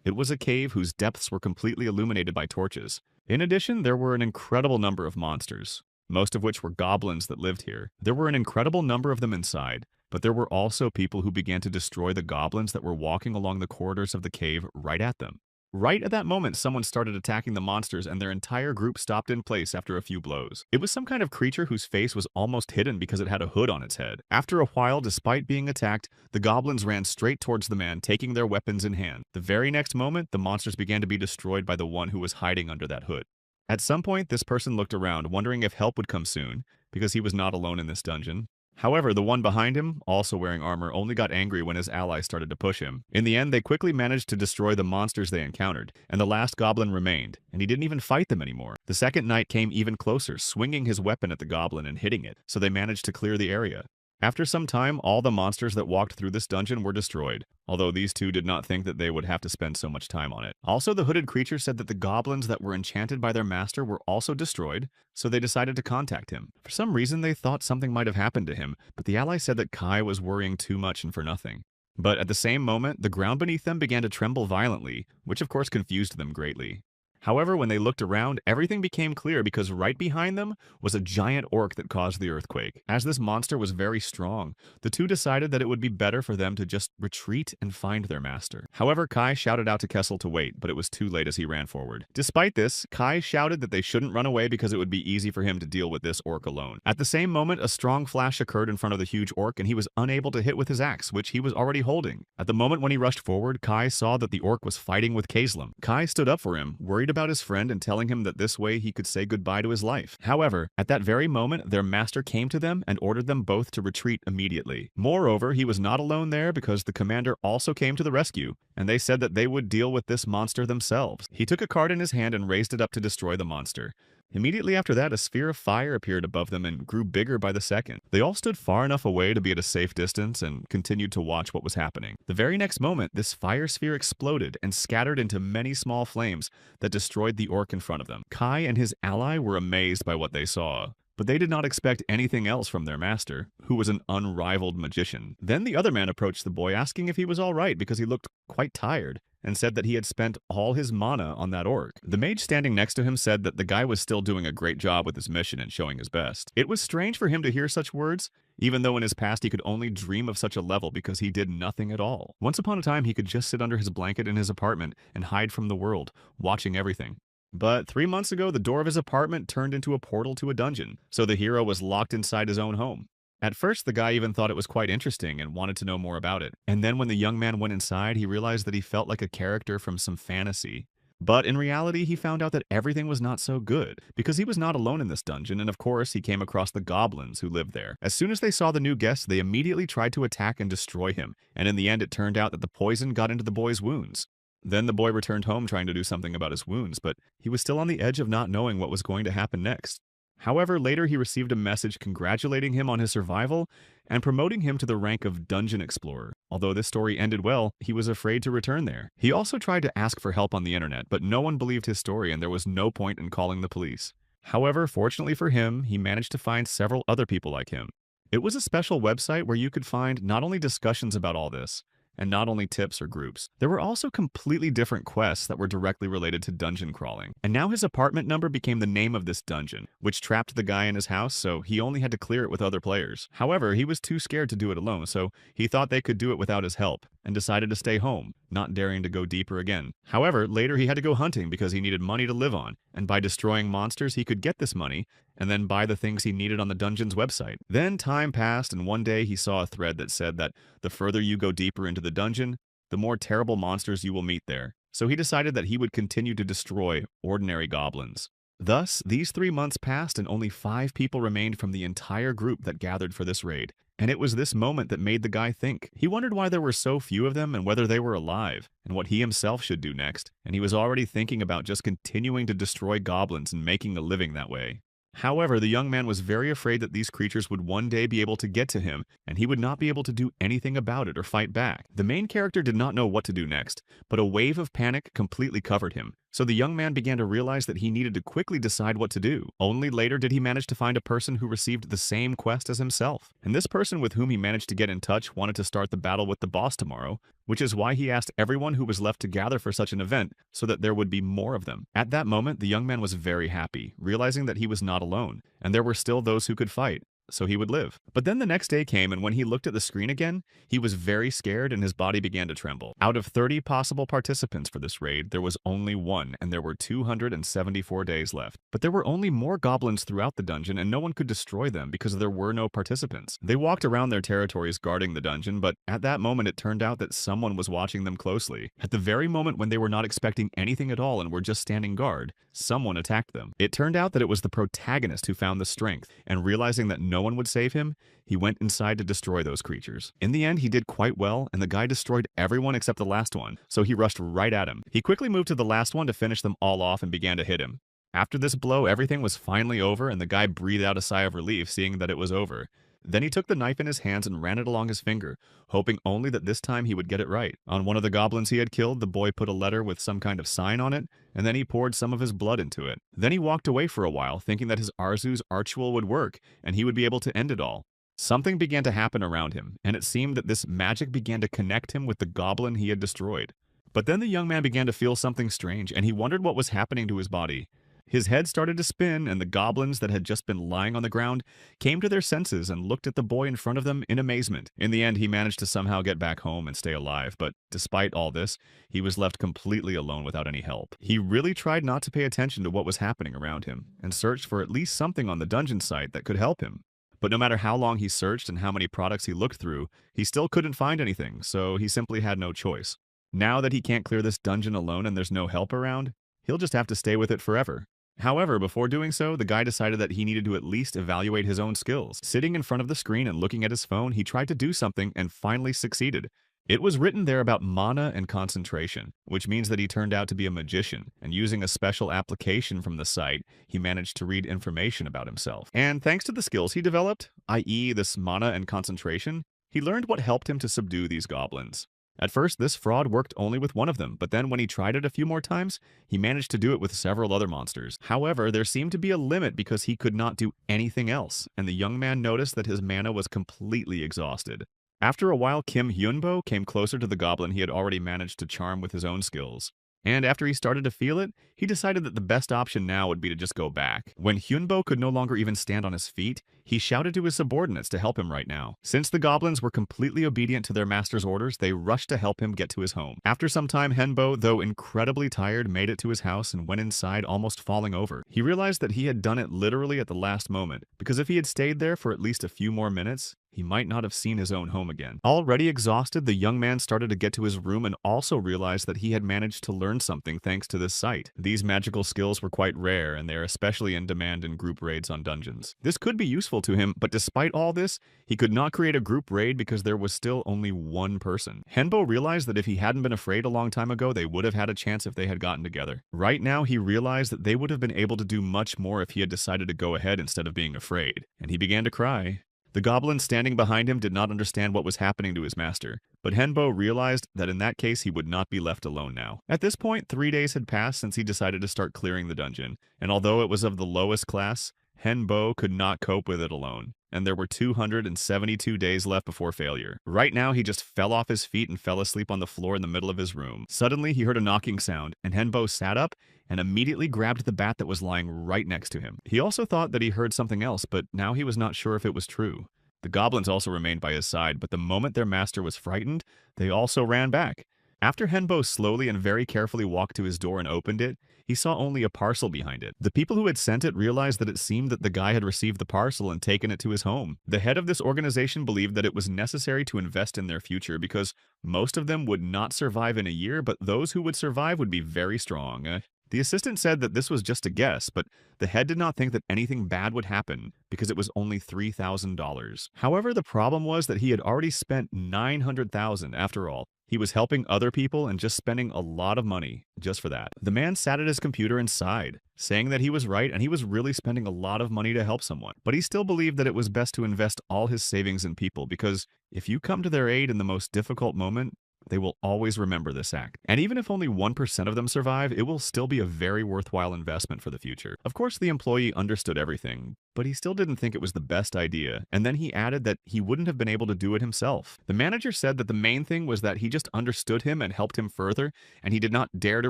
It was a cave whose depths were completely illuminated by torches. In addition, there were an incredible number of monsters, most of which were goblins that lived here. There were an incredible number of them inside, but there were also people who began to destroy the goblins that were walking along the corridors of the cave right at them. Right at that moment, someone started attacking the monsters and their entire group stopped in place after a few blows. It was some kind of creature whose face was almost hidden because it had a hood on its head. After a while, despite being attacked, the goblins ran straight towards the man, taking their weapons in hand. The very next moment, the monsters began to be destroyed by the one who was hiding under that hood. At some point, this person looked around, wondering if help would come soon, because he was not alone in this dungeon. However, the one behind him, also wearing armor, only got angry when his allies started to push him. In the end, they quickly managed to destroy the monsters they encountered, and the last goblin remained, and he didn't even fight them anymore. The second knight came even closer, swinging his weapon at the goblin and hitting it, so they managed to clear the area. After some time, all the monsters that walked through this dungeon were destroyed, although these two did not think that they would have to spend so much time on it. Also, the hooded creature said that the goblins that were enchanted by their master were also destroyed, so they decided to contact him. For some reason, they thought something might have happened to him, but the ally said that Kai was worrying too much and for nothing. But at the same moment, the ground beneath them began to tremble violently, which of course confused them greatly. However, when they looked around, everything became clear because right behind them was a giant orc that caused the earthquake. As this monster was very strong, the two decided that it would be better for them to just retreat and find their master. However, Kai shouted out to Kessel to wait, but it was too late as he ran forward. Despite this, Kai shouted that they shouldn't run away because it would be easy for him to deal with this orc alone. At the same moment, a strong flash occurred in front of the huge orc and he was unable to hit with his axe, which he was already holding. At the moment when he rushed forward, Kai saw that the orc was fighting with Kaslem. Kai stood up for him, worried about his friend and telling him that this way he could say goodbye to his life. However, at that very moment, their master came to them and ordered them both to retreat immediately. Moreover, he was not alone there because the commander also came to the rescue, and they said that they would deal with this monster themselves. He took a card in his hand and raised it up to destroy the monster. Immediately after that, a sphere of fire appeared above them and grew bigger by the second. They all stood far enough away to be at a safe distance and continued to watch what was happening. The very next moment, this fire sphere exploded and scattered into many small flames that destroyed the orc in front of them. Kai and his ally were amazed by what they saw, but they did not expect anything else from their master, who was an unrivaled magician. Then the other man approached the boy asking if he was all right because he looked quite tired, and said that he had spent all his mana on that orc. The mage standing next to him said that the guy was still doing a great job with his mission and showing his best. It was strange for him to hear such words, even though in his past he could only dream of such a level because he did nothing at all. Once upon a time, he could just sit under his blanket in his apartment and hide from the world, watching everything. But 3 months ago, the door of his apartment turned into a portal to a dungeon, so the hero was locked inside his own home. At first, the guy even thought it was quite interesting and wanted to know more about it. And then when the young man went inside, he realized that he felt like a character from some fantasy. But in reality, he found out that everything was not so good, because he was not alone in this dungeon, and of course, he came across the goblins who lived there. As soon as they saw the new guest, they immediately tried to attack and destroy him, and in the end, it turned out that the poison got into the boy's wounds. Then the boy returned home trying to do something about his wounds, but he was still on the edge of not knowing what was going to happen next. However, later he received a message congratulating him on his survival and promoting him to the rank of Dungeon Explorer. Although this story ended well, he was afraid to return there. He also tried to ask for help on the internet, but no one believed his story and there was no point in calling the police. However, fortunately for him, he managed to find several other people like him. It was a special website where you could find not only discussions about all this, and not only tips or groups. There were also completely different quests that were directly related to dungeon crawling. And now his apartment number became the name of this dungeon, which trapped the guy in his house, so he only had to clear it with other players. However, he was too scared to do it alone, so he thought they could do it without his help, and decided to stay home, not daring to go deeper again. However, later he had to go hunting because he needed money to live on, and by destroying monsters he could get this money, and then buy the things he needed on the dungeon's website. Then time passed, and one day he saw a thread that said that the further you go deeper into the dungeon, the more terrible monsters you will meet there. So he decided that he would continue to destroy ordinary goblins. Thus, these 3 months passed and only 5 people remained from the entire group that gathered for this raid. And it was this moment that made the guy think. He wondered why there were so few of them and whether they were alive, and what he himself should do next. And he was already thinking about just continuing to destroy goblins and making a living that way. However, the young man was very afraid that these creatures would one day be able to get to him, and he would not be able to do anything about it or fight back. The main character did not know what to do next, but a wave of panic completely covered him. So the young man began to realize that he needed to quickly decide what to do. Only later did he manage to find a person who received the same quest as himself. And this person with whom he managed to get in touch wanted to start the battle with the boss tomorrow, which is why he asked everyone who was left to gather for such an event so that there would be more of them. At that moment, the young man was very happy, realizing that he was not alone, and there were still those who could fight, so he would live. But then the next day came, and when he looked at the screen again, he was very scared and his body began to tremble. Out of 30 possible participants for this raid, there was only one, and there were 274 days left. But there were only more goblins throughout the dungeon, and no one could destroy them because there were no participants. They walked around their territories guarding the dungeon, but at that moment it turned out that someone was watching them closely. At the very moment when they were not expecting anything at all and were just standing guard, someone attacked them. It turned out that it was the protagonist who found the strength, and realizing that no one would save him, he went inside to destroy those creatures. In the end, he did quite well, and the guy destroyed everyone except the last one, so he rushed right at him. He quickly moved to the last one to finish them all off and began to hit him. After this blow, everything was finally over, and the guy breathed out a sigh of relief seeing that it was over. Then he took the knife in his hands and ran it along his finger, hoping only that this time he would get it right. On one of the goblins he had killed, the boy put a letter with some kind of sign on it, and then he poured some of his blood into it. Then he walked away for a while, thinking that his Arzu's Archwell would work, and he would be able to end it all. Something began to happen around him, and it seemed that this magic began to connect him with the goblin he had destroyed. But then the young man began to feel something strange, and he wondered what was happening to his body. His head started to spin, and the goblins that had just been lying on the ground came to their senses and looked at the boy in front of them in amazement. In the end, he managed to somehow get back home and stay alive, but despite all this, he was left completely alone without any help. He really tried not to pay attention to what was happening around him, and searched for at least something on the dungeon site that could help him. But no matter how long he searched and how many products he looked through, he still couldn't find anything, so he simply had no choice. Now that he can't clear this dungeon alone and there's no help around, he'll just have to stay with it forever. However, before doing so, the guy decided that he needed to at least evaluate his own skills. Sitting in front of the screen and looking at his phone, he tried to do something and finally succeeded. It was written there about mana and concentration, which means that he turned out to be a magician, and using a special application from the site, he managed to read information about himself. And thanks to the skills he developed, i.e. this mana and concentration, he learned what helped him to subdue these goblins. At first, this fraud worked only with one of them, but then when he tried it a few more times, he managed to do it with several other monsters. However, there seemed to be a limit because he could not do anything else, and the young man noticed that his mana was completely exhausted. After a while, Kim Hyunbo came closer to the goblin he had already managed to charm with his own skills. And after he started to feel it, he decided that the best option now would be to just go back. When Hyunbo could no longer even stand on his feet, he shouted to his subordinates to help him right now. Since the goblins were completely obedient to their master's orders, they rushed to help him get to his home. After some time, Hyunbo, though incredibly tired, made it to his house and went inside almost falling over. He realized that he had done it literally at the last moment, because if he had stayed there for at least a few more minutes, he might not have seen his own home again. Already exhausted, the young man started to get to his room and also realized that he had managed to learn something thanks to this site. These magical skills were quite rare, and they are especially in demand in group raids on dungeons. This could be useful to him, but despite all this, he could not create a group raid because there was still only one person. Henbo realized that if he hadn't been afraid a long time ago, they would have had a chance if they had gotten together. Right now, he realized that they would have been able to do much more if he had decided to go ahead instead of being afraid, and he began to cry. The goblin standing behind him did not understand what was happening to his master, but Henbo realized that in that case he would not be left alone now. At this point, 3 days had passed since he decided to start clearing the dungeon, and although it was of the lowest class, Henbo could not cope with it alone, and there were 272 days left before failure. Right now, he just fell off his feet and fell asleep on the floor in the middle of his room. Suddenly, he heard a knocking sound, and Henbo sat up and immediately grabbed the bat that was lying right next to him. He also thought that he heard something else, but now he was not sure if it was true. The goblins also remained by his side, but the moment their master was frightened, they also ran back. After Henbo slowly and very carefully walked to his door and opened it, he saw only a parcel behind it. The people who had sent it realized that it seemed that the guy had received the parcel and taken it to his home. The head of this organization believed that it was necessary to invest in their future because most of them would not survive in a year, but those who would survive would be very strong. The assistant said that this was just a guess, but the head did not think that anything bad would happen because it was only $3,000. However, the problem was that he had already spent $900,000 after all. He was helping other people and just spending a lot of money just for that. The man sat at his computer and sighed, saying that he was right and he was really spending a lot of money to help someone. But he still believed that it was best to invest all his savings in people because if you come to their aid in the most difficult moment, They will always remember this act. And even if only 1% of them survive, it will still be a very worthwhile investment for the future. Of course, the employee understood everything, but he still didn't think it was the best idea, and then he added that he wouldn't have been able to do it himself. The manager said that the main thing was that he just understood him and helped him further, and he did not dare to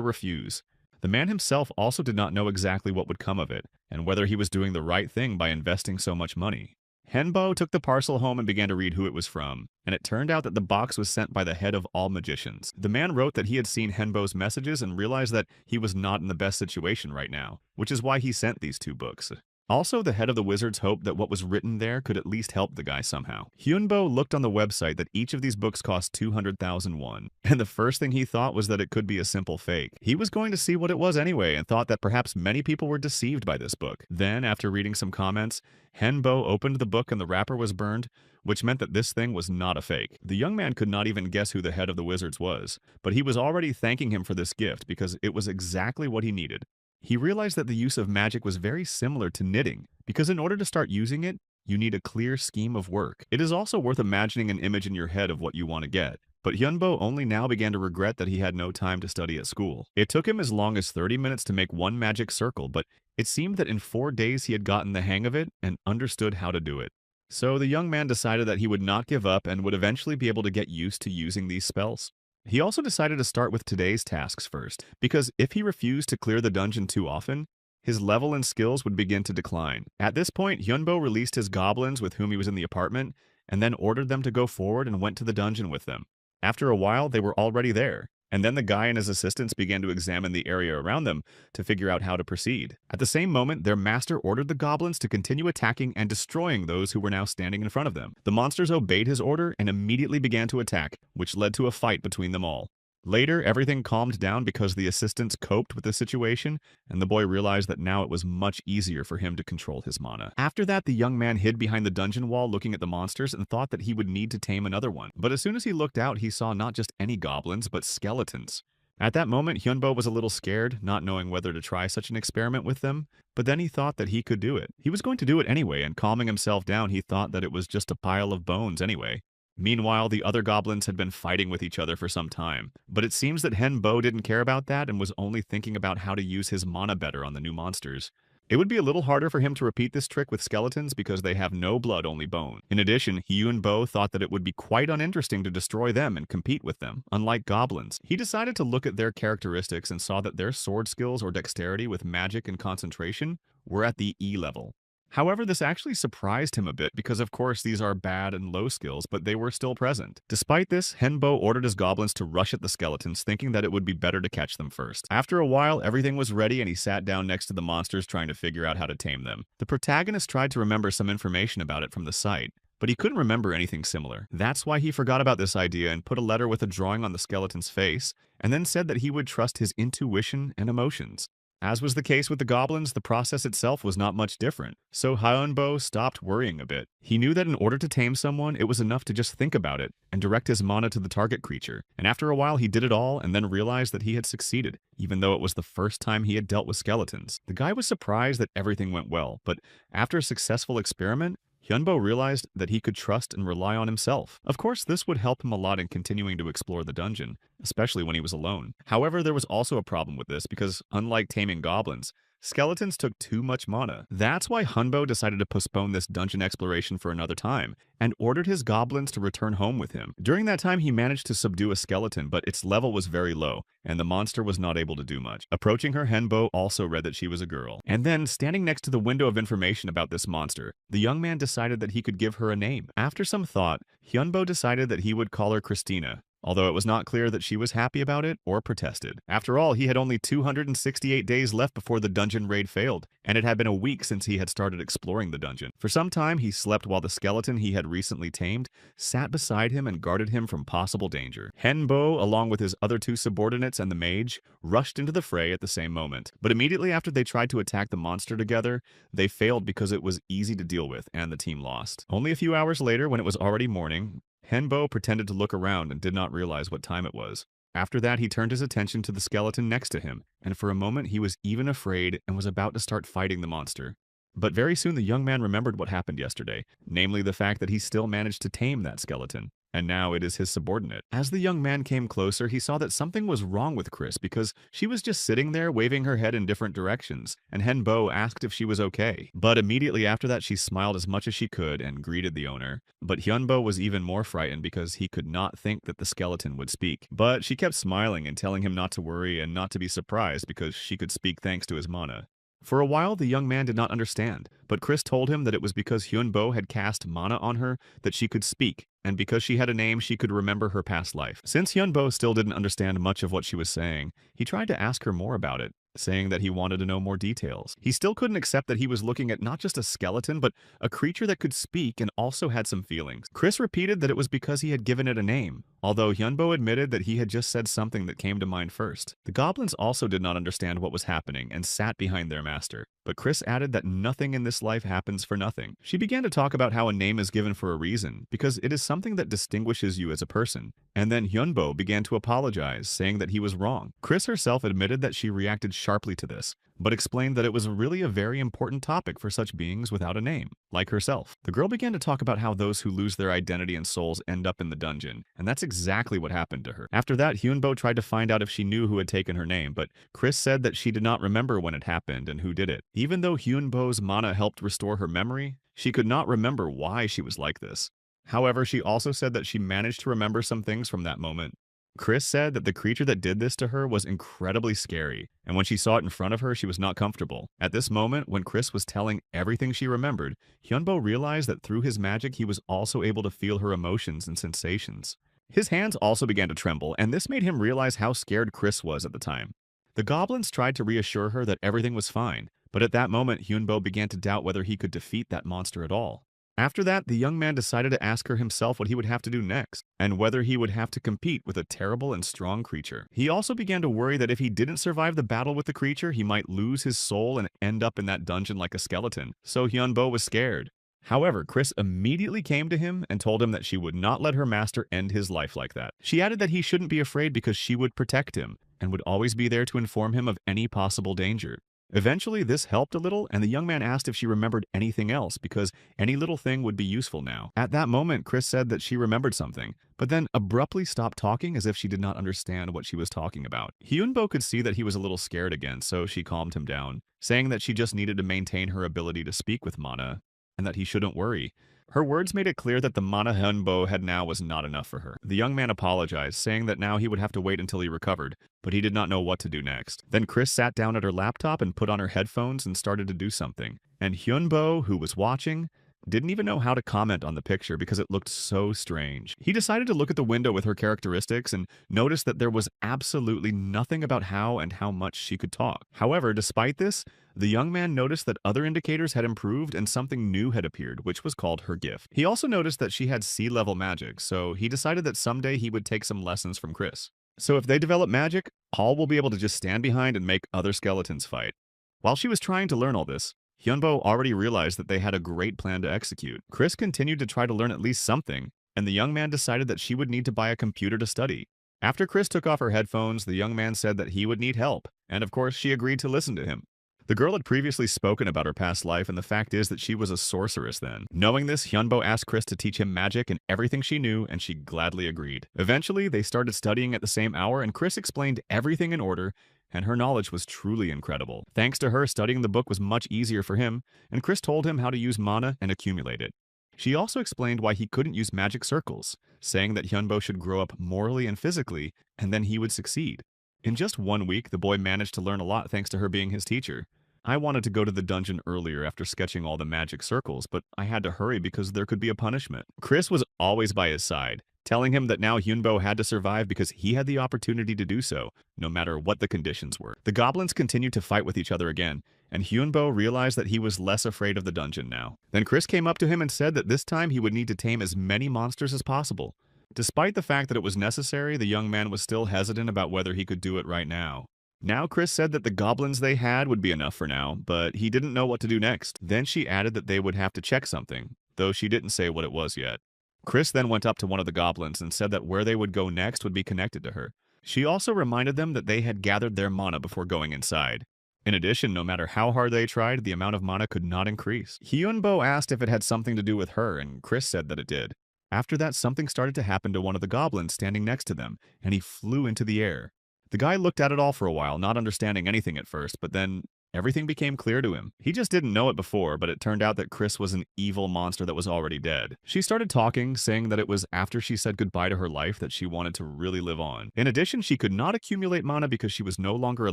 refuse. The man himself also did not know exactly what would come of it, and whether he was doing the right thing by investing so much money. Henbo took the parcel home and began to read who it was from, and it turned out that the box was sent by the head of all magicians. The man wrote that he had seen Henbo's messages and realized that he was not in the best situation right now, which is why he sent these 2 books. Also, the head of the wizards hoped that what was written there could at least help the guy somehow. Hyunbo looked on the website that each of these books cost 200,000 won, and the first thing he thought was that it could be a simple fake. He was going to see what it was anyway and thought that perhaps many people were deceived by this book. Then, after reading some comments, Henbo opened the book and the wrapper was burned, which meant that this thing was not a fake. The young man could not even guess who the head of the wizards was, but he was already thanking him for this gift because it was exactly what he needed. He realized that the use of magic was very similar to knitting, because in order to start using it, you need a clear scheme of work. It is also worth imagining an image in your head of what you want to get. But Hyunbo only now began to regret that he had no time to study at school. It took him as long as 30 minutes to make one magic circle, but it seemed that in 4 days he had gotten the hang of it and understood how to do it. So the young man decided that he would not give up and would eventually be able to get used to using these spells. He also decided to start with today's tasks first, because if he refused to clear the dungeon too often, his level and skills would begin to decline. At this point, Hyunbo released his goblins with whom he was in the apartment, and then ordered them to go forward and went to the dungeon with them. After a while, they were already there, and then the guy and his assistants began to examine the area around them to figure out how to proceed. At the same moment, their master ordered the goblins to continue attacking and destroying those who were now standing in front of them. The monsters obeyed his order and immediately began to attack, which led to a fight between them all. Later, everything calmed down because the assistants coped with the situation, and the boy realized that now it was much easier for him to control his mana. After that, the young man hid behind the dungeon wall looking at the monsters and thought that he would need to tame another one. But as soon as he looked out, he saw not just any goblins, but skeletons. At that moment, Hyunbo was a little scared, not knowing whether to try such an experiment with them, but then he thought that he could do it. He was going to do it anyway, and calming himself down, he thought that it was just a pile of bones anyway. Meanwhile, the other goblins had been fighting with each other for some time, but it seems that Henbo didn't care about that and was only thinking about how to use his mana better on the new monsters. It would be a little harder for him to repeat this trick with skeletons because they have no blood, only bone. In addition, Hyunbo thought that it would be quite uninteresting to destroy them and compete with them, unlike goblins. He decided to look at their characteristics and saw that their sword skills or dexterity with magic and concentration were at the E level. However, this actually surprised him a bit because of course these are bad and low skills, but they were still present. Despite this, Henbo ordered his goblins to rush at the skeletons, thinking that it would be better to catch them first. After a while, everything was ready and he sat down next to the monsters trying to figure out how to tame them. The protagonist tried to remember some information about it from the site, but he couldn't remember anything similar. That's why he forgot about this idea and put a letter with a drawing on the skeleton's face, and then said that he would trust his intuition and emotions. As was the case with the goblins, the process itself was not much different, so Hyunbo stopped worrying a bit. He knew that in order to tame someone, it was enough to just think about it and direct his mana to the target creature, and after a while he did it all and then realized that he had succeeded, even though it was the first time he had dealt with skeletons. The guy was surprised that everything went well, but after a successful experiment, Hyunbo realized that he could trust and rely on himself. Of course, this would help him a lot in continuing to explore the dungeon, especially when he was alone. However, there was also a problem with this because, unlike taming goblins, skeletons took too much mana. That's why Hyunbo decided to postpone this dungeon exploration for another time, and ordered his goblins to return home with him. During that time, he managed to subdue a skeleton, but its level was very low, and the monster was not able to do much. Approaching her, Henbo also read that she was a girl. And then, standing next to the window of information about this monster, the young man decided that he could give her a name. After some thought, Hyunbo decided that he would call her Christina, although it was not clear that she was happy about it or protested. After all, he had only 268 days left before the dungeon raid failed, and it had been a week since he had started exploring the dungeon. For some time, he slept while the skeleton he had recently tamed sat beside him and guarded him from possible danger. Henbo, along with his other 2 subordinates and the mage, rushed into the fray at the same moment. But immediately after they tried to attack the monster together, they failed because it was easy to deal with, and the team lost. Only a few hours later, when it was already morning, Henbo pretended to look around and did not realize what time it was. After that, he turned his attention to the skeleton next to him, and for a moment he was even afraid and was about to start fighting the monster. But very soon the young man remembered what happened yesterday, namely the fact that he still managed to tame that skeleton. And now it is his subordinate. As the young man came closer, he saw that something was wrong with Chris because she was just sitting there waving her head in different directions, and Henbo asked if she was okay. But immediately after that, she smiled as much as she could and greeted the owner. But Hyunbo was even more frightened because he could not think that the skeleton would speak. But she kept smiling and telling him not to worry and not to be surprised because she could speak thanks to his mana. For a while, the young man did not understand, but Chris told him that it was because Hyunbo had cast mana on her that she could speak, and because she had a name, she could remember her past life. Since Hyunbo still didn't understand much of what she was saying, he tried to ask her more about it, saying that he wanted to know more details. He still couldn't accept that he was looking at not just a skeleton, but a creature that could speak and also had some feelings. Chris repeated that it was because he had given it a name, although Hyunbo admitted that he had just said something that came to mind first. The goblins also did not understand what was happening and sat behind their master. But Chris added that nothing in this life happens for nothing. She began to talk about how a name is given for a reason, because it is something that distinguishes you as a person. And then Hyunbo began to apologize, saying that he was wrong. Chris herself admitted that she reacted sharply to this, but explained that it was really a very important topic for such beings without a name, like herself. The girl began to talk about how those who lose their identity and souls end up in the dungeon, and that's exactly what happened to her. After that, Hyunbo tried to find out if she knew who had taken her name, but Chris said that she did not remember when it happened and who did it. Even though Hyunbo's mana helped restore her memory, she could not remember why she was like this. However, she also said that she managed to remember some things from that moment. Chris said that the creature that did this to her was incredibly scary, and when she saw it in front of her, she was not comfortable. At this moment, when Chris was telling everything she remembered, Hyunbo realized that through his magic, he was also able to feel her emotions and sensations. His hands also began to tremble, and this made him realize how scared Chris was at the time. The goblins tried to reassure her that everything was fine, but at that moment, Hyunbo began to doubt whether he could defeat that monster at all. After that, the young man decided to ask her himself what he would have to do next, and whether he would have to compete with a terrible and strong creature. He also began to worry that if he didn't survive the battle with the creature, he might lose his soul and end up in that dungeon like a skeleton, so Hyunbo was scared. However, Chris immediately came to him and told him that she would not let her master end his life like that. She added that he shouldn't be afraid because she would protect him, and would always be there to inform him of any possible danger. Eventually, this helped a little, and the young man asked if she remembered anything else, because any little thing would be useful now. At that moment, Chris said that she remembered something, but then abruptly stopped talking as if she did not understand what she was talking about. Hyunbo could see that he was a little scared again, so she calmed him down, saying that she just needed to maintain her ability to speak with mana, and that he shouldn't worry. Her words made it clear that the mana Hyunbo had now was not enough for her. The young man apologized, saying that now he would have to wait until he recovered, but he did not know what to do next. Then Chris sat down at her laptop and put on her headphones and started to do something. And Hyunbo, who was watching, didn't even know how to comment on the picture because it looked so strange. He decided to look at the window with her characteristics and noticed that there was absolutely nothing about how and how much she could talk. However, despite this, the young man noticed that other indicators had improved and something new had appeared, which was called her gift. He also noticed that she had sea-level magic, so he decided that someday he would take some lessons from Chris. So if they develop magic, Paul will be able to just stand behind and make other skeletons fight. While she was trying to learn all this, Hyunbo already realized that they had a great plan to execute. Chris continued to try to learn at least something, and the young man decided that she would need to buy a computer to study. After Chris took off her headphones, the young man said that he would need help, and of course she agreed to listen to him. The girl had previously spoken about her past life, and the fact is that she was a sorceress then. Knowing this, Hyunbo asked Chris to teach him magic and everything she knew, and she gladly agreed. Eventually, they started studying at the same hour, and Chris explained everything in order, and her knowledge was truly incredible. Thanks to her, studying the book was much easier for him, and Chris told him how to use mana and accumulate it. She also explained why he couldn't use magic circles, saying that Hyunbo should grow up morally and physically, and then he would succeed. In just 1 week, the boy managed to learn a lot thanks to her being his teacher. I wanted to go to the dungeon earlier after sketching all the magic circles, but I had to hurry because there could be a punishment. Chris was always by his side, telling him that now Hyunbo had to survive because he had the opportunity to do so, no matter what the conditions were. The goblins continued to fight with each other again, and Hyunbo realized that he was less afraid of the dungeon now. Then Chris came up to him and said that this time he would need to tame as many monsters as possible. Despite the fact that it was necessary, the young man was still hesitant about whether he could do it right now. Now Chris said that the goblins they had would be enough for now, but he didn't know what to do next. Then she added that they would have to check something, though she didn't say what it was yet. Chris then went up to one of the goblins and said that where they would go next would be connected to her. She also reminded them that they had gathered their mana before going inside. In addition, no matter how hard they tried, the amount of mana could not increase. Hyunbo asked if it had something to do with her, and Chris said that it did. After that, something started to happen to one of the goblins standing next to them, and he flew into the air. The guy looked at it all for a while, not understanding anything at first, but then everything became clear to him. He just didn't know it before, but it turned out that Chris was an evil monster that was already dead. She started talking, saying that it was after she said goodbye to her life that she wanted to really live on. In addition, she could not accumulate mana because she was no longer a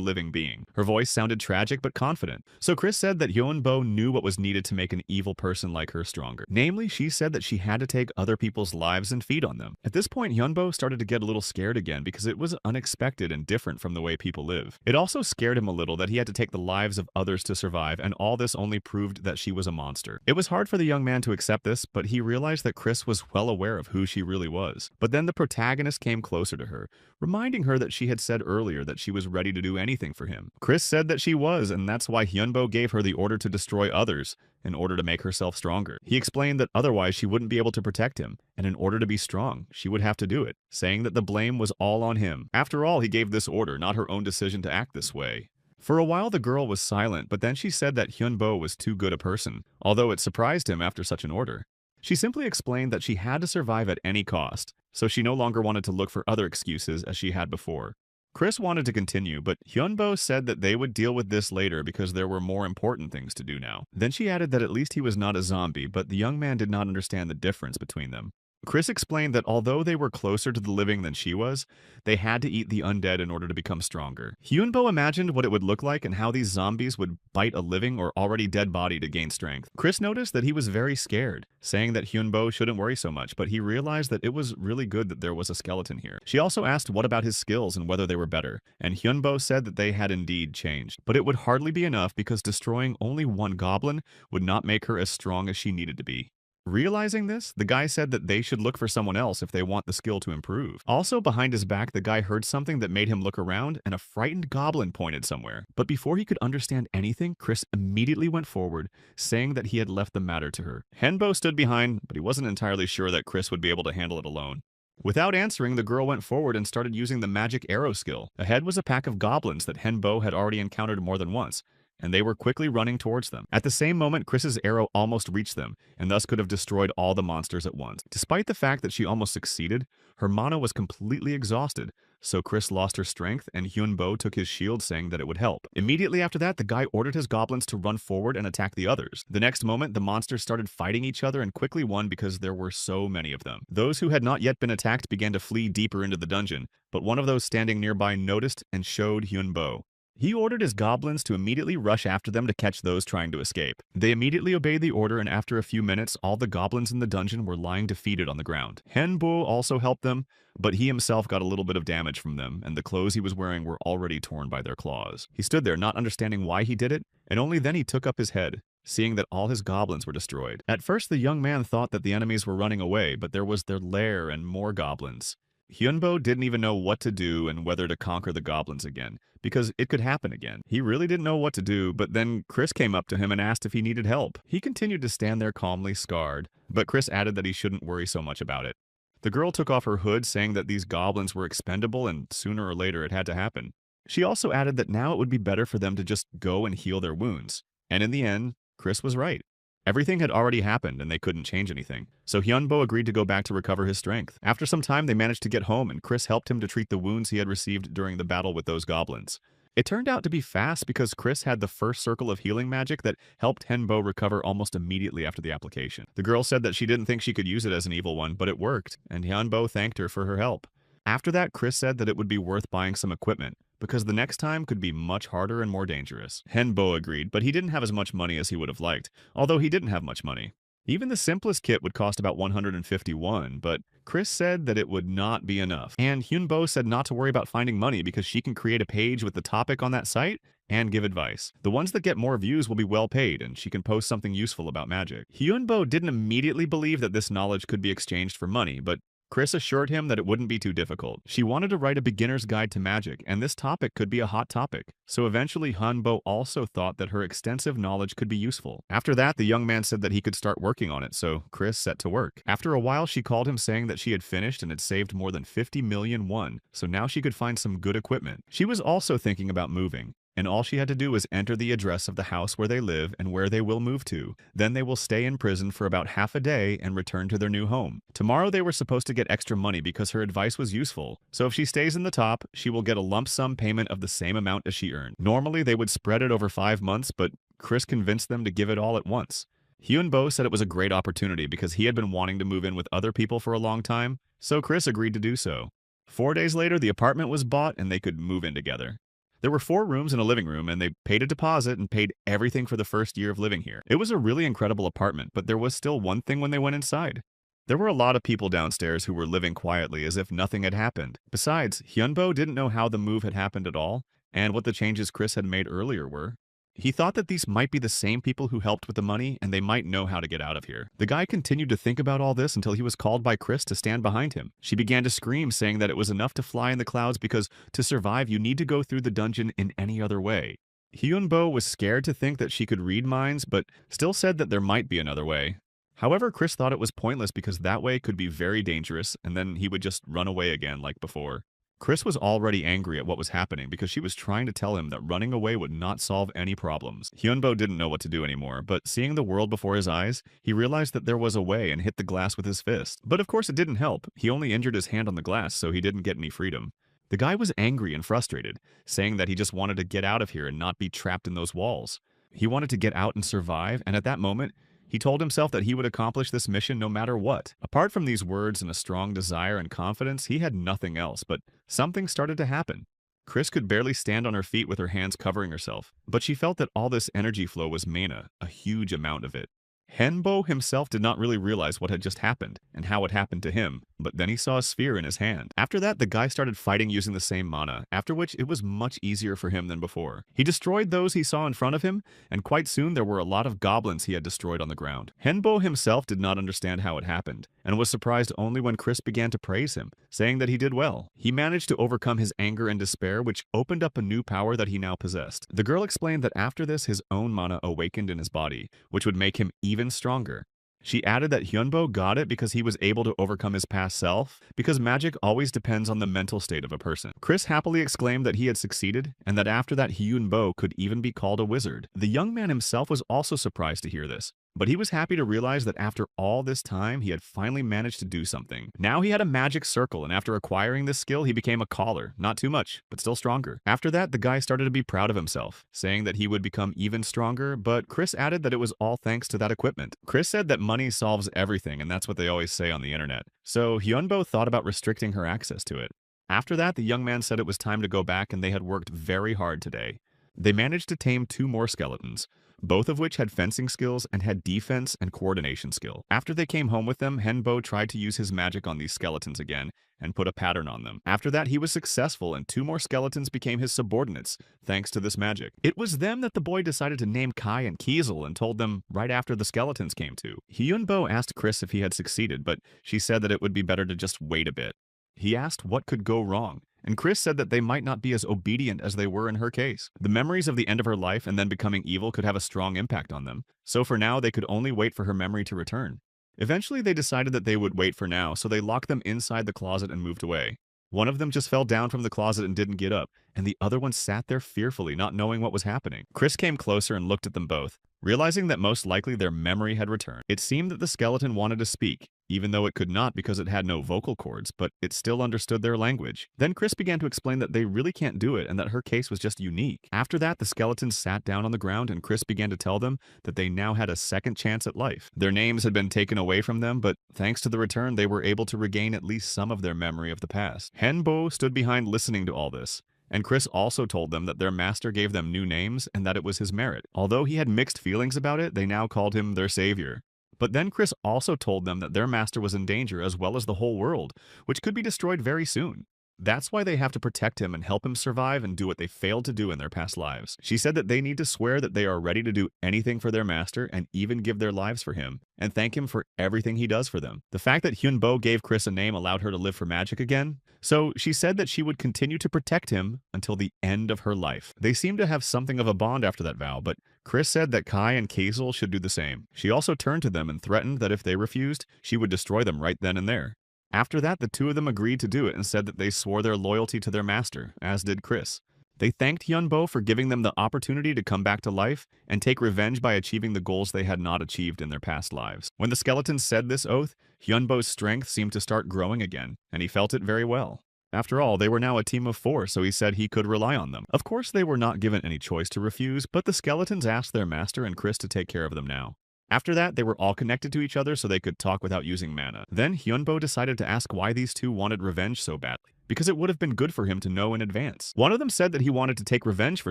living being. Her voice sounded tragic but confident. So Chris said that Hyunbo knew what was needed to make an evil person like her stronger. Namely, she said that she had to take other people's lives and feed on them. At this point, Hyunbo started to get a little scared again because it was unexpected and different from the way people live. It also scared him a little that he had to take the lives of others to survive, and all this only proved that she was a monster. It was hard for the young man to accept this, but he realized that Chris was well aware of who she really was. But then the protagonist came closer to her, reminding her that she had said earlier that she was ready to do anything for him. Chris said that she was, and that's why Hyunbo gave her the order to destroy others in order to make herself stronger. He explained that otherwise she wouldn't be able to protect him, and in order to be strong, she would have to do it, saying that the blame was all on him. After all, he gave this order, not her own decision to act this way. For a while the girl was silent, but then she said that Hyunbo was too good a person, although it surprised him after such an order. She simply explained that she had to survive at any cost, so she no longer wanted to look for other excuses as she had before. Chris wanted to continue, but Hyunbo said that they would deal with this later because there were more important things to do now. Then she added that at least he was not a zombie, but the young man did not understand the difference between them. Chris explained that although they were closer to the living than she was, they had to eat the undead in order to become stronger. Hyunbo imagined what it would look like and how these zombies would bite a living or already dead body to gain strength. Chris noticed that he was very scared, saying that Hyunbo shouldn't worry so much, but he realized that it was really good that there was a skeleton here. She also asked what about his skills and whether they were better, and Hyunbo said that they had indeed changed. But it would hardly be enough because destroying only one goblin would not make her as strong as she needed to be. Realizing this, the guy said that they should look for someone else if they want the skill to improve. Also, behind his back, the guy heard something that made him look around, and a frightened goblin pointed somewhere. But before he could understand anything, Chris immediately went forward, saying that he had left the matter to her. Hyunbo stood behind, but he wasn't entirely sure that Chris would be able to handle it alone. Without answering, the girl went forward and started using the magic arrow skill. Ahead was a pack of goblins that Hyunbo had already encountered more than once, and they were quickly running towards them. At the same moment, Chris's arrow almost reached them, and thus could have destroyed all the monsters at once. Despite the fact that she almost succeeded, her mana was completely exhausted, so Chris lost her strength, and Hyunbo took his shield, saying that it would help. Immediately after that, the guy ordered his goblins to run forward and attack the others. The next moment, the monsters started fighting each other and quickly won because there were so many of them. Those who had not yet been attacked began to flee deeper into the dungeon, but one of those standing nearby noticed and showed Hyunbo. He ordered his goblins to immediately rush after them to catch those trying to escape. They immediately obeyed the order, and after a few minutes, all the goblins in the dungeon were lying defeated on the ground. Hyunbo also helped them, but he himself got a little bit of damage from them, and the clothes he was wearing were already torn by their claws. He stood there not understanding why he did it, and only then he took up his head, seeing that all his goblins were destroyed. At first, the young man thought that the enemies were running away, but there was their lair and more goblins. Hyunbo didn't even know what to do and whether to conquer the goblins again, because it could happen again. He really didn't know what to do, but then Chris came up to him and asked if he needed help. He continued to stand there calmly scarred, but Chris added that he shouldn't worry so much about it. The girl took off her hood, saying that these goblins were expendable and sooner or later it had to happen. She also added that now it would be better for them to just go and heal their wounds. And in the end, Chris was right. Everything had already happened and they couldn't change anything. So Hyunbo agreed to go back to recover his strength. After some time, they managed to get home and Chris helped him to treat the wounds he had received during the battle with those goblins. It turned out to be fast because Chris had the first circle of healing magic that helped Hyunbo recover almost immediately after the application. The girl said that she didn't think she could use it as an evil one, but it worked, and Hyunbo thanked her for her help. After that, Chris said that it would be worth buying some equipment, because the next time could be much harder and more dangerous. Hyunbo agreed, but he didn't have as much money as he would have liked, although he didn't have much money. Even the simplest kit would cost about 151, but Chris said that it would not be enough. And Hyunbo said not to worry about finding money because she can create a page with the topic on that site and give advice. The ones that get more views will be well paid, and she can post something useful about magic. Hyunbo didn't immediately believe that this knowledge could be exchanged for money, but Chris assured him that it wouldn't be too difficult. She wanted to write a beginner's guide to magic, and this topic could be a hot topic. So eventually, Hyunbo also thought that her extensive knowledge could be useful. After that, the young man said that he could start working on it, so Chris set to work. After a while, she called him saying that she had finished and had saved more than 50 million won, so now she could find some good equipment. She was also thinking about moving. and all she had to do was enter the address of the house where they live and where they will move to. Then they will stay in prison for about half a day and return to their new home. Tomorrow they were supposed to get extra money because her advice was useful, so if she stays in the top, she will get a lump sum payment of the same amount as she earned. Normally they would spread it over 5 months, but Chris convinced them to give it all at once. Hyunbo said it was a great opportunity because he had been wanting to move in with other people for a long time, so Chris agreed to do so. 4 days later, the apartment was bought and they could move in together. There were 4 rooms and a living room, and they paid a deposit and paid everything for the first year of living here. It was a really incredible apartment, but there was still one thing when they went inside. There were a lot of people downstairs who were living quietly as if nothing had happened. Besides, Hyunbo didn't know how the move had happened at all, and what the changes Chris had made earlier were. He thought that these might be the same people who helped with the money, and they might know how to get out of here. The guy continued to think about all this until he was called by Chris to stand behind him. She began to scream, saying that it was enough to fly in the clouds because to survive you need to go through the dungeon in any other way. Hyunbo was scared to think that she could read minds, but still said that there might be another way. However, Chris thought it was pointless because that way could be very dangerous, and then he would just run away again like before. Chris was already angry at what was happening because she was trying to tell him that running away would not solve any problems. Hyunbo didn't know what to do anymore, but seeing the world before his eyes, he realized that there was a way and hit the glass with his fist. But of course it didn't help. He only injured his hand on the glass, so he didn't get any freedom. The guy was angry and frustrated, saying that he just wanted to get out of here and not be trapped in those walls. He wanted to get out and survive, and at that moment, he told himself that he would accomplish this mission no matter what. Apart from these words and a strong desire and confidence, he had nothing else, but something started to happen. Chris could barely stand on her feet with her hands covering herself, but she felt that all this energy flow was mana, a huge amount of it. Hyunbo himself did not really realize what had just happened and how it happened to him, but then he saw a sphere in his hand. After that, the guy started fighting using the same mana, after which it was much easier for him than before. He destroyed those he saw in front of him, and quite soon there were a lot of goblins he had destroyed on the ground. Hyunbo himself did not understand how it happened, and was surprised only when Chris began to praise him, saying that he did well. He managed to overcome his anger and despair, which opened up a new power that he now possessed. The girl explained that after this his own mana awakened in his body, which would make him even stronger. She added that Hyunbo got it because he was able to overcome his past self, because magic always depends on the mental state of a person. Chris happily exclaimed that he had succeeded, and that after that Hyunbo could even be called a wizard. The young man himself was also surprised to hear this, but he was happy to realize that after all this time, he had finally managed to do something. Now he had a magic circle, and after acquiring this skill, he became a caller. Not too much, but still stronger. After that, the guy started to be proud of himself, saying that he would become even stronger, but Chris added that it was all thanks to that equipment. Chris said that money solves everything, and that's what they always say on the internet. So Hyunbo thought about restricting her access to it. After that, the young man said it was time to go back, and they had worked very hard today. They managed to tame 2 more skeletons, both of which had fencing skills and had defense and coordination skill. After they came home with them, Hyunbo tried to use his magic on these skeletons again and put a pattern on them. After that, he was successful, and 2 more skeletons became his subordinates, thanks to this magic. It was them that the boy decided to name Kai and Kiesel and told them right after the skeletons came to. Hyunbo asked Chris if he had succeeded, but she said that it would be better to just wait a bit. He asked what could go wrong, and Chris said that they might not be as obedient as they were in her case. The memories of the end of her life and then becoming evil could have a strong impact on them, so for now they could only wait for her memory to return. Eventually they decided that they would wait for now, so they locked them inside the closet and moved away. One of them just fell down from the closet and didn't get up, and the other one sat there fearfully, not knowing what was happening. Chris came closer and looked at them both, realizing that most likely their memory had returned. It seemed that the skeleton wanted to speak, even though it could not because it had no vocal cords, but it still understood their language. Then Chris began to explain that they really can't do it and that her case was just unique. After that, the skeletons sat down on the ground and Chris began to tell them that they now had a second chance at life. Their names had been taken away from them, but thanks to the return, they were able to regain at least some of their memory of the past. Hyunbo stood behind listening to all this, and Chris also told them that their master gave them new names and that it was his merit. Although he had mixed feelings about it, they now called him their savior. But then Chris also told them that their master was in danger as well as the whole world, which could be destroyed very soon. That's why they have to protect him and help him survive and do what they failed to do in their past lives. She said that they need to swear that they are ready to do anything for their master and even give their lives for him, and thank him for everything he does for them. The fact that Hyunbo gave Chris a name allowed her to live for magic again, so she said that she would continue to protect him until the end of her life. They seemed to have something of a bond after that vow, but Chris said that Kai and Kazel should do the same. She also turned to them and threatened that if they refused, she would destroy them right then and there. After that, the 2 of them agreed to do it and said that they swore their loyalty to their master, as did Chris. They thanked Hyunbo for giving them the opportunity to come back to life and take revenge by achieving the goals they had not achieved in their past lives. When the skeletons said this oath, Hyunbo's strength seemed to start growing again, and he felt it very well. After all, they were now a team of 4, so he said he could rely on them. Of course, they were not given any choice to refuse, but the skeletons asked their master and Chris to take care of them now. After that, they were all connected to each other so they could talk without using mana. Then Hyunbo decided to ask why these two wanted revenge so badly, because it would have been good for him to know in advance. One of them said that he wanted to take revenge for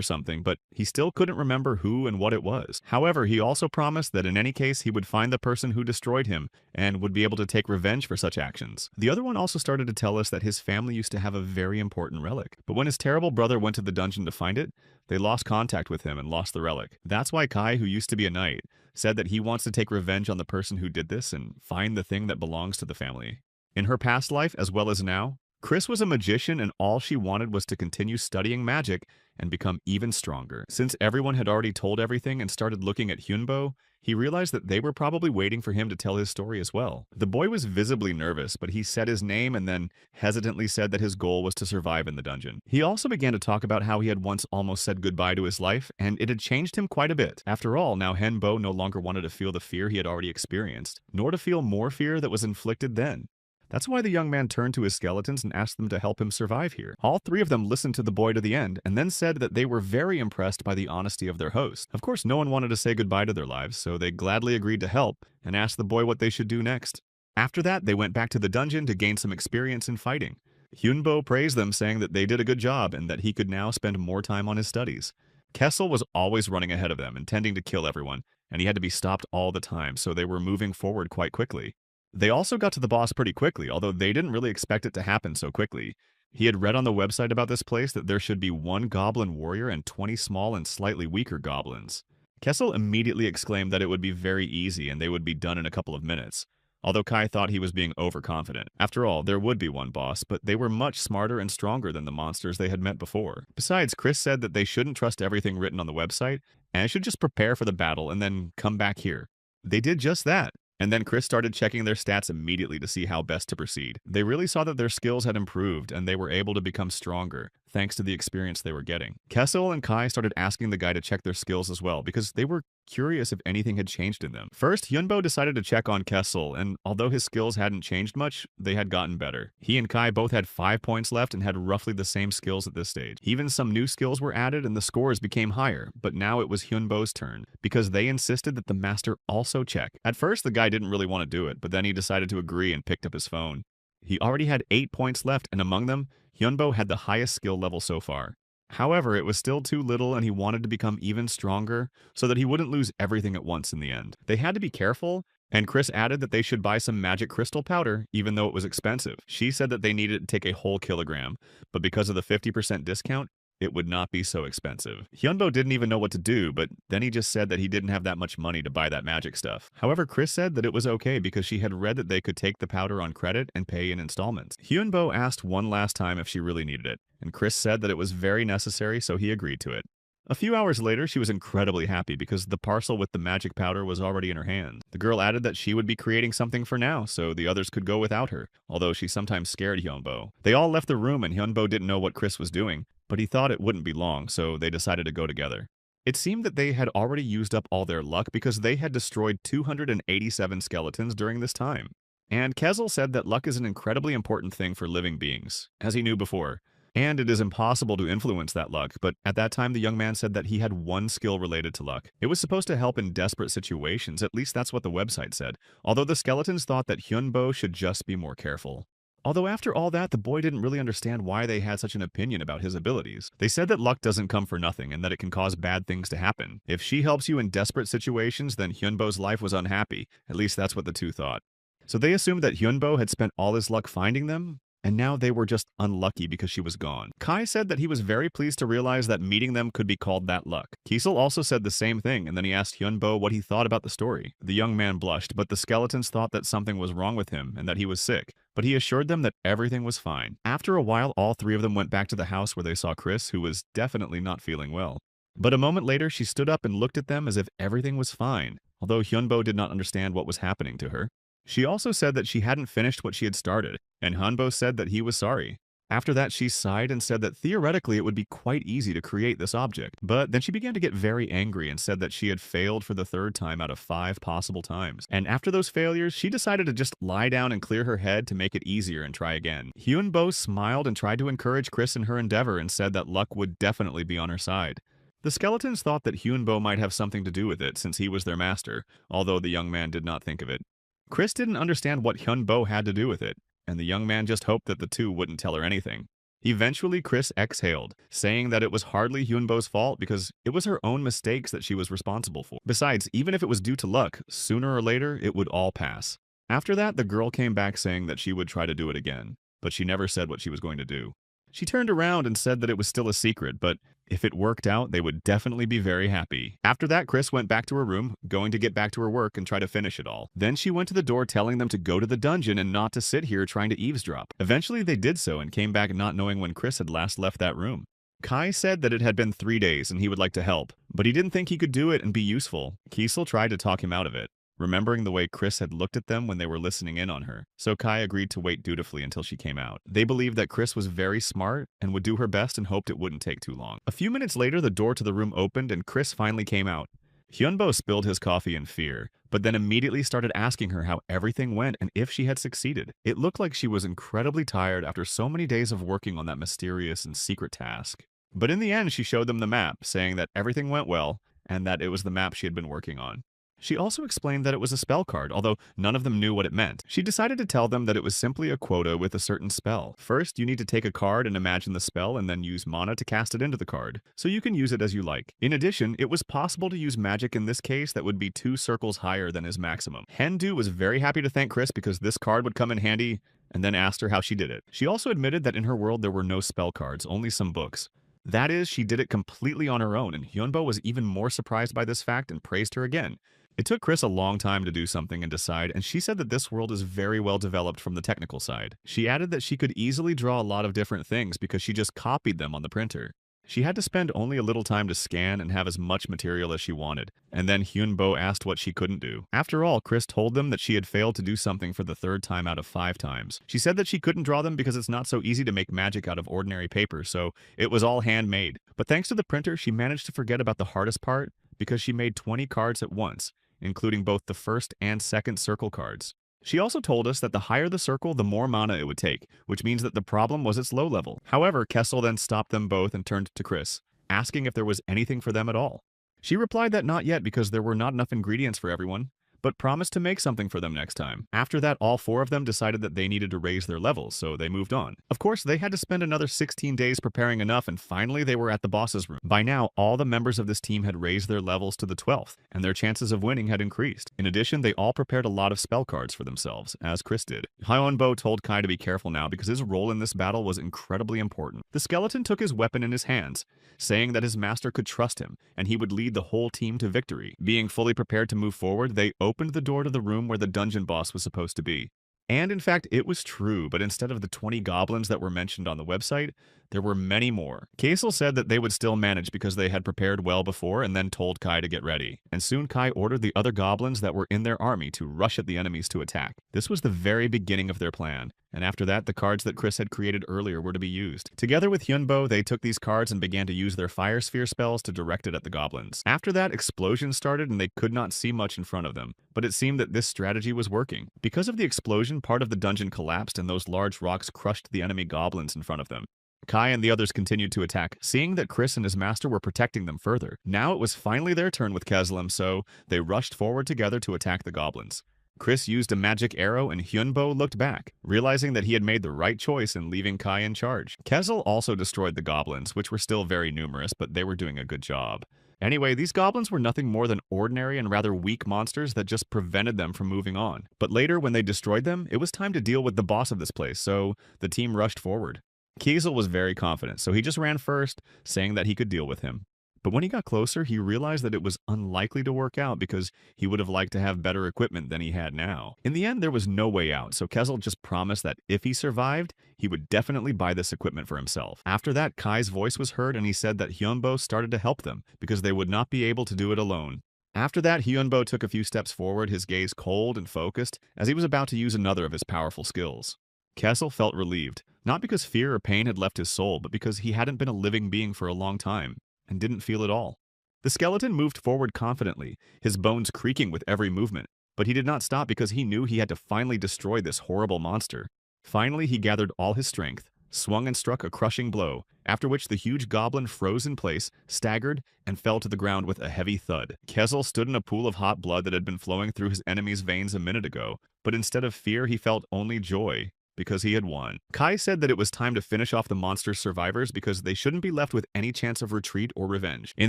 something, but he still couldn't remember who and what it was. However, he also promised that in any case he would find the person who destroyed him and would be able to take revenge for such actions. The other one also started to tell us that his family used to have a very important relic, but when his terrible brother went to the dungeon to find it, they lost contact with him and lost the relic. That's why Kai, who used to be a knight, said that he wants to take revenge on the person who did this and find the thing that belongs to the family. In her past life, as well as now, Chris was a magician and all she wanted was to continue studying magic and become even stronger. Since everyone had already told everything and started looking at Hyunbo, he realized that they were probably waiting for him to tell his story as well. The boy was visibly nervous, but he said his name and then hesitantly said that his goal was to survive in the dungeon. He also began to talk about how he had once almost said goodbye to his life, and it had changed him quite a bit. After all, now Hyunbo no longer wanted to feel the fear he had already experienced, nor to feel more fear that was inflicted then. That's why the young man turned to his skeletons and asked them to help him survive here. All 3 of them listened to the boy to the end, and then said that they were very impressed by the honesty of their host. Of course, no one wanted to say goodbye to their lives, so they gladly agreed to help and asked the boy what they should do next. After that, they went back to the dungeon to gain some experience in fighting. Hyunbo praised them, saying that they did a good job and that he could now spend more time on his studies. Kessel was always running ahead of them, intending to kill everyone, and he had to be stopped all the time, so they were moving forward quite quickly. They also got to the boss pretty quickly, although they didn't really expect it to happen so quickly. He had read on the website about this place that there should be 1 goblin warrior and 20 small and slightly weaker goblins. Kessel immediately exclaimed that it would be very easy and they would be done in a couple of minutes, although Kai thought he was being overconfident. After all, there would be one boss, but they were much smarter and stronger than the monsters they had met before. Besides, Chris said that they shouldn't trust everything written on the website and should just prepare for the battle and then come back here. They did just that. And then Chris started checking their stats immediately to see how best to proceed. They really saw that their skills had improved and they were able to become stronger, thanks to the experience they were getting. Kessel and Kai started asking the guy to check their skills as well, because they were curious if anything had changed in them. First, Hyunbo decided to check on Kessel, and although his skills hadn't changed much, they had gotten better. He and Kai both had 5 points left and had roughly the same skills at this stage. Even some new skills were added and the scores became higher, but now it was Hyunbo's turn, because they insisted that the master also check. At first, the guy didn't really want to do it, but then he decided to agree and picked up his phone. He already had 8 points left, and among them, Hyunbo had the highest skill level so far. However, it was still too little and he wanted to become even stronger so that he wouldn't lose everything at once in the end. They had to be careful, and Chris added that they should buy some magic crystal powder even though it was expensive. She said that they needed to take a whole kilogram, but because of the 50% discount, it would not be so expensive. Hyunbo didn't even know what to do, but then he just said that he didn't have that much money to buy that magic stuff. However, Chris said that it was okay because she had read that they could take the powder on credit and pay in installments. Hyunbo asked one last time if she really needed it, and Chris said that it was very necessary, so he agreed to it. A few hours later, she was incredibly happy because the parcel with the magic powder was already in her hand. The girl added that she would be creating something for now, so the others could go without her, although she sometimes scared Hyunbo. They all left the room and Hyunbo didn't know what Chris was doing, but he thought it wouldn't be long, so they decided to go together. It seemed that they had already used up all their luck because they had destroyed 287 skeletons during this time. And Kessel said that luck is an incredibly important thing for living beings, as he knew before. And it is impossible to influence that luck, but at that time the young man said that he had one skill related to luck. It was supposed to help in desperate situations, at least that's what the website said, although the skeletons thought that Hyunbo should just be more careful. Although after all that, the boy didn't really understand why they had such an opinion about his abilities. They said that luck doesn't come for nothing and that it can cause bad things to happen. If she helps you in desperate situations, then Hyunbo's life was unhappy. At least that's what the two thought. So they assumed that Hyunbo had spent all his luck finding them, and now they were just unlucky because she was gone. Kai said that he was very pleased to realize that meeting them could be called that luck. Kessel also said the same thing, and then he asked Hyunbo what he thought about the story. The young man blushed, but the skeletons thought that something was wrong with him and that he was sick, but he assured them that everything was fine. After a while, all 3 of them went back to the house where they saw Chris, who was definitely not feeling well. But a moment later, she stood up and looked at them as if everything was fine, although Hyunbo did not understand what was happening to her. She also said that she hadn't finished what she had started, and Hyunbo said that he was sorry. After that, she sighed and said that theoretically it would be quite easy to create this object. But then she began to get very angry and said that she had failed for the third time out of 5 possible times. And after those failures, she decided to just lie down and clear her head to make it easier and try again. Hyunbo smiled and tried to encourage Chris in her endeavor and said that luck would definitely be on her side. The skeletons thought that Hyunbo might have something to do with it since he was their master, although the young man did not think of it. Chris didn't understand what Hyunbo had to do with it, and the young man just hoped that the two wouldn't tell her anything. Eventually, Chris exhaled, saying that it was hardly Hyunbo's fault because it was her own mistakes that she was responsible for. Besides, even if it was due to luck, sooner or later it would all pass. After that, the girl came back saying that she would try to do it again, but she never said what she was going to do. She turned around and said that it was still a secret, but if it worked out, they would definitely be very happy. After that, Chris went back to her room, going to get back to her work and try to finish it all. Then she went to the door telling them to go to the dungeon and not to sit here trying to eavesdrop. Eventually, they did so and came back not knowing when Chris had last left that room. Kai said that it had been 3 days and he would like to help, but he didn't think he could do it and be useful. Kiesel tried to talk him out of it, remembering the way Chris had looked at them when they were listening in on her, so Kai agreed to wait dutifully until she came out. They believed that Chris was very smart and would do her best and hoped it wouldn't take too long. A few minutes later, the door to the room opened and Chris finally came out. Hyunbo spilled his coffee in fear, but then immediately started asking her how everything went and if she had succeeded. It looked like she was incredibly tired after so many days of working on that mysterious and secret task. But in the end, she showed them the map, saying that everything went well and that it was the map she had been working on. She also explained that it was a spell card, although none of them knew what it meant. She decided to tell them that it was simply a quota with a certain spell. First, you need to take a card and imagine the spell and then use mana to cast it into the card, so you can use it as you like. In addition, it was possible to use magic in this case that would be 2 circles higher than his maximum. Hendu was very happy to thank Chris because this card would come in handy, and then asked her how she did it. She also admitted that in her world there were no spell cards, only some books. That is, she did it completely on her own, and Hyunbo was even more surprised by this fact and praised her again. It took Chris a long time to do something and decide, and she said that this world is very well developed from the technical side. She added that she could easily draw a lot of different things because she just copied them on the printer. She had to spend only a little time to scan and have as much material as she wanted, and then Hyunbo asked what she couldn't do. After all, Chris told them that she had failed to do something for the 3rd time out of 5 times. She said that she couldn't draw them because it's not so easy to make magic out of ordinary paper, so it was all handmade. But thanks to the printer, she managed to forget about the hardest part because she made 20 cards at once, including both the 1st and 2nd circle cards. She also told us that the higher the circle, the more mana it would take, which means that the problem was its low level. However, Kessel then stopped them both and turned to Chris, asking if there was anything for them at all. She replied that not yet because there were not enough ingredients for everyone, but promised to make something for them next time. After that, all 4 of them decided that they needed to raise their levels, so they moved on. Of course, they had to spend another 16 days preparing enough, and finally they were at the boss's room. By now, all the members of this team had raised their levels to the 12th, and their chances of winning had increased. In addition, they all prepared a lot of spell cards for themselves, as Chris did. Hyunbo told Kai to be careful now because his role in this battle was incredibly important. The skeleton took his weapon in his hands, saying that his master could trust him, and he would lead the whole team to victory. Being fully prepared to move forward, they opened the door to the room where the dungeon boss was supposed to be. And in fact, it was true, but instead of the 20 goblins that were mentioned on the website, there were many more. Kaisel said that they would still manage because they had prepared well before and then told Kai to get ready. And soon Kai ordered the other goblins that were in their army to rush at the enemies to attack. This was the very beginning of their plan. And after that, the cards that Chris had created earlier were to be used. Together with Hyunbo, they took these cards and began to use their fire sphere spells to direct it at the goblins. After that, explosions started and they could not see much in front of them. But it seemed that this strategy was working. Because of the explosion, part of the dungeon collapsed and those large rocks crushed the enemy goblins in front of them. Kai and the others continued to attack, seeing that Chris and his master were protecting them further. Now it was finally their turn with Keslam, so they rushed forward together to attack the goblins. Chris used a magic arrow and Hyunbo looked back, realizing that he had made the right choice in leaving Kai in charge. Kesel also destroyed the goblins, which were still very numerous, but they were doing a good job. Anyway, these goblins were nothing more than ordinary and rather weak monsters that just prevented them from moving on. But later, when they destroyed them, it was time to deal with the boss of this place, so the team rushed forward. Kiesel was very confident, so he just ran first, saying that he could deal with him. But when he got closer, he realized that it was unlikely to work out because he would have liked to have better equipment than he had now. In the end, there was no way out, so Kesel just promised that if he survived, he would definitely buy this equipment for himself. After that, Kai's voice was heard and he said that Hyunbo started to help them because they would not be able to do it alone. After that, Hyunbo took a few steps forward, his gaze cold and focused, as he was about to use another of his powerful skills. Kesel felt relieved, Not because fear or pain had left his soul, but because he hadn't been a living being for a long time and didn't feel it all. The skeleton moved forward confidently, his bones creaking with every movement, but he did not stop because he knew he had to finally destroy this horrible monster. Finally, he gathered all his strength, swung and struck a crushing blow, after which the huge goblin froze in place, staggered, and fell to the ground with a heavy thud. Kezel stood in a pool of hot blood that had been flowing through his enemy's veins a minute ago, but instead of fear he felt only joy, because he had won. Kai said that it was time to finish off the monster's survivors because they shouldn't be left with any chance of retreat or revenge. In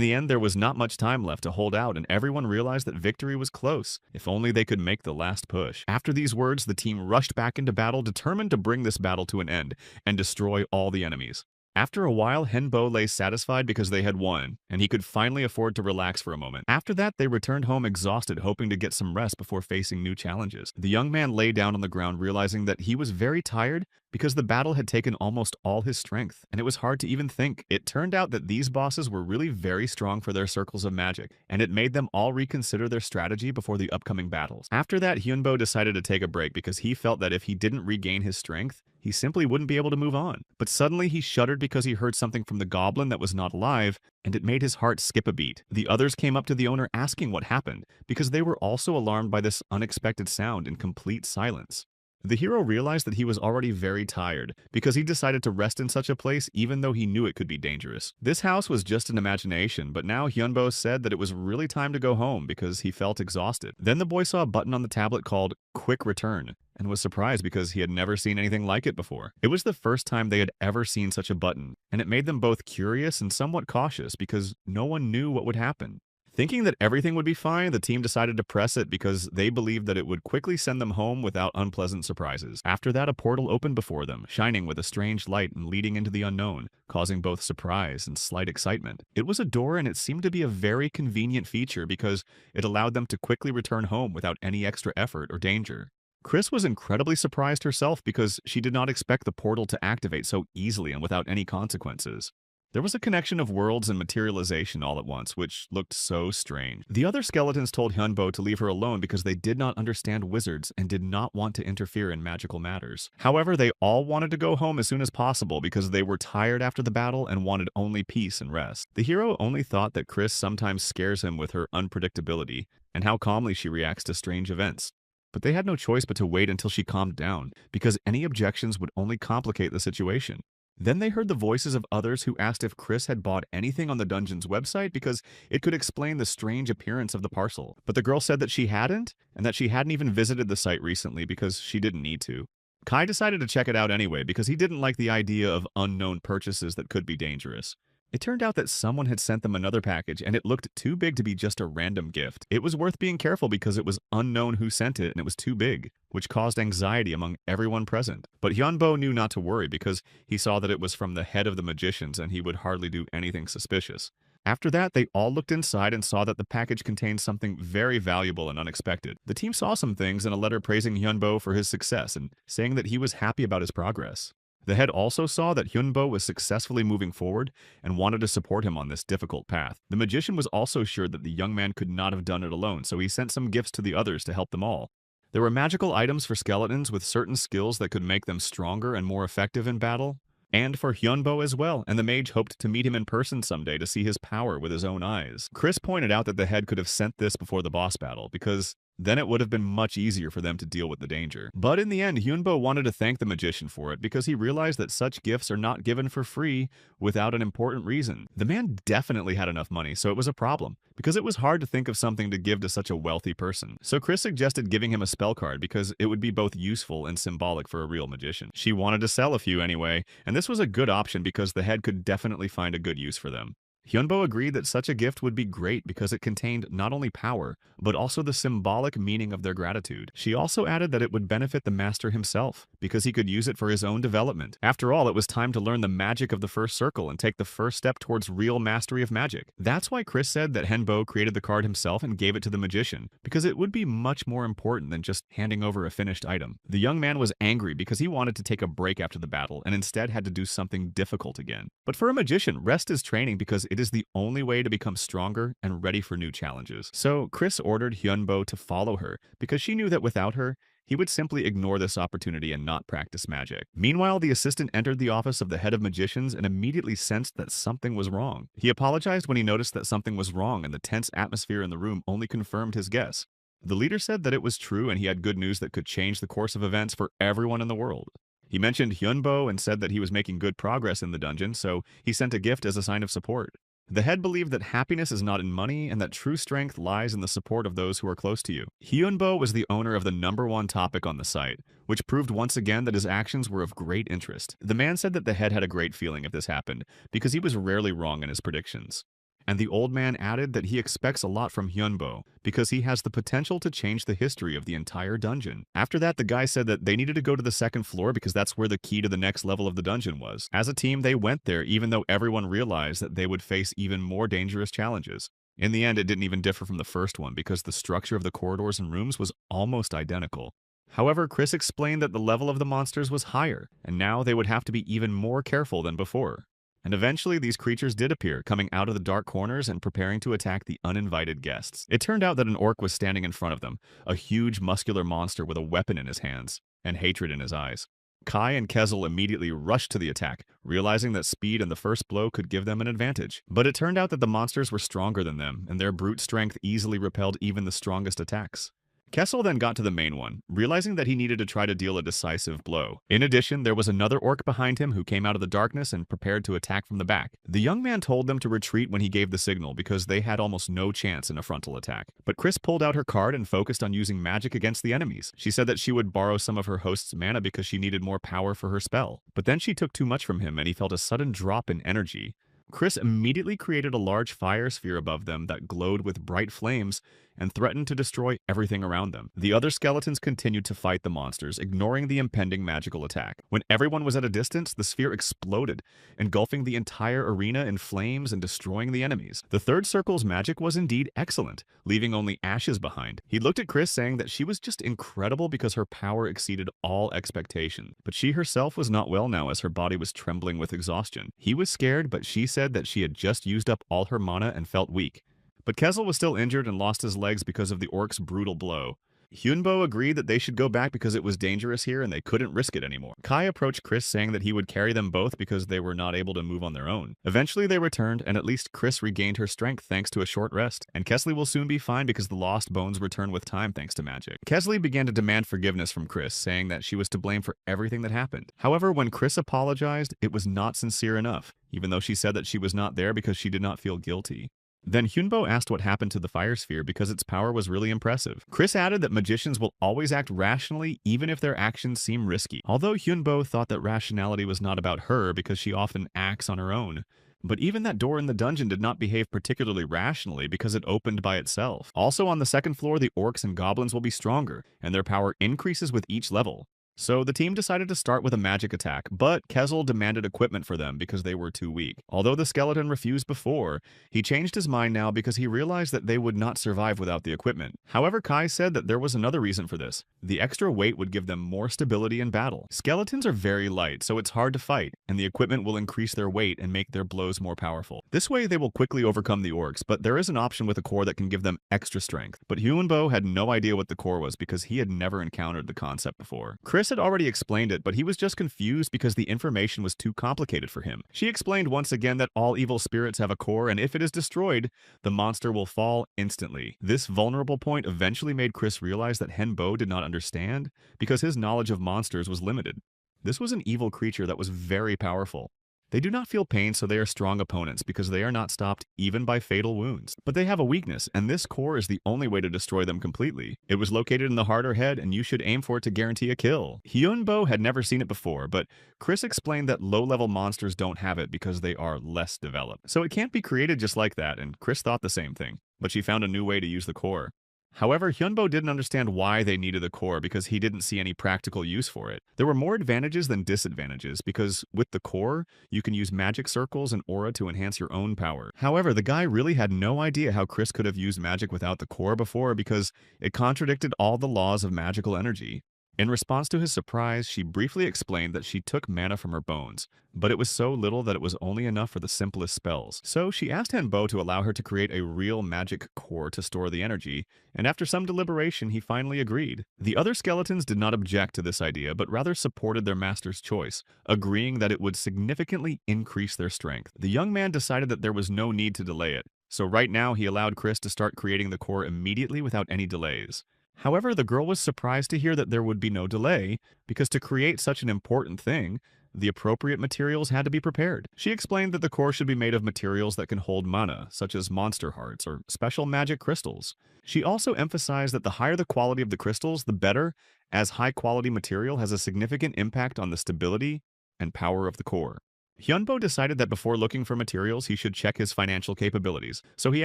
the end, there was not much time left to hold out, and everyone realized that victory was close, if only they could make the last push. After these words, the team rushed back into battle, determined to bring this battle to an end and destroy all the enemies. After a while, Henbo lay satisfied because they had won, and he could finally afford to relax for a moment. After that, they returned home exhausted, hoping to get some rest before facing new challenges. The young man lay down on the ground, realizing that he was very tired because the battle had taken almost all his strength, and it was hard to even think. It turned out that these bosses were really very strong for their circles of magic, and it made them all reconsider their strategy before the upcoming battles. After that, Hyunbo decided to take a break because he felt that if he didn't regain his strength, he simply wouldn't be able to move on. But suddenly he shuddered because he heard something from the goblin that was not alive, and it made his heart skip a beat. The others came up to the owner asking what happened, because they were also alarmed by this unexpected sound in complete silence. The hero realized that he was already very tired, because he decided to rest in such a place even though he knew it could be dangerous. This house was just an imagination, but now Hyunbo said that it was really time to go home because he felt exhausted. Then the boy saw a button on the tablet called Quick Return, and was surprised because he had never seen anything like it before. It was the first time they had ever seen such a button, and it made them both curious and somewhat cautious because no one knew what would happen. Thinking that everything would be fine, the team decided to press it because they believed that it would quickly send them home without unpleasant surprises. After that, a portal opened before them, shining with a strange light and leading into the unknown, causing both surprise and slight excitement. It was a door, and it seemed to be a very convenient feature because it allowed them to quickly return home without any extra effort or danger. Chris was incredibly surprised herself because she did not expect the portal to activate so easily and without any consequences. There was a connection of worlds and materialization all at once, which looked so strange. The other skeletons told Hyunbo to leave her alone because they did not understand wizards and did not want to interfere in magical matters. However, they all wanted to go home as soon as possible because they were tired after the battle and wanted only peace and rest. The hero only thought that Chris sometimes scares him with her unpredictability and how calmly she reacts to strange events. But they had no choice but to wait until she calmed down, because any objections would only complicate the situation. Then they heard the voices of others who asked if Chris had bought anything on the dungeon's website because it could explain the strange appearance of the parcel. But the girl said that she hadn't, and that she hadn't even visited the site recently because she didn't need to. Kai decided to check it out anyway because he didn't like the idea of unknown purchases that could be dangerous. It turned out that someone had sent them another package, and it looked too big to be just a random gift. It was worth being careful because it was unknown who sent it, and it was too big, which caused anxiety among everyone present. But Hyunbo knew not to worry because he saw that it was from the head of the magicians, and he would hardly do anything suspicious. After that, they all looked inside and saw that the package contained something very valuable and unexpected. The team saw some things in a letter praising Hyunbo for his success and saying that he was happy about his progress. The head also saw that Hyunbo was successfully moving forward and wanted to support him on this difficult path. The magician was also sure that the young man could not have done it alone, so he sent some gifts to the others to help them all. There were magical items for skeletons with certain skills that could make them stronger and more effective in battle, and for Hyunbo as well, and the mage hoped to meet him in person someday to see his power with his own eyes. Chris pointed out that the head could have sent this before the boss battle, because then it would have been much easier for them to deal with the danger. But in the end, Hyunbo wanted to thank the magician for it because he realized that such gifts are not given for free without an important reason. The man definitely had enough money, so it was a problem, because it was hard to think of something to give to such a wealthy person. So Chris suggested giving him a spell card because it would be both useful and symbolic for a real magician. She wanted to sell a few anyway, and this was a good option because the head could definitely find a good use for them. Hyunbo agreed that such a gift would be great because it contained not only power, but also the symbolic meaning of their gratitude. She also added that it would benefit the master himself, because he could use it for his own development. After all, it was time to learn the magic of the first circle and take the first step towards real mastery of magic. That's why Chris said that Hyunbo created the card himself and gave it to the magician, because it would be much more important than just handing over a finished item. The young man was angry because he wanted to take a break after the battle and instead had to do something difficult again. But for a magician, rest is training because it is the only way to become stronger and ready for new challenges. So Chris ordered Hyunbo to follow her because she knew that without her, he would simply ignore this opportunity and not practice magic. Meanwhile, the assistant entered the office of the head of magicians and immediately sensed that something was wrong. He apologized when he noticed that something was wrong, and the tense atmosphere in the room only confirmed his guess. The leader said that it was true and he had good news that could change the course of events for everyone in the world. He mentioned Hyunbo and said that he was making good progress in the dungeon, so he sent a gift as a sign of support. The head believed that happiness is not in money and that true strength lies in the support of those who are close to you. Hyunbo was the owner of the #1 topic on the site, which proved once again that his actions were of great interest. The man said that the head had a great feeling if this happened, because he was rarely wrong in his predictions. And the old man added that he expects a lot from Hyunbo because he has the potential to change the history of the entire dungeon. After that, the guy said that they needed to go to the second floor because that's where the key to the next level of the dungeon was. As a team, they went there even though everyone realized that they would face even more dangerous challenges. In the end, it didn't even differ from the first one because the structure of the corridors and rooms was almost identical. However, Chris explained that the level of the monsters was higher, and now they would have to be even more careful than before. And eventually these creatures did appear, coming out of the dark corners and preparing to attack the uninvited guests. It turned out that an orc was standing in front of them, a huge muscular monster with a weapon in his hands and hatred in his eyes. Kai and Kezel immediately rushed to the attack, realizing that speed and the first blow could give them an advantage. But it turned out that the monsters were stronger than them, and their brute strength easily repelled even the strongest attacks. Kessel then got to the main one, realizing that he needed to try to deal a decisive blow. In addition, there was another orc behind him who came out of the darkness and prepared to attack from the back. The young man told them to retreat when he gave the signal because they had almost no chance in a frontal attack. But Chris pulled out her card and focused on using magic against the enemies. She said that she would borrow some of her host's mana because she needed more power for her spell. But then she took too much from him and he felt a sudden drop in energy. Chris immediately created a large fire sphere above them that glowed with bright flames and threatened to destroy everything around them. The other skeletons continued to fight the monsters, ignoring the impending magical attack. When everyone was at a distance, the sphere exploded, engulfing the entire arena in flames and destroying the enemies. The third circle's magic was indeed excellent, leaving only ashes behind. He looked at Chris, saying that she was just incredible because her power exceeded all expectation. But she herself was not well now as her body was trembling with exhaustion. He was scared, but she said that she had just used up all her mana and felt weak. But Kezel was still injured and lost his legs because of the orc's brutal blow. Hyunbo agreed that they should go back because it was dangerous here and they couldn't risk it anymore. Kai approached Chris, saying that he would carry them both because they were not able to move on their own. Eventually they returned, and at least Chris regained her strength thanks to a short rest. And Kesley will soon be fine because the lost bones return with time thanks to magic. Kesley began to demand forgiveness from Chris, saying that she was to blame for everything that happened. However, when Chris apologized, it was not sincere enough, even though she said that she was not there because she did not feel guilty. Then Hyunbo asked what happened to the fire sphere because its power was really impressive. Chris added that magicians will always act rationally even if their actions seem risky. Although Hyunbo thought that rationality was not about her because she often acts on her own. But even that door in the dungeon did not behave particularly rationally because it opened by itself. Also on the second floor, the orcs and goblins will be stronger, and their power increases with each level. So the team decided to start with a magic attack, but Kezel demanded equipment for them because they were too weak. Although the skeleton refused before, he changed his mind now because he realized that they would not survive without the equipment. However, Kai said that there was another reason for this. The extra weight would give them more stability in battle. Skeletons are very light, so it's hard to fight, and the equipment will increase their weight and make their blows more powerful. This way they will quickly overcome the orcs, but there is an option with a core that can give them extra strength. But Hyunbo had no idea what the core was because he had never encountered the concept before. Chris had already explained it, but he was just confused because the information was too complicated for him. She explained once again that all evil spirits have a core, and if it is destroyed, the monster will fall instantly. This vulnerable point eventually made Chris realize that Henbo did not understand because his knowledge of monsters was limited. This was an evil creature that was very powerful. They do not feel pain, so they are strong opponents because they are not stopped even by fatal wounds. But they have a weakness, and this core is the only way to destroy them completely. It was located in the heart or head, and you should aim for it to guarantee a kill. Hyunbo had never seen it before, but Chris explained that low-level monsters don't have it because they are less developed. So it can't be created just like that, and Chris thought the same thing. But she found a new way to use the core. However, Hyunbo didn't understand why they needed the core because he didn't see any practical use for it. There were more advantages than disadvantages because with the core, you can use magic circles and aura to enhance your own power. However, the guy really had no idea how Chris could have used magic without the core before because it contradicted all the laws of magical energy. In response to his surprise, she briefly explained that she took mana from her bones, but it was so little that it was only enough for the simplest spells. So she asked Henbo to allow her to create a real magic core to store the energy, and after some deliberation, he finally agreed. The other skeletons did not object to this idea, but rather supported their master's choice, agreeing that it would significantly increase their strength. The young man decided that there was no need to delay it, so right now he allowed Chris to start creating the core immediately without any delays. However, the girl was surprised to hear that there would be no delay, because to create such an important thing, the appropriate materials had to be prepared. She explained that the core should be made of materials that can hold mana, such as monster hearts or special magic crystals. She also emphasized that the higher the quality of the crystals, the better, as high-quality material has a significant impact on the stability and power of the core. Hyunbo decided that before looking for materials, he should check his financial capabilities, so he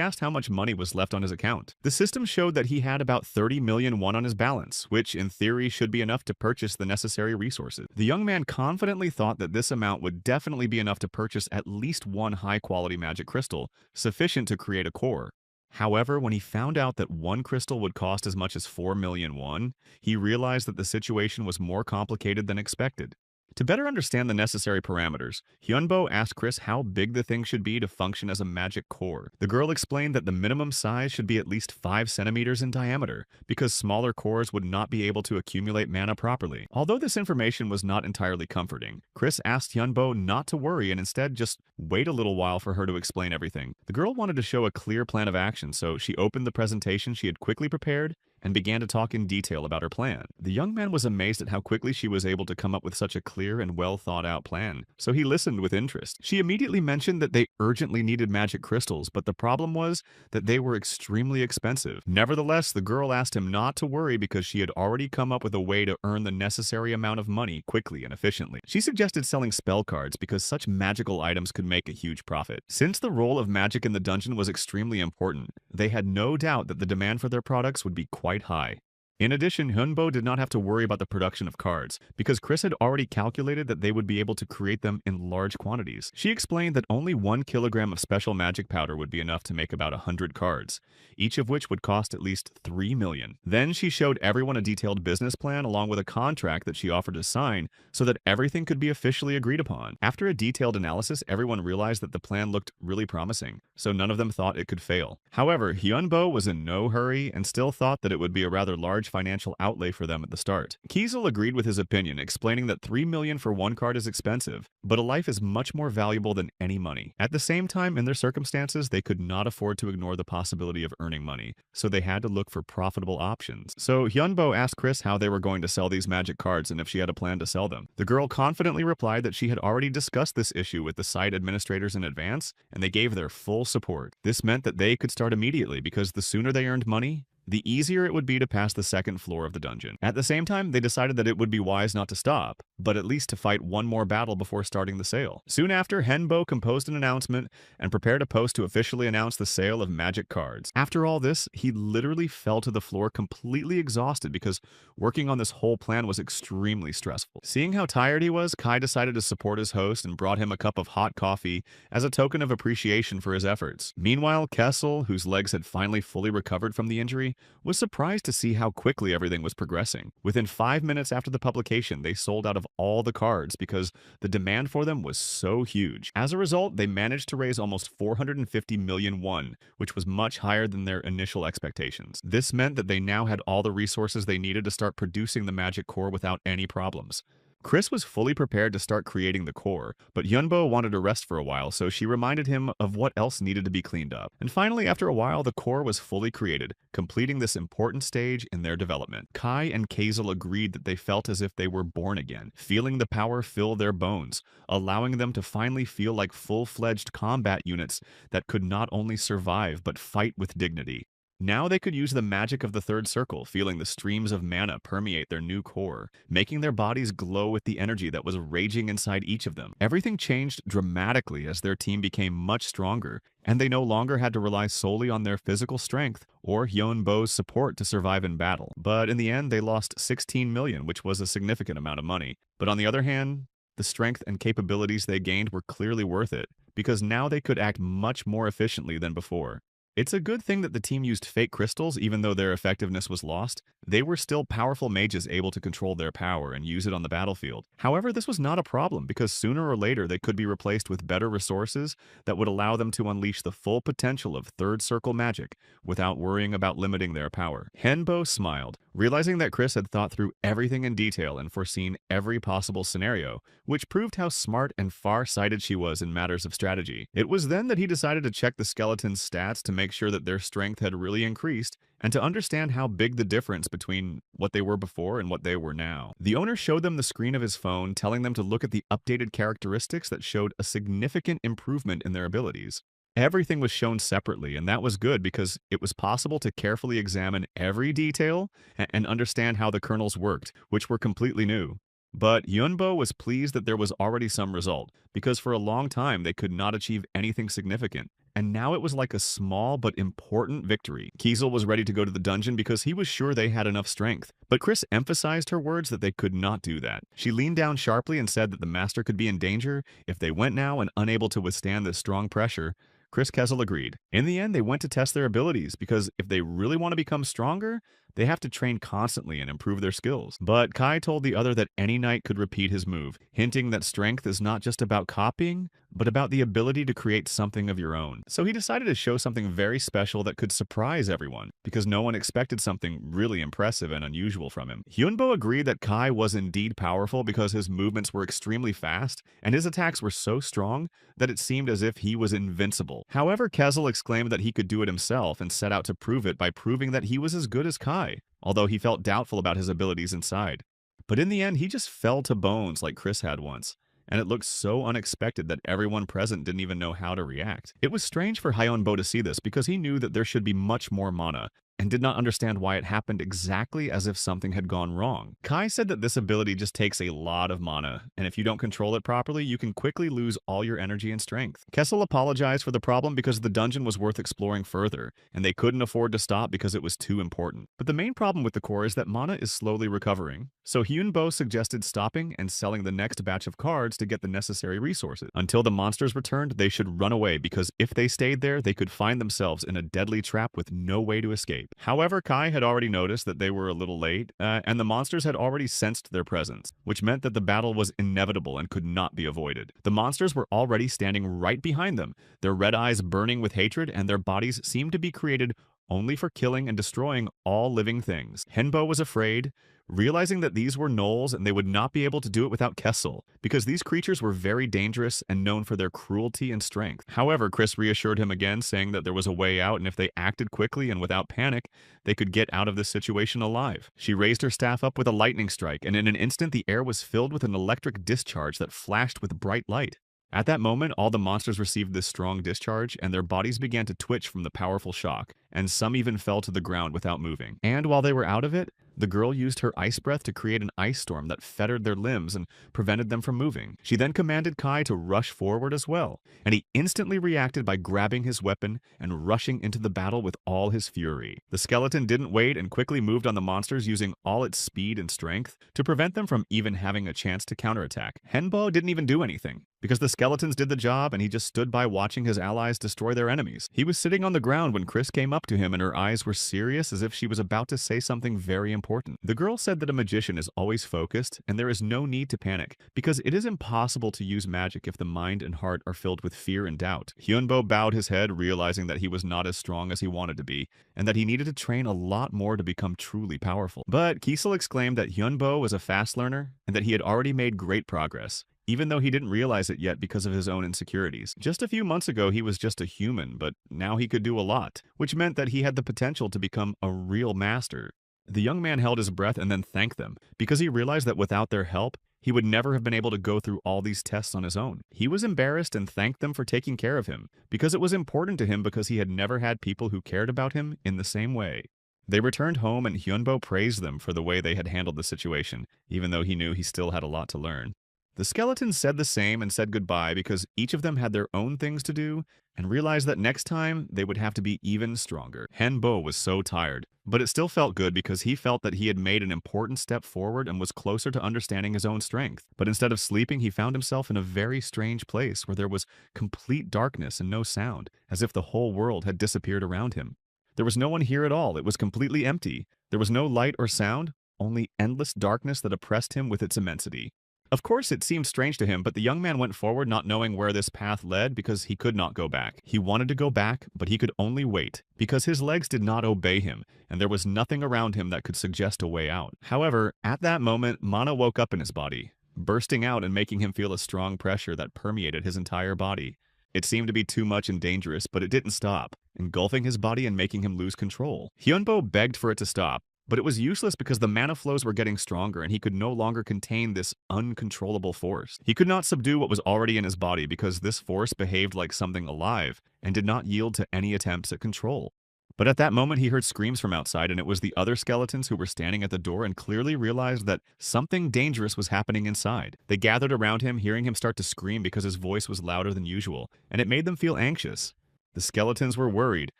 asked how much money was left on his account. The system showed that he had about 30 million won on his balance, which in theory should be enough to purchase the necessary resources. The young man confidently thought that this amount would definitely be enough to purchase at least one high-quality magic crystal, sufficient to create a core. However, when he found out that one crystal would cost as much as 4 million won, he realized that the situation was more complicated than expected. To better understand the necessary parameters, Hyunbo asked Chris how big the thing should be to function as a magic core. The girl explained that the minimum size should be at least 5 centimeters in diameter, because smaller cores would not be able to accumulate mana properly. Although this information was not entirely comforting, Chris asked Hyunbo not to worry and instead just wait a little while for her to explain everything. The girl wanted to show a clear plan of action, so she opened the presentation she had quickly prepared and began to talk in detail about her plan. The young man was amazed at how quickly she was able to come up with such a clear and well-thought-out plan, so he listened with interest. She immediately mentioned that they urgently needed magic crystals, but the problem was that they were extremely expensive. Nevertheless, the girl asked him not to worry because she had already come up with a way to earn the necessary amount of money quickly and efficiently. She suggested selling spell cards because such magical items could make a huge profit. Since the role of magic in the dungeon was extremely important, they had no doubt that the demand for their products would be quite high. In addition, Hyunbo did not have to worry about the production of cards, because Chris had already calculated that they would be able to create them in large quantities. She explained that only 1 kilogram of special magic powder would be enough to make about 100 cards, each of which would cost at least 3 million. Then she showed everyone a detailed business plan along with a contract that she offered to sign so that everything could be officially agreed upon. After a detailed analysis, everyone realized that the plan looked really promising, so none of them thought it could fail. However, Hyunbo was in no hurry and still thought that it would be a rather large financial outlay for them at the start. Kiesel agreed with his opinion, explaining that 3 million for one card is expensive, but a life is much more valuable than any money. At the same time, in their circumstances, they could not afford to ignore the possibility of earning money, so they had to look for profitable options. So Hyunbo asked Chris how they were going to sell these magic cards and if she had a plan to sell them. The girl confidently replied that she had already discussed this issue with the site administrators in advance, and they gave their full support. This meant that they could start immediately because the sooner they earned money, the easier it would be to pass the second floor of the dungeon. At the same time, they decided that it would be wise not to stop, but at least to fight one more battle before starting the sale. Soon after, Henbo composed an announcement and prepared a post to officially announce the sale of magic cards. After all this, he literally fell to the floor completely exhausted because working on this whole plan was extremely stressful. Seeing how tired he was, Kai decided to support his host and brought him a cup of hot coffee as a token of appreciation for his efforts. Meanwhile, Kessel, whose legs had finally fully recovered from the injury, was surprised to see how quickly everything was progressing. Within 5 minutes after the publication, they sold out of all the cards because the demand for them was so huge. As a result, they managed to raise almost 450 million won, which was much higher than their initial expectations. This meant that they now had all the resources they needed to start producing the magic core without any problems. Chris was fully prepared to start creating the core, but Hyunbo wanted to rest for a while, so she reminded him of what else needed to be cleaned up. And finally, after a while, the core was fully created, completing this important stage in their development. Kai and Kazel agreed that they felt as if they were born again, feeling the power fill their bones, allowing them to finally feel like full-fledged combat units that could not only survive but fight with dignity. Now they could use the magic of the third circle, feeling the streams of mana permeate their new core, making their bodies glow with the energy that was raging inside each of them. Everything changed dramatically as their team became much stronger, and they no longer had to rely solely on their physical strength or Hyunbo's support to survive in battle. But in the end, they lost 16 million, which was a significant amount of money. But on the other hand, the strength and capabilities they gained were clearly worth it, because now they could act much more efficiently than before. It's a good thing that the team used fake crystals even though their effectiveness was lost. They were still powerful mages able to control their power and use it on the battlefield. However, this was not a problem because sooner or later they could be replaced with better resources that would allow them to unleash the full potential of third circle magic without worrying about limiting their power. Henbo smiled, realizing that Chris had thought through everything in detail and foreseen every possible scenario, which proved how smart and far-sighted she was in matters of strategy. It was then that he decided to check the skeleton's stats to make sure that their strength had really increased and to understand how big the difference between what they were before and what they were now. The owner showed them the screen of his phone, telling them to look at the updated characteristics that showed a significant improvement in their abilities. Everything was shown separately, and that was good because it was possible to carefully examine every detail and understand how the kernels worked, which were completely new. But Yunbo was pleased that there was already some result, because for a long time they could not achieve anything significant, and now it was like a small but important victory. Kiesel was ready to go to the dungeon because he was sure they had enough strength, but Chris emphasized her words that they could not do that. She leaned down sharply and said that the master could be in danger if they went now and unable to withstand this strong pressure. Chris Kessel agreed. In the end, they went to test their abilities because if they really want to become stronger, they have to train constantly and improve their skills. But Kai told the other that any knight could repeat his move, hinting that strength is not just about copying, but about the ability to create something of your own. So he decided to show something very special that could surprise everyone, because no one expected something really impressive and unusual from him. Hyunbo agreed that Kai was indeed powerful because his movements were extremely fast, and his attacks were so strong that it seemed as if he was invincible. However, Kessel exclaimed that he could do it himself and set out to prove it by proving that he was as good as Kai, although he felt doubtful about his abilities inside. But in the end, he just fell to bones like Chris had once, and it looked so unexpected that everyone present didn't even know how to react. It was strange for Hyunbo to see this because he knew that there should be much more mana, and did not understand why it happened exactly as if something had gone wrong. Kai said that this ability just takes a lot of mana, and if you don't control it properly, you can quickly lose all your energy and strength. Kessel apologized for the problem because the dungeon was worth exploring further, and they couldn't afford to stop because it was too important. But the main problem with the core is that mana is slowly recovering, so Hyunbo suggested stopping and selling the next batch of cards to get the necessary resources. Until the monsters returned, they should run away because if they stayed there, they could find themselves in a deadly trap with no way to escape. However, Kai had already noticed that they were a little late, and the monsters had already sensed their presence, which meant that the battle was inevitable and could not be avoided. The monsters were already standing right behind them, their red eyes burning with hatred, and their bodies seemed to be created only for killing and destroying all living things. Henbo was afraid, realizing that these were gnolls and they would not be able to do it without Kessel, because these creatures were very dangerous and known for their cruelty and strength. However, Chris reassured him again, saying that there was a way out, and if they acted quickly and without panic, they could get out of this situation alive. She raised her staff up with a lightning strike, and in an instant the air was filled with an electric discharge that flashed with bright light. At that moment, all the monsters received this strong discharge, and their bodies began to twitch from the powerful shock, and some even fell to the ground without moving. And while they were out of it, the girl used her ice breath to create an ice storm that fettered their limbs and prevented them from moving. She then commanded Kai to rush forward as well, and he instantly reacted by grabbing his weapon and rushing into the battle with all his fury. The skeleton didn't wait and quickly moved on the monsters using all its speed and strength to prevent them from even having a chance to counterattack. Henbo didn't even do anything, because the skeletons did the job and he just stood by watching his allies destroy their enemies. He was sitting on the ground when Chris came up to him, and her eyes were serious as if she was about to say something very important. The girl said that a magician is always focused and there is no need to panic, because it is impossible to use magic if the mind and heart are filled with fear and doubt. Hyunbo bowed his head, realizing that he was not as strong as he wanted to be, and that he needed to train a lot more to become truly powerful. But Kiesel exclaimed that Hyunbo was a fast learner and that he had already made great progress, even though he didn't realize it yet because of his own insecurities. Just a few months ago, he was just a human, but now he could do a lot, which meant that he had the potential to become a real master. The young man held his breath and then thanked them, because he realized that without their help, he would never have been able to go through all these tests on his own. He was embarrassed and thanked them for taking care of him, because it was important to him because he had never had people who cared about him in the same way. They returned home and Hyunbo praised them for the way they had handled the situation, even though he knew he still had a lot to learn. The skeletons said the same and said goodbye because each of them had their own things to do and realized that next time they would have to be even stronger. Henbo was so tired, But it still felt good because he felt that he had made an important step forward and was closer to understanding his own strength. But instead of sleeping, he found himself in a very strange place where there was complete darkness and no sound, as if the whole world had disappeared around him. There was no one here at all. It was completely empty. There was no light or sound, only endless darkness that oppressed him with its immensity. Of course, it seemed strange to him, but the young man went forward not knowing where this path led because he could not go back. He wanted to go back, but he could only wait, because his legs did not obey him, and there was nothing around him that could suggest a way out. However, at that moment, mana woke up in his body, bursting out and making him feel a strong pressure that permeated his entire body. It seemed to be too much and dangerous, but it didn't stop, engulfing his body and making him lose control. Hyunbo begged for it to stop, but it was useless because the mana flows were getting stronger and he could no longer contain this uncontrollable force. He could not subdue what was already in his body because this force behaved like something alive and did not yield to any attempts at control. But at that moment he heard screams from outside, and it was the other skeletons who were standing at the door and clearly realized that something dangerous was happening inside. They gathered around him, hearing him start to scream because his voice was louder than usual, and it made them feel anxious. The skeletons were worried,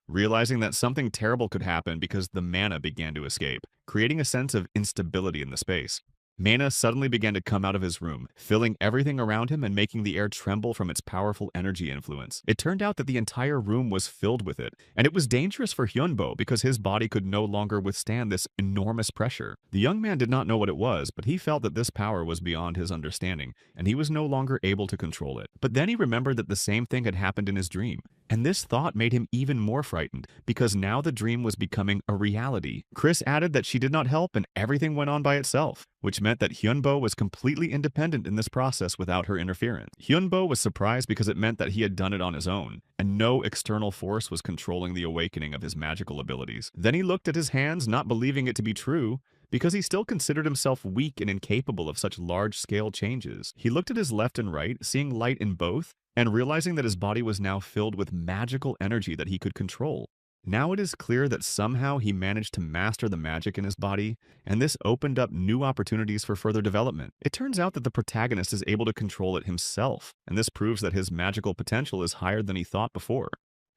realizing that something terrible could happen because the mana began to escape, creating a sense of instability in the space. Mana suddenly began to come out of his room, filling everything around him and making the air tremble from its powerful energy influence. It turned out that the entire room was filled with it, and it was dangerous for Hyunbo because his body could no longer withstand this enormous pressure. The young man did not know what it was, but he felt that this power was beyond his understanding, and he was no longer able to control it. But then he remembered that the same thing had happened in his dream, and this thought made him even more frightened, because now the dream was becoming a reality. Chris added that she did not help and everything went on by itself, which meant that Hyunbo was completely independent in this process without her interference. Hyunbo was surprised because it meant that he had done it on his own, and no external force was controlling the awakening of his magical abilities. Then he looked at his hands, not believing it to be true, because he still considered himself weak and incapable of such large-scale changes. He looked at his left and right, seeing light in both, and realizing that his body was now filled with magical energy that he could control. Now it is clear that somehow he managed to master the magic in his body, and this opened up new opportunities for further development. It turns out that the protagonist is able to control it himself, and this proves that his magical potential is higher than he thought before.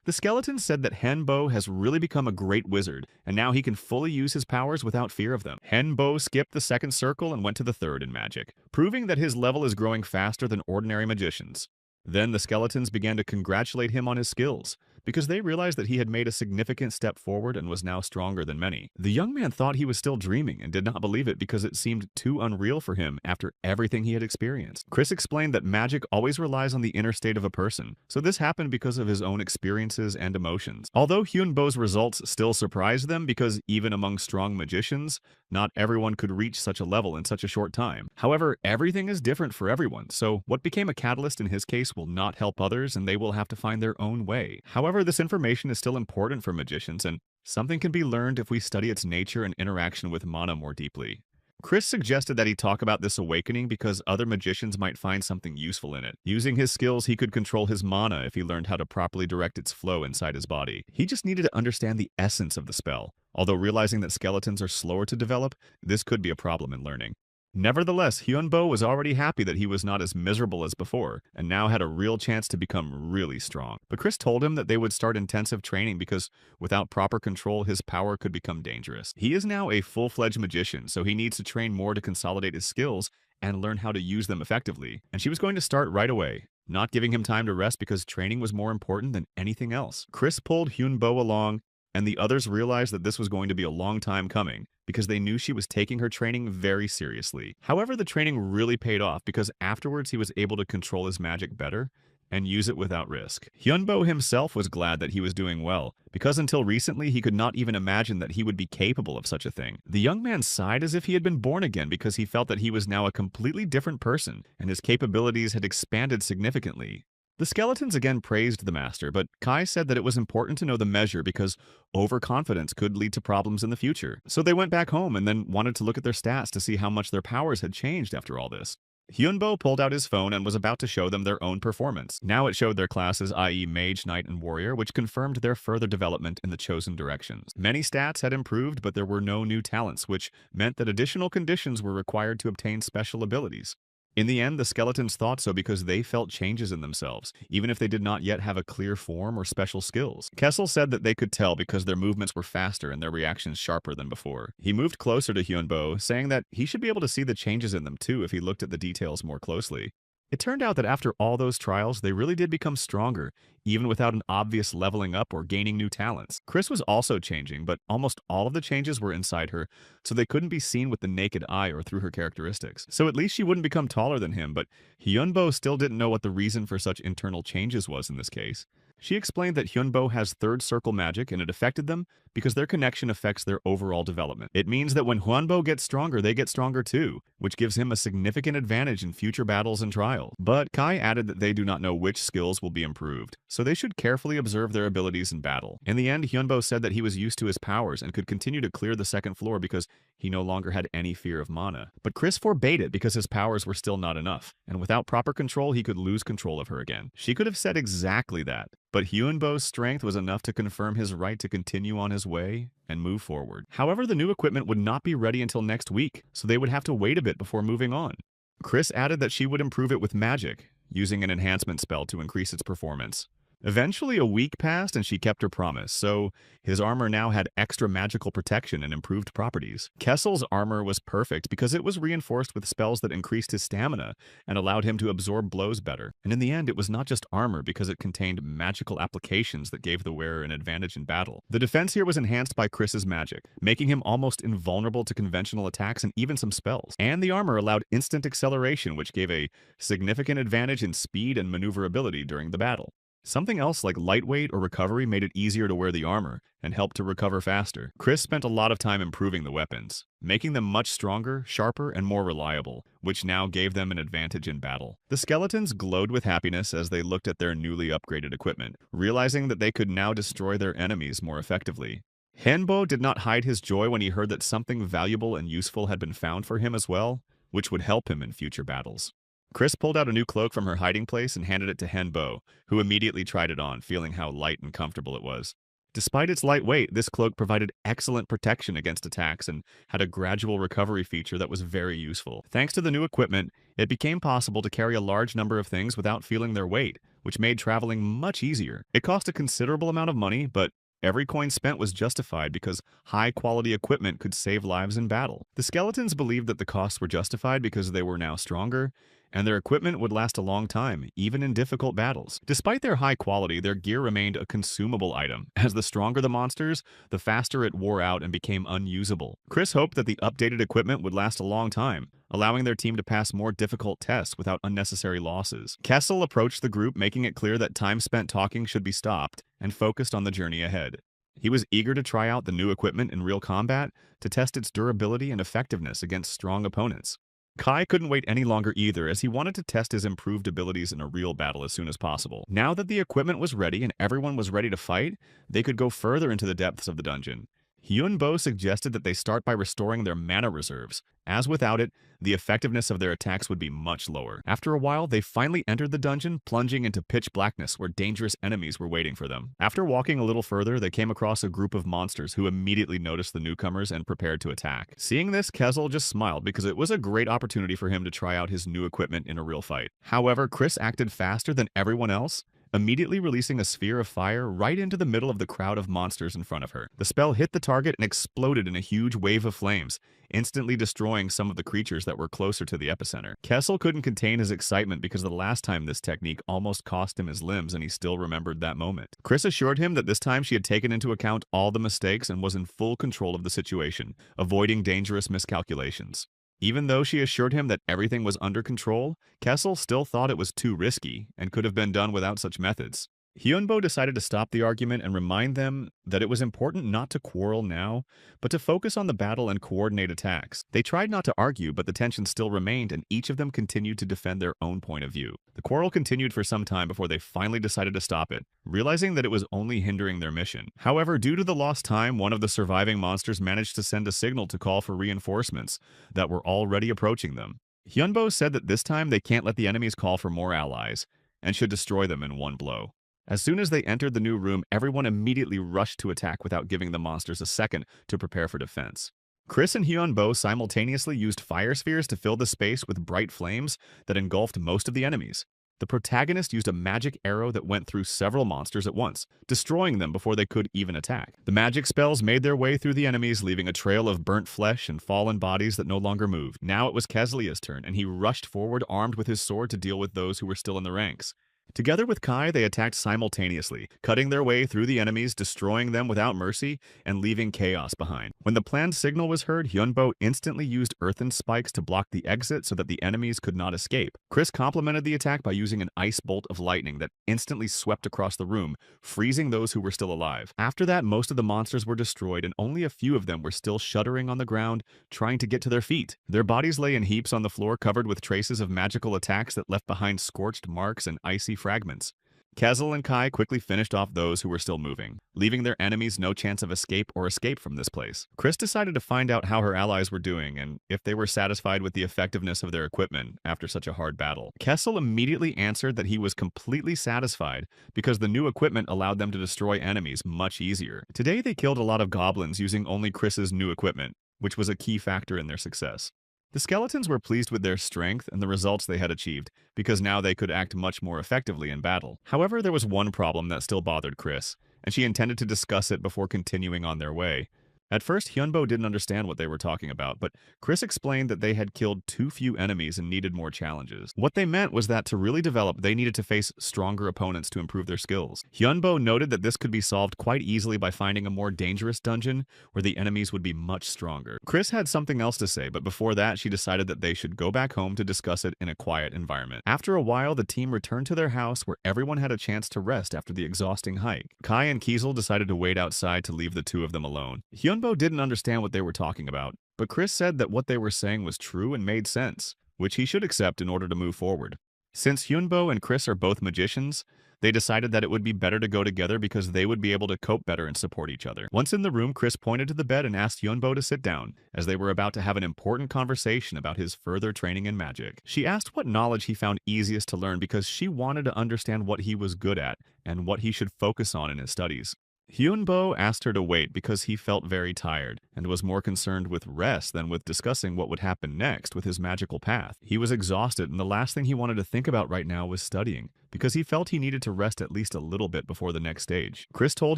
The skeleton said that Henbo has really become a great wizard, and now he can fully use his powers without fear of them. Henbo skipped the second circle and went to the third in magic, proving that his level is growing faster than ordinary magicians. Then the skeletons began to congratulate him on his skills, because they realized that he had made a significant step forward and was now stronger than many. The young man thought he was still dreaming and did not believe it because it seemed too unreal for him after everything he had experienced. Chris explained that magic always relies on the inner state of a person, so this happened because of his own experiences and emotions. Although Hyunbo's results still surprised them because even among strong magicians, not everyone could reach such a level in such a short time. However, everything is different for everyone, so what became a catalyst in his case will not help others and they will have to find their own way. However, this information is still important for magicians, and something can be learned if we study its nature and interaction with mana more deeply. Chris suggested that he talk about this awakening because other magicians might find something useful in it. Using his skills, he could control his mana if he learned how to properly direct its flow inside his body. He just needed to understand the essence of the spell. Although realizing that skeletons are slower to develop, this could be a problem in learning. Nevertheless, Hyunbo was already happy that he was not as miserable as before, and now had a real chance to become really strong. But Chris told him that they would start intensive training because without proper control, his power could become dangerous. He is now a full-fledged magician, so he needs to train more to consolidate his skills and learn how to use them effectively. And she was going to start right away, not giving him time to rest because training was more important than anything else. Chris pulled Hyunbo along, and the others realized that this was going to be a long time coming because they knew she was taking her training very seriously. However, the training really paid off because afterwards he was able to control his magic better and use it without risk. Hyunbo himself was glad that he was doing well, because until recently he could not even imagine that he would be capable of such a thing. The young man sighed as if he had been born again because he felt that he was now a completely different person and his capabilities had expanded significantly. The skeletons again praised the master, but Kai said that it was important to know the measure because overconfidence could lead to problems in the future. So they went back home and then wanted to look at their stats to see how much their powers had changed after all this. Hyunbo pulled out his phone and was about to show them their own performance. Now it showed their classes, i.e. Mage, Knight, and Warrior, which confirmed their further development in the chosen directions. Many stats had improved, but there were no new talents, which meant that additional conditions were required to obtain special abilities. In the end, the skeletons thought so because they felt changes in themselves, even if they did not yet have a clear form or special skills. Kessel said that they could tell because their movements were faster and their reactions sharper than before. He moved closer to Hyunbo, saying that he should be able to see the changes in them too if he looked at the details more closely. It turned out that after all those trials, they really did become stronger, even without an obvious leveling up or gaining new talents. Chris was also changing, but almost all of the changes were inside her, so they couldn't be seen with the naked eye or through her characteristics. So at least she wouldn't become taller than him, but Hyunbo still didn't know what the reason for such internal changes was in this case. She explained that Hyunbo has third circle magic and it affected them because their connection affects their overall development. It means that when Hyunbo gets stronger, they get stronger too, which gives him a significant advantage in future battles and trials. But Kai added that they do not know which skills will be improved, so they should carefully observe their abilities in battle. In the end, Hyunbo said that he was used to his powers and could continue to clear the second floor because he no longer had any fear of mana. But Chris forbade it because his powers were still not enough, and without proper control, he could lose control of her again. She could have said exactly that, but Hyunbo's strength was enough to confirm his right to continue on his way and move forward. However, the new equipment would not be ready until next week, so they would have to wait a bit before moving on. Chris added that she would improve it with magic, using an enhancement spell to increase its performance. Eventually, a week passed and she kept her promise, so his armor now had extra magical protection and improved properties. Kessel's armor was perfect because it was reinforced with spells that increased his stamina and allowed him to absorb blows better. And in the end, it was not just armor because it contained magical applications that gave the wearer an advantage in battle. The defense here was enhanced by Chris's magic, making him almost invulnerable to conventional attacks and even some spells. And the armor allowed instant acceleration, which gave a significant advantage in speed and maneuverability during the battle. Something else like lightweight or recovery made it easier to wear the armor and helped to recover faster. Chris spent a lot of time improving the weapons, making them much stronger, sharper, and more reliable, which now gave them an advantage in battle. The skeletons glowed with happiness as they looked at their newly upgraded equipment, realizing that they could now destroy their enemies more effectively. Henbo did not hide his joy when he heard that something valuable and useful had been found for him as well, which would help him in future battles. Chris pulled out a new cloak from her hiding place and handed it to Henbo, who immediately tried it on, feeling how light and comfortable it was. Despite its light weight, this cloak provided excellent protection against attacks and had a gradual recovery feature that was very useful. Thanks to the new equipment, it became possible to carry a large number of things without feeling their weight, which made traveling much easier. It cost a considerable amount of money, but every coin spent was justified because high-quality equipment could save lives in battle. The skeletons believed that the costs were justified because they were now stronger, and their equipment would last a long time, even in difficult battles. Despite their high quality, their gear remained a consumable item. As the stronger the monsters, the faster it wore out and became unusable. Chris hoped that the updated equipment would last a long time, allowing their team to pass more difficult tests without unnecessary losses. Kessel approached the group, making it clear that time spent talking should be stopped and focused on the journey ahead. He was eager to try out the new equipment in real combat to test its durability and effectiveness against strong opponents. Kai couldn't wait any longer either, as he wanted to test his improved abilities in a real battle as soon as possible. Now that the equipment was ready and everyone was ready to fight, they could go further into the depths of the dungeon. Hyunbo suggested that they start by restoring their mana reserves, as without it, the effectiveness of their attacks would be much lower. After a while, they finally entered the dungeon, plunging into pitch blackness where dangerous enemies were waiting for them. After walking a little further, they came across a group of monsters who immediately noticed the newcomers and prepared to attack. Seeing this, Kessel just smiled because it was a great opportunity for him to try out his new equipment in a real fight. However, Chris acted faster than everyone else, immediately releasing a sphere of fire right into the middle of the crowd of monsters in front of her. The spell hit the target and exploded in a huge wave of flames, instantly destroying some of the creatures that were closer to the epicenter. Kessel couldn't contain his excitement because the last time this technique almost cost him his limbs and he still remembered that moment. Chris assured him that this time she had taken into account all the mistakes and was in full control of the situation, avoiding dangerous miscalculations. Even though she assured him that everything was under control, Kessel still thought it was too risky and could have been done without such methods. Hyunbo decided to stop the argument and remind them that it was important not to quarrel now, but to focus on the battle and coordinate attacks. They tried not to argue, but the tension still remained and each of them continued to defend their own point of view. The quarrel continued for some time before they finally decided to stop it, realizing that it was only hindering their mission. However, due to the lost time, one of the surviving monsters managed to send a signal to call for reinforcements that were already approaching them. Hyunbo said that this time they can't let the enemies call for more allies and should destroy them in one blow. As soon as they entered the new room, everyone immediately rushed to attack without giving the monsters a second to prepare for defense. Chris and Hyunbo simultaneously used fire spheres to fill the space with bright flames that engulfed most of the enemies. The protagonist used a magic arrow that went through several monsters at once, destroying them before they could even attack. The magic spells made their way through the enemies, leaving a trail of burnt flesh and fallen bodies that no longer moved. Now it was Kezlia's turn, and he rushed forward armed with his sword to deal with those who were still in the ranks. Together with Kai, they attacked simultaneously, cutting their way through the enemies, destroying them without mercy, and leaving chaos behind. When the planned signal was heard, Hyunbo instantly used earthen spikes to block the exit so that the enemies could not escape. Chris complemented the attack by using an ice bolt of lightning that instantly swept across the room, freezing those who were still alive. After that, most of the monsters were destroyed, and only a few of them were still shuddering on the ground, trying to get to their feet. Their bodies lay in heaps on the floor, covered with traces of magical attacks that left behind scorched marks and icy fragments. Kezel and Kai quickly finished off those who were still moving, leaving their enemies no chance of escape from this place. Chris decided to find out how her allies were doing and if they were satisfied with the effectiveness of their equipment after such a hard battle. Kezel immediately answered that he was completely satisfied because the new equipment allowed them to destroy enemies much easier. Today they killed a lot of goblins using only Chris's new equipment, which was a key factor in their success. The skeletons were pleased with their strength and the results they had achieved, because now they could act much more effectively in battle. However, there was one problem that still bothered Chris, and she intended to discuss it before continuing on their way. At first, Hyunbo didn't understand what they were talking about, but Chris explained that they had killed too few enemies and needed more challenges. What they meant was that to really develop, they needed to face stronger opponents to improve their skills. Hyunbo noted that this could be solved quite easily by finding a more dangerous dungeon where the enemies would be much stronger. Chris had something else to say, but before that, she decided that they should go back home to discuss it in a quiet environment. After a while, the team returned to their house where everyone had a chance to rest after the exhausting hike. Kai and Kiesel decided to wait outside to leave the two of them alone. Hyunbo didn't understand what they were talking about, but Chris said that what they were saying was true and made sense, which he should accept in order to move forward. Since Hyunbo and Chris are both magicians, they decided that it would be better to go together because they would be able to cope better and support each other. Once in the room, Chris pointed to the bed and asked Hyunbo to sit down, as they were about to have an important conversation about his further training in magic. She asked what knowledge he found easiest to learn because she wanted to understand what he was good at and what he should focus on in his studies. Hyunbo asked her to wait because he felt very tired and was more concerned with rest than with discussing what would happen next with his magical path. He was exhausted, and the last thing he wanted to think about right now was studying, because he felt he needed to rest at least a little bit before the next stage. Chris told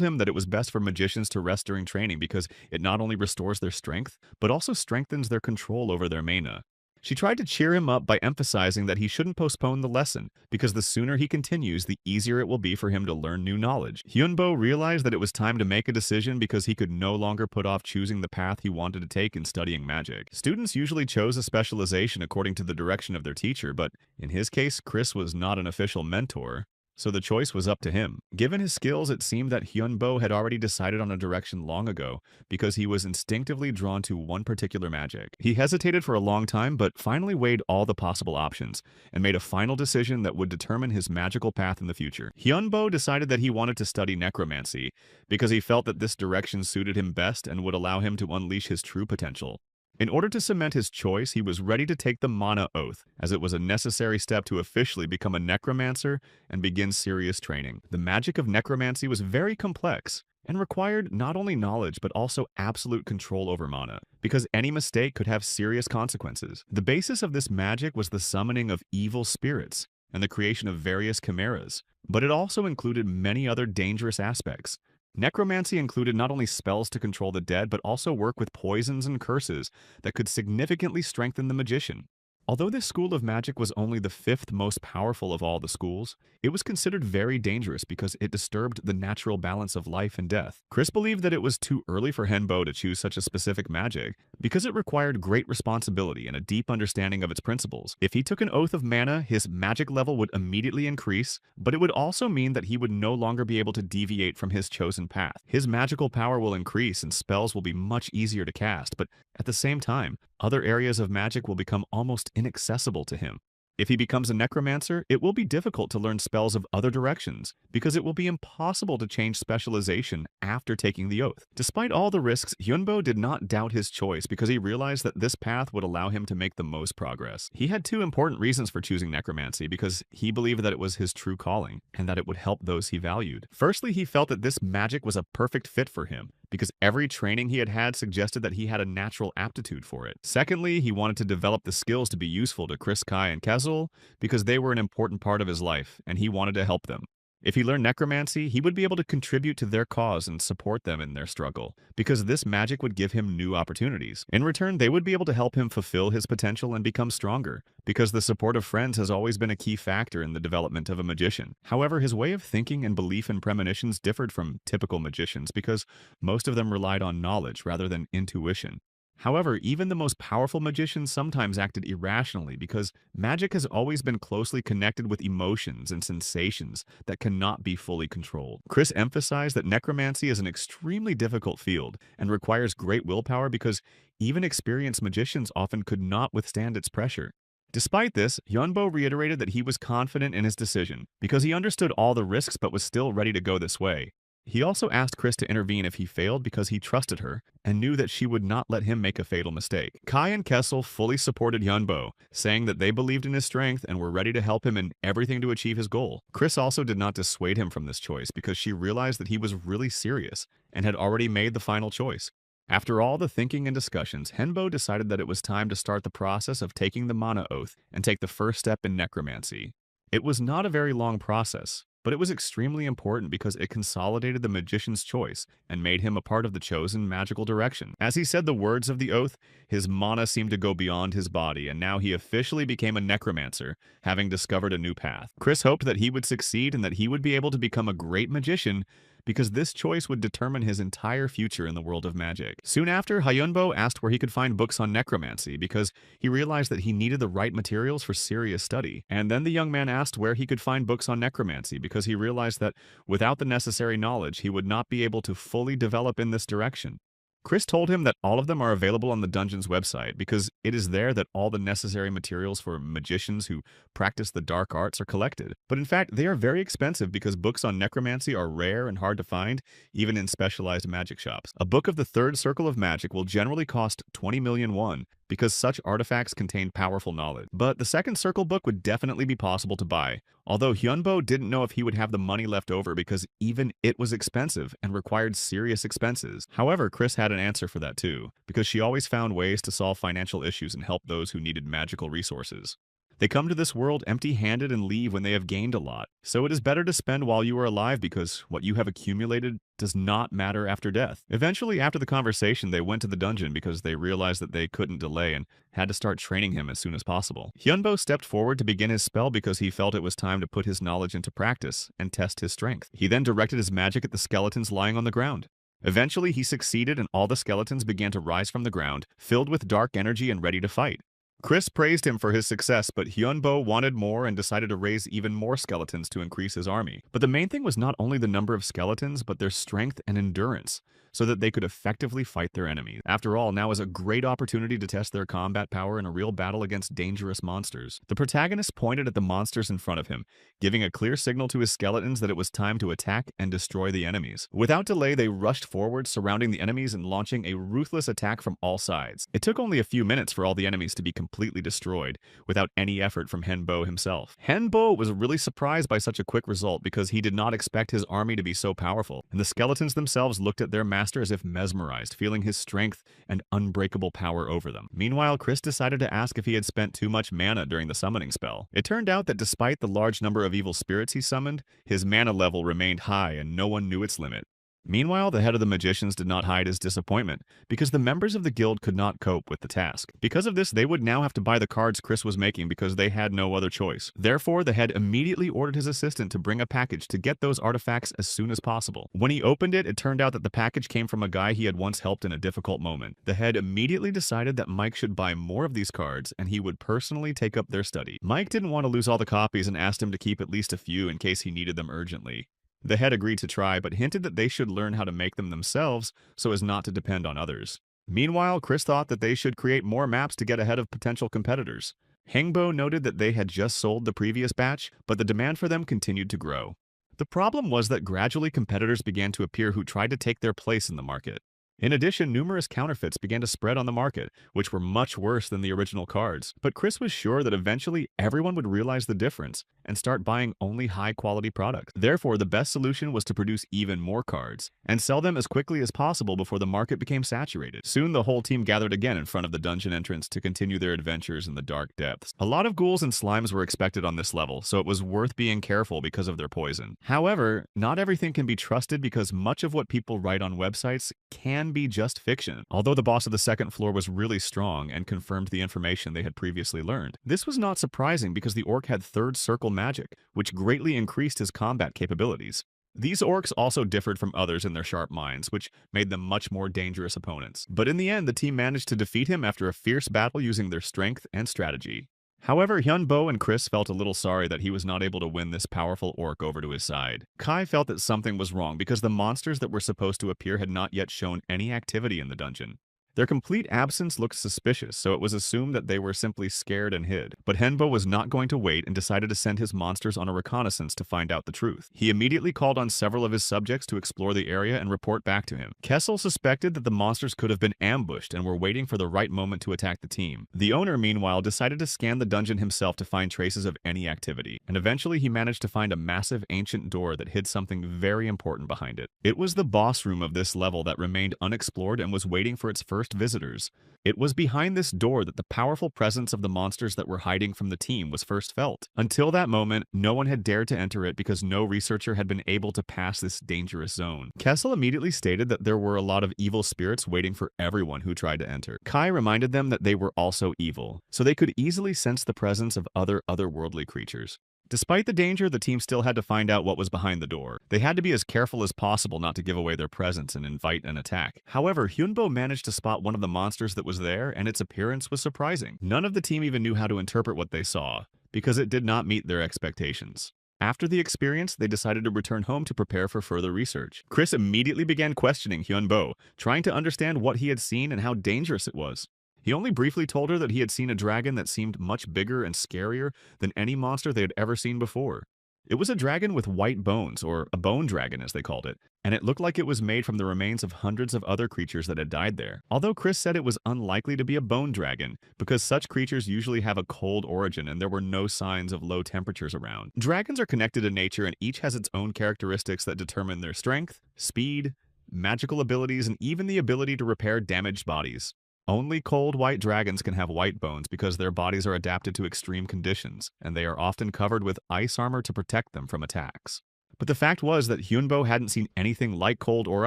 him that it was best for magicians to rest during training because it not only restores their strength, but also strengthens their control over their mana. She tried to cheer him up by emphasizing that he shouldn't postpone the lesson, because the sooner he continues, the easier it will be for him to learn new knowledge. Hyunbo realized that it was time to make a decision because he could no longer put off choosing the path he wanted to take in studying magic. Students usually chose a specialization according to the direction of their teacher, but in his case, Chris was not an official mentor, so the choice was up to him. Given his skills, it seemed that Hyunbo had already decided on a direction long ago because he was instinctively drawn to one particular magic. He hesitated for a long time, but finally weighed all the possible options and made a final decision that would determine his magical path in the future. Hyunbo decided that he wanted to study necromancy because he felt that this direction suited him best and would allow him to unleash his true potential. In order to cement his choice, he was ready to take the mana oath, as it was a necessary step to officially become a necromancer and begin serious training. The magic of necromancy was very complex and required not only knowledge but also absolute control over mana, because any mistake could have serious consequences. The basis of this magic was the summoning of evil spirits and the creation of various chimeras, but it also included many other dangerous aspects. Necromancy included not only spells to control the dead, but also work with poisons and curses that could significantly strengthen the magician. Although this school of magic was only the fifth most powerful of all the schools, it was considered very dangerous because it disturbed the natural balance of life and death. Chris believed that it was too early for Hyunbo to choose such a specific magic because it required great responsibility and a deep understanding of its principles. If he took an oath of mana, his magic level would immediately increase, but it would also mean that he would no longer be able to deviate from his chosen path. His magical power will increase and spells will be much easier to cast, but at the same time, other areas of magic will become almost inaccessible to him. If he becomes a necromancer, it will be difficult to learn spells of other directions, because it will be impossible to change specialization after taking the oath. Despite all the risks, Hyunbo did not doubt his choice because he realized that this path would allow him to make the most progress. He had two important reasons for choosing necromancy, because he believed that it was his true calling, and that it would help those he valued. Firstly, he felt that this magic was a perfect fit for him, because every training he had had suggested that he had a natural aptitude for it. Secondly, he wanted to develop the skills to be useful to Chris, Kai, and Kessel because they were an important part of his life, and he wanted to help them. If he learned necromancy, he would be able to contribute to their cause and support them in their struggle, because this magic would give him new opportunities. In return, they would be able to help him fulfill his potential and become stronger, because the support of friends has always been a key factor in the development of a magician. However, his way of thinking and belief in premonitions differed from typical magicians because most of them relied on knowledge rather than intuition. However, even the most powerful magicians sometimes acted irrationally because magic has always been closely connected with emotions and sensations that cannot be fully controlled. Chris emphasized that necromancy is an extremely difficult field and requires great willpower because even experienced magicians often could not withstand its pressure. Despite this, Hyunbo reiterated that he was confident in his decision because he understood all the risks but was still ready to go this way. He also asked Chris to intervene if he failed because he trusted her and knew that she would not let him make a fatal mistake. Kai and Kessel fully supported Hyunbo, saying that they believed in his strength and were ready to help him in everything to achieve his goal. Chris also did not dissuade him from this choice because she realized that he was really serious and had already made the final choice. After all the thinking and discussions, Hyunbo decided that it was time to start the process of taking the mana oath and take the first step in necromancy. It was not a very long process, but it was extremely important because it consolidated the magician's choice and made him a part of the chosen magical direction. As he said the words of the oath, his mana seemed to go beyond his body, and now he officially became a necromancer, having discovered a new path. Chris hoped that he would succeed and that he would be able to become a great magician because this choice would determine his entire future in the world of magic. Soon after, Hyunbo asked where he could find books on necromancy because he realized that he needed the right materials for serious study. And then the young man asked where he could find books on necromancy because he realized that without the necessary knowledge, he would not be able to fully develop in this direction. Chris told him that all of them are available on the dungeon's website because it is there that all the necessary materials for magicians who practice the dark arts are collected. But in fact, they are very expensive because books on necromancy are rare and hard to find, even in specialized magic shops. A book of the third circle of magic will generally cost 20 million won because such artifacts contain powerful knowledge. But the second circle book would definitely be possible to buy, although Hyunbo didn't know if he would have the money left over because even it was expensive and required serious expenses. However, Chris had an answer for that too, because she always found ways to solve financial issues and help those who needed magical resources. They come to this world empty-handed and leave when they have gained a lot. So it is better to spend while you are alive because what you have accumulated does not matter after death. Eventually, after the conversation, they went to the dungeon because they realized that they couldn't delay and had to start training him as soon as possible. Hyunbo stepped forward to begin his spell because he felt it was time to put his knowledge into practice and test his strength. He then directed his magic at the skeletons lying on the ground. Eventually, he succeeded and all the skeletons began to rise from the ground, filled with dark energy and ready to fight. Chris praised him for his success, but Hyunbo wanted more and decided to raise even more skeletons to increase his army. But the main thing was not only the number of skeletons, but their strength and endurance, so that they could effectively fight their enemies. After all, now is a great opportunity to test their combat power in a real battle against dangerous monsters. The protagonist pointed at the monsters in front of him, giving a clear signal to his skeletons that it was time to attack and destroy the enemies. Without delay, they rushed forward, surrounding the enemies and launching a ruthless attack from all sides. It took only a few minutes for all the enemies to be completely destroyed, without any effort from Hyunbo himself. Hyunbo was really surprised by such a quick result because he did not expect his army to be so powerful, and the skeletons themselves looked at their master as if mesmerized, feeling his strength and unbreakable power over them. Meanwhile, Chris decided to ask if he had spent too much mana during the summoning spell. It turned out that despite the large number of evil spirits he summoned, his mana level remained high and no one knew its limit. Meanwhile, the head of the magicians did not hide his disappointment, because the members of the guild could not cope with the task. Because of this, they would now have to buy the cards Chris was making because they had no other choice. Therefore, the head immediately ordered his assistant to bring a package to get those artifacts as soon as possible. When he opened it, it turned out that the package came from a guy he had once helped in a difficult moment. The head immediately decided that Mike should buy more of these cards, and he would personally take up their study. Mike didn't want to lose all the copies and asked him to keep at least a few in case he needed them urgently. The head agreed to try, but hinted that they should learn how to make them themselves so as not to depend on others. Meanwhile, Chris thought that they should create more maps to get ahead of potential competitors. Hyunbo noted that they had just sold the previous batch, but the demand for them continued to grow. The problem was that gradually competitors began to appear who tried to take their place in the market. In addition, numerous counterfeits began to spread on the market, which were much worse than the original cards. But Chris was sure that eventually everyone would realize the difference and start buying only high-quality products. Therefore, the best solution was to produce even more cards and sell them as quickly as possible before the market became saturated. Soon, the whole team gathered again in front of the dungeon entrance to continue their adventures in the dark depths. A lot of ghouls and slimes were expected on this level, so it was worth being careful because of their poison. However, not everything can be trusted because much of what people write on websites can be just fiction. Although the boss of the second floor was really strong and confirmed the information they had previously learned, this was not surprising because the orc had third circle magic, which greatly increased his combat capabilities. These orcs also differed from others in their sharp minds, which made them much more dangerous opponents. But in the end, the team managed to defeat him after a fierce battle using their strength and strategy. However, Hyunbo and Chris felt a little sorry that he was not able to win this powerful orc over to his side. Kai felt that something was wrong because the monsters that were supposed to appear had not yet shown any activity in the dungeon. Their complete absence looked suspicious, so it was assumed that they were simply scared and hid. But Henbo was not going to wait and decided to send his monsters on a reconnaissance to find out the truth. He immediately called on several of his subjects to explore the area and report back to him. Kessel suspected that the monsters could have been ambushed and were waiting for the right moment to attack the team. The owner, meanwhile, decided to scan the dungeon himself to find traces of any activity, and eventually he managed to find a massive ancient door that hid something very important behind it. It was the boss room of this level that remained unexplored and was waiting for its first visitors. It was behind this door that the powerful presence of the monsters that were hiding from the team was first felt. Until that moment, no one had dared to enter it because no researcher had been able to pass this dangerous zone. Kessel immediately stated that there were a lot of evil spirits waiting for everyone who tried to enter. Kai reminded them that they were also evil, so they could easily sense the presence of other otherworldly creatures. Despite the danger, the team still had to find out what was behind the door. They had to be as careful as possible not to give away their presence and invite an attack. However, Hyunbo managed to spot one of the monsters that was there, and its appearance was surprising. None of the team even knew how to interpret what they saw, because it did not meet their expectations. After the experience, they decided to return home to prepare for further research. Chris immediately began questioning Hyunbo, trying to understand what he had seen and how dangerous it was. He only briefly told her that he had seen a dragon that seemed much bigger and scarier than any monster they had ever seen before. It was a dragon with white bones, or a bone dragon as they called it, and it looked like it was made from the remains of hundreds of other creatures that had died there. Although Chris said it was unlikely to be a bone dragon, because such creatures usually have a cold origin and there were no signs of low temperatures around. Dragons are connected to nature and each has its own characteristics that determine their strength, speed, magical abilities, and even the ability to repair damaged bodies. Only cold white dragons can have white bones because their bodies are adapted to extreme conditions, and they are often covered with ice armor to protect them from attacks. But the fact was that Hyunbo hadn't seen anything like cold or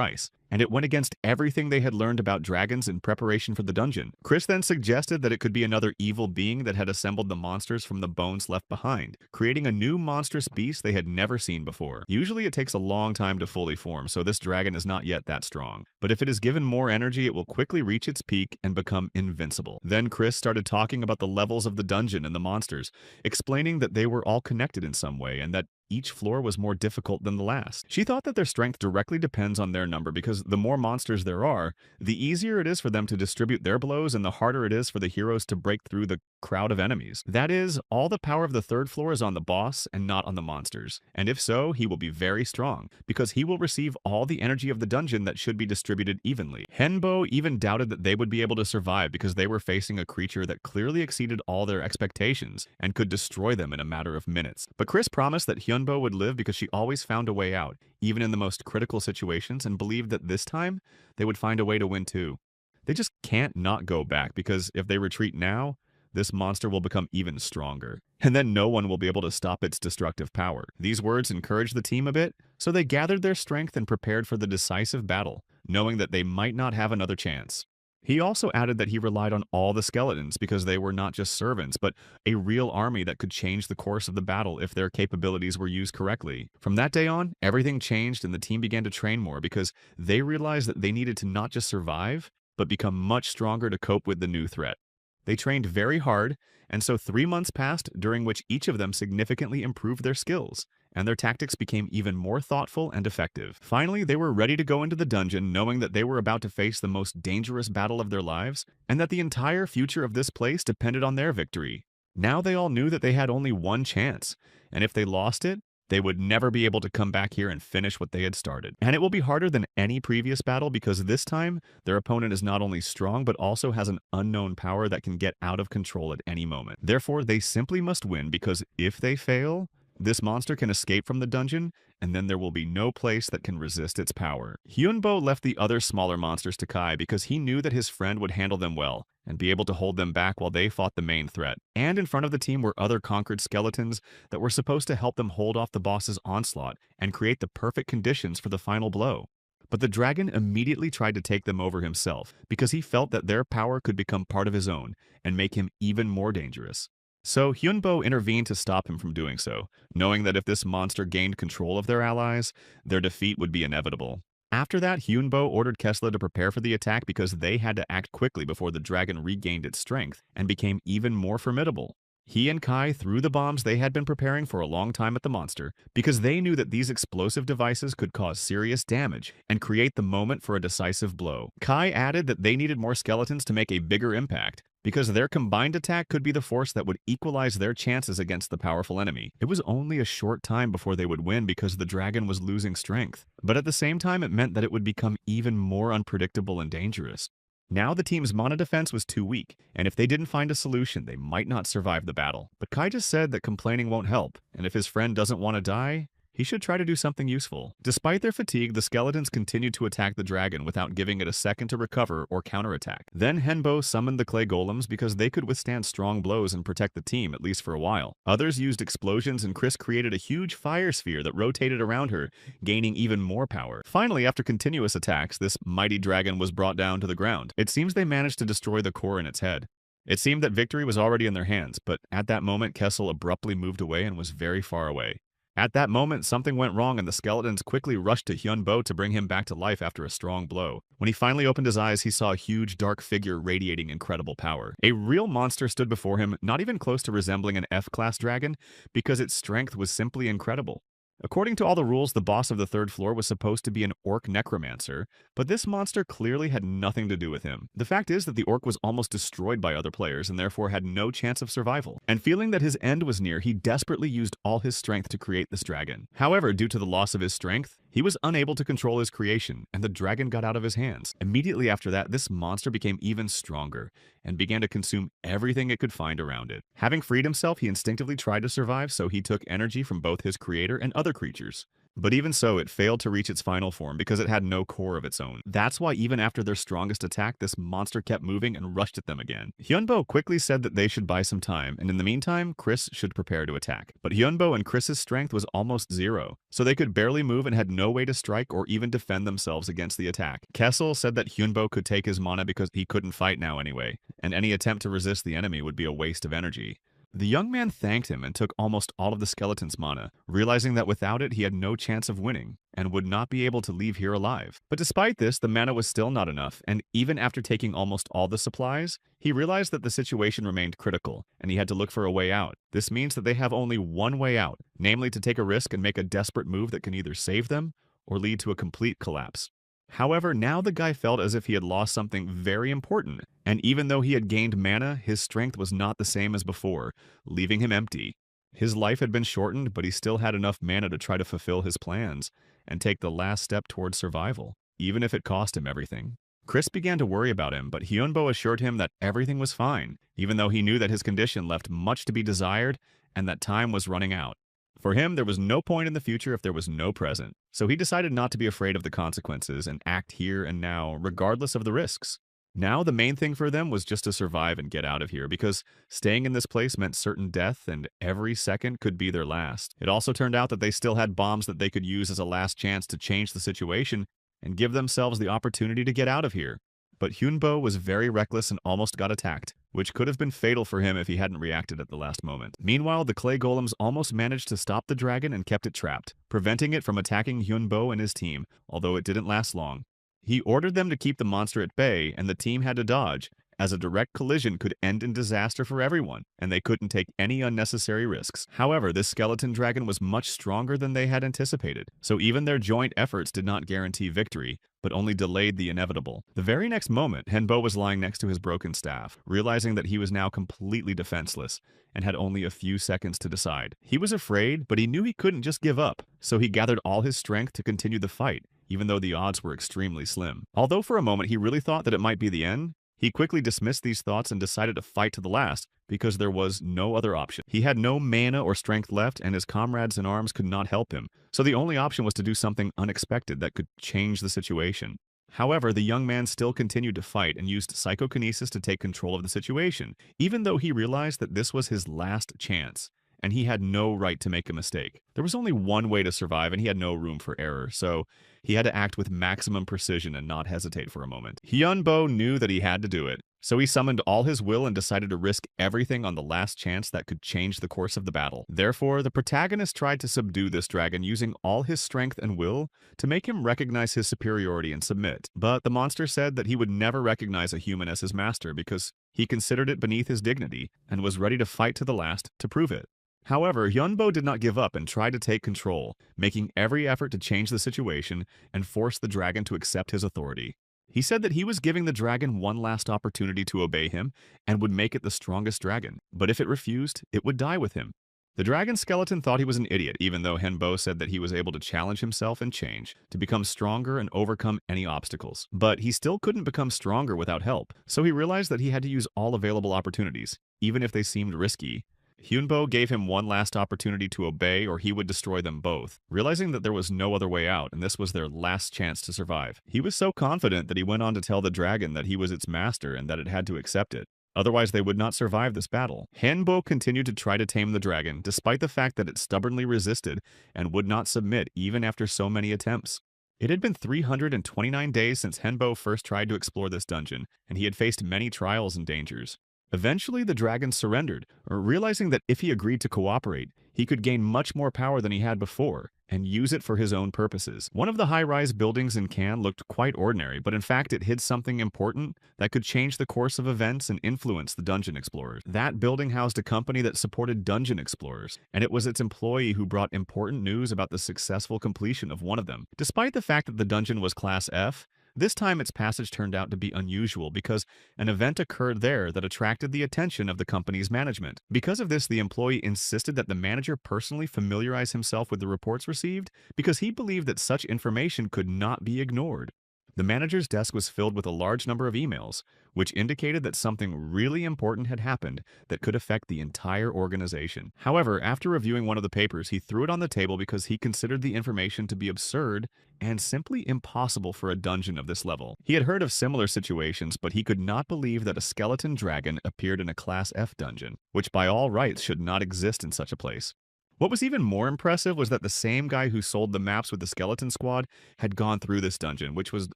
ice, and it went against everything they had learned about dragons in preparation for the dungeon. Chris then suggested that it could be another evil being that had assembled the monsters from the bones left behind, creating a new monstrous beast they had never seen before. Usually it takes a long time to fully form, so this dragon is not yet that strong. But if it is given more energy, it will quickly reach its peak and become invincible. Then Chris started talking about the levels of the dungeon and the monsters, explaining that they were all connected in some way and that each floor was more difficult than the last. She thought that their strength directly depends on their number because the more monsters there are, the easier it is for them to distribute their blows and the harder it is for the heroes to break through the crowd of enemies. That is, all the power of the third floor is on the boss and not on the monsters. And if so, he will be very strong because he will receive all the energy of the dungeon that should be distributed evenly. Henbo even doubted that they would be able to survive because they were facing a creature that clearly exceeded all their expectations and could destroy them in a matter of minutes. But Chris promised that Hyunbo would live because she always found a way out, even in the most critical situations, and believed that this time they would find a way to win too. They just can't not go back because if they retreat now, this monster will become even stronger, and then no one will be able to stop its destructive power. These words encouraged the team a bit, so they gathered their strength and prepared for the decisive battle, knowing that they might not have another chance. He also added that he relied on all the skeletons because they were not just servants, but a real army that could change the course of the battle if their capabilities were used correctly. From that day on, everything changed and the team began to train more because they realized that they needed to not just survive, but become much stronger to cope with the new threat. They trained very hard, and so 3 months passed during which each of them significantly improved their skills, and their tactics became even more thoughtful and effective. Finally, they were ready to go into the dungeon knowing that they were about to face the most dangerous battle of their lives, and that the entire future of this place depended on their victory. Now they all knew that they had only one chance, and if they lost it, They would never be able to come back here and finish what they had started. And it will be harder than any previous battle because this time, their opponent is not only strong but also has an unknown power that can get out of control at any moment. Therefore, they simply must win because if they fail, this monster can escape from the dungeon, and then there will be no place that can resist its power. Hyunbo left the other smaller monsters to Kai because he knew that his friend would handle them well and be able to hold them back while they fought the main threat. And in front of the team were other conquered skeletons that were supposed to help them hold off the boss's onslaught and create the perfect conditions for the final blow. But the dragon immediately tried to take them over himself because he felt that their power could become part of his own and make him even more dangerous. So Hyunbo intervened to stop him from doing so, knowing that if this monster gained control of their allies, their defeat would be inevitable. After that, Hyunbo ordered Kessler to prepare for the attack because they had to act quickly before the dragon regained its strength and became even more formidable. He and Kai threw the bombs they had been preparing for a long time at the monster because they knew that these explosive devices could cause serious damage and create the moment for a decisive blow. Kai added that they needed more skeletons to make a bigger impact because their combined attack could be the force that would equalize their chances against the powerful enemy. It was only a short time before they would win because the dragon was losing strength, but at the same time it meant that it would become even more unpredictable and dangerous. Now the team's mana defense was too weak, and if they didn't find a solution, they might not survive the battle. But Kai just said that complaining won't help, and if his friend doesn't want to die, he should try to do something useful. Despite their fatigue, the skeletons continued to attack the dragon without giving it a second to recover or counterattack. Then Henbo summoned the clay golems because they could withstand strong blows and protect the team, at least for a while. Others used explosions, and Chris created a huge fire sphere that rotated around her, gaining even more power. Finally, after continuous attacks, this mighty dragon was brought down to the ground. It seems they managed to destroy the core in its head. It seemed that victory was already in their hands, but at that moment Kessel abruptly moved away and was very far away. At that moment, something went wrong and the skeletons quickly rushed to Hyunbo to bring him back to life after a strong blow. When he finally opened his eyes, he saw a huge dark figure radiating incredible power. A real monster stood before him, not even close to resembling an F-class dragon, because its strength was simply incredible. According to all the rules, the boss of the third floor was supposed to be an orc necromancer, but this monster clearly had nothing to do with him. The fact is that the orc was almost destroyed by other players and therefore had no chance of survival. And feeling that his end was near, he desperately used all his strength to create this dragon. However, due to the loss of his strength, he was unable to control his creation, and the dragon got out of his hands. Immediately after that, this monster became even stronger and began to consume everything it could find around it. Having freed himself, he instinctively tried to survive, so he took energy from both his creator and other creatures. But even so, it failed to reach its final form because it had no core of its own. That's why even after their strongest attack, this monster kept moving and rushed at them again. Hyunbo quickly said that they should buy some time, and in the meantime, Chris should prepare to attack. But Hyunbo and Chris's strength was almost zero, so they could barely move and had no way to strike or even defend themselves against the attack. Kessel said that Hyunbo could take his mana because he couldn't fight now anyway, and any attempt to resist the enemy would be a waste of energy. The young man thanked him and took almost all of the skeleton's mana, realizing that without it he had no chance of winning, and would not be able to leave here alive. But despite this, the mana was still not enough, and even after taking almost all the supplies, he realized that the situation remained critical, and he had to look for a way out. This means that they have only one way out, namely to take a risk and make a desperate move that can either save them or lead to a complete collapse. However, now the guy felt as if he had lost something very important, and even though he had gained mana, his strength was not the same as before, leaving him empty. His life had been shortened, but he still had enough mana to try to fulfill his plans and take the last step towards survival, even if it cost him everything. Chris began to worry about him, but Hyunbo assured him that everything was fine, even though he knew that his condition left much to be desired and that time was running out. For him, there was no point in the future if there was no present, so he decided not to be afraid of the consequences and act here and now, regardless of the risks. Now, the main thing for them was just to survive and get out of here, because staying in this place meant certain death, and every second could be their last. It also turned out that they still had bombs that they could use as a last chance to change the situation and give themselves the opportunity to get out of here. But Hyunbo was very reckless and almost got attacked, which could have been fatal for him if he hadn't reacted at the last moment. Meanwhile, the clay golems almost managed to stop the dragon and kept it trapped, preventing it from attacking Hyunbo and his team, although it didn't last long. He ordered them to keep the monster at bay, and the team had to dodge, as a direct collision could end in disaster for everyone, and they couldn't take any unnecessary risks. However, this skeleton dragon was much stronger than they had anticipated, so even their joint efforts did not guarantee victory, but only delayed the inevitable. The very next moment, Henbo was lying next to his broken staff, realizing that he was now completely defenseless and had only a few seconds to decide. He was afraid, but he knew he couldn't just give up, so he gathered all his strength to continue the fight, even though the odds were extremely slim. Although for a moment he really thought that it might be the end, he quickly dismissed these thoughts and decided to fight to the last because there was no other option. He had no mana or strength left, and his comrades in arms could not help him, so the only option was to do something unexpected that could change the situation. However, the young man still continued to fight and used psychokinesis to take control of the situation, even though he realized that this was his last chance, and he had no right to make a mistake. There was only one way to survive, and he had no room for error, so he had to act with maximum precision and not hesitate for a moment. Hyunbo knew that he had to do it, so he summoned all his will and decided to risk everything on the last chance that could change the course of the battle. Therefore, the protagonist tried to subdue this dragon using all his strength and will to make him recognize his superiority and submit. But the monster said that he would never recognize a human as his master because he considered it beneath his dignity and was ready to fight to the last to prove it. However, Hyunbo did not give up and tried to take control, making every effort to change the situation and force the dragon to accept his authority. He said that he was giving the dragon one last opportunity to obey him and would make it the strongest dragon, but if it refused, it would die with him. The dragon skeleton thought he was an idiot, even though Henbo said that he was able to challenge himself and change, to become stronger and overcome any obstacles. But he still couldn't become stronger without help, so he realized that he had to use all available opportunities, even if they seemed risky. Hyunbo gave him one last opportunity to obey or he would destroy them both, realizing that there was no other way out and this was their last chance to survive. He was so confident that he went on to tell the dragon that he was its master and that it had to accept it. Otherwise, they would not survive this battle. Hanbo continued to try to tame the dragon, despite the fact that it stubbornly resisted and would not submit even after so many attempts. It had been 329 days since Henbo first tried to explore this dungeon, and he had faced many trials and dangers. Eventually, the dragon surrendered, realizing that if he agreed to cooperate, he could gain much more power than he had before, and use it for his own purposes. One of the high-rise buildings in Cannes looked quite ordinary, but in fact it hid something important that could change the course of events and influence the dungeon explorers. That building housed a company that supported dungeon explorers, and it was its employee who brought important news about the successful completion of one of them. Despite the fact that the dungeon was Class F, this time its passage turned out to be unusual because an event occurred there that attracted the attention of the company's management. Because of this, the employee insisted that the manager personally familiarize himself with the reports received because he believed that such information could not be ignored. The manager's desk was filled with a large number of emails, which indicated that something really important had happened that could affect the entire organization. However, after reviewing one of the papers, he threw it on the table because he considered the information to be absurd and simply impossible for a dungeon of this level. He had heard of similar situations, but he could not believe that a skeleton dragon appeared in a Class F dungeon, which by all rights should not exist in such a place. What was even more impressive was that the same guy who sold the maps with the skeleton squad had gone through this dungeon, which was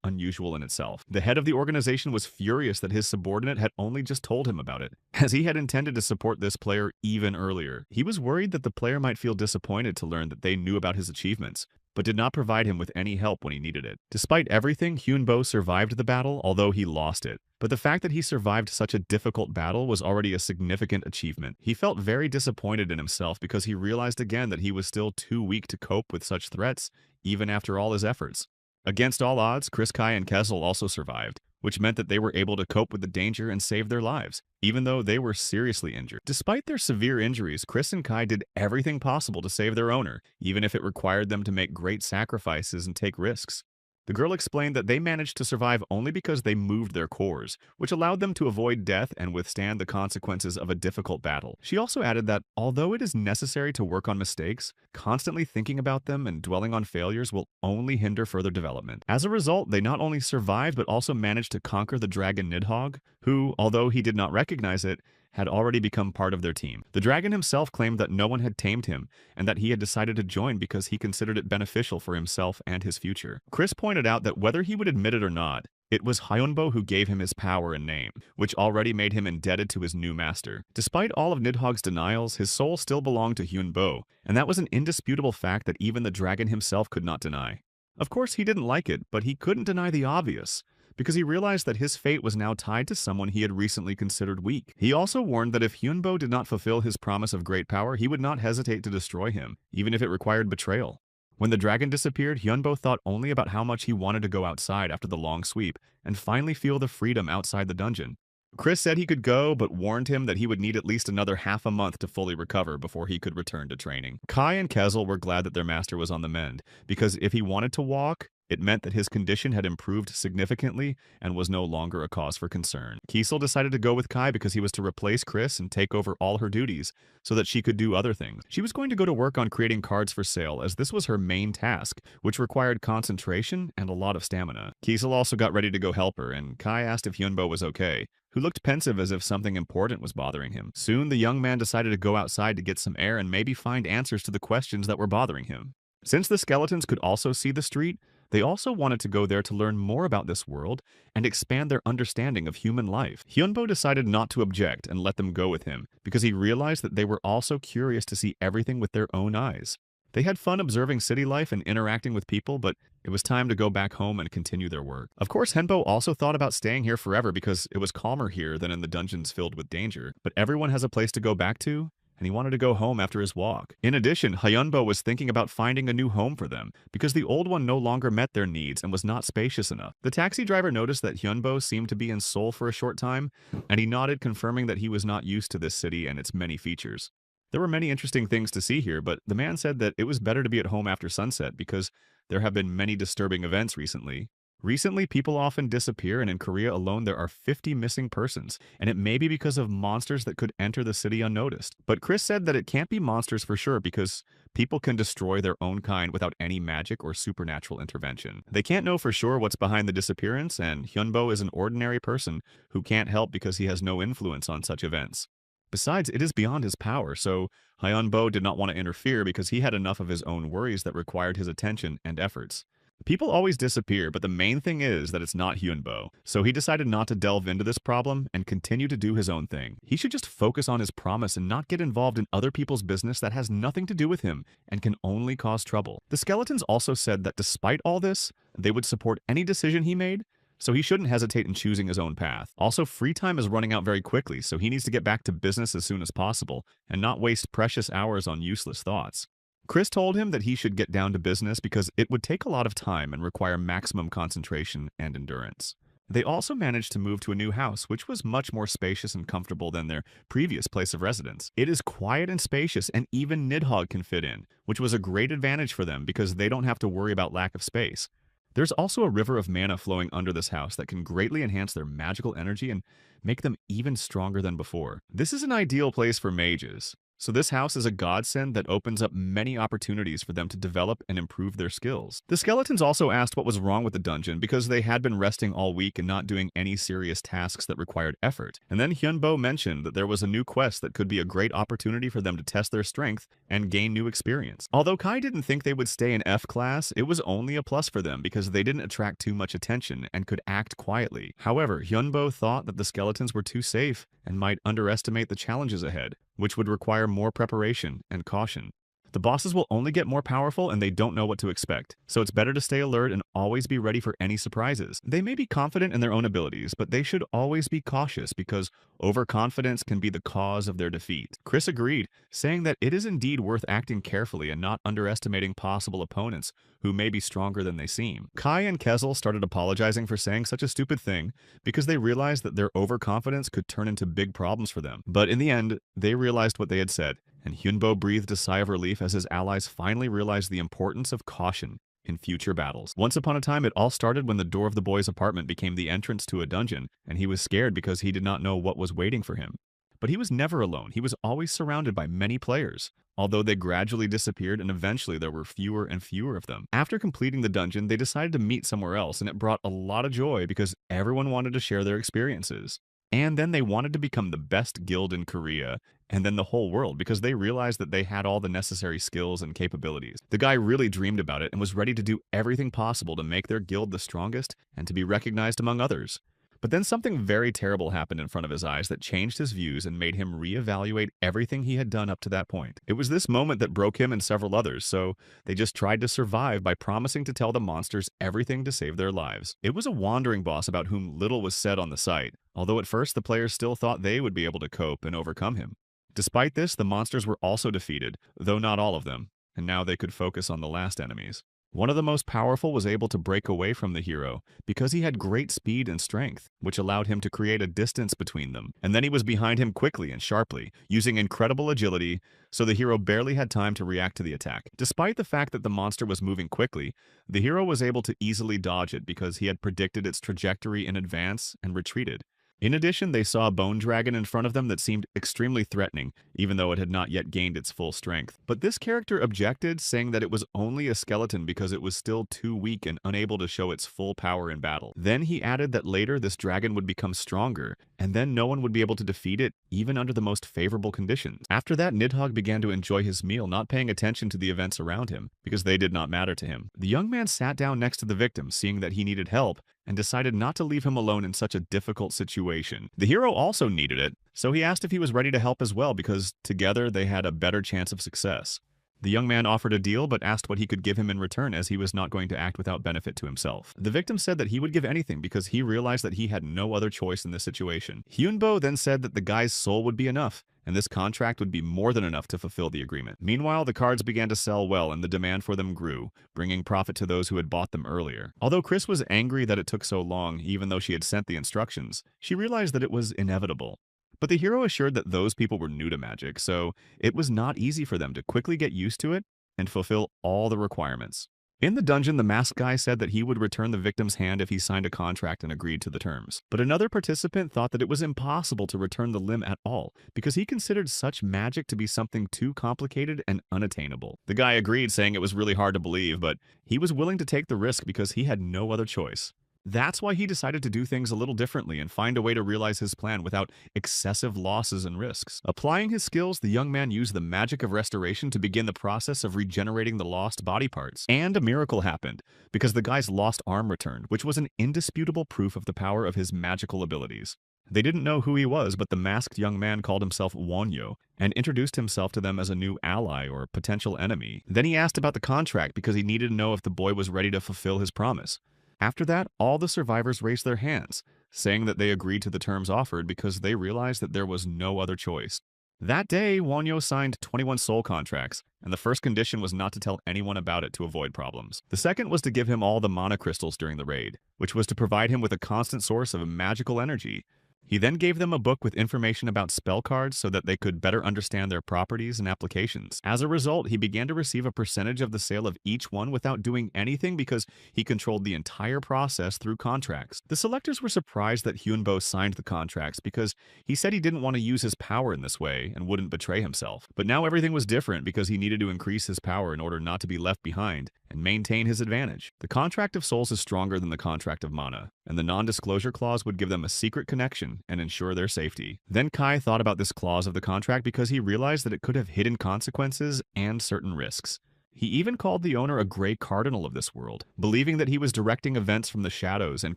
unusual in itself. The head of the organization was furious that his subordinate had only just told him about it, as he had intended to support this player even earlier. He was worried that the player might feel disappointed to learn that they knew about his achievements, but did not provide him with any help when he needed it. Despite everything, Hyunbo survived the battle, although he lost it. But the fact that he survived such a difficult battle was already a significant achievement. He felt very disappointed in himself because he realized again that he was still too weak to cope with such threats, even after all his efforts. Against all odds, Chris Kai and Kessel also survived, which meant that they were able to cope with the danger and save their lives, even though they were seriously injured. Despite their severe injuries, Chris and Kai did everything possible to save their owner, even if it required them to make great sacrifices and take risks. The girl explained that they managed to survive only because they moved their cores, which allowed them to avoid death and withstand the consequences of a difficult battle. She also added that, although it is necessary to work on mistakes, constantly thinking about them and dwelling on failures will only hinder further development. As a result, they not only survived but also managed to conquer the dragon Nidhogg, who, although he did not recognize it, had already become part of their team. The dragon himself claimed that no one had tamed him, and that he had decided to join because he considered it beneficial for himself and his future. Chris pointed out that whether he would admit it or not, it was Hyunbo who gave him his power and name, which already made him indebted to his new master. Despite all of Nidhogg's denials, his soul still belonged to Hyunbo, and that was an indisputable fact that even the dragon himself could not deny. Of course, he didn't like it, but he couldn't deny the obvious, because he realized that his fate was now tied to someone he had recently considered weak. He also warned that if Hyunbo did not fulfill his promise of great power, he would not hesitate to destroy him, even if it required betrayal. When the dragon disappeared, Hyunbo thought only about how much he wanted to go outside after the long sweep and finally feel the freedom outside the dungeon. Chris said he could go, but warned him that he would need at least another half a month to fully recover before he could return to training. Kai and Kezel were glad that their master was on the mend, because if he wanted to walk, it meant that his condition had improved significantly and was no longer a cause for concern. Kiesel decided to go with Kai because he was to replace Chris and take over all her duties so that she could do other things. She was going to go to work on creating cards for sale, as this was her main task, which required concentration and a lot of stamina. Kiesel also got ready to go help her, and Kai asked if Hyunbo was okay, who looked pensive as if something important was bothering him. Soon, the young man decided to go outside to get some air and maybe find answers to the questions that were bothering him. Since the skeletons could also see the street, they also wanted to go there to learn more about this world and expand their understanding of human life. Hyunbo decided not to object and let them go with him because he realized that they were also curious to see everything with their own eyes. They had fun observing city life and interacting with people, but it was time to go back home and continue their work. Of course, Henbo also thought about staying here forever because it was calmer here than in the dungeons filled with danger, but everyone has a place to go back to, and he wanted to go home after his walk. In addition, Hyunbo was thinking about finding a new home for them, because the old one no longer met their needs and was not spacious enough. The taxi driver noticed that Hyunbo seemed to be in Seoul for a short time, and he nodded, confirming that he was not used to this city and its many features. There were many interesting things to see here, but the man said that it was better to be at home after sunset because there have been many disturbing events recently. Recently, people often disappear, and in Korea alone there are 50 missing persons, and it may be because of monsters that could enter the city unnoticed. But Chris said that it can't be monsters for sure because people can destroy their own kind without any magic or supernatural intervention. They can't know for sure what's behind the disappearance, and Hyunbo is an ordinary person who can't help because he has no influence on such events. Besides, it is beyond his power, so Hyunbo did not want to interfere because he had enough of his own worries that required his attention and efforts. People always disappear, but the main thing is that it's not Hyunbo, so he decided not to delve into this problem and continue to do his own thing. He should just focus on his promise and not get involved in other people's business that has nothing to do with him and can only cause trouble. The skeletons also said that despite all this, they would support any decision he made, so he shouldn't hesitate in choosing his own path. Also, free time is running out very quickly, so he needs to get back to business as soon as possible and not waste precious hours on useless thoughts. Chris told him that he should get down to business because it would take a lot of time and require maximum concentration and endurance. They also managed to move to a new house, which was much more spacious and comfortable than their previous place of residence. It is quiet and spacious, and even Nidhogg can fit in, which was a great advantage for them because they don't have to worry about lack of space. There's also a river of mana flowing under this house that can greatly enhance their magical energy and make them even stronger than before. This is an ideal place for mages. So this house is a godsend that opens up many opportunities for them to develop and improve their skills. The skeletons also asked what was wrong with the dungeon because they had been resting all week and not doing any serious tasks that required effort. And then Hyunbo mentioned that there was a new quest that could be a great opportunity for them to test their strength and gain new experience. Although Kai didn't think they would stay in F class, it was only a plus for them because they didn't attract too much attention and could act quietly. However, Hyunbo thought that the skeletons were too safe and might underestimate the challenges ahead, which would require more preparation and caution. The bosses will only get more powerful and they don't know what to expect, so it's better to stay alert and always be ready for any surprises. They may be confident in their own abilities, but they should always be cautious because overconfidence can be the cause of their defeat. Chris agreed, saying that it is indeed worth acting carefully and not underestimating possible opponents who may be stronger than they seem. Kai and Kezel started apologizing for saying such a stupid thing because they realized that their overconfidence could turn into big problems for them. But in the end, they realized what they had said, and Hyunbo breathed a sigh of relief as his allies finally realized the importance of caution in future battles. Once upon a time, it all started when the door of the boy's apartment became the entrance to a dungeon, and he was scared because he did not know what was waiting for him. But he was never alone. He was always surrounded by many players, although they gradually disappeared and eventually there were fewer and fewer of them. After completing the dungeon, they decided to meet somewhere else, and it brought a lot of joy because everyone wanted to share their experiences. And then they wanted to become the best guild in Korea, and then the whole world, because they realized that they had all the necessary skills and capabilities. The guy really dreamed about it and was ready to do everything possible to make their guild the strongest and to be recognized among others. But then something very terrible happened in front of his eyes that changed his views and made him reevaluate everything he had done up to that point. It was this moment that broke him and several others, so they just tried to survive by promising to tell the monsters everything to save their lives. It was a wandering boss about whom little was said on the site, although at first the players still thought they would be able to cope and overcome him. Despite this, the monsters were also defeated, though not all of them. and now they could focus on the last enemies. One of the most powerful was able to break away from the hero because he had great speed and strength, which allowed him to create a distance between them. And then he was behind him quickly and sharply, using incredible agility, so the hero barely had time to react to the attack. Despite the fact that the monster was moving quickly, the hero was able to easily dodge it because he had predicted its trajectory in advance and retreated. In addition, they saw a bone dragon in front of them that seemed extremely threatening, even though it had not yet gained its full strength. But this character objected, saying that it was only a skeleton because it was still too weak and unable to show its full power in battle. Then he added that later this dragon would become stronger, and then no one would be able to defeat it, even under the most favorable conditions. After that, Nidhogg began to enjoy his meal, not paying attention to the events around him, because they did not matter to him. The young man sat down next to the victim, seeing that he needed help, and decided not to leave him alone in such a difficult situation. The hero also needed it, so he asked if he was ready to help as well because together they had a better chance of success. The young man offered a deal but asked what he could give him in return as he was not going to act without benefit to himself. The victim said that he would give anything because he realized that he had no other choice in this situation. Hyunbo then said that the guy's soul would be enough, and this contract would be more than enough to fulfill the agreement. Meanwhile, the cards began to sell well and the demand for them grew, bringing profit to those who had bought them earlier. Although Chris was angry that it took so long, even though she had sent the instructions, she realized that it was inevitable. But the hero assured that those people were new to magic, so it was not easy for them to quickly get used to it and fulfill all the requirements. In the dungeon, the masked guy said that he would return the victim's hand if he signed a contract and agreed to the terms. But another participant thought that it was impossible to return the limb at all, because he considered such magic to be something too complicated and unattainable. The guy agreed, saying it was really hard to believe, but he was willing to take the risk because he had no other choice. That's why he decided to do things a little differently and find a way to realize his plan without excessive losses and risks. Applying his skills, the young man used the magic of restoration to begin the process of regenerating the lost body parts. And a miracle happened, because the guy's lost arm returned, which was an indisputable proof of the power of his magical abilities. They didn't know who he was, but the masked young man called himself Wonyo and introduced himself to them as a new ally or potential enemy. Then he asked about the contract because he needed to know if the boy was ready to fulfill his promise. After that, all the survivors raised their hands, saying that they agreed to the terms offered because they realized that there was no other choice. That day, Wonyo signed 21 soul contracts, and the first condition was not to tell anyone about it to avoid problems. The second was to give him all the mana crystals during the raid, which was to provide him with a constant source of magical energy. He then gave them a book with information about spell cards so that they could better understand their properties and applications. As a result, he began to receive a percentage of the sale of each one without doing anything because he controlled the entire process through contracts. The selectors were surprised that Hyunbo signed the contracts because he said he didn't want to use his power in this way and wouldn't betray himself. But now everything was different because he needed to increase his power in order not to be left behind and maintain his advantage. The contract of souls is stronger than the contract of mana, and the non-disclosure clause would give them a secret connection and ensure their safety. Then Kai thought about this clause of the contract because he realized that it could have hidden consequences and certain risks. He even called the owner a gray cardinal of this world, believing that he was directing events from the shadows and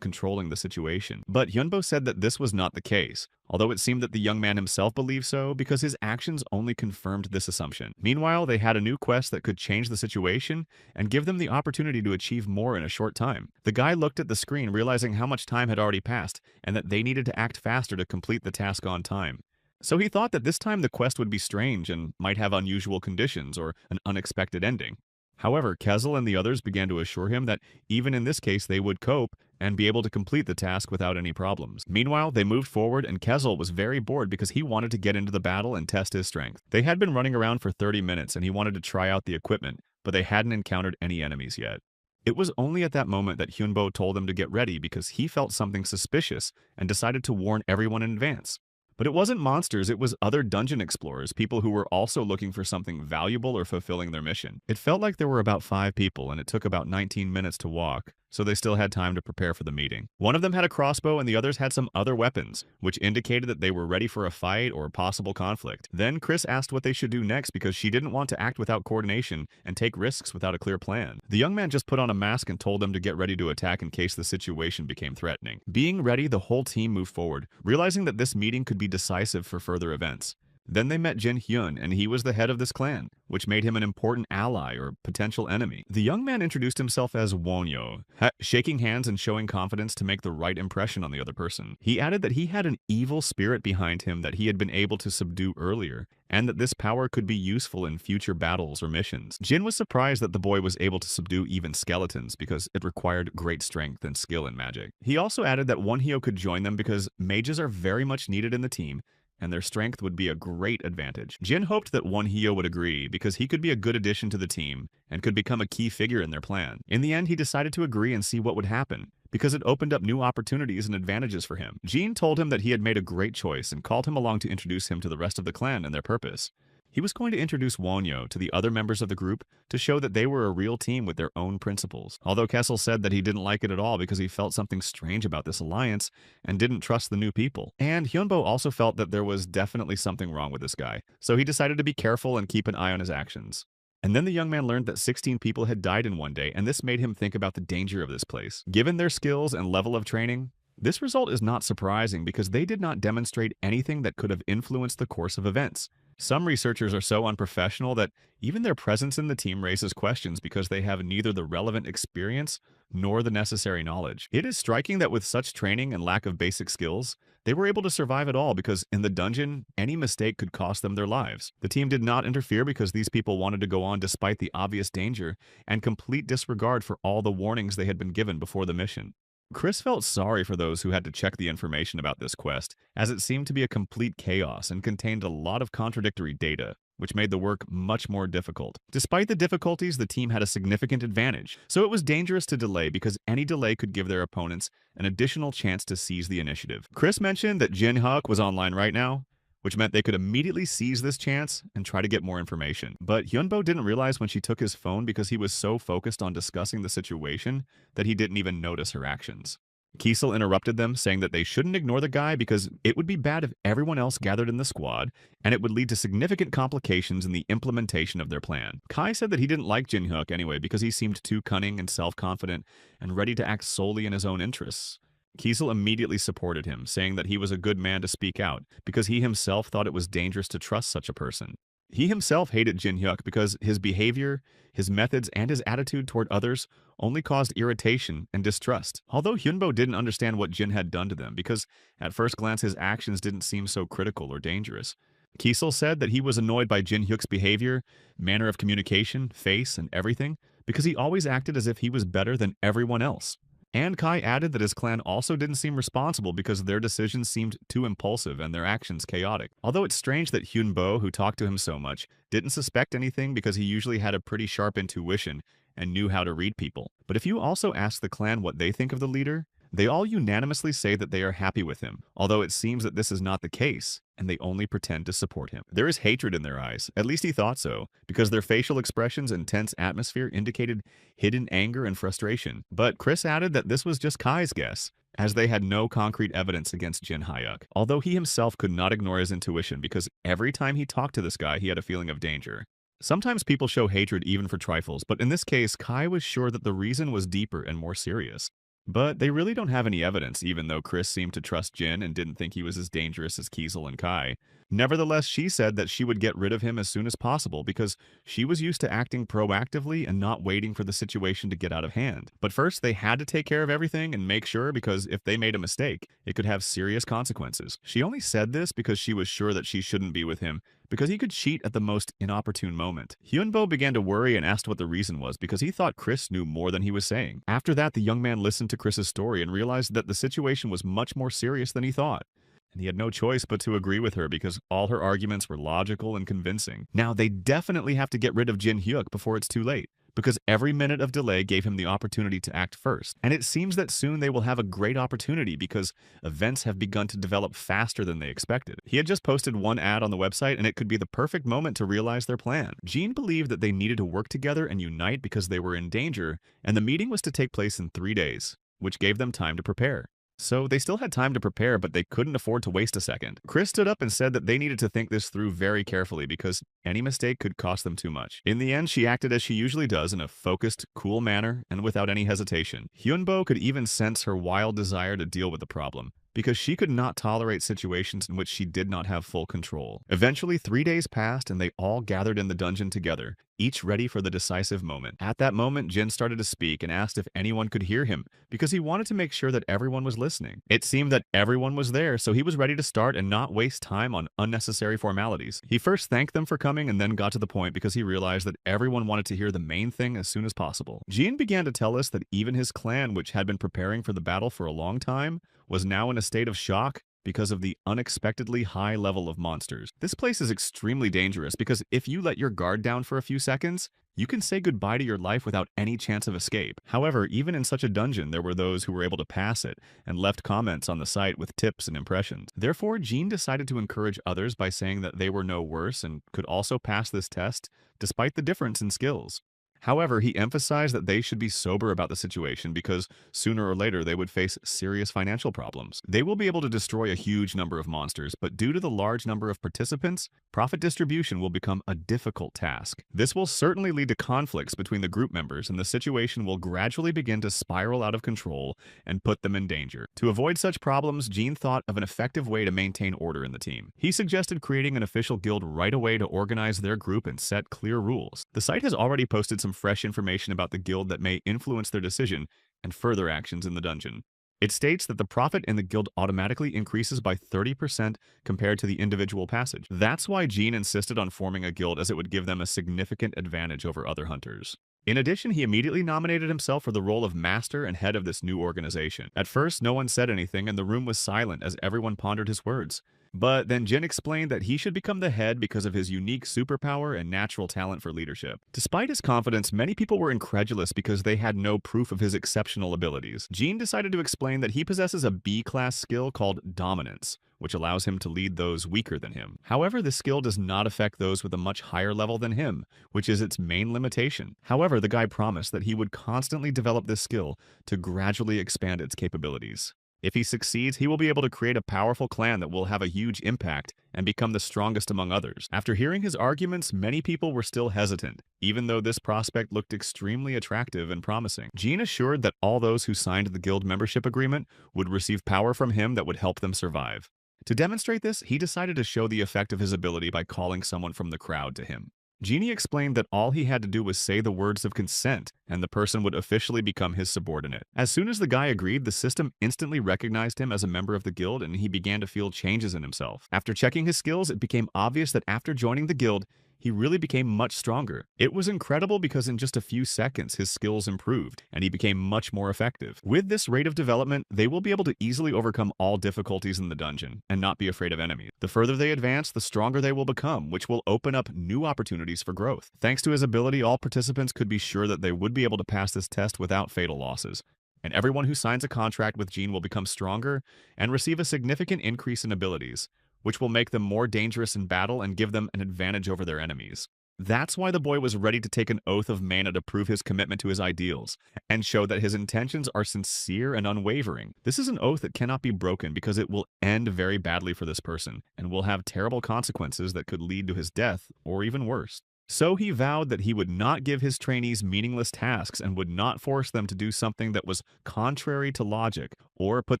controlling the situation. But Hyunbo said that this was not the case, although it seemed that the young man himself believed so because his actions only confirmed this assumption. Meanwhile, they had a new quest that could change the situation and give them the opportunity to achieve more in a short time. The guy looked at the screen, realizing how much time had already passed and that they needed to act faster to complete the task on time. So he thought that this time the quest would be strange and might have unusual conditions or an unexpected ending. However, Kezel and the others began to assure him that even in this case they would cope and be able to complete the task without any problems. Meanwhile, they moved forward and Kezel was very bored because he wanted to get into the battle and test his strength. They had been running around for 30 minutes and he wanted to try out the equipment, but they hadn't encountered any enemies yet. It was only at that moment that Hyunbo told them to get ready because he felt something suspicious and decided to warn everyone in advance. But it wasn't monsters, it was other dungeon explorers, people who were also looking for something valuable or fulfilling their mission. It felt like there were about 5 people, and it took about 19 minutes to walk, so they still had time to prepare for the meeting. One of them had a crossbow and the others had some other weapons, which indicated that they were ready for a fight or possible conflict. Then Chris asked what they should do next because she didn't want to act without coordination and take risks without a clear plan. The young man just put on a mask and told them to get ready to attack in case the situation became threatening. Being ready, the whole team moved forward, realizing that this meeting could be decisive for further events. Then they met Jin Hyun, and he was the head of this clan, which made him an important ally or potential enemy. The young man introduced himself as Wonyo, shaking hands and showing confidence to make the right impression on the other person. He added that he had an evil spirit behind him that he had been able to subdue earlier, and that this power could be useful in future battles or missions. Jin was surprised that the boy was able to subdue even skeletons because it required great strength and skill in magic. He also added that Wonhyo could join them because mages are very much needed in the team, and their strength would be a great advantage. Jin hoped that Wonhyo would agree because he could be a good addition to the team and could become a key figure in their plan. In the end, he decided to agree and see what would happen, because it opened up new opportunities and advantages for him. Jin told him that he had made a great choice and called him along to introduce him to the rest of the clan and their purpose. He was going to introduce Wonyo to the other members of the group to show that they were a real team with their own principles. Although Kessel said that he didn't like it at all because he felt something strange about this alliance and didn't trust the new people. And Hyunbo also felt that there was definitely something wrong with this guy, so he decided to be careful and keep an eye on his actions. And then the young man learned that 16 people had died in one day, and this made him think about the danger of this place. Given their skills and level of training, this result is not surprising because they did not demonstrate anything that could have influenced the course of events. Some researchers are so unprofessional that even their presence in the team raises questions because they have neither the relevant experience nor the necessary knowledge. It is striking that with such training and lack of basic skills, they were able to survive at all because in the dungeon, any mistake could cost them their lives. The team did not interfere because these people wanted to go on despite the obvious danger and complete disregard for all the warnings they had been given before the mission. Chris felt sorry for those who had to check the information about this quest, as it seemed to be a complete chaos and contained a lot of contradictory data, which made the work much more difficult. Despite the difficulties, the team had a significant advantage, so it was dangerous to delay because any delay could give their opponents an additional chance to seize the initiative. Chris mentioned that Jin Hyuk was online right now, which meant they could immediately seize this chance and try to get more information. But Hyunbo didn't realize when she took his phone because he was so focused on discussing the situation that he didn't even notice her actions. Kiesel interrupted them, saying that they shouldn't ignore the guy because it would be bad if everyone else gathered in the squad, and it would lead to significant complications in the implementation of their plan. Kai said that he didn't like Jin Hyuk anyway because he seemed too cunning and self-confident and ready to act solely in his own interests. Kiesel immediately supported him, saying that he was a good man to speak out because he himself thought it was dangerous to trust such a person. He himself hated Jin Hyuk because his behavior, his methods, and his attitude toward others only caused irritation and distrust. Although Hyunbo didn't understand what Jin had done to them because at first glance his actions didn't seem so critical or dangerous. Kiesel said that he was annoyed by Jin Hyuk's behavior, manner of communication, face, and everything because he always acted as if he was better than everyone else. And Kai added that his clan also didn't seem responsible because their decisions seemed too impulsive and their actions chaotic. Although it's strange that Hyunbo, who talked to him so much, didn't suspect anything because he usually had a pretty sharp intuition and knew how to read people. But if you also ask the clan what they think of the leader, they all unanimously say that they are happy with him, although it seems that this is not the case, and they only pretend to support him. There is hatred in their eyes, at least he thought so, because their facial expressions and tense atmosphere indicated hidden anger and frustration. But Chris added that this was just Kai's guess, as they had no concrete evidence against Jin Hyuk, although he himself could not ignore his intuition because every time he talked to this guy, he had a feeling of danger. Sometimes people show hatred even for trifles, but in this case, Kai was sure that the reason was deeper and more serious. But they really don't have any evidence, even though Chris seemed to trust Jin and didn't think he was as dangerous as Kiesel and Kai. Nevertheless, she said that she would get rid of him as soon as possible because she was used to acting proactively and not waiting for the situation to get out of hand. But first, they had to take care of everything and make sure because if they made a mistake, it could have serious consequences. She only said this because she was sure that she shouldn't be with him because he could cheat at the most inopportune moment. Hyunbo began to worry and asked what the reason was because he thought Chris knew more than he was saying. After that, the young man listened to Chris's story and realized that the situation was much more serious than he thought. And he had no choice but to agree with her because all her arguments were logical and convincing. Now, they definitely have to get rid of Jin Hyuk before it's too late, because every minute of delay gave him the opportunity to act first. And it seems that soon they will have a great opportunity because events have begun to develop faster than they expected. He had just posted one ad on the website and it could be the perfect moment to realize their plan. Jean believed that they needed to work together and unite because they were in danger, and the meeting was to take place in 3 days, which gave them time to prepare. So they still had time to prepare, but they couldn't afford to waste a second. Chris stood up and said that they needed to think this through very carefully because any mistake could cost them too much. In the end, she acted as she usually does in a focused, cool manner and without any hesitation. Hyunbo could even sense her wild desire to deal with the problem because she could not tolerate situations in which she did not have full control. Eventually, 3 days passed and they all gathered in the dungeon together, each ready for the decisive moment. At that moment, Jin started to speak and asked if anyone could hear him, because he wanted to make sure that everyone was listening. It seemed that everyone was there, so he was ready to start and not waste time on unnecessary formalities. He first thanked them for coming and then got to the point because he realized that everyone wanted to hear the main thing as soon as possible. Jin began to tell us that even his clan, which had been preparing for the battle for a long time, was now in a state of shock because of the unexpectedly high level of monsters. This place is extremely dangerous because if you let your guard down for a few seconds, you can say goodbye to your life without any chance of escape. However, even in such a dungeon, there were those who were able to pass it and left comments on the site with tips and impressions. Therefore, Jean decided to encourage others by saying that they were no worse and could also pass this test despite the difference in skills. However, he emphasized that they should be sober about the situation because sooner or later they would face serious financial problems. They will be able to destroy a huge number of monsters, but due to the large number of participants, profit distribution will become a difficult task. This will certainly lead to conflicts between the group members, and the situation will gradually begin to spiral out of control and put them in danger. To avoid such problems, Jean thought of an effective way to maintain order in the team. He suggested creating an official guild right away to organize their group and set clear rules. The site has already posted some fresh information about the guild that may influence their decision and further actions in the dungeon. It states that the profit in the guild automatically increases by 30% compared to the individual passage. That's why Jean insisted on forming a guild, as it would give them a significant advantage over other hunters. In addition, he immediately nominated himself for the role of master and head of this new organization. At first, no one said anything and the room was silent as everyone pondered his words. But then Jin explained that he should become the head because of his unique superpower and natural talent for leadership. Despite his confidence, many people were incredulous because they had no proof of his exceptional abilities. Jin decided to explain that he possesses a B-class skill called Dominance, which allows him to lead those weaker than him. However, this skill does not affect those with a much higher level than him, which is its main limitation. However, the guy promised that he would constantly develop this skill to gradually expand its capabilities. If he succeeds, he will be able to create a powerful clan that will have a huge impact and become the strongest among others. After hearing his arguments, many people were still hesitant, even though this prospect looked extremely attractive and promising. Jean assured that all those who signed the guild membership agreement would receive power from him that would help them survive. To demonstrate this, he decided to show the effect of his ability by calling someone from the crowd to him. Genie explained that all he had to do was say the words of consent, and the person would officially become his subordinate. As soon as the guy agreed, the system instantly recognized him as a member of the guild, and he began to feel changes in himself. After checking his skills, it became obvious that after joining the guild, he really became much stronger. It was incredible because in just a few seconds, his skills improved, and he became much more effective. With this rate of development, they will be able to easily overcome all difficulties in the dungeon, and not be afraid of enemies. The further they advance, the stronger they will become, which will open up new opportunities for growth. Thanks to his ability, all participants could be sure that they would be able to pass this test without fatal losses. And everyone who signs a contract with Jean will become stronger and receive a significant increase in abilities, which will make them more dangerous in battle and give them an advantage over their enemies. That's why the boy was ready to take an oath of mana to prove his commitment to his ideals, and show that his intentions are sincere and unwavering. This is an oath that cannot be broken because it will end very badly for this person, and will have terrible consequences that could lead to his death, or even worse. So he vowed that he would not give his trainees meaningless tasks and would not force them to do something that was contrary to logic or put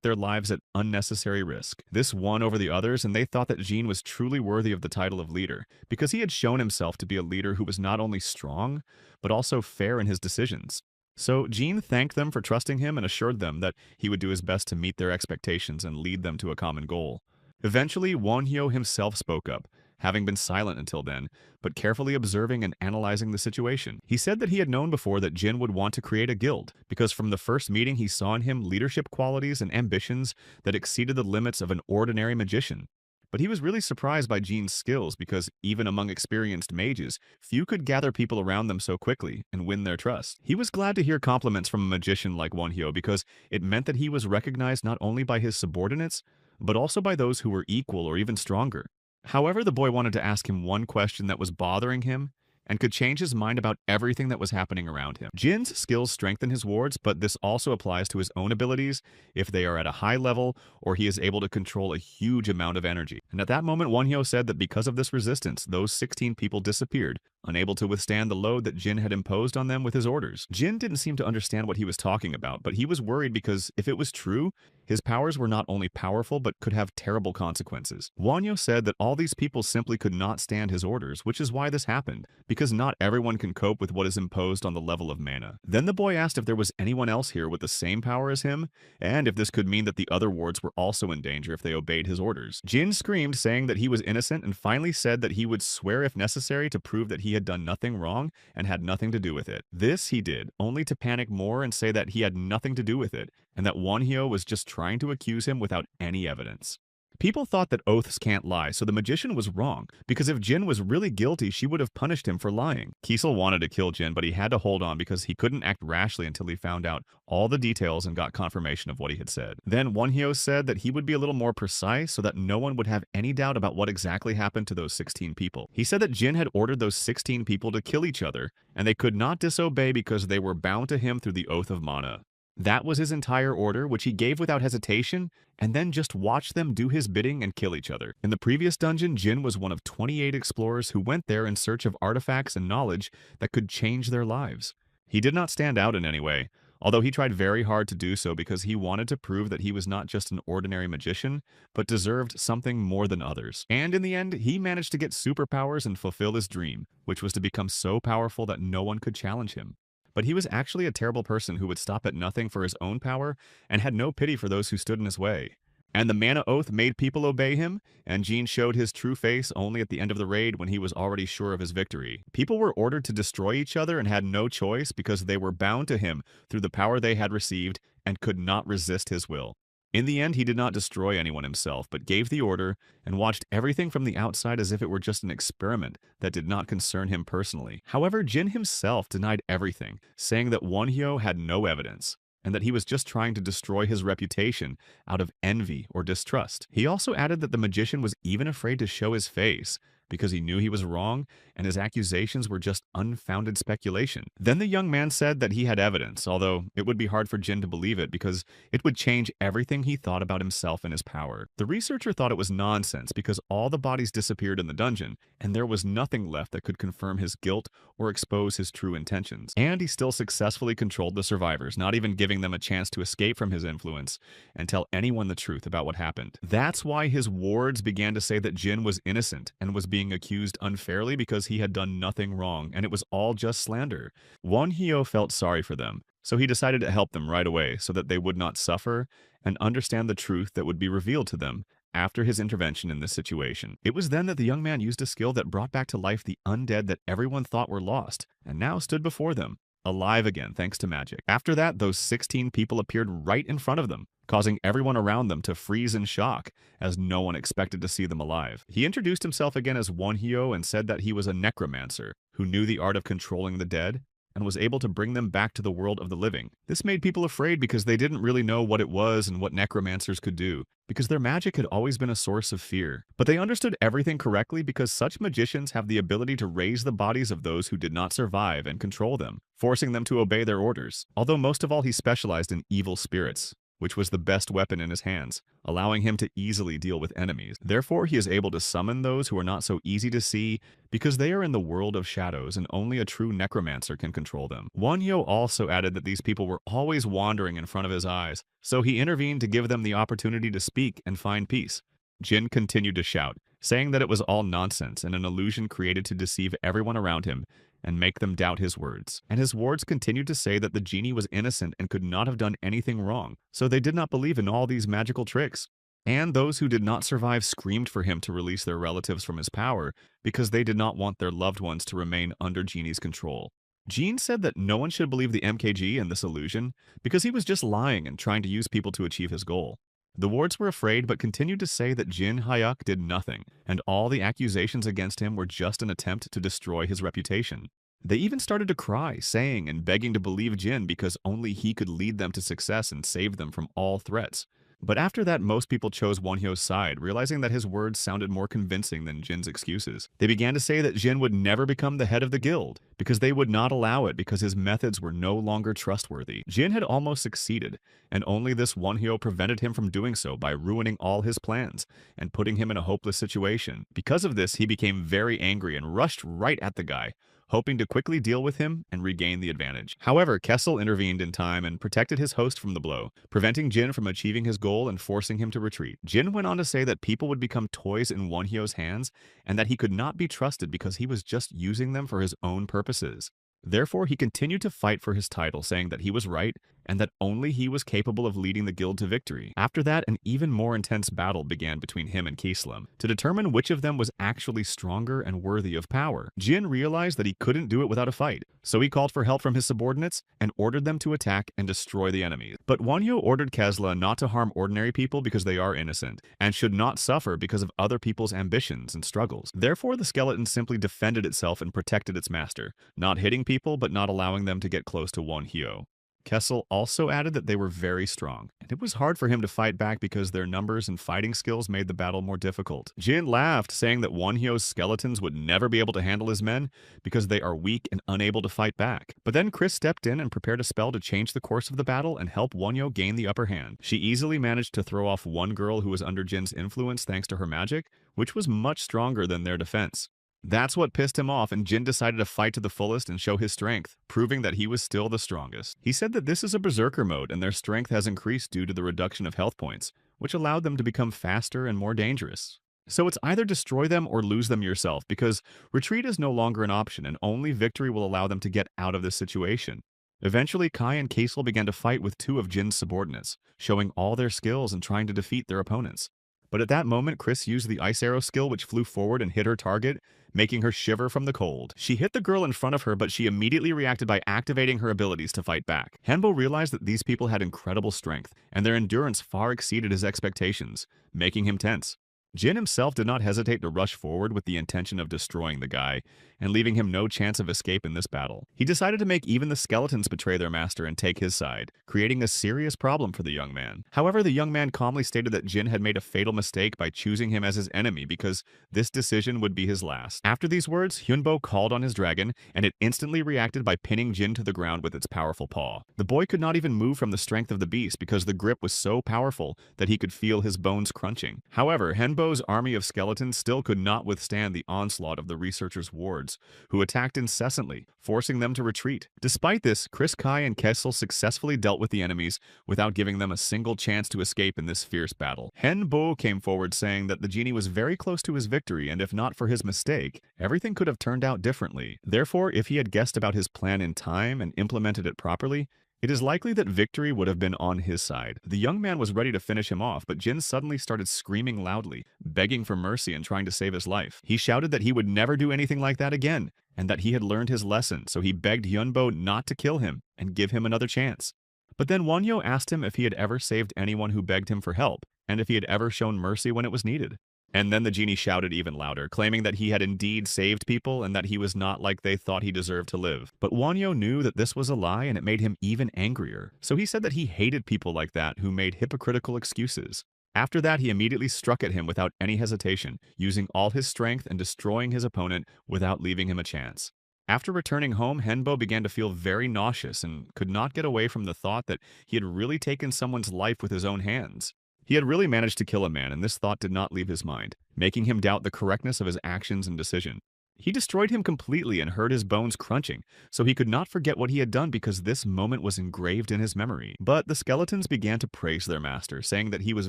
their lives at unnecessary risk. This won over the others, and they thought that Jean was truly worthy of the title of leader because he had shown himself to be a leader who was not only strong, but also fair in his decisions. So Jean thanked them for trusting him and assured them that he would do his best to meet their expectations and lead them to a common goal. Eventually, Wonhyo himself spoke up, having been silent until then, but carefully observing and analyzing the situation. He said that he had known before that Jin would want to create a guild, because from the first meeting he saw in him leadership qualities and ambitions that exceeded the limits of an ordinary magician. But he was really surprised by Jin's skills because, even among experienced mages, few could gather people around them so quickly and win their trust. He was glad to hear compliments from a magician like Wonhyo because it meant that he was recognized not only by his subordinates, but also by those who were equal or even stronger. However, the boy wanted to ask him one question that was bothering him and could change his mind about everything that was happening around him. Jin's skills strengthen his wards, but this also applies to his own abilities if they are at a high level or he is able to control a huge amount of energy. And at that moment, Wonhyo said that because of this resistance, those 16 people disappeared, unable to withstand the load that Jin had imposed on them with his orders. Jin didn't seem to understand what he was talking about, but he was worried because if it was true, his powers were not only powerful but could have terrible consequences. Wanyo said that all these people simply could not stand his orders, which is why this happened, because not everyone can cope with what is imposed on the level of mana. Then the boy asked if there was anyone else here with the same power as him, and if this could mean that the other wards were also in danger if they obeyed his orders. Jin screamed, saying that he was innocent, and finally said that he would swear if necessary to prove that he had done nothing wrong and had nothing to do with it. This he did, only to panic more and say that he had nothing to do with it, and that Wonhyo was just trying to accuse him without any evidence. People thought that oaths can't lie, so the magician was wrong, because if Jin was really guilty, she would have punished him for lying. Kiesel wanted to kill Jin, but he had to hold on because he couldn't act rashly until he found out all the details and got confirmation of what he had said. Then Wonhyo said that he would be a little more precise so that no one would have any doubt about what exactly happened to those 16 people. He said that Jin had ordered those 16 people to kill each other, and they could not disobey because they were bound to him through the Oath of Mana. That was his entire order, which he gave without hesitation, and then just watched them do his bidding and kill each other. In the previous dungeon, Jin was one of 28 explorers who went there in search of artifacts and knowledge that could change their lives. He did not stand out in any way, although he tried very hard to do so because he wanted to prove that he was not just an ordinary magician, but deserved something more than others. And in the end, he managed to get superpowers and fulfill his dream, which was to become so powerful that no one could challenge him. But he was actually a terrible person who would stop at nothing for his own power and had no pity for those who stood in his way. And the Mana Oath made people obey him, and Jin showed his true face only at the end of the raid when he was already sure of his victory. People were ordered to destroy each other and had no choice because they were bound to him through the power they had received and could not resist his will. In the end, he did not destroy anyone himself, but gave the order and watched everything from the outside as if it were just an experiment that did not concern him personally. However, Jin himself denied everything, saying that Wonhyo had no evidence, and that he was just trying to destroy his reputation out of envy or distrust. He also added that the magician was even afraid to show his face, because he knew he was wrong and his accusations were just unfounded speculation. Then the young man said that he had evidence, although it would be hard for Jin to believe it because it would change everything he thought about himself and his power. The researcher thought it was nonsense because all the bodies disappeared in the dungeon, and there was nothing left that could confirm his guilt or expose his true intentions. And he still successfully controlled the survivors, not even giving them a chance to escape from his influence and tell anyone the truth about what happened. That's why his wards began to say that Jin was innocent and was being accused unfairly because he had done nothing wrong, and it was all just slander. Wonhyo felt sorry for them, so he decided to help them right away so that they would not suffer and understand the truth that would be revealed to them after his intervention in this situation. It was then that the young man used a skill that brought back to life the undead that everyone thought were lost, and now stood before them, alive again thanks to magic. After that, those 16 people appeared right in front of them, causing everyone around them to freeze in shock, as no one expected to see them alive. He introduced himself again as Wonhyo and said that he was a necromancer who knew the art of controlling the dead and was able to bring them back to the world of the living. This made people afraid because they didn't really know what it was and what necromancers could do, because their magic had always been a source of fear. But they understood everything correctly because such magicians have the ability to raise the bodies of those who did not survive and control them, forcing them to obey their orders. Although most of all he specialized in evil spirits, which was the best weapon in his hands, allowing him to easily deal with enemies. Therefore, he is able to summon those who are not so easy to see because they are in the world of shadows and only a true necromancer can control them. Wonhyo also added that these people were always wandering in front of his eyes, so he intervened to give them the opportunity to speak and find peace. Jin continued to shout, saying that it was all nonsense and an illusion created to deceive everyone around him and make them doubt his words. And his wards continued to say that the genie was innocent and could not have done anything wrong, so they did not believe in all these magical tricks. And those who did not survive screamed for him to release their relatives from his power because they did not want their loved ones to remain under Genie's control. Jin said that no one should believe the MKG in this illusion because he was just lying and trying to use people to achieve his goal. The wards were afraid but continued to say that Jin Hyuk did nothing, and all the accusations against him were just an attempt to destroy his reputation. They even started to cry, saying and begging to believe Jin because only he could lead them to success and save them from all threats. But after that, most people chose Wonhyo's side, realizing that his words sounded more convincing than Jin's excuses. They began to say that Jin would never become the head of the guild, because they would not allow it because his methods were no longer trustworthy. Jin had almost succeeded, and only this Wonhyo prevented him from doing so by ruining all his plans and putting him in a hopeless situation. Because of this, he became very angry and rushed right at the guy, hoping to quickly deal with him and regain the advantage. However, Kessel intervened in time and protected his host from the blow, preventing Jin from achieving his goal and forcing him to retreat. Jin went on to say that people would become toys in Wonhyo's hands and that he could not be trusted because he was just using them for his own purposes. Therefore, he continued to fight for his title, saying that he was right and that only he was capable of leading the guild to victory. After that, an even more intense battle began between him and Kislam to determine which of them was actually stronger and worthy of power. Jin realized that he couldn't do it without a fight, so he called for help from his subordinates and ordered them to attack and destroy the enemies. But Wonhyo ordered Kesla not to harm ordinary people because they are innocent, and should not suffer because of other people's ambitions and struggles. Therefore, the skeleton simply defended itself and protected its master, not hitting people but not allowing them to get close to Wonhyo. Kessel also added that they were very strong, and it was hard for him to fight back because their numbers and fighting skills made the battle more difficult. Jin laughed, saying that Wonhyo's skeletons would never be able to handle his men because they are weak and unable to fight back. But then Chris stepped in and prepared a spell to change the course of the battle and help Wonhyo gain the upper hand. She easily managed to throw off one girl who was under Jin's influence thanks to her magic, which was much stronger than their defense. That's what pissed him off, and Jin decided to fight to the fullest and show his strength, proving that he was still the strongest. He said that this is a berserker mode and their strength has increased due to the reduction of health points, which allowed them to become faster and more dangerous. So it's either destroy them or lose them yourself, because retreat is no longer an option and only victory will allow them to get out of this situation. Eventually, Kai and Kaisel began to fight with two of Jin's subordinates, showing all their skills and trying to defeat their opponents. But at that moment, Chris used the ice arrow skill, which flew forward and hit her target, making her shiver from the cold. She hit the girl in front of her, but she immediately reacted by activating her abilities to fight back. Hanbo realized that these people had incredible strength, and their endurance far exceeded his expectations, making him tense. Jin himself did not hesitate to rush forward with the intention of destroying the guy, and leaving him no chance of escape in this battle. He decided to make even the skeletons betray their master and take his side, creating a serious problem for the young man. However, the young man calmly stated that Jin had made a fatal mistake by choosing him as his enemy because this decision would be his last. After these words, Hyunbo called on his dragon, and it instantly reacted by pinning Jin to the ground with its powerful paw. The boy could not even move from the strength of the beast because the grip was so powerful that he could feel his bones crunching. However, Henbo's army of skeletons still could not withstand the onslaught of the researchers' wards, who attacked incessantly, forcing them to retreat. Despite this, Chris, Kai, and Kessel successfully dealt with the enemies without giving them a single chance to escape in this fierce battle. Henbo came forward saying that the genie was very close to his victory, and if not for his mistake, everything could have turned out differently. Therefore, if he had guessed about his plan in time and implemented it properly, it is likely that victory would have been on his side. The young man was ready to finish him off, but Jin suddenly started screaming loudly, begging for mercy and trying to save his life. He shouted that he would never do anything like that again, and that he had learned his lesson, so he begged Hyunbo not to kill him and give him another chance. But then Wonhyo asked him if he had ever saved anyone who begged him for help, and if he had ever shown mercy when it was needed. And then the genie shouted even louder, claiming that he had indeed saved people and that he was not like they thought he deserved to live. But Wonhyo knew that this was a lie and it made him even angrier. So he said that he hated people like that who made hypocritical excuses. After that, he immediately struck at him without any hesitation, using all his strength and destroying his opponent without leaving him a chance. After returning home, Henbo began to feel very nauseous and could not get away from the thought that he had really taken someone's life with his own hands. He had really managed to kill a man, and this thought did not leave his mind, making him doubt the correctness of his actions and decision. He destroyed him completely and heard his bones crunching, so he could not forget what he had done because this moment was engraved in his memory. But the skeletons began to praise their master, saying that he was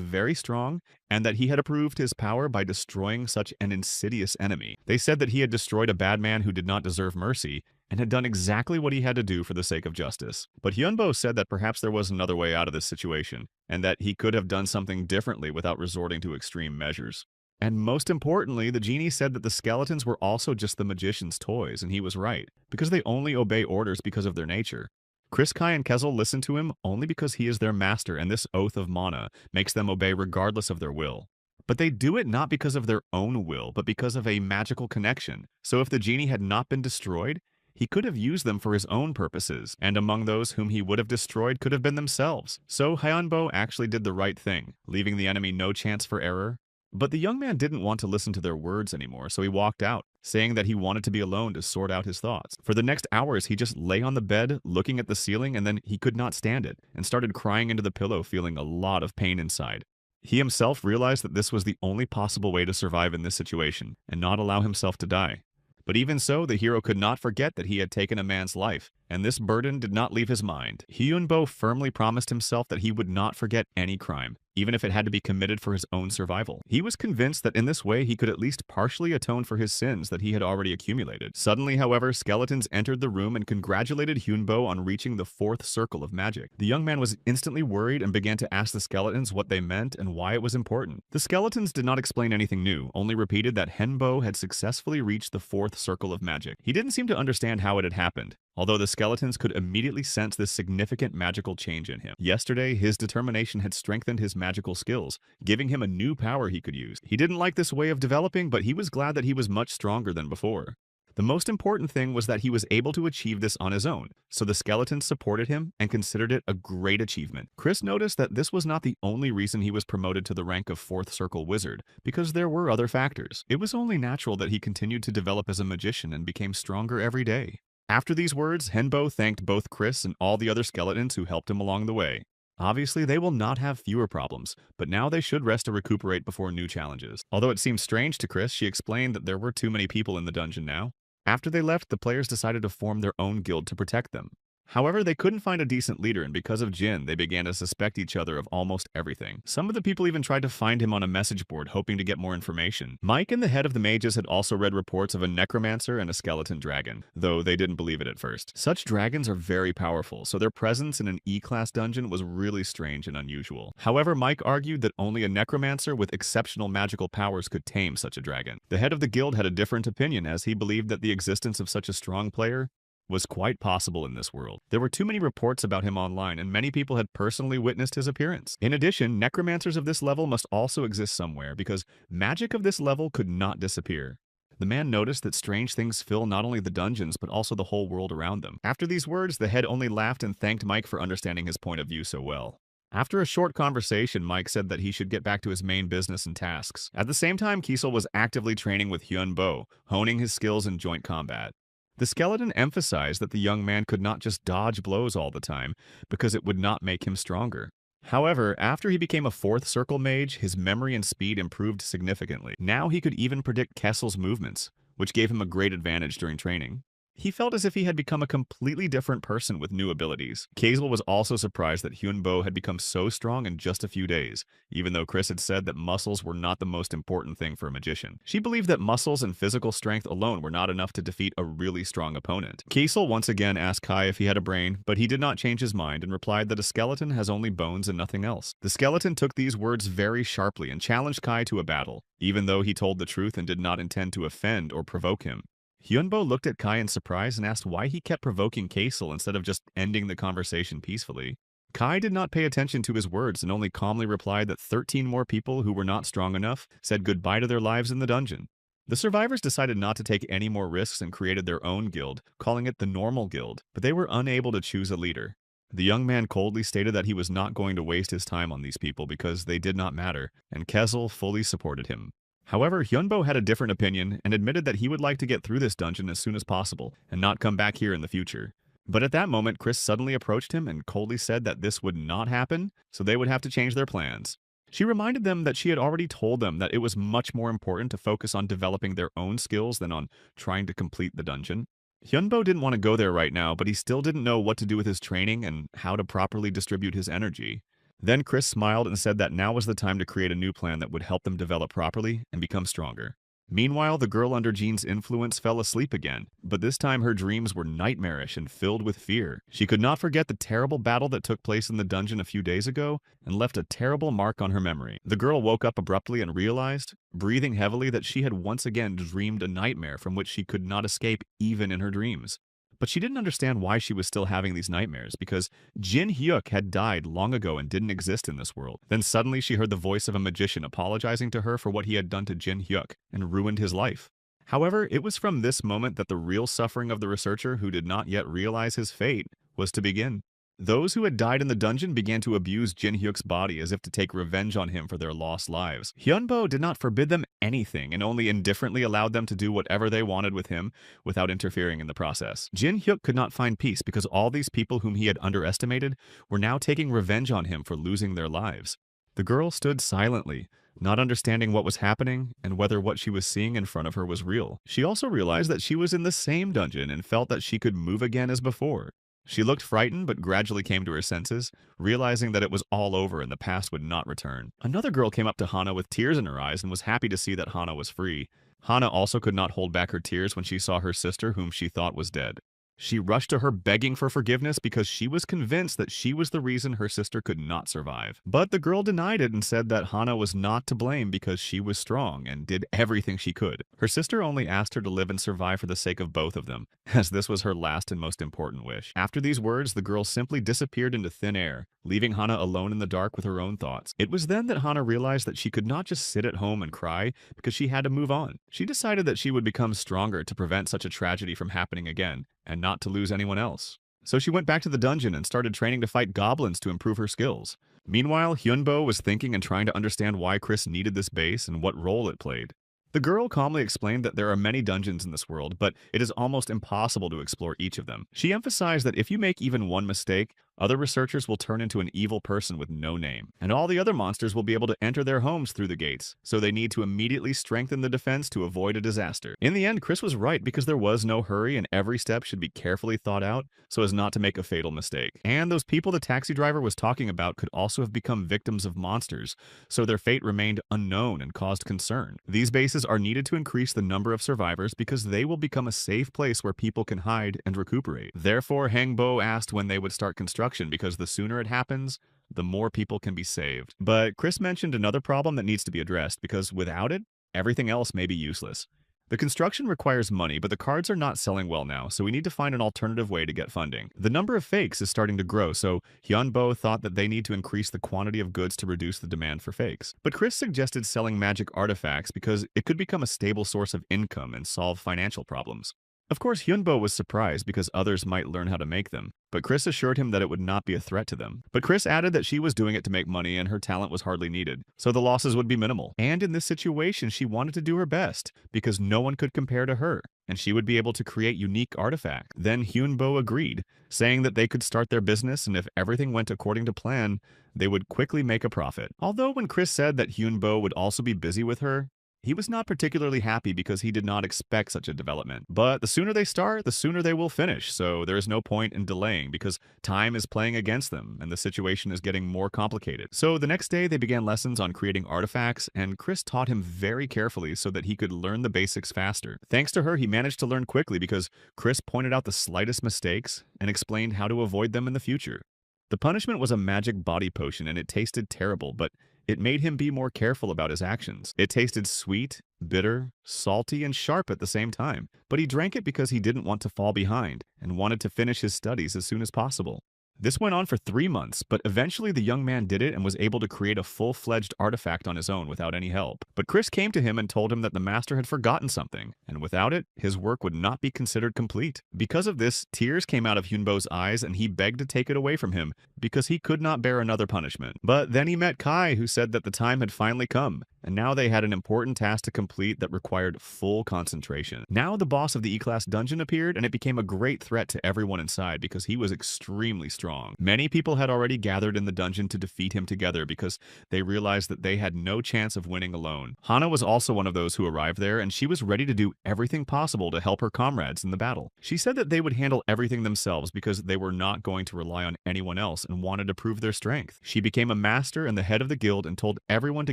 very strong and that he had approved his power by destroying such an insidious enemy. They said that he had destroyed a bad man who did not deserve mercy, and had done exactly what he had to do for the sake of justice. But Hyunbo said that perhaps there was another way out of this situation, and that he could have done something differently without resorting to extreme measures. And most importantly, the genie said that the skeletons were also just the magician's toys, and he was right, because they only obey orders because of their nature. Chris, Kai, and Kezel listened to him only because he is their master, and this oath of mana makes them obey regardless of their will. But they do it not because of their own will, but because of a magical connection. So if the genie had not been destroyed, He could have used them for his own purposes, and among those whom he would have destroyed could have been themselves. So Hyunbo actually did the right thing, leaving the enemy no chance for error. But the young man didn't want to listen to their words anymore, so he walked out, saying that he wanted to be alone to sort out his thoughts. For the next hours, he just lay on the bed, looking at the ceiling, and then he could not stand it, and started crying into the pillow, feeling a lot of pain inside. He himself realized that this was the only possible way to survive in this situation, and not allow himself to die. But even so, the hero could not forget that he had taken a man's life, and this burden did not leave his mind. Hyunbo firmly promised himself that he would not forget any crime, even if it had to be committed for his own survival. He was convinced that in this way he could at least partially atone for his sins that he had already accumulated. Suddenly, however, skeletons entered the room and congratulated Hyunbo on reaching the 4th circle of magic. The young man was instantly worried and began to ask the skeletons what they meant and why it was important. The skeletons did not explain anything new, only repeated that Hyunbo had successfully reached the 4th circle of magic. He didn't seem to understand how it had happened, although the skeletons could immediately sense this significant magical change in him. Yesterday, his determination had strengthened his magical skills, giving him a new power he could use. He didn't like this way of developing, but he was glad that he was much stronger than before. The most important thing was that he was able to achieve this on his own, so the skeletons supported him and considered it a great achievement. Chris noticed that this was not the only reason he was promoted to the rank of 4th Circle Wizard, because there were other factors. It was only natural that he continued to develop as a magician and became stronger every day. After these words, Hyunbo thanked both Chris and all the other skeletons who helped him along the way. Obviously, they will not have fewer problems, but now they should rest to recuperate before new challenges. Although it seemed strange to Chris, she explained that there were too many people in the dungeon now. After they left, the players decided to form their own guild to protect them. However, they couldn't find a decent leader, and because of Jin, they began to suspect each other of almost everything. Some of the people even tried to find him on a message board, hoping to get more information. Mike and the head of the mages had also read reports of a necromancer and a skeleton dragon, though they didn't believe it at first. Such dragons are very powerful, so their presence in an E-class dungeon was really strange and unusual. However, Mike argued that only a necromancer with exceptional magical powers could tame such a dragon. The head of the guild had a different opinion, as he believed that the existence of such a strong player was quite possible in this world. There were too many reports about him online, and many people had personally witnessed his appearance. In addition, necromancers of this level must also exist somewhere, because magic of this level could not disappear. The man noticed that strange things fill not only the dungeons, but also the whole world around them. After these words, the head only laughed and thanked Mike for understanding his point of view so well. After a short conversation, Mike said that he should get back to his main business and tasks. At the same time, Kiesel was actively training with Hyunbo, honing his skills in joint combat. The skeleton emphasized that the young man could not just dodge blows all the time, because it would not make him stronger. However, after he became a 4th circle mage, his memory and speed improved significantly. Now he could even predict Kessel's movements, which gave him a great advantage during training. He felt as if he had become a completely different person with new abilities. Kazel was also surprised that Hyunbo had become so strong in just a few days, even though Chris had said that muscles were not the most important thing for a magician. She believed that muscles and physical strength alone were not enough to defeat a really strong opponent. Kazel once again asked Kai if he had a brain, but he did not change his mind and replied that a skeleton has only bones and nothing else. The skeleton took these words very sharply and challenged Kai to a battle, even though he told the truth and did not intend to offend or provoke him. Hyunbo looked at Kai in surprise and asked why he kept provoking Kazel instead of just ending the conversation peacefully. Kai did not pay attention to his words and only calmly replied that 13 more people who were not strong enough said goodbye to their lives in the dungeon. The survivors decided not to take any more risks and created their own guild, calling it the Normal Guild, but they were unable to choose a leader. The young man coldly stated that he was not going to waste his time on these people because they did not matter, and Kazel fully supported him. However, Hyunbo had a different opinion and admitted that he would like to get through this dungeon as soon as possible and not come back here in the future. But at that moment, Chris suddenly approached him and coldly said that this would not happen, so they would have to change their plans. She reminded them that she had already told them that it was much more important to focus on developing their own skills than on trying to complete the dungeon. Hyunbo didn't want to go there right now, but he still didn't know what to do with his training and how to properly distribute his energy. Then Chris smiled and said that now was the time to create a new plan that would help them develop properly and become stronger. Meanwhile, the girl under Jean's influence fell asleep again, but this time her dreams were nightmarish and filled with fear. She could not forget the terrible battle that took place in the dungeon a few days ago and left a terrible mark on her memory. The girl woke up abruptly and realized, breathing heavily, that she had once again dreamed a nightmare from which she could not escape even in her dreams. But she didn't understand why she was still having these nightmares, because Jin Hyuk had died long ago and didn't exist in this world. Then suddenly she heard the voice of a magician apologizing to her for what he had done to Jin Hyuk and ruined his life. However, it was from this moment that the real suffering of the researcher who did not yet realize his fate was to begin. Those who had died in the dungeon began to abuse Jin Hyuk's body as if to take revenge on him for their lost lives. Hyunbo did not forbid them anything and only indifferently allowed them to do whatever they wanted with him without interfering in the process. Jin Hyuk could not find peace because all these people whom he had underestimated were now taking revenge on him for losing their lives. The girl stood silently, not understanding what was happening and whether what she was seeing in front of her was real. She also realized that she was in the same dungeon and felt that she could move again as before. She looked frightened but gradually came to her senses, realizing that it was all over and the past would not return. Another girl came up to Hana with tears in her eyes and was happy to see that Hana was free. Hana also could not hold back her tears when she saw her sister whom she thought was dead. She rushed to her begging for forgiveness because she was convinced that she was the reason her sister could not survive. But the girl denied it and said that Hana was not to blame because she was strong and did everything she could. Her sister only asked her to live and survive for the sake of both of them, as this was her last and most important wish. After these words, the girl simply disappeared into thin air, leaving Hana alone in the dark with her own thoughts. It was then that Hana realized that she could not just sit at home and cry because she had to move on. She decided that she would become stronger to prevent such a tragedy from happening again, and not to lose anyone else. So she went back to the dungeon and started training to fight goblins to improve her skills. Meanwhile, Hyunbo was thinking and trying to understand why Chris needed this base and what role it played. The girl calmly explained that there are many dungeons in this world, but it is almost impossible to explore each of them. She emphasized that if you make even one mistake, other researchers will turn into an evil person with no name, and all the other monsters will be able to enter their homes through the gates, so they need to immediately strengthen the defense to avoid a disaster. In the end, Chris was right because there was no hurry and every step should be carefully thought out so as not to make a fatal mistake. And those people the taxi driver was talking about could also have become victims of monsters, so their fate remained unknown and caused concern. These bases are needed to increase the number of survivors because they will become a safe place where people can hide and recuperate. Therefore, Hangbo asked when they would start construction because the sooner it happens, the more people can be saved. But Chris mentioned another problem that needs to be addressed because without it, everything else may be useless. The construction requires money, but the cards are not selling well now, so we need to find an alternative way to get funding. The number of fakes is starting to grow, so Hyunbo thought that they need to increase the quantity of goods to reduce the demand for fakes. But Chris suggested selling magic artifacts because it could become a stable source of income and solve financial problems. Of course, Hyunbo was surprised because others might learn how to make them, but Chris assured him that it would not be a threat to them. But Chris added that she was doing it to make money and her talent was hardly needed, so the losses would be minimal. And in this situation, she wanted to do her best because no one could compare to her, and she would be able to create unique artifacts. Then Hyunbo agreed, saying that they could start their business and if everything went according to plan, they would quickly make a profit. Although when Chris said that Hyunbo would also be busy with her, he was not particularly happy because he did not expect such a development. But the sooner they start, the sooner they will finish, so there is no point in delaying because time is playing against them and the situation is getting more complicated. So the next day they began lessons on creating artifacts and Chris taught him very carefully so that he could learn the basics faster. Thanks to her, he managed to learn quickly because Chris pointed out the slightest mistakes and explained how to avoid them in the future. The punishment was a magic body potion and it tasted terrible, but it made him be more careful about his actions. It tasted sweet, bitter, salty, and sharp at the same time, but he drank it because he didn't want to fall behind and wanted to finish his studies as soon as possible. This went on for 3 months, but eventually the young man did it and was able to create a full-fledged artifact on his own without any help. But Chris came to him and told him that the master had forgotten something, and without it, his work would not be considered complete. Because of this, tears came out of Hyunbo's eyes and he begged to take it away from him because he could not bear another punishment. But then he met Kai, who said that the time had finally come, and now they had an important task to complete that required full concentration. Now the boss of the E-Class dungeon appeared, and it became a great threat to everyone inside because he was extremely strong. Many people had already gathered in the dungeon to defeat him together because they realized that they had no chance of winning alone. Hana was also one of those who arrived there, and she was ready to do everything possible to help her comrades in the battle. She said that they would handle everything themselves because they were not going to rely on anyone else and wanted to prove their strength. She became a master and the head of the guild and told everyone to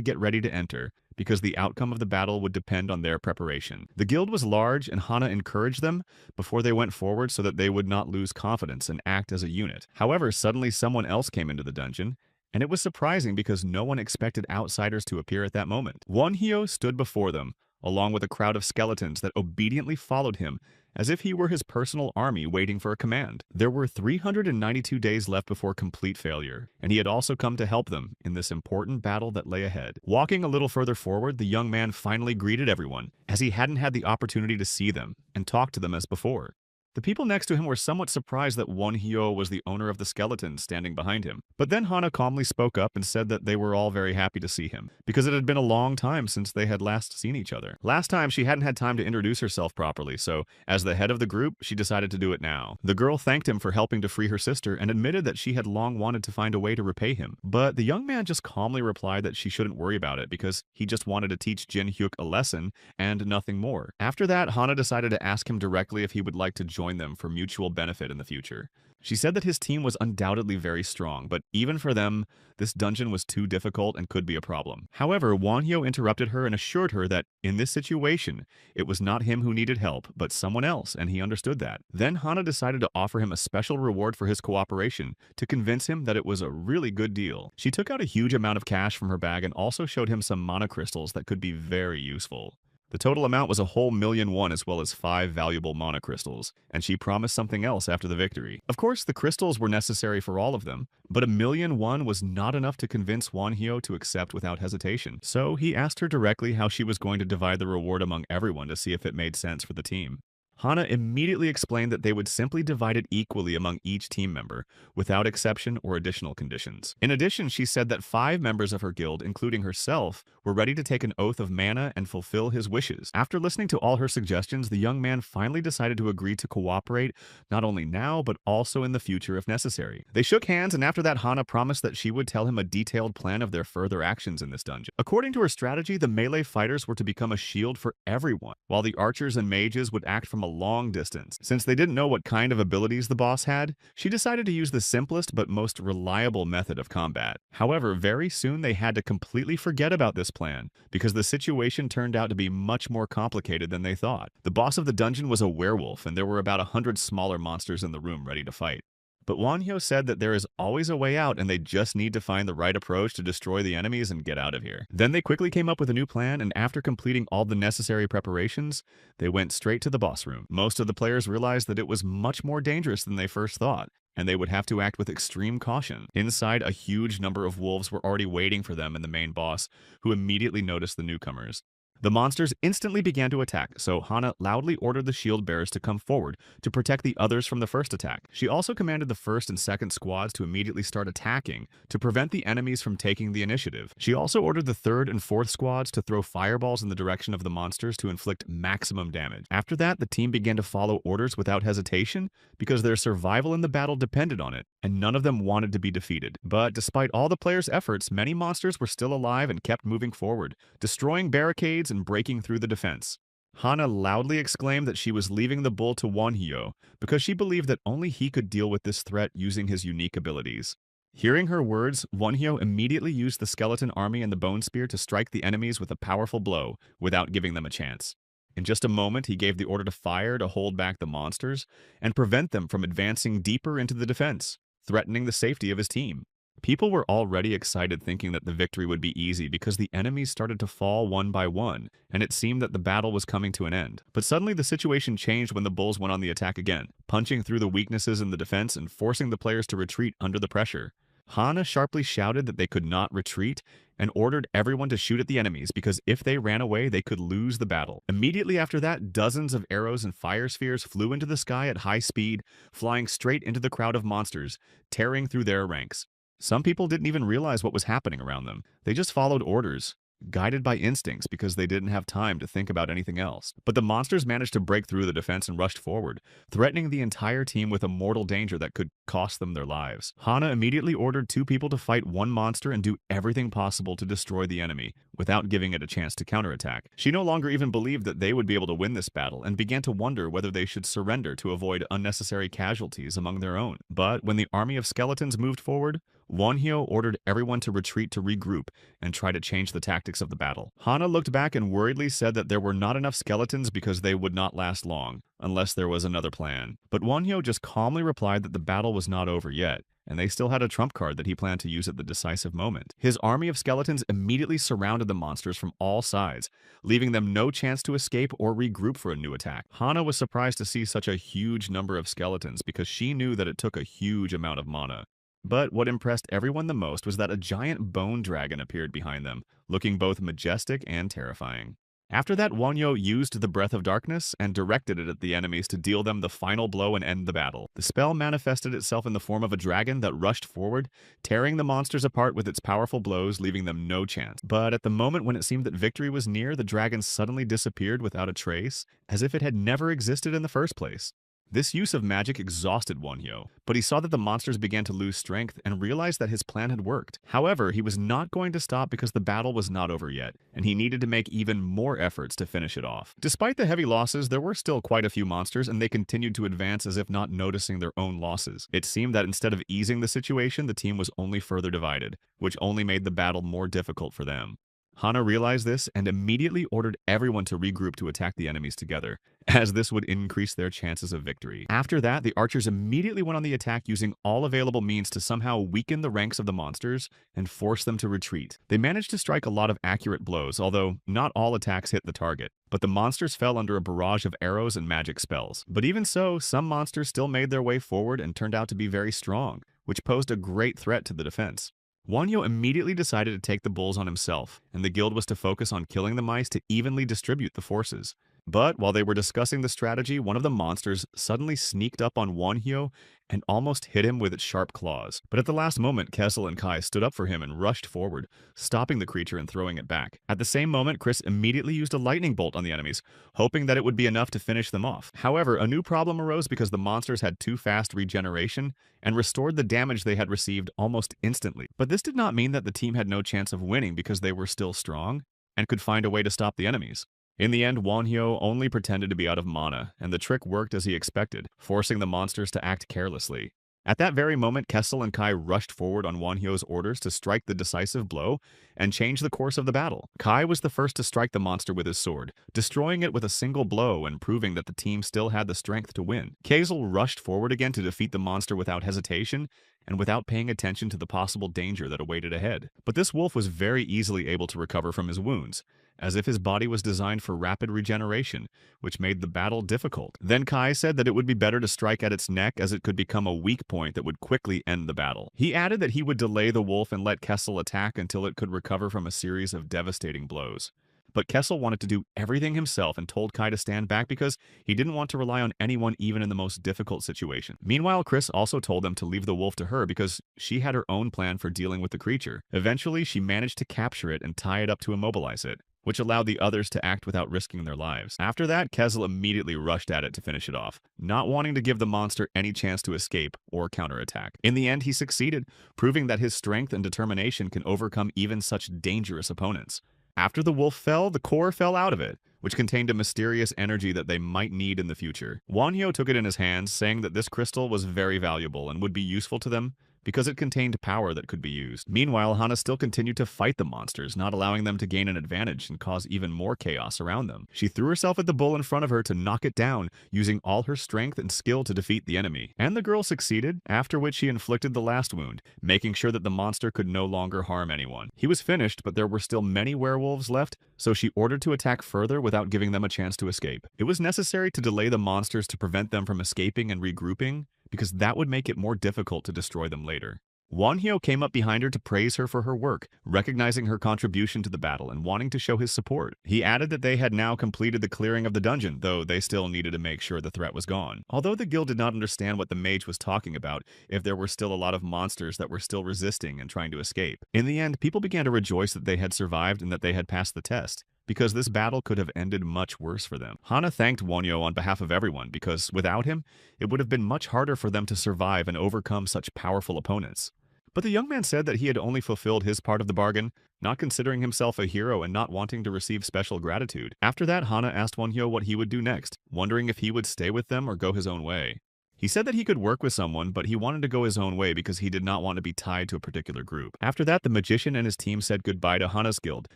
get ready to enter, because the outcome of the battle would depend on their preparation. The guild was large, and Hana encouraged them before they went forward so that they would not lose confidence and act as a unit. However, suddenly someone else came into the dungeon, and it was surprising because no one expected outsiders to appear at that moment. Wonhyo stood before them, along with a crowd of skeletons that obediently followed him as if he were his personal army waiting for a command. There were 392 days left before complete failure, and he had also come to help them in this important battle that lay ahead. Walking a little further forward, the young man finally greeted everyone, as he hadn't had the opportunity to see them and talk to them as before. The people next to him were somewhat surprised that Wonhyo was the owner of the skeletons standing behind him. But then Hana calmly spoke up and said that they were all very happy to see him, because it had been a long time since they had last seen each other. Last time, she hadn't had time to introduce herself properly, so as the head of the group, she decided to do it now. The girl thanked him for helping to free her sister and admitted that she had long wanted to find a way to repay him. But the young man just calmly replied that she shouldn't worry about it because he just wanted to teach Jin Hyuk a lesson and nothing more. After that, Hana decided to ask him directly if he would like to join them for mutual benefit in the future. She said that his team was undoubtedly very strong, but even for them, this dungeon was too difficult and could be a problem. However, Wonhyo interrupted her and assured her that in this situation, it was not him who needed help, but someone else, and he understood that. Then Hana decided to offer him a special reward for his cooperation to convince him that it was a really good deal. She took out a huge amount of cash from her bag and also showed him some mana crystals that could be very useful. The total amount was a whole $1,000,000 as well as 5 valuable mana crystals, and she promised something else after the victory. Of course, the crystals were necessary for all of them, but $1,000,000 was not enough to convince Wonhyo to accept without hesitation. So he asked her directly how she was going to divide the reward among everyone to see if it made sense for the team. Hana immediately explained that they would simply divide it equally among each team member, without exception or additional conditions. In addition, she said that 5 members of her guild, including herself, were ready to take an oath of mana and fulfill his wishes. After listening to all her suggestions, the young man finally decided to agree to cooperate, not only now, but also in the future if necessary. They shook hands, and after that, Hana promised that she would tell him a detailed plan of their further actions in this dungeon. According to her strategy, the melee fighters were to become a shield for everyone, while the archers and mages would act from a long distance. Since they didn't know what kind of abilities the boss had, she decided to use the simplest but most reliable method of combat. However, very soon they had to completely forget about this plan, because the situation turned out to be much more complicated than they thought. The boss of the dungeon was a werewolf, and there were about 100 smaller monsters in the room ready to fight. But Wonhyo said that there is always a way out and they just need to find the right approach to destroy the enemies and get out of here. Then they quickly came up with a new plan, and after completing all the necessary preparations, they went straight to the boss room. Most of the players realized that it was much more dangerous than they first thought, and they would have to act with extreme caution. Inside, a huge number of wolves were already waiting for them and the main boss, who immediately noticed the newcomers. The monsters instantly began to attack, so Hana loudly ordered the shield bearers to come forward to protect the others from the first attack. She also commanded the first and second squads to immediately start attacking to prevent the enemies from taking the initiative. She also ordered the third and fourth squads to throw fireballs in the direction of the monsters to inflict maximum damage. After that, the team began to follow orders without hesitation because their survival in the battle depended on it, and none of them wanted to be defeated. But despite all the players' efforts, many monsters were still alive and kept moving forward, destroying barricades and breaking through the defense. Hana loudly exclaimed that she was leaving the bull to Wonhyo because she believed that only he could deal with this threat using his unique abilities. Hearing her words, Wonhyo immediately used the skeleton army and the bone spear to strike the enemies with a powerful blow without giving them a chance. In just a moment, he gave the order to fire to hold back the monsters and prevent them from advancing deeper into the defense, threatening the safety of his team. People were already excited, thinking that the victory would be easy because the enemies started to fall one by one, and it seemed that the battle was coming to an end. But suddenly the situation changed when the bulls went on the attack again, punching through the weaknesses in the defense and forcing the players to retreat under the pressure. Hana sharply shouted that they could not retreat and ordered everyone to shoot at the enemies because if they ran away, they could lose the battle. Immediately after that, dozens of arrows and fire spheres flew into the sky at high speed, flying straight into the crowd of monsters, tearing through their ranks. Some people didn't even realize what was happening around them. They just followed orders, guided by instincts because they didn't have time to think about anything else. But the monsters managed to break through the defense and rushed forward, threatening the entire team with a mortal danger that could cost them their lives. Hana immediately ordered 2 people to fight one monster and do everything possible to destroy the enemy, without giving it a chance to counterattack. She no longer even believed that they would be able to win this battle and began to wonder whether they should surrender to avoid unnecessary casualties among their own. But when the army of skeletons moved forward, Wonhyo ordered everyone to retreat to regroup and try to change the tactics of the battle. Hana looked back and worriedly said that there were not enough skeletons because they would not last long, unless there was another plan. But Wonhyo just calmly replied that the battle was not over yet, and they still had a trump card that he planned to use at the decisive moment. His army of skeletons immediately surrounded the monsters from all sides, leaving them no chance to escape or regroup for a new attack. Hana was surprised to see such a huge number of skeletons because she knew that it took a huge amount of mana. But what impressed everyone the most was that a giant bone dragon appeared behind them, looking both majestic and terrifying. After that, Wonhyo used the Breath of Darkness and directed it at the enemies to deal them the final blow and end the battle. The spell manifested itself in the form of a dragon that rushed forward, tearing the monsters apart with its powerful blows, leaving them no chance. But at the moment when it seemed that victory was near, the dragon suddenly disappeared without a trace, as if it had never existed in the first place. This use of magic exhausted Wonhyo, but he saw that the monsters began to lose strength and realized that his plan had worked. However, he was not going to stop because the battle was not over yet, and he needed to make even more efforts to finish it off. Despite the heavy losses, there were still quite a few monsters, and they continued to advance as if not noticing their own losses. It seemed that instead of easing the situation, the team was only further divided, which only made the battle more difficult for them. Hana realized this and immediately ordered everyone to regroup to attack the enemies together, as this would increase their chances of victory. After that, the archers immediately went on the attack using all available means to somehow weaken the ranks of the monsters and force them to retreat. They managed to strike a lot of accurate blows, although not all attacks hit the target, but the monsters fell under a barrage of arrows and magic spells. But even so, some monsters still made their way forward and turned out to be very strong, which posed a great threat to the defense. Wonhyo immediately decided to take the bulls on himself, and the guild was to focus on killing the mice to evenly distribute the forces. But while they were discussing the strategy, one of the monsters suddenly sneaked up on Wonhyo and almost hit him with its sharp claws. But at the last moment, Kessel and Kai stood up for him and rushed forward, stopping the creature and throwing it back. At the same moment, Chris immediately used a lightning bolt on the enemies, hoping that it would be enough to finish them off. However, a new problem arose because the monsters had too fast regeneration and restored the damage they had received almost instantly. But this did not mean that the team had no chance of winning because they were still strong and could find a way to stop the enemies. In the end, Wonhyo only pretended to be out of mana, and the trick worked as he expected, forcing the monsters to act carelessly. At that very moment, Kessel and Kai rushed forward on Wonhyo's orders to strike the decisive blow and change the course of the battle. Kai was the first to strike the monster with his sword, destroying it with a single blow and proving that the team still had the strength to win. Kessel rushed forward again to defeat the monster without hesitation and without paying attention to the possible danger that awaited ahead. But this wolf was very easily able to recover from his wounds, as if his body was designed for rapid regeneration, which made the battle difficult. Then Kai said that it would be better to strike at its neck as it could become a weak point that would quickly end the battle. He added that he would delay the wolf and let Kessel attack until it could recover from a series of devastating blows. But Kessel wanted to do everything himself and told Kai to stand back because he didn't want to rely on anyone even in the most difficult situation. Meanwhile, Chris also told them to leave the wolf to her because she had her own plan for dealing with the creature. Eventually, she managed to capture it and tie it up to immobilize it, which allowed the others to act without risking their lives. After that, Kessel immediately rushed at it to finish it off, not wanting to give the monster any chance to escape or counterattack. In the end, he succeeded, proving that his strength and determination can overcome even such dangerous opponents. After the wolf fell, the core fell out of it, which contained a mysterious energy that they might need in the future. Wonhyo took it in his hands, saying that this crystal was very valuable and would be useful to them because it contained power that could be used. Meanwhile, Hana still continued to fight the monsters, not allowing them to gain an advantage and cause even more chaos around them. She threw herself at the bull in front of her to knock it down, using all her strength and skill to defeat the enemy. And the girl succeeded, after which she inflicted the last wound, making sure that the monster could no longer harm anyone. He was finished, but there were still many werewolves left, so she ordered to attack further without giving them a chance to escape. It was necessary to delay the monsters to prevent them from escaping and regrouping, because that would make it more difficult to destroy them later. Wonhyo came up behind her to praise her for her work, recognizing her contribution to the battle and wanting to show his support. He added that they had now completed the clearing of the dungeon, though they still needed to make sure the threat was gone. Although the guild did not understand what the mage was talking about, if there were still a lot of monsters that were still resisting and trying to escape. In the end, people began to rejoice that they had survived and that they had passed the test, because this battle could have ended much worse for them. Hana thanked Wonhyo on behalf of everyone, because without him, it would have been much harder for them to survive and overcome such powerful opponents. But the young man said that he had only fulfilled his part of the bargain, not considering himself a hero and not wanting to receive special gratitude. After that, Hana asked Wonhyo what he would do next, wondering if he would stay with them or go his own way. He said that he could work with someone, but he wanted to go his own way because he did not want to be tied to a particular group. After that, the magician and his team said goodbye to Hana's guild,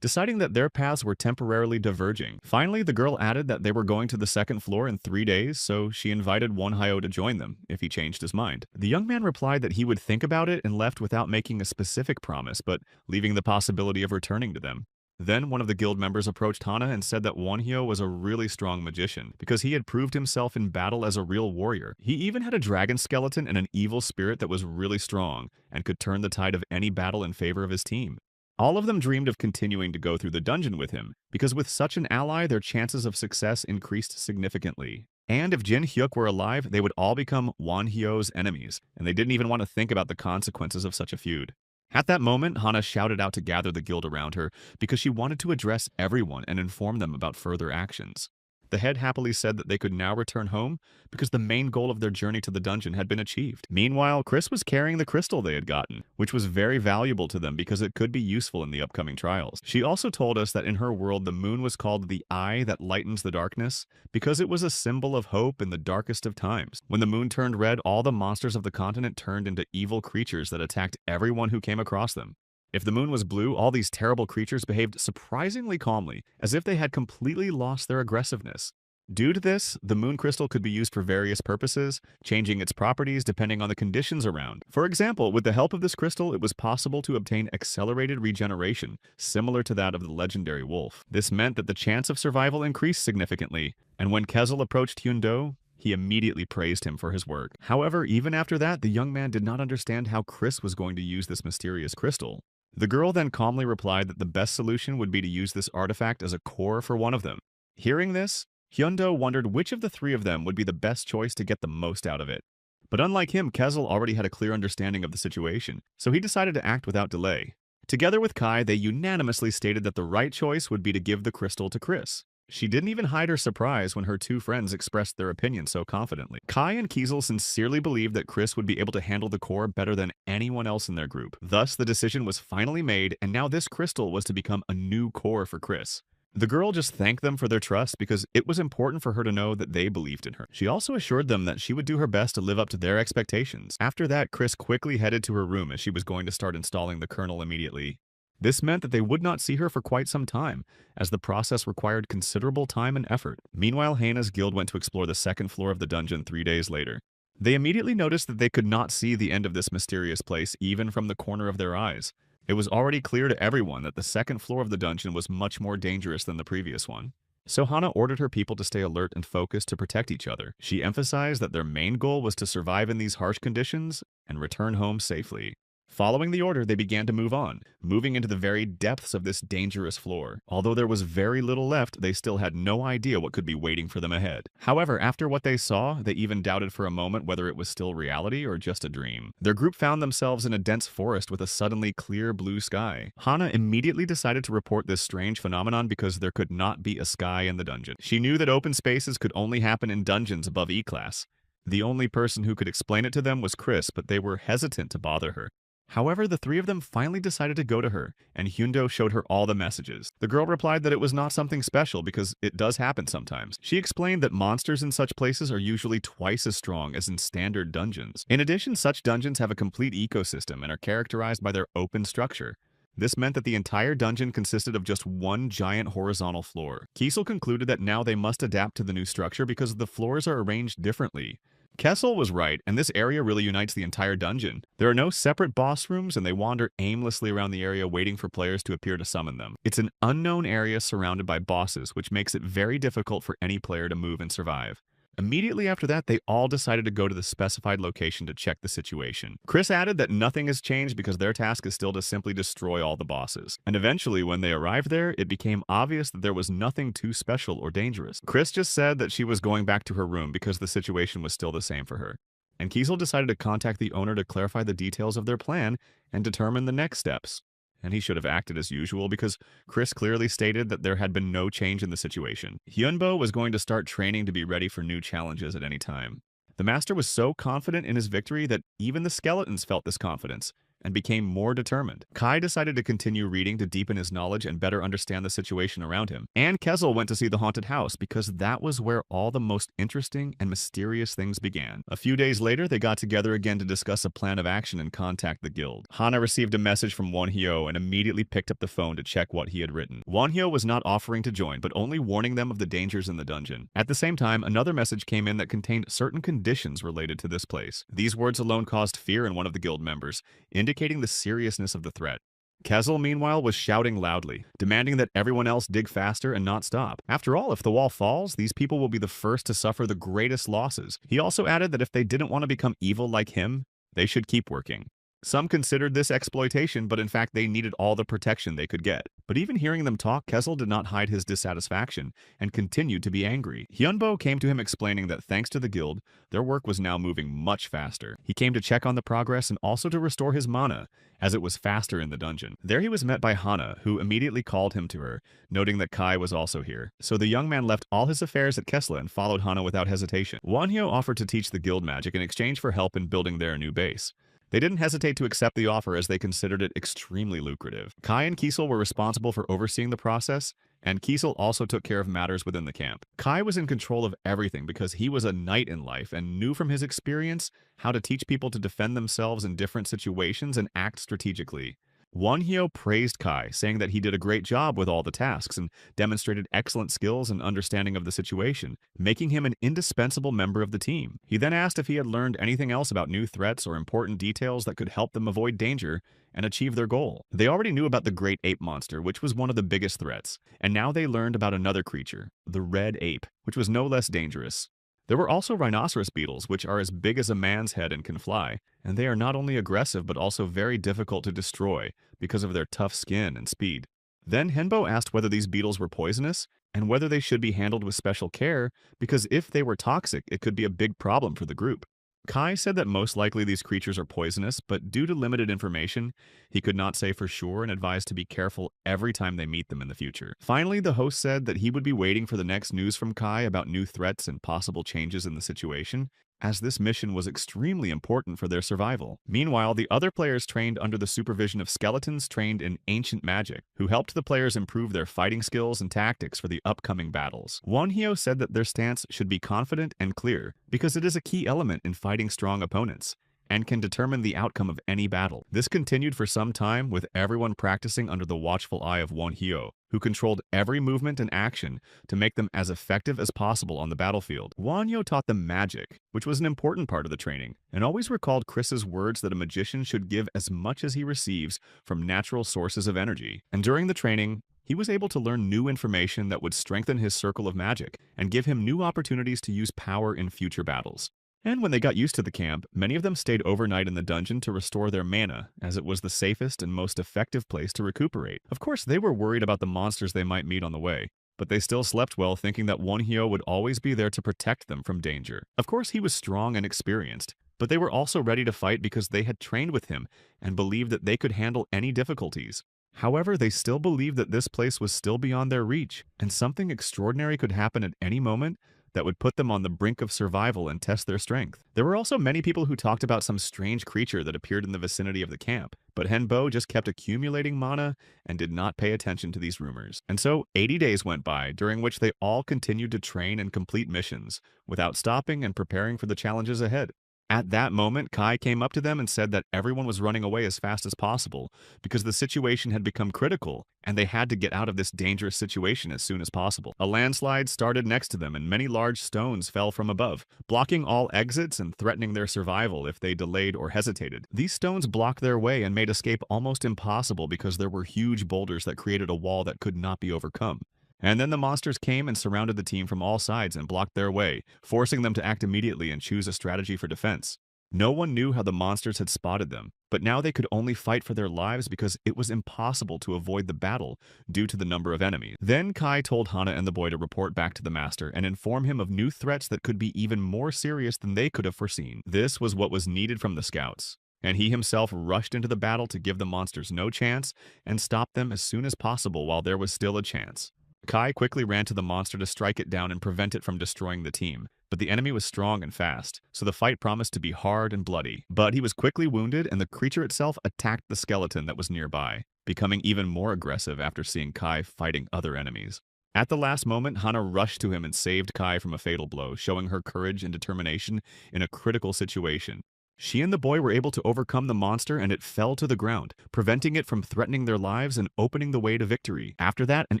deciding that their paths were temporarily diverging. Finally, the girl added that they were going to the second floor in 3 days, so she invited Wonhyo to join them, if he changed his mind. The young man replied that he would think about it and left without making a specific promise, but leaving the possibility of returning to them. Then one of the guild members approached Hana and said that Wonhyo was a really strong magician because he had proved himself in battle as a real warrior. He even had a dragon skeleton and an evil spirit that was really strong and could turn the tide of any battle in favor of his team. All of them dreamed of continuing to go through the dungeon with him because with such an ally, their chances of success increased significantly. And if Jin Hyuk were alive, they would all become Wonhyo's enemies, and they didn't even want to think about the consequences of such a feud. At that moment, Hana shouted out to gather the guild around her because she wanted to address everyone and inform them about further actions. The head happily said that they could now return home because the main goal of their journey to the dungeon had been achieved. Meanwhile, Chris was carrying the crystal they had gotten, which was very valuable to them because it could be useful in the upcoming trials. She also told us that in her world, the moon was called the eye that lightens the darkness because it was a symbol of hope in the darkest of times. When the moon turned red, all the monsters of the continent turned into evil creatures that attacked everyone who came across them. If the moon was blue, all these terrible creatures behaved surprisingly calmly, as if they had completely lost their aggressiveness. Due to this, the moon crystal could be used for various purposes, changing its properties depending on the conditions around. For example, with the help of this crystal, it was possible to obtain accelerated regeneration, similar to that of the legendary wolf. This meant that the chance of survival increased significantly, and when Kezel approached Hyundo, he immediately praised him for his work. However, even after that, the young man did not understand how Chris was going to use this mysterious crystal. The girl then calmly replied that the best solution would be to use this artifact as a core for one of them. Hearing this, Hyundo wondered which of the three of them would be the best choice to get the most out of it. But unlike him, Kezel already had a clear understanding of the situation, so he decided to act without delay. Together with Kai, they unanimously stated that the right choice would be to give the crystal to Chris. She didn't even hide her surprise when her two friends expressed their opinion so confidently. Kai and Kiesel sincerely believed that Chris would be able to handle the core better than anyone else in their group. Thus, the decision was finally made, and now this crystal was to become a new core for Chris. The girl just thanked them for their trust because it was important for her to know that they believed in her. She also assured them that she would do her best to live up to their expectations. After that, Chris quickly headed to her room as she was going to start installing the kernel immediately. This meant that they would not see her for quite some time, as the process required considerable time and effort. Meanwhile, Hana's guild went to explore the second floor of the dungeon 3 days later. They immediately noticed that they could not see the end of this mysterious place even from the corner of their eyes. It was already clear to everyone that the second floor of the dungeon was much more dangerous than the previous one. So Hana ordered her people to stay alert and focused to protect each other. She emphasized that their main goal was to survive in these harsh conditions and return home safely. Following the order, they began to move on, moving into the very depths of this dangerous floor. Although there was very little left, they still had no idea what could be waiting for them ahead. However, after what they saw, they even doubted for a moment whether it was still reality or just a dream. Their group found themselves in a dense forest with a suddenly clear blue sky. Hana immediately decided to report this strange phenomenon because there could not be a sky in the dungeon. She knew that open spaces could only happen in dungeons above E-class. The only person who could explain it to them was Chris, but they were hesitant to bother her. However, the three of them finally decided to go to her, and Hyundo showed her all the messages. The girl replied that it was not something special because it does happen sometimes. She explained that monsters in such places are usually twice as strong as in standard dungeons. In addition, such dungeons have a complete ecosystem and are characterized by their open structure. This meant that the entire dungeon consisted of just one giant horizontal floor. Kiesel concluded that now they must adapt to the new structure because the floors are arranged differently. Kessel was right, and this area really unites the entire dungeon. There are no separate boss rooms, and they wander aimlessly around the area waiting for players to appear to summon them. It's an unknown area surrounded by bosses, which makes it very difficult for any player to move and survive. Immediately after that, they all decided to go to the specified location to check the situation. Chris added that nothing has changed because their task is still to simply destroy all the bosses. And eventually, when they arrived there, it became obvious that there was nothing too special or dangerous. Chris just said that she was going back to her room because the situation was still the same for her. And Kiesel decided to contact the owner to clarify the details of their plan and determine the next steps. And he should have acted as usual because Chris clearly stated that there had been no change in the situation. Hyunbo was going to start training to be ready for new challenges at any time. The master was so confident in his victory that even the skeletons felt this confidence, and became more determined. Kai decided to continue reading to deepen his knowledge and better understand the situation around him. And Kezel went to see the haunted house because that was where all the most interesting and mysterious things began. A few days later, they got together again to discuss a plan of action and contact the guild. Hana received a message from Wonhyo and immediately picked up the phone to check what he had written. Wonhyo was not offering to join, but only warning them of the dangers in the dungeon. At the same time, another message came in that contained certain conditions related to this place. These words alone caused fear in one of the guild members, indicating the seriousness of the threat. Kezel, meanwhile, was shouting loudly, demanding that everyone else dig faster and not stop. After all, if the wall falls, these people will be the first to suffer the greatest losses. He also added that if they didn't want to become evil like him, they should keep working. Some considered this exploitation, but in fact they needed all the protection they could get. But even hearing them talk, Kezel did not hide his dissatisfaction and continued to be angry. Hyunbo came to him explaining that thanks to the guild, their work was now moving much faster. He came to check on the progress and also to restore his mana, as it was faster in the dungeon. There he was met by Hana, who immediately called him to her, noting that Kai was also here. So the young man left all his affairs at Kesla and followed Hana without hesitation. Wonhyo offered to teach the guild magic in exchange for help in building their new base. They didn't hesitate to accept the offer as they considered it extremely lucrative. Kai and Kiesel were responsible for overseeing the process, and Kiesel also took care of matters within the camp. Kai was in control of everything because he was a knight in life and knew from his experience how to teach people to defend themselves in different situations and act strategically. Wonhyo praised Kai, saying that he did a great job with all the tasks and demonstrated excellent skills and understanding of the situation, making him an indispensable member of the team. He then asked if he had learned anything else about new threats or important details that could help them avoid danger and achieve their goal. They already knew about the great ape monster, which was one of the biggest threats, and now they learned about another creature, the red ape, which was no less dangerous. There were also rhinoceros beetles, which are as big as a man's head and can fly, and they are not only aggressive but also very difficult to destroy because of their tough skin and speed. Then Henbo asked whether these beetles were poisonous and whether they should be handled with special care, because if they were toxic, it could be a big problem for the group. Kai said that most likely these creatures are poisonous, but due to limited information, he could not say for sure and advised to be careful every time they meet them in the future. Finally, the host said that he would be waiting for the next news from Kai about new threats and possible changes in the situation, as this mission was extremely important for their survival. Meanwhile, the other players trained under the supervision of skeletons trained in ancient magic, who helped the players improve their fighting skills and tactics for the upcoming battles. Wonhyo said that their stance should be confident and clear, because it is a key element in fighting strong opponents, and can determine the outcome of any battle. This continued for some time, with everyone practicing under the watchful eye of Wonhyo, who controlled every movement and action to make them as effective as possible on the battlefield. Wonhyo taught them magic, which was an important part of the training, and always recalled Chris's words that a magician should give as much as he receives from natural sources of energy. And during the training, he was able to learn new information that would strengthen his circle of magic and give him new opportunities to use power in future battles. And when they got used to the camp, many of them stayed overnight in the dungeon to restore their mana, as it was the safest and most effective place to recuperate. Of course, they were worried about the monsters they might meet on the way, but they still slept well, thinking that Wonhyo would always be there to protect them from danger. Of course, he was strong and experienced, but they were also ready to fight because they had trained with him and believed that they could handle any difficulties. However, they still believed that this place was still beyond their reach, and something extraordinary could happen at any moment that would put them on the brink of survival and test their strength. There were also many people who talked about some strange creature that appeared in the vicinity of the camp, but Henbo just kept accumulating mana and did not pay attention to these rumors. And so 80 days went by, during which they all continued to train and complete missions, without stopping and preparing for the challenges ahead. At that moment, Kai came up to them and said that everyone was running away as fast as possible because the situation had become critical and they had to get out of this dangerous situation as soon as possible. A landslide started next to them and many large stones fell from above, blocking all exits and threatening their survival if they delayed or hesitated. These stones blocked their way and made escape almost impossible because there were huge boulders that created a wall that could not be overcome. And then the monsters came and surrounded the team from all sides and blocked their way, forcing them to act immediately and choose a strategy for defense. No one knew how the monsters had spotted them, but now they could only fight for their lives because it was impossible to avoid the battle due to the number of enemies. Then Kai told Hana and the boy to report back to the master and inform him of new threats that could be even more serious than they could have foreseen. This was what was needed from the scouts, and he himself rushed into the battle to give the monsters no chance and stop them as soon as possible while there was still a chance. Kai quickly ran to the monster to strike it down and prevent it from destroying the team, but the enemy was strong and fast, so the fight promised to be hard and bloody. But he was quickly wounded, and the creature itself attacked the skeleton that was nearby, becoming even more aggressive after seeing Kai fighting other enemies. At the last moment, Hana rushed to him and saved Kai from a fatal blow, showing her courage and determination in a critical situation. She and the boy were able to overcome the monster and it fell to the ground, preventing it from threatening their lives and opening the way to victory. After that, an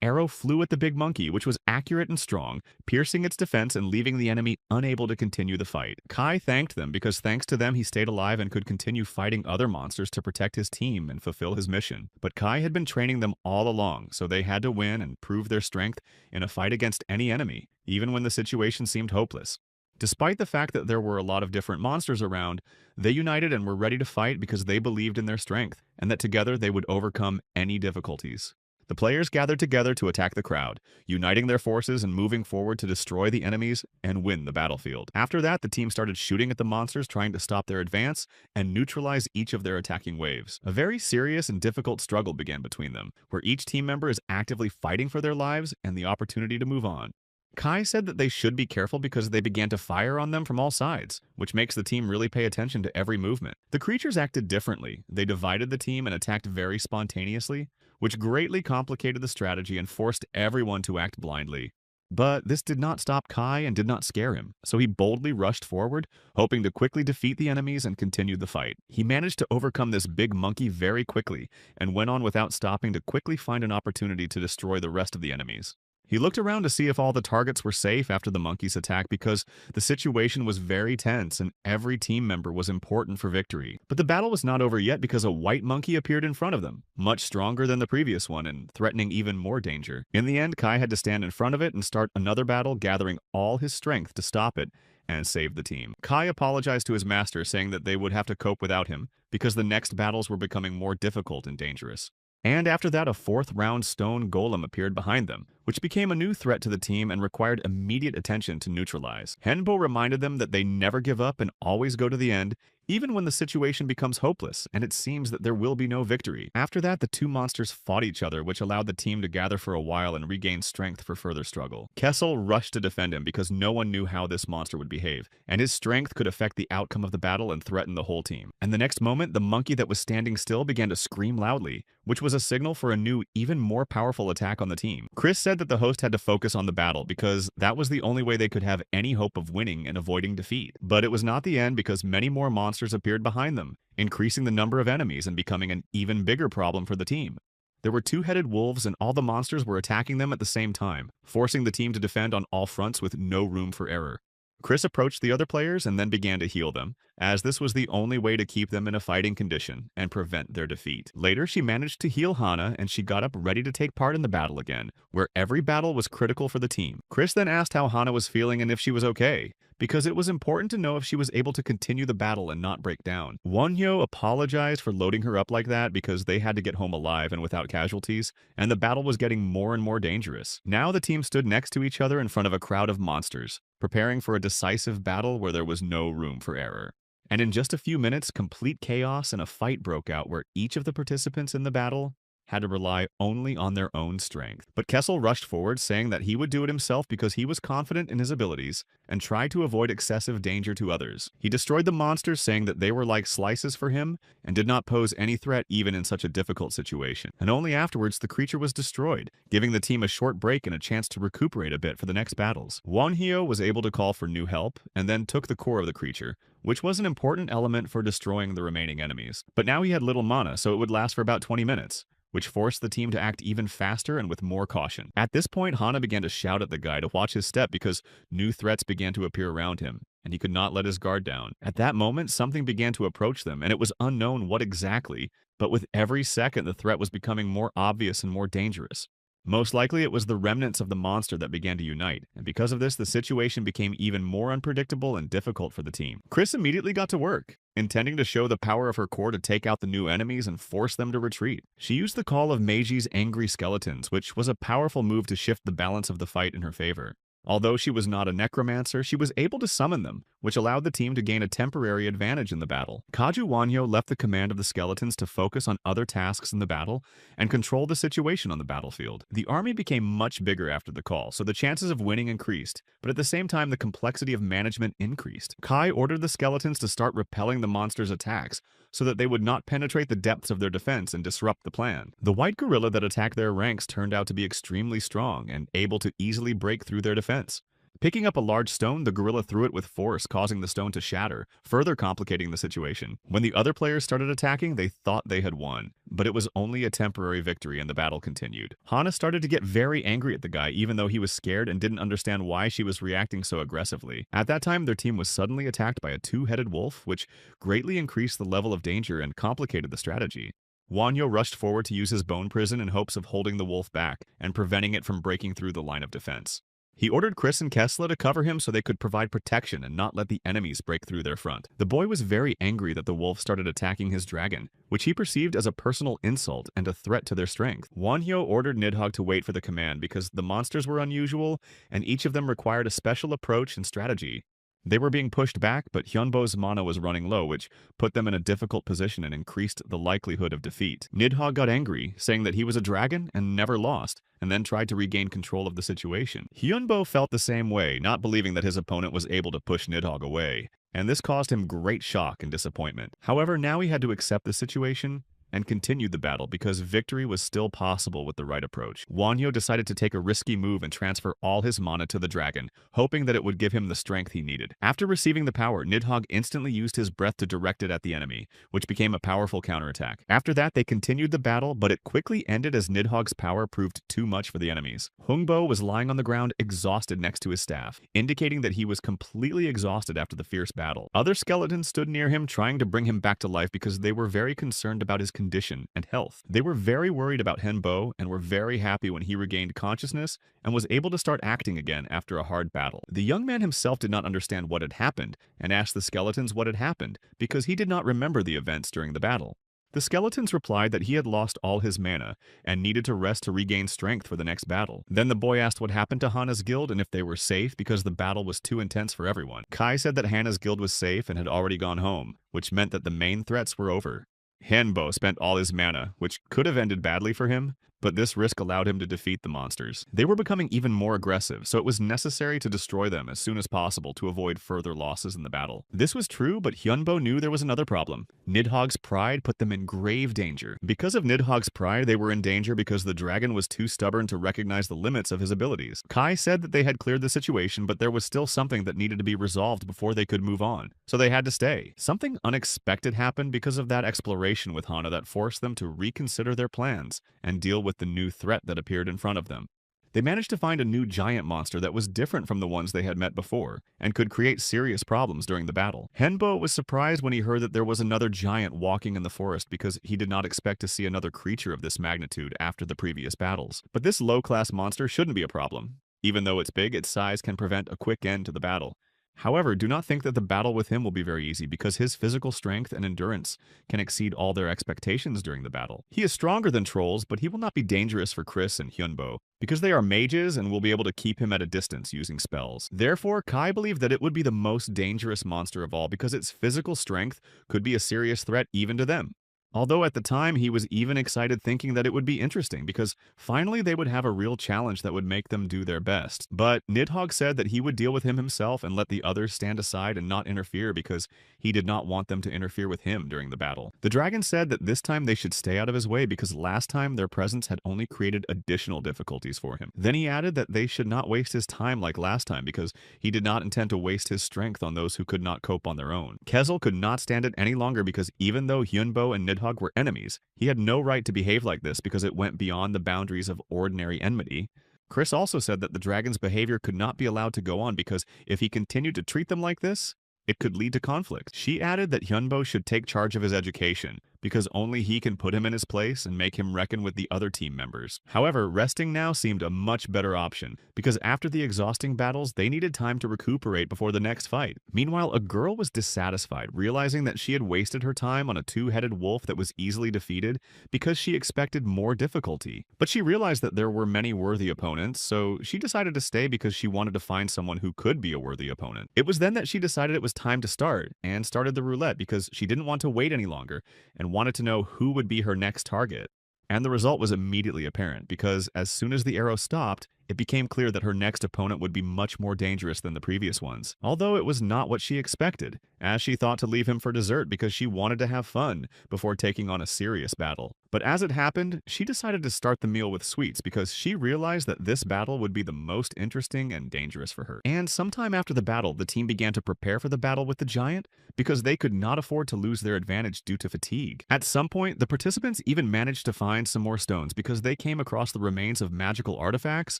arrow flew at the big monkey, which was accurate and strong, piercing its defense and leaving the enemy unable to continue the fight. Kai thanked them because thanks to them he stayed alive and could continue fighting other monsters to protect his team and fulfill his mission. But Kai had been training them all along, so they had to win and prove their strength in a fight against any enemy, even when the situation seemed hopeless. Despite the fact that there were a lot of different monsters around, they united and were ready to fight because they believed in their strength, and that together they would overcome any difficulties. The players gathered together to attack the crowd, uniting their forces and moving forward to destroy the enemies and win the battlefield. After that, the team started shooting at the monsters, trying to stop their advance and neutralize each of their attacking waves. A very serious and difficult struggle began between them, where each team member is actively fighting for their lives and the opportunity to move on. Kai said that they should be careful because they began to fire on them from all sides, which makes the team really pay attention to every movement. The creatures acted differently. They divided the team and attacked very spontaneously, which greatly complicated the strategy and forced everyone to act blindly. But this did not stop Kai and did not scare him, so he boldly rushed forward, hoping to quickly defeat the enemies and continue the fight. He managed to overcome this big monkey very quickly and went on without stopping to quickly find an opportunity to destroy the rest of the enemies. He looked around to see if all the targets were safe after the monkey's attack because the situation was very tense and every team member was important for victory. But the battle was not over yet because a white monkey appeared in front of them, much stronger than the previous one and threatening even more danger. In the end, Kai had to stand in front of it and start another battle, gathering all his strength to stop it and save the team. Kai apologized to his master, saying that they would have to cope without him because the next battles were becoming more difficult and dangerous. And after that, a fourth round stone golem appeared behind them, which became a new threat to the team and required immediate attention to neutralize. Henbo reminded them that they never give up and always go to the end, even when the situation becomes hopeless and it seems that there will be no victory. After that, the two monsters fought each other, which allowed the team to gather for a while and regain strength for further struggle. Kessel rushed to defend him because no one knew how this monster would behave, and his strength could affect the outcome of the battle and threaten the whole team. And the next moment, the monkey that was standing still began to scream loudly, which was a signal for a new, even more powerful attack on the team. Chris said that the host had to focus on the battle because that was the only way they could have any hope of winning and avoiding defeat. But it was not the end because many more monsters appeared behind them, increasing the number of enemies and becoming an even bigger problem for the team. There were two-headed wolves and all the monsters were attacking them at the same time, forcing the team to defend on all fronts with no room for error. Chris approached the other players and then began to heal them, as this was the only way to keep them in a fighting condition and prevent their defeat. Later, she managed to heal Hana and she got up ready to take part in the battle again, where every battle was critical for the team. Chris then asked how Hana was feeling and if she was okay, because it was important to know if she was able to continue the battle and not break down. Wonhyo apologized for loading her up like that because they had to get home alive and without casualties, and the battle was getting more and more dangerous. Now the team stood next to each other in front of a crowd of monsters, preparing for a decisive battle where there was no room for error. And in just a few minutes, complete chaos and a fight broke out where each of the participants in the battle had to rely only on their own strength. But Kessel rushed forward, saying that he would do it himself because he was confident in his abilities and tried to avoid excessive danger to others. He destroyed the monsters, saying that they were like slices for him and did not pose any threat even in such a difficult situation. And only afterwards the creature was destroyed, giving the team a short break and a chance to recuperate a bit for the next battles. Wonhyo was able to call for new help and then took the core of the creature, which was an important element for destroying the remaining enemies. But now he had little mana, so it would last for about 20 minutes. Which forced the team to act even faster and with more caution. At this point, Hana began to shout at the guy to watch his step because new threats began to appear around him, and he could not let his guard down. At that moment, something began to approach them, and it was unknown what exactly, but with every second the threat was becoming more obvious and more dangerous. Most likely it was the remnants of the monster that began to unite, and because of this the situation became even more unpredictable and difficult for the team. Chris immediately got to work, intending to show the power of her core to take out the new enemies and force them to retreat. She used the call of Meiji's angry skeletons, which was a powerful move to shift the balance of the fight in her favor. Although she was not a necromancer, she was able to summon them, which allowed the team to gain a temporary advantage in the battle. Kaju Wanyo left the command of the skeletons to focus on other tasks in the battle and control the situation on the battlefield. The army became much bigger after the call, so the chances of winning increased, but at the same time the complexity of management increased. Kai ordered the skeletons to start repelling the monsters' attacks so that they would not penetrate the depths of their defense and disrupt the plan. The white gorilla that attacked their ranks turned out to be extremely strong and able to easily break through their defense. Picking up a large stone, the gorilla threw it with force, causing the stone to shatter, further complicating the situation. When the other players started attacking, they thought they had won, but it was only a temporary victory and the battle continued. Hana started to get very angry at the guy, even though he was scared and didn't understand why she was reacting so aggressively. At that time, their team was suddenly attacked by a two-headed wolf, which greatly increased the level of danger and complicated the strategy. Wanyo rushed forward to use his bone prison in hopes of holding the wolf back and preventing it from breaking through the line of defense. He ordered Chris and Kessla to cover him so they could provide protection and not let the enemies break through their front. The boy was very angry that the wolf started attacking his dragon, which he perceived as a personal insult and a threat to their strength. Wanhyo ordered Nidhogg to wait for the command because the monsters were unusual and each of them required a special approach and strategy. They were being pushed back, but Hyunbo's mana was running low, which put them in a difficult position and increased the likelihood of defeat. Nidhogg got angry, saying that he was a dragon and never lost, and then tried to regain control of the situation. Hyunbo felt the same way, not believing that his opponent was able to push Nidhogg away, and this caused him great shock and disappointment. However, now he had to accept the situation and continued the battle because victory was still possible with the right approach. Wanyo decided to take a risky move and transfer all his mana to the dragon, hoping that it would give him the strength he needed. After receiving the power, Nidhogg instantly used his breath to direct it at the enemy, which became a powerful counterattack. After that, they continued the battle, but it quickly ended as Nidhogg's power proved too much for the enemies. Hungbo was lying on the ground exhausted next to his staff, indicating that he was completely exhausted after the fierce battle. Other skeletons stood near him trying to bring him back to life because they were very concerned about his condition and health. They were very worried about Henbo and were very happy when he regained consciousness and was able to start acting again after a hard battle. The young man himself did not understand what had happened and asked the skeletons what had happened because he did not remember the events during the battle. The skeletons replied that he had lost all his mana and needed to rest to regain strength for the next battle. Then the boy asked what happened to Hana's guild and if they were safe because the battle was too intense for everyone. Kai said that Hana's guild was safe and had already gone home, which meant that the main threats were over. Henbo spent all his mana, which could have ended badly for him, but this risk allowed him to defeat the monsters. They were becoming even more aggressive, so it was necessary to destroy them as soon as possible to avoid further losses in the battle. This was true, but Hyunbo knew there was another problem. Nidhogg's pride put them in grave danger. Because of Nidhogg's pride, they were in danger because the dragon was too stubborn to recognize the limits of his abilities. Kai said that they had cleared the situation, but there was still something that needed to be resolved before they could move on, so they had to stay. Something unexpected happened because of that exploration with Hana that forced them to reconsider their plans and deal with the new threat that appeared in front of them. They managed to find a new giant monster that was different from the ones they had met before and could create serious problems during the battle. Henbo was surprised when he heard that there was another giant walking in the forest because he did not expect to see another creature of this magnitude after the previous battles. But this low-class monster shouldn't be a problem. Even though it's big, its size can prevent a quick end to the battle. However, do not think that the battle with him will be very easy because his physical strength and endurance can exceed all their expectations during the battle. He is stronger than trolls, but he will not be dangerous for Chris and Hyunbo because they are mages and will be able to keep him at a distance using spells. Therefore, Kai believed that it would be the most dangerous monster of all because its physical strength could be a serious threat even to them. Although at the time he was even excited thinking that it would be interesting because finally they would have a real challenge that would make them do their best. But Nidhogg said that he would deal with him himself and let the others stand aside and not interfere because he did not want them to interfere with him during the battle. The dragon said that this time they should stay out of his way because last time their presence had only created additional difficulties for him. Then he added that they should not waste his time like last time because he did not intend to waste his strength on those who could not cope on their own. Kezel could not stand it any longer because even though Hyunbo and Nidhogg were enemies, he had no right to behave like this because it went beyond the boundaries of ordinary enmity. Chris also said that the dragon's behavior could not be allowed to go on because if he continued to treat them like this, it could lead to conflict. She added that Hyunbo should take charge of his education, because only he can put him in his place and make him reckon with the other team members. However, resting now seemed a much better option, because after the exhausting battles, they needed time to recuperate before the next fight. Meanwhile, a girl was dissatisfied, realizing that she had wasted her time on a two-headed wolf that was easily defeated because she expected more difficulty. But she realized that there were many worthy opponents, so she decided to stay because she wanted to find someone who could be a worthy opponent. It was then that she decided it was time to start, and started the roulette because she didn't want to wait any longer and wanted to know who would be her next target. And the result was immediately apparent, because as soon as the arrow stopped, it became clear that her next opponent would be much more dangerous than the previous ones. Although it was not what she expected, as she thought to leave him for dessert because she wanted to have fun before taking on a serious battle. But as it happened, she decided to start the meal with sweets because she realized that this battle would be the most interesting and dangerous for her. And sometime after the battle, the team began to prepare for the battle with the giant because they could not afford to lose their advantage due to fatigue. At some point, the participants even managed to find some more stones because they came across the remains of magical artifacts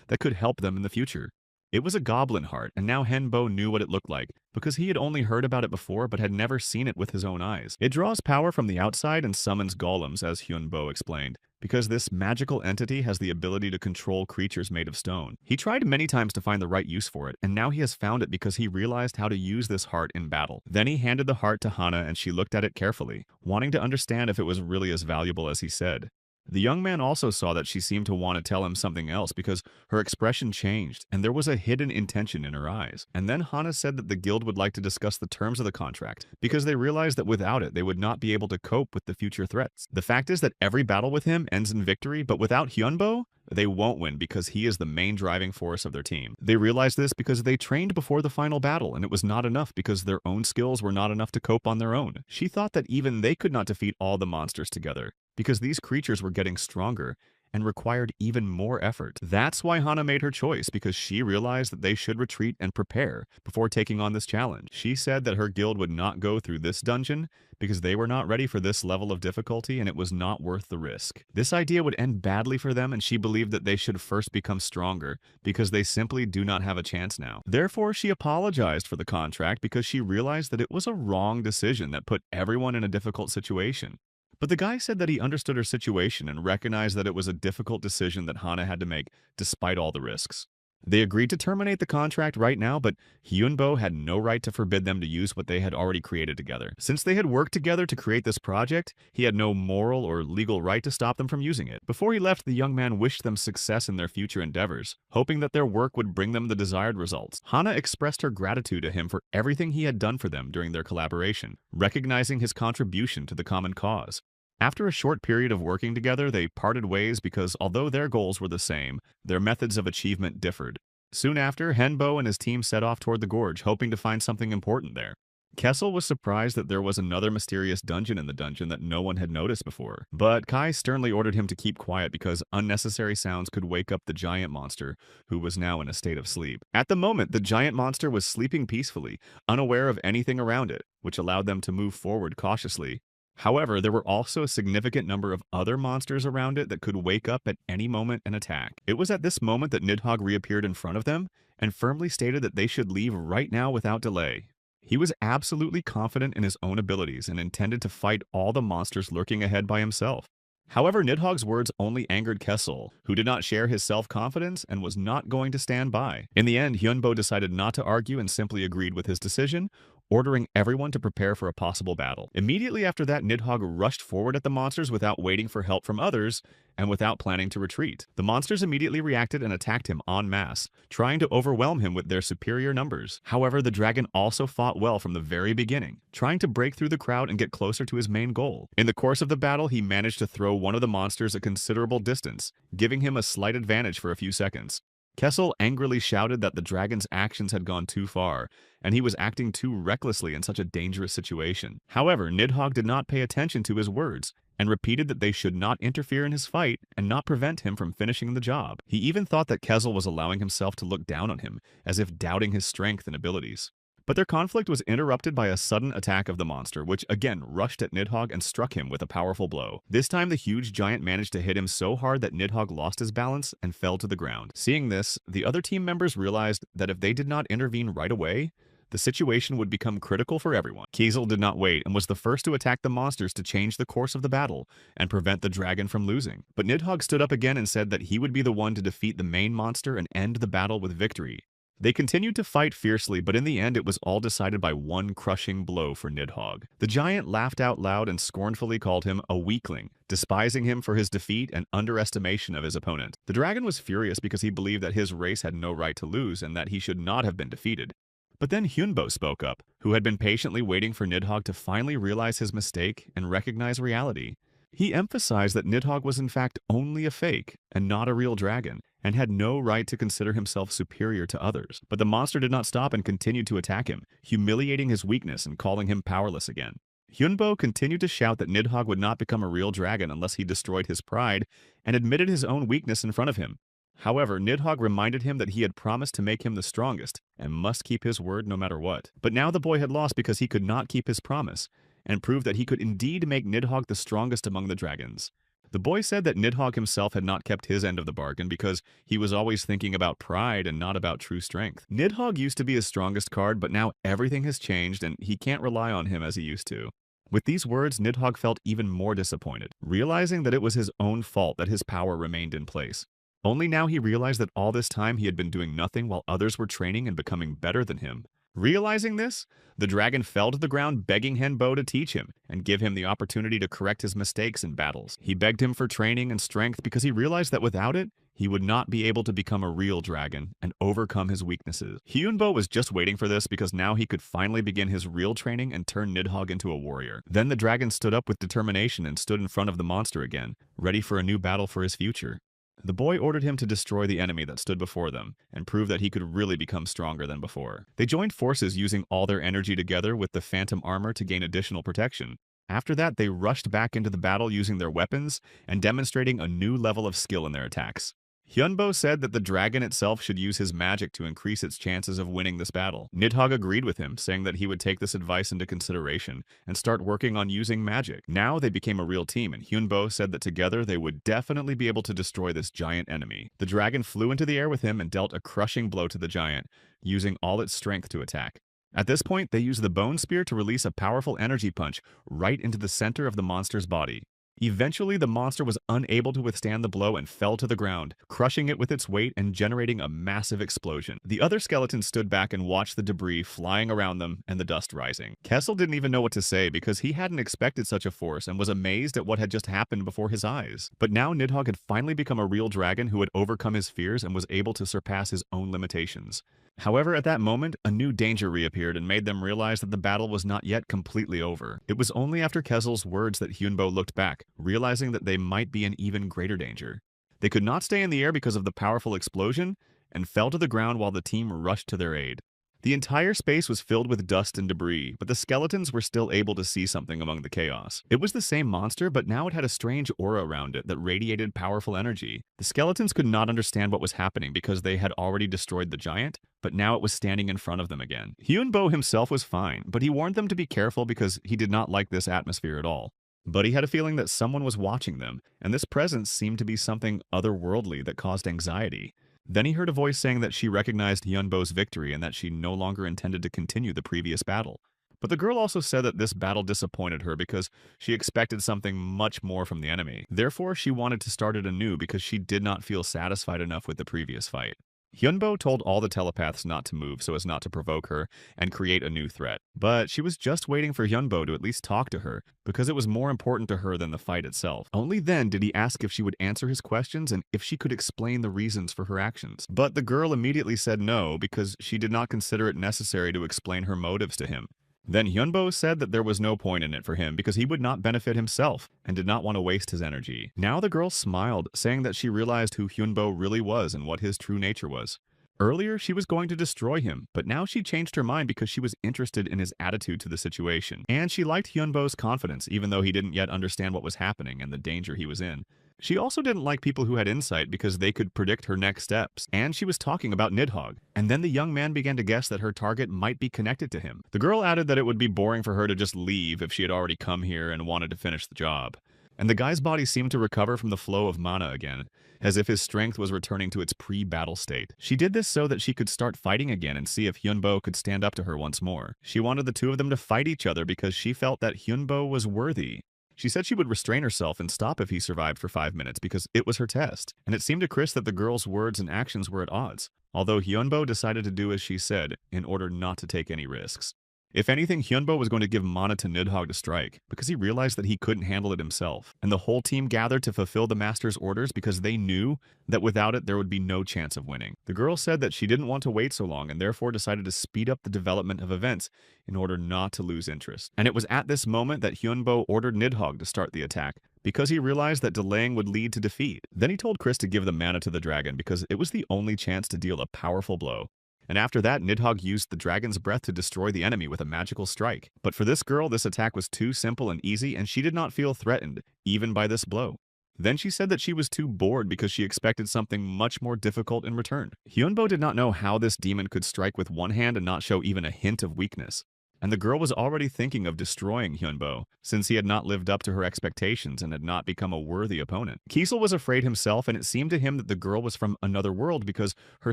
that could help them in the future. It was a goblin heart, and now Henbo knew what it looked like, because he had only heard about it before but had never seen it with his own eyes. It draws power from the outside and summons golems, as Hyunbo explained, because this magical entity has the ability to control creatures made of stone. He tried many times to find the right use for it, and now he has found it because he realized how to use this heart in battle. Then he handed the heart to Hana and she looked at it carefully, wanting to understand if it was really as valuable as he said. The young man also saw that she seemed to want to tell him something else because her expression changed and there was a hidden intention in her eyes. And then Hana said that the guild would like to discuss the terms of the contract because they realized that without it, they would not be able to cope with the future threats. The fact is that every battle with him ends in victory, but without Hyunbo, they won't win because he is the main driving force of their team. They realized this because they trained before the final battle, and it was not enough because their own skills were not enough to cope on their own. She thought that even they could not defeat all the monsters together, because these creatures were getting stronger and required even more effort. That's why Hana made her choice, because she realized that they should retreat and prepare before taking on this challenge. She said that her guild would not go through this dungeon because they were not ready for this level of difficulty and it was not worth the risk. This idea would end badly for them, and she believed that they should first become stronger because they simply do not have a chance now. Therefore, she apologized for the contract because she realized that it was a wrong decision that put everyone in a difficult situation. But the guy said that he understood her situation and recognized that it was a difficult decision that Hana had to make despite all the risks. They agreed to terminate the contract right now, but Hyunbo had no right to forbid them to use what they had already created together. Since they had worked together to create this project, he had no moral or legal right to stop them from using it. Before he left, the young man wished them success in their future endeavors, hoping that their work would bring them the desired results. Hana expressed her gratitude to him for everything he had done for them during their collaboration, recognizing his contribution to the common cause. After a short period of working together, they parted ways because although their goals were the same, their methods of achievement differed. Soon after, Henbo and his team set off toward the gorge, hoping to find something important there. Kessel was surprised that there was another mysterious dungeon in the dungeon that no one had noticed before, but Kai sternly ordered him to keep quiet because unnecessary sounds could wake up the giant monster, who was now in a state of sleep. At the moment, the giant monster was sleeping peacefully, unaware of anything around it, which allowed them to move forward cautiously. However, there were also a significant number of other monsters around it that could wake up at any moment and attack. It was at this moment that Nidhogg reappeared in front of them and firmly stated that they should leave right now without delay. He was absolutely confident in his own abilities and intended to fight all the monsters lurking ahead by himself. However, Nidhogg's words only angered Kessel, who did not share his self-confidence and was not going to stand by. In the end, Hyunbo decided not to argue and simply agreed with his decision, ordering everyone to prepare for a possible battle. Immediately after that, Nidhogg rushed forward at the monsters without waiting for help from others and without planning to retreat. The monsters immediately reacted and attacked him en masse, trying to overwhelm him with their superior numbers. However, the dragon also fought well from the very beginning, trying to break through the crowd and get closer to his main goal. In the course of the battle, he managed to throw one of the monsters a considerable distance, giving him a slight advantage for a few seconds. Kessel angrily shouted that the dragon's actions had gone too far, and he was acting too recklessly in such a dangerous situation. However, Nidhogg did not pay attention to his words, and repeated that they should not interfere in his fight and not prevent him from finishing the job. He even thought that Kessel was allowing himself to look down on him, as if doubting his strength and abilities. But their conflict was interrupted by a sudden attack of the monster, which again rushed at Nidhogg and struck him with a powerful blow. This time, the huge giant managed to hit him so hard that Nidhogg lost his balance and fell to the ground. Seeing this, the other team members realized that if they did not intervene right away, the situation would become critical for everyone. Kiesel did not wait and was the first to attack the monsters to change the course of the battle and prevent the dragon from losing. But Nidhogg stood up again and said that he would be the one to defeat the main monster and end the battle with victory. They continued to fight fiercely, but in the end it was all decided by one crushing blow for Nidhogg. The giant laughed out loud and scornfully called him a weakling, despising him for his defeat and underestimation of his opponent. The dragon was furious because he believed that his race had no right to lose and that he should not have been defeated. But then Hyunbo spoke up, who had been patiently waiting for Nidhogg to finally realize his mistake and recognize reality. He emphasized that Nidhogg was in fact only a fake and not a real dragon, and had no right to consider himself superior to others. But the monster did not stop and continued to attack him, humiliating his weakness and calling him powerless again. Hyunbo continued to shout that Nidhogg would not become a real dragon unless he destroyed his pride and admitted his own weakness in front of him. However, Nidhogg reminded him that he had promised to make him the strongest and must keep his word no matter what. But now the boy had lost because he could not keep his promise, and proved that he could indeed make Nidhogg the strongest among the dragons. The boy said that Nidhogg himself had not kept his end of the bargain because he was always thinking about pride and not about true strength. Nidhogg used to be his strongest card, but now everything has changed and he can't rely on him as he used to. With these words, Nidhogg felt even more disappointed, realizing that it was his own fault that his power remained in place. Only now he realized that all this time he had been doing nothing while others were training and becoming better than him. Realizing this, the dragon fell to the ground begging Hyunbo to teach him and give him the opportunity to correct his mistakes in battles. He begged him for training and strength because he realized that without it, he would not be able to become a real dragon and overcome his weaknesses. Hyunbo was just waiting for this because now he could finally begin his real training and turn Nidhogg into a warrior. Then the dragon stood up with determination and stood in front of the monster again, ready for a new battle for his future. The boy ordered him to destroy the enemy that stood before them and prove that he could really become stronger than before. They joined forces using all their energy together with the phantom armor to gain additional protection. After that, they rushed back into the battle using their weapons and demonstrating a new level of skill in their attacks. Hyunbo said that the dragon itself should use his magic to increase its chances of winning this battle. Nidhogg agreed with him, saying that he would take this advice into consideration and start working on using magic. Now they became a real team, and Hyunbo said that together they would definitely be able to destroy this giant enemy. The dragon flew into the air with him and dealt a crushing blow to the giant, using all its strength to attack. At this point, they used the bone spear to release a powerful energy punch right into the center of the monster's body. Eventually, the monster was unable to withstand the blow and fell to the ground, crushing it with its weight and generating a massive explosion. The other skeletons stood back and watched the debris flying around them and the dust rising. Kessel didn't even know what to say because he hadn't expected such a force and was amazed at what had just happened before his eyes. But now Nidhogg had finally become a real dragon who had overcome his fears and was able to surpass his own limitations. However, at that moment, a new danger reappeared and made them realize that the battle was not yet completely over. It was only after Kessel's words that Hyunbo looked back, realizing that they might be in even greater danger. They could not stay in the air because of the powerful explosion, and fell to the ground while the team rushed to their aid. The entire space was filled with dust and debris, but the skeletons were still able to see something among the chaos. It was the same monster, but now it had a strange aura around it that radiated powerful energy. The skeletons could not understand what was happening because they had already destroyed the giant, but now it was standing in front of them again. Hyunbo himself was fine, but he warned them to be careful because he did not like this atmosphere at all. But he had a feeling that someone was watching them, and this presence seemed to be something otherworldly that caused anxiety. Then he heard a voice saying that she recognized Hyunbo's victory and that she no longer intended to continue the previous battle. But the girl also said that this battle disappointed her because she expected something much more from the enemy. Therefore, she wanted to start it anew because she did not feel satisfied enough with the previous fight. Hyunbo told all the telepaths not to move so as not to provoke her and create a new threat. But she was just waiting for Hyunbo to at least talk to her because it was more important to her than the fight itself. Only then did he ask if she would answer his questions and if she could explain the reasons for her actions. But the girl immediately said no because she did not consider it necessary to explain her motives to him. Then Hyunbo said that there was no point in it for him because he would not benefit himself and did not want to waste his energy. Now the girl smiled, saying that she realized who Hyunbo really was and what his true nature was. Earlier, she was going to destroy him, but now she changed her mind because she was interested in his attitude to the situation. And she liked Hyunbo's confidence, even though he didn't yet understand what was happening and the danger he was in. She also didn't like people who had insight because they could predict her next steps, and she was talking about Nidhogg. And then the young man began to guess that her target might be connected to him. The girl added that it would be boring for her to just leave if she had already come here and wanted to finish the job. and the guy's body seemed to recover from the flow of mana again, as if his strength was returning to its pre-battle state. She did this so that she could start fighting again and see if Hyunbo could stand up to her once more. She wanted the two of them to fight each other because she felt that Hyunbo was worthy. She said she would restrain herself and stop if he survived for 5 minutes because it was her test, and it seemed to Chris that the girl's words and actions were at odds, although Hyunbo decided to do as she said in order not to take any risks. If anything, Hyunbo was going to give mana to Nidhogg to strike, because he realized that he couldn't handle it himself, and the whole team gathered to fulfill the master's orders because they knew that without it there would be no chance of winning. The girl said that she didn't want to wait so long and therefore decided to speed up the development of events in order not to lose interest. And it was at this moment that Hyunbo ordered Nidhogg to start the attack, because he realized that delaying would lead to defeat. Then he told Chris to give the mana to the dragon because it was the only chance to deal a powerful blow. And after that, Nidhogg used the dragon's breath to destroy the enemy with a magical strike. But for this girl, this attack was too simple and easy, and she did not feel threatened, even by this blow. Then she said that she was too bored because she expected something much more difficult in return. Hyunbo did not know how this demon could strike with one hand and not show even a hint of weakness. And the girl was already thinking of destroying Hyunbo, since he had not lived up to her expectations and had not become a worthy opponent. Kiesel was afraid himself, and it seemed to him that the girl was from another world because her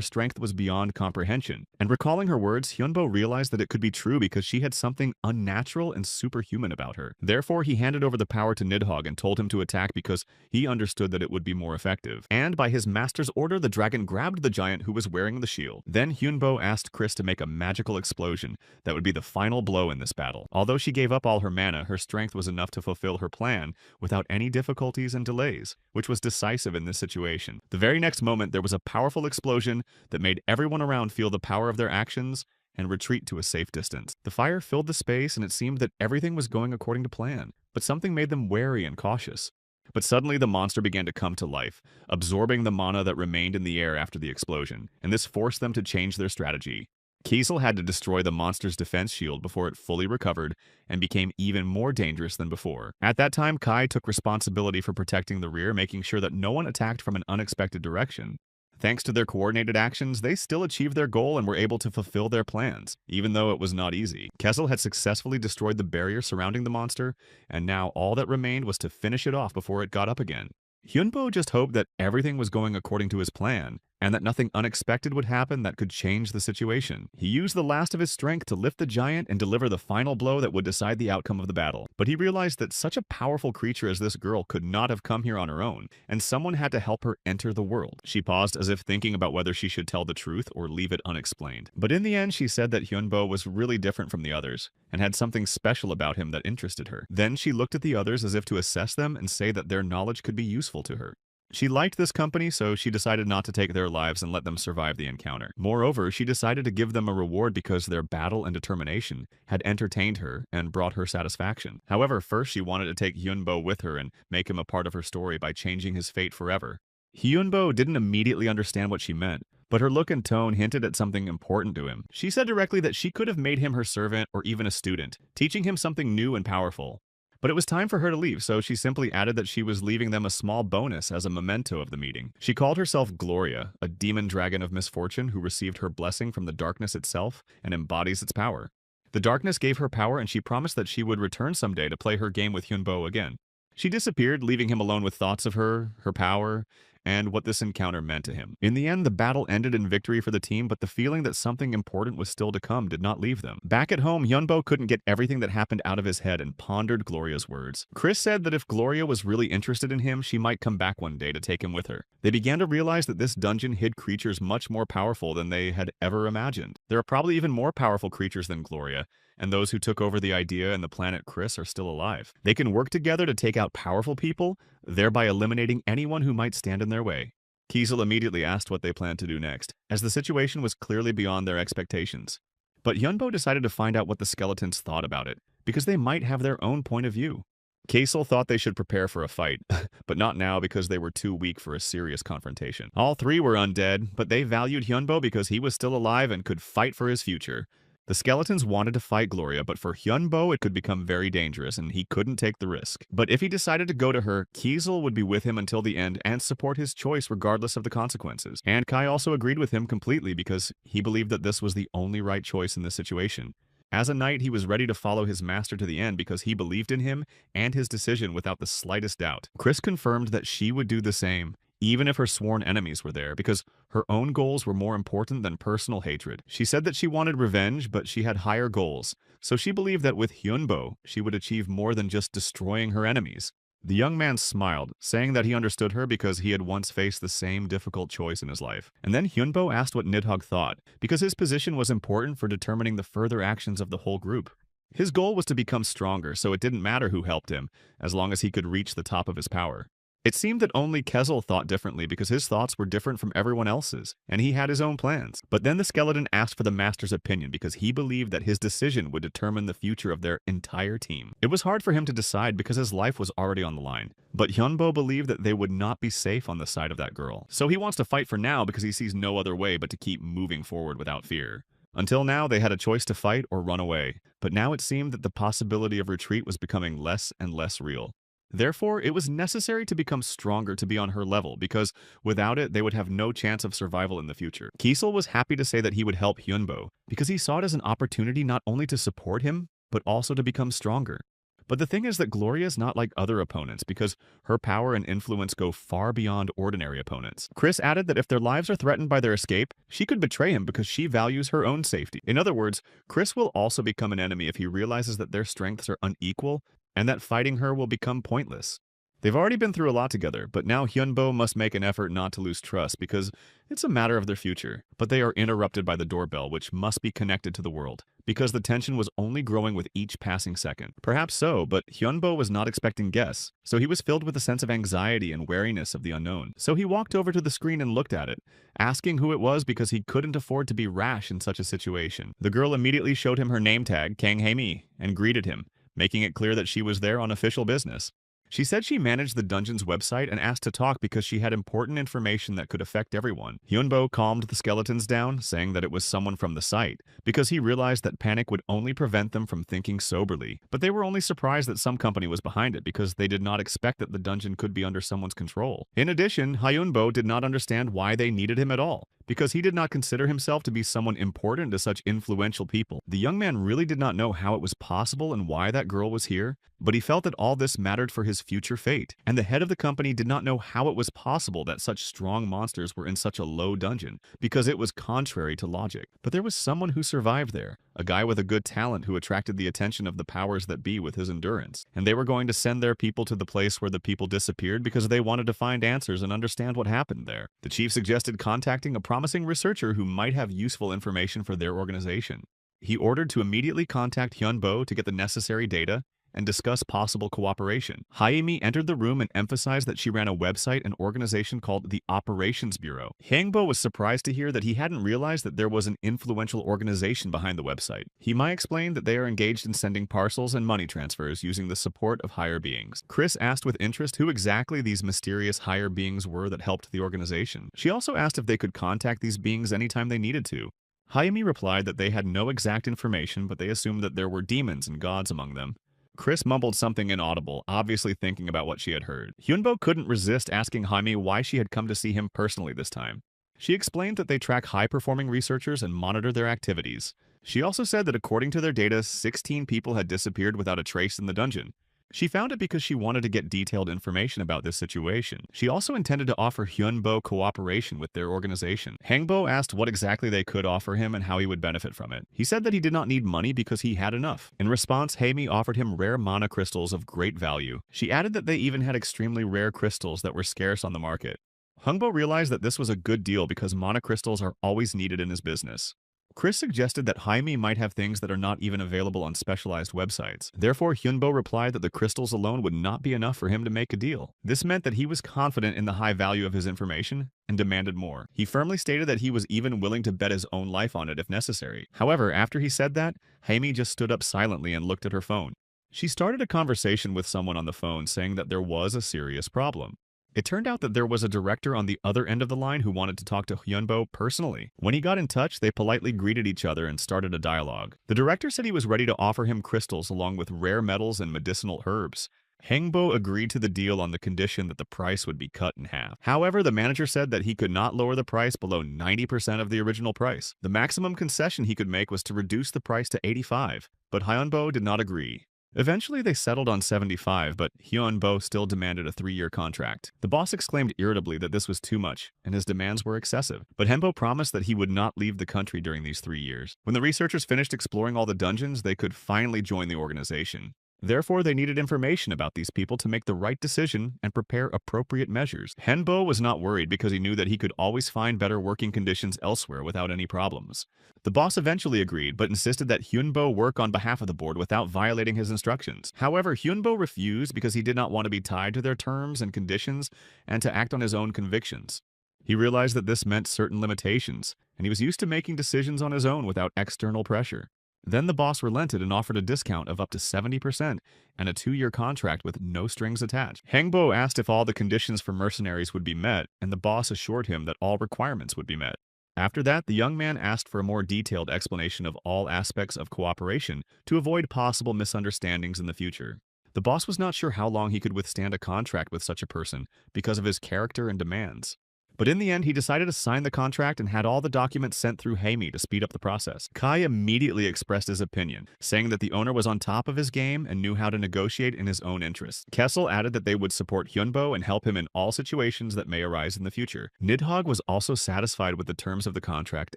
strength was beyond comprehension. And recalling her words, Hyunbo realized that it could be true because she had something unnatural and superhuman about her. Therefore, he handed over the power to Nidhogg and told him to attack because he understood that it would be more effective. And by his master's order, the dragon grabbed the giant who was wearing the shield. Then Hyunbo asked Chris to make a magical explosion that would be the final blow in this battle. Although she gave up all her mana, her strength was enough to fulfill her plan without any difficulties and delays, which was decisive in this situation. The very next moment, there was a powerful explosion that made everyone around feel the power of their actions and retreat to a safe distance. The fire filled the space, and it seemed that everything was going according to plan, but something made them wary and cautious. But suddenly the monster began to come to life, absorbing the mana that remained in the air after the explosion, and this forced them to change their strategy. Kiesel had to destroy the monster's defense shield before it fully recovered and became even more dangerous than before. At that time, Kai took responsibility for protecting the rear, making sure that no one attacked from an unexpected direction. Thanks to their coordinated actions, they still achieved their goal and were able to fulfill their plans, even though it was not easy. Kessel had successfully destroyed the barrier surrounding the monster, and now all that remained was to finish it off before it got up again. Hyunbo just hoped that everything was going according to his plan, and that nothing unexpected would happen that could change the situation. He used the last of his strength to lift the giant and deliver the final blow that would decide the outcome of the battle. But he realized that such a powerful creature as this girl could not have come here on her own, and someone had to help her enter the world. She paused as if thinking about whether she should tell the truth or leave it unexplained. But in the end, she said that Hyunbo was really different from the others, and had something special about him that interested her. Then she looked at the others as if to assess them and say that their knowledge could be useful to her. She liked this company, so she decided not to take their lives and let them survive the encounter. Moreover, she decided to give them a reward because their battle and determination had entertained her and brought her satisfaction. However, first she wanted to take Hyunbo with her and make him a part of her story by changing his fate forever. Hyunbo didn't immediately understand what she meant, but her look and tone hinted at something important to him. She said directly that she could have made him her servant or even a student, teaching him something new and powerful. But it was time for her to leave, so she simply added that she was leaving them a small bonus as a memento of the meeting. She called herself Gloria, a demon dragon of misfortune who received her blessing from the darkness itself and embodies its power. The darkness gave her power, and she promised that she would return someday to play her game with Hyunbo again. She disappeared, leaving him alone with thoughts of her power, and what this encounter meant to him. In the end, the battle ended in victory for the team, but the feeling that something important was still to come did not leave them. Back at home, Hyunbo couldn't get everything that happened out of his head and pondered Gloria's words. Chris said that if Gloria was really interested in him, she might come back one day to take him with her. They began to realize that this dungeon hid creatures much more powerful than they had ever imagined. There are probably even more powerful creatures than Gloria, and those who took over the idea and the planet Chris are still alive. They can work together to take out powerful people, thereby eliminating anyone who might stand in their way. Kiesel immediately asked what they planned to do next, as the situation was clearly beyond their expectations. But Hyunbo decided to find out what the skeletons thought about it, because they might have their own point of view. Kiesel thought they should prepare for a fight, but not now because they were too weak for a serious confrontation. All three were undead, but they valued Hyunbo because he was still alive and could fight for his future. The skeletons wanted to fight Gloria, but for Hyunbo it could become very dangerous and he couldn't take the risk. But if he decided to go to her, Kiesel would be with him until the end and support his choice regardless of the consequences. And Kai also agreed with him completely because he believed that this was the only right choice in this situation. As a knight, he was ready to follow his master to the end because he believed in him and his decision without the slightest doubt. Chris confirmed that she would do the same, even if her sworn enemies were there, because her own goals were more important than personal hatred. She said that she wanted revenge, but she had higher goals, so she believed that with Hyunbo, she would achieve more than just destroying her enemies. The young man smiled, saying that he understood her because he had once faced the same difficult choice in his life. And then Hyunbo asked what Nidhogg thought, because his position was important for determining the further actions of the whole group. His goal was to become stronger, so it didn't matter who helped him, as long as he could reach the top of his power. It seemed that only Kezel thought differently because his thoughts were different from everyone else's, and he had his own plans. But then the skeleton asked for the master's opinion because he believed that his decision would determine the future of their entire team. It was hard for him to decide because his life was already on the line, but Hyunbo believed that they would not be safe on the side of that girl. So he wants to fight for now because he sees no other way but to keep moving forward without fear. Until now, they had a choice to fight or run away, but now it seemed that the possibility of retreat was becoming less and less real. Therefore, it was necessary to become stronger to be on her level, because without it, they would have no chance of survival in the future. Kiesel was happy to say that he would help Hyunbo, because he saw it as an opportunity not only to support him, but also to become stronger. But the thing is that Gloria is not like other opponents, because her power and influence go far beyond ordinary opponents. Chris added that if their lives are threatened by their escape, she could betray him because she values her own safety. In other words, Chris will also become an enemy if he realizes that their strengths are unequal and that fighting her will become pointless. They've already been through a lot together, but now Hyunbo must make an effort not to lose trust because it's a matter of their future. But they are interrupted by the doorbell, which must be connected to the world, because the tension was only growing with each passing second. Perhaps so, but Hyunbo was not expecting guests, so he was filled with a sense of anxiety and wariness of the unknown. So he walked over to the screen and looked at it, asking who it was because he couldn't afford to be rash in such a situation. The girl immediately showed him her name tag, Kang Hae-mi, and greeted him, making it clear that she was there on official business. She said she managed the dungeon's website and asked to talk because she had important information that could affect everyone. Hyunbo calmed the skeletons down, saying that it was someone from the site, because he realized that panic would only prevent them from thinking soberly. But they were only surprised that some company was behind it because they did not expect that the dungeon could be under someone's control. In addition, Hyunbo did not understand why they needed him at all, because he did not consider himself to be someone important to such influential people. The young man really did not know how it was possible and why that girl was here, but he felt that all this mattered for his future fate, and the head of the company did not know how it was possible that such strong monsters were in such a low dungeon, because it was contrary to logic. But there was someone who survived there, a guy with a good talent who attracted the attention of the powers that be with his endurance, and they were going to send their people to the place where the people disappeared because they wanted to find answers and understand what happened there. The chief suggested contacting a promising researcher who might have useful information for their organization. He ordered to immediately contact Hyunbo to get the necessary data and discuss possible cooperation. Hae-mi entered the room and emphasized that she ran a website and organization called the Operations Bureau. Hyungbo was surprised to hear that he hadn't realized that there was an influential organization behind the website. Himai explained that they are engaged in sending parcels and money transfers using the support of higher beings. Chris asked with interest who exactly these mysterious higher beings were that helped the organization. She also asked if they could contact these beings anytime they needed to. Hae-mi replied that they had no exact information, but they assumed that there were demons and gods among them. Chris mumbled something inaudible, obviously thinking about what she had heard. Hyunbo couldn't resist asking Hae-mi why she had come to see him personally this time. She explained that they track high-performing researchers and monitor their activities. She also said that according to their data, 16 people had disappeared without a trace in the dungeon. She found it because she wanted to get detailed information about this situation. She also intended to offer Hyunbo cooperation with their organization. Hangbo asked what exactly they could offer him and how he would benefit from it. He said that he did not need money because he had enough. In response, Hae-mi offered him rare mana crystals of great value. She added that they even had extremely rare crystals that were scarce on the market. Hungbo realized that this was a good deal because mana crystals are always needed in his business. Chris suggested that Hae-mi might have things that are not even available on specialized websites. Therefore, Hyunbo replied that the crystals alone would not be enough for him to make a deal. This meant that he was confident in the high value of his information and demanded more. He firmly stated that he was even willing to bet his own life on it if necessary. However, after he said that, Hae-mi just stood up silently and looked at her phone. She started a conversation with someone on the phone saying that there was a serious problem. It turned out that there was a director on the other end of the line who wanted to talk to Hyunbo personally. When he got in touch, they politely greeted each other and started a dialogue. The director said he was ready to offer him crystals along with rare metals and medicinal herbs. Hengbo agreed to the deal on the condition that the price would be cut in half. However, the manager said that he could not lower the price below 90% of the original price. The maximum concession he could make was to reduce the price to 85, but Hyunbo did not agree. Eventually, they settled on 75, but Hyunbo still demanded a 3-year contract. The boss exclaimed irritably that this was too much, and his demands were excessive. But Henbo promised that he would not leave the country during these 3 years. When the researchers finished exploring all the dungeons, they could finally join the organization. Therefore, they needed information about these people to make the right decision and prepare appropriate measures. Henbo was not worried because he knew that he could always find better working conditions elsewhere without any problems. The boss eventually agreed, but insisted that Hyunbo work on behalf of the board without violating his instructions. However, Hyunbo refused because he did not want to be tied to their terms and conditions and to act on his own convictions. He realized that this meant certain limitations, and he was used to making decisions on his own without external pressure. Then the boss relented and offered a discount of up to 70% and a 2-year contract with no strings attached. Hengbo asked if all the conditions for mercenaries would be met, and the boss assured him that all requirements would be met. After that, the young man asked for a more detailed explanation of all aspects of cooperation to avoid possible misunderstandings in the future. The boss was not sure how long he could withstand a contract with such a person because of his character and demands. But in the end, he decided to sign the contract and had all the documents sent through Heimi to speed up the process. Kai immediately expressed his opinion, saying that the owner was on top of his game and knew how to negotiate in his own interests. Kessel added that they would support Hyunbo and help him in all situations that may arise in the future. Nidhogg was also satisfied with the terms of the contract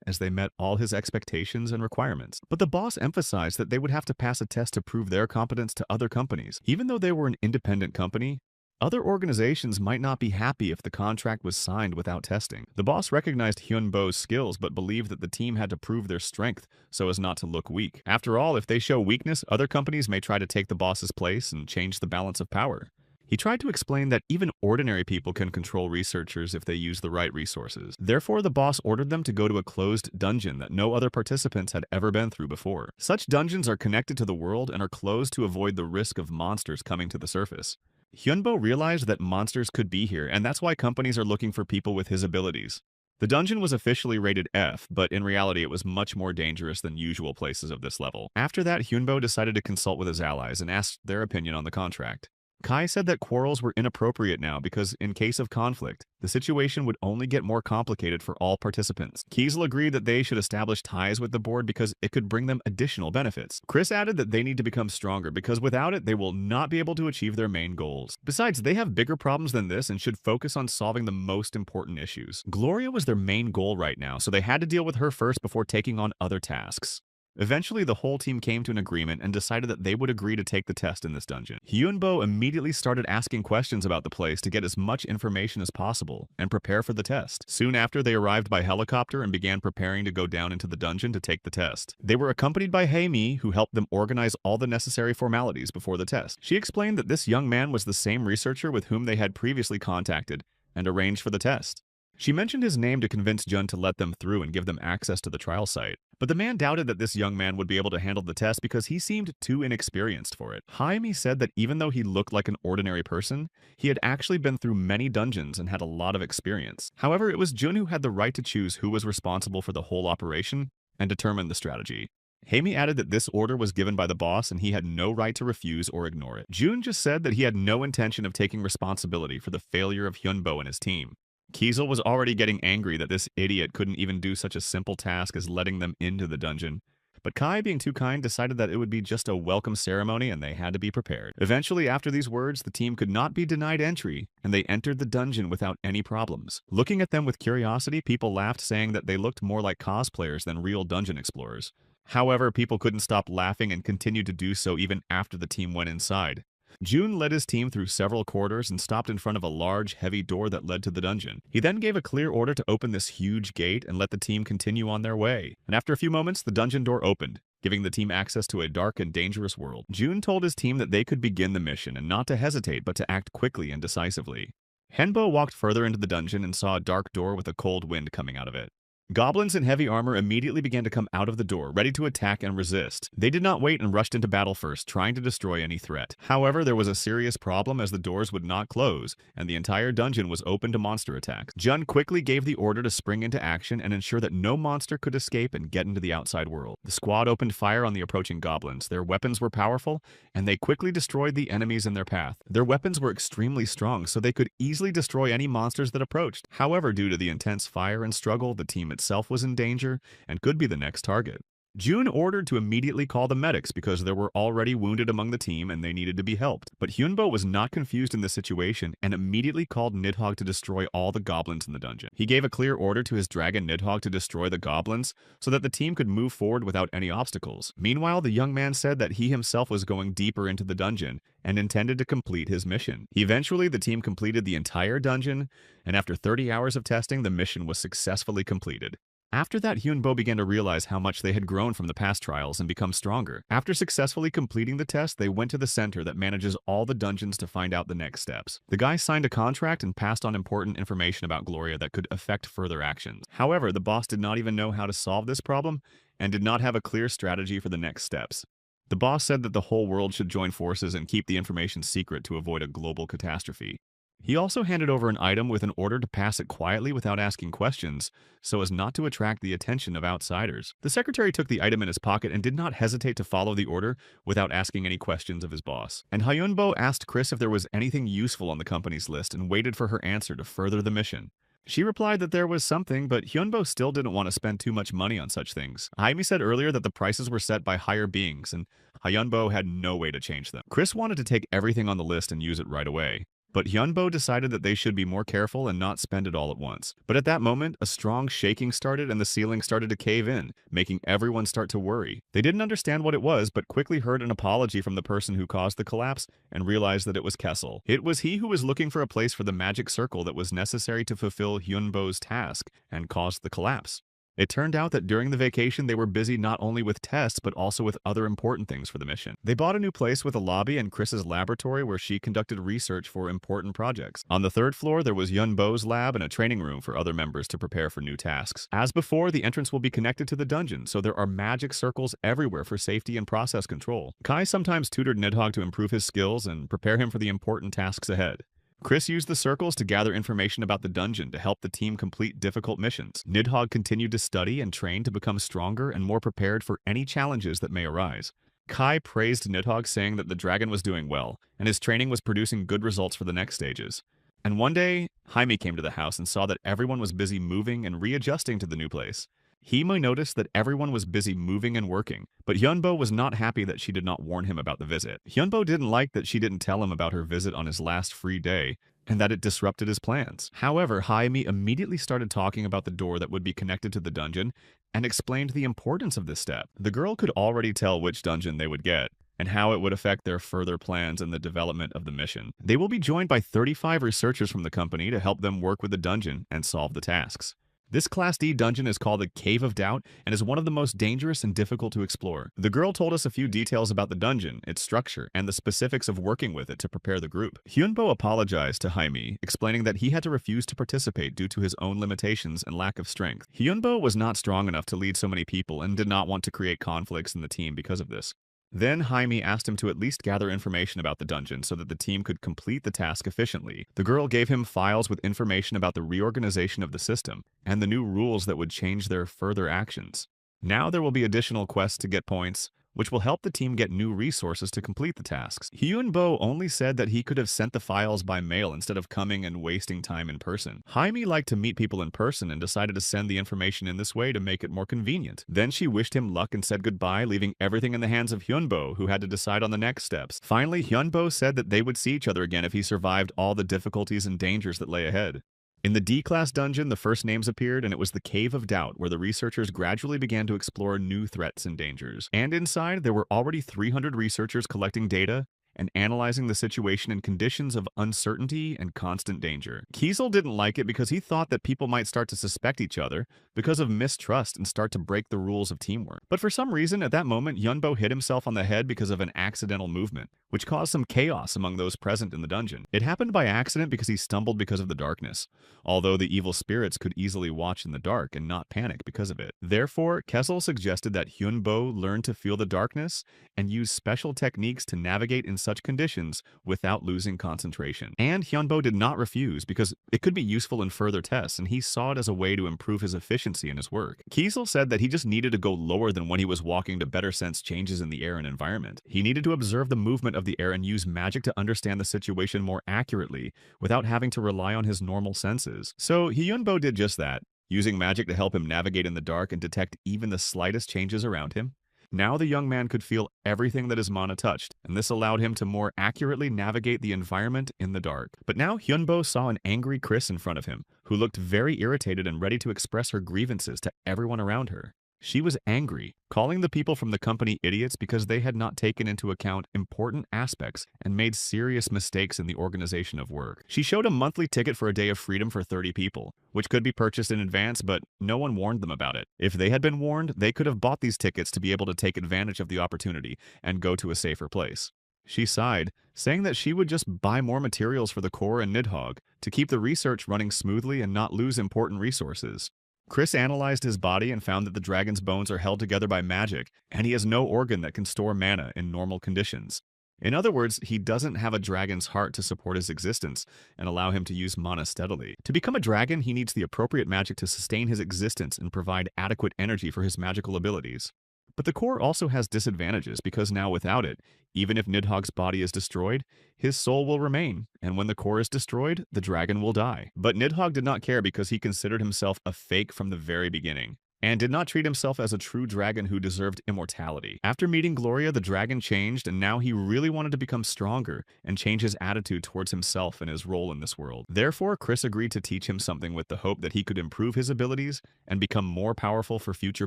as they met all his expectations and requirements. But the boss emphasized that they would have to pass a test to prove their competence to other companies. Even though they were an independent company, other organizations might not be happy if the contract was signed without testing. The boss recognized Hyunbo's skills but believed that the team had to prove their strength so as not to look weak. After all, if they show weakness, other companies may try to take the boss's place and change the balance of power. He tried to explain that even ordinary people can control researchers if they use the right resources. Therefore, the boss ordered them to go to a closed dungeon that no other participants had ever been through before. Such dungeons are connected to the world and are closed to avoid the risk of monsters coming to the surface. Hyunbo realized that monsters could be here, and that's why companies are looking for people with his abilities. The dungeon was officially rated F, but in reality it was much more dangerous than usual places of this level. After that, Hyunbo decided to consult with his allies and asked their opinion on the contract. Kai said that quarrels were inappropriate now because, in case of conflict, the situation would only get more complicated for all participants. Kiesel agreed that they should establish ties with the board because it could bring them additional benefits. Chris added that they need to become stronger because without it, they will not be able to achieve their main goals. Besides, they have bigger problems than this and should focus on solving the most important issues. Gloria was their main goal right now, so they had to deal with her first before taking on other tasks. Eventually, the whole team came to an agreement and decided that they would agree to take the test in this dungeon. Hyunbo immediately started asking questions about the place to get as much information as possible and prepare for the test. Soon after, they arrived by helicopter and began preparing to go down into the dungeon to take the test. They were accompanied by Heimi, who helped them organize all the necessary formalities before the test. She explained that this young man was the same researcher with whom they had previously contacted and arranged for the test. She mentioned his name to convince Jun to let them through and give them access to the trial site. But the man doubted that this young man would be able to handle the test because he seemed too inexperienced for it. Jaime said that even though he looked like an ordinary person, he had actually been through many dungeons and had a lot of experience. However, it was Jun who had the right to choose who was responsible for the whole operation and determine the strategy. Heimi added that this order was given by the boss and he had no right to refuse or ignore it. Jun just said that he had no intention of taking responsibility for the failure of Hyunbo and his team. Kiesel was already getting angry that this idiot couldn't even do such a simple task as letting them into the dungeon. But Kai, being too kind, decided that it would be just a welcome ceremony and they had to be prepared. Eventually, after these words, the team could not be denied entry, and they entered the dungeon without any problems. Looking at them with curiosity, people laughed, saying that they looked more like cosplayers than real dungeon explorers. However, people couldn't stop laughing and continued to do so even after the team went inside. Jun led his team through several corridors and stopped in front of a large, heavy door that led to the dungeon. He then gave a clear order to open this huge gate and let the team continue on their way. And after a few moments, the dungeon door opened, giving the team access to a dark and dangerous world. Jun told his team that they could begin the mission and not to hesitate but to act quickly and decisively. Henbo walked further into the dungeon and saw a dark door with a cold wind coming out of it. Goblins in heavy armor immediately began to come out of the door, ready to attack and resist. They did not wait and rushed into battle first, trying to destroy any threat. However, there was a serious problem as the doors would not close, and the entire dungeon was open to monster attacks. Jun quickly gave the order to spring into action and ensure that no monster could escape and get into the outside world. The squad opened fire on the approaching goblins. Their weapons were powerful, and they quickly destroyed the enemies in their path. Their weapons were extremely strong, so they could easily destroy any monsters that approached. However, due to the intense fire and struggle, the team itself was in danger and could be the next target. Jun ordered to immediately call the medics because there were already wounded among the team and they needed to be helped. But Hyunbo was not confused in this situation and immediately called Nidhogg to destroy all the goblins in the dungeon. He gave a clear order to his dragon Nidhogg to destroy the goblins so that the team could move forward without any obstacles. Meanwhile, the young man said that he himself was going deeper into the dungeon and intended to complete his mission. Eventually, the team completed the entire dungeon, and after 30 hours of testing, the mission was successfully completed. After that, Hyunbo began to realize how much they had grown from the past trials and become stronger. After successfully completing the test, they went to the center that manages all the dungeons to find out the next steps. The guy signed a contract and passed on important information about Gloria that could affect further actions. However, the boss did not even know how to solve this problem and did not have a clear strategy for the next steps. The boss said that the whole world should join forces and keep the information secret to avoid a global catastrophe. He also handed over an item with an order to pass it quietly without asking questions, so as not to attract the attention of outsiders. The secretary took the item in his pocket and did not hesitate to follow the order without asking any questions of his boss. And Hyunbo asked Chris if there was anything useful on the company's list and waited for her answer to further the mission. She replied that there was something, but Hyunbo still didn't want to spend too much money on such things. Jaime said earlier that the prices were set by higher beings, and Hyunbo had no way to change them. Chris wanted to take everything on the list and use it right away. But Hyunbo decided that they should be more careful and not spend it all at once. But at that moment, a strong shaking started and the ceiling started to cave in, making everyone start to worry. They didn't understand what it was, but quickly heard an apology from the person who caused the collapse and realized that it was Kessel. It was he who was looking for a place for the magic circle that was necessary to fulfill Hyunbo's task and caused the collapse. It turned out that during the vacation they were busy not only with tests but also with other important things for the mission. They bought a new place with a lobby and Chris's laboratory where she conducted research for important projects. On the third floor there was Hyunbo's lab and a training room for other members to prepare for new tasks. As before, the entrance will be connected to the dungeon, so there are magic circles everywhere for safety and process control. Kai sometimes tutored Nidhogg to improve his skills and prepare him for the important tasks ahead. Chris used the circles to gather information about the dungeon to help the team complete difficult missions. Nidhogg continued to study and train to become stronger and more prepared for any challenges that may arise. Kai praised Nidhogg, saying that the dragon was doing well, and his training was producing good results for the next stages. And one day, Jaime came to the house and saw that everyone was busy moving and readjusting to the new place. Hime noticed that everyone was busy moving and working, but Hyunbo was not happy that she did not warn him about the visit. Hyunbo didn't like that she didn't tell him about her visit on his last free day, and that it disrupted his plans. However, Jaime immediately started talking about the door that would be connected to the dungeon and explained the importance of this step. The girl could already tell which dungeon they would get and how it would affect their further plans and the development of the mission. They will be joined by 35 researchers from the company to help them work with the dungeon and solve the tasks. This Class D dungeon is called the Cave of Doubt and is one of the most dangerous and difficult to explore. The girl told us a few details about the dungeon, its structure, and the specifics of working with it to prepare the group. Hyunbo apologized to Jaime, explaining that he had to refuse to participate due to his own limitations and lack of strength. Hyunbo was not strong enough to lead so many people and did not want to create conflicts in the team because of this. Then Jaime asked him to at least gather information about the dungeon so that the team could complete the task efficiently. The girl gave him files with information about the reorganization of the system and the new rules that would change their further actions. Now there will be additional quests to get points, which will help the team get new resources to complete the tasks. Hyunbo only said that he could have sent the files by mail instead of coming and wasting time in person. Jaime liked to meet people in person and decided to send the information in this way to make it more convenient. Then she wished him luck and said goodbye, leaving everything in the hands of Hyunbo, who had to decide on the next steps. Finally, Hyunbo said that they would see each other again if he survived all the difficulties and dangers that lay ahead. In the D-Class dungeon, the first names appeared, and it was the Cave of Doubt, where the researchers gradually began to explore new threats and dangers. And inside, there were already 300 researchers collecting data and analyzing the situation in conditions of uncertainty and constant danger. Kiesel didn't like it because he thought that people might start to suspect each other because of mistrust and start to break the rules of teamwork. But for some reason, at that moment, Yunbo hit himself on the head because of an accidental movement, which caused some chaos among those present in the dungeon. It happened by accident because he stumbled because of the darkness, although the evil spirits could easily watch in the dark and not panic because of it. Therefore, Kessel suggested that Hyunbo learn to feel the darkness and use special techniques to navigate in such conditions without losing concentration. And Hyunbo did not refuse because it could be useful in further tests, and he saw it as a way to improve his efficiency in his work. Kiesel said that he just needed to go lower than when he was walking to better sense changes in the air and environment. He needed to observe the movement of the air and use magic to understand the situation more accurately without having to rely on his normal senses. So Hyunbo did just that, using magic to help him navigate in the dark and detect even the slightest changes around him. Now the young man could feel everything that his mana touched, and this allowed him to more accurately navigate the environment in the dark. But now Hyunbo saw an angry Chris in front of him, who looked very irritated and ready to express her grievances to everyone around her. She was angry, calling the people from the company idiots because they had not taken into account important aspects and made serious mistakes in the organization of work. She showed a monthly ticket for a day of freedom for 30 people, which could be purchased in advance, but no one warned them about it. If they had been warned, they could have bought these tickets to be able to take advantage of the opportunity and go to a safer place. She sighed, saying that she would just buy more materials for the core and Nidhogg to keep the research running smoothly and not lose important resources. Chris analyzed his body and found that the dragon's bones are held together by magic, and he has no organ that can store mana in normal conditions. In other words, he doesn't have a dragon's heart to support his existence and allow him to use mana steadily. To become a dragon, he needs the appropriate magic to sustain his existence and provide adequate energy for his magical abilities. But the core also has disadvantages because now without it, even if Nidhogg's body is destroyed, his soul will remain, and when the core is destroyed, the dragon will die. But Nidhogg did not care because he considered himself a fake from the very beginning, and did not treat himself as a true dragon who deserved immortality. After meeting Gloria, the dragon changed, and now he really wanted to become stronger and change his attitude towards himself and his role in this world. Therefore, Chris agreed to teach him something with the hope that he could improve his abilities and become more powerful for future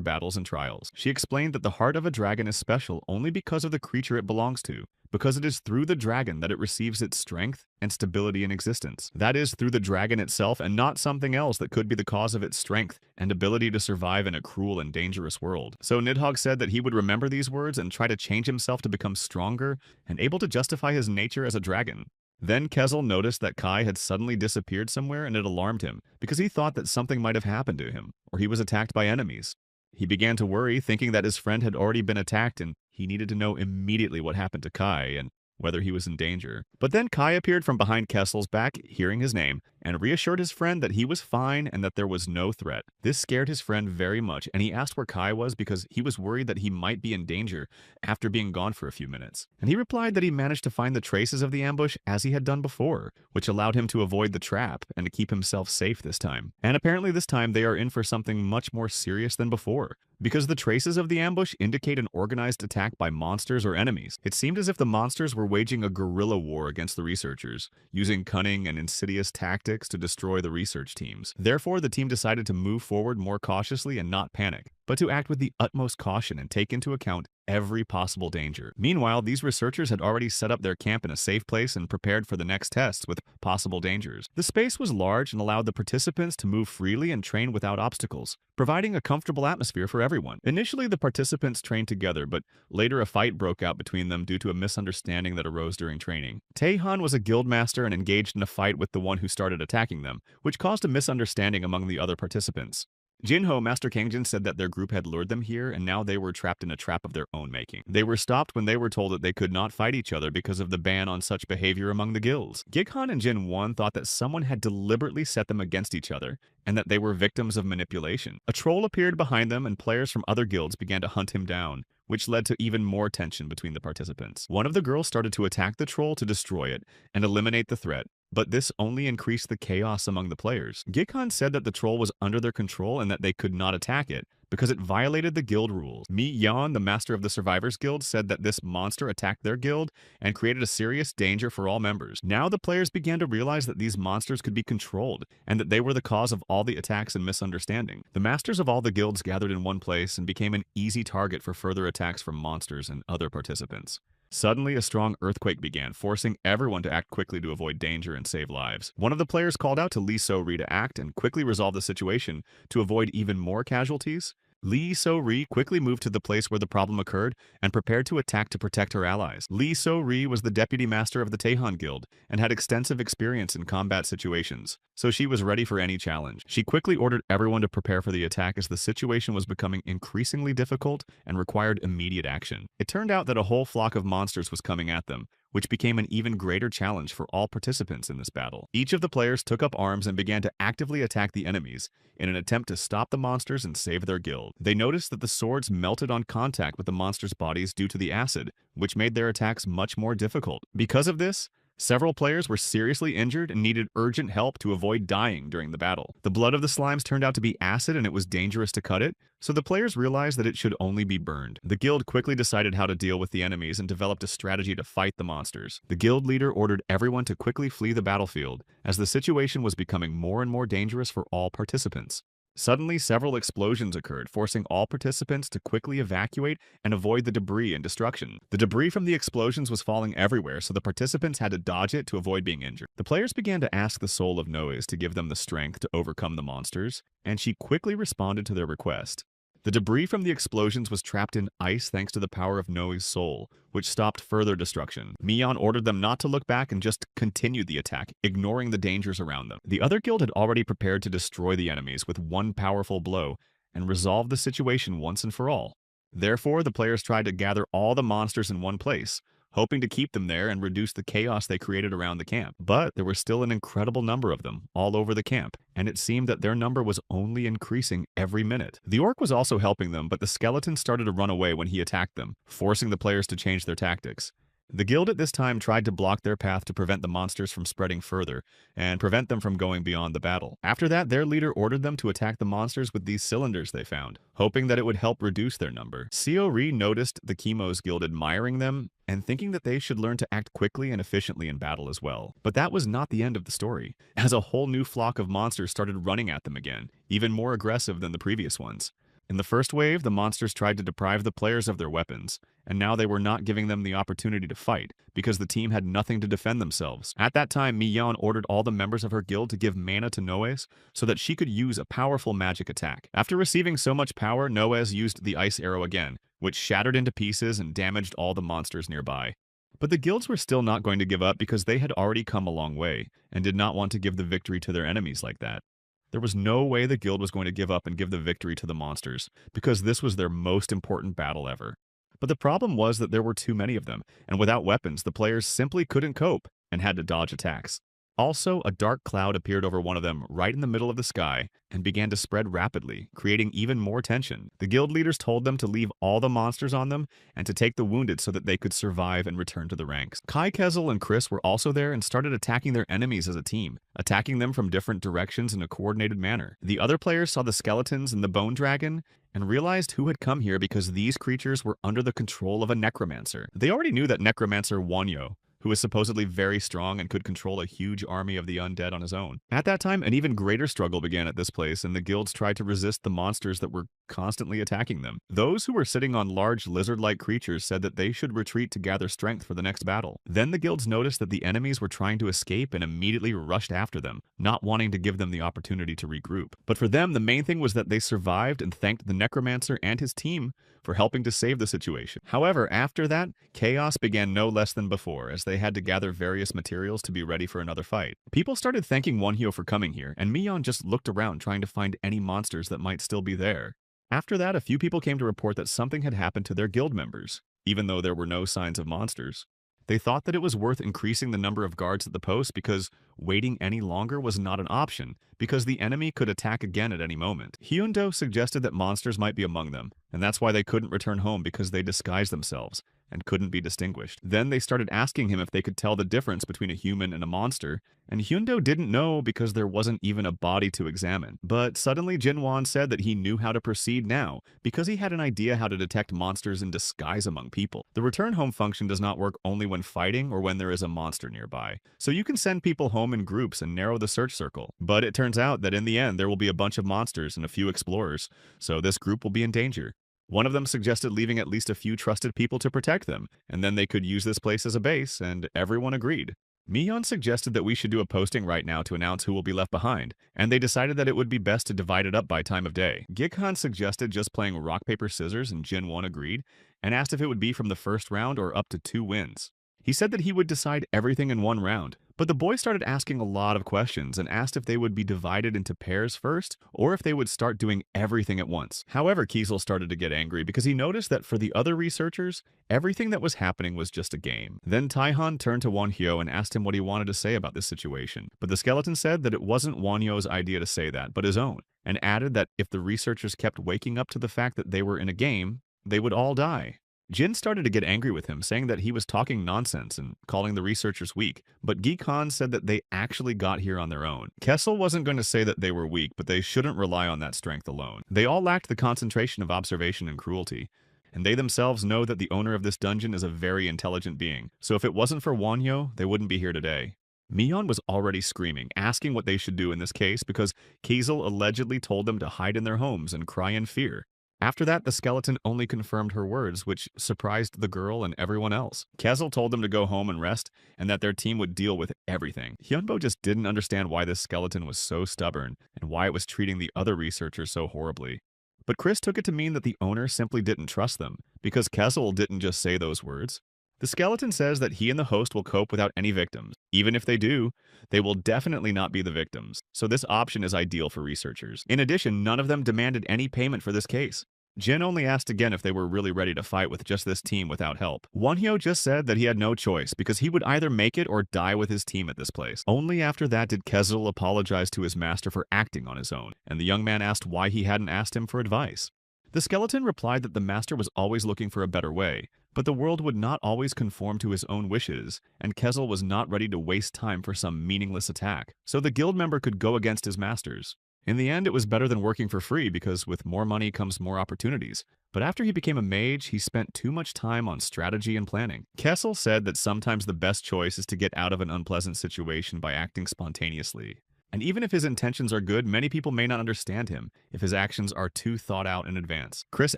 battles and trials. She explained that the heart of a dragon is special only because of the creature it belongs to, because it is through the dragon that it receives its strength and stability in existence. That is, through the dragon itself and not something else that could be the cause of its strength and ability to survive in a cruel and dangerous world. So Nidhogg said that he would remember these words and try to change himself to become stronger and able to justify his nature as a dragon. Then Kessel noticed that Kai had suddenly disappeared somewhere, and it alarmed him because he thought that something might have happened to him, or he was attacked by enemies. He began to worry, thinking that his friend had already been attacked and he needed to know immediately what happened to Kai and whether he was in danger. But then Kai appeared from behind Kessel's back, hearing his name, and reassured his friend that he was fine and that there was no threat. This scared his friend very much, and he asked where Kai was because he was worried that he might be in danger after being gone for a few minutes. And he replied that he managed to find the traces of the ambush as he had done before, which allowed him to avoid the trap and to keep himself safe this time. And apparently this time they are in for something much more serious than before, because the traces of the ambush indicate an organized attack by monsters or enemies. It seemed as if the monsters were waging a guerrilla war against the researchers, using cunning and insidious tactics to destroy the research teams. Therefore, the team decided to move forward more cautiously and not panic, but to act with the utmost caution and take into account every possible danger. Meanwhile, these researchers had already set up their camp in a safe place and prepared for the next tests with possible dangers. The space was large and allowed the participants to move freely and train without obstacles, providing a comfortable atmosphere for everyone. Initially, the participants trained together, but later a fight broke out between them due to a misunderstanding that arose during training. Taehan was a guildmaster and engaged in a fight with the one who started attacking them, which caused a misunderstanding among the other participants. Jinho, Master Kangjin, said that their group had lured them here and now they were trapped in a trap of their own making. They were stopped when they were told that they could not fight each other because of the ban on such behavior among the guilds. Gikhan and Jin 1 thought that someone had deliberately set them against each other and that they were victims of manipulation. A troll appeared behind them and players from other guilds began to hunt him down, which led to even more tension between the participants. One of the girls started to attack the troll to destroy it and eliminate the threat, but this only increased the chaos among the players. Gikhan said that the troll was under their control and that they could not attack it because it violated the guild rules. Mi Yan, the master of the Survivors Guild, said that this monster attacked their guild and created a serious danger for all members. Now the players began to realize that these monsters could be controlled and that they were the cause of all the attacks and misunderstanding. The masters of all the guilds gathered in one place and became an easy target for further attacks from monsters and other participants. Suddenly, a strong earthquake began, forcing everyone to act quickly to avoid danger and save lives. One of the players called out to Lee So-ri to act and quickly resolve the situation to avoid even more casualties. Lee So-ri quickly moved to the place where the problem occurred and prepared to attack to protect her allies. Lee So-ri was the deputy master of the Taehan Guild and had extensive experience in combat situations, so she was ready for any challenge. She quickly ordered everyone to prepare for the attack as the situation was becoming increasingly difficult and required immediate action. It turned out that a whole flock of monsters was coming at them, which became an even greater challenge for all participants in this battle. Each of the players took up arms and began to actively attack the enemies in an attempt to stop the monsters and save their guild. They noticed that the swords melted on contact with the monsters' bodies due to the acid, which made their attacks much more difficult. Because of this, several players were seriously injured and needed urgent help to avoid dying during the battle. The blood of the slimes turned out to be acid and it was dangerous to cut it, so the players realized that it should only be burned. The guild quickly decided how to deal with the enemies and developed a strategy to fight the monsters. The guild leader ordered everyone to quickly flee the battlefield, as the situation was becoming more and more dangerous for all participants. Suddenly, several explosions occurred, forcing all participants to quickly evacuate and avoid the debris and destruction. The debris from the explosions was falling everywhere, so the participants had to dodge it to avoid being injured. The players began to ask the soul of Noise to give them the strength to overcome the monsters, and she quickly responded to their request. The debris from the explosions was trapped in ice thanks to the power of Noi's soul, which stopped further destruction. Mion ordered them not to look back and just continued the attack, ignoring the dangers around them. The other guild had already prepared to destroy the enemies with one powerful blow and resolve the situation once and for all. Therefore, the players tried to gather all the monsters in one place, hoping to keep them there and reduce the chaos they created around the camp. But there were still an incredible number of them all over the camp, and it seemed that their number was only increasing every minute. The orc was also helping them, but the skeleton started to run away when he attacked them, forcing the players to change their tactics. The guild at this time tried to block their path to prevent the monsters from spreading further and prevent them from going beyond the battle. After that, their leader ordered them to attack the monsters with these cylinders they found, hoping that it would help reduce their number. Seo-ri noticed the Chemo's guild admiring them and thinking that they should learn to act quickly and efficiently in battle as well. But that was not the end of the story, as a whole new flock of monsters started running at them again, even more aggressive than the previous ones. In the first wave, the monsters tried to deprive the players of their weapons, and now they were not giving them the opportunity to fight, because the team had nothing to defend themselves. At that time, Mion ordered all the members of her guild to give mana to Noes so that she could use a powerful magic attack. After receiving so much power, Noes used the ice arrow again, which shattered into pieces and damaged all the monsters nearby. But the guilds were still not going to give up because they had already come a long way, and did not want to give the victory to their enemies like that. There was no way the guild was going to give up and give the victory to the monsters, because this was their most important battle ever. But the problem was that there were too many of them, and without weapons, the players simply couldn't cope and had to dodge attacks. Also, a dark cloud appeared over one of them right in the middle of the sky and began to spread rapidly, creating even more tension. The guild leaders told them to leave all the monsters on them and to take the wounded so that they could survive and return to the ranks. Kai, Kezel, and Chris were also there and started attacking their enemies as a team, attacking them from different directions in a coordinated manner. The other players saw the skeletons and the bone dragon and realized who had come here because these creatures were under the control of a necromancer. They already knew that necromancer Wanyo, who was supposedly very strong and could control a huge army of the undead on his own. At that time, an even greater struggle began at this place, and the guilds tried to resist the monsters that were constantly attacking them. Those who were sitting on large lizard-like creatures said that they should retreat to gather strength for the next battle. Then the guilds noticed that the enemies were trying to escape and immediately rushed after them, not wanting to give them the opportunity to regroup. But for them, the main thing was that they survived and thanked the necromancer and his team for helping to save the situation. However, after that, chaos began no less than before, as they had to gather various materials to be ready for another fight. People started thanking Wonhyo for coming here, and Mion just looked around trying to find any monsters that might still be there. After that, a few people came to report that something had happened to their guild members, even though there were no signs of monsters. They thought that it was worth increasing the number of guards at the post because waiting any longer was not an option, because the enemy could attack again at any moment. Hyundo suggested that monsters might be among them, and that's why they couldn't return home because they disguised themselves and couldn't be distinguished. Then they started asking him if they could tell the difference between a human and a monster, and Hyundo didn't know because there wasn't even a body to examine. But suddenly Jinwan said that he knew how to proceed now, because he had an idea how to detect monsters in disguise among people. The return home function does not work only when fighting or when there is a monster nearby, so you can send people home in groups and narrow the search circle. But it turns out that in the end there will be a bunch of monsters and a few explorers, so this group will be in danger. One of them suggested leaving at least a few trusted people to protect them, and then they could use this place as a base, and everyone agreed. Mion suggested that we should do a posting right now to announce who will be left behind, and they decided that it would be best to divide it up by time of day. Gikhan suggested just playing rock, paper, scissors, and Jin 1 agreed, and asked if it would be from the first round or up to 2 wins. He said that he would decide everything in one round, but the boys started asking a lot of questions and asked if they would be divided into pairs first or if they would start doing everything at once. However, Kiesel started to get angry because he noticed that for the other researchers, everything that was happening was just a game. Then Taihan turned to Wonhyo and asked him what he wanted to say about this situation, but the skeleton said that it wasn't Wonhyo's idea to say that, but his own, and added that if the researchers kept waking up to the fact that they were in a game, they would all die. Jin started to get angry with him, saying that he was talking nonsense and calling the researchers weak, but Gikhan said that they actually got here on their own. Kessel wasn't going to say that they were weak, but they shouldn't rely on that strength alone. They all lacked the concentration of observation and cruelty, and they themselves know that the owner of this dungeon is a very intelligent being, so if it wasn't for Wonhyo, they wouldn't be here today. Mion was already screaming, asking what they should do in this case because Kiesel allegedly told them to hide in their homes and cry in fear. After that, the skeleton only confirmed her words, which surprised the girl and everyone else. Kessel told them to go home and rest, and that their team would deal with everything. Hyunbo just didn't understand why this skeleton was so stubborn, and why it was treating the other researchers so horribly. But Chris took it to mean that the owner simply didn't trust them, because Kessel didn't just say those words. The skeleton says that he and the host will cope without any victims. Even if they do, they will definitely not be the victims, so this option is ideal for researchers. In addition, none of them demanded any payment for this case. Jin only asked again if they were really ready to fight with just this team without help. Wonhyo just said that he had no choice because he would either make it or die with his team at this place. Only after that did Kessel apologize to his master for acting on his own, and the young man asked why he hadn't asked him for advice. The skeleton replied that the master was always looking for a better way, but the world would not always conform to his own wishes, and Kessel was not ready to waste time for some meaningless attack, so the guild member could go against his masters. In the end, it was better than working for free because with more money comes more opportunities. But after he became a mage, he spent too much time on strategy and planning. Kessel said that sometimes the best choice is to get out of an unpleasant situation by acting spontaneously. And even if his intentions are good, many people may not understand him if his actions are too thought out in advance. Chris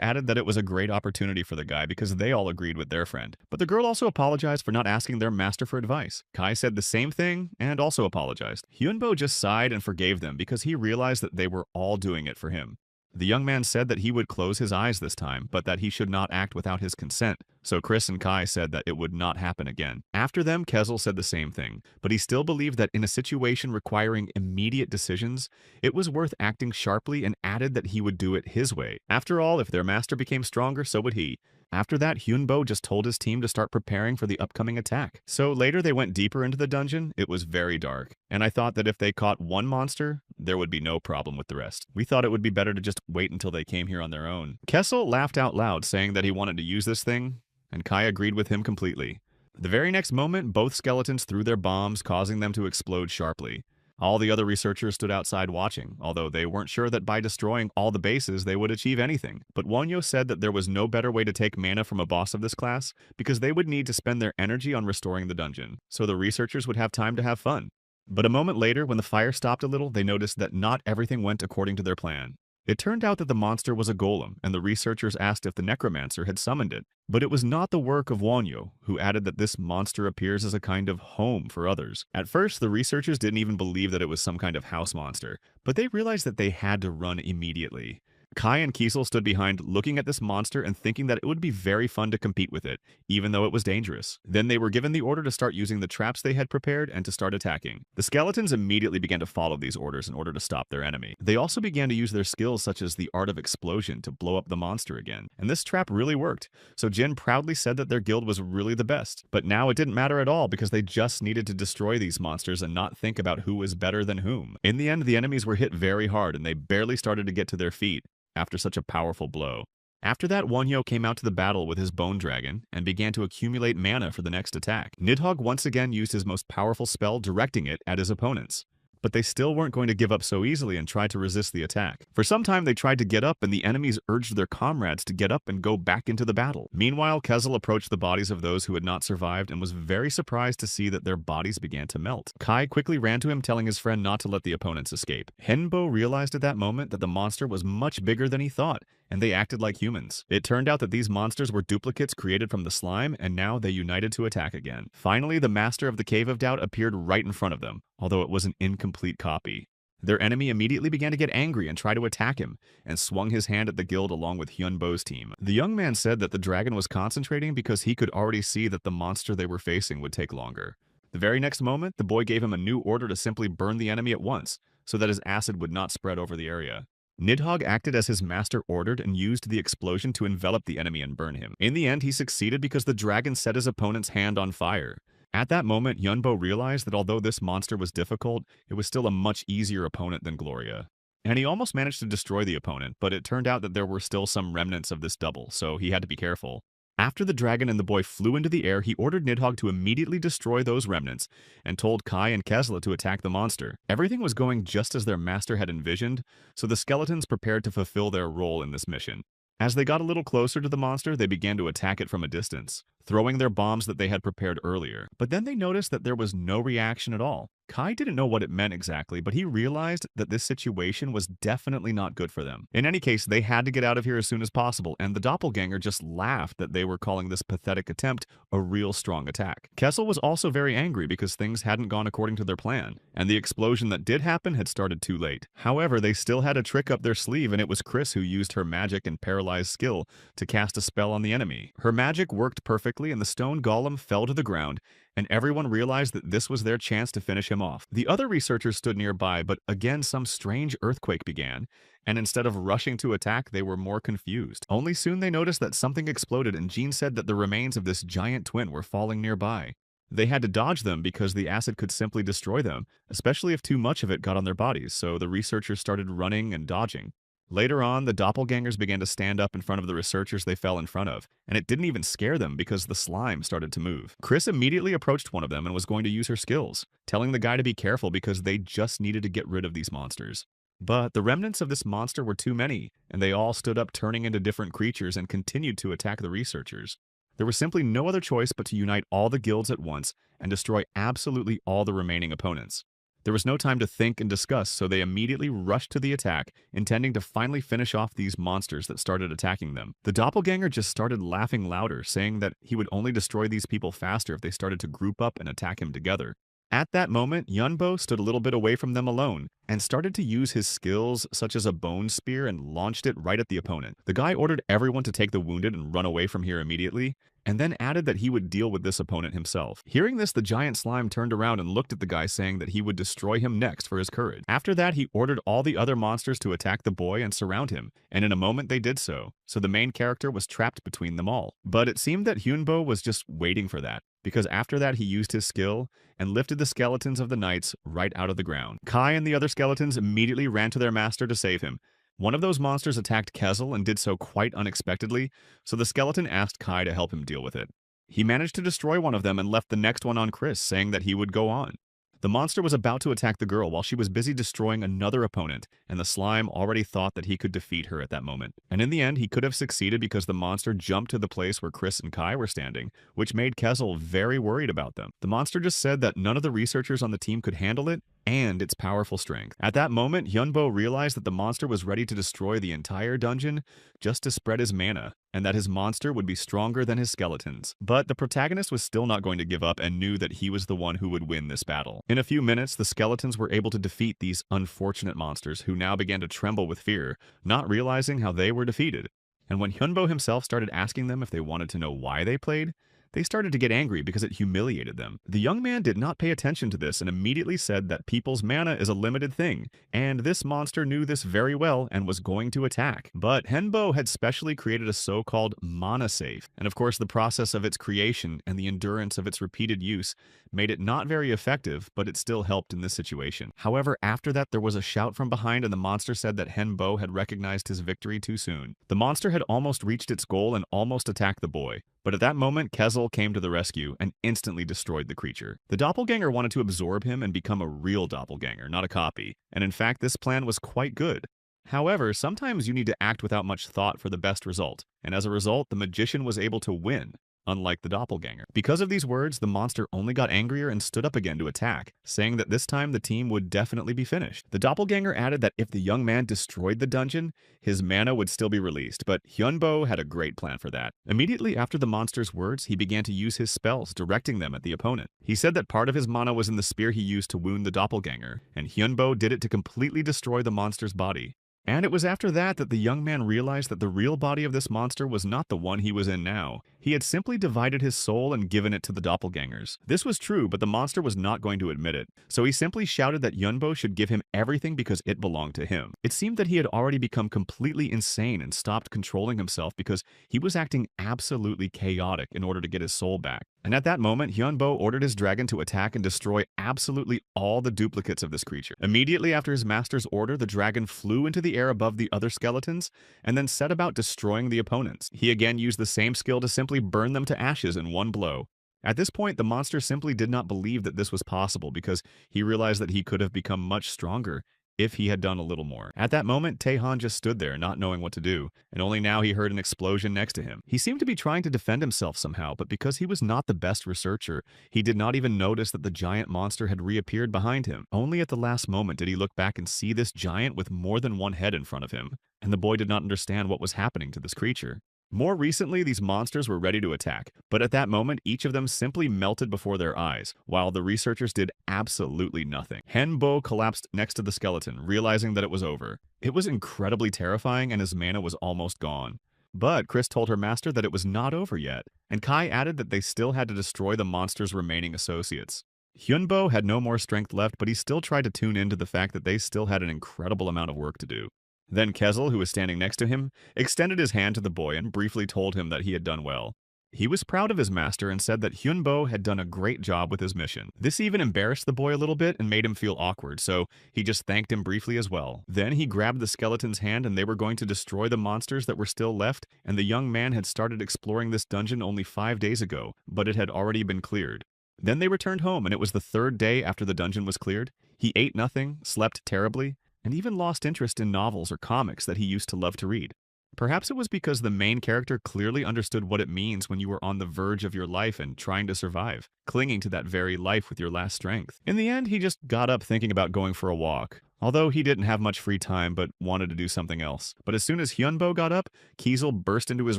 added that it was a great opportunity for the guy because they all agreed with their friend. But the girl also apologized for not asking their master for advice. Kai said the same thing and also apologized. Hyunbo just sighed and forgave them because he realized that they were all doing it for him. The young man said that he would close his eyes this time, but that he should not act without his consent, so Chris and Kai said that it would not happen again. After them, Kessel said the same thing, but he still believed that in a situation requiring immediate decisions, it was worth acting sharply and added that he would do it his way. After all, if their master became stronger, so would he. After that, Hyunbo just told his team to start preparing for the upcoming attack. So later they went deeper into the dungeon. It was very dark, and I thought that if they caught one monster, there would be no problem with the rest. We thought it would be better to just wait until they came here on their own. Kessel laughed out loud, saying that he wanted to use this thing, and Kai agreed with him completely. The very next moment, both skeletons threw their bombs, causing them to explode sharply. All the other researchers stood outside watching, although they weren't sure that by destroying all the bases they would achieve anything. But Wonhyo said that there was no better way to take mana from a boss of this class, because they would need to spend their energy on restoring the dungeon, so the researchers would have time to have fun. But a moment later, when the fire stopped a little, they noticed that not everything went according to their plan. It turned out that the monster was a golem, and the researchers asked if the necromancer had summoned it. But it was not the work of Wonhyo, who added that this monster appears as a kind of home for others. At first, the researchers didn't even believe that it was some kind of house monster, but they realized that they had to run immediately. Kai and Kiesel stood behind, looking at this monster and thinking that it would be very fun to compete with it, even though it was dangerous. Then they were given the order to start using the traps they had prepared and to start attacking. The skeletons immediately began to follow these orders in order to stop their enemy. They also began to use their skills such as the art of explosion to blow up the monster again, and this trap really worked, so Jin proudly said that their guild was really the best. But now it didn't matter at all because they just needed to destroy these monsters and not think about who was better than whom. In the end, the enemies were hit very hard and they barely started to get to their feet after such a powerful blow. After that, Wonhyo came out to the battle with his bone dragon and began to accumulate mana for the next attack. Nidhogg once again used his most powerful spell, directing it at his opponents. But they still weren't going to give up so easily and tried to resist the attack. For some time they tried to get up and the enemies urged their comrades to get up and go back into the battle. Meanwhile, Kessel approached the bodies of those who had not survived and was very surprised to see that their bodies began to melt. Kai quickly ran to him, telling his friend not to let the opponents escape. Henbo realized at that moment that the monster was much bigger than he thought, and they acted like humans. It turned out that these monsters were duplicates created from the slime, and now they united to attack again. Finally, the master of the Cave of Doubt appeared right in front of them, although it was an incomplete copy. Their enemy immediately began to get angry and try to attack him, and swung his hand at the guild along with Hyunbo's team. The young man said that the dragon was concentrating because he could already see that the monster they were facing would take longer. The very next moment, the boy gave him a new order to simply burn the enemy at once, so that his acid would not spread over the area. Nidhogg acted as his master ordered and used the explosion to envelop the enemy and burn him. In the end, he succeeded because the dragon set his opponent's hand on fire. At that moment, Hyunbo realized that although this monster was difficult, it was still a much easier opponent than Gloria. And he almost managed to destroy the opponent, but it turned out that there were still some remnants of this double, so he had to be careful. After the dragon and the boy flew into the air, he ordered Nidhogg to immediately destroy those remnants, and told Kai and Kesla to attack the monster. Everything was going just as their master had envisioned, so the skeletons prepared to fulfill their role in this mission. As they got a little closer to the monster, they began to attack it from a distance, throwing their bombs that they had prepared earlier. But then they noticed that there was no reaction at all. Kai didn't know what it meant exactly, but he realized that this situation was definitely not good for them. In any case, they had to get out of here as soon as possible, and the doppelganger just laughed that they were calling this pathetic attempt a real strong attack. Kessel was also very angry because things hadn't gone according to their plan, and the explosion that did happen had started too late. However, they still had a trick up their sleeve, and it was Chris who used her magic and paralyzed skill to cast a spell on the enemy. Her magic worked perfectly, and the stone golem fell to the ground, and everyone realized that this was their chance to finish him off. The other researchers stood nearby, but again some strange earthquake began, and instead of rushing to attack, they were more confused. Only soon they noticed that something exploded, and Jean said that the remains of this giant twin were falling nearby. They had to dodge them because the acid could simply destroy them, especially if too much of it got on their bodies, so the researchers started running and dodging. Later on, the doppelgangers began to stand up in front of the researchers they fell in front of, and it didn't even scare them because the slime started to move. Chris immediately approached one of them and was going to use her skills, telling the guy to be careful because they just needed to get rid of these monsters. But the remnants of this monster were too many, and they all stood up turning into different creatures and continued to attack the researchers. There was simply no other choice but to unite all the guilds at once and destroy absolutely all the remaining opponents. There was no time to think and discuss, so they immediately rushed to the attack, intending to finally finish off these monsters that started attacking them. The doppelganger just started laughing louder, saying that he would only destroy these people faster if they started to group up and attack him together. At that moment, Yunbo stood a little bit away from them alone, and started to use his skills such as a bone spear and launched it right at the opponent. The guy ordered everyone to take the wounded and run away from here immediately, and then added that he would deal with this opponent himself. Hearing this, the giant slime turned around and looked at the guy, saying that he would destroy him next for his courage. After that, he ordered all the other monsters to attack the boy and surround him, and in a moment they did so the main character was trapped between them all. But it seemed that Hyunbo was just waiting for that, because after that he used his skill and lifted the skeletons of the knights right out of the ground. Kai and the other skeletons immediately ran to their master to save him. One of those monsters attacked Kezel and did so quite unexpectedly, so the skeleton asked Kai to help him deal with it. He managed to destroy one of them and left the next one on Chris, saying that he would go on. The monster was about to attack the girl while she was busy destroying another opponent, and the slime already thought that he could defeat her at that moment. And in the end, he could have succeeded because the monster jumped to the place where Chris and Kai were standing, which made Kezel very worried about them. The monster just said that none of the researchers on the team could handle it, and its powerful strength. At that moment, Hyunbo realized that the monster was ready to destroy the entire dungeon just to spread his mana, and that his monster would be stronger than his skeletons. But the protagonist was still not going to give up and knew that he was the one who would win this battle. In a few minutes, the skeletons were able to defeat these unfortunate monsters, who now began to tremble with fear, not realizing how they were defeated. And when Hyunbo himself started asking them if they wanted to know why they played, they started to get angry because it humiliated them. The young man did not pay attention to this and immediately said that people's mana is a limited thing, and this monster knew this very well and was going to attack. But Henbo had specially created a so-called mana safe, and of course the process of its creation and the endurance of its repeated use made it not very effective, but it still helped in this situation. However, after that there was a shout from behind, and the monster said that Henbo had recognized his victory too soon. The monster had almost reached its goal and almost attacked the boy. But at that moment, Kezel came to the rescue and instantly destroyed the creature. The doppelganger wanted to absorb him and become a real doppelganger, not a copy, and in fact this plan was quite good. However, sometimes you need to act without much thought for the best result, and as a result, the magician was able to win. unlike the doppelganger. Because of these words, the monster only got angrier and stood up again to attack, saying that this time the team would definitely be finished. The doppelganger added that if the young man destroyed the dungeon, his mana would still be released, but Hyunbo had a great plan for that. Immediately after the monster's words, he began to use his spells, directing them at the opponent. He said that part of his mana was in the spear he used to wound the doppelganger, and Hyunbo did it to completely destroy the monster's body. And it was after that that the young man realized that the real body of this monster was not the one he was in now. He had simply divided his soul and given it to the doppelgangers. This was true, but the monster was not going to admit it, so he simply shouted that Hyunbo should give him everything because it belonged to him. It seemed that he had already become completely insane and stopped controlling himself because he was acting absolutely chaotic in order to get his soul back. And at that moment, Hyunbo ordered his dragon to attack and destroy absolutely all the duplicates of this creature. Immediately after his master's order, the dragon flew into the air above the other skeletons and then set about destroying the opponents. He again used the same skill to simply burn them to ashes in one blow. At this point, the monster simply did not believe that this was possible because he realized that he could have become much stronger if he had done a little more. At that moment, Taehan just stood there, not knowing what to do, and only now he heard an explosion next to him. He seemed to be trying to defend himself somehow, but because he was not the best researcher, he did not even notice that the giant monster had reappeared behind him. Only at the last moment did he look back and see this giant with more than one head in front of him, and the boy did not understand what was happening to this creature. More recently, these monsters were ready to attack, but at that moment, each of them simply melted before their eyes, while the researchers did absolutely nothing. Henbo collapsed next to the skeleton, realizing that it was over. It was incredibly terrifying and his mana was almost gone. But Chris told her master that it was not over yet, and Kai added that they still had to destroy the monster's remaining associates. Hyunbo had no more strength left, but he still tried to tune into the fact that they still had an incredible amount of work to do. Then Kezel, who was standing next to him, extended his hand to the boy and briefly told him that he had done well. He was proud of his master and said that Hyunbo had done a great job with his mission. This even embarrassed the boy a little bit and made him feel awkward, so he just thanked him briefly as well. Then he grabbed the skeleton's hand and they were going to destroy the monsters that were still left, and the young man had started exploring this dungeon only 5 days ago, but it had already been cleared. Then they returned home and it was the 3rd day after the dungeon was cleared. He ate nothing, slept terribly, and even lost interest in novels or comics that he used to love to read. Perhaps it was because the main character clearly understood what it means when you were on the verge of your life and trying to survive, clinging to that very life with your last strength. In the end, he just got up thinking about going for a walk, although he didn't have much free time but wanted to do something else. But as soon as Hyunbo got up, Kezel burst into his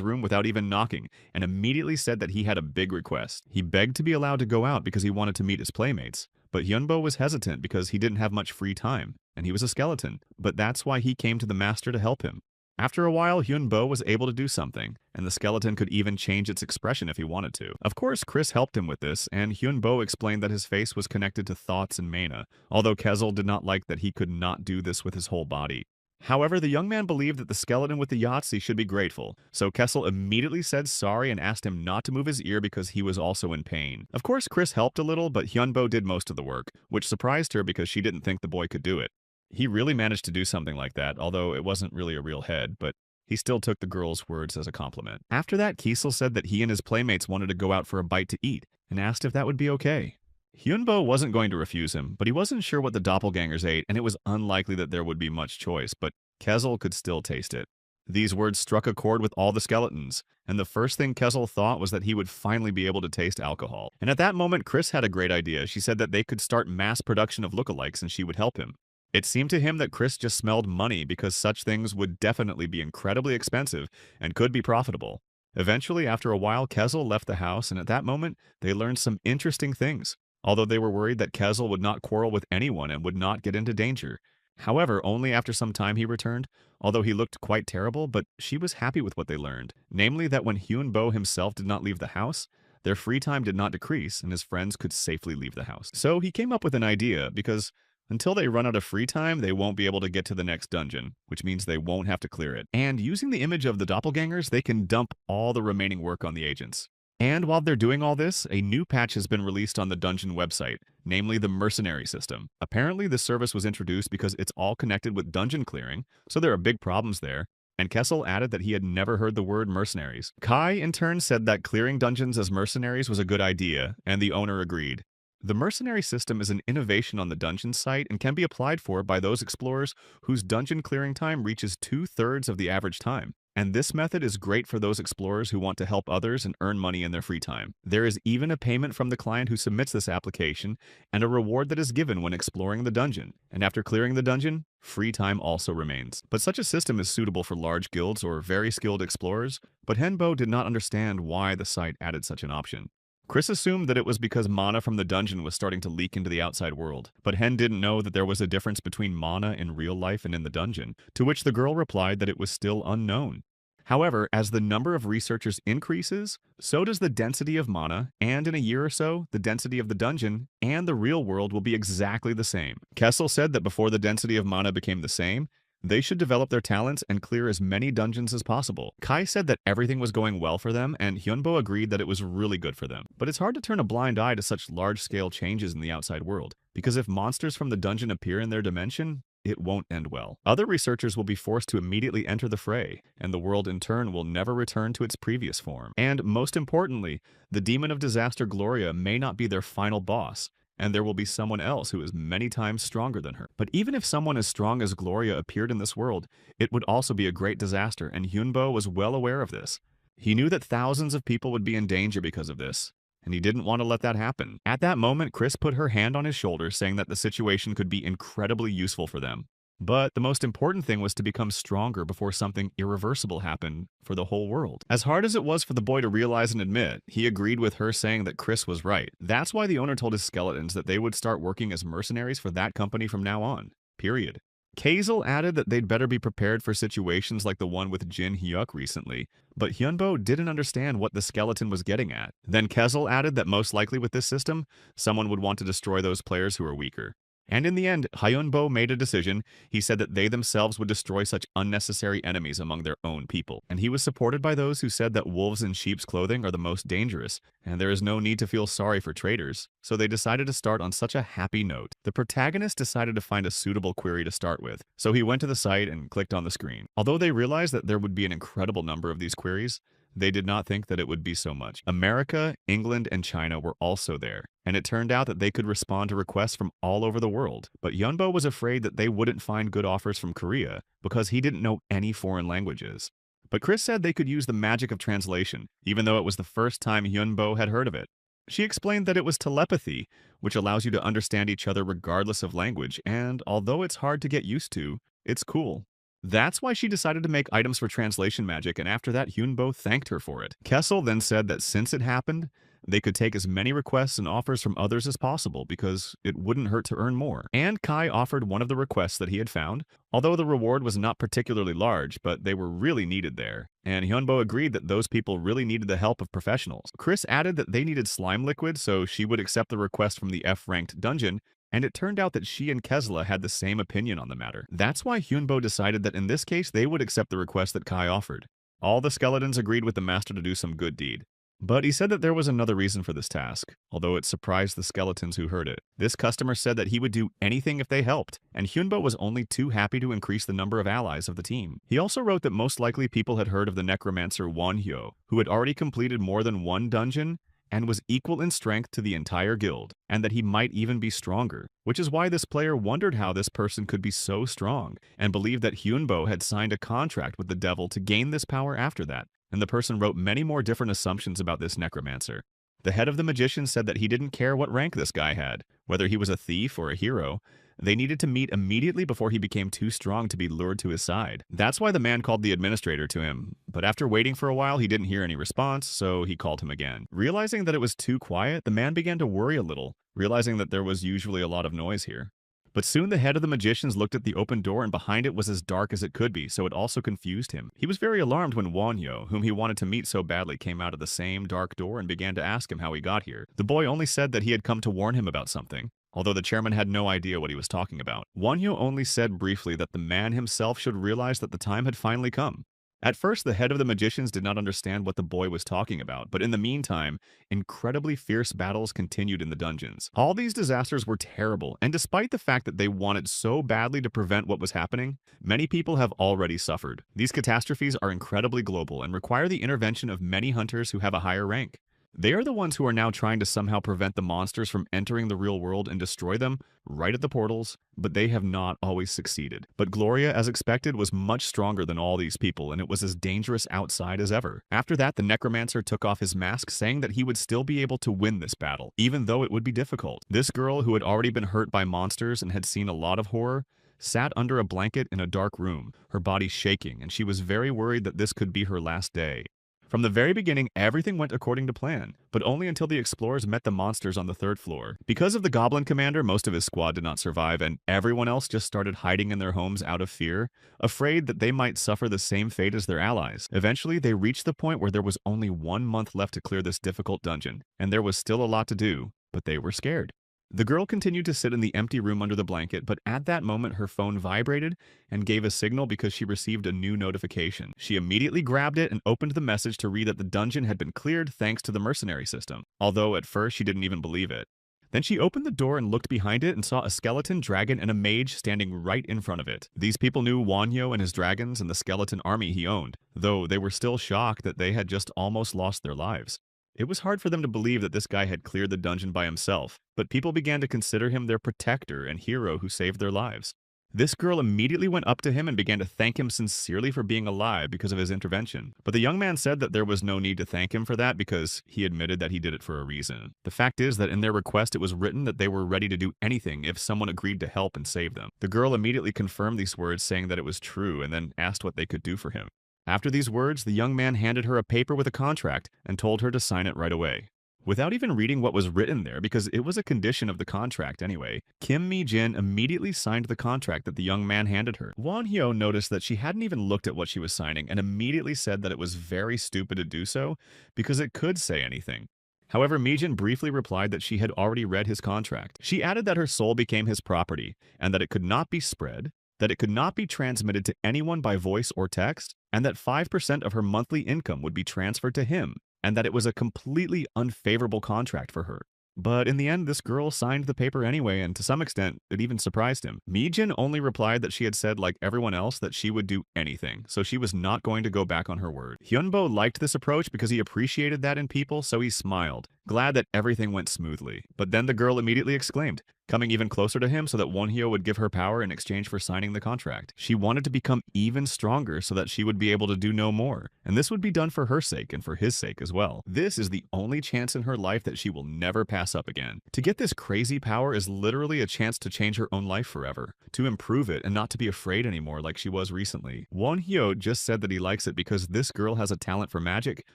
room without even knocking and immediately said that he had a big request. He begged to be allowed to go out because he wanted to meet his playmates. But Hyunbo was hesitant because he didn't have much free time, and he was a skeleton, but that's why he came to the master to help him. After a while, Hyunbo was able to do something, and the skeleton could even change its expression if he wanted to. Of course, Chris helped him with this, and Hyunbo explained that his face was connected to thoughts and mana, although Kezel did not like that he could not do this with his whole body. However, the young man believed that the skeleton with the Yahtzee should be grateful, so Kezel immediately said sorry and asked him not to move his ear because he was also in pain. Of course, Chris helped a little, but Hyunbo did most of the work, which surprised her because she didn't think the boy could do it. He really managed to do something like that, although it wasn't really a real head, but he still took the girl's words as a compliment. After that, Kezel said that he and his playmates wanted to go out for a bite to eat, and asked if that would be okay. Hyunbo wasn't going to refuse him, but he wasn't sure what the doppelgangers ate, and it was unlikely that there would be much choice, but Kezel could still taste it. These words struck a chord with all the skeletons, and the first thing Kezel thought was that he would finally be able to taste alcohol. And at that moment, Chris had a great idea. She said that they could start mass production of lookalikes and she would help him. It seemed to him that Chris just smelled money because such things would definitely be incredibly expensive and could be profitable. Eventually, after a while, Kezel left the house, and at that moment, they learned some interesting things, although they were worried that Kezel would not quarrel with anyone and would not get into danger. However, only after some time he returned, although he looked quite terrible, but she was happy with what they learned, namely that when Hyunbo himself did not leave the house, their free time did not decrease and his friends could safely leave the house. So he came up with an idea because until they run out of free time, they won't be able to get to the next dungeon, which means they won't have to clear it. And using the image of the doppelgangers, they can dump all the remaining work on the agents. And while they're doing all this, a new patch has been released on the dungeon website, namely the mercenary system. Apparently, this service was introduced because it's all connected with dungeon clearing, so there are big problems there. And Kezel added that he had never heard the word mercenaries. Kai, in turn, said that clearing dungeons as mercenaries was a good idea, and the owner agreed. The mercenary system is an innovation on the dungeon site and can be applied for by those explorers whose dungeon clearing time reaches 2/3 of the average time. and this method is great for those explorers who want to help others and earn money in their free time. There is even a payment from the client who submits this application, and a reward that is given when exploring the dungeon. And after clearing the dungeon, free time also remains. But such a system is suitable for large guilds or very skilled explorers, but Henbo did not understand why the site added such an option. Chris assumed that it was because mana from the dungeon was starting to leak into the outside world, but Hen didn't know that there was a difference between mana in real life and in the dungeon, to which the girl replied that it was still unknown. However, as the number of researchers increases, so does the density of mana, and in a year or so, the density of the dungeon and the real world will be exactly the same. Kessel said that before the density of mana became the same, they should develop their talents and clear as many dungeons as possible. Kai said that everything was going well for them, and Hyunbo agreed that it was really good for them. But it's hard to turn a blind eye to such large-scale changes in the outside world, because if monsters from the dungeon appear in their dimension, it won't end well. Other researchers will be forced to immediately enter the fray, and the world in turn will never return to its previous form. And most importantly, the demon of disaster Gloria may not be their final boss, and there will be someone else who is many times stronger than her. But even if someone as strong as Gloria appeared in this world, it would also be a great disaster, and Hyunbo was well aware of this. He knew that thousands of people would be in danger because of this, and he didn't want to let that happen. At that moment, Chris put her hand on his shoulder, saying that the situation could be incredibly useful for them. But the most important thing was to become stronger before something irreversible happened for the whole world. As hard as it was for the boy to realize and admit, he agreed with her saying that Chris was right. That's why the owner told his skeletons that they would start working as mercenaries for that company from now on. Period. Kazel added that they'd better be prepared for situations like the one with Jin Hyuk recently, but Hyunbo didn't understand what the skeleton was getting at. Then Kezel added that most likely with this system, someone would want to destroy those players who are weaker. And in the end, Hyunbo made a decision. He said that they themselves would destroy such unnecessary enemies among their own people. And he was supported by those who said that wolves in sheep's clothing are the most dangerous, and there is no need to feel sorry for traitors. So they decided to start on such a happy note. The protagonist decided to find a suitable query to start with, so he went to the site and clicked on the screen. Although they realized that there would be an incredible number of these queries, they did not think that it would be so much. America, England, and China were also there, and it turned out that they could respond to requests from all over the world. But Hyunbo was afraid that they wouldn't find good offers from Korea because he didn't know any foreign languages. But Chris said they could use the magic of translation, even though it was the first time Hyunbo had heard of it. She explained that it was telepathy, which allows you to understand each other regardless of language, and although it's hard to get used to, it's cool. That's why she decided to make items for translation magic, and after that, Hyunbo thanked her for it. Kessel then said that since it happened, they could take as many requests and offers from others as possible because it wouldn't hurt to earn more. And Kai offered one of the requests that he had found, although the reward was not particularly large, but they were really needed there. And Hyunbo agreed that those people really needed the help of professionals. Chris added that they needed slime liquid, so she would accept the request from the F-ranked dungeon, and it turned out that she and Kesla had the same opinion on the matter. That's why Hyunbo decided that in this case they would accept the request that Kai offered. All the skeletons agreed with the master to do some good deed. But he said that there was another reason for this task, although it surprised the skeletons who heard it. This customer said that he would do anything if they helped, and Hyunbo was only too happy to increase the number of allies of the team. He also wrote that most likely people had heard of the necromancer Wonhyo, who had already completed more than one dungeon and was equal in strength to the entire guild, and that he might even be stronger, which is why this player wondered how this person could be so strong, and believed that Hyunbo had signed a contract with the devil to gain this power after that, and the person wrote many more different assumptions about this necromancer. The head of the magicians said that he didn't care what rank this guy had, whether he was a thief or a hero. They needed to meet immediately before he became too strong to be lured to his side. That's why the man called the administrator to him, but after waiting for a while, he didn't hear any response, so he called him again. Realizing that it was too quiet, the man began to worry a little, realizing that there was usually a lot of noise here. But soon the head of the magicians looked at the open door, and behind it was as dark as it could be, so it also confused him. He was very alarmed when Wonhyo, whom he wanted to meet so badly, came out of the same dark door and began to ask him how he got here. The boy only said that he had come to warn him about something, although the chairman had no idea what he was talking about. Wonhyo only said briefly that the man himself should realize that the time had finally come. At first, the head of the magicians did not understand what the boy was talking about, but in the meantime, incredibly fierce battles continued in the dungeons. All these disasters were terrible, and despite the fact that they wanted so badly to prevent what was happening, many people have already suffered. These catastrophes are incredibly global and require the intervention of many hunters who have a higher rank. They are the ones who are now trying to somehow prevent the monsters from entering the real world and destroy them right at the portals, but they have not always succeeded. But Gloria, as expected, was much stronger than all these people, and it was as dangerous outside as ever. After that, the necromancer took off his mask, saying that he would still be able to win this battle, even though it would be difficult. This girl, who had already been hurt by monsters and had seen a lot of horror, sat under a blanket in a dark room, her body shaking, and she was very worried that this could be her last day. From the very beginning, everything went according to plan, but only until the explorers met the monsters on the 3rd floor. Because of the goblin commander, most of his squad did not survive, and everyone else just started hiding in their homes out of fear, afraid that they might suffer the same fate as their allies. Eventually, they reached the point where there was only 1 month left to clear this difficult dungeon, and there was still a lot to do, but they were scared. The girl continued to sit in the empty room under the blanket, but at that moment her phone vibrated and gave a signal because she received a new notification. She immediately grabbed it and opened the message to read that the dungeon had been cleared thanks to the mercenary system, although at first she didn't even believe it. Then she opened the door and looked behind it and saw a skeleton, dragon, and a mage standing right in front of it. These people knew Wanyo and his dragons and the skeleton army he owned, though they were still shocked that they had just almost lost their lives. It was hard for them to believe that this guy had cleared the dungeon by himself, but people began to consider him their protector and hero who saved their lives. This girl immediately went up to him and began to thank him sincerely for being alive because of his intervention. But the young man said that there was no need to thank him for that because he admitted that he did it for a reason. The fact is that in their request it was written that they were ready to do anything if someone agreed to help and save them. The girl immediately confirmed these words, saying that it was true, and then asked what they could do for him. After these words, the young man handed her a paper with a contract and told her to sign it right away. Without even reading what was written there, because it was a condition of the contract anyway, Kim Mi-jin immediately signed the contract that the young man handed her. Won Hyo noticed that she hadn't even looked at what she was signing and immediately said that it was very stupid to do so because it could say anything. However, Mi-jin briefly replied that she had already read his contract. She added that her soul became his property and that it could not be spread, that it could not be transmitted to anyone by voice or text, and that 5% of her monthly income would be transferred to him, and that it was a completely unfavorable contract for her. But in the end, this girl signed the paper anyway, and to some extent, it even surprised him. Mi-jin only replied that she had said, like everyone else, that she would do anything, so she was not going to go back on her word. Hyunbo liked this approach because he appreciated that in people, so he smiled, glad that everything went smoothly. But then the girl immediately exclaimed, coming even closer to him so that Wonhyo would give her power in exchange for signing the contract. She wanted to become even stronger so that she would be able to do no more, and this would be done for her sake and for his sake as well. This is the only chance in her life that she will never pass up again. To get this crazy power is literally a chance to change her own life forever, to improve it and not to be afraid anymore like she was recently. Wonhyo just said that he likes it because this girl has a talent for magic,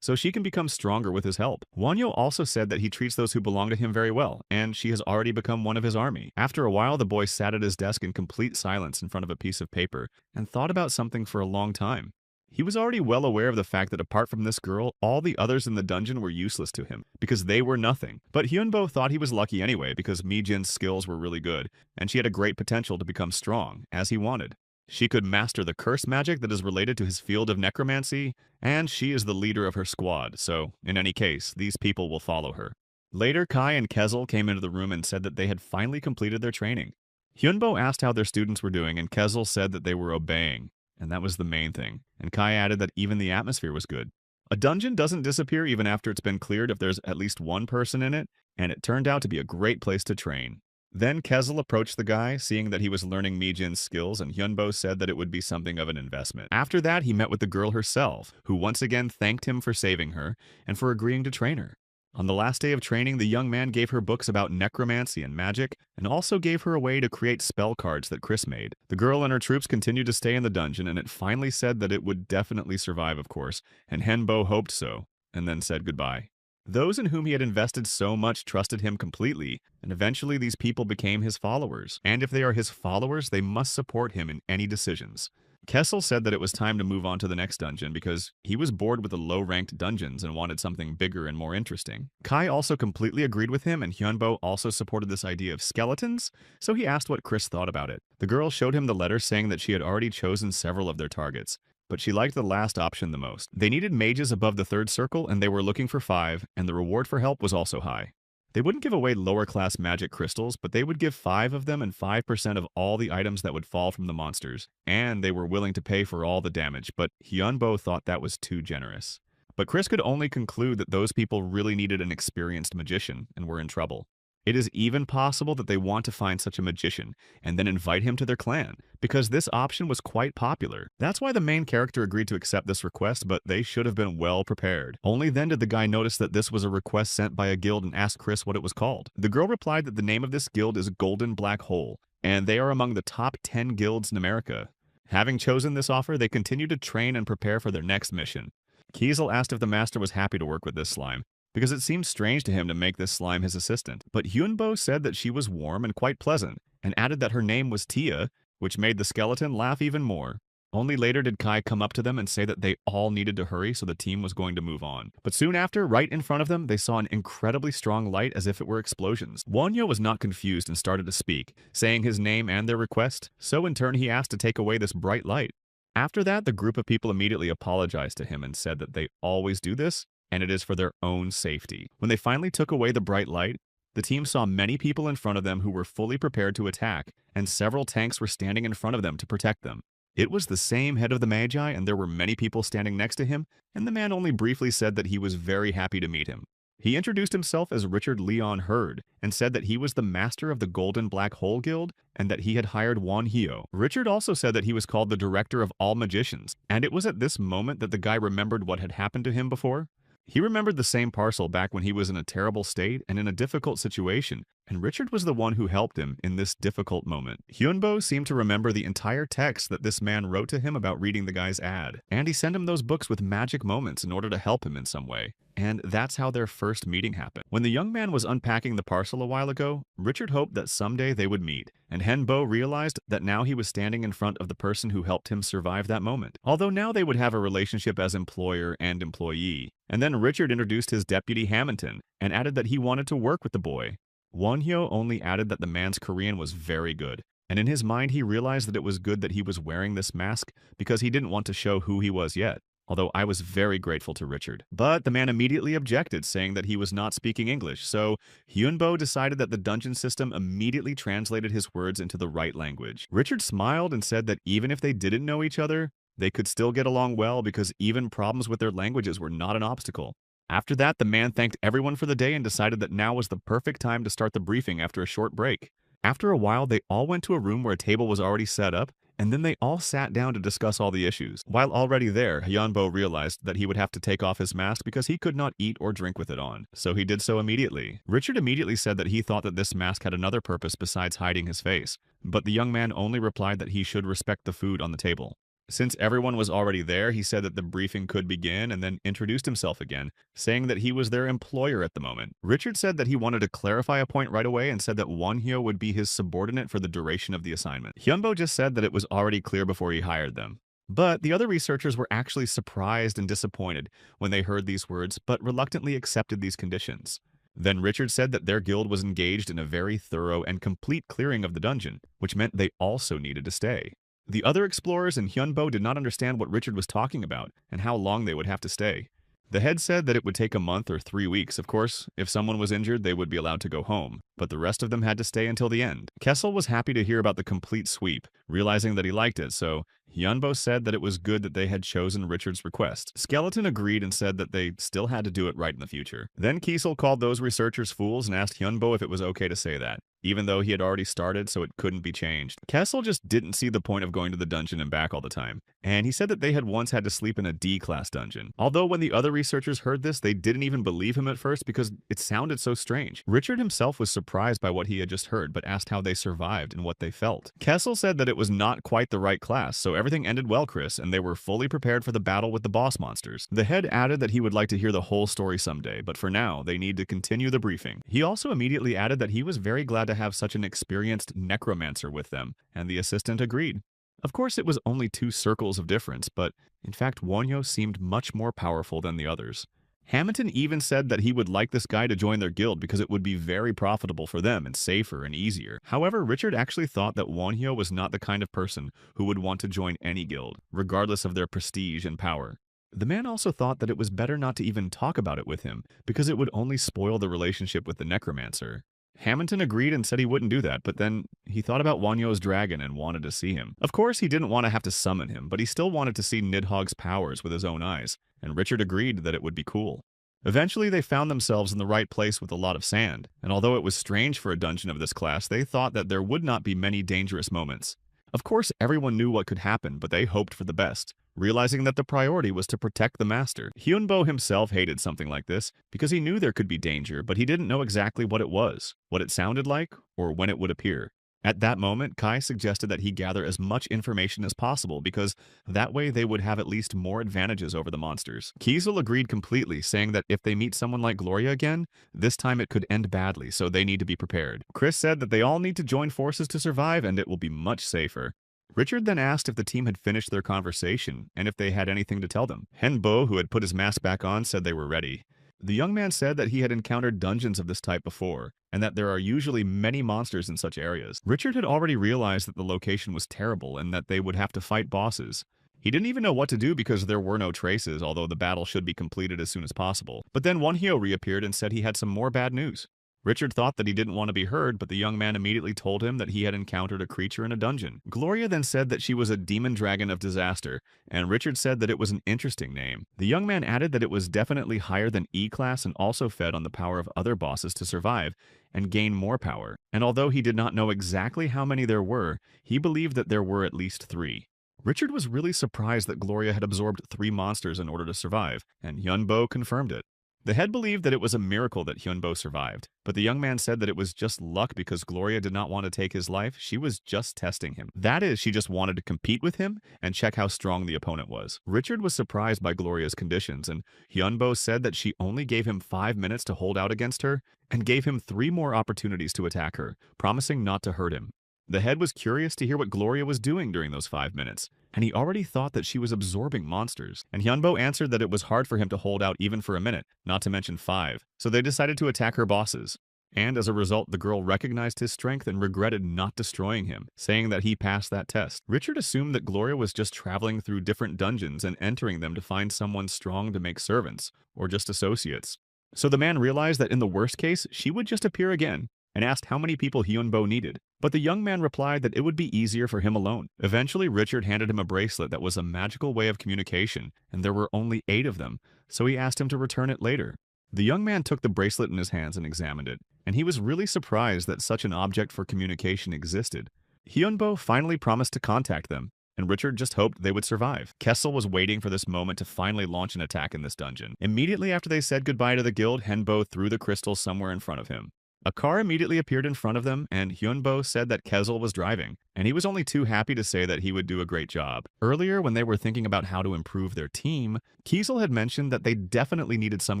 so she can become stronger with his help. Wonhyo also said that he treats those who belong to him very well, and she has already become one of his army. After a while, the boy sat at his desk in complete silence in front of a piece of paper and thought about something for a long time. He was already well aware of the fact that apart from this girl, all the others in the dungeon were useless to him, because they were nothing. But Hyunbo thought he was lucky anyway, because Mi-jin's skills were really good, and she had a great potential to become strong, as he wanted. She could master the curse magic that is related to his field of necromancy, and she is the leader of her squad, so in any case, these people will follow her. Later, Kai and Kezel came into the room and said that they had finally completed their training. Hyunbo asked how their students were doing, and Kezel said that they were obeying, and that was the main thing. And Kai added that even the atmosphere was good. A dungeon doesn't disappear even after it's been cleared if there's at least one person in it, and it turned out to be a great place to train. Then Kezel approached the guy, seeing that he was learning Mi-jin's skills, and Hyunbo said that it would be something of an investment. After that, he met with the girl herself, who once again thanked him for saving her and for agreeing to train her. On the last day of training, the young man gave her books about necromancy and magic, and also gave her a way to create spell cards that Chris made. The girl and her troops continued to stay in the dungeon, and it finally said that it would definitely survive, of course, and Henbo hoped so, and then said goodbye. Those in whom he had invested so much trusted him completely, and eventually these people became his followers. And if they are his followers, they must support him in any decisions. Kessel said that it was time to move on to the next dungeon because he was bored with the low-ranked dungeons and wanted something bigger and more interesting. Kai also completely agreed with him, and Hyunbo also supported this idea of skeletons, so he asked what Chris thought about it. The girl showed him the letter saying that she had already chosen several of their targets, but she liked the last option the most. They needed mages above the 3rd circle, and they were looking for 5, and the reward for help was also high. They wouldn't give away lower-class magic crystals, but they would give 5 of them and 5% of all the items that would fall from the monsters, and they were willing to pay for all the damage, but Hyunbo thought that was too generous. But Chris could only conclude that those people really needed an experienced magician and were in trouble. It is even possible that they want to find such a magician and then invite him to their clan, because this option was quite popular. That's why the main character agreed to accept this request, but they should have been well prepared. Only then did the guy notice that this was a request sent by a guild and asked Chris what it was called. The girl replied that the name of this guild is Golden Black Hole, and they are among the top 10 guilds in America. Having chosen this offer, they continued to train and prepare for their next mission. Kiesel asked if the master was happy to work with this slime, because it seemed strange to him to make this slime his assistant. But Hyunbo said that she was warm and quite pleasant, and added that her name was Tia, which made the skeleton laugh even more. Only later did Kai come up to them and say that they all needed to hurry, so the team was going to move on. But soon after, right in front of them, they saw an incredibly strong light as if it were explosions. Wonyo was not confused and started to speak, saying his name and their request, so in turn he asked to take away this bright light. After that, the group of people immediately apologized to him and said that they always do this, and it is for their own safety. When they finally took away the bright light, the team saw many people in front of them who were fully prepared to attack, and several tanks were standing in front of them to protect them. It was the same head of the Magi, and there were many people standing next to him, and the man only briefly said that he was very happy to meet him. He introduced himself as Richard Leon Hurd, and said that he was the master of the Golden Black Hole Guild, and that he had hired Won Hyo. Richard also said that he was called the Director of All Magicians, and it was at this moment that the guy remembered what had happened to him before. He remembered the same parcel back when he was in a terrible state and in a difficult situation, and Richard was the one who helped him in this difficult moment. Hyunbo seemed to remember the entire text that this man wrote to him about reading the guy's ad, and he sent him those books with magic moments in order to help him in some way. And that's how their first meeting happened. When the young man was unpacking the parcel a while ago, Richard hoped that someday they would meet, and Henbo realized that now he was standing in front of the person who helped him survive that moment. Although now they would have a relationship as employer and employee. And then Richard introduced his deputy Hamilton, and added that he wanted to work with the boy. Wonhyo only added that the man's Korean was very good, and in his mind he realized that it was good that he was wearing this mask because he didn't want to show who he was yet. Although I was very grateful to Richard. But the man immediately objected, saying that he was not speaking English, so Hyunbo decided that the dungeon system immediately translated his words into the right language. Richard smiled and said that even if they didn't know each other, they could still get along well because even problems with their languages were not an obstacle. After that, the man thanked everyone for the day and decided that now was the perfect time to start the briefing after a short break. After a while, they all went to a room where a table was already set up, and then they all sat down to discuss all the issues. While already there, Hyunbo realized that he would have to take off his mask because he could not eat or drink with it on, so he did so immediately. Richard immediately said that he thought that this mask had another purpose besides hiding his face, but the young man only replied that he should respect the food on the table. Since everyone was already there, he said that the briefing could begin and then introduced himself again, saying that he was their employer at the moment. Richard said that he wanted to clarify a point right away and said that Wonhyo would be his subordinate for the duration of the assignment. Hyunbo just said that it was already clear before he hired them. But the other researchers were actually surprised and disappointed when they heard these words, but reluctantly accepted these conditions. Then Richard said that their guild was engaged in a very thorough and complete clearing of the dungeon, which meant they also needed to stay. The other explorers and Hyunbo did not understand what Richard was talking about and how long they would have to stay. The head said that it would take a month or 3 weeks. Of course, if someone was injured, they would be allowed to go home, but the rest of them had to stay until the end. Kessel was happy to hear about the complete sweep, realizing that he liked it, so Hyunbo said that it was good that they had chosen Richard's request. Skeleton agreed and said that they still had to do it right in the future. Then Kiesel called those researchers fools and asked Hyunbo if it was okay to say that, even though he had already started so it couldn't be changed. Kessel just didn't see the point of going to the dungeon and back all the time, and he said that they had once had to sleep in a D-class dungeon. Although when the other researchers heard this, they didn't even believe him at first because it sounded so strange. Richard himself was surprised by what he had just heard, but asked how they survived and what they felt. Kessel said that it was not quite the right class, so everything ended well, Chris, and they were fully prepared for the battle with the boss monsters. The head added that he would like to hear the whole story someday, but for now, they need to continue the briefing. He also immediately added that he was very glad to have such an experienced necromancer with them, and the assistant agreed. Of course, it was only 2 circles of difference, but in fact, Wonhyo seemed much more powerful than the others. Hamilton even said that he would like this guy to join their guild because it would be very profitable for them and safer and easier. However, Richard actually thought that Wonhyo was not the kind of person who would want to join any guild, regardless of their prestige and power. The man also thought that it was better not to even talk about it with him, because it would only spoil the relationship with the necromancer. Hamilton agreed and said he wouldn't do that, but then he thought about Wanyo's dragon and wanted to see him. Of course, he didn't want to have to summon him, but he still wanted to see Nidhogg's powers with his own eyes, and Richard agreed that it would be cool. Eventually, they found themselves in the right place with a lot of sand, and although it was strange for a dungeon of this class, they thought that there would not be many dangerous moments. Of course, everyone knew what could happen, but they hoped for the best, realizing that the priority was to protect the master. Hyunbo himself hated something like this because he knew there could be danger, but he didn't know exactly what it was, what it sounded like, or when it would appear. At that moment, Kai suggested that he gather as much information as possible because that way they would have at least more advantages over the monsters. Kiesel agreed completely, saying that if they meet someone like Gloria again, this time it could end badly, so they need to be prepared. Chris said that they all need to join forces to survive and it will be much safer. Richard then asked if the team had finished their conversation and if they had anything to tell them. Henbo, who had put his mask back on, said they were ready. The young man said that he had encountered dungeons of this type before, and that there are usually many monsters in such areas. Richard had already realized that the location was terrible and that they would have to fight bosses. He didn't even know what to do because there were no traces, although the battle should be completed as soon as possible. But then Wonhyo reappeared and said he had some more bad news. Richard thought that he didn't want to be heard, but the young man immediately told him that he had encountered a creature in a dungeon. Gloria then said that she was a demon dragon of disaster, and Richard said that it was an interesting name. The young man added that it was definitely higher than E-class and also fed on the power of other bosses to survive and gain more power. And although he did not know exactly how many there were, he believed that there were at least 3. Richard was really surprised that Gloria had absorbed 3 monsters in order to survive, and Hyunbo confirmed it. The head believed that it was a miracle that Hyunbo survived, but the young man said that it was just luck because Gloria did not want to take his life. She was just testing him. That is, she just wanted to compete with him and check how strong the opponent was. Richard was surprised by Gloria's conditions, and Hyunbo said that she only gave him 5 minutes to hold out against her and gave him 3 more opportunities to attack her, promising not to hurt him. The head was curious to hear what Gloria was doing during those 5 minutes, and he already thought that she was absorbing monsters. And Hyunbo answered that it was hard for him to hold out even for a minute, not to mention 5, so they decided to attack her bosses. And as a result, the girl recognized his strength and regretted not destroying him, saying that he passed that test. Richard assumed that Gloria was just traveling through different dungeons and entering them to find someone strong to make servants, or just associates. So the man realized that in the worst case, she would just appear again, and asked how many people Hyunbo needed. But the young man replied that it would be easier for him alone. Eventually, Richard handed him a bracelet that was a magical way of communication, and there were only 8 of them, so he asked him to return it later. The young man took the bracelet in his hands and examined it, and he was really surprised that such an object for communication existed. Hyunbo finally promised to contact them, and Richard just hoped they would survive. Kessel was waiting for this moment to finally launch an attack in this dungeon. Immediately after they said goodbye to the guild, Henbo threw the crystal somewhere in front of him. A car immediately appeared in front of them, and Hyunbo said that Kessel was driving, and he was only too happy to say that he would do a great job. Earlier, when they were thinking about how to improve their team, Kiesel had mentioned that they definitely needed some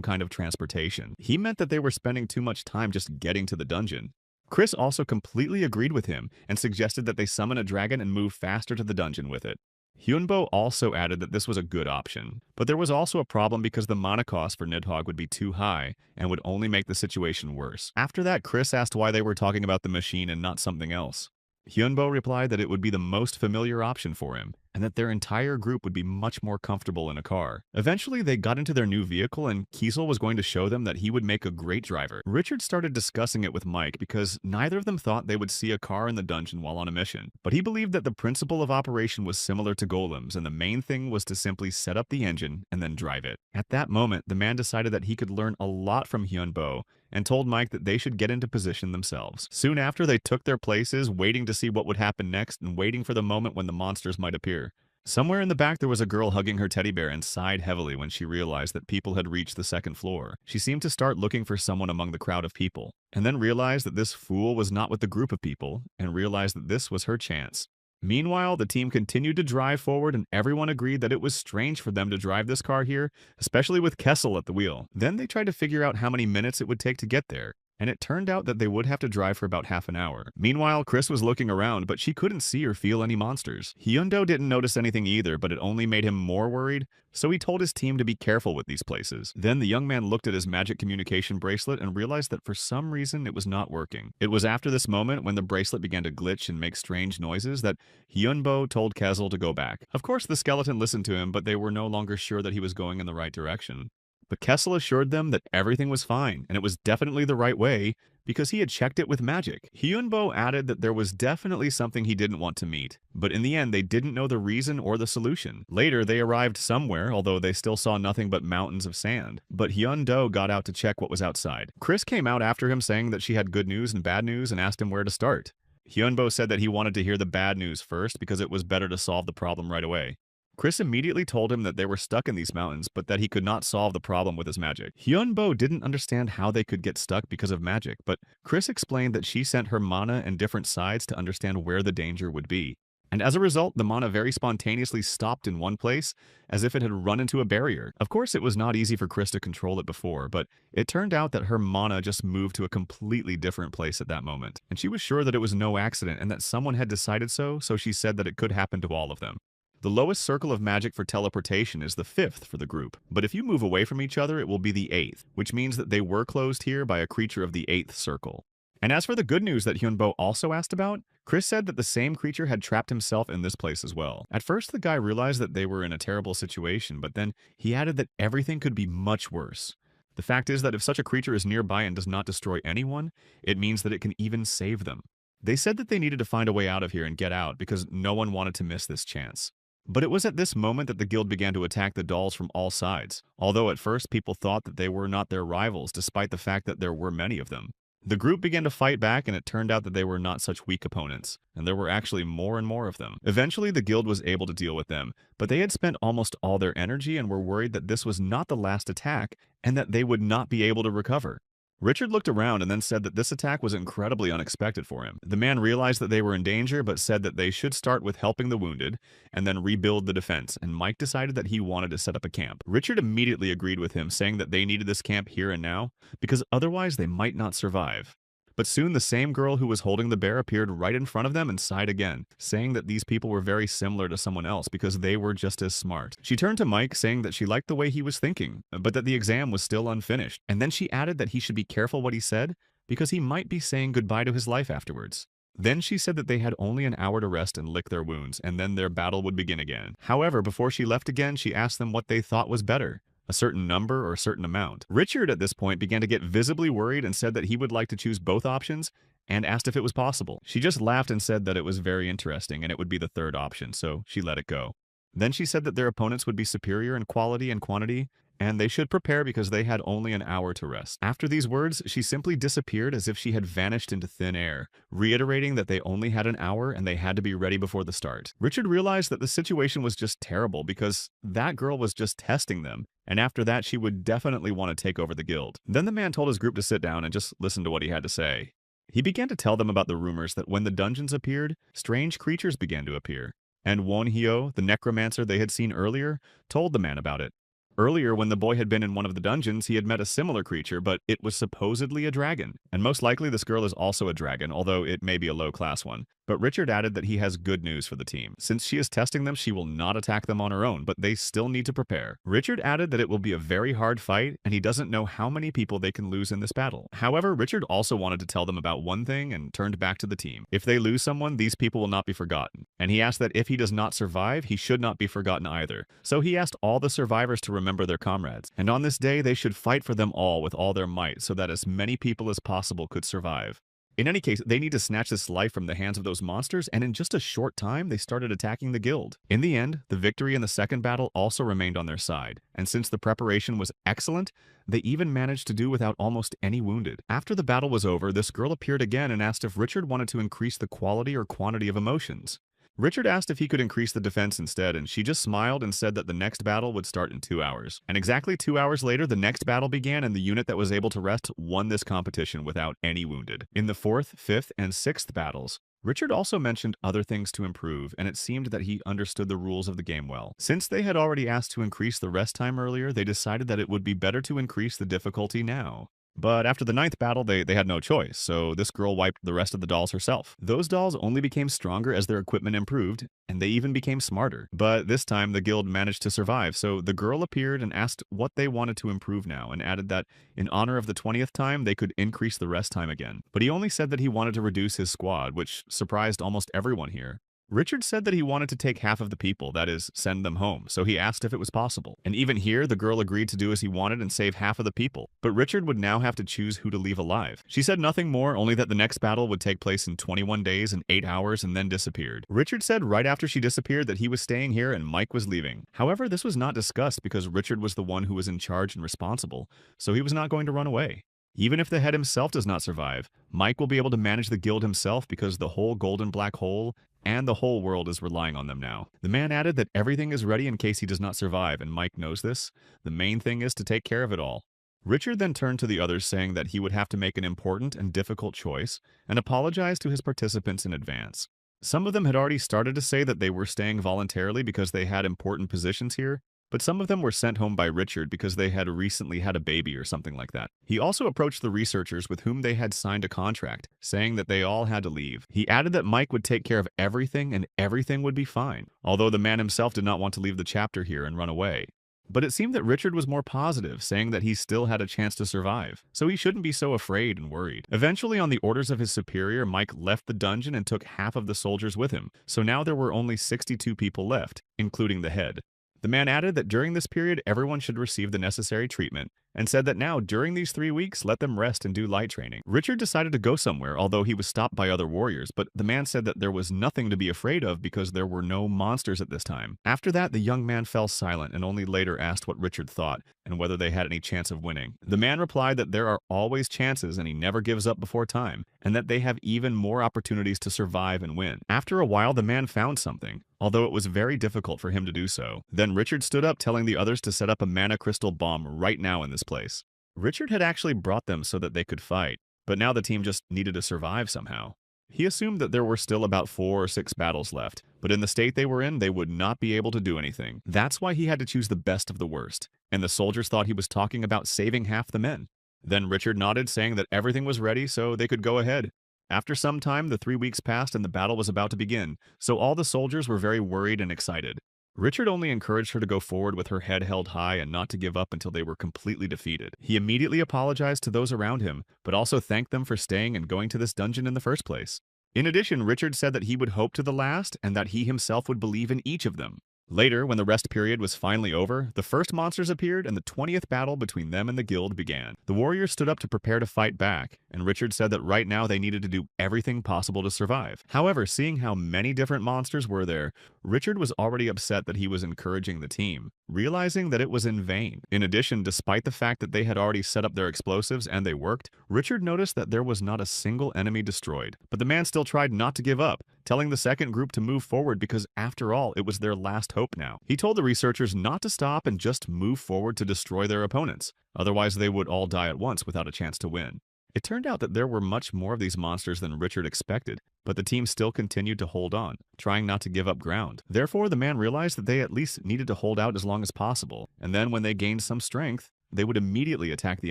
kind of transportation. He meant that they were spending too much time just getting to the dungeon. Chris also completely agreed with him and suggested that they summon a dragon and move faster to the dungeon with it. Hyunbo also added that this was a good option, but there was also a problem because the mana cost for Nidhogg would be too high and would only make the situation worse. After that, Chris asked why they were talking about the machine and not something else. Hyunbo replied that it would be the most familiar option for him, and that their entire group would be much more comfortable in a car. Eventually, they got into their new vehicle, and Kiesel was going to show them that he would make a great driver. Richard started discussing it with Mike because neither of them thought they would see a car in the dungeon while on a mission, but he believed that the principle of operation was similar to golems, and the main thing was to simply set up the engine and then drive it. At that moment, the man decided that he could learn a lot from Hyunbo, and told Mike that they should get into position themselves. Soon after, they took their places, waiting to see what would happen next and waiting for the moment when the monsters might appear. Somewhere in the back, there was a girl hugging her teddy bear and sighed heavily when she realized that people had reached the 2nd floor. She seemed to start looking for someone among the crowd of people, and then realized that this fool was not with the group of people, and realized that this was her chance. Meanwhile, the team continued to drive forward, and everyone agreed that it was strange for them to drive this car here, especially with Kessel at the wheel. Then they tried to figure out how many minutes it would take to get there, and it turned out that they would have to drive for about half an hour. Meanwhile, Chris was looking around, but she couldn't see or feel any monsters. Hyundo didn't notice anything either, but it only made him more worried, so he told his team to be careful with these places. Then the young man looked at his magic communication bracelet and realized that for some reason it was not working. It was after this moment, when the bracelet began to glitch and make strange noises, that Hyunbo told Kessel to go back. Of course, the skeleton listened to him, but they were no longer sure that he was going in the right direction. But Kessel assured them that everything was fine, and it was definitely the right way, because he had checked it with magic. Hyunbo added that there was definitely something he didn't want to meet, but in the end they didn't know the reason or the solution. Later they arrived somewhere, although they still saw nothing but mountains of sand. But Hyundo got out to check what was outside. Chris came out after him saying that she had good news and bad news and asked him where to start. Hyunbo said that he wanted to hear the bad news first because it was better to solve the problem right away. Chris immediately told him that they were stuck in these mountains, but that he could not solve the problem with his magic. Hyunbo didn't understand how they could get stuck because of magic, but Chris explained that she sent her mana in different sides to understand where the danger would be. And as a result, the mana very spontaneously stopped in one place, as if it had run into a barrier. Of course, it was not easy for Chris to control it before, but it turned out that her mana just moved to a completely different place at that moment. And she was sure that it was no accident and that someone had decided so she said that it could happen to all of them. The lowest circle of magic for teleportation is the 5th for the group, but if you move away from each other, it will be the 8th, which means that they were closed here by a creature of the 8th circle. And as for the good news that Hyunbo also asked about, Chris said that the same creature had trapped himself in this place as well. At first, the guy realized that they were in a terrible situation, but then he added that everything could be much worse. The fact is that if such a creature is nearby and does not destroy anyone, it means that it can even save them. They said that they needed to find a way out of here and get out because no one wanted to miss this chance. But it was at this moment that the guild began to attack the dolls from all sides, although at first people thought that they were not their rivals despite the fact that there were many of them. The group began to fight back and it turned out that they were not such weak opponents, and there were actually more and more of them. Eventually the guild was able to deal with them, but they had spent almost all their energy and were worried that this was not the last attack and that they would not be able to recover. Richard looked around and then said that this attack was incredibly unexpected for him. The man realized that they were in danger but said that they should start with helping the wounded and then rebuild the defense, and Mike decided that he wanted to set up a camp. Richard immediately agreed with him, saying that they needed this camp here and now because otherwise they might not survive. But soon the same girl who was holding the bear appeared right in front of them and sighed again, saying that these people were very similar to someone else because they were just as smart. She turned to Mike, saying that she liked the way he was thinking, but that the exam was still unfinished. And then she added that he should be careful what he said because he might be saying goodbye to his life afterwards. Then she said that they had only an hour to rest and lick their wounds, and then their battle would begin again. However, before she left again, she asked them what they thought was better, a certain number or a certain amount. Richard at this point began to get visibly worried and said that he would like to choose both options and asked if it was possible. She just laughed and said that it was very interesting and it would be the third option, so she let it go. Then she said that their opponents would be superior in quality and quantity, and they should prepare because they had only an hour to rest. After these words, she simply disappeared as if she had vanished into thin air, reiterating that they only had an hour and they had to be ready before the start. Richard realized that the situation was just terrible because that girl was just testing them, and after that she would definitely want to take over the guild. Then the man told his group to sit down and just listen to what he had to say. He began to tell them about the rumors that when the dungeons appeared, strange creatures began to appear. And Wonhyo, the necromancer they had seen earlier, told the man about it. Earlier, when the boy had been in one of the dungeons, he had met a similar creature, but it was supposedly a dragon. And most likely this girl is also a dragon, although it may be a low-class one. But Richard added that he has good news for the team. Since she is testing them, she will not attack them on her own, but they still need to prepare. Richard added that it will be a very hard fight, and he doesn't know how many people they can lose in this battle. However, Richard also wanted to tell them about one thing and turned back to the team. If they lose someone, these people will not be forgotten. And he asked that if he does not survive, he should not be forgotten either. So he asked all the survivors to remember their comrades, and on this day they should fight for them all with all their might so that as many people as possible could survive. In any case, they need to snatch this life from the hands of those monsters, and in just a short time, they started attacking the guild. In the end, the victory in the second battle also remained on their side, and since the preparation was excellent, they even managed to do without almost any wounded. After the battle was over, this girl appeared again and asked if Richard wanted to increase the quality or quantity of emotions. Richard asked if he could increase the defense instead, and she just smiled and said that the next battle would start in 2 hours. And exactly 2 hours later, the next battle began, and the unit that was able to rest won this competition without any wounded. In the 4th, 5th, and 6th battles, Richard also mentioned other things to improve, and it seemed that he understood the rules of the game well. Since they had already asked to increase the rest time earlier, they decided that it would be better to increase the difficulty now. But after the 9th battle, they had no choice, so this girl wiped the rest of the dolls herself. Those dolls only became stronger as their equipment improved, and they even became smarter. But this time, the guild managed to survive, so the girl appeared and asked what they wanted to improve now, and added that in honor of the 20th time, they could increase the rest time again. But he only said that he wanted to reduce his squad, which surprised almost everyone here. Richard said that he wanted to take half of the people, that is, send them home, so he asked if it was possible. And even here, the girl agreed to do as he wanted and save half of the people. But Richard would now have to choose who to leave alive. She said nothing more, only that the next battle would take place in 21 days and 8 hours and then disappeared. Richard said right after she disappeared that he was staying here and Mike was leaving. However, this was not discussed because Richard was the one who was in charge and responsible, so he was not going to run away. Even if the head himself does not survive, Mike will be able to manage the guild himself because the whole golden black hole and the whole world is relying on them now. The man added that everything is ready in case he does not survive, and Mike knows this. The main thing is to take care of it all. Richard then turned to the others saying that he would have to make an important and difficult choice and apologized to his participants in advance. Some of them had already started to say that they were staying voluntarily because they had important positions here, but some of them were sent home by Richard because they had recently had a baby or something like that. He also approached the researchers with whom they had signed a contract, saying that they all had to leave. He added that Mike would take care of everything and everything would be fine, although the man himself did not want to leave the chapter here and run away. But it seemed that Richard was more positive, saying that he still had a chance to survive, so he shouldn't be so afraid and worried. Eventually, on the orders of his superior, Mike left the dungeon and took half of the soldiers with him, so now there were only 62 people left, including the head. The man added that during this period, everyone should receive the necessary treatment, and said that now, during these 3 weeks, let them rest and do light training. Richard decided to go somewhere, although he was stopped by other warriors, but the man said that there was nothing to be afraid of because there were no monsters at this time. After that, the young man fell silent and only later asked what Richard thought and whether they had any chance of winning. The man replied that there are always chances and he never gives up before time, and that they have even more opportunities to survive and win. After a while, the man found something, although it was very difficult for him to do so. Then Richard stood up, telling the others to set up a mana crystal bomb right now in this place. Richard had actually brought them so that they could fight, but now the team just needed to survive somehow. He assumed that there were still about 4 or 6 battles left, but in the state they were in, they would not be able to do anything. That's why he had to choose the best of the worst, and the soldiers thought he was talking about saving half the men. Then Richard nodded, saying that everything was ready so they could go ahead. After some time, the 3 weeks passed and the battle was about to begin, so all the soldiers were very worried and excited. Richard only encouraged her to go forward with her head held high and not to give up until they were completely defeated. He immediately apologized to those around him, but also thanked them for staying and going to this dungeon in the first place. In addition, Richard said that he would hope to the last and that he himself would believe in each of them. Later, when the rest period was finally over, the first monsters appeared and the 20th battle between them and the guild began. The warriors stood up to prepare to fight back, and Richard said that right now they needed to do everything possible to survive. However, seeing how many different monsters were there, Richard was already upset that he was encouraging the team, realizing that it was in vain. In addition, despite the fact that they had already set up their explosives and they worked, Richard noticed that there was not a single enemy destroyed. But the man still tried not to give up, telling the second group to move forward because after all, it was their last hope now. He told the researchers not to stop and just move forward to destroy their opponents, otherwise they would all die at once without a chance to win. It turned out that there were much more of these monsters than Richard expected, but the team still continued to hold on, trying not to give up ground. Therefore, the man realized that they at least needed to hold out as long as possible, and then when they gained some strength, they would immediately attack the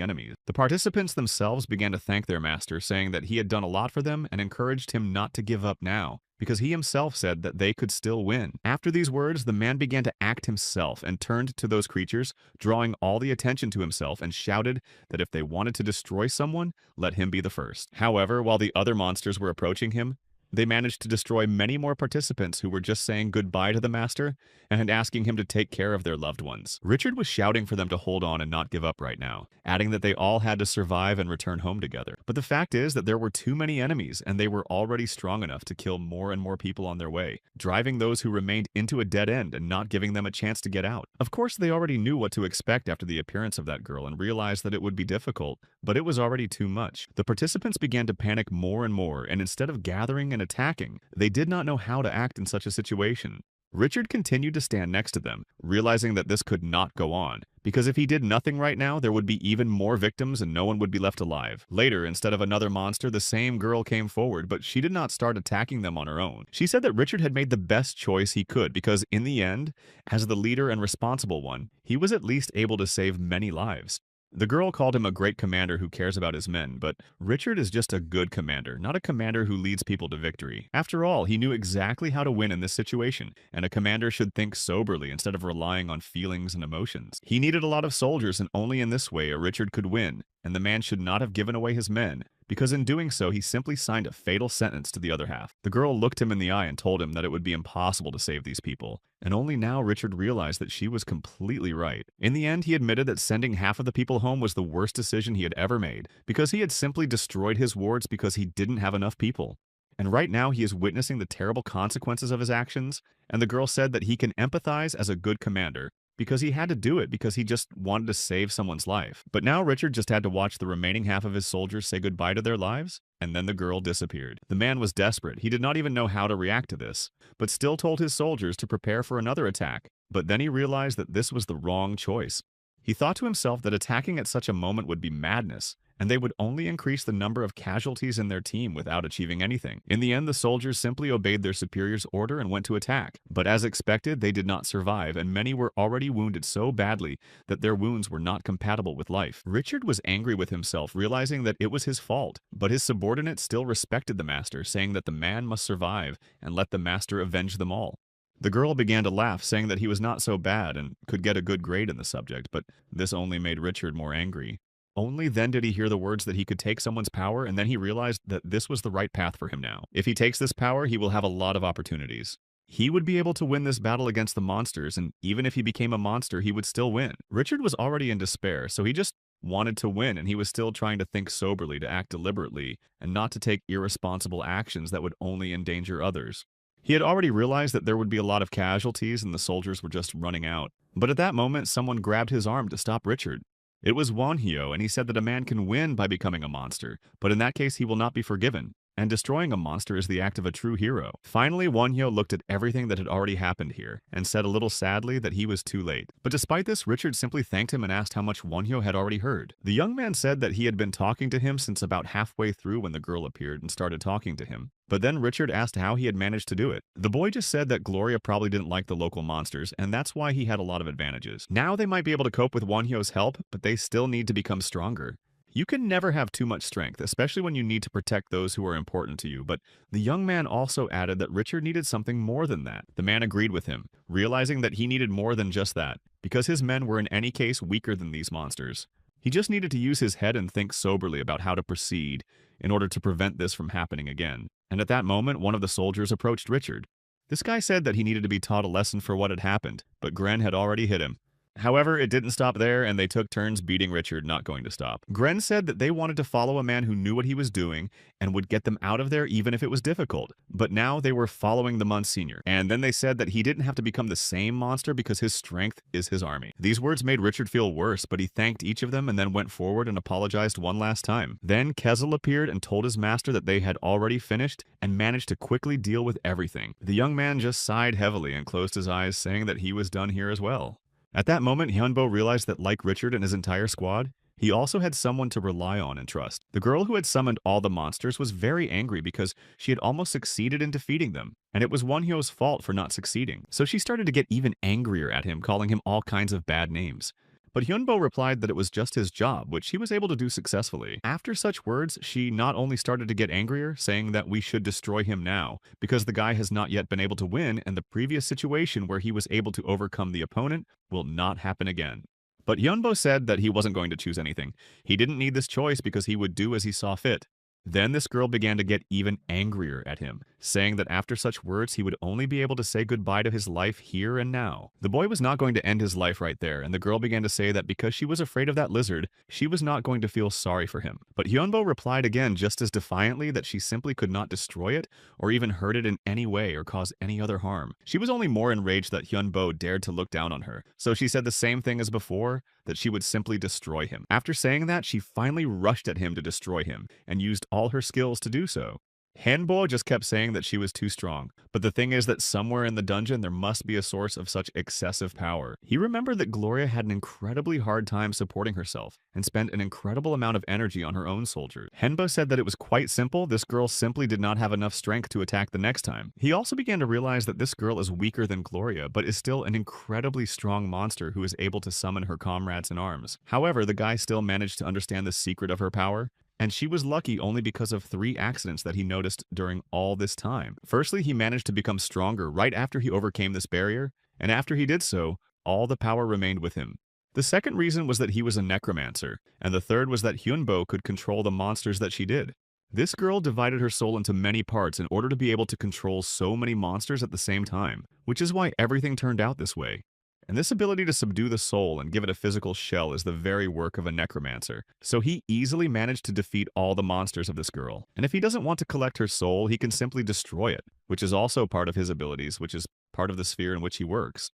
enemies. The participants themselves began to thank their master, saying that he had done a lot for them and encouraged him not to give up now, because he himself said that they could still win. After these words, the man began to act himself and turned to those creatures, drawing all the attention to himself, and shouted that if they wanted to destroy someone, let him be the first. However, while the other monsters were approaching him, they managed to destroy many more participants who were just saying goodbye to the master and asking him to take care of their loved ones. Richard was shouting for them to hold on and not give up right now, adding that they all had to survive and return home together. But the fact is that there were too many enemies and they were already strong enough to kill more and more people on their way, driving those who remained into a dead end and not giving them a chance to get out. Of course, they already knew what to expect after the appearance of that girl and realized that it would be difficult, but it was already too much. The participants began to panic more and more, and instead of gathering and attacking, they did not know how to act in such a situation. Richard continued to stand next to them, realizing that this could not go on, because if he did nothing right now, there would be even more victims and no one would be left alive. Later, instead of another monster, the same girl came forward, but she did not start attacking them on her own. She said that Richard had made the best choice he could because, in the end, as the leader and responsible one, he was at least able to save many lives. The girl called him a great commander who cares about his men, but Richard is just a good commander, not a commander who leads people to victory. After all, he knew exactly how to win in this situation, and a commander should think soberly instead of relying on feelings and emotions. He needed a lot of soldiers, and only in this way Richard could win, and the man should not have given away his men, because in doing so he simply signed a fatal sentence to the other half. The girl looked him in the eye and told him that it would be impossible to save these people, and only now Richard realized that she was completely right. In the end, he admitted that sending half of the people home was the worst decision he had ever made, because he had simply destroyed his wards because he didn't have enough people. And right now he is witnessing the terrible consequences of his actions, and the girl said that he can empathize as a good commander, because he had to do it because he just wanted to save someone's life. But now Richard just had to watch the remaining half of his soldiers say goodbye to their lives, and then the girl disappeared. The man was desperate. He did not even know how to react to this, but still told his soldiers to prepare for another attack. But then he realized that this was the wrong choice. He thought to himself that attacking at such a moment would be madness, and they would only increase the number of casualties in their team without achieving anything. In the end, the soldiers simply obeyed their superior's order and went to attack. But as expected, they did not survive, and many were already wounded so badly that their wounds were not compatible with life. Richard was angry with himself, realizing that it was his fault, but his subordinates still respected the master, saying that the man must survive and let the master avenge them all. The girl began to laugh, saying that he was not so bad and could get a good grade in the subject, but this only made Richard more angry. Only then did he hear the words that he could take someone's power, and then he realized that this was the right path for him now. If he takes this power, he will have a lot of opportunities. He would be able to win this battle against the monsters, and even if he became a monster, he would still win. Richard was already in despair, so he just wanted to win, and he was still trying to think soberly, to act deliberately, and not to take irresponsible actions that would only endanger others. He had already realized that there would be a lot of casualties and the soldiers were just running out. But at that moment, someone grabbed his arm to stop Richard. It was Wonhyo, and he said that a man can win by becoming a monster, but in that case he will not be forgiven, and destroying a monster is the act of a true hero. Finally, Wonhyo looked at everything that had already happened here, and said a little sadly that he was too late. But despite this, Richard simply thanked him and asked how much Wonhyo had already heard. The young man said that he had been talking to him since about halfway through when the girl appeared and started talking to him. But then Richard asked how he had managed to do it. The boy just said that Gloria probably didn't like the local monsters, and that's why he had a lot of advantages. Now they might be able to cope with Wonhyo's help, but they still need to become stronger. You can never have too much strength, especially when you need to protect those who are important to you, but the young man also added that Richard needed something more than that. The man agreed with him, realizing that he needed more than just that, because his men were in any case weaker than these monsters. He just needed to use his head and think soberly about how to proceed in order to prevent this from happening again. And at that moment, one of the soldiers approached Richard. This guy said that he needed to be taught a lesson for what had happened, but Gren had already hit him. However, it didn't stop there, and they took turns beating Richard, not going to stop. Gren said that they wanted to follow a man who knew what he was doing and would get them out of there even if it was difficult. But now they were following the Monsignor. And then they said that he didn't have to become the same monster because his strength is his army. These words made Richard feel worse, but he thanked each of them and then went forward and apologized one last time. Then Kezel appeared and told his master that they had already finished and managed to quickly deal with everything. The young man just sighed heavily and closed his eyes, saying that he was done here as well. At that moment, Hyunbo realized that like Richard and his entire squad, he also had someone to rely on and trust. The girl who had summoned all the monsters was very angry because she had almost succeeded in defeating them, and it was Wonhyo's fault for not succeeding. So she started to get even angrier at him, calling him all kinds of bad names. But Hyunbo replied that it was just his job, which he was able to do successfully. After such words, she not only started to get angrier, saying that we should destroy him now, because the guy has not yet been able to win, and the previous situation where he was able to overcome the opponent will not happen again. But Hyunbo said that he wasn't going to choose anything. He didn't need this choice because he would do as he saw fit. Then this girl began to get even angrier at him, saying that after such words he would only be able to say goodbye to his life here and now. The boy was not going to end his life right there, and the girl began to say that because she was afraid of that lizard, she was not going to feel sorry for him. But Hyunbo replied again just as defiantly that she simply could not destroy it or even hurt it in any way or cause any other harm. She was only more enraged that Hyunbo dared to look down on her, so she said the same thing as before, that she would simply destroy him. After saying that, she finally rushed at him to destroy him, and used all her skills to do so. Hanbo just kept saying that she was too strong, but the thing is that somewhere in the dungeon there must be a source of such excessive power. He remembered that Gloria had an incredibly hard time supporting herself, and spent an incredible amount of energy on her own soldiers. Henbo said that it was quite simple, this girl simply did not have enough strength to attack the next time. He also began to realize that this girl is weaker than Gloria, but is still an incredibly strong monster who is able to summon her comrades in arms. However, the guy still managed to understand the secret of her power, and she was lucky only because of 3 accidents that he noticed during all this time. Firstly, he managed to become stronger right after he overcame this barrier, and after he did so, all the power remained with him. The second reason was that he was a necromancer, and the third was that Hyunbo could control the monsters that she did. This girl divided her soul into many parts in order to be able to control so many monsters at the same time, which is why everything turned out this way. And this ability to subdue the soul and give it a physical shell is the very work of a necromancer, so he easily managed to defeat all the monsters of this girl. And if he doesn't want to collect her soul, he can simply destroy it, which is also part of his abilities, which is part of the sphere in which he works.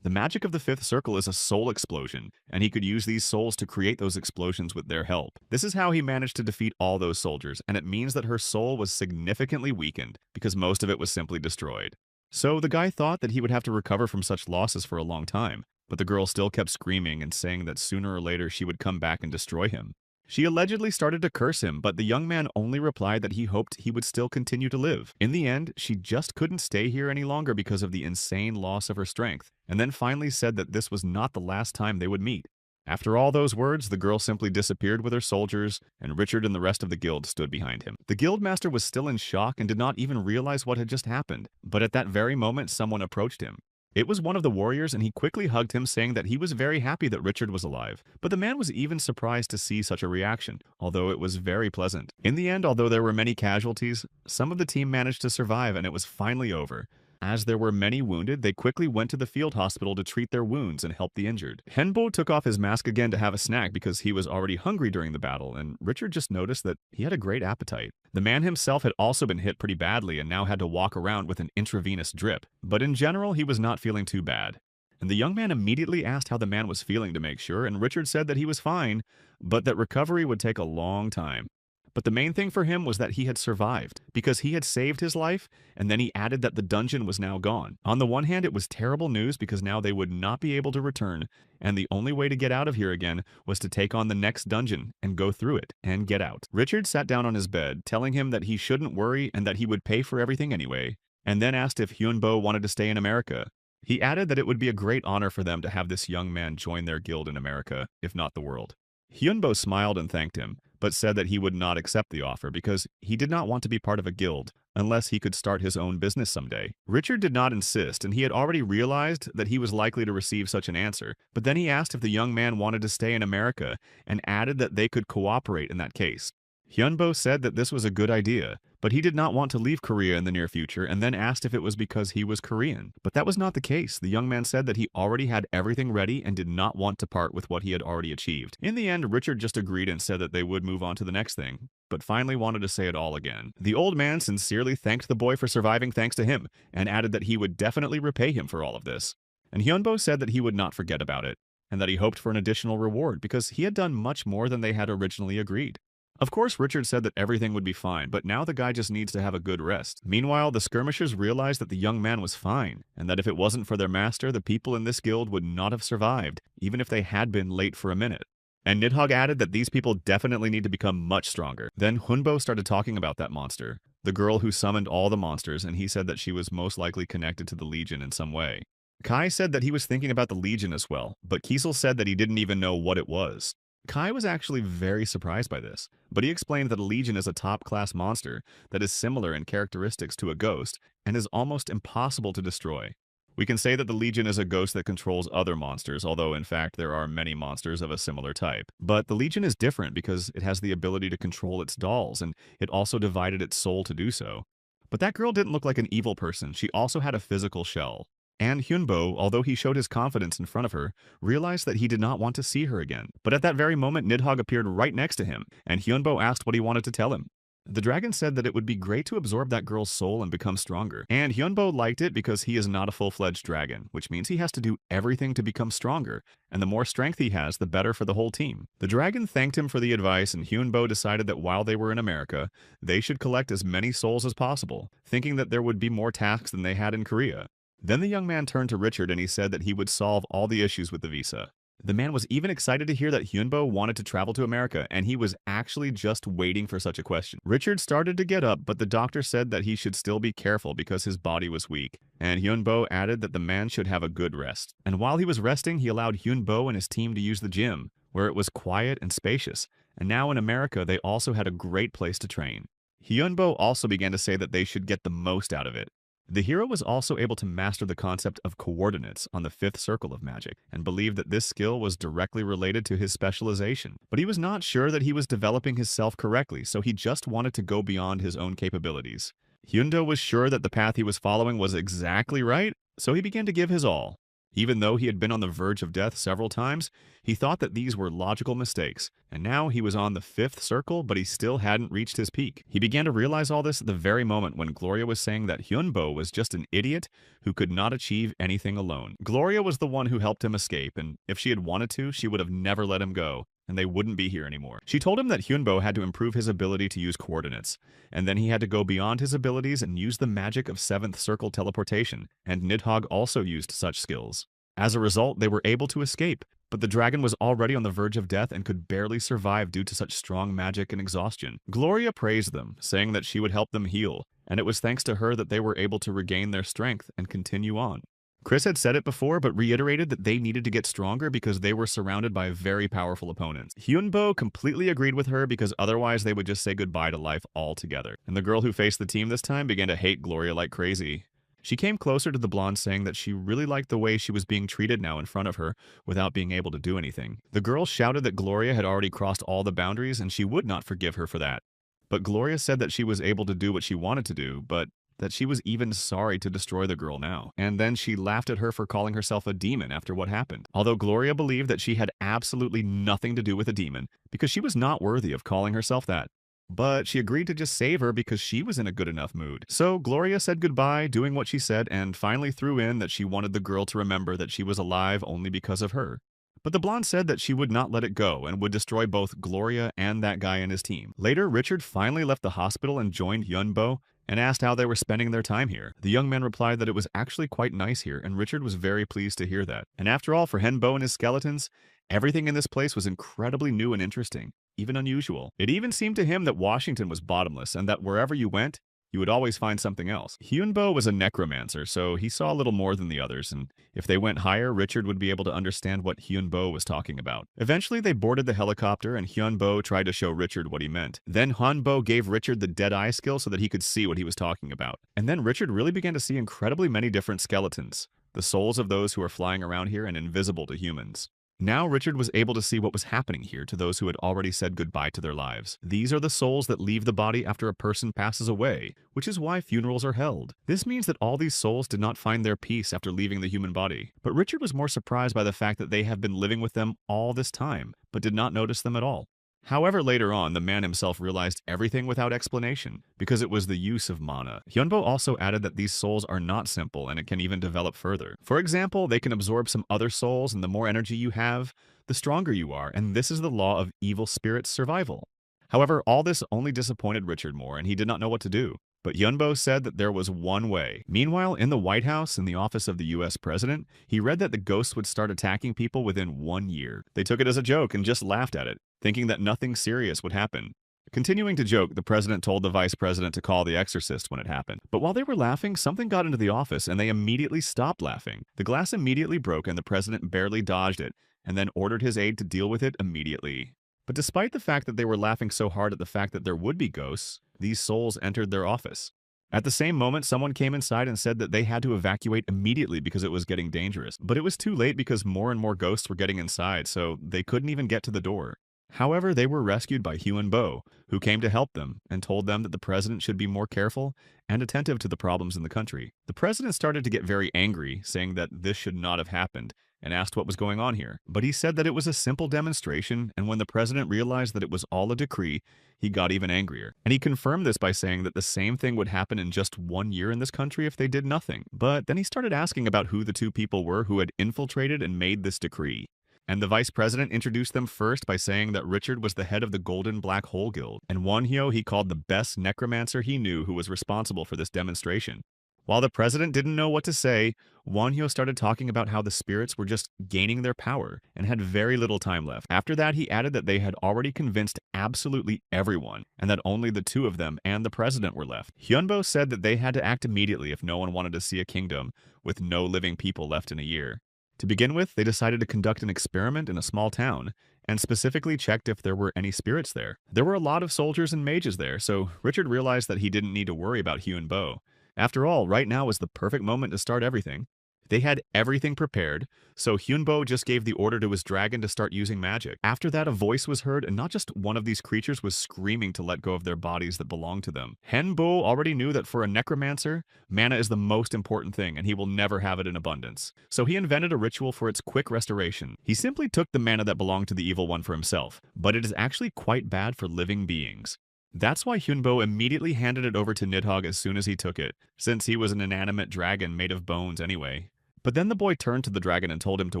The magic of the fifth circle is a soul explosion, and he could use these souls to create those explosions with their help. This is how he managed to defeat all those soldiers, and it means that her soul was significantly weakened, because most of it was simply destroyed. So the guy thought that he would have to recover from such losses for a long time, but the girl still kept screaming and saying that sooner or later she would come back and destroy him. She allegedly started to curse him, but the young man only replied that he hoped he would still continue to live. In the end, she just couldn't stay here any longer because of the insane loss of her strength, and then finally said that this was not the last time they would meet. After all those words, the girl simply disappeared with her soldiers, and Richard and the rest of the guild stood behind him. The guildmaster was still in shock and did not even realize what had just happened, but at that very moment someone approached him. It was one of the warriors, and he quickly hugged him, saying that he was very happy that Richard was alive. But the man was even surprised to see such a reaction, although it was very pleasant. In the end, although there were many casualties, some of the team managed to survive, and it was finally over. As there were many wounded, they quickly went to the field hospital to treat their wounds and help the injured. Henbo took off his mask again to have a snack because he was already hungry during the battle, and Richard just noticed that he had a great appetite. The man himself had also been hit pretty badly and now had to walk around with an intravenous drip, but in general he was not feeling too bad. And the young man immediately asked how the man was feeling to make sure, and Richard said that he was fine, but that recovery would take a long time. But the main thing for him was that he had survived, because he had saved his life, and then he added that the dungeon was now gone. On the one hand, it was terrible news because now they would not be able to return, and the only way to get out of here again was to take on the next dungeon and go through it and get out. Richard sat down on his bed, telling him that he shouldn't worry and that he would pay for everything anyway, and then asked if Hyunbo wanted to stay in America. He added that it would be a great honor for them to have this young man join their guild in America, if not the world. Hyunbo smiled and thanked him, but said that he would not accept the offer because he did not want to be part of a guild unless he could start his own business someday. Richard did not insist, and he had already realized that he was likely to receive such an answer, but then he asked if the young man wanted to stay in America and added that they could cooperate in that case. Hyunbo said that this was a good idea, but he did not want to leave Korea in the near future and then asked if it was because he was Korean. But that was not the case. The young man said that he already had everything ready and did not want to part with what he had already achieved. In the end, Richard just agreed and said that they would move on to the next thing, but finally wanted to say it all again. The old man sincerely thanked the boy for surviving thanks to him and added that he would definitely repay him for all of this. And Hyunbo said that he would not forget about it, and that he hoped for an additional reward because he had done much more than they had originally agreed. Of course, Richard said that everything would be fine, but now the guy just needs to have a good rest. Meanwhile, the skirmishers realized that the young man was fine, and that if it wasn't for their master, the people in this guild would not have survived, even if they had been late for a minute. And Nidhogg added that these people definitely need to become much stronger. Then Hunbo started talking about that monster, the girl who summoned all the monsters, and he said that she was most likely connected to the Legion in some way. Kai said that he was thinking about the Legion as well, but Kiesel said that he didn't even know what it was. Kai was actually very surprised by this, but he explained that a legion is a top-class monster that is similar in characteristics to a ghost and is almost impossible to destroy. We can say that the legion is a ghost that controls other monsters, although in fact there are many monsters of a similar type. But the legion is different because it has the ability to control its dolls, and it also divided its soul to do so. But that girl didn't look like an evil person, she also had a physical shell. And Hyunbo, although he showed his confidence in front of her, realized that he did not want to see her again. But at that very moment, Nidhogg appeared right next to him, and Hyunbo asked what he wanted to tell him. The dragon said that it would be great to absorb that girl's soul and become stronger. And Hyunbo liked it because he is not a full-fledged dragon, which means he has to do everything to become stronger, and the more strength he has, the better for the whole team. The dragon thanked him for the advice, and Hyunbo decided that while they were in America, they should collect as many souls as possible, thinking that there would be more tasks than they had in Korea. Then the young man turned to Richard and he said that he would solve all the issues with the visa. The man was even excited to hear that Hyunbo wanted to travel to America, and he was actually just waiting for such a question. Richard started to get up, but the doctor said that he should still be careful because his body was weak, and Hyunbo added that the man should have a good rest. And while he was resting, he allowed Hyunbo and his team to use the gym, where it was quiet and spacious, and now in America they also had a great place to train. Hyunbo also began to say that they should get the most out of it. The hero was also able to master the concept of coordinates on the fifth circle of magic, and believed that this skill was directly related to his specialization. But he was not sure that he was developing his self correctly, so he just wanted to go beyond his own capabilities. Hyundo was sure that the path he was following was exactly right, so he began to give his all. Even though he had been on the verge of death several times, he thought that these were logical mistakes, and now he was on the fifth circle, but he still hadn't reached his peak. He began to realize all this at the very moment when Gloria was saying that Hyunbo was just an idiot who could not achieve anything alone. Gloria was the one who helped him escape, and if she had wanted to, she would have never let him go, and they wouldn't be here anymore. She told him that Hyunbo had to improve his ability to use coordinates, and then he had to go beyond his abilities and use the magic of seventh circle teleportation, and Nidhogg also used such skills. As a result, they were able to escape, but the dragon was already on the verge of death and could barely survive due to such strong magic and exhaustion. Gloria praised them, saying that she would help them heal, and it was thanks to her that they were able to regain their strength and continue on. Chris had said it before, but reiterated that they needed to get stronger because they were surrounded by very powerful opponents. Hyunbo completely agreed with her because otherwise they would just say goodbye to life altogether. And the girl who faced the team this time began to hate Gloria like crazy. She came closer to the blonde, saying that she really liked the way she was being treated now in front of her without being able to do anything. The girl shouted that Gloria had already crossed all the boundaries and she would not forgive her for that. But Gloria said that she was able to do what she wanted to do, but that she was even sorry to destroy the girl now. And then she laughed at her for calling herself a demon after what happened. Although Gloria believed that she had absolutely nothing to do with a demon because she was not worthy of calling herself that. But she agreed to just save her because she was in a good enough mood. So Gloria said goodbye, doing what she said, and finally threw in that she wanted the girl to remember that she was alive only because of her. But the blonde said that she would not let it go and would destroy both Gloria and that guy and his team. Later, Richard finally left the hospital and joined Yunbo and asked how they were spending their time here. The young man replied that it was actually quite nice here, and Richard was very pleased to hear that. And after all, for Henbo and his skeletons, everything in this place was incredibly new and interesting, even unusual. It even seemed to him that Washington was bottomless and that wherever you went, you would always find something else. Hyunbo was a necromancer, so he saw a little more than the others, and if they went higher, Richard would be able to understand what Hyunbo was talking about. Eventually, they boarded the helicopter, and Hyunbo tried to show Richard what he meant. Then Hanbo gave Richard the dead eye skill so that he could see what he was talking about. And then Richard really began to see incredibly many different skeletons, the souls of those who are flying around here and invisible to humans. Now Richard was able to see what was happening here to those who had already said goodbye to their lives. These are the souls that leave the body after a person passes away, which is why funerals are held. This means that all these souls did not find their peace after leaving the human body. But Richard was more surprised by the fact that they have been living with them all this time, but did not notice them at all. However, later on, the man himself realized everything without explanation, because it was the use of mana. Hyunbo also added that these souls are not simple and it can even develop further. For example, they can absorb some other souls, and the more energy you have, the stronger you are, and this is the law of evil spirits' survival. However, all this only disappointed Richard more, and he did not know what to do. But Yunbo said that there was one way. Meanwhile, in the White House, in the office of the US president, he read that the ghosts would start attacking people within 1 year. They took it as a joke and just laughed at it, thinking that nothing serious would happen. Continuing to joke, the president told the vice president to call the exorcist when it happened. But while they were laughing, something got into the office and they immediately stopped laughing. The glass immediately broke and the president barely dodged it, and then ordered his aide to deal with it immediately. But despite the fact that they were laughing so hard at the fact that there would be ghosts, these souls entered their office. At the same moment, someone came inside and said that they had to evacuate immediately because it was getting dangerous. But it was too late because more and more ghosts were getting inside, so they couldn't even get to the door. However, they were rescued by Hyun Bo, who came to help them and told them that the president should be more careful and attentive to the problems in the country. The president started to get very angry, saying that this should not have happened, and asked what was going on here. But he said that it was a simple demonstration, and when the president realized that it was all a decree, he got even angrier. And he confirmed this by saying that the same thing would happen in just 1 year in this country if they did nothing. But then he started asking about who the two people were who had infiltrated and made this decree. And the vice president introduced them first by saying that Richard was the head of the Golden Black Hole Guild, and Wonhyo he called the best necromancer he knew who was responsible for this demonstration. While the president didn't know what to say, Wonhyo started talking about how the spirits were just gaining their power and had very little time left. After that, he added that they had already convinced absolutely everyone and that only the two of them and the president were left. Hyunbo said that they had to act immediately if no one wanted to see a kingdom with no living people left in a year. To begin with, they decided to conduct an experiment in a small town and specifically checked if there were any spirits there. There were a lot of soldiers and mages there, so Richard realized that he didn't need to worry about Hyunbo. After all, right now is the perfect moment to start everything. They had everything prepared, so Hyunbo just gave the order to his dragon to start using magic. After that, a voice was heard, and not just one of these creatures was screaming to let go of their bodies that belonged to them. Henbo already knew that for a necromancer, mana is the most important thing, and he will never have it in abundance. So he invented a ritual for its quick restoration. He simply took the mana that belonged to the evil one for himself, but it is actually quite bad for living beings. That's why Hyunbo immediately handed it over to Nidhogg as soon as he took it, since he was an inanimate dragon made of bones anyway. But then the boy turned to the dragon and told him to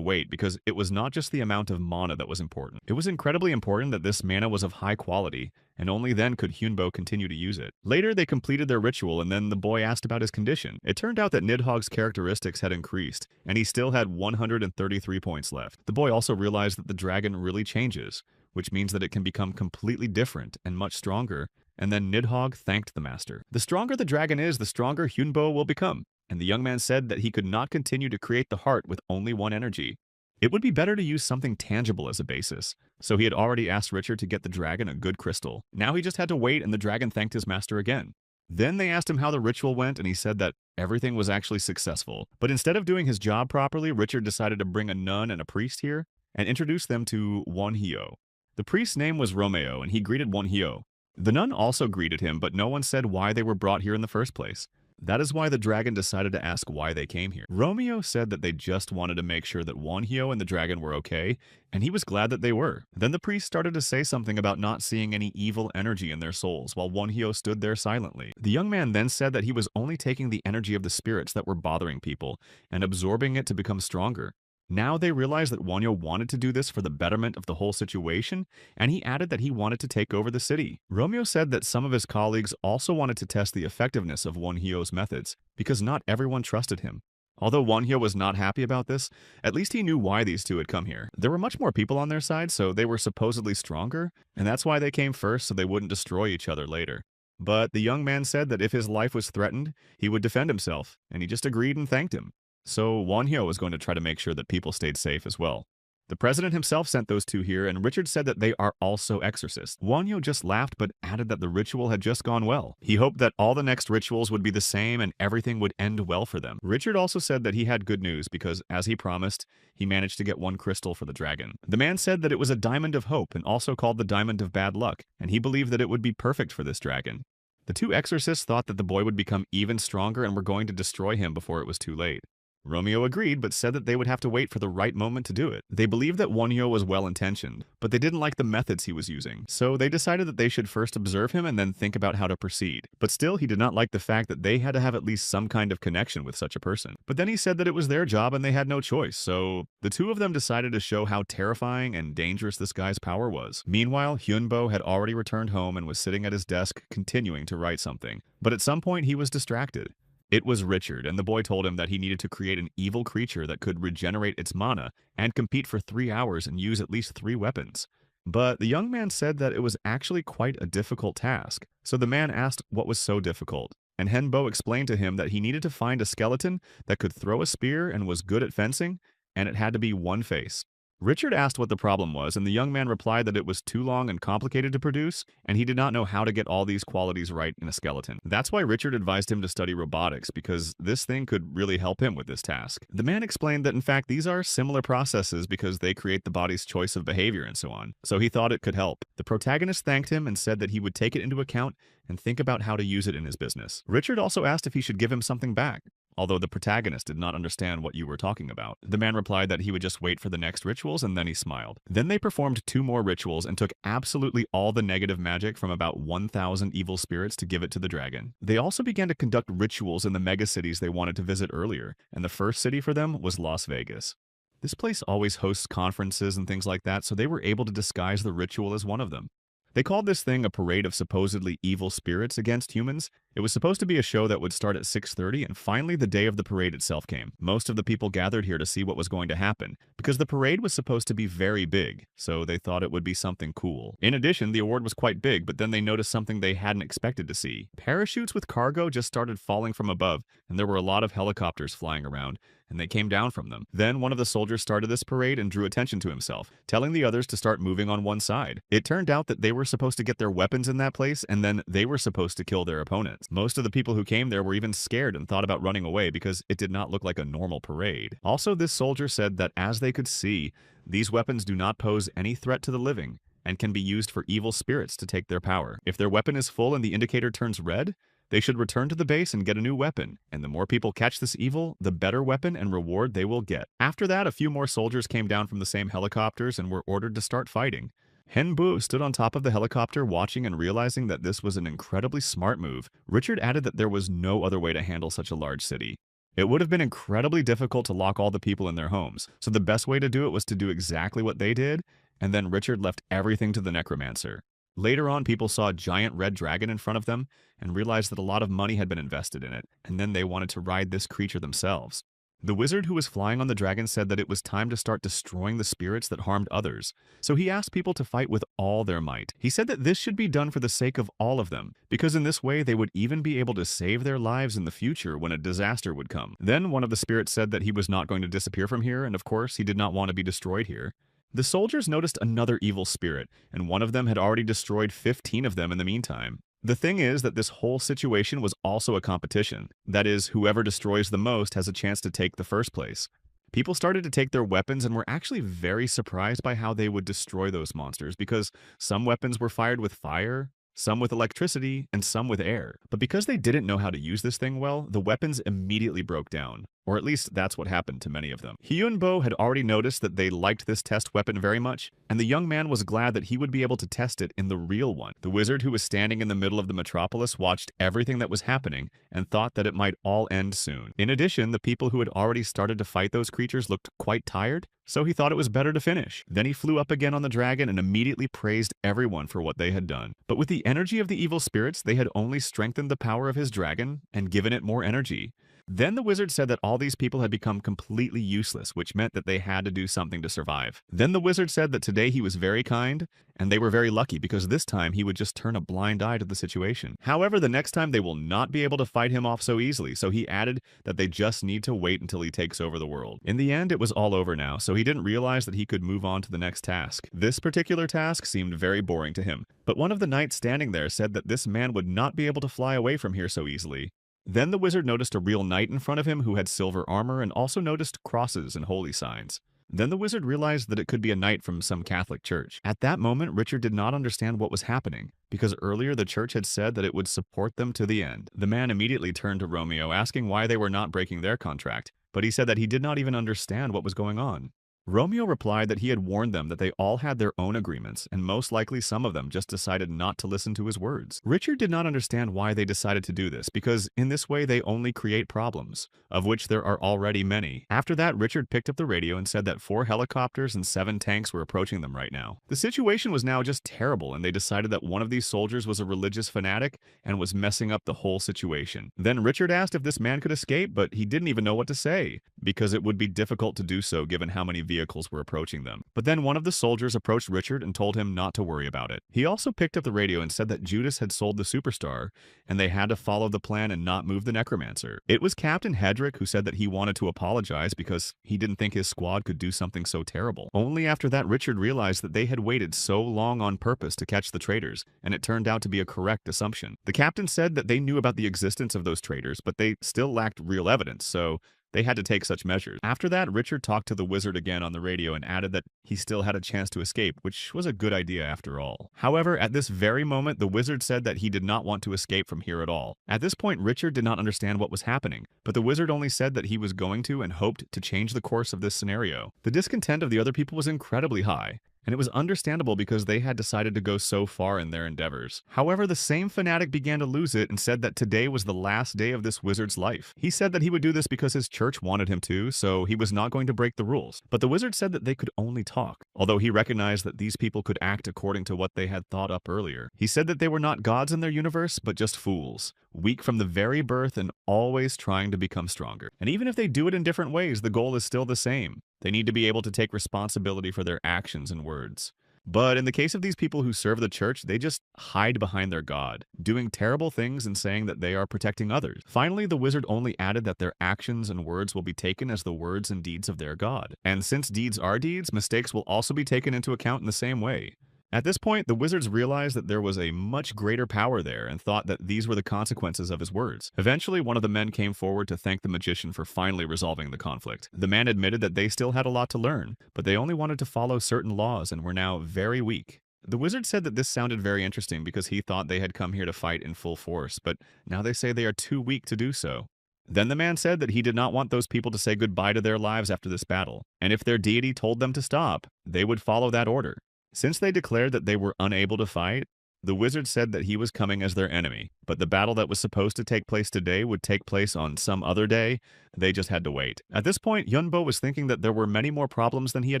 wait because it was not just the amount of mana that was important. It was incredibly important that this mana was of high quality, and only then could Hyunbo continue to use it. Later, they completed their ritual and then the boy asked about his condition. It turned out that Nidhogg's characteristics had increased, and he still had 133 points left. The boy also realized that the dragon really changes, which means that it can become completely different and much stronger, and then Nidhogg thanked the master. The stronger the dragon is, the stronger Hyunbo will become. And the young man said that he could not continue to create the heart with only one energy. It would be better to use something tangible as a basis, so he had already asked Richard to get the dragon a good crystal. Now he just had to wait and the dragon thanked his master again. Then they asked him how the ritual went and he said that everything was actually successful. But instead of doing his job properly, Richard decided to bring a nun and a priest here and introduce them to Wonhyo. The priest's name was Romeo and he greeted Wonhyo. The nun also greeted him, but no one said why they were brought here in the first place. That is why the dragon decided to ask why they came here. Romeo said that they just wanted to make sure that Wonhyo and the dragon were okay, and he was glad that they were. Then the priest started to say something about not seeing any evil energy in their souls, while Wonhyo stood there silently. The young man then said that he was only taking the energy of the spirits that were bothering people and absorbing it to become stronger. Now they realized that Wonhyo wanted to do this for the betterment of the whole situation, and he added that he wanted to take over the city. Romeo said that some of his colleagues also wanted to test the effectiveness of Wonhyo's methods, because not everyone trusted him. Although Wonhyo was not happy about this, at least he knew why these two had come here. There were much more people on their side, so they were supposedly stronger, and that's why they came first so they wouldn't destroy each other later. But the young man said that if his life was threatened, he would defend himself, and he just agreed and thanked him. So Wonhyo was going to try to make sure that people stayed safe as well. The president himself sent those two here, and Richard said that they are also exorcists. Wonhyo just laughed but added that the ritual had just gone well. He hoped that all the next rituals would be the same and everything would end well for them. Richard also said that he had good news because, as he promised, he managed to get one crystal for the dragon. The man said that it was a diamond of hope and also called the diamond of bad luck, and he believed that it would be perfect for this dragon. The two exorcists thought that the boy would become even stronger and were going to destroy him before it was too late. Romeo agreed, but said that they would have to wait for the right moment to do it. They believed that Wonhyo was well-intentioned, but they didn't like the methods he was using, so they decided that they should first observe him and then think about how to proceed. But still, he did not like the fact that they had to have at least some kind of connection with such a person. But then he said that it was their job and they had no choice, so the two of them decided to show how terrifying and dangerous this guy's power was. Meanwhile, Hyunbo had already returned home and was sitting at his desk continuing to write something, but at some point he was distracted. It was Richard, and the boy told him that he needed to create an evil creature that could regenerate its mana and compete for 3 hours and use at least 3 weapons. But the young man said that it was actually quite a difficult task, so the man asked what was so difficult. And Henbo explained to him that he needed to find a skeleton that could throw a spear and was good at fencing, and it had to be one face. Richard asked what the problem was, and the young man replied that it was too long and complicated to produce, and he did not know how to get all these qualities right in a skeleton. That's why Richard advised him to study robotics, because this thing could really help him with this task. The man explained that in fact these are similar processes because they create the body's choice of behavior and so on, so he thought it could help. The protagonist thanked him and said that he would take it into account and think about how to use it in his business. Richard also asked if he should give him something back, although the protagonist did not understand what you were talking about. The man replied that he would just wait for the next rituals, and then he smiled. Then they performed 2 more rituals and took absolutely all the negative magic from about 1,000 evil spirits to give it to the dragon. They also began to conduct rituals in the megacities they wanted to visit earlier, and the first city for them was Las Vegas. This place always hosts conferences and things like that, so they were able to disguise the ritual as one of them. They called this thing a parade of supposedly evil spirits against humans. It was supposed to be a show that would start at 6:30, and finally the day of the parade itself came. Most of the people gathered here to see what was going to happen, because the parade was supposed to be very big, so they thought it would be something cool. In addition, the award was quite big, but then they noticed something they hadn't expected to see. Parachutes with cargo just started falling from above, and there were a lot of helicopters flying around, and they came down from them. Then one of the soldiers started this parade and drew attention to himself, telling the others to start moving on one side. It turned out that they were supposed to get their weapons in that place, and then they were supposed to kill their opponents. Most of the people who came there were even scared and thought about running away because it did not look like a normal parade. Also, this soldier said that as they could see, these weapons do not pose any threat to the living and can be used for evil spirits to take their power. If their weapon is full and the indicator turns red, they should return to the base and get a new weapon, and the more people catch this evil, the better weapon and reward they will get. After that, a few more soldiers came down from the same helicopters and were ordered to start fighting. Henbu stood on top of the helicopter watching and realizing that this was an incredibly smart move. Richard added that there was no other way to handle such a large city. It would have been incredibly difficult to lock all the people in their homes, so the best way to do it was to do exactly what they did, and then Richard left everything to the necromancer. Later on, people saw a giant red dragon in front of them and realized that a lot of money had been invested in it, and then they wanted to ride this creature themselves. The wizard who was flying on the dragon said that it was time to start destroying the spirits that harmed others, so he asked people to fight with all their might. He said that this should be done for the sake of all of them, because in this way they would even be able to save their lives in the future when a disaster would come. Then one of the spirits said that he was not going to disappear from here, and of course he did not want to be destroyed here. The soldiers noticed another evil spirit, and one of them had already destroyed 15 of them in the meantime. The thing is that this whole situation was also a competition. That is, whoever destroys the most has a chance to take the first place. People started to take their weapons and were actually very surprised by how they would destroy those monsters, because some weapons were fired with fire, some with electricity, and some with air. But because they didn't know how to use this thing well, the weapons immediately broke down. Or at least that's what happened to many of them. Hyunbo had already noticed that they liked this test weapon very much, and the young man was glad that he would be able to test it in the real one. The wizard who was standing in the middle of the metropolis watched everything that was happening and thought that it might all end soon. In addition, the people who had already started to fight those creatures looked quite tired, so he thought it was better to finish. Then he flew up again on the dragon and immediately praised everyone for what they had done. But with the energy of the evil spirits, they had only strengthened the power of his dragon and given it more energy. Then the wizard said that all these people had become completely useless, which meant that they had to do something to survive. Then the wizard said that today he was very kind, and they were very lucky because this time he would just turn a blind eye to the situation. However, the next time they will not be able to fight him off so easily, so he added that they just need to wait until he takes over the world. In the end, it was all over now, so he didn't realize that he could move on to the next task. This particular task seemed very boring to him, but one of the knights standing there said that this man would not be able to fly away from here so easily. Then the wizard noticed a real knight in front of him who had silver armor and also noticed crosses and holy signs. Then the wizard realized that it could be a knight from some Catholic church. At that moment, Richard did not understand what was happening, because earlier the church had said that it would support them to the end. The man immediately turned to Romeo, asking why they were not breaking their contract, but he said that he did not even understand what was going on. Romeo replied that he had warned them that they all had their own agreements, and most likely some of them just decided not to listen to his words. Richard did not understand why they decided to do this, because in this way they only create problems, of which there are already many. After that, Richard picked up the radio and said that 4 helicopters and 7 tanks were approaching them right now. The situation was now just terrible, and they decided that one of these soldiers was a religious fanatic and was messing up the whole situation. Then Richard asked if this man could escape, but he didn't even know what to say, because it would be difficult to do so given how many vehicles were approaching them. But then one of the soldiers approached Richard and told him not to worry about it. He also picked up the radio and said that Judas had sold the superstar, and they had to follow the plan and not move the necromancer. It was Captain Hedrick who said that he wanted to apologize because he didn't think his squad could do something so terrible. Only after that Richard realized that they had waited so long on purpose to catch the traitors, and it turned out to be a correct assumption. The captain said that they knew about the existence of those traitors, but they still lacked real evidence, so they had to take such measures. After that, Richard talked to the wizard again on the radio and added that he still had a chance to escape, which was a good idea after all. However, at this very moment, the wizard said that he did not want to escape from here at all. At this point, Richard did not understand what was happening, but the wizard only said that he was going to and hoped to change the course of this scenario. The discontent of the other people was incredibly high, and it was understandable because they had decided to go so far in their endeavors. However, the same fanatic began to lose it and said that today was the last day of this wizard's life. He said that he would do this because his church wanted him to, so he was not going to break the rules. But the wizard said that they could only talk, although he recognized that these people could act according to what they had thought up earlier. He said that they were not gods in their universe, but just fools, weak from the very birth and always trying to become stronger. And even if they do it in different ways, the goal is still the same. They need to be able to take responsibility for their actions and words. But in the case of these people who serve the church, they just hide behind their god, doing terrible things and saying that they are protecting others. Finally, the wizard only added that their actions and words will be taken as the words and deeds of their god. And since deeds are deeds, mistakes will also be taken into account in the same way. At this point, the wizards realized that there was a much greater power there and thought that these were the consequences of his words. Eventually, one of the men came forward to thank the magician for finally resolving the conflict. The man admitted that they still had a lot to learn, but they only wanted to follow certain laws and were now very weak. The wizard said that this sounded very interesting because he thought they had come here to fight in full force, but now they say they are too weak to do so. Then the man said that he did not want those people to say goodbye to their lives after this battle, and if their deity told them to stop, they would follow that order. Since they declared that they were unable to fight, the wizard said that he was coming as their enemy, but the battle that was supposed to take place today would take place on some other day. They just had to wait. At this point, Hyunbo was thinking that there were many more problems than he had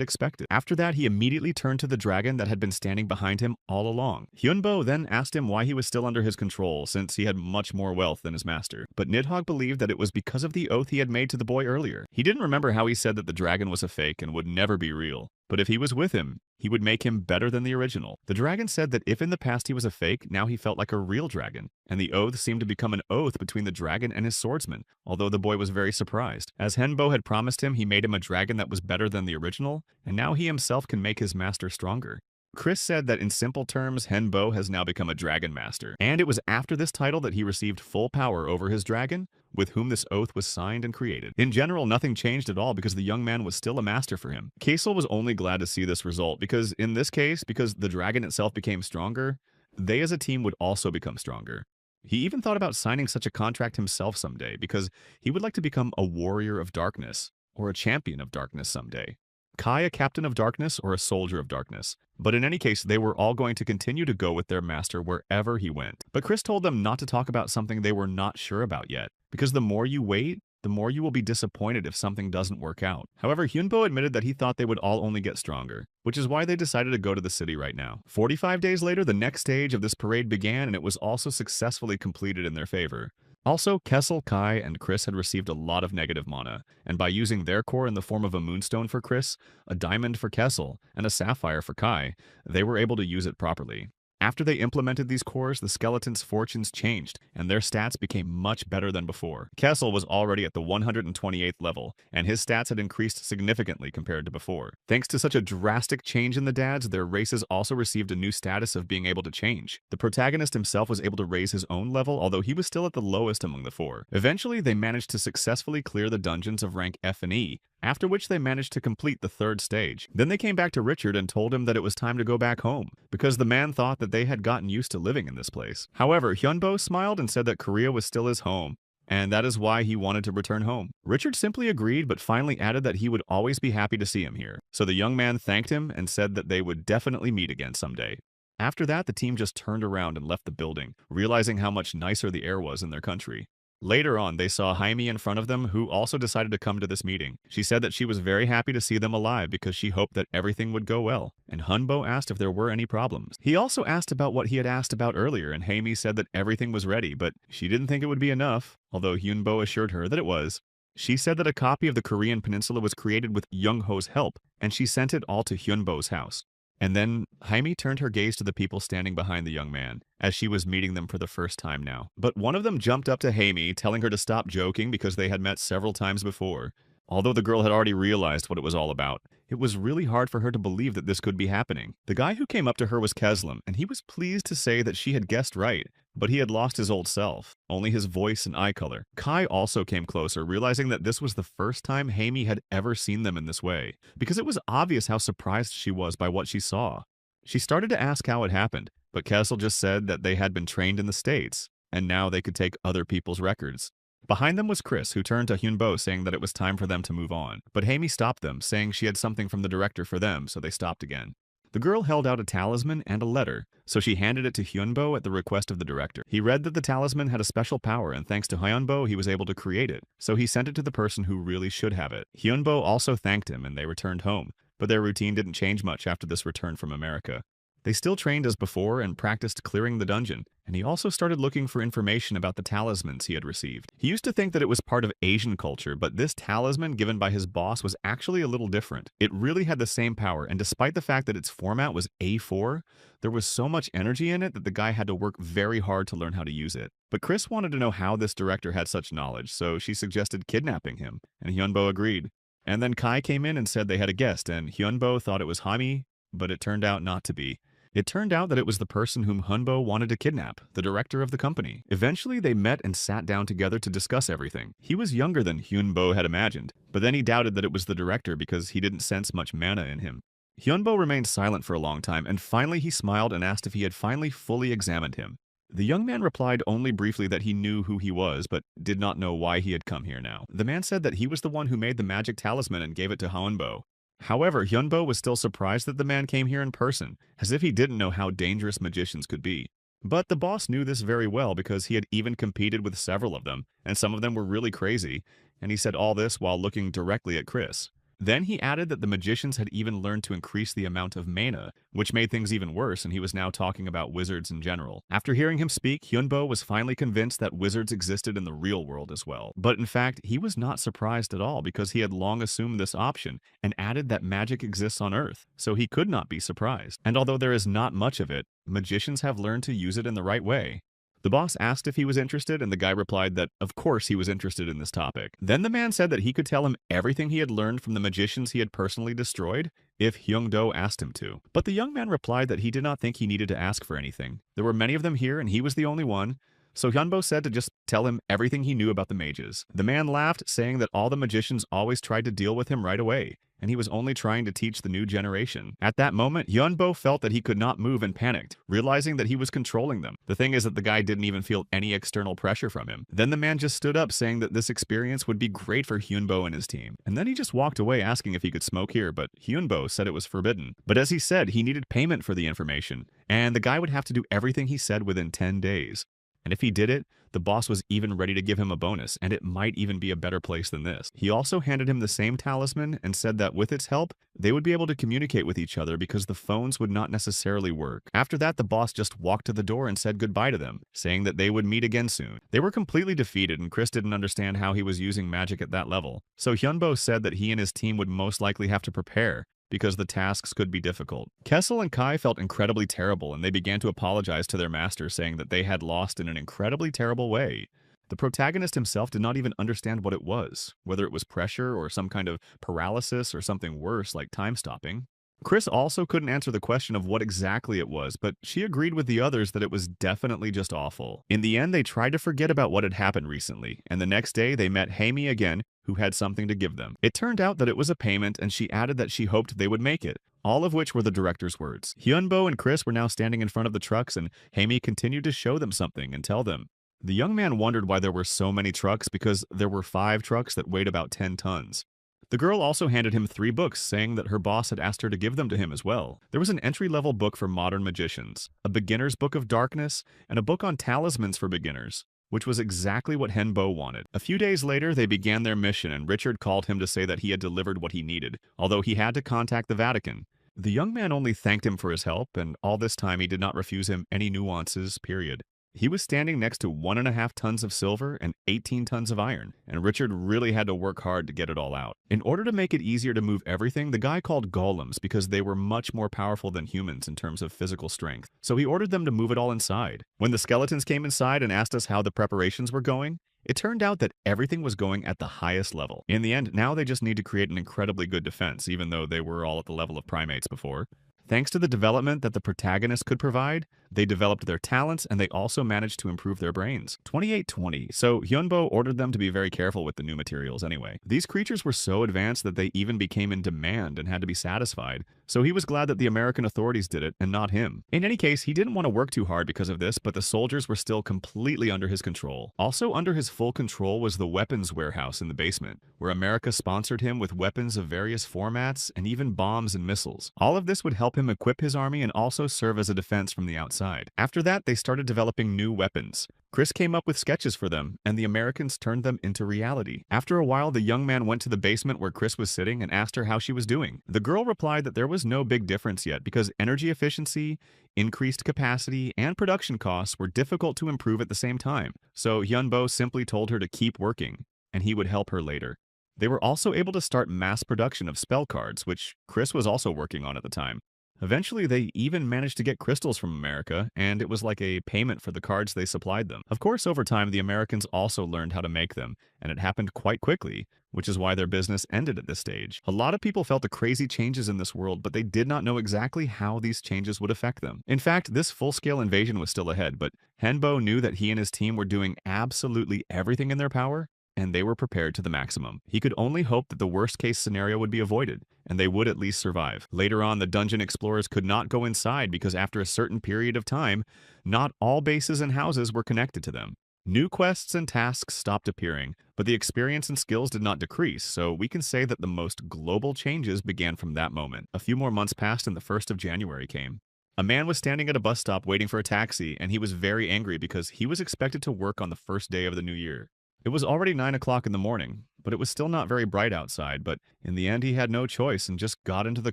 expected. After that, he immediately turned to the dragon that had been standing behind him all along. Hyunbo then asked him why he was still under his control, since he had much more wealth than his master. But Nidhogg believed that it was because of the oath he had made to the boy earlier. He didn't remember how he said that the dragon was a fake and would never be real. But if he was with him, he would make him better than the original. The dragon said that if in the past he was a fake, now he felt like a real dragon, and the oath seemed to become an oath between the dragon and his swordsman, although the boy was very surprised. As Henbo had promised him, he made him a dragon that was better than the original, and now he himself can make his master stronger. Chris said that in simple terms, Henbo has now become a dragon master, and it was after this title that he received full power over his dragon, with whom this oath was signed and created. In general, nothing changed at all because the young man was still a master for him. Kaisel was only glad to see this result because in this case, because the dragon itself became stronger, they as a team would also become stronger. He even thought about signing such a contract himself someday because he would like to become a warrior of darkness, or a champion of darkness someday. Kai a captain of darkness or a soldier of darkness. But in any case, they were all going to continue to go with their master wherever he went. But Chris told them not to talk about something they were not sure about yet, because the more you wait, the more you will be disappointed if something doesn't work out. However, Hyunbo admitted that he thought they would all only get stronger, which is why they decided to go to the city right now. 45 days later, the next stage of this parade began, and it was also successfully completed in their favor. Also, Kessel, Kai, and Chris had received a lot of negative mana, and by using their core in the form of a moonstone for Chris, a diamond for Kessel, and a sapphire for Kai, they were able to use it properly. After they implemented these cores, the skeletons' fortunes changed, and their stats became much better than before. Kessel was already at the 128th level, and his stats had increased significantly compared to before. Thanks to such a drastic change in the dads, their races also received a new status of being able to change. The protagonist himself was able to raise his own level, although he was still at the lowest among the four. Eventually, they managed to successfully clear the dungeons of rank F and E, after which they managed to complete the third stage. Then they came back to Richard and told him that it was time to go back home, because the man thought that they had gotten used to living in this place. However, Hyunbo smiled and said that Korea was still his home, and that is why he wanted to return home. Richard simply agreed, but finally added that he would always be happy to see him here. So the young man thanked him and said that they would definitely meet again someday. After that, the team just turned around and left the building, realizing how much nicer the air was in their country. Later on, they saw Jaime in front of them, who also decided to come to this meeting. She said that she was very happy to see them alive because she hoped that everything would go well, and Hunbo asked if there were any problems. He also asked about what he had asked about earlier, and Jaime said that everything was ready, but she didn't think it would be enough, although Hyunbo assured her that it was. She said that a copy of the Korean peninsula was created with Young-ho's help, and she sent it all to Hyunbo's house. And then Jaime turned her gaze to the people standing behind the young man, as she was meeting them for the first time now. But one of them jumped up to Jaime, telling her to stop joking because they had met several times before. Although the girl had already realized what it was all about, it was really hard for her to believe that this could be happening. The guy who came up to her was Keslam, and he was pleased to say that she had guessed right, but he had lost his old self, only his voice and eye color. Kai also came closer, realizing that this was the first time Jaime had ever seen them in this way, because it was obvious how surprised she was by what she saw. She started to ask how it happened, but Kessel just said that they had been trained in the States, and now they could take other people's records. Behind them was Chris, who turned to Hyunbo saying that it was time for them to move on, but Jaime stopped them, saying she had something from the director for them, so they stopped again. The girl held out a talisman and a letter, so she handed it to Hyunbo at the request of the director. He read that the talisman had a special power, and thanks to Hyunbo, he was able to create it, so he sent it to the person who really should have it. Hyunbo also thanked him, and they returned home, but their routine didn't change much after this return from America. They still trained as before and practiced clearing the dungeon, and he also started looking for information about the talismans he had received. He used to think that it was part of Asian culture, but this talisman given by his boss was actually a little different. It really had the same power, and despite the fact that its format was A4, there was so much energy in it that the guy had to work very hard to learn how to use it. But Chris wanted to know how this director had such knowledge, so she suggested kidnapping him, and Hyunbo agreed. And then Kai came in and said they had a guest, and Hyunbo thought it was Hami, but it turned out not to be. It turned out that it was the person whom Hyunbo wanted to kidnap, the director of the company. Eventually, they met and sat down together to discuss everything. He was younger than Hyunbo had imagined, but then he doubted that it was the director because he didn't sense much mana in him. Hyunbo remained silent for a long time, and finally he smiled and asked if he had finally fully examined him. The young man replied only briefly that he knew who he was, but did not know why he had come here now. The man said that he was the one who made the magic talisman and gave it to Hyunbo. However, Hyunbo was still surprised that the man came here in person, as if he didn't know how dangerous magicians could be. But the boss knew this very well because he had even competed with several of them, and some of them were really crazy, and he said all this while looking directly at Chris. Then he added that the magicians had even learned to increase the amount of mana, which made things even worse, and he was now talking about wizards in general. After hearing him speak, Hyunbo was finally convinced that wizards existed in the real world as well. But in fact, he was not surprised at all because he had long assumed this option and added that magic exists on Earth, so he could not be surprised. And although there is not much of it, magicians have learned to use it in the right way. The boss asked if he was interested, and the guy replied that of course he was interested in this topic. Then the man said that he could tell him everything he had learned from the magicians he had personally destroyed if Hyungdo asked him to. But the young man replied that he did not think he needed to ask for anything. There were many of them here and he was the only one, so Hyunbo said to just tell him everything he knew about the mages. The man laughed, saying that all the magicians always tried to deal with him right away, and he was only trying to teach the new generation. At that moment, Hyunbo felt that he could not move and panicked, realizing that he was controlling them. The thing is that the guy didn't even feel any external pressure from him. Then the man just stood up, saying that this experience would be great for Hyunbo and his team. And then he just walked away asking if he could smoke here, but Hyunbo said it was forbidden. But as he said, he needed payment for the information, and the guy would have to do everything he said within 10 days. And if he did it, the boss was even ready to give him a bonus, and it might even be a better place than this. He also handed him the same talisman and said that with its help, they would be able to communicate with each other because the phones would not necessarily work. After that, the boss just walked to the door and said goodbye to them, saying that they would meet again soon. They were completely defeated, and Chris didn't understand how he was using magic at that level. So Hyunbo said that he and his team would most likely have to prepare, because the tasks could be difficult. Kessel and Kai felt incredibly terrible, and they began to apologize to their master, saying that they had lost in an incredibly terrible way. The protagonist himself did not even understand what it was, whether it was pressure or some kind of paralysis or something worse like time stopping. Chris also couldn't answer the question of what exactly it was, but she agreed with the others that it was definitely just awful. In the end, they tried to forget about what had happened recently, and the next day they met Hami again, who had something to give them. It turned out that it was a payment, and she added that she hoped they would make it, all of which were the director's words. Hyunbo and Chris were now standing in front of the trucks, and Hami continued to show them something and tell them. The young man wondered why there were so many trucks because there were 5 trucks that weighed about 10 tons. The girl also handed him 3 books, saying that her boss had asked her to give them to him as well. There was an entry-level book for modern magicians, a beginner's book of darkness, and a book on talismans for beginners, which was exactly what Hyunbo wanted. A few days later, they began their mission, and Richard called him to say that he had delivered what he needed, although he had to contact the Vatican. The young man only thanked him for his help, and all this time he did not refuse him any nuances, period. He was standing next to 1.5 tons of silver and 18 tons of iron, and Richard really had to work hard to get it all out. In order to make it easier to move everything, the guy called golems because they were much more powerful than humans in terms of physical strength, so he ordered them to move it all inside. When the skeletons came inside and asked us how the preparations were going, it turned out that everything was going at the highest level. In the end, now they just need to create an incredibly good defense, even though they were all at the level of primates before. Thanks to the development that the protagonist could provide, they developed their talents and they also managed to improve their brains. 2820. So Hyunbo ordered them to be very careful with the new materials anyway. These creatures were so advanced that they even became in demand and had to be satisfied, so he was glad that the American authorities did it and not him. In any case, he didn't want to work too hard because of this, but the soldiers were still completely under his control. Also under his full control was the weapons warehouse in the basement, where America sponsored him with weapons of various formats and even bombs and missiles. All of this would help him equip his army and also serve as a defense from the outside. inside. After that, they started developing new weapons. Chris came up with sketches for them, and the Americans turned them into reality. After a while, the young man went to the basement where Chris was sitting and asked her how she was doing. The girl replied that there was no big difference yet because energy efficiency, increased capacity, and production costs were difficult to improve at the same time. So Hyunbo simply told her to keep working, and he would help her later. They were also able to start mass production of spell cards, which Chris was also working on at the time. Eventually, they even managed to get crystals from America, and it was like a payment for the cards they supplied them. Of course, over time, the Americans also learned how to make them, and it happened quite quickly, which is why their business ended at this stage. A lot of people felt the crazy changes in this world, but they did not know exactly how these changes would affect them. In fact, this full-scale invasion was still ahead, but Henbo knew that he and his team were doing absolutely everything in their power, and they were prepared to the maximum. He could only hope that the worst-case scenario would be avoided, and they would at least survive. Later on, the dungeon explorers could not go inside because after a certain period of time, not all bases and houses were connected to them. New quests and tasks stopped appearing, but the experience and skills did not decrease, so we can say that the most global changes began from that moment. A few more months passed and the 1st of January came. A man was standing at a bus stop waiting for a taxi, and he was very angry because he was expected to work on the first day of the new year. It was already 9 o'clock in the morning, but it was still not very bright outside, but in the end he had no choice and just got into the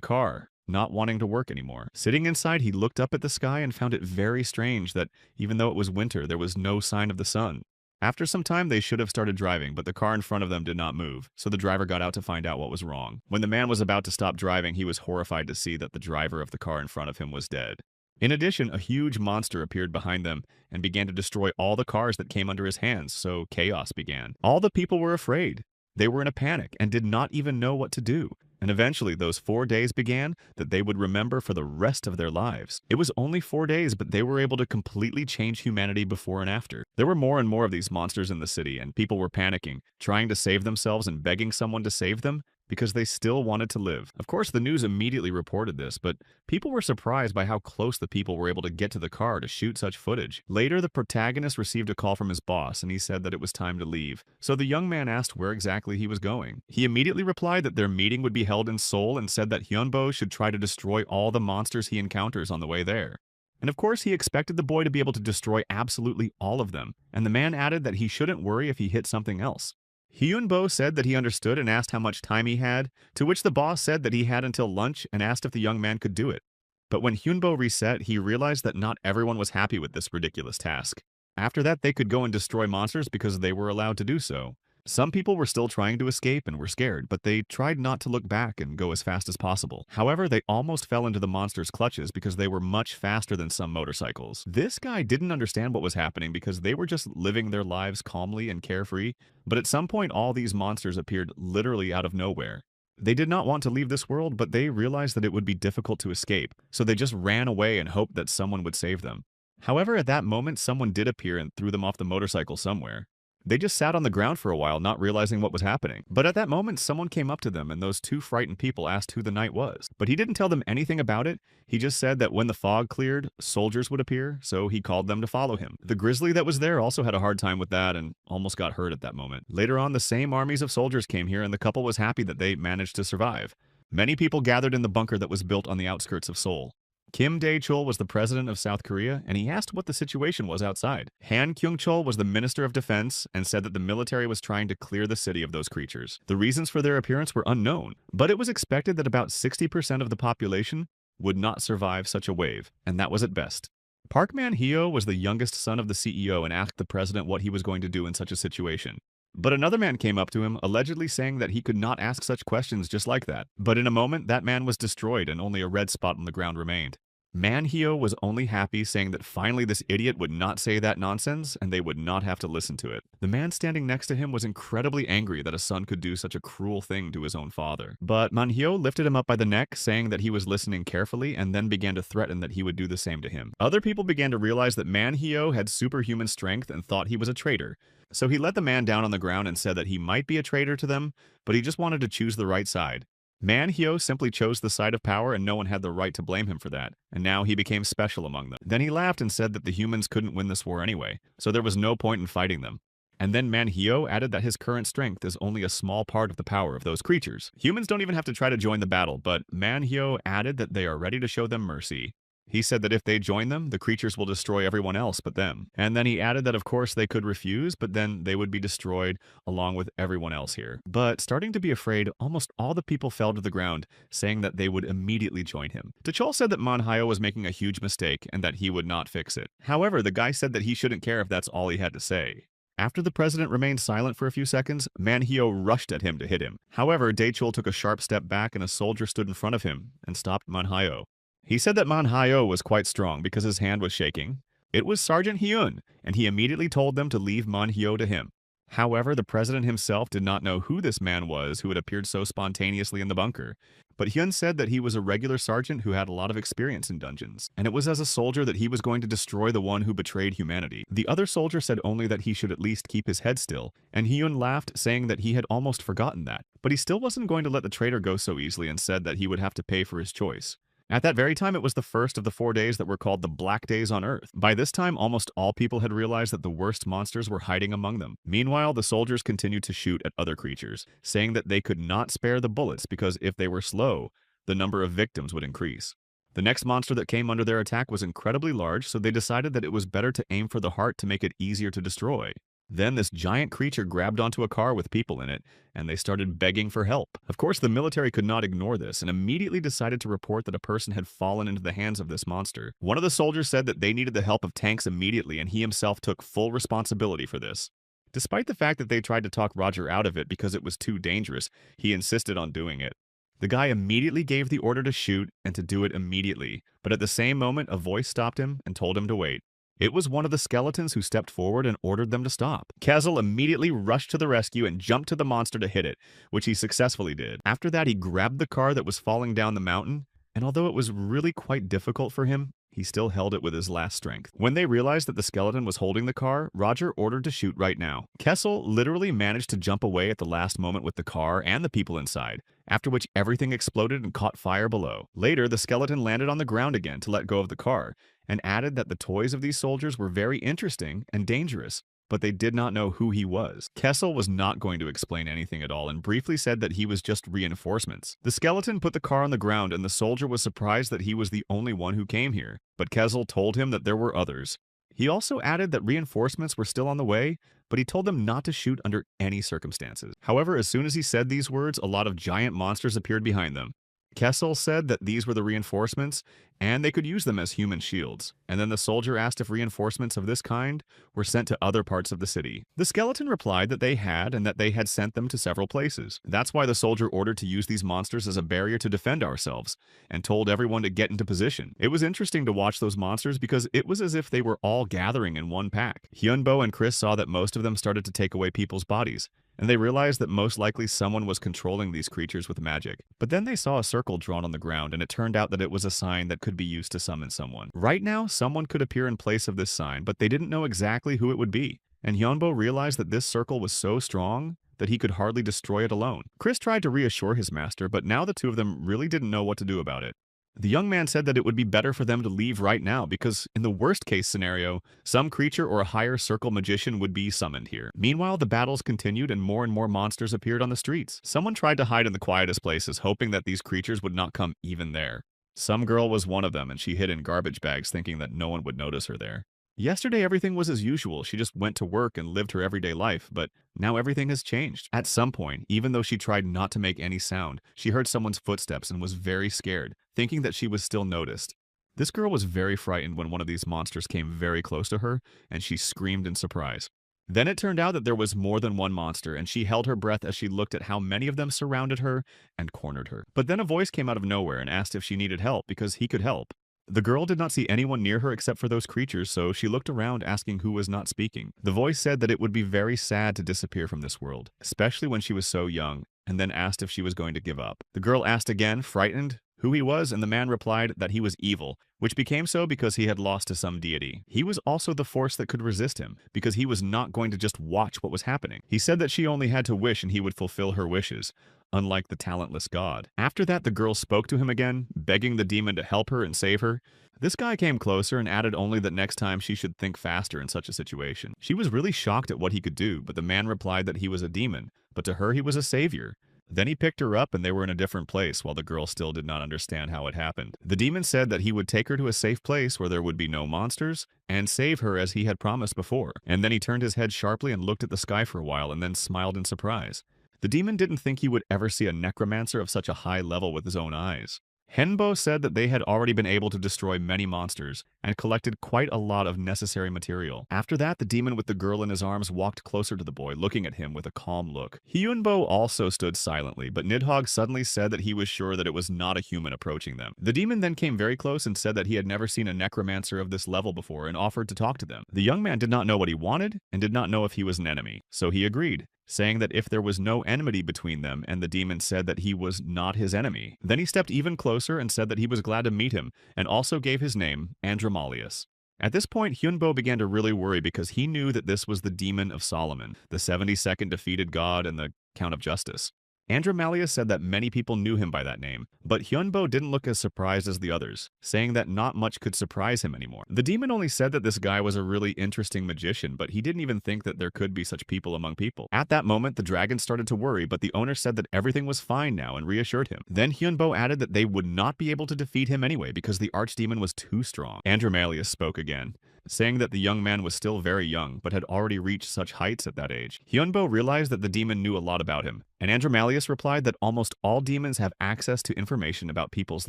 car, not wanting to work anymore. Sitting inside, he looked up at the sky and found it very strange that even though it was winter, there was no sign of the sun. After some time, they should have started driving, but the car in front of them did not move, so the driver got out to find out what was wrong. When the man was about to stop driving, he was horrified to see that the driver of the car in front of him was dead. In addition, a huge monster appeared behind them and began to destroy all the cars that came under his hands, so chaos began. All the people were afraid. They were in a panic and did not even know what to do. And eventually, those 4 days began that they would remember for the rest of their lives. It was only 4 days, but they were able to completely change humanity before and after. There were more and more of these monsters in the city, and people were panicking, trying to save themselves and begging someone to save them, because they still wanted to live. Of course, the news immediately reported this, but people were surprised by how close the people were able to get to the car to shoot such footage. Later, the protagonist received a call from his boss, and he said that it was time to leave. So the young man asked where exactly he was going. He immediately replied that their meeting would be held in Seoul and said that Hyunbo should try to destroy all the monsters he encounters on the way there. And of course, he expected the boy to be able to destroy absolutely all of them, and the man added that he shouldn't worry if he hit something else. Hyunbo said that he understood and asked how much time he had, to which the boss said that he had until lunch and asked if the young man could do it. But when Hyunbo reset, he realized that not everyone was happy with this ridiculous task. After that, they could go and destroy monsters because they were allowed to do so. Some people were still trying to escape and were scared, but they tried not to look back and go as fast as possible. However, they almost fell into the monster's clutches because they were much faster than some motorcycles. This guy didn't understand what was happening because they were just living their lives calmly and carefree, but at some point all these monsters appeared literally out of nowhere. They did not want to leave this world, but they realized that it would be difficult to escape, so they just ran away and hoped that someone would save them. However, at that moment, someone did appear and threw them off the motorcycle somewhere. They just sat on the ground for a while, not realizing what was happening. But at that moment, someone came up to them, and those two frightened people asked who the knight was. But he didn't tell them anything about it. He just said that when the fog cleared, soldiers would appear, so he called them to follow him. The grizzly that was there also had a hard time with that and almost got hurt at that moment. Later on, the same armies of soldiers came here, and the couple was happy that they managed to survive. Many people gathered in the bunker that was built on the outskirts of Seoul. Kim Dae-chul was the president of South Korea, and he asked what the situation was outside. Han Kyung-chul was the minister of defense and said that the military was trying to clear the city of those creatures. The reasons for their appearance were unknown, but it was expected that about 60% of the population would not survive such a wave, and that was at best. Park Man-hyo was the youngest son of the CEO and asked the president what he was going to do in such a situation. But another man came up to him, allegedly saying that he could not ask such questions just like that. But in a moment, that man was destroyed and only a red spot on the ground remained. Man-hyo was only happy, saying that finally this idiot would not say that nonsense and they would not have to listen to it. The man standing next to him was incredibly angry that a son could do such a cruel thing to his own father. But Man-hyo lifted him up by the neck, saying that he was listening carefully and then began to threaten that he would do the same to him. Other people began to realize that Man-hyo had superhuman strength and thought he was a traitor. So he let the man down on the ground and said that he might be a traitor to them, but he just wanted to choose the right side. Man-hyo simply chose the side of power and no one had the right to blame him for that, and now he became special among them. Then he laughed and said that the humans couldn't win this war anyway, so there was no point in fighting them. And then Man-hyo added that his current strength is only a small part of the power of those creatures. Humans don't even have to try to join the battle, but Man-hyo added that they are ready to show them mercy. He said that if they join them, the creatures will destroy everyone else but them. And then he added that of course they could refuse, but then they would be destroyed along with everyone else here. But starting to be afraid, almost all the people fell to the ground, saying that they would immediately join him. T'Chol said that Manhwa was making a huge mistake and that he would not fix it. However, the guy said that he shouldn't care if that's all he had to say. After the president remained silent for a few seconds, Manhwa rushed at him to hit him. However, Daechul took a sharp step back and a soldier stood in front of him and stopped Manhwa. He said that Manhwa was quite strong because his hand was shaking. It was Sergeant Hyun, and he immediately told them to leave Manhwa to him. However, the president himself did not know who this man was who had appeared so spontaneously in the bunker. But Hyun said that he was a regular sergeant who had a lot of experience in dungeons, and it was as a soldier that he was going to destroy the one who betrayed humanity. The other soldier said only that he should at least keep his head still, and Hyun laughed, saying that he had almost forgotten that. But he still wasn't going to let the traitor go so easily and said that he would have to pay for his choice. At that very time, it was the first of the 4 days that were called the Black Days on Earth. By this time, almost all people had realized that the worst monsters were hiding among them. Meanwhile, the soldiers continued to shoot at other creatures, saying that they could not spare the bullets because if they were slow, the number of victims would increase. The next monster that came under their attack was incredibly large, so they decided that it was better to aim for the heart to make it easier to destroy. Then this giant creature grabbed onto a car with people in it, and they started begging for help. Of course, the military could not ignore this and immediately decided to report that a person had fallen into the hands of this monster. One of the soldiers said that they needed the help of tanks immediately, and he himself took full responsibility for this. Despite the fact that they tried to talk Roger out of it because it was too dangerous, he insisted on doing it. The guy immediately gave the order to shoot and to do it immediately, but at the same moment, a voice stopped him and told him to wait. It was one of the skeletons who stepped forward and ordered them to stop. Kezel immediately rushed to the rescue and jumped to the monster to hit it, which he successfully did. After that, he grabbed the car that was falling down the mountain, and although it was really quite difficult for him, he still held it with his last strength. When they realized that the skeleton was holding the car, Roger ordered to shoot right now. Kessel literally managed to jump away at the last moment with the car and the people inside, after which everything exploded and caught fire below. Later, the skeleton landed on the ground again to let go of the car, and added that the toys of these soldiers were very interesting and dangerous, but they did not know who he was. Kessel was not going to explain anything at all and briefly said that he was just reinforcements. The skeleton put the car on the ground and the soldier was surprised that he was the only one who came here, but Kessel told him that there were others. He also added that reinforcements were still on the way, but he told them not to shoot under any circumstances. However, as soon as he said these words, a lot of giant monsters appeared behind them. Kessel said that these were the reinforcements, and they could use them as human shields. And then the soldier asked if reinforcements of this kind were sent to other parts of the city. The skeleton replied that they had, and that they had sent them to several places. That's why the soldier ordered to use these monsters as a barrier to defend ourselves, and told everyone to get into position. It was interesting to watch those monsters because it was as if they were all gathering in one pack. Hyunbo and Chris saw that most of them started to take away people's bodies, and they realized that most likely someone was controlling these creatures with magic. But then they saw a circle drawn on the ground, and it turned out that it was a sign that could be used to summon someone. Right now, someone could appear in place of this sign, but they didn't know exactly who it would be. And Hyunbo realized that this circle was so strong that he could hardly destroy it alone. Chris tried to reassure his master, but now the two of them really didn't know what to do about it. The young man said that it would be better for them to leave right now because, in the worst case scenario, some creature or a higher circle magician would be summoned here. Meanwhile, the battles continued and more monsters appeared on the streets. Someone tried to hide in the quietest places, hoping that these creatures would not come even there. Some girl was one of them, and she hid in garbage bags thinking that no one would notice her there. Yesterday, everything was as usual. She just went to work and lived her everyday life, but now everything has changed. At some point, even though she tried not to make any sound, she heard someone's footsteps and was very scared, thinking that she was still noticed. This girl was very frightened when one of these monsters came very close to her, and she screamed in surprise. Then it turned out that there was more than one monster, and she held her breath as she looked at how many of them surrounded her and cornered her. But then a voice came out of nowhere and asked if she needed help because he could help. The girl did not see anyone near her except for those creatures, so she looked around asking who was not speaking. The voice said that it would be very sad to disappear from this world, especially when she was so young, and then asked if she was going to give up. The girl asked again, frightened, who he was, and the man replied that he was evil, which became so because he had lost to some deity. He was also the force that could resist him, because he was not going to just watch what was happening. He said that she only had to wish and he would fulfill her wishes, unlike the talentless god. After that, the girl spoke to him again, begging the demon to help her and save her. This guy came closer and added only that next time she should think faster in such a situation. She was really shocked at what he could do, but the man replied that he was a demon, but to her he was a savior. Then he picked her up and they were in a different place while the girl still did not understand how it happened. The demon said that he would take her to a safe place where there would be no monsters and save her as he had promised before. And then he turned his head sharply and looked at the sky for a while and then smiled in surprise. The demon didn't think he would ever see a necromancer of such a high level with his own eyes. Henbo said that they had already been able to destroy many monsters and collected quite a lot of necessary material. After that, the demon with the girl in his arms walked closer to the boy, looking at him with a calm look. Hyunbo also stood silently, but Nidhogg suddenly said that he was sure that it was not a human approaching them. The demon then came very close and said that he had never seen a necromancer of this level before and offered to talk to them. The young man did not know what he wanted and did not know if he was an enemy, so he agreed, saying that if there was no enmity between them, and the demon said that he was not his enemy. Then he stepped even closer and said that he was glad to meet him, and also gave his name, Andromalius. At this point, Hyunbo began to really worry because he knew that this was the Demon of Solomon, the 72nd defeated god and the Count of Justice. Andromalius said that many people knew him by that name, but Hyunbo didn't look as surprised as the others, saying that not much could surprise him anymore. The demon only said that this guy was a really interesting magician, but he didn't even think that there could be such people among people. At that moment, the dragon started to worry, but the owner said that everything was fine now and reassured him. Then Hyunbo added that they would not be able to defeat him anyway because the archdemon was too strong. Andromalius spoke again, saying that the young man was still very young, but had already reached such heights at that age. Hyunbo realized that the demon knew a lot about him, and Andromalius replied that almost all demons have access to information about people's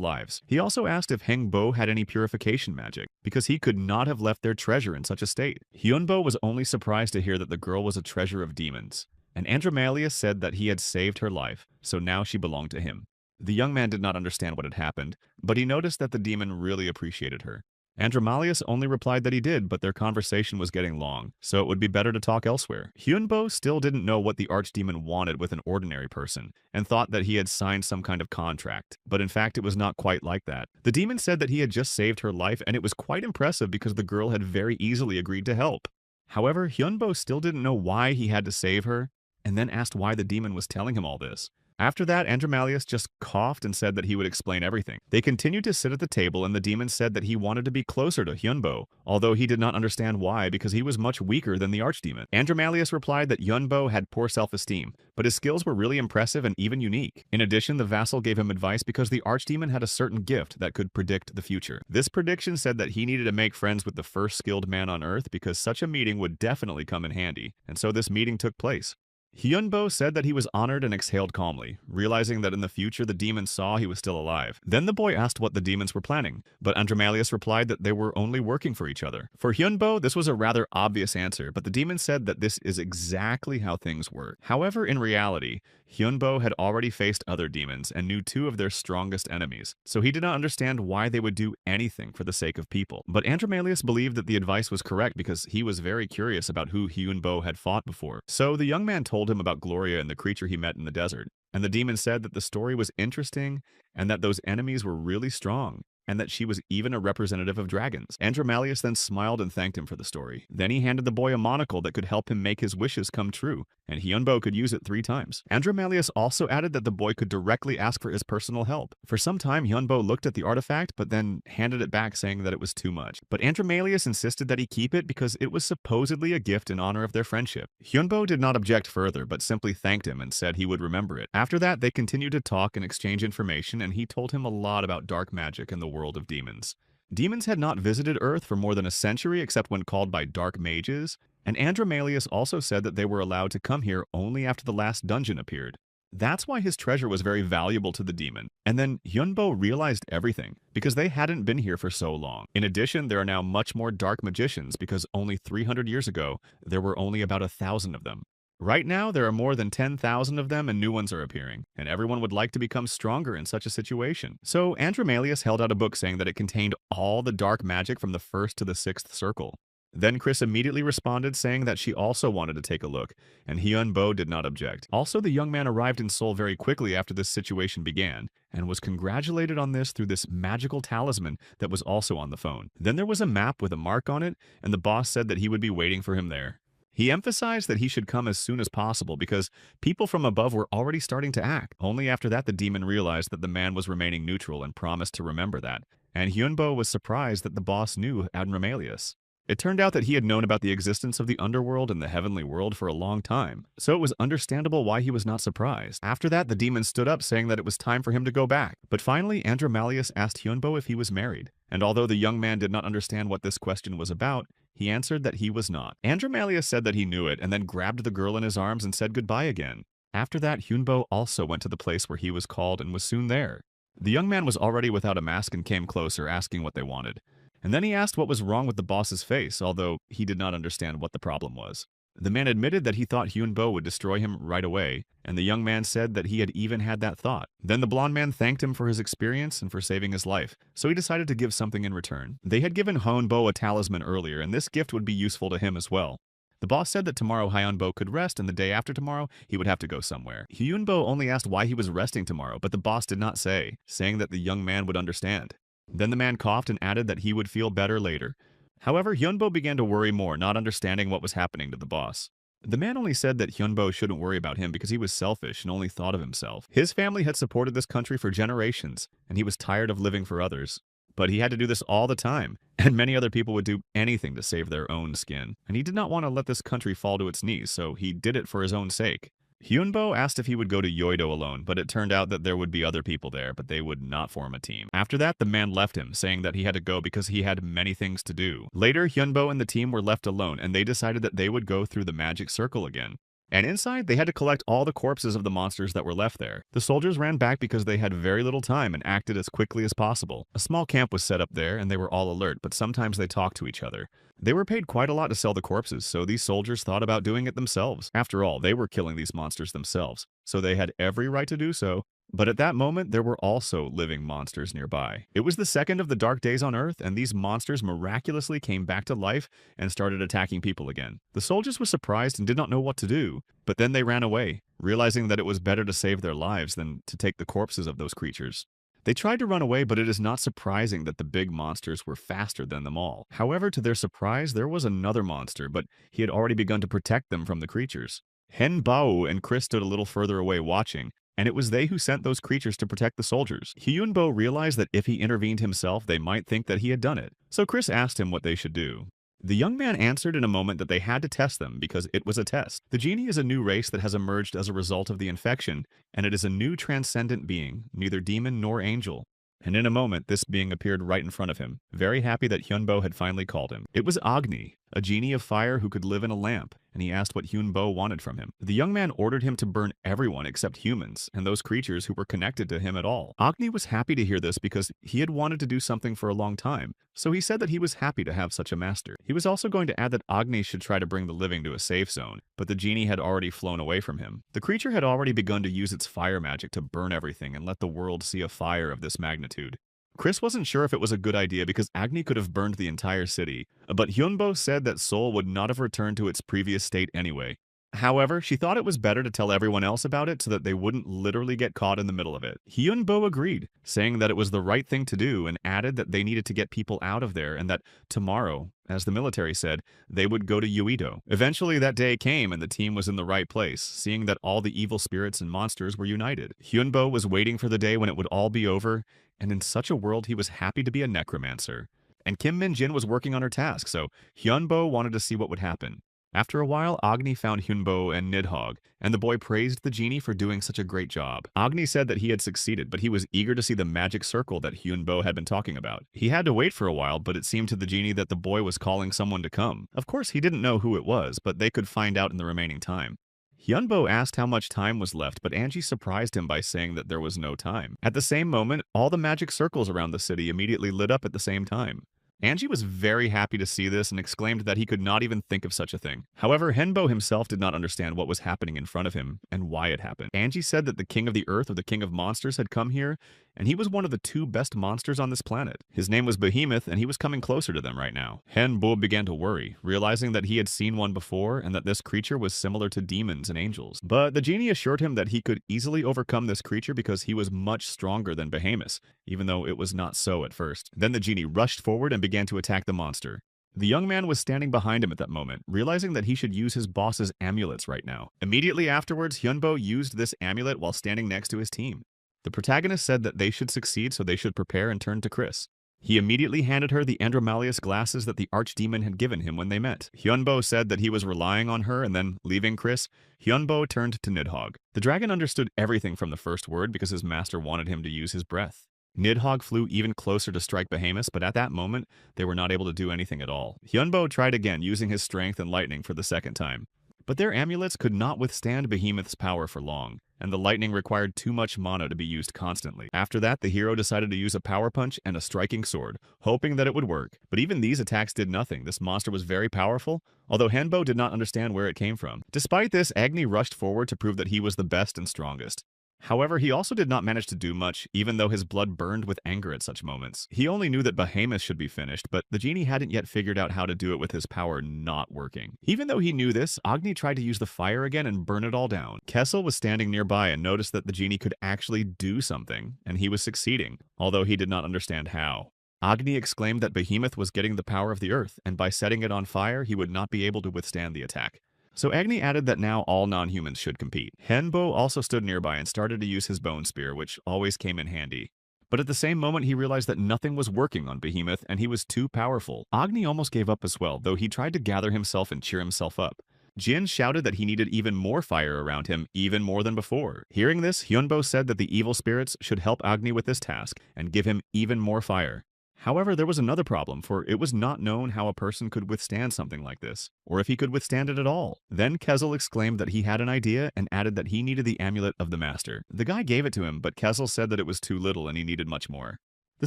lives. He also asked if Hengbo had any purification magic, because he could not have left their treasure in such a state. Hyunbo was only surprised to hear that the girl was a treasure of demons, and Andromalius said that he had saved her life, so now she belonged to him. The young man did not understand what had happened, but he noticed that the demon really appreciated her. Andromalius only replied that he did, but their conversation was getting long, so it would be better to talk elsewhere. Hyunbo still didn't know what the archdemon wanted with an ordinary person, and thought that he had signed some kind of contract, but in fact it was not quite like that. The demon said that he had just saved her life, and it was quite impressive because the girl had very easily agreed to help. However, Hyunbo still didn't know why he had to save her, and then asked why the demon was telling him all this. After that, Andromalius just coughed and said that he would explain everything. They continued to sit at the table, and the demon said that he wanted to be closer to Hyunbo, although he did not understand why because he was much weaker than the archdemon. Andromalius replied that Hyunbo had poor self-esteem, but his skills were really impressive and even unique. In addition, the vassal gave him advice because the archdemon had a certain gift that could predict the future. This prediction said that he needed to make friends with the first skilled man on Earth because such a meeting would definitely come in handy, and so this meeting took place. Hyunbo said that he was honored and exhaled calmly, realizing that in the future the demon saw he was still alive. Then the boy asked what the demons were planning, but Andromalius replied that they were only working for each other. For Hyunbo, this was a rather obvious answer, but the demon said that this is exactly how things work. However, in reality, Hyunbo had already faced other demons and knew two of their strongest enemies, so he did not understand why they would do anything for the sake of people. But Andromalius believed that the advice was correct because he was very curious about who Hyunbo had fought before. So the young man told him about Gloria and the creature he met in the desert, and the demon said that the story was interesting and that those enemies were really strong, and that she was even a representative of dragons. Andromalius then smiled and thanked him for the story. Then he handed the boy a monocle that could help him make his wishes come true, and Hyunbo could use it 3 times. Andromalius also added that the boy could directly ask for his personal help. For some time, Hyunbo looked at the artifact, but then handed it back saying that it was too much. But Andromalius insisted that he keep it because it was supposedly a gift in honor of their friendship. Hyunbo did not object further, but simply thanked him and said he would remember it. After that, they continued to talk and exchange information, and he told him a lot about dark magic and the world of demons. Demons had not visited Earth for more than a century except when called by dark mages, and Andromalius also said that they were allowed to come here only after the last dungeon appeared. That's why his treasure was very valuable to the demon. And then Hyunbo realized everything, because they hadn't been here for so long. In addition, there are now much more dark magicians because only 300 years ago, there were only about 1,000 of them. Right now, there are more than 10,000 of them and new ones are appearing, and everyone would like to become stronger in such a situation. So Andromalius held out a book saying that it contained all the dark magic from the 1st to the 6th circle. Then Chris immediately responded saying that she also wanted to take a look, and Hyunbo did not object. Also, the young man arrived in Seoul very quickly after this situation began, and was congratulated on this through this magical talisman that was also on the phone. Then there was a map with a mark on it, and the boss said that he would be waiting for him there. He emphasized that he should come as soon as possible because people from above were already starting to act. Only after that the demon realized that the man was remaining neutral and promised to remember that, and Hyunbo was surprised that the boss knew Andromalius. It turned out that he had known about the existence of the underworld and the heavenly world for a long time, so it was understandable why he was not surprised. After that, the demon stood up saying that it was time for him to go back. But finally, Andromalius asked Hyunbo if he was married, and although the young man did not understand what this question was about, he answered that he was not. Andromalius said that he knew it and then grabbed the girl in his arms and said goodbye again. After that, Hyunbo also went to the place where he was called and was soon there. The young man was already without a mask and came closer, asking what they wanted. And then he asked what was wrong with the boss's face, although he did not understand what the problem was. The man admitted that he thought Hyunbo would destroy him right away, and the young man said that he had even had that thought. Then the blonde man thanked him for his experience and for saving his life, so he decided to give something in return. They had given Hyunbo a talisman earlier, and this gift would be useful to him as well. The boss said that tomorrow Hyunbo could rest, and the day after tomorrow he would have to go somewhere. Hyunbo only asked why he was resting tomorrow, but the boss did not say, saying that the young man would understand. Then the man coughed and added that he would feel better later. However, Hyunbo began to worry more, not understanding what was happening to the boss. The man only said that Hyunbo shouldn't worry about him because he was selfish and only thought of himself. His family had supported this country for generations, and he was tired of living for others. But he had to do this all the time, and many other people would do anything to save their own skin. And he did not want to let this country fall to its knees, so he did it for his own sake. Hyunbo asked if he would go to Yoido alone, but it turned out that there would be other people there, but they would not form a team. After that, the man left him, saying that he had to go because he had many things to do. Later, Hyunbo and the team were left alone, and they decided that they would go through the magic circle again. And inside, they had to collect all the corpses of the monsters that were left there. The soldiers ran back because they had very little time and acted as quickly as possible. A small camp was set up there, and they were all alert, but sometimes they talked to each other. They were paid quite a lot to sell the corpses, so these soldiers thought about doing it themselves. After all, they were killing these monsters themselves, so they had every right to do so. But at that moment, there were also living monsters nearby. It was the second of the dark days on Earth, and these monsters miraculously came back to life and started attacking people again. The soldiers were surprised and did not know what to do, but then they ran away, realizing that it was better to save their lives than to take the corpses of those creatures. They tried to run away, but it is not surprising that the big monsters were faster than them all. However, to their surprise, there was another monster, but he had already begun to protect them from the creatures. Hen Bao and Chris stood a little further away watching, and it was they who sent those creatures to protect the soldiers. Hyunbo realized that if he intervened himself, they might think that he had done it. So Chris asked him what they should do. The young man answered in a moment that they had to test them because it was a test. The genie is a new race that has emerged as a result of the infection, and it is a new transcendent being, neither demon nor angel. And in a moment, this being appeared right in front of him, very happy that Hyunbo had finally called him. It was Agni, a genie of fire who could live in a lamp, and he asked what Hyunbo wanted from him. The young man ordered him to burn everyone except humans and those creatures who were connected to him at all. Agni was happy to hear this because he had wanted to do something for a long time, so he said that he was happy to have such a master. He was also going to add that Agni should try to bring the living to a safe zone, but the genie had already flown away from him. The creature had already begun to use its fire magic to burn everything and let the world see a fire of this magnitude. Chris wasn't sure if it was a good idea because Agni could have burned the entire city, but Hyunbo said that Seoul would not have returned to its previous state anyway. However, she thought it was better to tell everyone else about it so that they wouldn't literally get caught in the middle of it. Hyunbo agreed, saying that it was the right thing to do and added that they needed to get people out of there and that tomorrow, as the military said, they would go to Uido. Eventually that day came and the team was in the right place, seeing that all the evil spirits and monsters were united. Hyunbo was waiting for the day when it would all be over, and in such a world he was happy to be a necromancer. And Kim Min-jin was working on her task, so Hyunbo wanted to see what would happen. After a while, Agni found Hyunbo and Nidhogg, and the boy praised the genie for doing such a great job. Agni said that he had succeeded, but he was eager to see the magic circle that Hyunbo had been talking about. He had to wait for a while, but it seemed to the genie that the boy was calling someone to come. Of course, he didn't know who it was, but they could find out in the remaining time. Hyunbo asked how much time was left, but Angie surprised him by saying that there was no time. At the same moment, all the magic circles around the city immediately lit up at the same time. Angie was very happy to see this and exclaimed that he could not even think of such a thing. However, Henbo himself did not understand what was happening in front of him and why it happened. Angie said that the king of the earth or the king of monsters had come here, and he was one of the two best monsters on this planet. His name was Behemoth, and he was coming closer to them right now. Henbo began to worry, realizing that he had seen one before and that this creature was similar to demons and angels. But the genie assured him that he could easily overcome this creature because he was much stronger than Behemoth, even though it was not so at first. Then the genie rushed forward and began to attack the monster. The young man was standing behind him at that moment, realizing that he should use his boss's amulets right now. Immediately afterwards, Hyunbo used this amulet while standing next to his team. The protagonist said that they should succeed, so they should prepare and turn to Chris. He immediately handed her the Andromalius glasses that the archdemon had given him when they met. Hyunbo said that he was relying on her, and then, leaving Chris, Hyunbo turned to Nidhogg. The dragon understood everything from the first word because his master wanted him to use his breath. Nidhogg flew even closer to strike Behemoth, but at that moment, they were not able to do anything at all. Hyunbo tried again, using his strength and lightning for the second time. But their amulets could not withstand Behemoth's power for long, and the lightning required too much mana to be used constantly. After that, the hero decided to use a power punch and a striking sword, hoping that it would work. But even these attacks did nothing. This monster was very powerful, although Henbo did not understand where it came from. Despite this, Agni rushed forward to prove that he was the best and strongest. However, he also did not manage to do much, even though his blood burned with anger at such moments. He only knew that Behemoth should be finished, but the genie hadn't yet figured out how to do it with his power not working. Even though he knew this, Agni tried to use the fire again and burn it all down. Kessel was standing nearby and noticed that the genie could actually do something, and he was succeeding, although he did not understand how. Agni exclaimed that Behemoth was getting the power of the earth, and by setting it on fire, he would not be able to withstand the attack. So Agni added that now all non-humans should compete. Henbo also stood nearby and started to use his bone spear, which always came in handy. But at the same moment, he realized that nothing was working on Behemoth, and he was too powerful. Agni almost gave up as well, though he tried to gather himself and cheer himself up. Jin shouted that he needed even more fire around him, even more than before. Hearing this, Hyunbo said that the evil spirits should help Agni with this task and give him even more fire. However, there was another problem, for it was not known how a person could withstand something like this, or if he could withstand it at all. Then Kessel exclaimed that he had an idea and added that he needed the amulet of the master. The guy gave it to him, but Kessel said that it was too little and he needed much more. The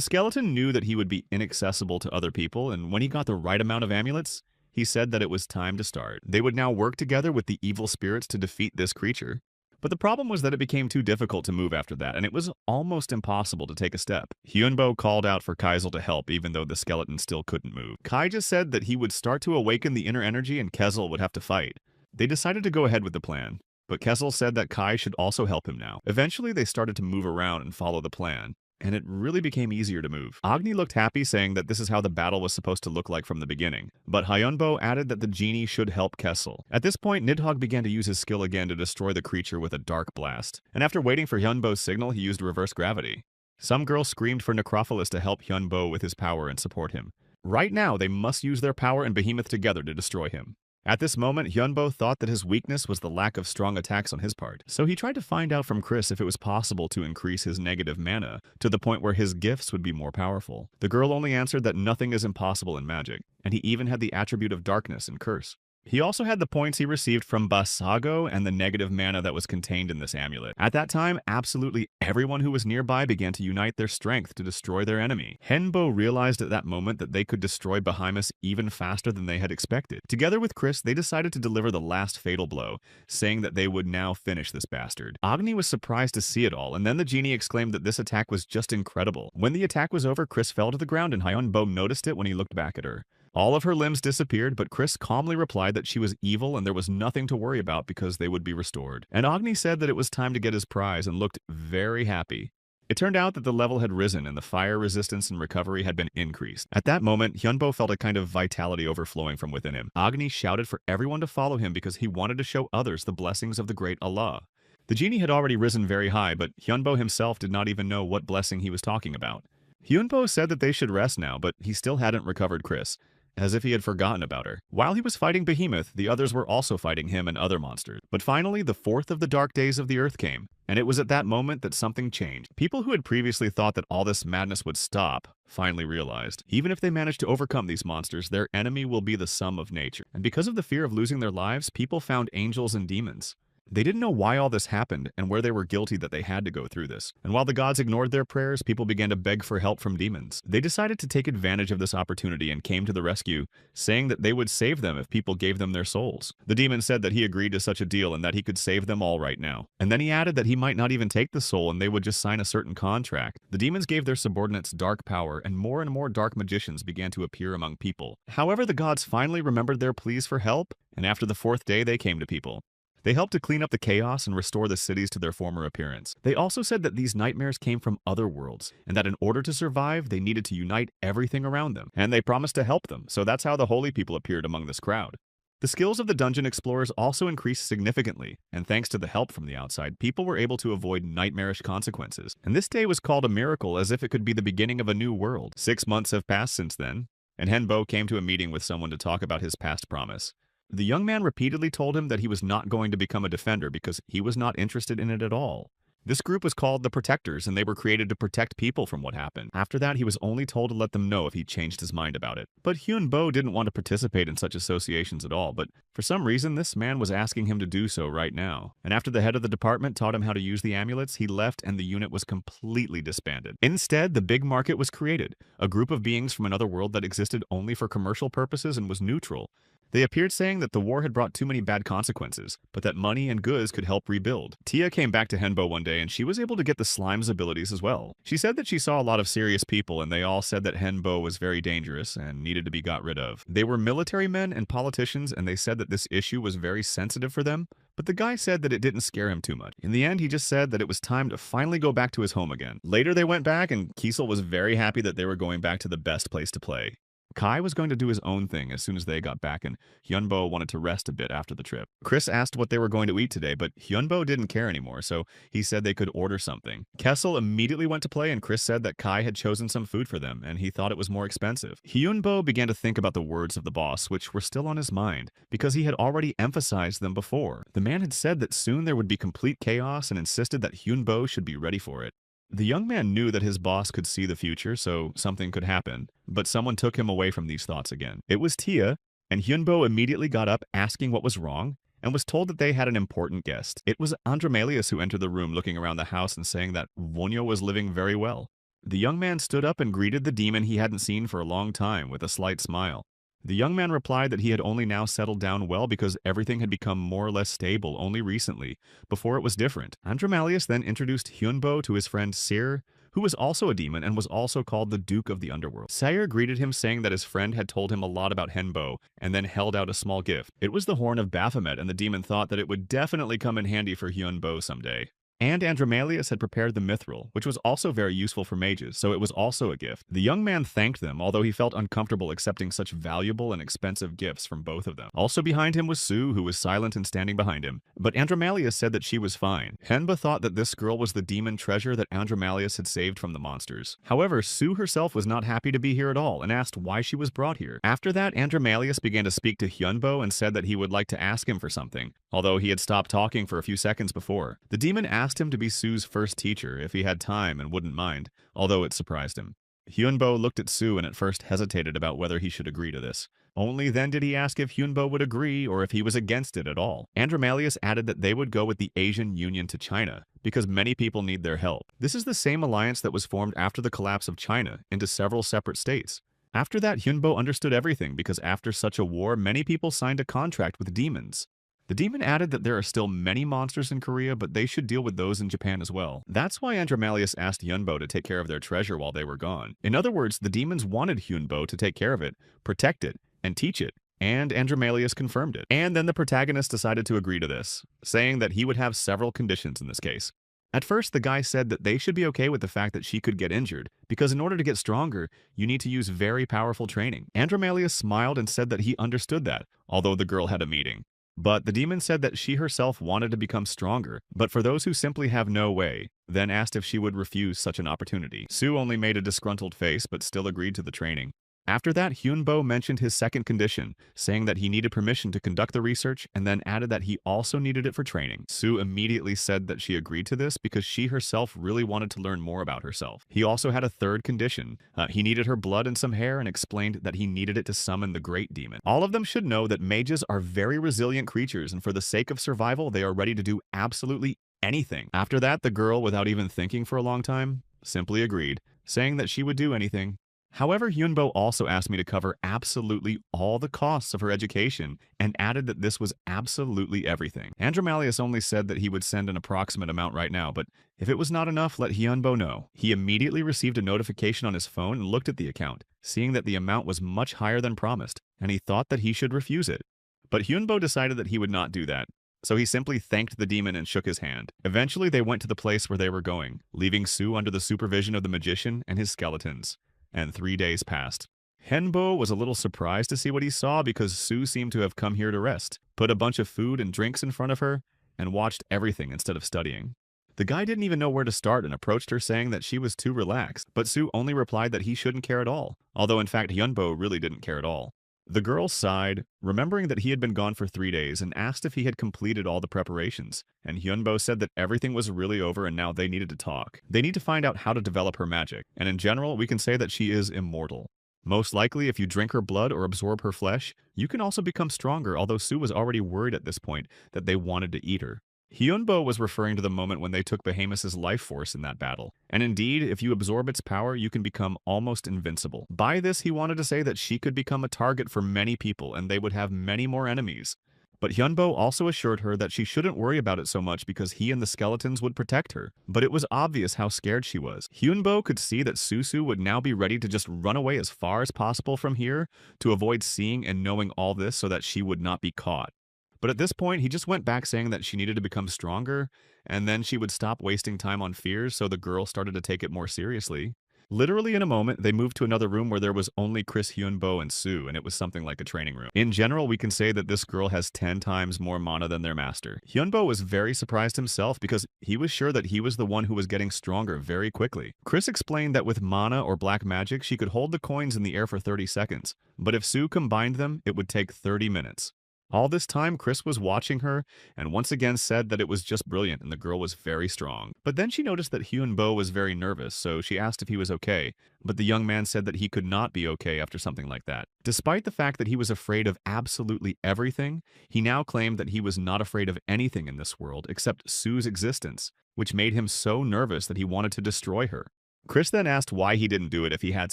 skeleton knew that he would be inaccessible to other people, and when he got the right amount of amulets, he said that it was time to start. They would now work together with the evil spirits to defeat this creature. But the problem was that it became too difficult to move after that, and it was almost impossible to take a step. Hyunbo called out for Kaisel to help, even though the skeleton still couldn't move. Kai just said that he would start to awaken the inner energy and Kessel would have to fight. They decided to go ahead with the plan, but Kessel said that Kai should also help him now. Eventually, they started to move around and follow the plan, and it really became easier to move. Agni looked happy, saying that this is how the battle was supposed to look like from the beginning, but Hyunbo added that the genie should help Kessel. At this point, Nidhogg began to use his skill again to destroy the creature with a dark blast, and after waiting for Hyunbo's signal, he used reverse gravity. Some girl screamed for Necrophilus to help Hyunbo with his power and support him. Right now, they must use their power and Behemoth together to destroy him. At this moment, Hyunbo thought that his weakness was the lack of strong attacks on his part, so he tried to find out from Chris if it was possible to increase his negative mana to the point where his gifts would be more powerful. The girl only answered that nothing is impossible in magic, and he even had the attribute of darkness and curse. He also had the points he received from Basago and the negative mana that was contained in this amulet. At that time, absolutely everyone who was nearby began to unite their strength to destroy their enemy. Henbo realized at that moment that they could destroy Behemoth even faster than they had expected. Together with Chris, they decided to deliver the last fatal blow, saying that they would now finish this bastard. Agni was surprised to see it all, and then the genie exclaimed that this attack was just incredible. When the attack was over, Chris fell to the ground and Hyunbo noticed it when he looked back at her. All of her limbs disappeared, but Chris calmly replied that she was evil and there was nothing to worry about because they would be restored. And Agni said that it was time to get his prize and looked very happy. It turned out that the level had risen and the fire resistance and recovery had been increased. At that moment, Hyunbo felt a kind of vitality overflowing from within him. Agni shouted for everyone to follow him because he wanted to show others the blessings of the great Allah. The genie had already risen very high, but Hyunbo himself did not even know what blessing he was talking about. Hyunbo said that they should rest now, but he still hadn't recovered Chris, as if he had forgotten about her. While he was fighting Behemoth, the others were also fighting him and other monsters. But finally, the fourth of the dark days of the earth came, and it was at that moment that something changed. People who had previously thought that all this madness would stop finally realized, even if they manage to overcome these monsters, their enemy will be the sum of nature. And because of the fear of losing their lives, people found angels and demons. They didn't know why all this happened and where they were guilty that they had to go through this. And while the gods ignored their prayers, people began to beg for help from demons. They decided to take advantage of this opportunity and came to the rescue, saying that they would save them if people gave them their souls. The demon said that he agreed to such a deal and that he could save them all right now. And then he added that he might not even take the soul and they would just sign a certain contract. The demons gave their subordinates dark power and more dark magicians began to appear among people. However, the gods finally remembered their pleas for help, and after the fourth day they came to people. They helped to clean up the chaos and restore the cities to their former appearance. They also said that these nightmares came from other worlds, and that in order to survive, they needed to unite everything around them. And they promised to help them, so that's how the holy people appeared among this crowd. The skills of the dungeon explorers also increased significantly, and thanks to the help from the outside, people were able to avoid nightmarish consequences. And this day was called a miracle, as if it could be the beginning of a new world. 6 months have passed since then, and Henbo came to a meeting with someone to talk about his past promise. The young man repeatedly told him that he was not going to become a defender because he was not interested in it at all. This group was called the Protectors, and they were created to protect people from what happened. After that, he was only told to let them know if he changed his mind about it. But Hyun-bo didn't want to participate in such associations at all, but for some reason, this man was asking him to do so right now. And after the head of the department taught him how to use the amulets, he left and the unit was completely disbanded. Instead, the Big Market was created, a group of beings from another world that existed only for commercial purposes and was neutral. They appeared saying that the war had brought too many bad consequences, but that money and goods could help rebuild. Tia came back to Henbo one day and she was able to get the slime's abilities as well. She said that she saw a lot of serious people and they all said that Henbo was very dangerous and needed to be got rid of. They were military men and politicians and they said that this issue was very sensitive for them, but the guy said that it didn't scare him too much. In the end, he just said that it was time to finally go back to his home again. Later they went back and Kiesel was very happy that they were going back to the best place to play. Kai was going to do his own thing as soon as they got back, and Hyunbo wanted to rest a bit after the trip. Chris asked what they were going to eat today, but Hyunbo didn't care anymore, so he said they could order something. Kessel immediately went to play, and Chris said that Kai had chosen some food for them, and he thought it was more expensive. Hyunbo began to think about the words of the boss, which were still on his mind, because he had already emphasized them before. The man had said that soon there would be complete chaos and insisted that Hyunbo should be ready for it. The young man knew that his boss could see the future, so something could happen, but someone took him away from these thoughts again. It was Tia, and Hyunbo immediately got up asking what was wrong, and was told that they had an important guest. It was Andromalius who entered the room looking around the house and saying that Vonyo was living very well. The young man stood up and greeted the demon he hadn't seen for a long time with a slight smile. The young man replied that he had only now settled down well because everything had become more or less stable only recently. Before it was different. Andromalius then introduced Hyunbo to his friend Seir, who was also a demon and was also called the Duke of the Underworld. Seir greeted him saying that his friend had told him a lot about Henbo and then held out a small gift. It was the horn of Baphomet, and the demon thought that it would definitely come in handy for Hyunbo someday. And Andromalius had prepared the mithril, which was also very useful for mages, so it was also a gift. The young man thanked them, although he felt uncomfortable accepting such valuable and expensive gifts from both of them. Also behind him was Sue, who was silent and standing behind him, but Andromalius said that she was fine. Henba thought that this girl was the demon treasure that Andromalius had saved from the monsters. However, Sue herself was not happy to be here at all and asked why she was brought here. After that, Andromalius began to speak to Hyunbo and said that he would like to ask him for something, although he had stopped talking for a few seconds before. The demon asked him to be Sue's first teacher if he had time and wouldn't mind, although it surprised him. Hyunbo looked at Sue and at first hesitated about whether he should agree to this. Only then did he ask if Hyunbo would agree or if he was against it at all. Andromalius added that they would go with the Asian Union to China, because many people need their help. This is the same alliance that was formed after the collapse of China into several separate states. After that, Hyunbo understood everything because after such a war, many people signed a contract with demons. The demon added that there are still many monsters in Korea, but they should deal with those in Japan as well. That's why Andromalius asked Hyunbo to take care of their treasure while they were gone. In other words, the demons wanted Hyunbo to take care of it, protect it, and teach it. And Andromalius confirmed it. And then the protagonist decided to agree to this, saying that he would have several conditions in this case. At first, the guy said that they should be okay with the fact that she could get injured, because in order to get stronger, you need to use very powerful training. Andromalius smiled and said that he understood that, although the girl had a meeting. But the demon said that she herself wanted to become stronger, but for those who simply have no way, then asked if she would refuse such an opportunity. Sue only made a disgruntled face but still agreed to the training. After that, Hyunbo mentioned his second condition, saying that he needed permission to conduct the research and then added that he also needed it for training. Sue immediately said that she agreed to this because she herself really wanted to learn more about herself. He also had a third condition. He needed her blood and some hair and explained that he needed it to summon the great demon. All of them should know that mages are very resilient creatures and for the sake of survival, they are ready to do absolutely anything. After that, the girl, without even thinking for a long time, simply agreed, saying that she would do anything. However, Hyunbo also asked me to cover absolutely all the costs of her education and added that this was absolutely everything. Andromalius only said that he would send an approximate amount right now, but if it was not enough, let Hyunbo know. He immediately received a notification on his phone and looked at the account, seeing that the amount was much higher than promised, and he thought that he should refuse it. But Hyunbo decided that he would not do that, so he simply thanked the demon and shook his hand. Eventually, they went to the place where they were going, leaving Sue under the supervision of the magician and his skeletons. And 3 days passed. Henbo was a little surprised to see what he saw because Sue seemed to have come here to rest, put a bunch of food and drinks in front of her, and watched everything instead of studying. The guy didn't even know where to start and approached her saying that she was too relaxed, but Sue only replied that he shouldn't care at all, although in fact Hyunbo really didn't care at all. The girl sighed, remembering that he had been gone for 3 days, and asked if he had completed all the preparations, and Hyunbo said that everything was really over and now they needed to talk. They need to find out how to develop her magic, and in general we can say that she is immortal. Most likely, if you drink her blood or absorb her flesh, you can also become stronger, although Sue was already worried at this point that they wanted to eat her. Hyunbo was referring to the moment when they took Behemoth's life force in that battle. And indeed, if you absorb its power, you can become almost invincible. By this, he wanted to say that she could become a target for many people and they would have many more enemies. But Hyunbo also assured her that she shouldn't worry about it so much because he and the skeletons would protect her. But it was obvious how scared she was. Hyunbo could see that Susu would now be ready to just run away as far as possible from here to avoid seeing and knowing all this so that she would not be caught. But at this point, he just went back saying that she needed to become stronger, and then she would stop wasting time on fears, so the girl started to take it more seriously. Literally in a moment, they moved to another room where there was only Chris, Hyunbo, and Sue, and it was something like a training room. In general, we can say that this girl has 10 times more mana than their master. Hyunbo was very surprised himself because he was sure that he was the one who was getting stronger very quickly. Chris explained that with mana or black magic, she could hold the coins in the air for 30 seconds, but if Sue combined them, it would take 30 minutes. All this time, Chris was watching her and once again said that it was just brilliant and the girl was very strong. But then she noticed that Hyunbo was very nervous, so she asked if he was okay, but the young man said that he could not be okay after something like that. Despite the fact that he was afraid of absolutely everything, he now claimed that he was not afraid of anything in this world except Sue's existence, which made him so nervous that he wanted to destroy her. Chris then asked why he didn't do it if he had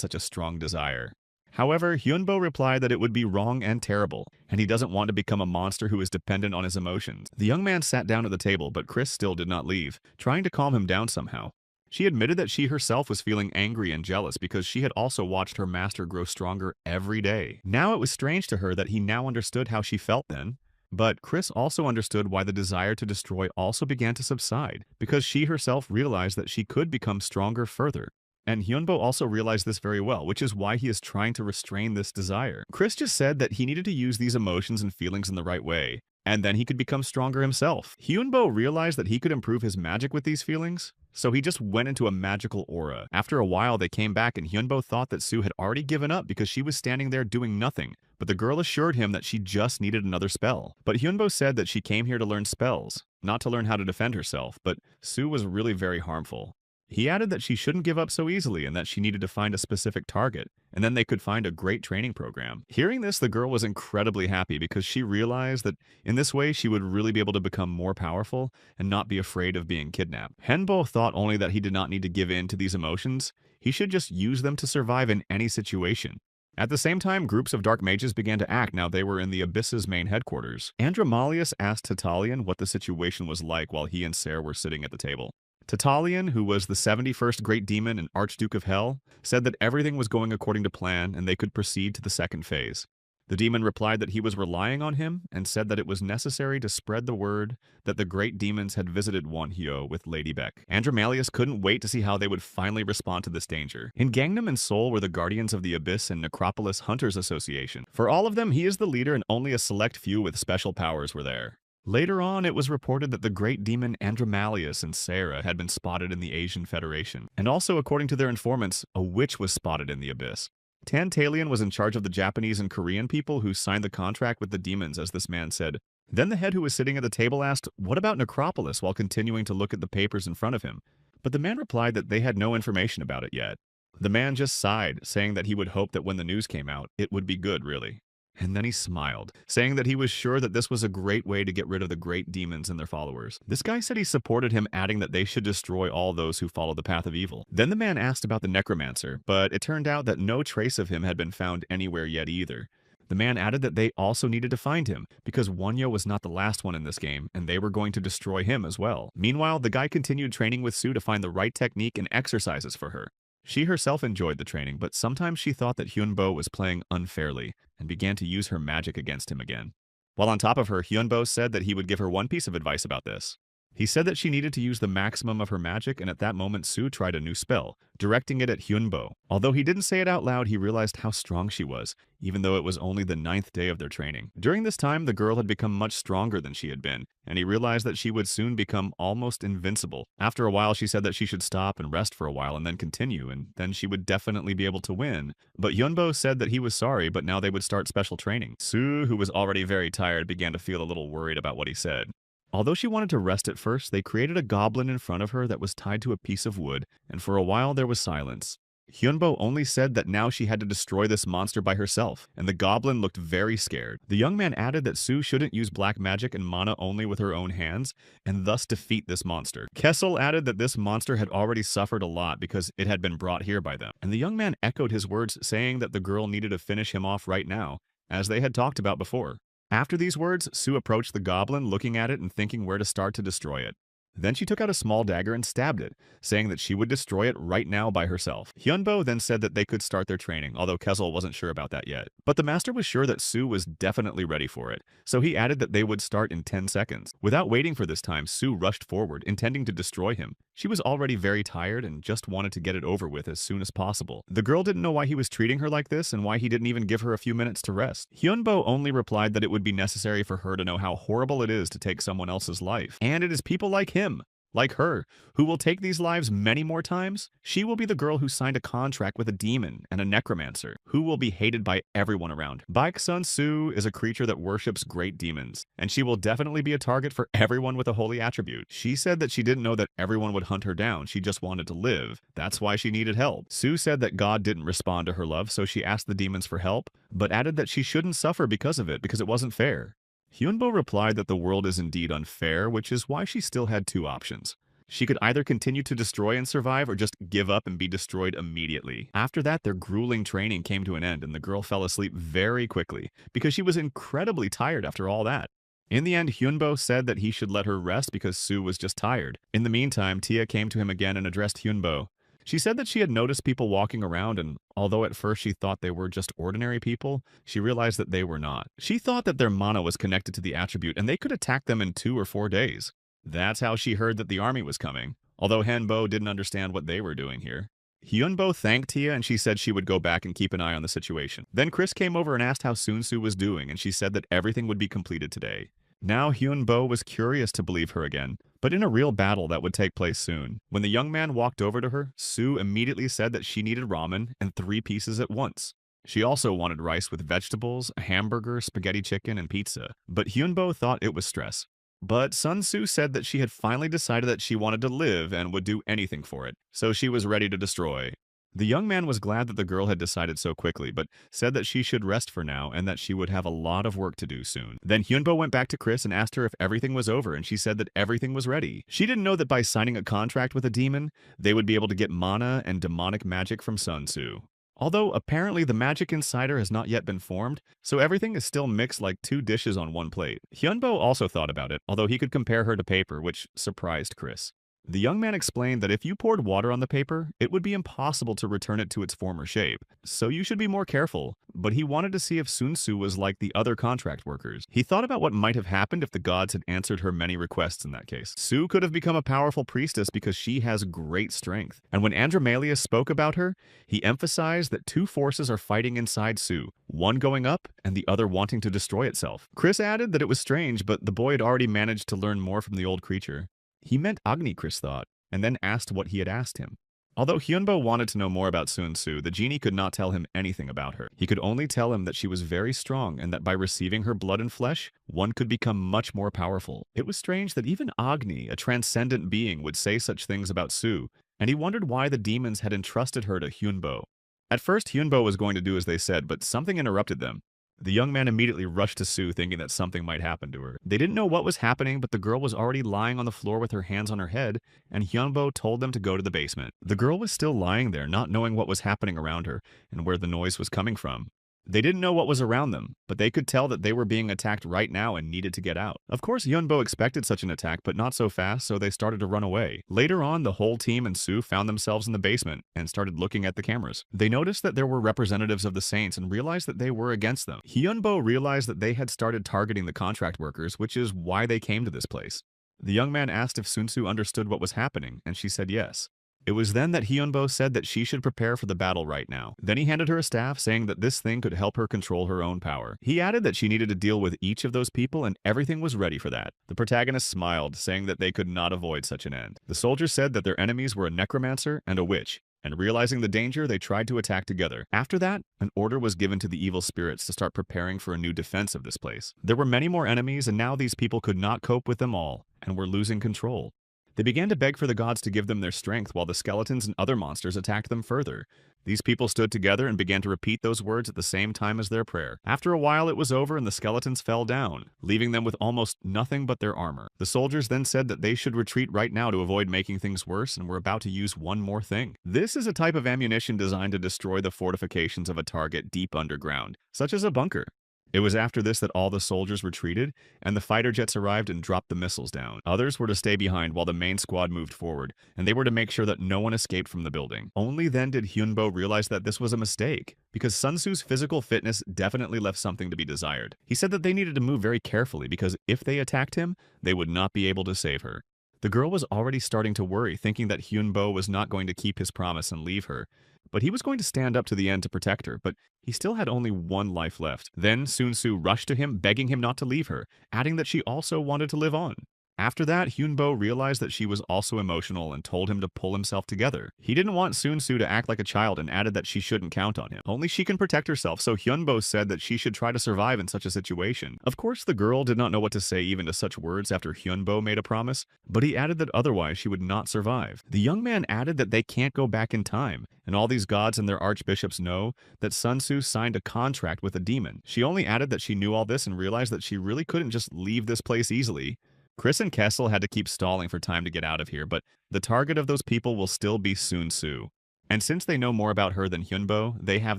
such a strong desire. However, Hyunbo replied that it would be wrong and terrible, and he doesn't want to become a monster who is dependent on his emotions. The young man sat down at the table, but Chris still did not leave, trying to calm him down somehow. She admitted that she herself was feeling angry and jealous because she had also watched her master grow stronger every day. Now it was strange to her that he now understood how she felt then. But Chris also understood why the desire to destroy also began to subside, because she herself realized that she could become stronger further. And Hyunbo also realized this very well, which is why he is trying to restrain this desire. Chris just said that he needed to use these emotions and feelings in the right way, and then he could become stronger himself. Hyunbo realized that he could improve his magic with these feelings, so he just went into a magical aura. After a while, they came back and Hyunbo thought that Sue had already given up because she was standing there doing nothing, but the girl assured him that she just needed another spell. But Hyunbo said that she came here to learn spells, not to learn how to defend herself, but Sue was really very harmful. He added that she shouldn't give up so easily and that she needed to find a specific target, and then they could find a great training program. Hearing this, the girl was incredibly happy because she realized that in this way she would really be able to become more powerful and not be afraid of being kidnapped. Henbo thought only that he did not need to give in to these emotions, he should just use them to survive in any situation. At the same time, groups of dark mages began to act now they were in the Abyss's main headquarters. Andromalius asked Tatalian what the situation was like while he and Sarah were sitting at the table. Tatalian, who was the 71st Great Demon and Archduke of Hell, said that everything was going according to plan and they could proceed to the second phase. The demon replied that he was relying on him and said that it was necessary to spread the word that the great demons had visited Wonhyo with Lady Beck. Andromalius couldn't wait to see how they would finally respond to this danger. In Gangnam and Seoul were the Guardians of the Abyss and Necropolis Hunters Association. For all of them, he is the leader and only a select few with special powers were there. Later on, it was reported that the great demon Andromalius and Sarah had been spotted in the Asian Federation. And also, according to their informants, a witch was spotted in the Abyss. Tantalian was in charge of the Japanese and Korean people who signed the contract with the demons, as this man said. Then the head who was sitting at the table asked, "What about Necropolis?" while continuing to look at the papers in front of him. But the man replied that they had no information about it yet. The man just sighed, saying that he would hope that when the news came out, it would be good, really. And then he smiled, saying that he was sure that this was a great way to get rid of the great demons and their followers. This guy said he supported him, adding that they should destroy all those who follow the path of evil. Then the man asked about the necromancer, but it turned out that no trace of him had been found anywhere yet either. The man added that they also needed to find him, because Wonhyo was not the last one in this game, and they were going to destroy him as well. Meanwhile, the guy continued training with Sue to find the right technique and exercises for her. She herself enjoyed the training, but sometimes she thought that Hyunbo was playing unfairly and began to use her magic against him again. While on top of her, Hyunbo said that he would give her one piece of advice about this. He said that she needed to use the maximum of her magic, and at that moment Sue tried a new spell, directing it at Hyunbo. Although he didn't say it out loud, he realized how strong she was, even though it was only the 9th day of their training. During this time, the girl had become much stronger than she had been, and he realized that she would soon become almost invincible. After a while, she said that she should stop and rest for a while and then continue, and then she would definitely be able to win. But Hyunbo said that he was sorry, but now they would start special training. Sue, who was already very tired, began to feel a little worried about what he said. Although she wanted to rest at first, they created a goblin in front of her that was tied to a piece of wood, and for a while there was silence. Hyunbo only said that now she had to destroy this monster by herself, and the goblin looked very scared. The young man added that Sue shouldn't use black magic and mana only with her own hands, and thus defeat this monster. Kessel added that this monster had already suffered a lot because it had been brought here by them, and the young man echoed his words, saying that the girl needed to finish him off right now, as they had talked about before. After these words, Sue approached the goblin, looking at it and thinking where to start to destroy it. Then she took out a small dagger and stabbed it, saying that she would destroy it right now by herself. Hyunbo then said that they could start their training, although Kessel wasn't sure about that yet. But the master was sure that Sue was definitely ready for it, so he added that they would start in 10 seconds. Without waiting for this time, Sue rushed forward, intending to destroy him. She was already very tired and just wanted to get it over with as soon as possible. The girl didn't know why he was treating her like this and why he didn't even give her a few minutes to rest. Hyunbo only replied that it would be necessary for her to know how horrible it is to take someone else's life. And it is people like him, like her, who will take these lives many more times. She will be the girl who signed a contract with a demon and a necromancer, who will be hated by everyone around her. Baek-sun Sue is a creature that worships great demons, and she will definitely be a target for everyone with a holy attribute. She said that she didn't know that everyone would hunt her down, she just wanted to live. That's why she needed help. Sue said that God didn't respond to her love, so she asked the demons for help, but added that she shouldn't suffer because of it, because it wasn't fair. Hyunbo replied that the world is indeed unfair, which is why she still had two options. She could either continue to destroy and survive or just give up and be destroyed immediately. After that, their grueling training came to an end and the girl fell asleep very quickly because she was incredibly tired after all that. In the end, Hyunbo said that he should let her rest because Sue was just tired. In the meantime, Tia came to him again and addressed Hyunbo. She said that she had noticed people walking around, and although at first she thought they were just ordinary people, she realized that they were not. She thought that their mana was connected to the attribute and they could attack them in 2 or 4 days. That's how she heard that the army was coming, although Hanbo didn't understand what they were doing here. Hyunbo thanked Tia and she said she would go back and keep an eye on the situation. Then Chris came over and asked how Soon-Soo was doing, and she said that everything would be completed today. Now Hyunbo was curious to believe her again, but in a real battle that would take place soon. When the young man walked over to her, Sue immediately said that she needed ramen and 3 pieces at once. She also wanted rice with vegetables, a hamburger, spaghetti chicken, and pizza, but Hyunbo thought it was stress. But Sun-Soo said that she had finally decided that she wanted to live and would do anything for it, so she was ready to destroy. The young man was glad that the girl had decided so quickly, but said that she should rest for now and that she would have a lot of work to do soon. Then Hyunbo went back to Chris and asked her if everything was over, and she said that everything was ready. She didn't know that by signing a contract with a demon, they would be able to get mana and demonic magic from Sun-Soo. Although apparently the magic insider has not yet been formed, so everything is still mixed like 2 dishes on one plate. Hyunbo also thought about it, although he could compare her to paper, which surprised Chris. The young man explained that if you poured water on the paper, it would be impossible to return it to its former shape, so you should be more careful. But he wanted to see if Sun-Soo was like the other contract workers. He thought about what might have happened if the gods had answered her many requests in that case. Sue could have become a powerful priestess because she has great strength. And when Andromalius spoke about her, he emphasized that 2 forces are fighting inside Sue, one going up and the other wanting to destroy itself. Chris added that it was strange, but the boy had already managed to learn more from the old creature. He meant Agni, Chris thought, and then asked what he had asked him. Although Hyunbo wanted to know more about Sun-Soo, the genie could not tell him anything about her. He could only tell him that she was very strong and that by receiving her blood and flesh, one could become much more powerful. It was strange that even Agni, a transcendent being, would say such things about Sue, and he wondered why the demons had entrusted her to Hyunbo. At first, Hyunbo was going to do as they said, but something interrupted them. The young man immediately rushed to Sue, thinking that something might happen to her. They didn't know what was happening, but the girl was already lying on the floor with her hands on her head, and Hyunbo told them to go to the basement. The girl was still lying there, not knowing what was happening around her and where the noise was coming from. They didn't know what was around them, but they could tell that they were being attacked right now and needed to get out. Of course, Hyunbo expected such an attack, but not so fast, so they started to run away. Later on, the whole team and Sue found themselves in the basement and started looking at the cameras. They noticed that there were representatives of the Saints and realized that they were against them. Hyunbo realized that they had started targeting the contract workers, which is why they came to this place. The young man asked if Sun-Soo understood what was happening, and she said yes. It was then that Hyunbo said that she should prepare for the battle right now. Then he handed her a staff, saying that this thing could help her control her own power. He added that she needed to deal with each of those people and everything was ready for that. The protagonist smiled, saying that they could not avoid such an end. The soldiers said that their enemies were a necromancer and a witch, and realizing the danger, they tried to attack together. After that, an order was given to the evil spirits to start preparing for a new defense of this place. There were many more enemies, and now these people could not cope with them all, and were losing control. They began to beg for the gods to give them their strength while the skeletons and other monsters attacked them further. These people stood together and began to repeat those words at the same time as their prayer. After a while it was over and the skeletons fell down, leaving them with almost nothing but their armor. The soldiers then said that they should retreat right now to avoid making things worse and were about to use one more thing. This is a type of ammunition designed to destroy the fortifications of a target deep underground, such as a bunker. It was after this that all the soldiers retreated, and the fighter jets arrived and dropped the missiles down. Others were to stay behind while the main squad moved forward, and they were to make sure that no one escaped from the building. Only then did Hyunbo realize that this was a mistake, because Sun-Soo's physical fitness definitely left something to be desired. He said that they needed to move very carefully because if they attacked him, they would not be able to save her. The girl was already starting to worry, thinking that Hyunbo was not going to keep his promise and leave her. But he was going to stand up to the end to protect her, but he still had only one life left. Then Sun-Soo rushed to him, begging him not to leave her, adding that she also wanted to live on. After that, Hyunbo realized that she was also emotional and told him to pull himself together. He didn't want Sun-Soo to act like a child and added that she shouldn't count on him. Only she can protect herself, so Hyunbo said that she should try to survive in such a situation. Of course, the girl did not know what to say even to such words after Hyunbo made a promise, but he added that otherwise she would not survive. The young man added that they can't go back in time, and all these gods and their archbishops know that Sun-Soo signed a contract with a demon. She only added that she knew all this and realized that she really couldn't just leave this place easily. Chris and Kessel had to keep stalling for time to get out of here, but the target of those people will still be Sun-Soo. And since they know more about her than Hyunbo, they have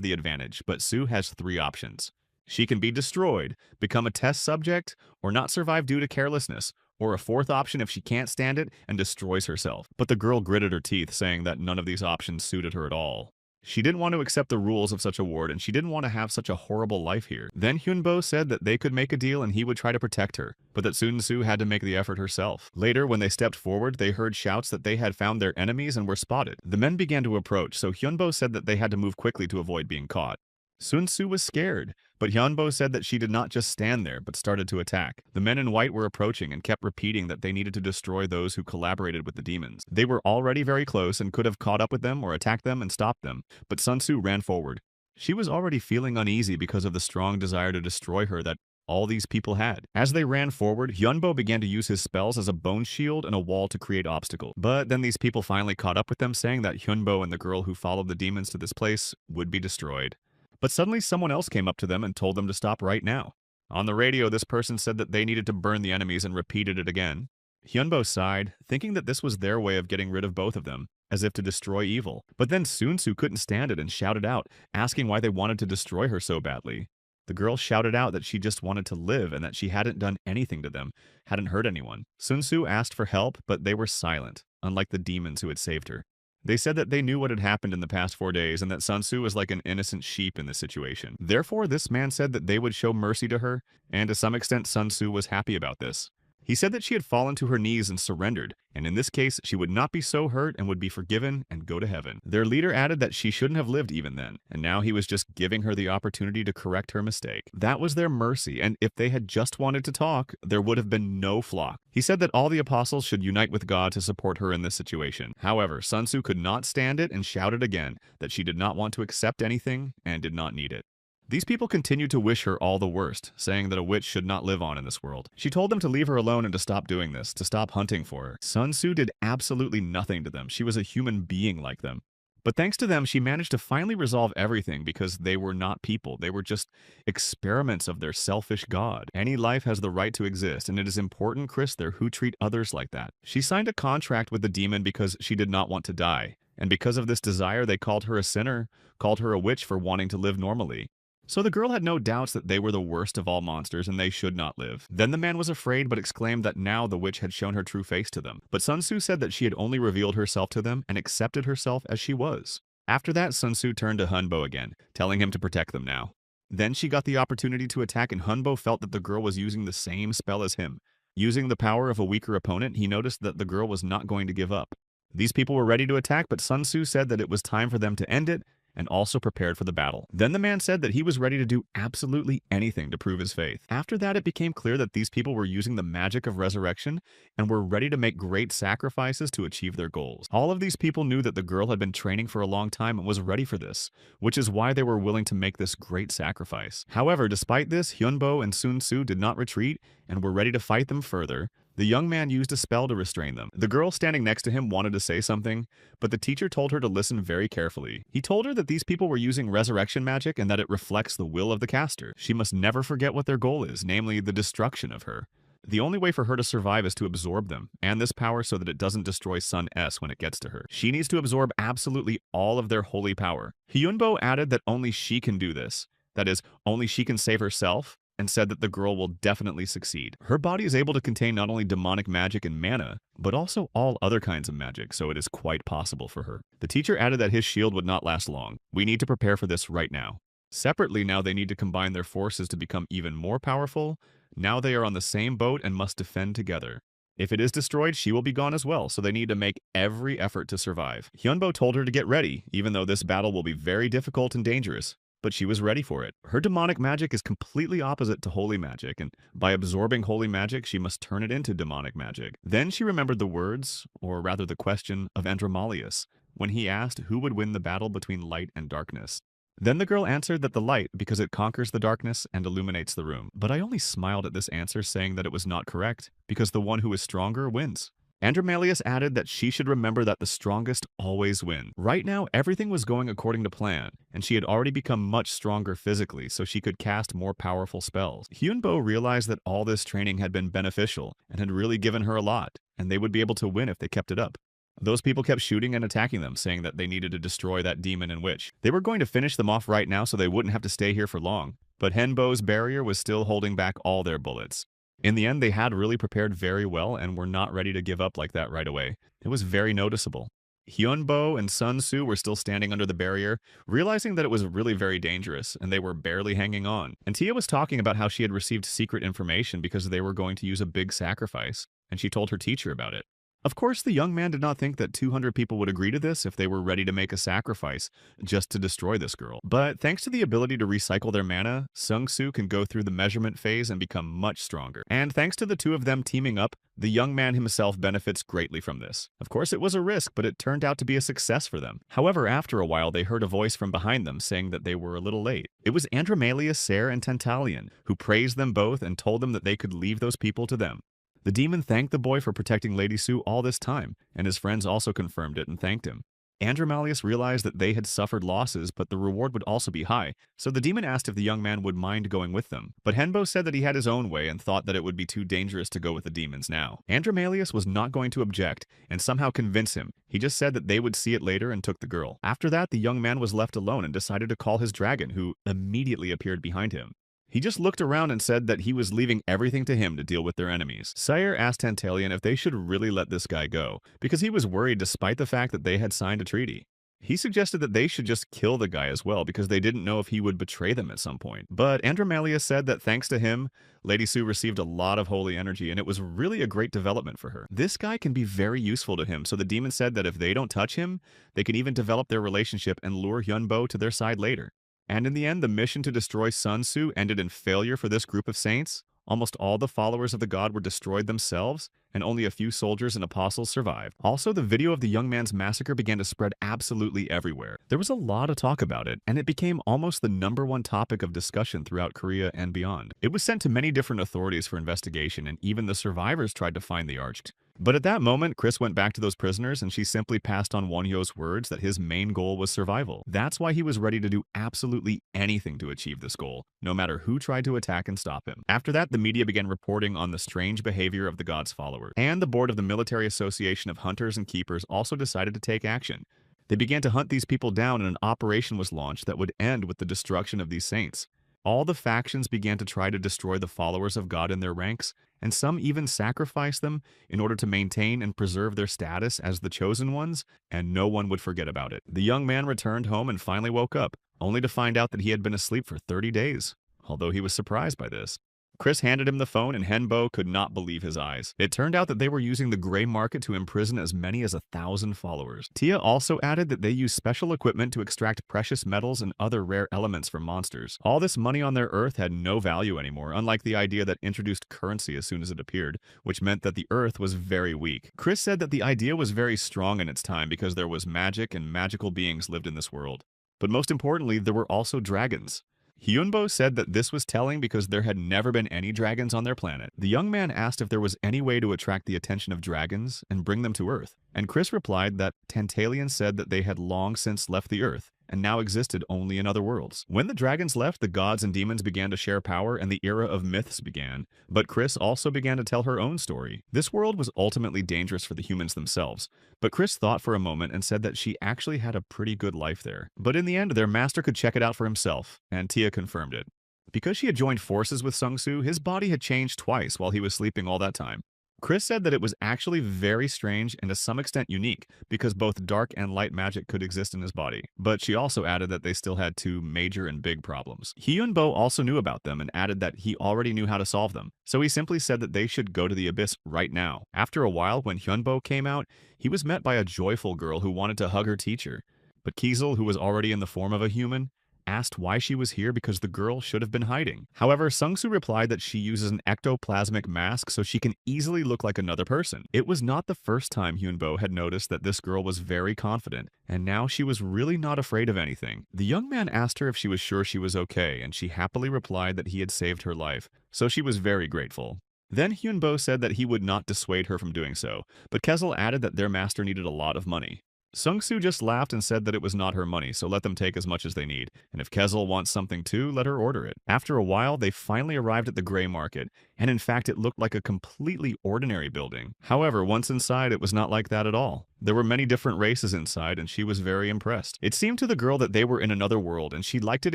the advantage, but Soo has 3 options. She can be destroyed, become a test subject, or not survive due to carelessness, or a 4th option if she can't stand it and destroys herself. But the girl gritted her teeth, saying that none of these options suited her at all. She didn't want to accept the rules of such a ward, and she didn't want to have such a horrible life here. Then Hyunbo said that they could make a deal and he would try to protect her, but that Sun-Soo had to make the effort herself. Later, when they stepped forward, they heard shouts that they had found their enemies and were spotted. The men began to approach, so Hyunbo said that they had to move quickly to avoid being caught. Sun-Soo was scared, but Hyunbo said that she did not just stand there, but started to attack. The men in white were approaching and kept repeating that they needed to destroy those who collaborated with the demons. They were already very close and could have caught up with them or attacked them and stopped them, but Sun-Soo ran forward. She was already feeling uneasy because of the strong desire to destroy her that all these people had. As they ran forward, Hyunbo began to use his spells as a bone shield and a wall to create obstacles. But then these people finally caught up with them, saying that Hyunbo and the girl who followed the demons to this place would be destroyed. But suddenly someone else came up to them and told them to stop right now. On the radio, this person said that they needed to burn the enemies and repeated it again. Hyunbo sighed, thinking that this was their way of getting rid of both of them, as if to destroy evil. But then Sun-Soo couldn't stand it and shouted out, asking why they wanted to destroy her so badly. The girl shouted out that she just wanted to live and that she hadn't done anything to them, hadn't hurt anyone. Sun-Soo asked for help, but they were silent, unlike the demons who had saved her. They said that they knew what had happened in the past 4 days and that Sun-Soo was like an innocent sheep in this situation. Therefore, this man said that they would show mercy to her, and to some extent Sun-Soo was happy about this. He said that she had fallen to her knees and surrendered, and in this case, she would not be so hurt and would be forgiven and go to heaven. Their leader added that she shouldn't have lived even then, and now he was just giving her the opportunity to correct her mistake. That was their mercy, and if they had just wanted to talk, there would have been no flock. He said that all the apostles should unite with God to support her in this situation. However, Sun-Soo could not stand it and shouted again that she did not want to accept anything and did not need it. These people continued to wish her all the worst, saying that a witch should not live on in this world. She told them to leave her alone and to stop doing this, to stop hunting for her. Sun-Soo did absolutely nothing to them. She was a human being like them. But thanks to them, she managed to finally resolve everything because they were not people. They were just experiments of their selfish god. Any life has the right to exist, and it is important, Chris, there who treat others like that. She signed a contract with the demon because she did not want to die. And because of this desire, they called her a sinner, called her a witch for wanting to live normally. So the girl had no doubts that they were the worst of all monsters and they should not live. Then the man was afraid but exclaimed that now the witch had shown her true face to them. But Sun-Soo said that she had only revealed herself to them and accepted herself as she was. After that, Sun-Soo turned to Hyunbo again, telling him to protect them now. Then she got the opportunity to attack and Hyunbo felt that the girl was using the same spell as him. Using the power of a weaker opponent, he noticed that the girl was not going to give up. These people were ready to attack, but Sun Tzu said that it was time for them to end it and also prepared for the battle. Then the man said that he was ready to do absolutely anything to prove his faith. After that, it became clear that these people were using the magic of resurrection and were ready to make great sacrifices to achieve their goals. All of these people knew that the girl had been training for a long time and was ready for this, which is why they were willing to make this great sacrifice. However, despite this, Hyunbo and Sun Tzu did not retreat and were ready to fight them further. The young man used a spell to restrain them. The girl standing next to him wanted to say something, but the teacher told her to listen very carefully. He told her that these people were using resurrection magic and that it reflects the will of the caster. She must never forget what their goal is, namely the destruction of her. The only way for her to survive is to absorb them, and this power so that it doesn't destroy Sun S when it gets to her. She needs to absorb absolutely all of their holy power. Hyunbo added that only she can do this. That is, only she can save herself, and said that the girl will definitely succeed. Her body is able to contain not only demonic magic and mana, but also all other kinds of magic, so it is quite possible for her. The teacher added that his shield would not last long. We need to prepare for this right now. Separately, now they need to combine their forces to become even more powerful. Now they are on the same boat and must defend together. If it is destroyed, she will be gone as well, so they need to make every effort to survive. Hyunbo told her to get ready, even though this battle will be very difficult and dangerous. But she was ready for it. Her demonic magic is completely opposite to holy magic, and by absorbing holy magic, she must turn it into demonic magic. Then she remembered the words, or rather the question, of Andromalius, when he asked who would win the battle between light and darkness. Then the girl answered that the light, because it conquers the darkness and illuminates the room. But I only smiled at this answer, saying that it was not correct, because the one who is stronger wins. Andromalius added that she should remember that the strongest always win. Right now, everything was going according to plan, and she had already become much stronger physically, so she could cast more powerful spells. Hyunbo realized that all this training had been beneficial and had really given her a lot, and they would be able to win if they kept it up. Those people kept shooting and attacking them, saying that they needed to destroy that demon and witch. They were going to finish them off right now so they wouldn't have to stay here for long, but Henbo's barrier was still holding back all their bullets. In the end, they had really prepared very well and were not ready to give up like that right away. It was very noticeable. Hyunbo and Sun Tzu were still standing under the barrier, realizing that it was really very dangerous, and they were barely hanging on. And Tia was talking about how she had received secret information because they were going to use a big sacrifice, and she told her teacher about it. Of course, the young man did not think that 200 people would agree to this if they were ready to make a sacrifice just to destroy this girl. But thanks to the ability to recycle their mana, Sung Soo can go through the measurement phase and become much stronger. And thanks to the two of them teaming up, the young man himself benefits greatly from this. Of course, it was a risk, but it turned out to be a success for them. However, after a while, they heard a voice from behind them saying that they were a little late. It was Andromalius, Ser, and Tantalion, who praised them both and told them that they could leave those people to them. The demon thanked the boy for protecting Lady Sue all this time, and his friends also confirmed it and thanked him. Andromalius realized that they had suffered losses, but the reward would also be high, so the demon asked if the young man would mind going with them. But Henbo said that he had his own way and thought that it would be too dangerous to go with the demons now. Andromalius was not going to object and somehow convince him. He just said that they would see it later and took the girl. After that, the young man was left alone and decided to call his dragon, who immediately appeared behind him. He just looked around and said that he was leaving everything to him to deal with their enemies. Sire asked Tantalion if they should really let this guy go, because he was worried despite the fact that they had signed a treaty. He suggested that they should just kill the guy as well, because they didn't know if he would betray them at some point. But Andromalius said that thanks to him, Lady Sue received a lot of holy energy, and it was really a great development for her. This guy can be very useful to him, so the demon said that if they don't touch him, they can even develop their relationship and lure Hyunbo to their side later. And in the end, the mission to destroy Sun Tzu ended in failure for this group of saints. Almost all the followers of the god were destroyed themselves, and only a few soldiers and apostles survived. Also, the video of the young man's massacre began to spread absolutely everywhere. There was a lot of talk about it, and it became almost the #1 topic of discussion throughout Korea and beyond. It was sent to many different authorities for investigation, and even the survivors tried to find the arched. But at that moment, Chris went back to those prisoners and she simply passed on Wonhyo's words that his main goal was survival. That's why he was ready to do absolutely anything to achieve this goal, no matter who tried to attack and stop him. After that, the media began reporting on the strange behavior of the god's followers. And the board of the Military Association of Hunters and Keepers also decided to take action. They began to hunt these people down and an operation was launched that would end with the destruction of these saints. All the factions began to try to destroy the followers of God in their ranks, and some even sacrificed them in order to maintain and preserve their status as the chosen ones, and no one would forget about it. The young man returned home and finally woke up, only to find out that he had been asleep for 30 days, although he was surprised by this. Chris handed him the phone and Henbo could not believe his eyes. It turned out that they were using the gray market to imprison as many as 1,000 followers. Tia also added that they use special equipment to extract precious metals and other rare elements from monsters. All this money on their Earth had no value anymore, unlike the idea that introduced currency as soon as it appeared, which meant that the Earth was very weak. Chris said that the idea was very strong in its time because there was magic and magical beings lived in this world. But most importantly, there were also dragons. Hyunbo said that this was telling because there had never been any dragons on their planet. The young man asked if there was any way to attract the attention of dragons and bring them to Earth, and Chris replied that Tantalian said that they had long since left the Earth and now existed only in other worlds. When the dragons left, the gods and demons began to share power and the era of myths began, but Chris also began to tell her own story. This world was ultimately dangerous for the humans themselves, but Chris thought for a moment and said that she actually had a pretty good life there. But in the end, their master could check it out for himself, and Tia confirmed it. Because she had joined forces with Sung-soo, his body had changed twice while he was sleeping all that time. Chris said that it was actually very strange and to some extent unique because both dark and light magic could exist in his body, but she also added that they still had two major and big problems. Hyunbo also knew about them and added that he already knew how to solve them, so he simply said that they should go to the abyss right now. After a while, when Hyunbo came out, he was met by a joyful girl who wanted to hug her teacher, but Kiesel, who was already in the form of a human, asked why she was here because the girl should have been hiding. However, Sung-soo replied that she uses an ectoplasmic mask so she can easily look like another person. It was not the first time Hyunbo had noticed that this girl was very confident, and now she was really not afraid of anything. The young man asked her if she was sure she was okay, and she happily replied that he had saved her life, so she was very grateful. Then Hyunbo said that he would not dissuade her from doing so, but Kezel added that their master needed a lot of money. Sung-soo just laughed and said that it was not her money, so let them take as much as they need, and if Kezel wants something too, let her order it. After a while, they finally arrived at the gray market, and in fact it looked like a completely ordinary building. However, once inside, it was not like that at all. There were many different races inside, and she was very impressed. It seemed to the girl that they were in another world, and she liked it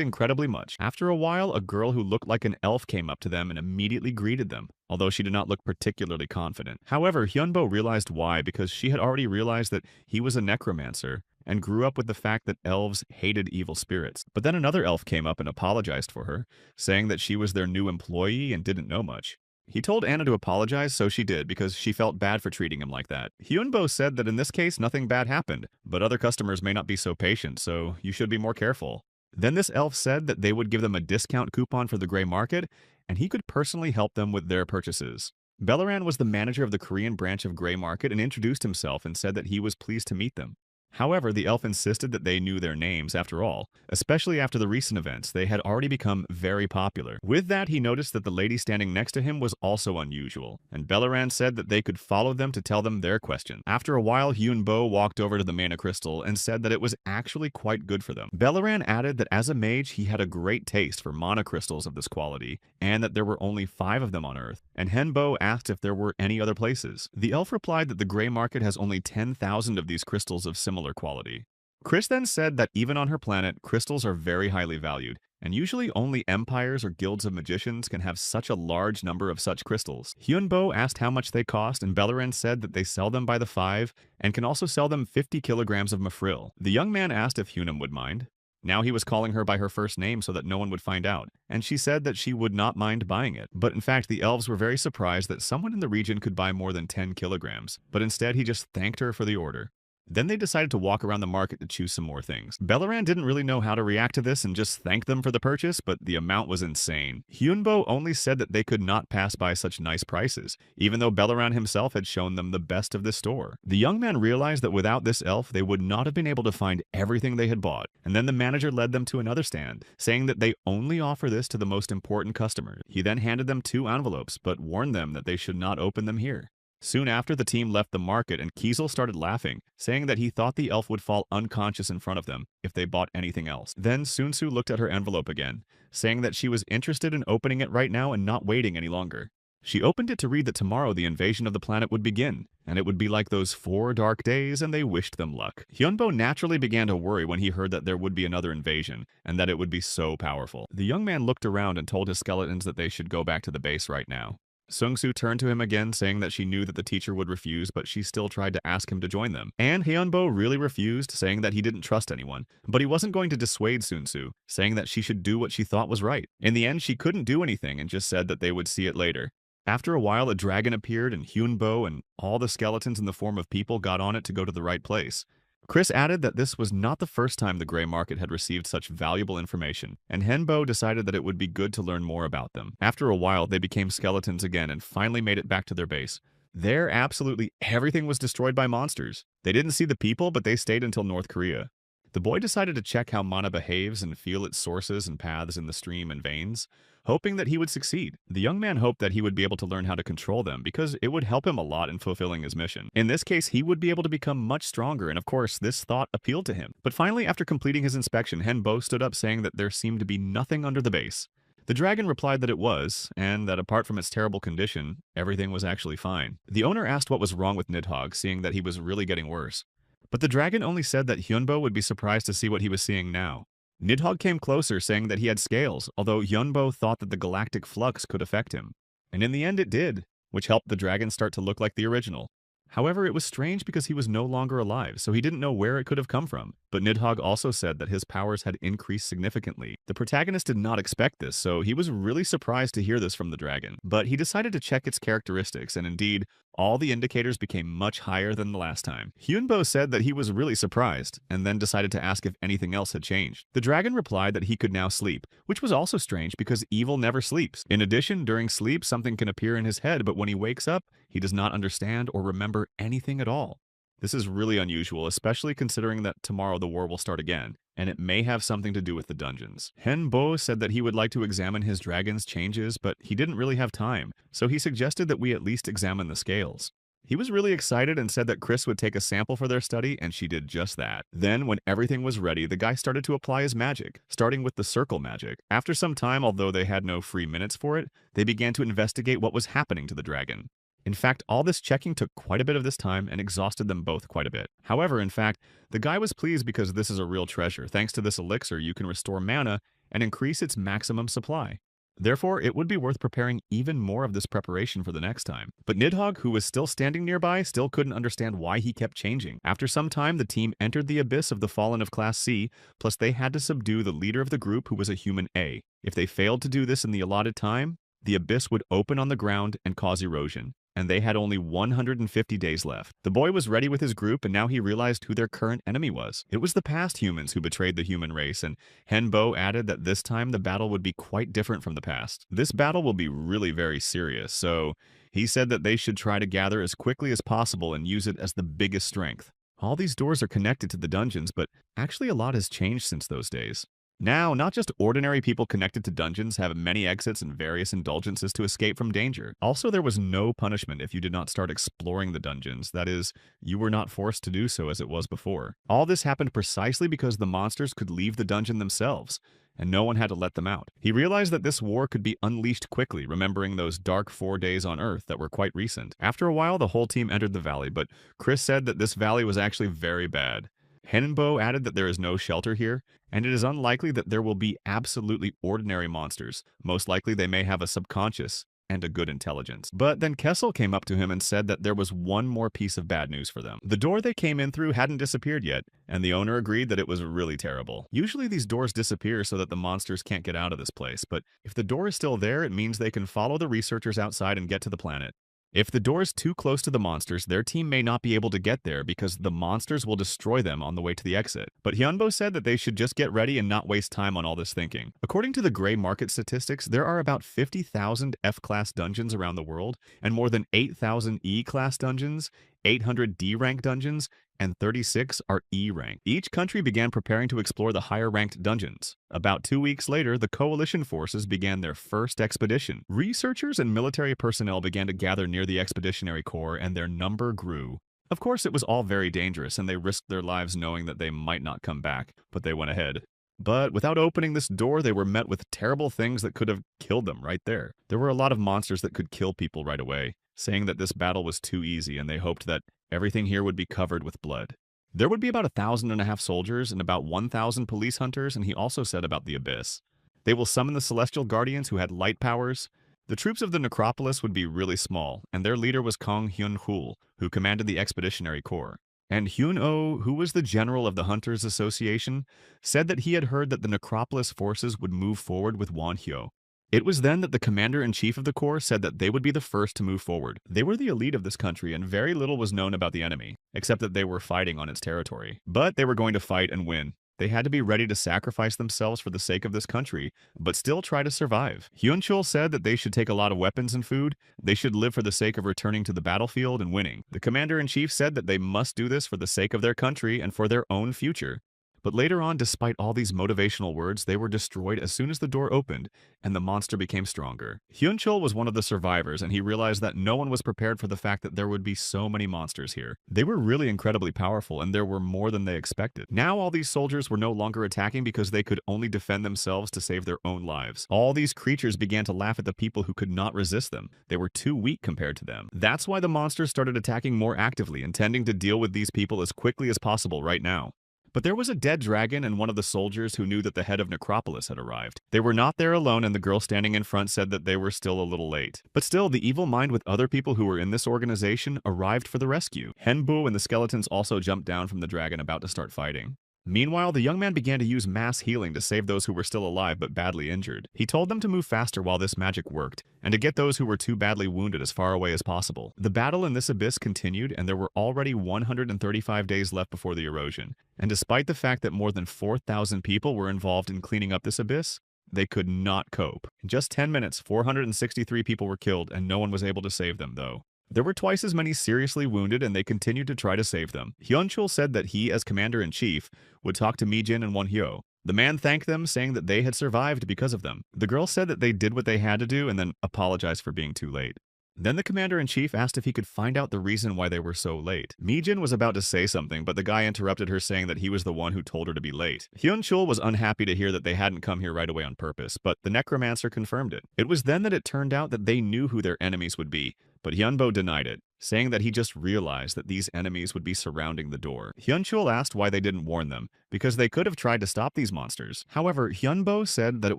incredibly much. After a while, a girl who looked like an elf came up to them and immediately greeted them, although she did not look particularly confident. However, Hyunbo realized why, because she had already realized that he was a necromancer, and grew up with the fact that elves hated evil spirits. But then another elf came up and apologized for her, saying that she was their new employee and didn't know much. He told Anna to apologize, so she did, because she felt bad for treating him like that. Hyunbo said that in this case, nothing bad happened, but other customers may not be so patient, so you should be more careful. Then this elf said that they would give them a discount coupon for the gray market, and he could personally help them with their purchases. Belaran was the manager of the Korean branch of Gray Market and introduced himself and said that he was pleased to meet them. However, the elf insisted that they knew their names after all, especially after the recent events. They had already become very popular. With that, he noticed that the lady standing next to him was also unusual, and Belaran said that they could follow them to tell them their question. After a while, Hyunbo walked over to the mana crystal and said that it was actually quite good for them. Belaran added that as a mage, he had a great taste for mana crystals of this quality, and that there were only 5 of them on Earth, and Henbo asked if there were any other places. The elf replied that the gray market has only 10,000 of these crystals of similar quality. Chris then said that even on her planet, crystals are very highly valued, and usually only empires or guilds of magicians can have such a large number of such crystals. Hyunbo asked how much they cost, and Belaran said that they sell them by the 5 and can also sell them 50 kilograms of mafril. The young man asked if Hyunam would mind. Now he was calling her by her first name so that no one would find out, and she said that she would not mind buying it. But in fact, the elves were very surprised that someone in the region could buy more than 10 kilograms, but instead he just thanked her for the order. Then they decided to walk around the market to choose some more things. Belaran didn't really know how to react to this and just thanked them for the purchase, but the amount was insane. Hyunbo only said that they could not pass by such nice prices, even though Belaran himself had shown them the best of the store. The young man realized that without this elf, they would not have been able to find everything they had bought, and then the manager led them to another stand, saying that they only offer this to the most important customers. He then handed them 2 envelopes, but warned them that they should not open them here. Soon after, the team left the market and Kiesel started laughing, saying that he thought the elf would fall unconscious in front of them if they bought anything else. Then Sunsu looked at her envelope again, saying that she was interested in opening it right now and not waiting any longer. She opened it to read that tomorrow the invasion of the planet would begin, and it would be like those 4 dark days, and they wished them luck. Hyunbo naturally began to worry when he heard that there would be another invasion, and that it would be so powerful. The young man looked around and told his skeletons that they should go back to the base right now. Sung-soo turned to him again, saying that she knew that the teacher would refuse, but she still tried to ask him to join them. And Hyunbo really refused, saying that he didn't trust anyone. But he wasn't going to dissuade Sung-soo, saying that she should do what she thought was right. In the end, she couldn't do anything and just said that they would see it later. After a while, a dragon appeared, and Hyunbo and all the skeletons in the form of people got on it to go to the right place. Chris added that this was not the first time the gray market had received such valuable information, and Henbo decided that it would be good to learn more about them. After a while, they became skeletons again and finally made it back to their base. There, absolutely everything was destroyed by monsters. They didn't see the people, but they stayed until North Korea. The boy decided to check how mana behaves and feel its sources and paths in the stream and veins, hoping that he would succeed. The young man hoped that he would be able to learn how to control them because it would help him a lot in fulfilling his mission. In this case, he would be able to become much stronger, and of course, this thought appealed to him. But finally, after completing his inspection, Henbo stood up saying that there seemed to be nothing under the base. The dragon replied that it was, and that apart from its terrible condition, everything was actually fine. The owner asked what was wrong with Nidhogg, seeing that he was really getting worse. But the dragon only said that Hyunbo would be surprised to see what he was seeing now. Nidhogg came closer, saying that he had scales, although Hyunbo thought that the galactic flux could affect him. And in the end it did, which helped the dragon start to look like the original. However, it was strange because he was no longer alive, so he didn't know where it could have come from. But Nidhogg also said that his powers had increased significantly. The protagonist did not expect this, so he was really surprised to hear this from the dragon. But he decided to check its characteristics, and indeed, all the indicators became much higher than the last time. Hyunbo said that he was really surprised, and then decided to ask if anything else had changed. The dragon replied that he could now sleep, which was also strange because evil never sleeps. In addition, during sleep, something can appear in his head, but when he wakes up, he does not understand or remember anything at all. This is really unusual, especially considering that tomorrow the war will start again, and it may have something to do with the dungeons. Henbo said that he would like to examine his dragon's changes, but he didn't really have time, so he suggested that we at least examine the scales. He was really excited and said that Chris would take a sample for their study, and she did just that. Then, when everything was ready, the guy started to apply his magic, starting with the circle magic. After some time, although they had no free minutes for it, they began to investigate what was happening to the dragon. In fact, all this checking took quite a bit of this time and exhausted them both quite a bit. However, in fact, the guy was pleased because this is a real treasure. Thanks to this elixir, you can restore mana and increase its maximum supply. Therefore, it would be worth preparing even more of this preparation for the next time. But Nidhogg, who was still standing nearby, still couldn't understand why he kept changing. After some time, the team entered the abyss of the Fallen of Class C, plus they had to subdue the leader of the group who was a human A. If they failed to do this in the allotted time, the abyss would open on the ground and cause erosion. And they had only 150 days left. The boy was ready with his group, and now he realized who their current enemy was. It was the past humans who betrayed the human race, and Henbo added that this time the battle would be quite different from the past. This battle will be really very serious, so he said that they should try to gather as quickly as possible and use it as the biggest strength. All these doors are connected to the dungeons, but actually a lot has changed since those days. Now, not just ordinary people connected to dungeons have many exits and various indulgences to escape from danger. Also, there was no punishment if you did not start exploring the dungeons. That is, you were not forced to do so as it was before. All this happened precisely because the monsters could leave the dungeon themselves, and no one had to let them out. He realized that this war could be unleashed quickly, remembering those dark 4 days on Earth that were quite recent. After a while, the whole team entered the valley, but Chris said that this valley was actually very bad. Henbo added that there is no shelter here, and it is unlikely that there will be absolutely ordinary monsters. Most likely they may have a subconscious and a good intelligence. But then Kessel came up to him and said that there was one more piece of bad news for them. The door they came in through hadn't disappeared yet, and the owner agreed that it was really terrible. Usually these doors disappear so that the monsters can't get out of this place, but if the door is still there, it means they can follow the researchers outside and get to the planet. If the door is too close to the monsters, their team may not be able to get there because the monsters will destroy them on the way to the exit. But Hyunbo said that they should just get ready and not waste time on all this thinking. According to the gray market statistics, there are about 50,000 F-class dungeons around the world, and more than 8,000 E-class dungeons, 800 D-rank dungeons, and 36 are E-rank. Each country began preparing to explore the higher-ranked dungeons. About 2 weeks later, the coalition forces began their first expedition. Researchers and military personnel began to gather near the expeditionary corps, and their number grew. Of course, it was all very dangerous, and they risked their lives knowing that they might not come back, but they went ahead. But without opening this door, they were met with terrible things that could have killed them right there. There were a lot of monsters that could kill people right away, saying that this battle was too easy, and they hoped that everything here would be covered with blood. There would be about 1,500 soldiers and about 1,000 police hunters, and he also said about the Abyss. They will summon the Celestial Guardians who had light powers, The troops of the necropolis would be really small, and their leader was Kong Hyun-hul, who commanded the Expeditionary Corps. And Hyun-oh, who was the general of the Hunters Association, said that he had heard that the necropolis forces would move forward with Won-hyo. It was then that the commander-in-chief of the corps said that they would be the first to move forward. They were the elite of this country, and very little was known about the enemy, except that they were fighting on its territory. But they were going to fight and win. They had to be ready to sacrifice themselves for the sake of this country, but still try to survive. Hyun-chul said that they should take a lot of weapons and food. They should live for the sake of returning to the battlefield and winning. The commander-in-chief said that they must do this for the sake of their country and for their own future. But later on, despite all these motivational words, they were destroyed as soon as the door opened, and the monster became stronger. Hyun-chul was one of the survivors, and he realized that no one was prepared for the fact that there would be so many monsters here. They were really incredibly powerful, and there were more than they expected. Now all these soldiers were no longer attacking because they could only defend themselves to save their own lives. All these creatures began to laugh at the people who could not resist them. They were too weak compared to them. That's why the monsters started attacking more actively, intending to deal with these people as quickly as possible right now. But there was a dead dragon and one of the soldiers who knew that the head of Necropolis had arrived. They were not there alone, and the girl standing in front said that they were still a little late. But still, the evil mind with other people who were in this organization arrived for the rescue. Henbu and the skeletons also jumped down from the dragon about to start fighting. Meanwhile, the young man began to use mass healing to save those who were still alive but badly injured. He told them to move faster while this magic worked, and to get those who were too badly wounded as far away as possible. The battle in this abyss continued, and there were already 135 days left before the erosion. And despite the fact that more than 4,000 people were involved in cleaning up this abyss, they could not cope. In just 10 minutes, 463 people were killed, and no one was able to save them, though. There were twice as many seriously wounded, and they continued to try to save them. Hyun-chul said that he, as commander-in-chief, would talk to Mi-jin and Won-hyo. The man thanked them, saying that they had survived because of them. The girl said that they did what they had to do and then apologized for being too late. Then the commander-in-chief asked if he could find out the reason why they were so late. Mi-jin was about to say something, but the guy interrupted her, saying that he was the one who told her to be late. Hyun-chul was unhappy to hear that they hadn't come here right away on purpose, but the necromancer confirmed it. It was then that it turned out that they knew who their enemies would be, but Hyunbo denied it, saying that he just realized that these enemies would be surrounding the door. Hyun-chul asked why they didn't warn them, because they could have tried to stop these monsters. However, Hyunbo said that it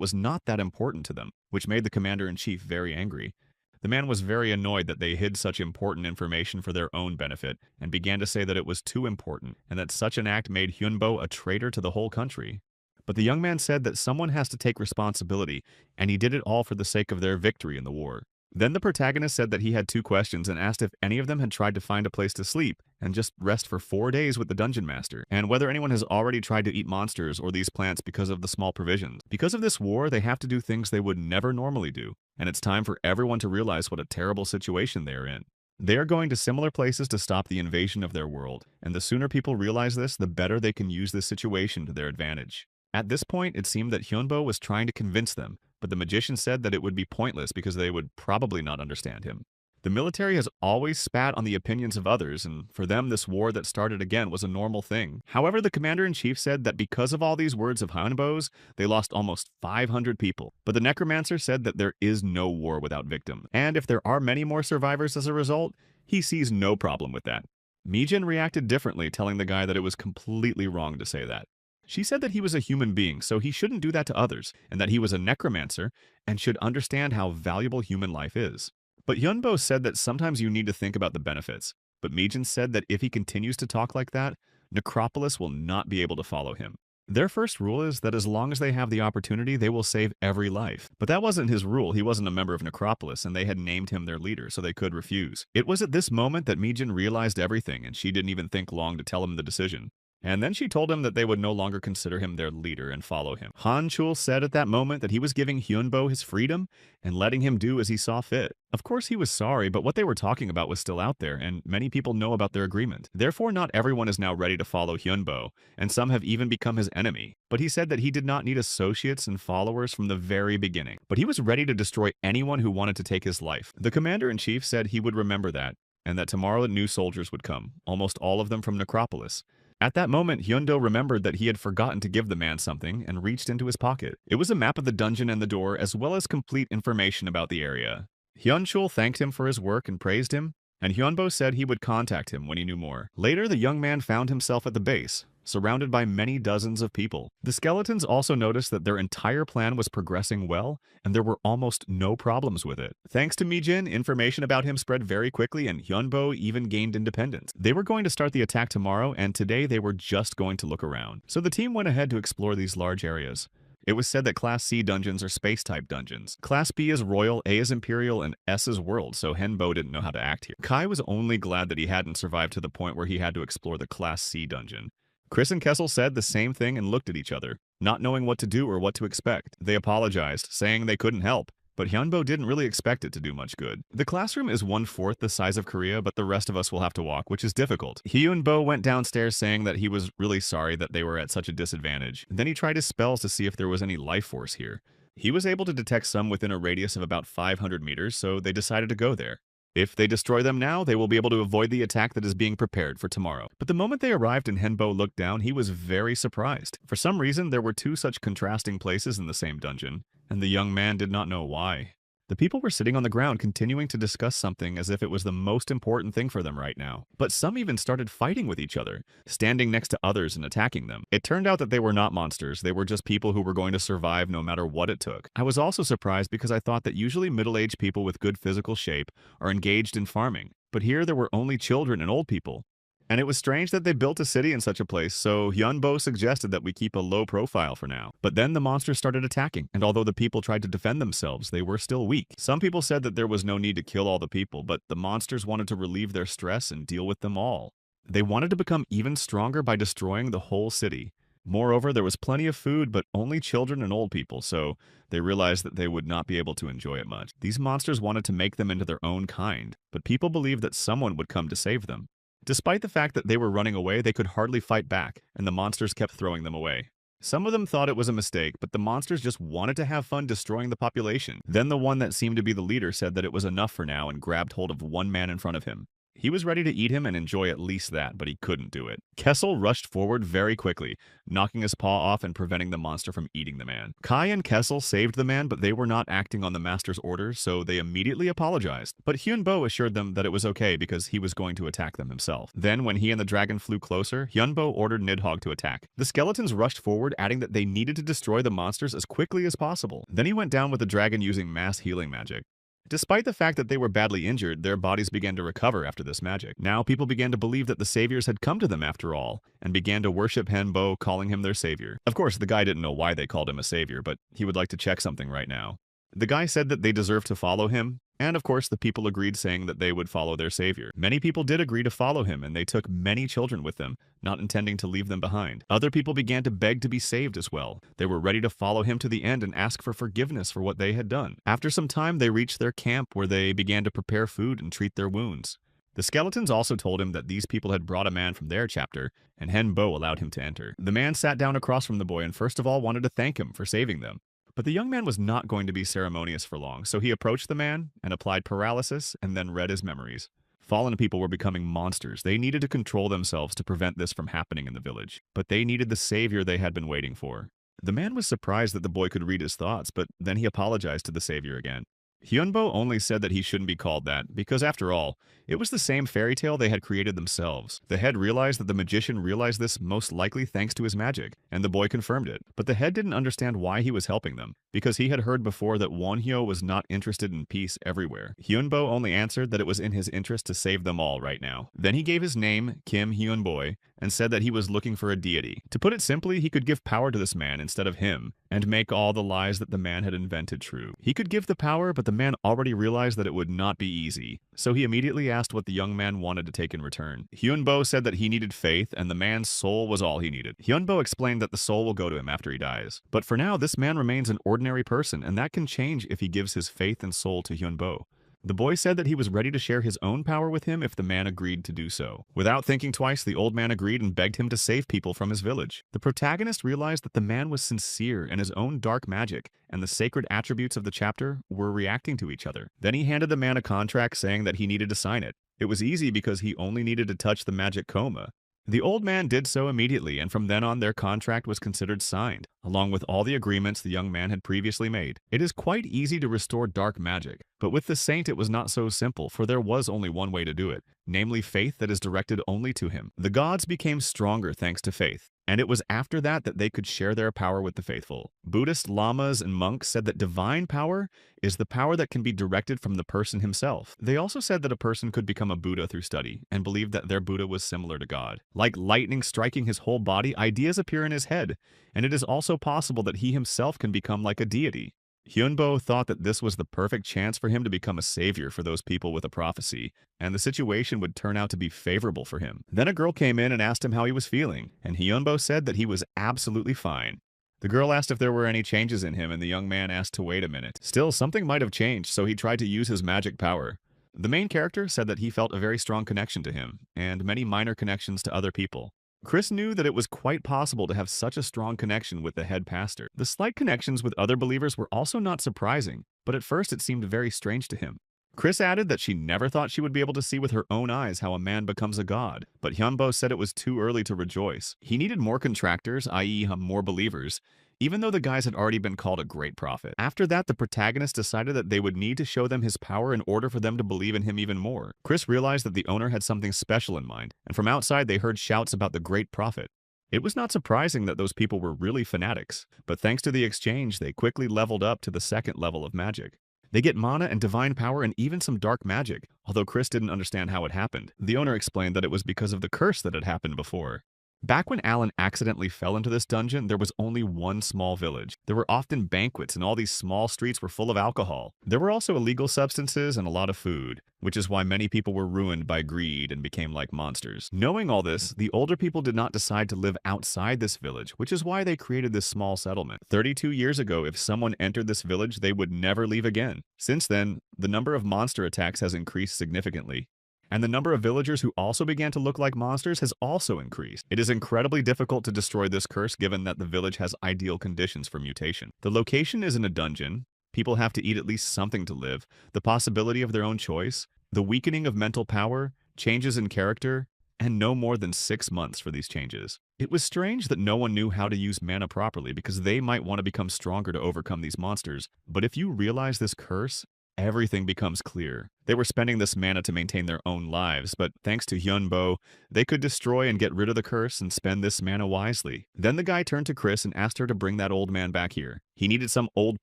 was not that important to them, which made the commander-in-chief very angry. The man was very annoyed that they hid such important information for their own benefit, and began to say that it was too important, and that such an act made Hyunbo a traitor to the whole country. But the young man said that someone has to take responsibility, and he did it all for the sake of their victory in the war. Then the protagonist said that he had 2 questions and asked if any of them had tried to find a place to sleep and just rest for 4 days with the dungeon master, and whether anyone has already tried to eat monsters or these plants because of the small provisions. Because of this war, they have to do things they would never normally do, and it's time for everyone to realize what a terrible situation they are in. They are going to similar places to stop the invasion of their world, and the sooner people realize this, the better they can use this situation to their advantage. At this point, it seemed that Hyunbo was trying to convince them, but the magician said that it would be pointless because they would probably not understand him. The military has always spat on the opinions of others, and for them this war that started again was a normal thing. However, the commander-in-chief said that because of all these words of Hyunbo's, they lost almost 500 people. But the necromancer said that there is no war without victims, and if there are many more survivors as a result, he sees no problem with that. Mi-jin reacted differently, telling the guy that it was completely wrong to say that. She said that he was a human being, so he shouldn't do that to others, and that he was a necromancer and should understand how valuable human life is. But Hyunbo said that sometimes you need to think about the benefits. But Mi-jin said that if he continues to talk like that, Necropolis will not be able to follow him. Their first rule is that as long as they have the opportunity, they will save every life. But that wasn't his rule. He wasn't a member of Necropolis, and they had named him their leader, so they could refuse. It was at this moment that Mi-jin realized everything, and she didn't even think long to tell him the decision. And then she told him that they would no longer consider him their leader and follow him. Han-chul said at that moment that he was giving Hyunbo his freedom and letting him do as he saw fit. Of course he was sorry, but what they were talking about was still out there, and many people know about their agreement. Therefore, not everyone is now ready to follow Hyunbo, and some have even become his enemy. But he said that he did not need associates and followers from the very beginning, but he was ready to destroy anyone who wanted to take his life. The commander-in-chief said he would remember that, and that tomorrow new soldiers would come, almost all of them from Necropolis. At that moment, Hyundo remembered that he had forgotten to give the man something and reached into his pocket. It was a map of the dungeon and the door, as well as complete information about the area. Hyun-chul thanked him for his work and praised him, and Hyunbo said he would contact him when he knew more. Later, the young man found himself at the base. surrounded by many dozens of people. The skeletons also noticed that their entire plan was progressing well, and there were almost no problems with it. Thanks to Mijin, information about him spread very quickly, and Hyunbo even gained independence. They were going to start the attack tomorrow, and today they were just going to look around. So the team went ahead to explore these large areas. It was said that Class C dungeons are space-type dungeons. Class B is Royal, A is Imperial, and S is World, so Hyunbo didn't know how to act here. Kai was only glad that he hadn't survived to the point where he had to explore the Class C dungeon. Chris and Kessel said the same thing and looked at each other, not knowing what to do or what to expect. They apologized, saying they couldn't help. But Hyunbo didn't really expect it to do much good. The classroom is 1/4 the size of Korea, but the rest of us will have to walk, which is difficult. Hyunbo went downstairs saying that he was really sorry that they were at such a disadvantage. Then he tried his spells to see if there was any life force here. He was able to detect some within a radius of about 500 meters, so they decided to go there. If they destroy them now, they will be able to avoid the attack that is being prepared for tomorrow. But the moment they arrived and Hyunbo looked down, he was very surprised. For some reason, there were two such contrasting places in the same dungeon, and the young man did not know why. The people were sitting on the ground continuing to discuss something as if it was the most important thing for them right now. But some even started fighting with each other, standing next to others and attacking them. It turned out that they were not monsters, they were just people who were going to survive no matter what it took. I was also surprised because I thought that usually middle-aged people with good physical shape are engaged in farming. But here there were only children and old people. And it was strange that they built a city in such a place, so Hyunbo suggested that we keep a low profile for now. But then the monsters started attacking, and although the people tried to defend themselves, they were still weak. Some people said that there was no need to kill all the people, but the monsters wanted to relieve their stress and deal with them all. They wanted to become even stronger by destroying the whole city. Moreover, there was plenty of food, but only children and old people, so they realized that they would not be able to enjoy it much. These monsters wanted to make them into their own kind, but people believed that someone would come to save them. Despite the fact that they were running away, they could hardly fight back, and the monsters kept throwing them away. Some of them thought it was a mistake, but the monsters just wanted to have fun destroying the population. Then the one that seemed to be the leader said that it was enough for now and grabbed hold of one man in front of him. He was ready to eat him and enjoy at least that, but he couldn't do it. Kessel rushed forward very quickly, knocking his paw off and preventing the monster from eating the man. Kai and Kessel saved the man, but they were not acting on the master's orders, so they immediately apologized. But Hyunbo assured them that it was okay because he was going to attack them himself. Then, when he and the dragon flew closer, Hyunbo ordered Nidhogg to attack. The skeletons rushed forward, adding that they needed to destroy the monsters as quickly as possible. Then he went down with the dragon using mass healing magic. Despite the fact that they were badly injured, their bodies began to recover after this magic. Now people began to believe that the saviors had come to them after all, and began to worship Hyunbo, calling him their savior. Of course, the guy didn't know why they called him a savior, but he would like to check something right now. The guy said that they deserved to follow him, and of course the people agreed, saying that they would follow their savior. Many people did agree to follow him, and they took many children with them, not intending to leave them behind. Other people began to beg to be saved as well. They were ready to follow him to the end and ask for forgiveness for what they had done. After some time, they reached their camp where they began to prepare food and treat their wounds. The skeletons also told him that these people had brought a man from their chapter, and Hyunbo allowed him to enter. The man sat down across from the boy and first of all wanted to thank him for saving them. But the young man was not going to be ceremonious for long, so he approached the man and applied paralysis and then read his memories. Fallen people were becoming monsters. They needed to control themselves to prevent this from happening in the village. But they needed the savior they had been waiting for. The man was surprised that the boy could read his thoughts, but then he apologized to the savior again. Hyunbo only said that he shouldn't be called that, because after all, it was the same fairy tale they had created themselves. The head realized that the magician realized this most likely thanks to his magic, and the boy confirmed it. But the head didn't understand why he was helping them, because he had heard before that Wonhyo was not interested in peace everywhere. Hyunbo only answered that it was in his interest to save them all right now. Then he gave his name, Kim Hyunboy, and said that he was looking for a deity. To put it simply, he could give power to this man instead of him, and make all the lies that the man had invented true. He could give the power, but the man already realized that it would not be easy, so he immediately asked what the young man wanted to take in return. Hyunbo said that he needed faith, and the man's soul was all he needed. Hyunbo explained that the soul will go to him after he dies. But for now, this man remains an ordinary person, and that can change if he gives his faith and soul to Hyunbo. The boy said that he was ready to share his own power with him if the man agreed to do so. Without thinking twice, the old man agreed and begged him to save people from his village. The protagonist realized that the man was sincere in his own dark magic, and the sacred attributes of the chapter were reacting to each other. Then he handed the man a contract saying that he needed to sign it. It was easy because he only needed to touch the magic coma. The old man did so immediately, and from then on their contract was considered signed, along with all the agreements the young man had previously made. It is quite easy to restore dark magic, but with the saint it was not so simple, for there was only one way to do it, namely faith that is directed only to him. The gods became stronger thanks to faith. And it was after that that they could share their power with the faithful. Buddhist lamas and monks said that divine power is the power that can be directed from the person himself. They also said that a person could become a Buddha through study, and believed that their Buddha was similar to God. Like lightning striking his whole body, ideas appear in his head, and it is also possible that he himself can become like a deity. Hyunbo thought that this was the perfect chance for him to become a savior for those people with a prophecy, and the situation would turn out to be favorable for him. Then a girl came in and asked him how he was feeling, and Hyunbo said that he was absolutely fine. The girl asked if there were any changes in him, and the young man asked to wait a minute. Still, something might have changed, so he tried to use his magic power. The main character said that he felt a very strong connection to him, and many minor connections to other people. Chris knew that it was quite possible to have such a strong connection with the head pastor. The slight connections with other believers were also not surprising, but at first it seemed very strange to him. Chris added that she never thought she would be able to see with her own eyes how a man becomes a god, but Hyunbo said it was too early to rejoice. He needed more contractors, i.e. more believers, even though the guys had already been called a great prophet. After that, the protagonist decided that they would need to show them his power in order for them to believe in him even more. Chris realized that the owner had something special in mind, and from outside they heard shouts about the great prophet. It was not surprising that those people were really fanatics, but thanks to the exchange, they quickly leveled up to the second level of magic. They get mana and divine power and even some dark magic, although Chris didn't understand how it happened. The owner explained that it was because of the curse that had happened before. Back when Alan accidentally fell into this dungeon, there was only one small village. There were often banquets, and all these small streets were full of alcohol. There were also illegal substances and a lot of food, which is why many people were ruined by greed and became like monsters. Knowing all this, the older people did not decide to live outside this village, which is why they created this small settlement. 32 years ago, if someone entered this village, they would never leave again. Since then, the number of monster attacks has increased significantly. And the number of villagers who also began to look like monsters has also increased. It is incredibly difficult to destroy this curse given that the village has ideal conditions for mutation. The location is in a dungeon, people have to eat at least something to live, the possibility of their own choice, the weakening of mental power, changes in character, and no more than 6 months for these changes. It was strange that no one knew how to use mana properly because they might want to become stronger to overcome these monsters, but if you realize this curse, everything becomes clear. They were spending this mana to maintain their own lives, but thanks to Hyunbo, they could destroy and get rid of the curse and spend this mana wisely. Then the guy turned to Chris and asked her to bring that old man back here. He needed some old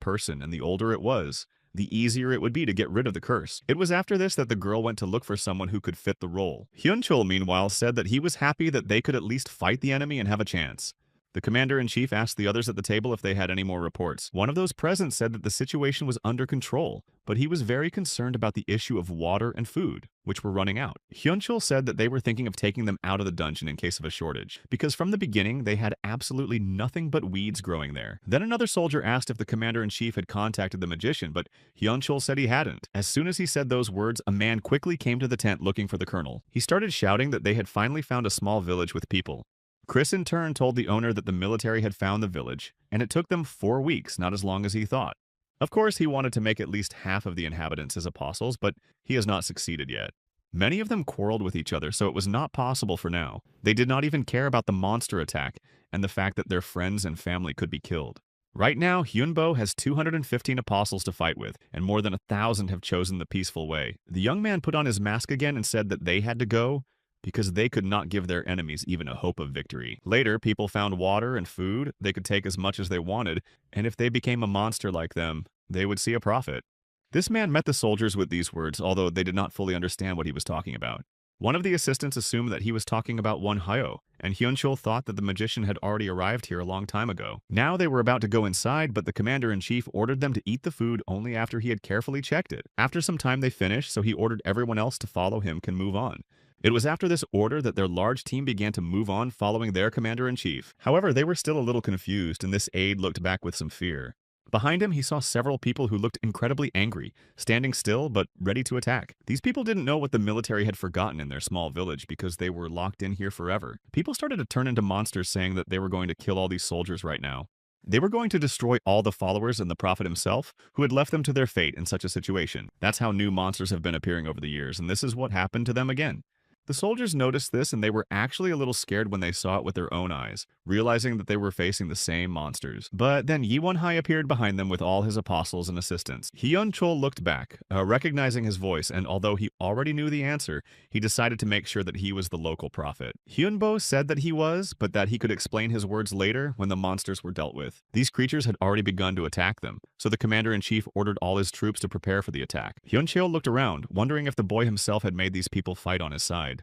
person, and the older it was, the easier it would be to get rid of the curse. It was after this that the girl went to look for someone who could fit the role. Hyunchul, meanwhile, said that he was happy that they could at least fight the enemy and have a chance. The commander-in-chief asked the others at the table if they had any more reports. One of those present said that the situation was under control, but he was very concerned about the issue of water and food, which were running out. Hyunchul said that they were thinking of taking them out of the dungeon in case of a shortage, because from the beginning they had absolutely nothing but weeds growing there. Then another soldier asked if the commander-in-chief had contacted the magician, but Hyunchul said he hadn't. As soon as he said those words, a man quickly came to the tent looking for the colonel. He started shouting that they had finally found a small village with people. Chris in turn told the owner that the military had found the village, and it took them 4 weeks, not as long as he thought. Of course, he wanted to make at least half of the inhabitants as apostles, but he has not succeeded yet. Many of them quarreled with each other, so it was not possible for now. They did not even care about the monster attack and the fact that their friends and family could be killed. Right now, Hyunbo has 215 apostles to fight with, and more than 1,000 have chosen the peaceful way. The young man put on his mask again and said that they had to go because they could not give their enemies even a hope of victory. Later, people found water and food, they could take as much as they wanted, and if they became a monster like them, they would see a profit. This man met the soldiers with these words, although they did not fully understand what he was talking about. One of the assistants assumed that he was talking about Wonhyo, and Hyunchul thought that the magician had already arrived here a long time ago. Now they were about to go inside, but the commander-in-chief ordered them to eat the food only after he had carefully checked it. After some time they finished, so he ordered everyone else to follow him can move on. It was after this order that their large team began to move on following their commander-in-chief. However, they were still a little confused, and this aide looked back with some fear. Behind him, he saw several people who looked incredibly angry, standing still but ready to attack. These people didn't know what the military had forgotten in their small village because they were locked in here forever. People started to turn into monsters saying that they were going to kill all these soldiers right now. They were going to destroy all the followers and the prophet himself, who had left them to their fate in such a situation. That's how new monsters have been appearing over the years, and this is what happened to them again. The soldiers noticed this and they were actually a little scared when they saw it with their own eyes, realizing that they were facing the same monsters. But then Yi Wonhai appeared behind them with all his apostles and assistants. Hyun Chol looked back, recognizing his voice, and although he already knew the answer, he decided to make sure that he was the local prophet. Hyunbo said that he was, but that he could explain his words later when the monsters were dealt with. These creatures had already begun to attack them, so the commander-in-chief ordered all his troops to prepare for the attack. Hyun Chol looked around, wondering if the boy himself had made these people fight on his side.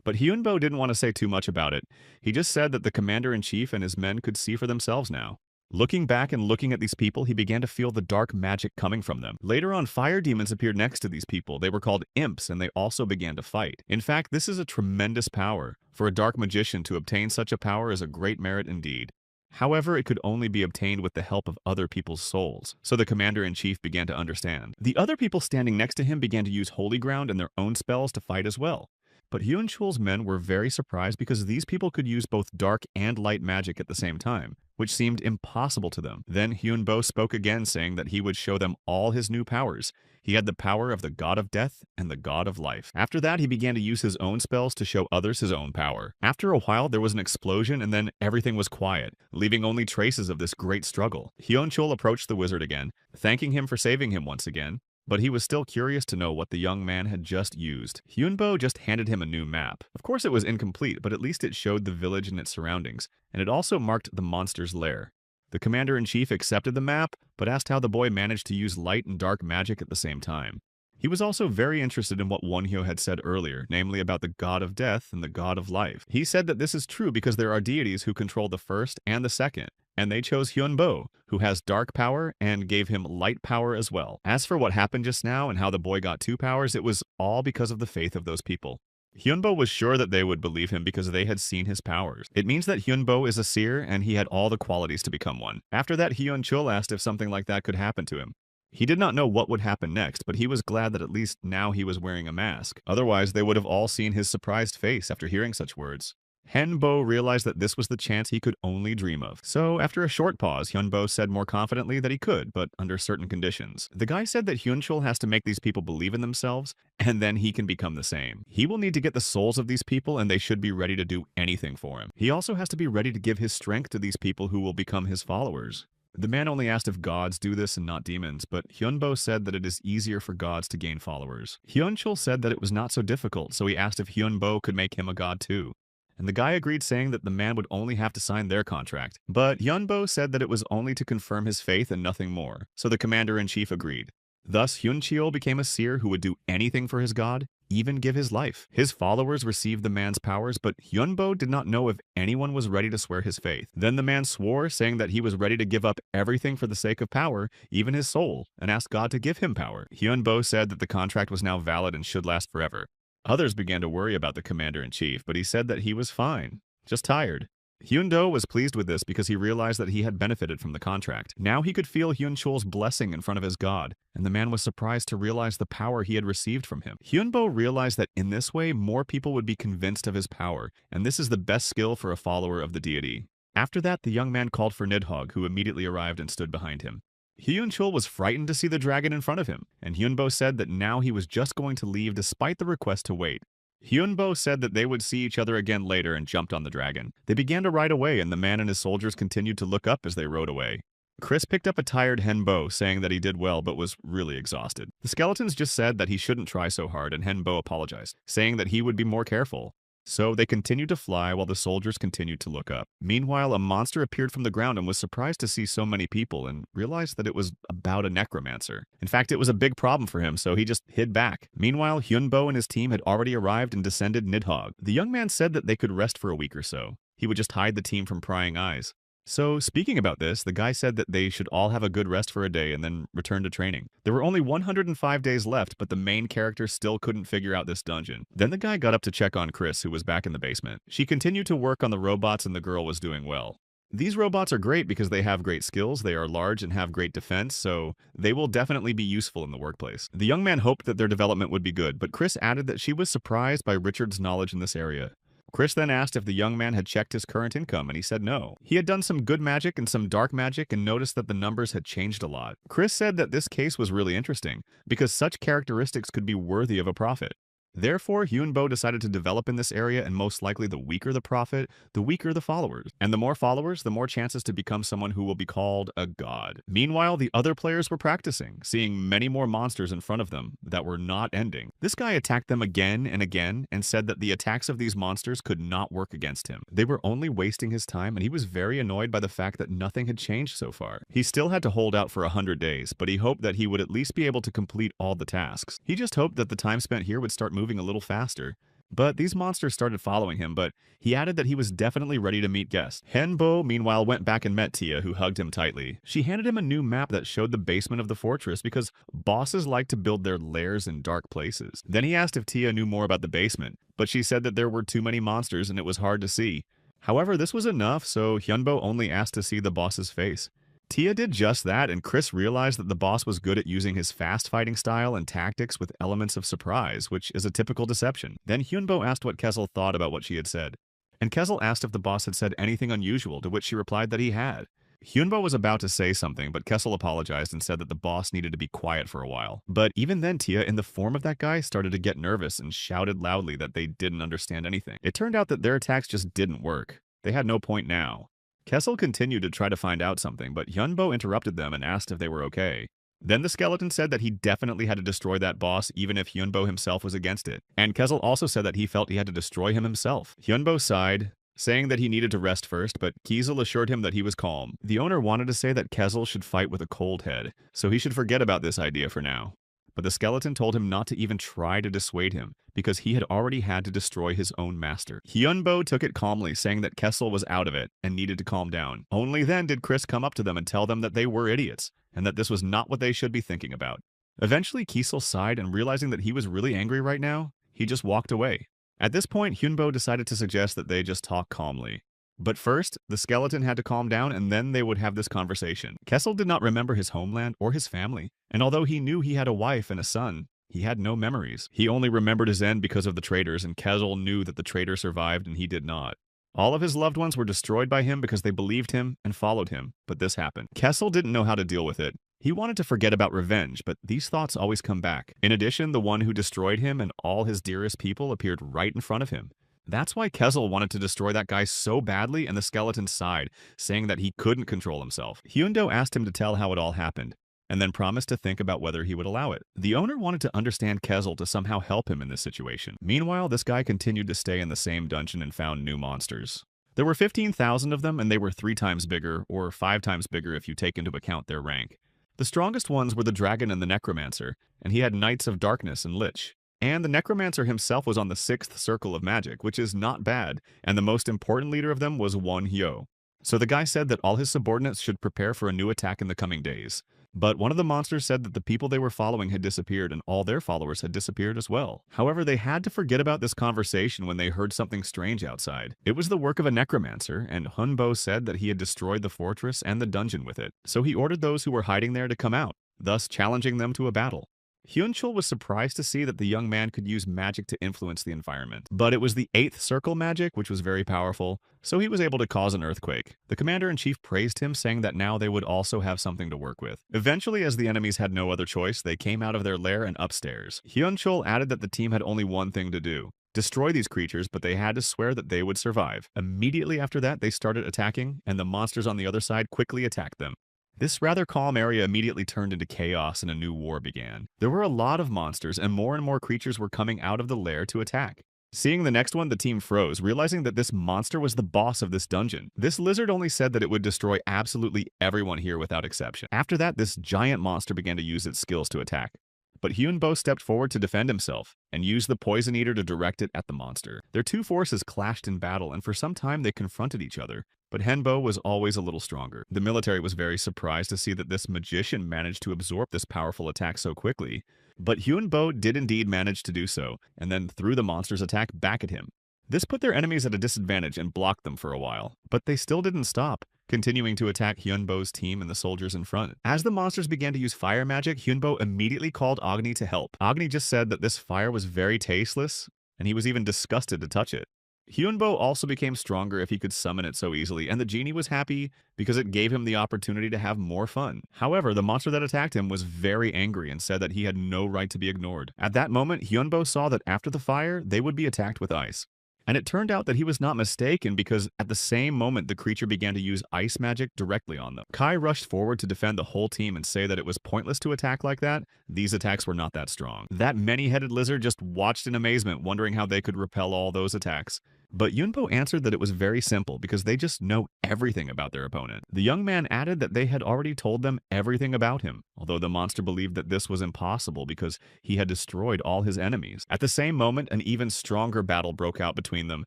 But Hyunbo didn't want to say too much about it. He just said that the commander-in-chief and his men could see for themselves now. Looking back and looking at these people, he began to feel the dark magic coming from them. Later on, fire demons appeared next to these people. They were called imps, and they also began to fight. In fact, this is a tremendous power. For a dark magician to obtain such a power is a great merit indeed. However, it could only be obtained with the help of other people's souls, so the commander-in-chief began to understand. The other people standing next to him began to use holy ground and their own spells to fight as well. But Hyun Chul's men were very surprised because these people could use both dark and light magic at the same time, which seemed impossible to them. Then Hyunbo spoke again, saying that he would show them all his new powers. He had the power of the god of death and the god of life. After that, he began to use his own spells to show others his own power. After a while, there was an explosion and then everything was quiet, leaving only traces of this great struggle. Hyun Chul approached the wizard again, thanking him for saving him once again. But he was still curious to know what the young man had just used. Hyunbo just handed him a new map. Of course it was incomplete, but at least it showed the village and its surroundings, and it also marked the monster's lair. The commander-in-chief accepted the map, but asked how the boy managed to use light and dark magic at the same time. He was also very interested in what Wonhyo had said earlier, namely about the god of death and the god of life. He said that this is true because there are deities who control the first and the second, and they chose Hyunbo, who has dark power, and gave him light power as well. As for what happened just now and how the boy got 2 powers, it was all because of the faith of those people. Hyunbo was sure that they would believe him because they had seen his powers. It means that Hyunbo is a seer, and he had all the qualities to become one. After that, Hyun Chul asked if something like that could happen to him. He did not know what would happen next, but he was glad that at least now he was wearing a mask. Otherwise, they would have all seen his surprised face after hearing such words. Hyunbo realized that this was the chance he could only dream of. So, after a short pause, Hyunbo said more confidently that he could, but under certain conditions. The guy said that Hyunchul has to make these people believe in themselves, and then he can become the same. He will need to get the souls of these people, and they should be ready to do anything for him. He also has to be ready to give his strength to these people who will become his followers. The man only asked if gods do this and not demons, but Hyunbo said that it is easier for gods to gain followers. Hyunchul said that it was not so difficult, so he asked if Hyunbo could make him a god too. And the guy agreed, saying that the man would only have to sign their contract. But Hyunbo said that it was only to confirm his faith and nothing more, so the commander-in-chief agreed. Thus, Hyuncheol became a seer who would do anything for his god, even give his life. His followers received the man's powers, but Hyunbo did not know if anyone was ready to swear his faith. Then the man swore, saying that he was ready to give up everything for the sake of power, even his soul, and asked God to give him power. Hyunbo said that the contract was now valid and should last forever. Others began to worry about the commander-in-chief, but he said that he was fine, just tired. Hyundo was pleased with this because he realized that he had benefited from the contract. Now he could feel Hyunchul's blessing in front of his god, and the man was surprised to realize the power he had received from him. Hyunbo realized that in this way, more people would be convinced of his power, and this is the best skill for a follower of the deity. After that, the young man called for Nidhogg, who immediately arrived and stood behind him. Hyunchul was frightened to see the dragon in front of him, and Hyunbo said that now he was just going to leave despite the request to wait. Hyunbo said that they would see each other again later and jumped on the dragon. They began to ride away, and the man and his soldiers continued to look up as they rode away. Chris picked up a tired Henbo, saying that he did well but was really exhausted. The skeletons just said that he shouldn't try so hard, and Henbo apologized, saying that he would be more careful. So they continued to fly while the soldiers continued to look up. Meanwhile, a monster appeared from the ground and was surprised to see so many people and realized that it was about a necromancer. In fact, it was a big problem for him, so he just hid back. Meanwhile, Hyunbo and his team had already arrived and descended Nidhogg. The young man said that they could rest for a week or so. He would just hide the team from prying eyes. So, speaking about this, the guy said that they should all have a good rest for a day and then return to training. There were only 105 days left, but the main character still couldn't figure out this dungeon. Then the guy got up to check on Chris, who was back in the basement. She continued to work on the robots and the girl was doing well. These robots are great because they have great skills, they are large and have great defense, so they will definitely be useful in the workplace. The young man hoped that their development would be good, but Chris added that she was surprised by Richard's knowledge in this area. Chris then asked if the young man had checked his current income, and he said no. He had done some good magic and some dark magic and noticed that the numbers had changed a lot. Chris said that this case was really interesting, because such characteristics could be worthy of a prophet. Therefore, Hyunbo decided to develop in this area, and most likely the weaker the prophet, the weaker the followers. And the more followers, the more chances to become someone who will be called a god. Meanwhile, the other players were practicing, seeing many more monsters in front of them that were not ending. This guy attacked them again and again and said that the attacks of these monsters could not work against him. They were only wasting his time, and he was very annoyed by the fact that nothing had changed so far. He still had to hold out for 100 days, but he hoped that he would at least be able to complete all the tasks. He just hoped that the time spent here would start moving a little faster. But these monsters started following him, but he added that he was definitely ready to meet guests. Henbo, meanwhile, went back and met Tia, who hugged him tightly. She handed him a new map that showed the basement of the fortress because bosses like to build their lairs in dark places. Then he asked if Tia knew more about the basement, but she said that there were too many monsters and it was hard to see. However, this was enough, so Hyunbo only asked to see the boss's face. Tia did just that, and Chris realized that the boss was good at using his fast fighting style and tactics with elements of surprise, which is a typical deception. Then Hyunbo asked what Kessel thought about what she had said. And Kessel asked if the boss had said anything unusual, to which she replied that he had. Hyunbo was about to say something, but Kessel apologized and said that the boss needed to be quiet for a while. But even then, Tia, in the form of that guy, started to get nervous and shouted loudly that they didn't understand anything. It turned out that their attacks just didn't work. They had no point now. Kessel continued to try to find out something, but Hyunbo interrupted them and asked if they were okay. Then the skeleton said that he definitely had to destroy that boss even if Hyunbo himself was against it. And Kessel also said that he felt he had to destroy him himself. Hyunbo sighed, saying that he needed to rest first, but Kessel assured him that he was calm. The owner wanted to say that Kessel should fight with a cold head, so he should forget about this idea for now. But the skeleton told him not to even try to dissuade him, because he had already had to destroy his own master. Hyunbo took it calmly, saying that Kessel was out of it and needed to calm down. Only then did Chris come up to them and tell them that they were idiots, and that this was not what they should be thinking about. Eventually, Kessel sighed, and realizing that he was really angry right now, he just walked away. At this point, Hyunbo decided to suggest that they just talk calmly. But first, the skeleton had to calm down, and then they would have this conversation. Kessel did not remember his homeland or his family, and although he knew he had a wife and a son, he had no memories. He only remembered his end because of the traitors, and Kessel knew that the traitor survived and he did not. All of his loved ones were destroyed by him because they believed him and followed him, but this happened. Kessel didn't know how to deal with it. He wanted to forget about revenge, but these thoughts always come back. In addition, the one who destroyed him and all his dearest people appeared right in front of him. That's why Kessel wanted to destroy that guy so badly, and the skeleton sighed, saying that he couldn't control himself. Hyundo asked him to tell how it all happened, and then promised to think about whether he would allow it. The owner wanted to understand Kessel to somehow help him in this situation. Meanwhile, this guy continued to stay in the same dungeon and found new monsters. There were 15,000 of them, and they were 3 times bigger, or 5 times bigger if you take into account their rank. The strongest ones were the dragon and the necromancer, and he had Knights of Darkness and Lich. And the necromancer himself was on the 6th circle of magic, which is not bad, and the most important leader of them was one Hyo. So the guy said that all his subordinates should prepare for a new attack in the coming days. But one of the monsters said that the people they were following had disappeared and all their followers had disappeared as well. However, they had to forget about this conversation when they heard something strange outside. It was the work of a necromancer, and Hunbo said that he had destroyed the fortress and the dungeon with it. So he ordered those who were hiding there to come out, thus challenging them to a battle. Hyunchul was surprised to see that the young man could use magic to influence the environment. But it was the 8th circle magic, which was very powerful, so he was able to cause an earthquake. The commander-in-chief praised him, saying that now they would also have something to work with. Eventually, as the enemies had no other choice, they came out of their lair and upstairs. Hyunchul added that the team had only one thing to do: destroy these creatures, but they had to swear that they would survive. Immediately after that, they started attacking, and the monsters on the other side quickly attacked them. This rather calm area immediately turned into chaos and a new war began. There were a lot of monsters, and more creatures were coming out of the lair to attack. Seeing the next one, the team froze, realizing that this monster was the boss of this dungeon. This lizard only said that it would destroy absolutely everyone here without exception. After that, this giant monster began to use its skills to attack. But Hyunbo stepped forward to defend himself, and used the Poison Eater to direct it at the monster. Their two forces clashed in battle, and for some time they confronted each other. But Henbo was always a little stronger. The military was very surprised to see that this magician managed to absorb this powerful attack so quickly. But Hyunbo did indeed manage to do so, and then threw the monster's attack back at him. This put their enemies at a disadvantage and blocked them for a while. But they still didn't stop, continuing to attack Hyunbo's team and the soldiers in front. As the monsters began to use fire magic, Hyunbo immediately called Agni to help. Agni just said that this fire was very tasteless, and he was even disgusted to touch it. Hyunbo also became stronger if he could summon it so easily, and the genie was happy because it gave him the opportunity to have more fun. However, the monster that attacked him was very angry and said that he had no right to be ignored. At that moment, Hyunbo saw that after the fire, they would be attacked with ice. And it turned out that he was not mistaken because at the same moment the creature began to use ice magic directly on them. Kai rushed forward to defend the whole team and say that it was pointless to attack like that. These attacks were not that strong. That many-headed lizard just watched in amazement, wondering how they could repel all those attacks. But Yunbo answered that it was very simple because they just know everything about their opponent. The young man added that they had already told them everything about him, although the monster believed that this was impossible because he had destroyed all his enemies. At the same moment, an even stronger battle broke out between them,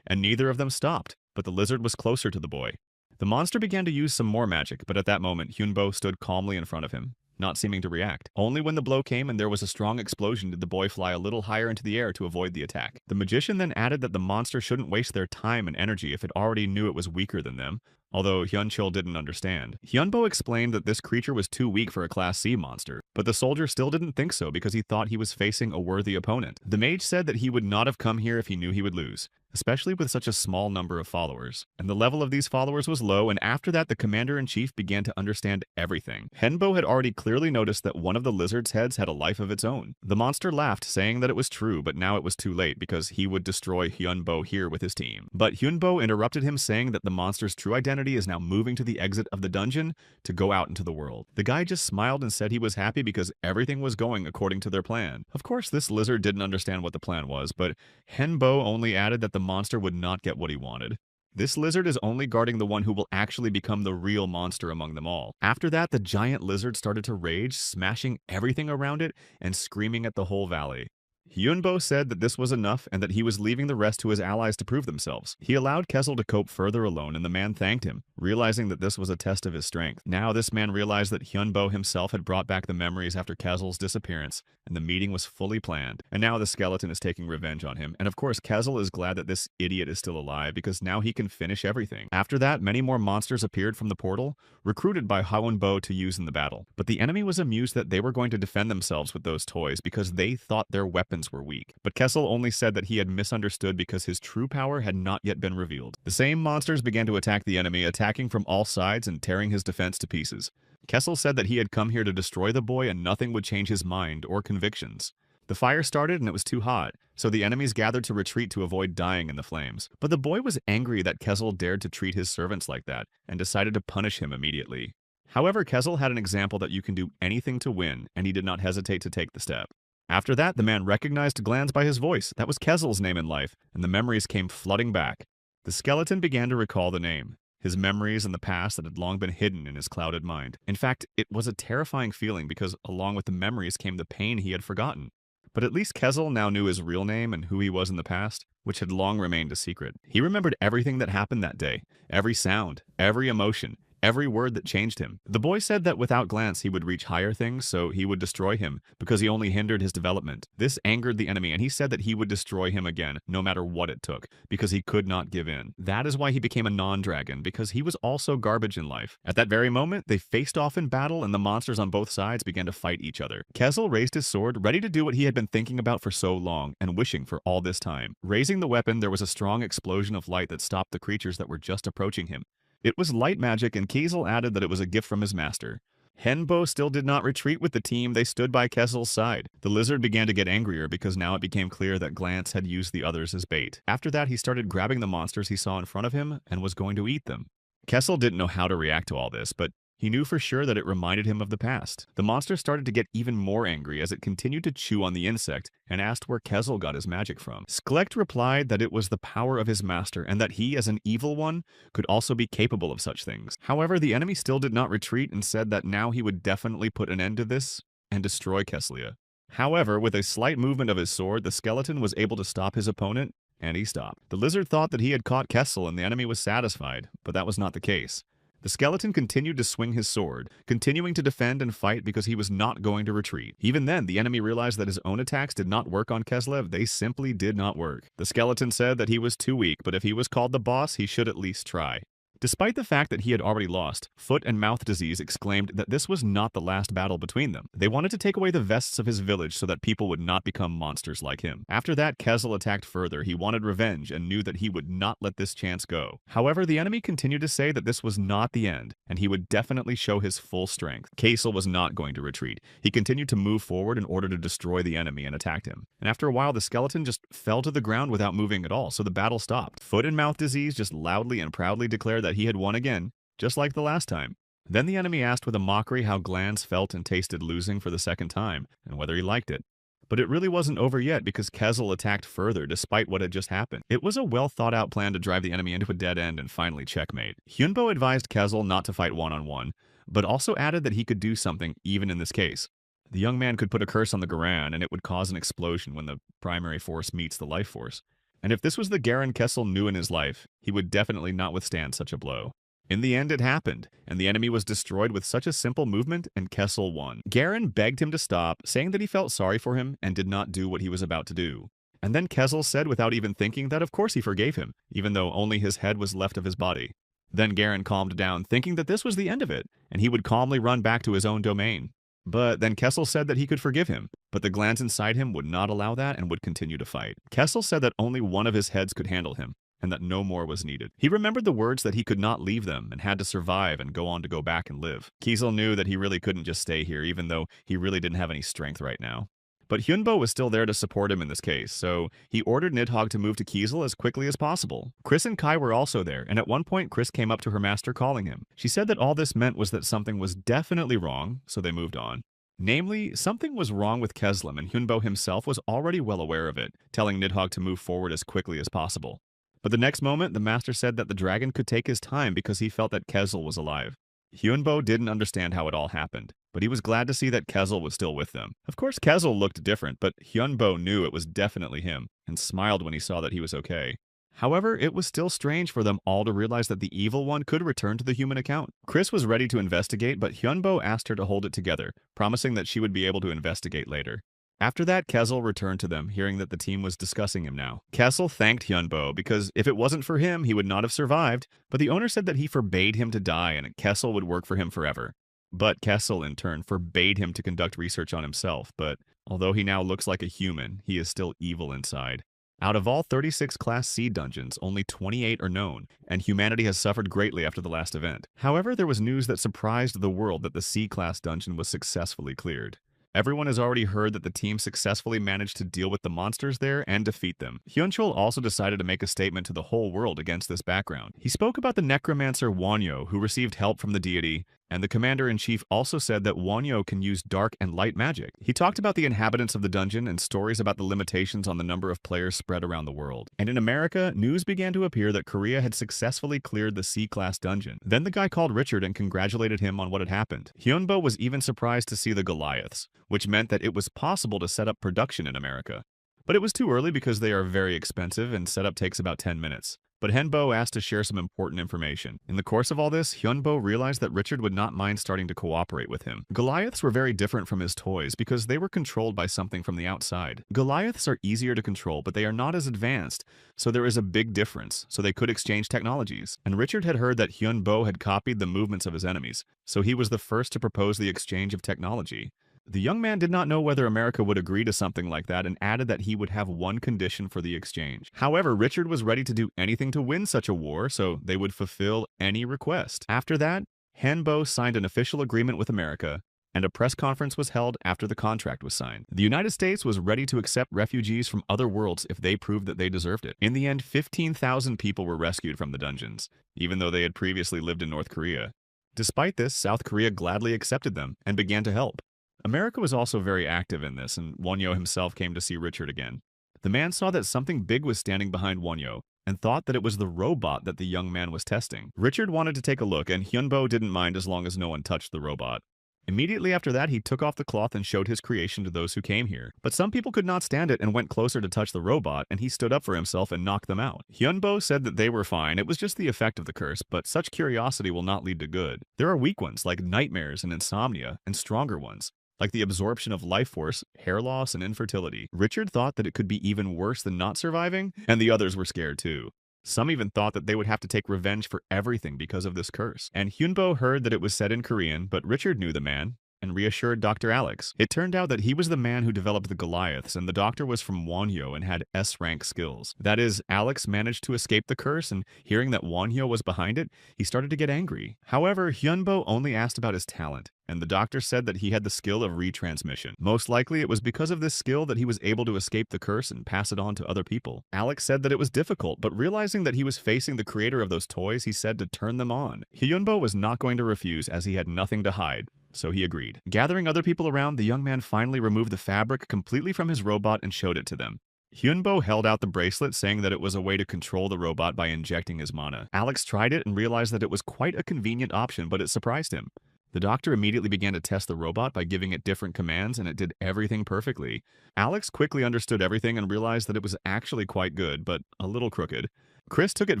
and neither of them stopped, but the lizard was closer to the boy. The monster began to use some more magic, but at that moment, Hyunbo stood calmly in front of him, not seeming to react. Only when the blow came and there was a strong explosion did the boy fly a little higher into the air to avoid the attack. The magician then added that the monster shouldn't waste their time and energy if it already knew it was weaker than them, although Hyunchul didn't understand. Hyunbo explained that this creature was too weak for a Class C monster, but the soldier still didn't think so because he thought he was facing a worthy opponent. The mage said that he would not have come here if he knew he would lose, especially with such a small number of followers. And the level of these followers was low, and after that the commander-in-chief began to understand everything. Henbo had already clearly noticed that one of the lizard's heads had a life of its own. The monster laughed, saying that it was true, but now it was too late because he would destroy Hyunbo here with his team. But Hyunbo interrupted him, saying that the monster's true identity is now moving to the exit of the dungeon to go out into the world. The guy just smiled and said he was happy because everything was going according to their plan. Of course, this lizard didn't understand what the plan was, but Henbo only added that the monster would not get what he wanted. This lizard is only guarding the one who will actually become the real monster among them all. After that, the giant lizard started to rage, smashing everything around it and screaming at the whole valley. Hyunbo said that this was enough and that he was leaving the rest to his allies to prove themselves. He allowed Kessel to cope further alone, and the man thanked him, realizing that this was a test of his strength. Now this man realized that Hyunbo himself had brought back the memories after Kessel's disappearance, and the meeting was fully planned. And now the skeleton is taking revenge on him, and of course Kessel is glad that this idiot is still alive because now he can finish everything. After that, many more monsters appeared from the portal, recruited by Hyunbo to use in the battle. But the enemy was amused that they were going to defend themselves with those toys because they thought their weapons were weak. But Kessel only said that he had misunderstood because his true power had not yet been revealed. The same monsters began to attack the enemy, attacking from all sides and tearing his defense to pieces. Kessel said that he had come here to destroy the boy and nothing would change his mind or convictions. The fire started and it was too hot, so the enemies gathered to retreat to avoid dying in the flames. But the boy was angry that Kessel dared to treat his servants like that and decided to punish him immediately. However, Kessel had an example that you can do anything to win, and he did not hesitate to take the step. After that, the man recognized Glanz by his voice. That was Kessel's name in life, and the memories came flooding back. The skeleton began to recall the name, his memories and the past that had long been hidden in his clouded mind. In fact, it was a terrifying feeling because along with the memories came the pain he had forgotten. But at least Kessel now knew his real name and who he was in the past, which had long remained a secret. He remembered everything that happened that day, every sound, every emotion, every word that changed him. The boy said that without Glance he would reach higher things, so he would destroy him because he only hindered his development. This angered the enemy, and he said that he would destroy him again, no matter what it took, because he could not give in. That is why he became a non-dragon, because he was also garbage in life. At that very moment, they faced off in battle, and the monsters on both sides began to fight each other. Kessel raised his sword, ready to do what he had been thinking about for so long, and wishing for all this time. Raising the weapon, there was a strong explosion of light that stopped the creatures that were just approaching him. It was light magic, and Kiesel added that it was a gift from his master. Henbo still did not retreat with the team. They stood by Kessel's side. The lizard began to get angrier because now it became clear that Glance had used the others as bait. After that, he started grabbing the monsters he saw in front of him and was going to eat them. Kessel didn't know how to react to all this, but he knew for sure that it reminded him of the past. The monster started to get even more angry as it continued to chew on the insect and asked where Kessel got his magic from. Sklekt replied that it was the power of his master and that he, as an evil one, could also be capable of such things. However, the enemy still did not retreat and said that now he would definitely put an end to this and destroy Keslia. However, with a slight movement of his sword, the skeleton was able to stop his opponent, and he stopped. The lizard thought that he had caught Kessel and the enemy was satisfied, but that was not the case. The skeleton continued to swing his sword, continuing to defend and fight because he was not going to retreat. Even then, the enemy realized that his own attacks did not work on Keslev. They simply did not work. The skeleton said that he was too weak, but if he was called the boss, he should at least try. Despite the fact that he had already lost, Foot and Mouth Disease exclaimed that this was not the last battle between them. They wanted to take away the vests of his village so that people would not become monsters like him. After that, Kezel attacked further. He wanted revenge and knew that he would not let this chance go. However, the enemy continued to say that this was not the end, and he would definitely show his full strength. Kezel was not going to retreat. He continued to move forward in order to destroy the enemy and attacked him. And after a while, the skeleton just fell to the ground without moving at all, so the battle stopped. Foot and Mouth Disease just loudly and proudly declared that he had won again, just like the last time. Then the enemy asked with a mockery how Glands felt and tasted losing for the second time, and whether he liked it. But it really wasn't over yet because Kezel attacked further despite what had just happened. It was a well-thought-out plan to drive the enemy into a dead end and finally checkmate. Hyunbo advised Kezel not to fight one-on-one, but also added that he could do something even in this case. The young man could put a curse on the Garan, and it would cause an explosion when the primary force meets the life force. And if this was the Garen Kezel knew in his life, he would definitely not withstand such a blow. In the end, it happened, and the enemy was destroyed with such a simple movement, and Kezel won. Garen begged him to stop, saying that he felt sorry for him and did not do what he was about to do. And then Kezel said without even thinking that of course he forgave him, even though only his head was left of his body. Then Garen calmed down, thinking that this was the end of it, and he would calmly run back to his own domain. But then Kezel said that he could forgive him, but the glands inside him would not allow that and would continue to fight. Kezel said that only one of his heads could handle him, and that no more was needed. He remembered the words that he could not leave them and had to survive and go on to go back and live. Kezel knew that he really couldn't just stay here, even though he really didn't have any strength right now. But Hyunbo was still there to support him in this case, so he ordered Nidhogg to move to Kezel as quickly as possible. Chris and Kai were also there, and at one point Chris came up to her master calling him. She said that all this meant was that something was definitely wrong, so they moved on. Namely, something was wrong with Keslam, and Hyunbo himself was already well aware of it, telling Nidhogg to move forward as quickly as possible. But the next moment, the master said that the dragon could take his time because he felt that Kezel was alive. Hyunbo didn't understand how it all happened, but he was glad to see that Kezel was still with them. Of course, Kezel looked different, but Hyunbo knew it was definitely him, and smiled when he saw that he was okay. However, it was still strange for them all to realize that the evil one could return to the human account. Chris was ready to investigate, but Hyunbo asked her to hold it together, promising that she would be able to investigate later. After that, Kezel returned to them, hearing that the team was discussing him now. Kezel thanked Hyunbo because if it wasn't for him, he would not have survived, but the owner said that he forbade him to die and Kezel would work for him forever. But Kezel, in turn, forbade him to conduct research on himself, but although he now looks like a human, he is still evil inside. Out of all 36 Class C dungeons, only 28 are known, and humanity has suffered greatly after the last event. However, there was news that surprised the world that the C-Class dungeon was successfully cleared. Everyone has already heard that the team successfully managed to deal with the monsters there and defeat them. Hyunchul also decided to make a statement to the whole world against this background. He spoke about the necromancer Wonyo, who received help from the deity, and the commander-in-chief also said that Wonyo can use dark and light magic. He talked about the inhabitants of the dungeon and stories about the limitations on the number of players spread around the world. And in America, news began to appear that Korea had successfully cleared the C-Class dungeon. Then the guy called Richard and congratulated him on what had happened. Hyunbo was even surprised to see the Goliaths, which meant that it was possible to set up production in America. But it was too early because they are very expensive and setup takes about 10 minutes. But Hyunbo asked to share some important information. In the course of all this, Hyunbo realized that Richard would not mind starting to cooperate with him. Goliaths were very different from his toys because they were controlled by something from the outside. Goliaths are easier to control, but they are not as advanced, so there is a big difference, so they could exchange technologies. And Richard had heard that Hyunbo had copied the movements of his enemies, so he was the first to propose the exchange of technology. The young man did not know whether America would agree to something like that and added that he would have one condition for the exchange. However, Richard was ready to do anything to win such a war, so they would fulfill any request. After that, Hyunbo signed an official agreement with America, and a press conference was held after the contract was signed. The United States was ready to accept refugees from other worlds if they proved that they deserved it. In the end, 15,000 people were rescued from the dungeons, even though they had previously lived in North Korea. Despite this, South Korea gladly accepted them and began to help. America was also very active in this, and Wonyo himself came to see Richard again. The man saw that something big was standing behind Wonyo, and thought that it was the robot that the young man was testing. Richard wanted to take a look, and Hyunbo didn't mind as long as no one touched the robot. Immediately after that, he took off the cloth and showed his creation to those who came here. But some people could not stand it and went closer to touch the robot, and he stood up for himself and knocked them out. Hyunbo said that they were fine, it was just the effect of the curse, but such curiosity will not lead to good. There are weak ones, like nightmares and insomnia, and stronger ones, like the absorption of life force, hair loss, and infertility. Richard thought that it could be even worse than not surviving, and the others were scared too. Some even thought that they would have to take revenge for everything because of this curse. And Hyunbo heard that it was said in Korean, but Richard knew the man and reassured Dr. Alex. It turned out that he was the man who developed the Goliaths, and the doctor was from Wonhyo and had S-rank skills. That is, Alex managed to escape the curse, and hearing that Wonhyo was behind it, he started to get angry. However, Hyunbo only asked about his talent, and the doctor said that he had the skill of retransmission. Most likely, it was because of this skill that he was able to escape the curse and pass it on to other people. Alex said that it was difficult, but realizing that he was facing the creator of those toys, he said to turn them on. Hyunbo was not going to refuse as he had nothing to hide. So he agreed. Gathering other people around, the young man finally removed the fabric completely from his robot and showed it to them. Hyunbo held out the bracelet, saying that it was a way to control the robot by injecting his mana. Alex tried it and realized that it was quite a convenient option, but it surprised him. The doctor immediately began to test the robot by giving it different commands, and it did everything perfectly. Alex quickly understood everything and realized that it was actually quite good, but a little crooked. Chris took it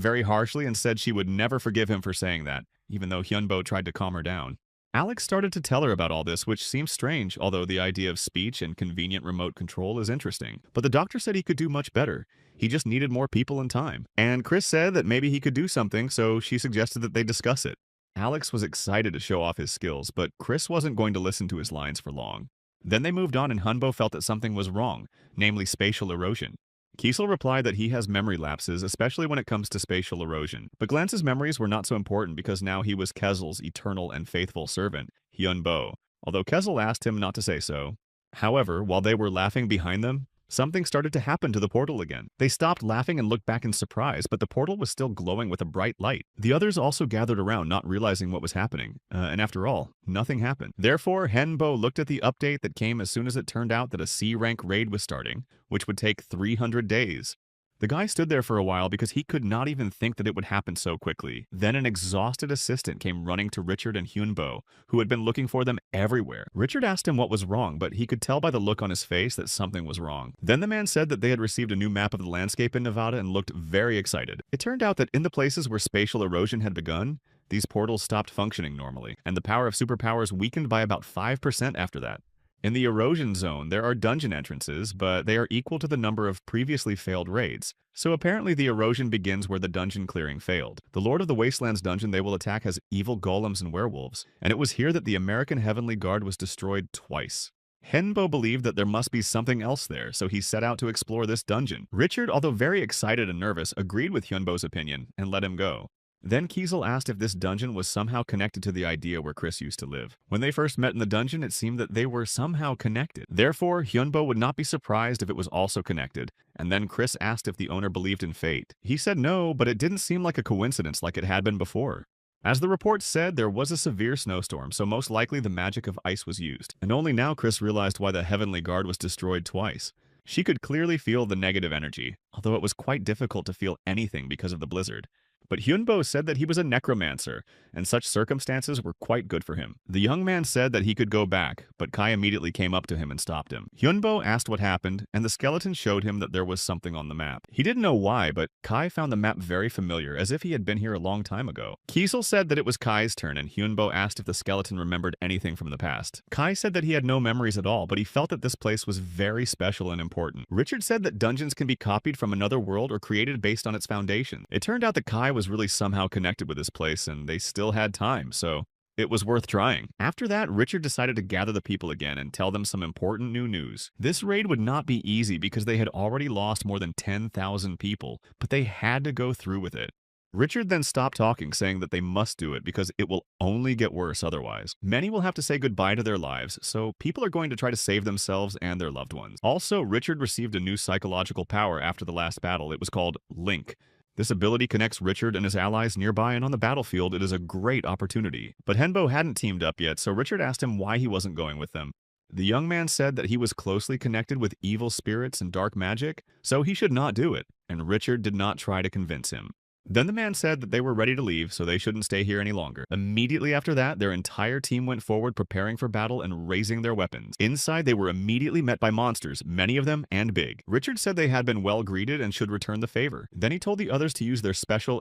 very harshly and said she would never forgive him for saying that, even though Hyunbo tried to calm her down. Alex started to tell her about all this, which seems strange, although the idea of speech and convenient remote control is interesting. But the doctor said he could do much better. He just needed more people and time. And Chris said that maybe he could do something, so she suggested that they discuss it. Alex was excited to show off his skills, but Chris wasn't going to listen to his lines for long. Then they moved on and Hyunbo felt that something was wrong, namely spatial erosion. Kiesel replied that he has memory lapses, especially when it comes to spatial erosion. But Glance's memories were not so important because now he was Kezel's eternal and faithful servant, Hyunbo, although Kezel asked him not to say so. However, while they were laughing behind them, something started to happen to the portal again. They stopped laughing and looked back in surprise, but the portal was still glowing with a bright light. The others also gathered around, not realizing what was happening. And after all, nothing happened. Therefore, Hyunbo looked at the update that came as soon as it turned out that a C-rank raid was starting, which would take 300 days. The guy stood there for a while because he could not even think that it would happen so quickly. Then an exhausted assistant came running to Richard and Hyunbo, who had been looking for them everywhere. Richard asked him what was wrong, but he could tell by the look on his face that something was wrong. Then the man said that they had received a new map of the landscape in Nevada and looked very excited. It turned out that in the places where spatial erosion had begun, these portals stopped functioning normally, and the power of superpowers weakened by about 5% after that. In the erosion zone, there are dungeon entrances, but they are equal to the number of previously failed raids. So apparently the erosion begins where the dungeon clearing failed. The Lord of the Wastelands dungeon they will attack has evil golems and werewolves, and it was here that the American Heavenly Guard was destroyed twice. Hyunbo believed that there must be something else there, so he set out to explore this dungeon. Richard, although very excited and nervous, agreed with Hyunbo's opinion and let him go. Then Kiesel asked if this dungeon was somehow connected to the idea where Chris used to live. When they first met in the dungeon, it seemed that they were somehow connected. Therefore, Hyunbo would not be surprised if it was also connected. And then Chris asked if the owner believed in fate. He said no, but it didn't seem like a coincidence like it had been before. As the report said, there was a severe snowstorm, so most likely the magic of ice was used. And only now Chris realized why the Heavenly Guard was destroyed twice. She could clearly feel the negative energy, although it was quite difficult to feel anything because of the blizzard. But Hyunbo said that he was a necromancer, and such circumstances were quite good for him. The young man said that he could go back, but Kai immediately came up to him and stopped him. Hyunbo asked what happened, and the skeleton showed him that there was something on the map. He didn't know why, but Kai found the map very familiar, as if he had been here a long time ago. Kiesel said that it was Kai's turn, and Hyunbo asked if the skeleton remembered anything from the past. Kai said that he had no memories at all, but he felt that this place was very special and important. Richard said that dungeons can be copied from another world or created based on its foundation. It turned out that Kai was really somehow connected with this place, and they still had time, so it was worth trying. After that, Richard decided to gather the people again and tell them some important new news. This raid would not be easy because they had already lost more than 10,000 people, but they had to go through with it. Richard then stopped talking, saying that they must do it because it will only get worse otherwise. Many will have to say goodbye to their lives, so people are going to try to save themselves and their loved ones. Also, Richard received a new psychological power after the last battle. It was called Link. This ability connects Richard and his allies nearby, and on the battlefield it is a great opportunity. But Hyunbo hadn't teamed up yet, so Richard asked him why he wasn't going with them. The young man said that he was closely connected with evil spirits and dark magic, so he should not do it, and Richard did not try to convince him. Then the man said that they were ready to leave, so they shouldn't stay here any longer. Immediately after that, their entire team went forward preparing for battle and raising their weapons. Inside, they were immediately met by monsters, many of them and big. Richard said they had been well greeted and should return the favor. Then he told the others to use their special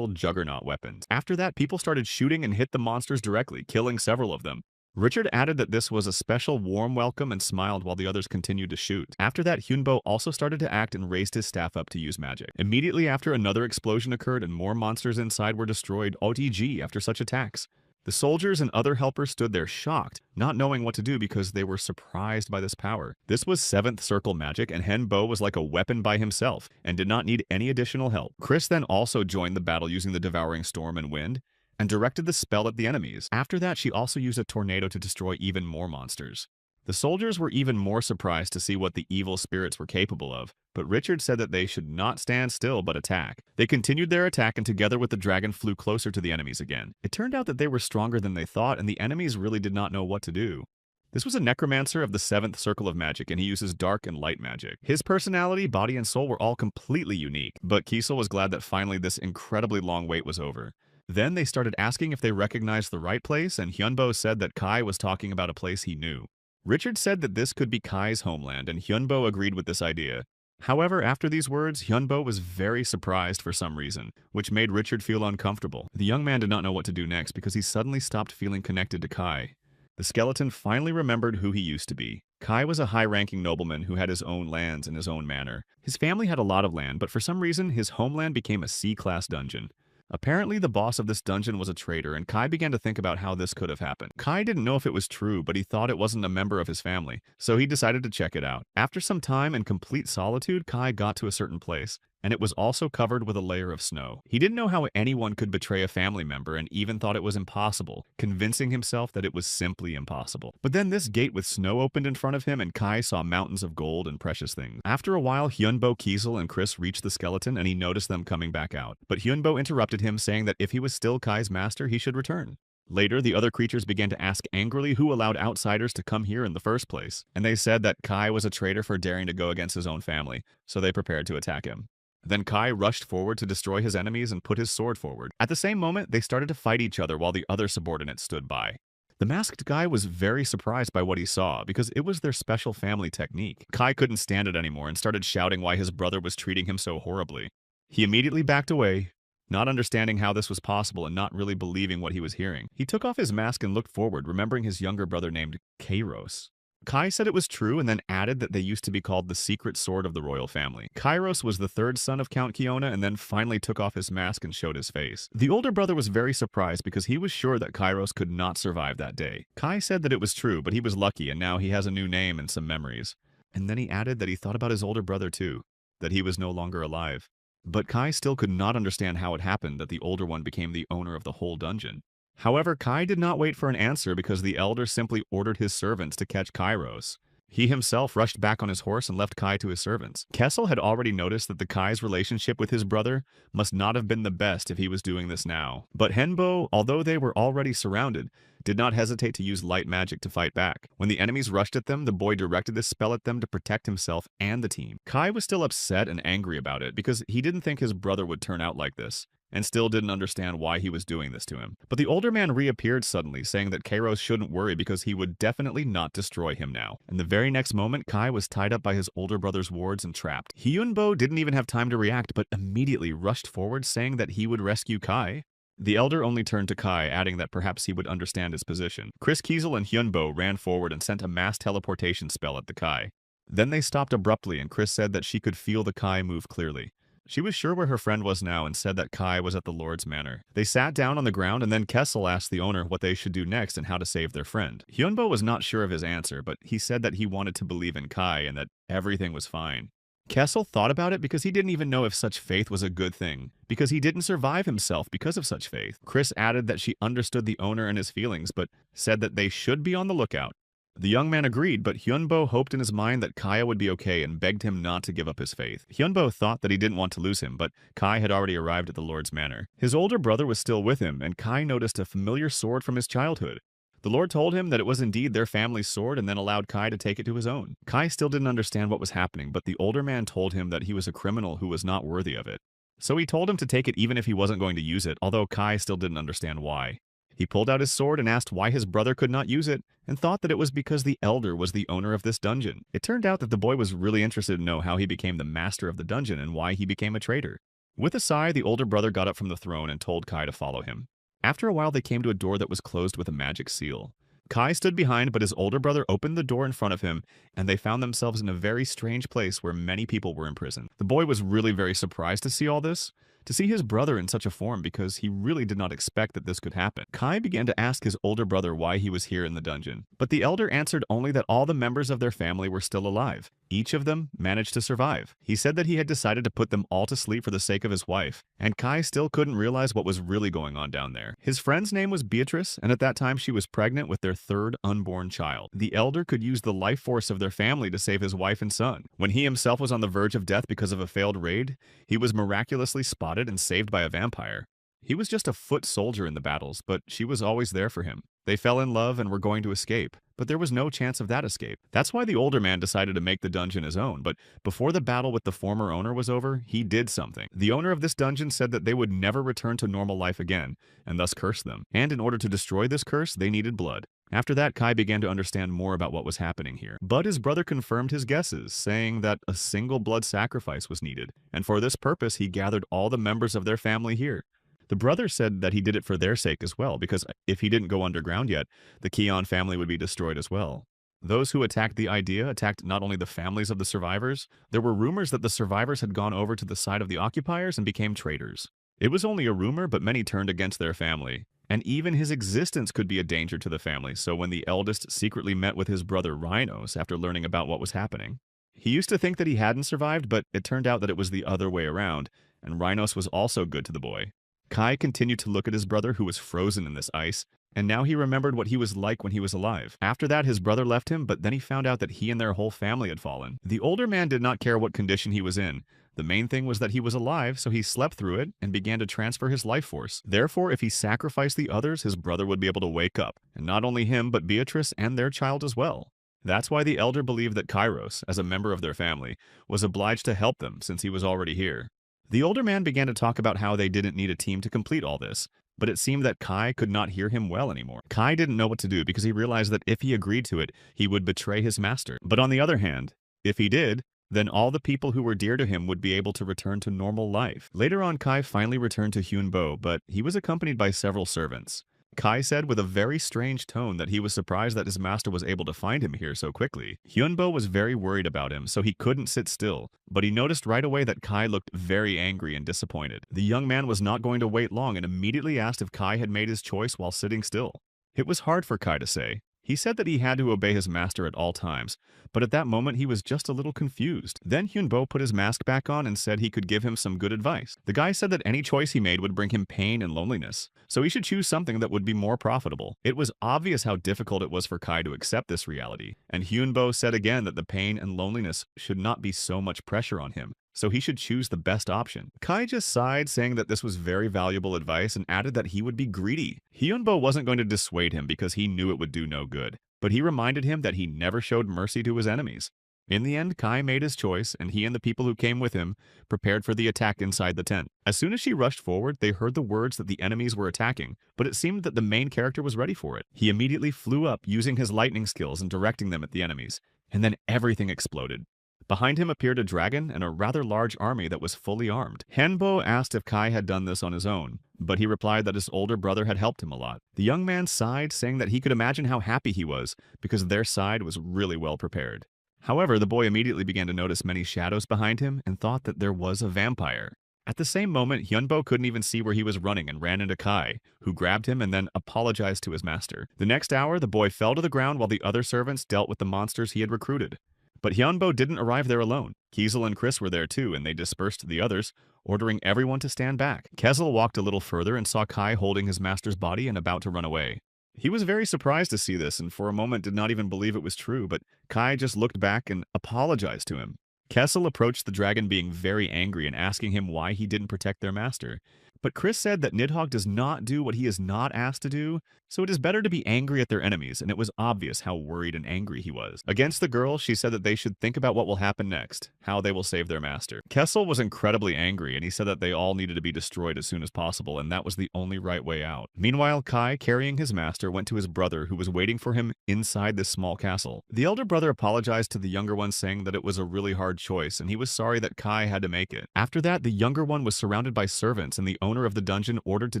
juggernaut weapons. After that, people started shooting and hit the monsters directly, killing several of them. Richard added that this was a special warm welcome and smiled while the others continued to shoot. After that, Hyunbo also started to act and raised his staff up to use magic. Immediately after, another explosion occurred and more monsters inside were destroyed OTG after such attacks. The soldiers and other helpers stood there shocked, not knowing what to do because they were surprised by this power. This was 7th circle magic, and Henbo was like a weapon by himself and did not need any additional help. Chris then also joined the battle using the Devouring Storm and Wind, and directed the spell at the enemies. After that, she also used a tornado to destroy even more monsters. The soldiers were even more surprised to see what the evil spirits were capable of, but Richard said that they should not stand still but attack. They continued their attack and together with the dragon flew closer to the enemies again. It turned out that they were stronger than they thought and the enemies really did not know what to do. This was a necromancer of the 7th circle of magic and he uses dark and light magic. His personality, body, and soul were all completely unique, but Kiesel was glad that finally this incredibly long wait was over. Then they started asking if they recognized the right place, and Hyunbo said that Kai was talking about a place he knew. Richard said that this could be Kai's homeland, and Hyunbo agreed with this idea. However, after these words, Hyunbo was very surprised for some reason, which made Richard feel uncomfortable. The young man did not know what to do next because he suddenly stopped feeling connected to Kai. The skeleton finally remembered who he used to be. Kai was a high-ranking nobleman who had his own lands in his own manor. His family had a lot of land, but for some reason, his homeland became a C-class dungeon. Apparently, the boss of this dungeon was a traitor, and Kai began to think about how this could have happened. Kai didn't know if it was true, but he thought it wasn't a member of his family, so he decided to check it out. After some time and complete solitude, Kai got to a certain place, and it was also covered with a layer of snow. He didn't know how anyone could betray a family member and even thought it was impossible, convincing himself that it was simply impossible. But then this gate with snow opened in front of him and Kai saw mountains of gold and precious things. After a while, Hyunbo, Kiesel, and Chris reached the skeleton and he noticed them coming back out. But Hyunbo interrupted him, saying that if he was still Kai's master, he should return. Later, the other creatures began to ask angrily who allowed outsiders to come here in the first place, and they said that Kai was a traitor for daring to go against his own family, so they prepared to attack him. Then Kai rushed forward to destroy his enemies and put his sword forward. At the same moment, they started to fight each other while the other subordinates stood by. The masked guy was very surprised by what he saw because it was their special family technique. Kai couldn't stand it anymore and started shouting why his brother was treating him so horribly. He immediately backed away, not understanding how this was possible and not really believing what he was hearing. He took off his mask and looked forward, remembering his younger brother named Kairos. Kai said it was true and then added that they used to be called the secret sword of the royal family. Kairos was the 3rd son of Count Kiona and then finally took off his mask and showed his face. The older brother was very surprised because he was sure that Kairos could not survive that day. Kai said that it was true, but he was lucky and now he has a new name and some memories. And then he added that he thought about his older brother too, that he was no longer alive. But Kai still could not understand how it happened that the older one became the owner of the whole dungeon. However, Kai did not wait for an answer because the elder simply ordered his servants to catch Kairos. He himself rushed back on his horse and left Kai to his servants. Kessel had already noticed that the Kai's relationship with his brother must not have been the best if he was doing this now. But Henbo, although they were already surrounded, did not hesitate to use light magic to fight back. When the enemies rushed at them, the boy directed this spell at them to protect himself and the team. Kai was still upset and angry about it because he didn't think his brother would turn out like this, and still didn't understand why he was doing this to him. But the older man reappeared suddenly, saying that Kairos shouldn't worry because he would definitely not destroy him now. And the very next moment, Kai was tied up by his older brother's wards and trapped. Hyunbo didn't even have time to react, but immediately rushed forward, saying that he would rescue Kai. The elder only turned to Kai, adding that perhaps he would understand his position. Chris, Kiesel, and Hyunbo ran forward and sent a mass teleportation spell at the Kai. Then they stopped abruptly, and Chris said that she could feel the Kai move clearly. She was sure where her friend was now and said that Kai was at the Lord's Manor. They sat down on the ground and then Kessel asked the owner what they should do next and how to save their friend. Hyunbo was not sure of his answer, but he said that he wanted to believe in Kai and that everything was fine. Kessel thought about it because he didn't even know if such faith was a good thing, because he didn't survive himself because of such faith. Chris added that she understood the owner and his feelings, but said that they should be on the lookout. The young man agreed, but Hyunbo hoped in his mind that Kaya would be okay and begged him not to give up his faith. Hyunbo thought that he didn't want to lose him, but Kai had already arrived at the Lord's Manor. His older brother was still with him, and Kai noticed a familiar sword from his childhood. The Lord told him that it was indeed their family's sword and then allowed Kai to take it to his own. Kai still didn't understand what was happening, but the older man told him that he was a criminal who was not worthy of it. So he told him to take it even if he wasn't going to use it, although Kai still didn't understand why. He pulled out his sword and asked why his brother could not use it, and thought that it was because the elder was the owner of this dungeon. It turned out that the boy was really interested to know how he became the master of the dungeon and why he became a traitor. With a sigh, the older brother got up from the throne and told Kai to follow him. After a while, they came to a door that was closed with a magic seal. Kai stood behind, but his older brother opened the door in front of him, and they found themselves in a very strange place where many people were imprisoned. The boy was really very surprised to see all this, to see his brother in such a form, because he really did not expect that this could happen. Kai began to ask his older brother why he was here in the dungeon, but the elder answered only that all the members of their family were still alive. Each of them managed to survive. He said that he had decided to put them all to sleep for the sake of his wife, and Kai still couldn't realize what was really going on down there. His friend's name was Beatrice, and at that time she was pregnant with their third unborn child. The elder could use the life force of their family to save his wife and son. When he himself was on the verge of death because of a failed raid, he was miraculously spotted and saved by a vampire. He was just a foot soldier in the battles, but she was always there for him. They fell in love and were going to escape, but there was no chance of that escape. That's why the older man decided to make the dungeon his own, but before the battle with the former owner was over, he did something. The owner of this dungeon said that they would never return to normal life again, and thus cursed them. And in order to destroy this curse, they needed blood. After that, Kai began to understand more about what was happening here. But his brother confirmed his guesses, saying that a single blood sacrifice was needed, and for this purpose he gathered all the members of their family here. The brother said that he did it for their sake as well, because if he didn't go underground yet, the Keon family would be destroyed as well. Those who attacked the idea attacked not only the families of the survivors, there were rumors that the survivors had gone over to the side of the occupiers and became traitors. It was only a rumor, but many turned against their family, and even his existence could be a danger to the family, so when the eldest secretly met with his brother Rhinos after learning about what was happening, he used to think that he hadn't survived, but it turned out that it was the other way around, and Rhinos was also good to the boy. Kai continued to look at his brother, who was frozen in this ice, and now he remembered what he was like when he was alive. After that, his brother left him, but then he found out that he and their whole family had fallen. The older man did not care what condition he was in. The main thing was that he was alive, so he slept through it and began to transfer his life force. Therefore, if he sacrificed the others, his brother would be able to wake up, and not only him, but Beatrice and their child as well. That's why the elder believed that Kairos, as a member of their family, was obliged to help them since he was already here. The older man began to talk about how they didn't need a team to complete all this, but it seemed that Kai could not hear him well anymore. Kai didn't know what to do because he realized that if he agreed to it, he would betray his master. But on the other hand, if he did, then all the people who were dear to him would be able to return to normal life. Later on, Kai finally returned to Hyunbo, but he was accompanied by several servants. Kai said with a very strange tone that he was surprised that his master was able to find him here so quickly. Hyunbo was very worried about him, so he couldn't sit still, but he noticed right away that Kai looked very angry and disappointed. The young man was not going to wait long and immediately asked if Kai had made his choice while sitting still. It was hard for Kai to say. He said that he had to obey his master at all times, but at that moment he was just a little confused. Then Hyunbo put his mask back on and said he could give him some good advice. The guy said that any choice he made would bring him pain and loneliness, so he should choose something that would be more profitable. It was obvious how difficult it was for Kai to accept this reality, and Hyunbo said again that the pain and loneliness should not be so much pressure on him, so he should choose the best option. Kai just sighed, saying that this was very valuable advice and added that he would be greedy. Hyunbo wasn't going to dissuade him because he knew it would do no good, but he reminded him that he never showed mercy to his enemies. In the end, Kai made his choice, and he and the people who came with him prepared for the attack inside the tent. As soon as she rushed forward, they heard the words that the enemies were attacking, but it seemed that the main character was ready for it. He immediately flew up, using his lightning skills and directing them at the enemies, and then everything exploded. Behind him appeared a dragon and a rather large army that was fully armed. Hanbo asked if Kai had done this on his own, but he replied that his older brother had helped him a lot. The young man sighed, saying that he could imagine how happy he was because their side was really well prepared. However, the boy immediately began to notice many shadows behind him and thought that there was a vampire. At the same moment, Hyunbo couldn't even see where he was running and ran into Kai, who grabbed him and then apologized to his master. The next hour, the boy fell to the ground while the other servants dealt with the monsters he had recruited. But Hyunbo didn't arrive there alone. Kiesel and Chris were there too, and they dispersed the others, ordering everyone to stand back. Kezel walked a little further and saw Kai holding his master's body and about to run away. He was very surprised to see this and for a moment did not even believe it was true, but Kai just looked back and apologized to him. Kessel approached the dragon being very angry and asking him why he didn't protect their master. But Chris said that Nidhogg does not do what he is not asked to do, so it is better to be angry at their enemies, and it was obvious how worried and angry he was. Against the girl, she said that they should think about what will happen next, how they will save their master. Kessel was incredibly angry, and he said that they all needed to be destroyed as soon as possible, and that was the only right way out. Meanwhile, Kai, carrying his master, went to his brother, who was waiting for him inside this small castle. The elder brother apologized to the younger one, saying that it was a really hard choice, and he was sorry that Kai had to make it. After that, the younger one was surrounded by servants, and the owner of the dungeon ordered to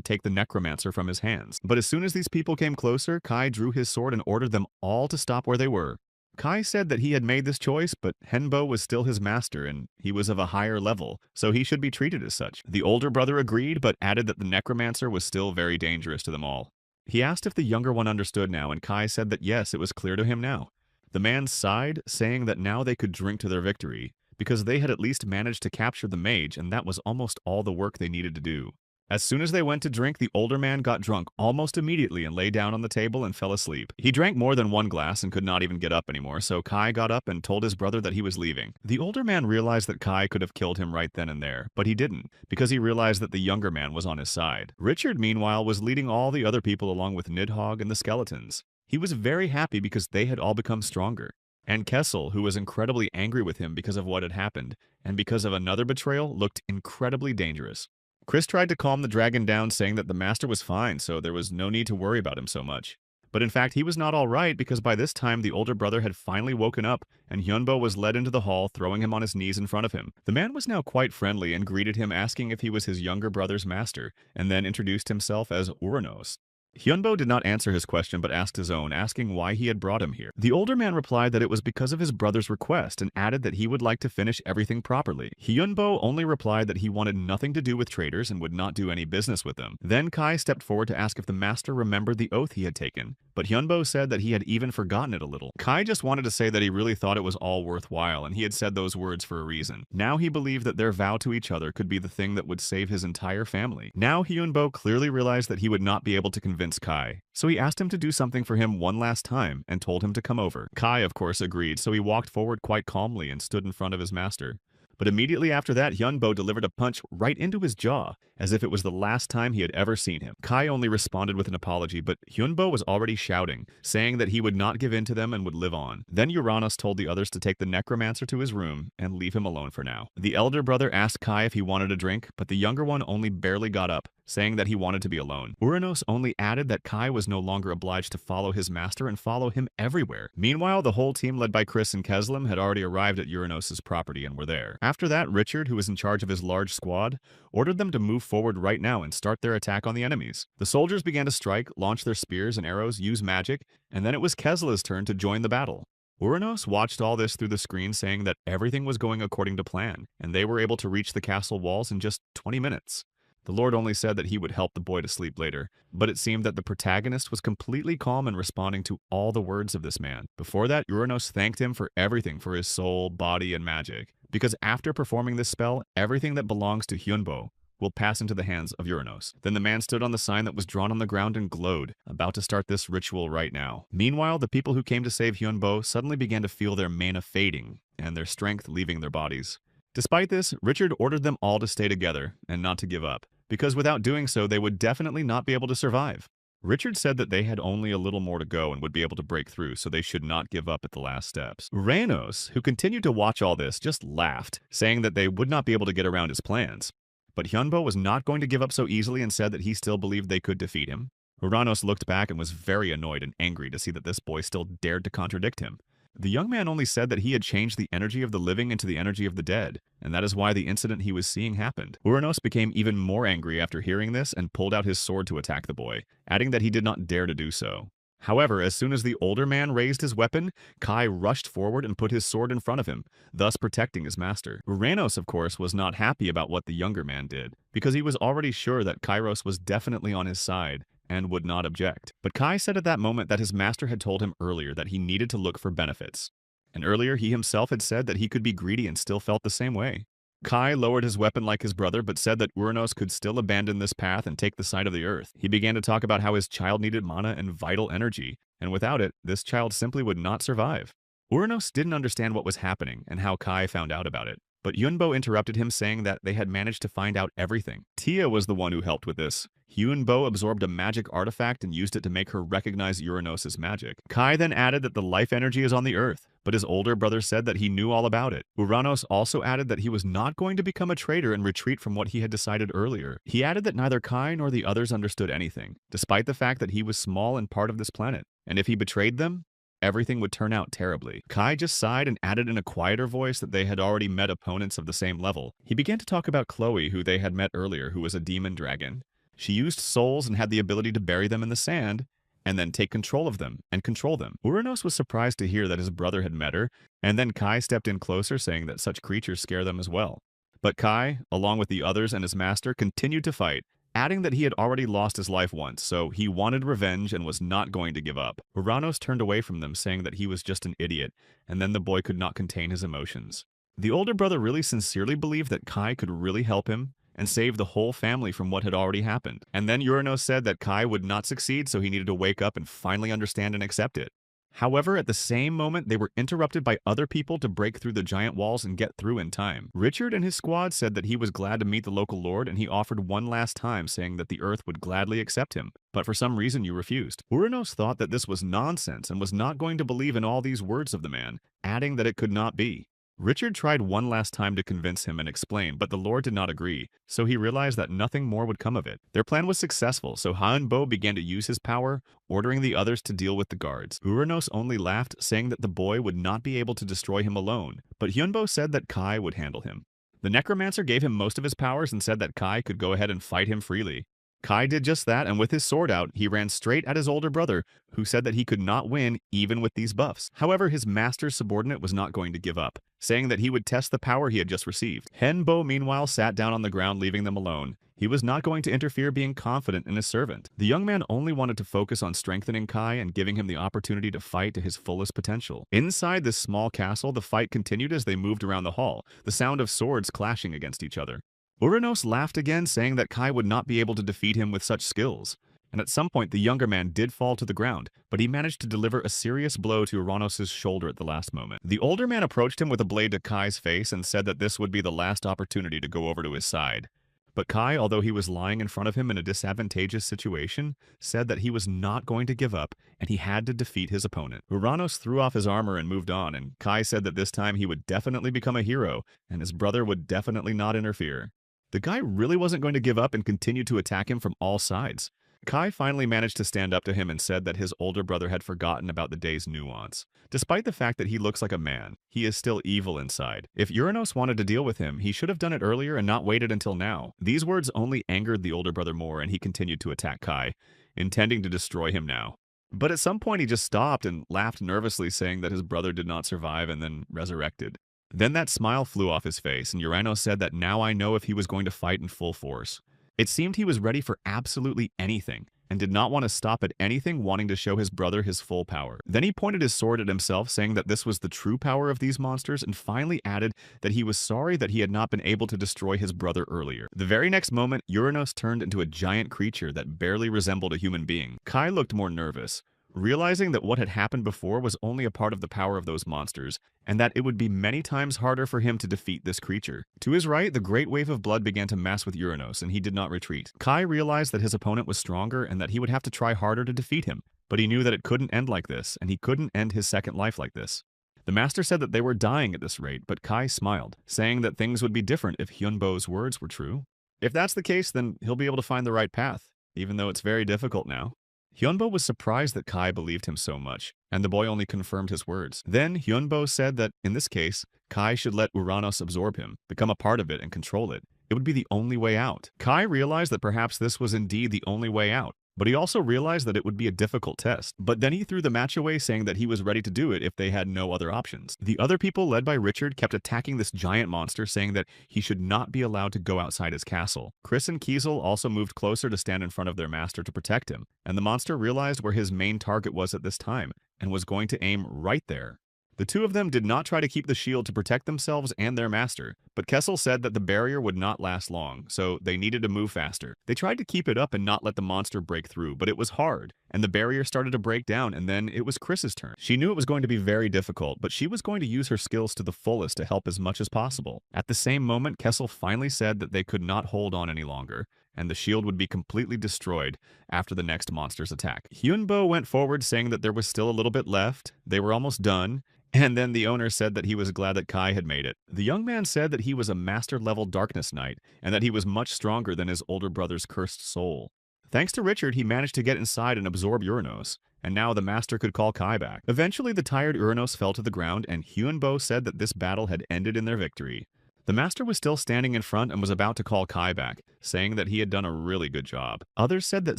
take the necromancer from his hands. But as soon as these people came closer, Kai drew his sword and ordered them all to stop where they were. Kai said that he had made this choice, but Henbo was still his master and he was of a higher level, so he should be treated as such. The older brother agreed, but added that the necromancer was still very dangerous to them all. He asked if the younger one understood now, and Kai said that yes, it was clear to him now. The man sighed, saying that now they could drink to their victory, because they had at least managed to capture the mage, and that was almost all the work they needed to do. As soon as they went to drink, the older man got drunk almost immediately and lay down on the table and fell asleep. He drank more than one glass and could not even get up anymore, so Kai got up and told his brother that he was leaving. The older man realized that Kai could have killed him right then and there, but he didn't, because he realized that the younger man was on his side. Richard, meanwhile, was leading all the other people along with Nidhogg and the skeletons. He was very happy because they had all become stronger. And Kessel, who was incredibly angry with him because of what had happened, and because of another betrayal, looked incredibly dangerous. Chris tried to calm the dragon down, saying that the master was fine, so there was no need to worry about him so much. But in fact, he was not all right, because by this time the older brother had finally woken up, and Hyunbo was led into the hall, throwing him on his knees in front of him. The man was now quite friendly and greeted him, asking if he was his younger brother's master, and then introduced himself as Uranos. Hyunbo did not answer his question but asked his own, asking why he had brought him here. The older man replied that it was because of his brother's request and added that he would like to finish everything properly. Hyunbo only replied that he wanted nothing to do with traders and would not do any business with them. Then Kai stepped forward to ask if the master remembered the oath he had taken, but Hyunbo said that he had even forgotten it a little. Kai just wanted to say that he really thought it was all worthwhile and he had said those words for a reason. Now he believed that their vow to each other could be the thing that would save his entire family. Now Hyunbo clearly realized that he would not be able to convince Kai, so he asked him to do something for him one last time and told him to come over. Kai, of course, agreed, so he walked forward quite calmly and stood in front of his master. But immediately after that, Hyunbo delivered a punch right into his jaw, as if it was the last time he had ever seen him. Kai only responded with an apology, but Hyunbo was already shouting, saying that he would not give in to them and would live on. Then Uranus told the others to take the necromancer to his room and leave him alone for now. The elder brother asked Kai if he wanted a drink, but the younger one only barely got up, saying that he wanted to be alone. Uranos only added that Kai was no longer obliged to follow his master and follow him everywhere. Meanwhile, the whole team led by Chris and Keslam had already arrived at Uranos' property and were there. After that, Richard, who was in charge of his large squad, ordered them to move forward right now and start their attack on the enemies. The soldiers began to strike, launch their spears and arrows, use magic, and then it was Kesla's turn to join the battle. Uranos watched all this through the screen, saying that everything was going according to plan, and they were able to reach the castle walls in just 20 minutes. The Lord only said that he would help the boy to sleep later, but it seemed that the protagonist was completely calm and responding to all the words of this man. Before that, Uranos thanked him for everything, for his soul, body, and magic, because after performing this spell, everything that belongs to Hyunbo will pass into the hands of Uranos. Then the man stood on the sign that was drawn on the ground and glowed, about to start this ritual right now. Meanwhile, the people who came to save Hyunbo suddenly began to feel their mana fading and their strength leaving their bodies. Despite this, Richard ordered them all to stay together and not to give up, because without doing so, they would definitely not be able to survive. Richard said that they had only a little more to go and would be able to break through, so they should not give up at the last steps. Uranos, who continued to watch all this, just laughed, saying that they would not be able to get around his plans. But Hyunbo was not going to give up so easily and said that he still believed they could defeat him. Uranos looked back and was very annoyed and angry to see that this boy still dared to contradict him. The young man only said that he had changed the energy of the living into the energy of the dead, and that is why the incident he was seeing happened. Uranos became even more angry after hearing this and pulled out his sword to attack the boy, adding that he did not dare to do so. However, as soon as the older man raised his weapon, Kai rushed forward and put his sword in front of him, thus protecting his master. Uranos, of course, was not happy about what the younger man did, because he was already sure that Kairos was definitely on his side and would not object. But Kai said at that moment that his master had told him earlier that he needed to look for benefits. And earlier he himself had said that he could be greedy and still felt the same way. Kai lowered his weapon like his brother, but said that Uranos could still abandon this path and take the side of the earth. He began to talk about how his child needed mana and vital energy, and without it, this child simply would not survive. Uranos didn't understand what was happening and how Kai found out about it, but Hyunbo interrupted him, saying that they had managed to find out everything. Tia was the one who helped with this. Hyunbo absorbed a magic artifact and used it to make her recognize Uranos' magic. Kai then added that the life energy is on the earth, but his older brother said that he knew all about it. Uranos also added that he was not going to become a traitor and retreat from what he had decided earlier. He added that neither Kai nor the others understood anything, despite the fact that he was small and part of this planet, and if he betrayed them, everything would turn out terribly. Kai just sighed and added in a quieter voice that they had already met opponents of the same level. He began to talk about Chloe, who they had met earlier, who was a demon dragon. She used souls and had the ability to bury them in the sand, and then take control of them and control them. Uranos was surprised to hear that his brother had met her, and then Kai stepped in closer saying that such creatures scare them as well. But Kai, along with the others and his master, continued to fight, adding that he had already lost his life once, so he wanted revenge and was not going to give up. Uranos turned away from them, saying that he was just an idiot, and then the boy could not contain his emotions. The older brother really sincerely believed that Kai could really help him and save the whole family from what had already happened. And then Uranos said that Kai would not succeed, so he needed to wake up and finally understand and accept it. However, at the same moment, they were interrupted by other people to break through the giant walls and get through in time. Richard and his squad said that he was glad to meet the local lord, and he offered one last time, saying that the earth would gladly accept him. But for some reason, you refused. Uranos thought that this was nonsense and was not going to believe in all these words of the man, adding that it could not be. Richard tried one last time to convince him and explain, but the lord did not agree, so he realized that nothing more would come of it. Their plan was successful, so Hyunbo began to use his power, ordering the others to deal with the guards. Uranos only laughed, saying that the boy would not be able to destroy him alone, but Hyunbo said that Kai would handle him. The necromancer gave him most of his powers and said that Kai could go ahead and fight him freely. Kai did just that, and with his sword out, he ran straight at his older brother, who said that he could not win even with these buffs. However, his master's subordinate was not going to give up, saying that he would test the power he had just received. Henbo, meanwhile, sat down on the ground, leaving them alone. He was not going to interfere, being confident in his servant. The young man only wanted to focus on strengthening Kai and giving him the opportunity to fight to his fullest potential. Inside this small castle, the fight continued as they moved around the hall, the sound of swords clashing against each other. Uranos laughed again, saying that Kai would not be able to defeat him with such skills. And at some point, the younger man did fall to the ground, but he managed to deliver a serious blow to Uranos' shoulder at the last moment. The older man approached him with a blade to Kai's face and said that this would be the last opportunity to go over to his side. But Kai, although he was lying in front of him in a disadvantageous situation, said that he was not going to give up and he had to defeat his opponent. Uranos threw off his armor and moved on, and Kai said that this time he would definitely become a hero and his brother would definitely not interfere. The guy really wasn't going to give up and continued to attack him from all sides. Kai finally managed to stand up to him and said that his older brother had forgotten about the day's nuance. Despite the fact that he looks like a man, he is still evil inside. If Uranos wanted to deal with him, he should have done it earlier and not waited until now. These words only angered the older brother more, and he continued to attack Kai, intending to destroy him now. But at some point he just stopped and laughed nervously, saying that his brother did not survive and then resurrected. Then that smile flew off his face, and Uranos said that now I know if he was going to fight in full force. It seemed he was ready for absolutely anything, and did not want to stop at anything, wanting to show his brother his full power. Then he pointed his sword at himself, saying that this was the true power of these monsters, and finally added that he was sorry that he had not been able to destroy his brother earlier. The very next moment, Uranos turned into a giant creature that barely resembled a human being. Kai looked more nervous, realizing that what had happened before was only a part of the power of those monsters, and that it would be many times harder for him to defeat this creature. To his right, the great wave of blood began to mess with Uranos, and he did not retreat. Kai realized that his opponent was stronger and that he would have to try harder to defeat him, but he knew that it couldn't end like this, and he couldn't end his second life like this. The master said that they were dying at this rate, but Kai smiled, saying that things would be different if Hyunbo's words were true. If that's the case, then he'll be able to find the right path, even though it's very difficult now. Hyunbo was surprised that Kai believed him so much, and the boy only confirmed his words. Then Hyunbo said that, in this case, Kai should let Uranos absorb him, become a part of it, and control it. It would be the only way out. Kai realized that perhaps this was indeed the only way out, but he also realized that it would be a difficult test. But then he threw the match away, saying that he was ready to do it if they had no other options. The other people, led by Richard, kept attacking this giant monster, saying that he should not be allowed to go outside his castle. Chris and Kiesel also moved closer to stand in front of their master to protect him, and the monster realized where his main target was at this time, and was going to aim right there. The two of them did not try to keep the shield to protect themselves and their master, but Kessel said that the barrier would not last long, so they needed to move faster. They tried to keep it up and not let the monster break through, but it was hard, and the barrier started to break down, and then it was Chris's turn. She knew it was going to be very difficult, but she was going to use her skills to the fullest to help as much as possible. At the same moment, Kessel finally said that they could not hold on any longer, and the shield would be completely destroyed after the next monster's attack. Hyunbo went forward, saying that there was still a little bit left, they were almost done, and then the owner said that he was glad that Kai had made it. The young man said that he was a master-level darkness knight, and that he was much stronger than his older brother's cursed soul. Thanks to Richard, he managed to get inside and absorb Uranos, and now the master could call Kai back. Eventually, the tired Uranos fell to the ground, and Hyunbo said that this battle had ended in their victory. The master was still standing in front and was about to call Kai back, saying that he had done a really good job. Others said that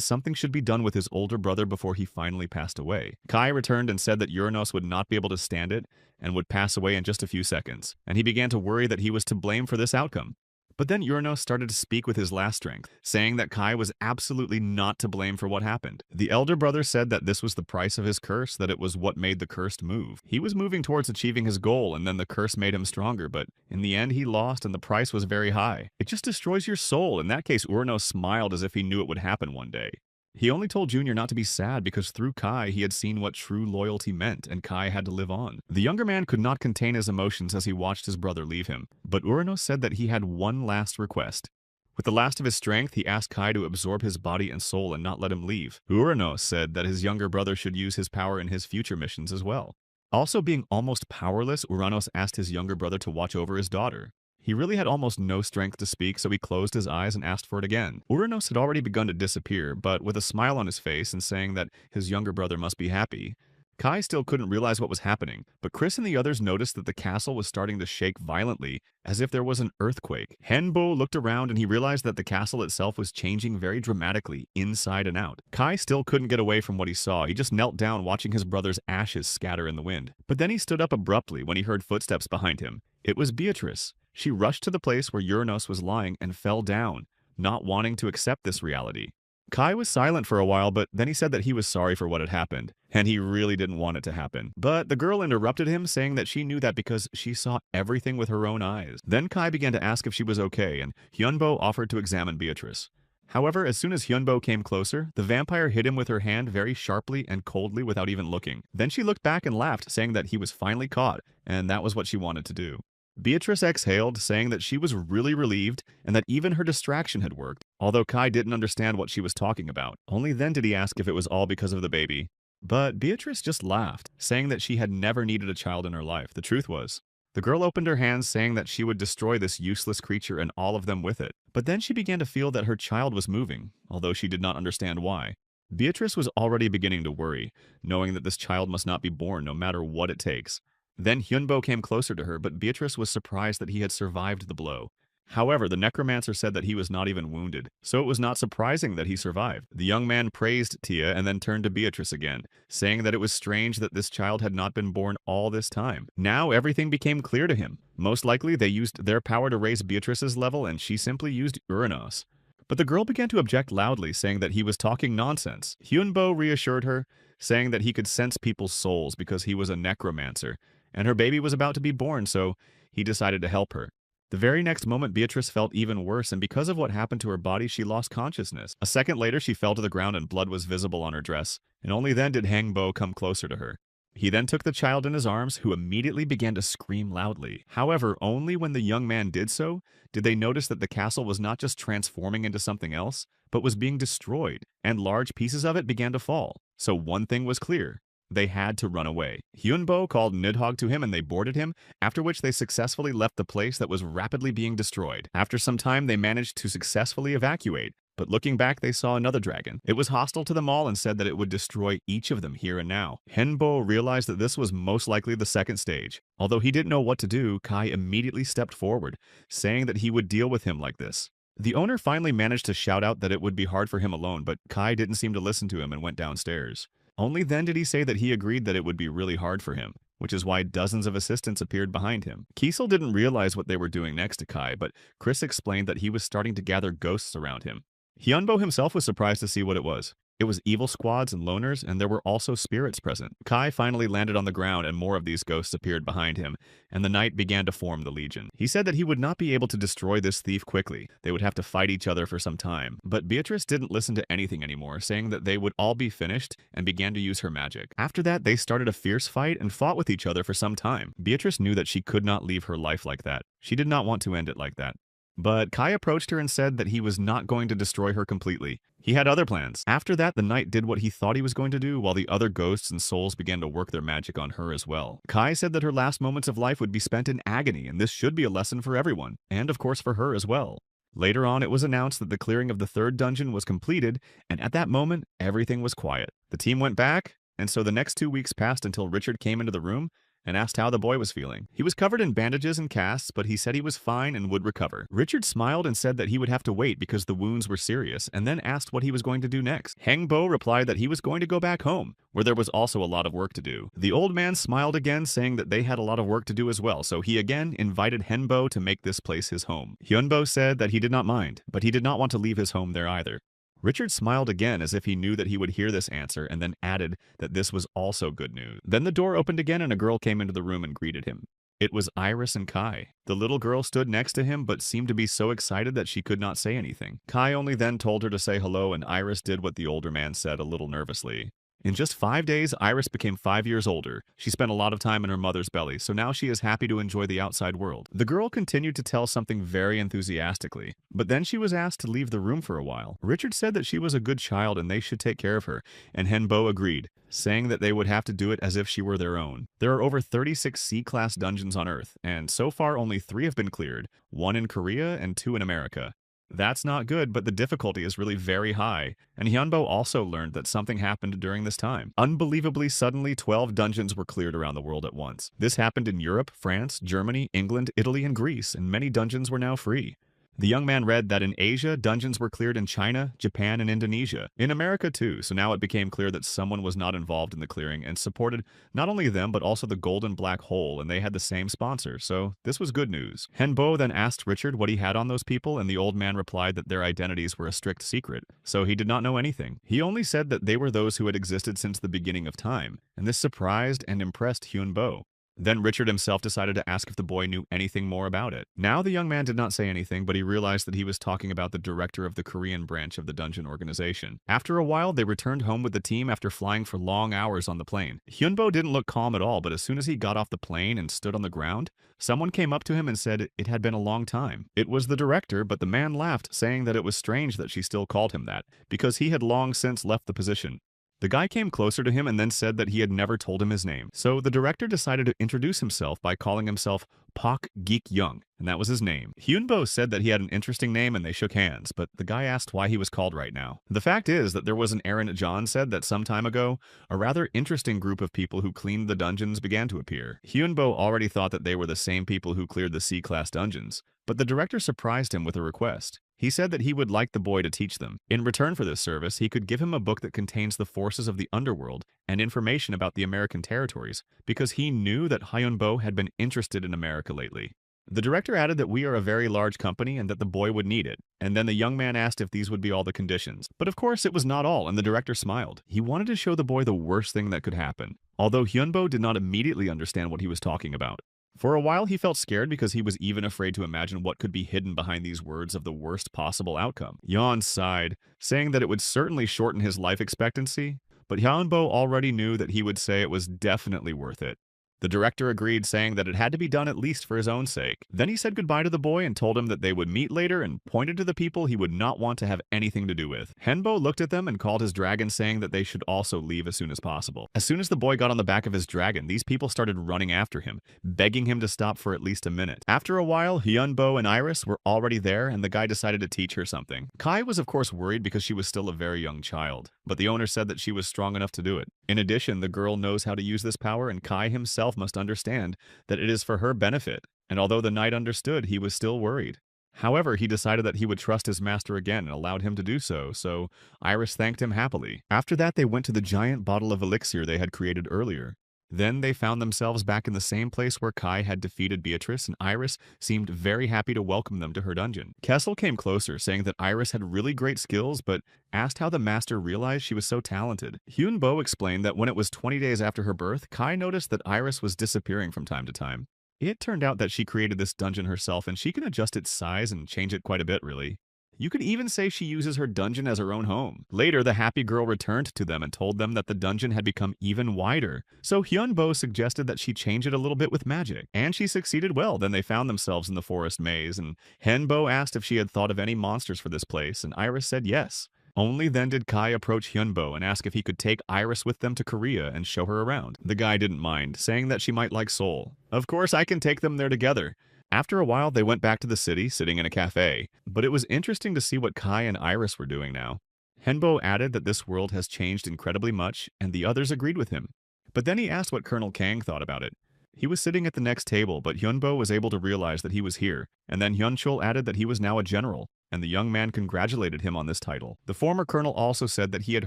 something should be done with his older brother before he finally passed away. Kai returned and said that Uranos would not be able to stand it and would pass away in just a few seconds, and he began to worry that he was to blame for this outcome. But then Uranos started to speak with his last strength, saying that Kai was absolutely not to blame for what happened. The elder brother said that this was the price of his curse, that it was what made the cursed move. He was moving towards achieving his goal, and then the curse made him stronger, but in the end he lost and the price was very high. It just destroys your soul. In that case, Uranos smiled as if he knew it would happen one day. He only told Junior not to be sad because through Kai he had seen what true loyalty meant, and Kai had to live on. The younger man could not contain his emotions as he watched his brother leave him, but Uranos said that he had one last request. With the last of his strength, he asked Kai to absorb his body and soul and not let him leave. Uranos said that his younger brother should use his power in his future missions as well. Also being almost powerless, Uranos asked his younger brother to watch over his daughter. He really had almost no strength to speak, so he closed his eyes and asked for it again. Uranos had already begun to disappear, but with a smile on his face and saying that his younger brother must be happy. Kai still couldn't realize what was happening, but Chris and the others noticed that the castle was starting to shake violently, as if there was an earthquake. Henbo looked around and he realized that the castle itself was changing very dramatically, inside and out. Kai still couldn't get away from what he saw. He just knelt down watching his brother's ashes scatter in the wind. But then he stood up abruptly when he heard footsteps behind him. It was Beatrice. She rushed to the place where Uranos was lying and fell down, not wanting to accept this reality. Kai was silent for a while, but then he said that he was sorry for what had happened, and he really didn't want it to happen. But the girl interrupted him, saying that she knew that because she saw everything with her own eyes. Then Kai began to ask if she was okay, and Hyunbo offered to examine Beatrice. However, as soon as Hyunbo came closer, the vampire hit him with her hand very sharply and coldly without even looking. Then she looked back and laughed, saying that he was finally caught, and that was what she wanted to do. Beatrice exhaled, saying that she was really relieved and that even her distraction had worked, although Kai didn't understand what she was talking about. Only then did he ask if it was all because of the baby. But Beatrice just laughed, saying that she had never needed a child in her life. The truth was, the girl opened her hands, saying that she would destroy this useless creature and all of them with it. But then she began to feel that her child was moving, although she did not understand why. Beatrice was already beginning to worry, knowing that this child must not be born no matter what it takes. Then Hyunbo came closer to her, but Beatrice was surprised that he had survived the blow. However, the necromancer said that he was not even wounded, so it was not surprising that he survived. The young man praised Tia and then turned to Beatrice again, saying that it was strange that this child had not been born all this time. Now everything became clear to him. Most likely they used their power to raise Beatrice's level and she simply used Uranos. But the girl began to object loudly, saying that he was talking nonsense. Hyunbo reassured her, saying that he could sense people's souls because he was a necromancer, and her baby was about to be born, so he decided to help her. The very next moment, Beatrice felt even worse, and because of what happened to her body, she lost consciousness. A second later, she fell to the ground and blood was visible on her dress, and only then did Hangbo come closer to her. He then took the child in his arms, who immediately began to scream loudly. However, only when the young man did so, did they notice that the castle was not just transforming into something else, but was being destroyed, and large pieces of it began to fall. So one thing was clear. They had to run away. Hyunbo called Nidhogg to him and they boarded him, after which they successfully left the place that was rapidly being destroyed. After some time, they managed to successfully evacuate, but looking back, they saw another dragon. It was hostile to them all and said that it would destroy each of them here and now. Henbo realized that this was most likely the second stage. Although he didn't know what to do, Kai immediately stepped forward, saying that he would deal with him like this. The owner finally managed to shout out that it would be hard for him alone, but Kai didn't seem to listen to him and went downstairs. Only then did he say that he agreed that it would be really hard for him, which is why dozens of assistants appeared behind him. Kiesel didn't realize what they were doing next to Kai, but Chris explained that he was starting to gather ghosts around him. Hyunbo himself was surprised to see what it was. It was evil squads and loners, and there were also spirits present. Kai finally landed on the ground and more of these ghosts appeared behind him, and the knight began to form the legion. He said that he would not be able to destroy this thief quickly. They would have to fight each other for some time. But Beatrice didn't listen to anything anymore, saying that they would all be finished and began to use her magic. After that, they started a fierce fight and fought with each other for some time. Beatrice knew that she could not leave her life like that. She did not want to end it like that. But Kai approached her and said that he was not going to destroy her completely. He had other plans. After that, the knight did what he thought he was going to do, while the other ghosts and souls began to work their magic on her as well. Kai said that her last moments of life would be spent in agony, and this should be a lesson for everyone, and of course for her as well. Later on, it was announced that the clearing of the third dungeon was completed, and at that moment, everything was quiet. The team went back, and so the next 2 weeks passed until Richard came into the room and asked how the boy was feeling. He was covered in bandages and casts, but he said he was fine and would recover. Richard smiled and said that he would have to wait because the wounds were serious, and then asked what he was going to do next. Hengbo replied that he was going to go back home, where there was also a lot of work to do. The old man smiled again, saying that they had a lot of work to do as well, so he again invited Henbo to make this place his home. Hyunbo said that he did not mind, but he did not want to leave his home there either. Richard smiled again as if he knew that he would hear this answer and then added that this was also good news. Then the door opened again and a girl came into the room and greeted him. It was Iris and Kai. The little girl stood next to him but seemed to be so excited that she could not say anything. Kai only then told her to say hello, and Iris did what the older man said a little nervously. In just 5 days, Iris became 5 years older. She spent a lot of time in her mother's belly, so now she is happy to enjoy the outside world. The girl continued to tell something very enthusiastically, but then she was asked to leave the room for a while. Richard said that she was a good child and they should take care of her, and Henbo agreed, saying that they would have to do it as if she were their own. There are over 36 C-class dungeons on Earth, and so far only 3 have been cleared, 1 in Korea and 2 in America. That's not good, but the difficulty is really very high, and Hyunbo also learned that something happened during this time. Unbelievably, suddenly 12 dungeons were cleared around the world at once. This happened in Europe, France, Germany, England, Italy, and Greece, and many dungeons were now free. The young man read that in Asia, dungeons were cleared in China, Japan, and Indonesia. In America too, so now it became clear that someone was not involved in the clearing and supported not only them but also the Golden Black Hole, and they had the same sponsor, so this was good news. Henbo then asked Richard what he had on those people, and the old man replied that their identities were a strict secret, so he did not know anything. He only said that they were those who had existed since the beginning of time, and this surprised and impressed Hyunbo. Then Richard himself decided to ask if the boy knew anything more about it. Now the young man did not say anything, but he realized that he was talking about the director of the Korean branch of the dungeon organization. After a while, they returned home with the team after flying for long hours on the plane. Hyunbo didn't look calm at all, but as soon as he got off the plane and stood on the ground, someone came up to him and said it had been a long time. It was the director, but the man laughed, saying that it was strange that she still called him that, because he had long since left the position. The guy came closer to him and then said that he had never told him his name. So the director decided to introduce himself by calling himself Pak Geek Young, and that was his name. Hyunbo said that he had an interesting name and they shook hands, but the guy asked why he was called right now. The fact is that there was an errand John said that some time ago, a rather interesting group of people who cleaned the dungeons began to appear. Hyunbo already thought that they were the same people who cleared the C-class dungeons, but the director surprised him with a request. He said that he would like the boy to teach them. In return for this service, he could give him a book that contains the forces of the underworld and information about the American territories, because he knew that Hyunbo had been interested in America lately. The director added that we are a very large company and that the boy would need it, and then the young man asked if these would be all the conditions. But of course it was not all, and the director smiled. He wanted to show the boy the worst thing that could happen, although Hyunbo did not immediately understand what he was talking about. For a while, he felt scared because he was even afraid to imagine what could be hidden behind these words of the worst possible outcome. Yeon sighed, saying that it would certainly shorten his life expectancy, but Hyunbo already knew that he would say it was definitely worth it. The director agreed, saying that it had to be done at least for his own sake. Then he said goodbye to the boy and told him that they would meet later and pointed to the people he would not want to have anything to do with. Henbo looked at them and called his dragon, saying that they should also leave as soon as possible. As soon as the boy got on the back of his dragon, these people started running after him, begging him to stop for at least a minute. After a while, Hyunbo and Iris were already there, and the guy decided to teach her something. Kai was of course worried because she was still a very young child, but the owner said that she was strong enough to do it. In addition, the girl knows how to use this power, and Kai himself must understand that it is for her benefit, and although the knight understood, he was still worried. However, he decided that he would trust his master again and allowed him to do so, so Iris thanked him happily. After that, they went to the giant bottle of elixir they had created earlier. Then they found themselves back in the same place where Kai had defeated Beatrice, and Iris seemed very happy to welcome them to her dungeon. Kessel came closer, saying that Iris had really great skills, but asked how the master realized she was so talented. Hyunbo explained that when it was 20 days after her birth, Kai noticed that Iris was disappearing from time to time. It turned out that she created this dungeon herself, and she can adjust its size and change it quite a bit, really. You could even say she uses her dungeon as her own home. Later, the happy girl returned to them and told them that the dungeon had become even wider. So Hyunbo suggested that she change it a little bit with magic, and she succeeded well. Then they found themselves in the forest maze, and Henbo asked if she had thought of any monsters for this place, and Iris said yes. Only then did Kai approach Hyunbo and ask if he could take Iris with them to Korea and show her around. The guy didn't mind, saying that she might like Seoul. Of course, I can take them there together. After a while, they went back to the city, sitting in a cafe, but it was interesting to see what Kai and Iris were doing now. Henbo added that this world has changed incredibly much, and the others agreed with him. But then he asked what Colonel Kang thought about it. He was sitting at the next table, but Hyunbo was able to realize that he was here, and then Hyunchul added that he was now a general, and the young man congratulated him on this title. The former colonel also said that he had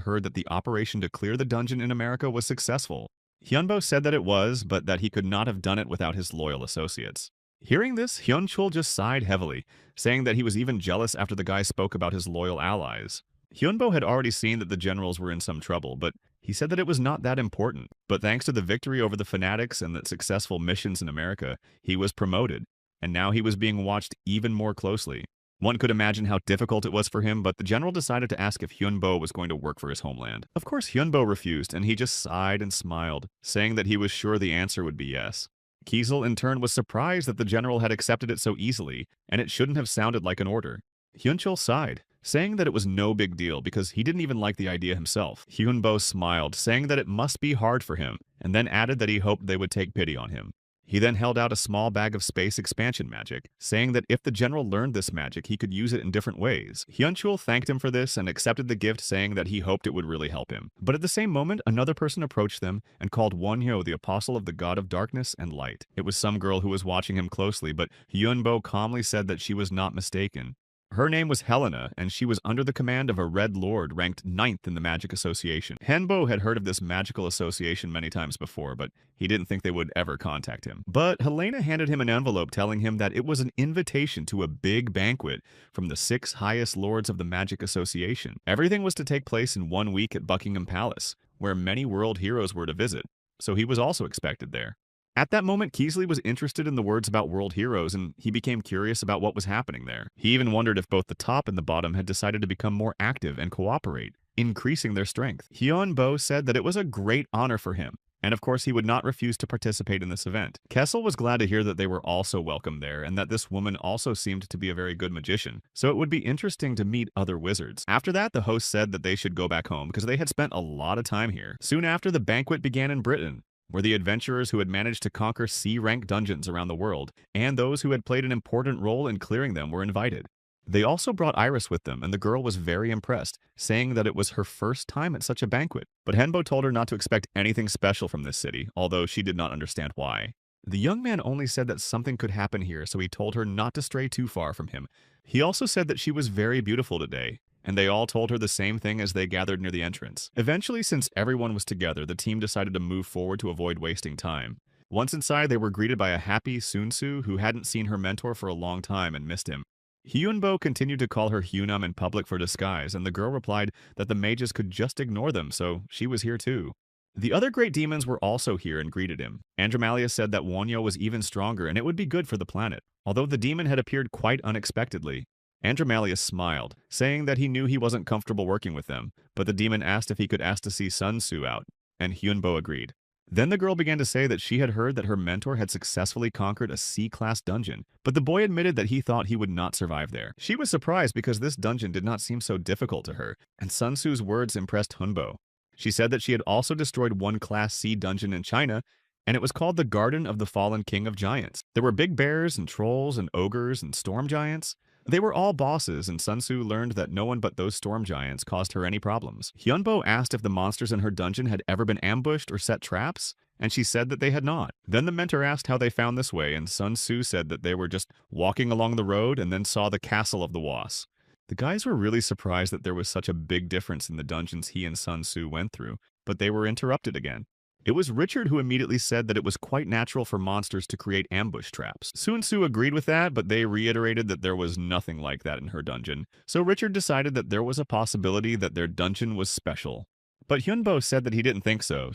heard that the operation to clear the dungeon in America was successful. Hyunbo said that it was, but that he could not have done it without his loyal associates. Hearing this, Hyunchul just sighed heavily, saying that he was even jealous after the guy spoke about his loyal allies. Hyunbo had already seen that the generals were in some trouble, but he said that it was not that important. But thanks to the victory over the fanatics and the successful missions in America, he was promoted, and now he was being watched even more closely. One could imagine how difficult it was for him, but the general decided to ask if Hyunbo was going to work for his homeland. Of course, Hyunbo refused, and he just sighed and smiled, saying that he was sure the answer would be yes. Kiesel, in turn, was surprised that the general had accepted it so easily, and it shouldn't have sounded like an order. Hyunchul sighed, saying that it was no big deal because he didn't even like the idea himself. Hyunbo smiled, saying that it must be hard for him, and then added that he hoped they would take pity on him. He then held out a small bag of space expansion magic, saying that if the general learned this magic, he could use it in different ways. Hyunchul thanked him for this and accepted the gift, saying that he hoped it would really help him. But at the same moment, another person approached them and called Wonhyo the apostle of the god of darkness and light. It was some girl who was watching him closely, but Hyunbo calmly said that she was not mistaken. Her name was Helena, and she was under the command of a Red Lord ranked 9th in the Magic Association. Henbo had heard of this magical association many times before, but he didn't think they would ever contact him. But Helena handed him an envelope telling him that it was an invitation to a big banquet from the 6 highest lords of the Magic Association. Everything was to take place in 1 week at Buckingham Palace, where many world heroes were to visit, so he was also expected there. At that moment, Keasley was interested in the words about world heroes, and he became curious about what was happening there. He even wondered if both the top and the bottom had decided to become more active and cooperate, increasing their strength. Hyunbo said that it was a great honor for him, and of course he would not refuse to participate in this event. Kessel was glad to hear that they were also welcome there, and that this woman also seemed to be a very good magician, so it would be interesting to meet other wizards. After that, the host said that they should go back home because they had spent a lot of time here. Soon after, the banquet began in Britain, where the adventurers who had managed to conquer C-rank dungeons around the world, and those who had played an important role in clearing them were invited. They also brought Iris with them, and the girl was very impressed, saying that it was her first time at such a banquet. But Henbo told her not to expect anything special from this city, although she did not understand why. The young man only said that something could happen here, so he told her not to stray too far from him. He also said that she was very beautiful today, and they all told her the same thing as they gathered near the entrance. Eventually, since everyone was together, the team decided to move forward to avoid wasting time. Once inside, they were greeted by a happy Sunsu who hadn't seen her mentor for a long time and missed him. Hyunbo continued to call her Hyunam in public for disguise, and the girl replied that the mages could just ignore them, so she was here too. The other great demons were also here and greeted him. Andromalia said that Wonyo was even stronger and it would be good for the planet, although the demon had appeared quite unexpectedly. Andromalia smiled, saying that he knew he wasn't comfortable working with them, but the demon asked if he could ask to see Sun Tzu out, and Hyunbo agreed. Then the girl began to say that she had heard that her mentor had successfully conquered a C-class dungeon, but the boy admitted that he thought he would not survive there. She was surprised because this dungeon did not seem so difficult to her, and Sun Tzu's words impressed Hyunbo. She said that she had also destroyed one Class C dungeon in China, and it was called the Garden of the Fallen King of Giants. There were big bears and trolls and ogres and storm giants. They were all bosses, and Sun Tzu learned that no one but those storm giants caused her any problems. Hyunbo asked if the monsters in her dungeon had ever been ambushed or set traps, and she said that they had not. Then the mentor asked how they found this way, and Sun Tzu said that they were just walking along the road and then saw the castle of the Was. The guys were really surprised that there was such a big difference in the dungeons he and Sun Tzu went through, but they were interrupted again. It was Richard who immediately said that it was quite natural for monsters to create ambush traps. Sun Tzu agreed with that, but they reiterated that there was nothing like that in her dungeon. So Richard decided that there was a possibility that their dungeon was special. But Hyunbo said that he didn't think so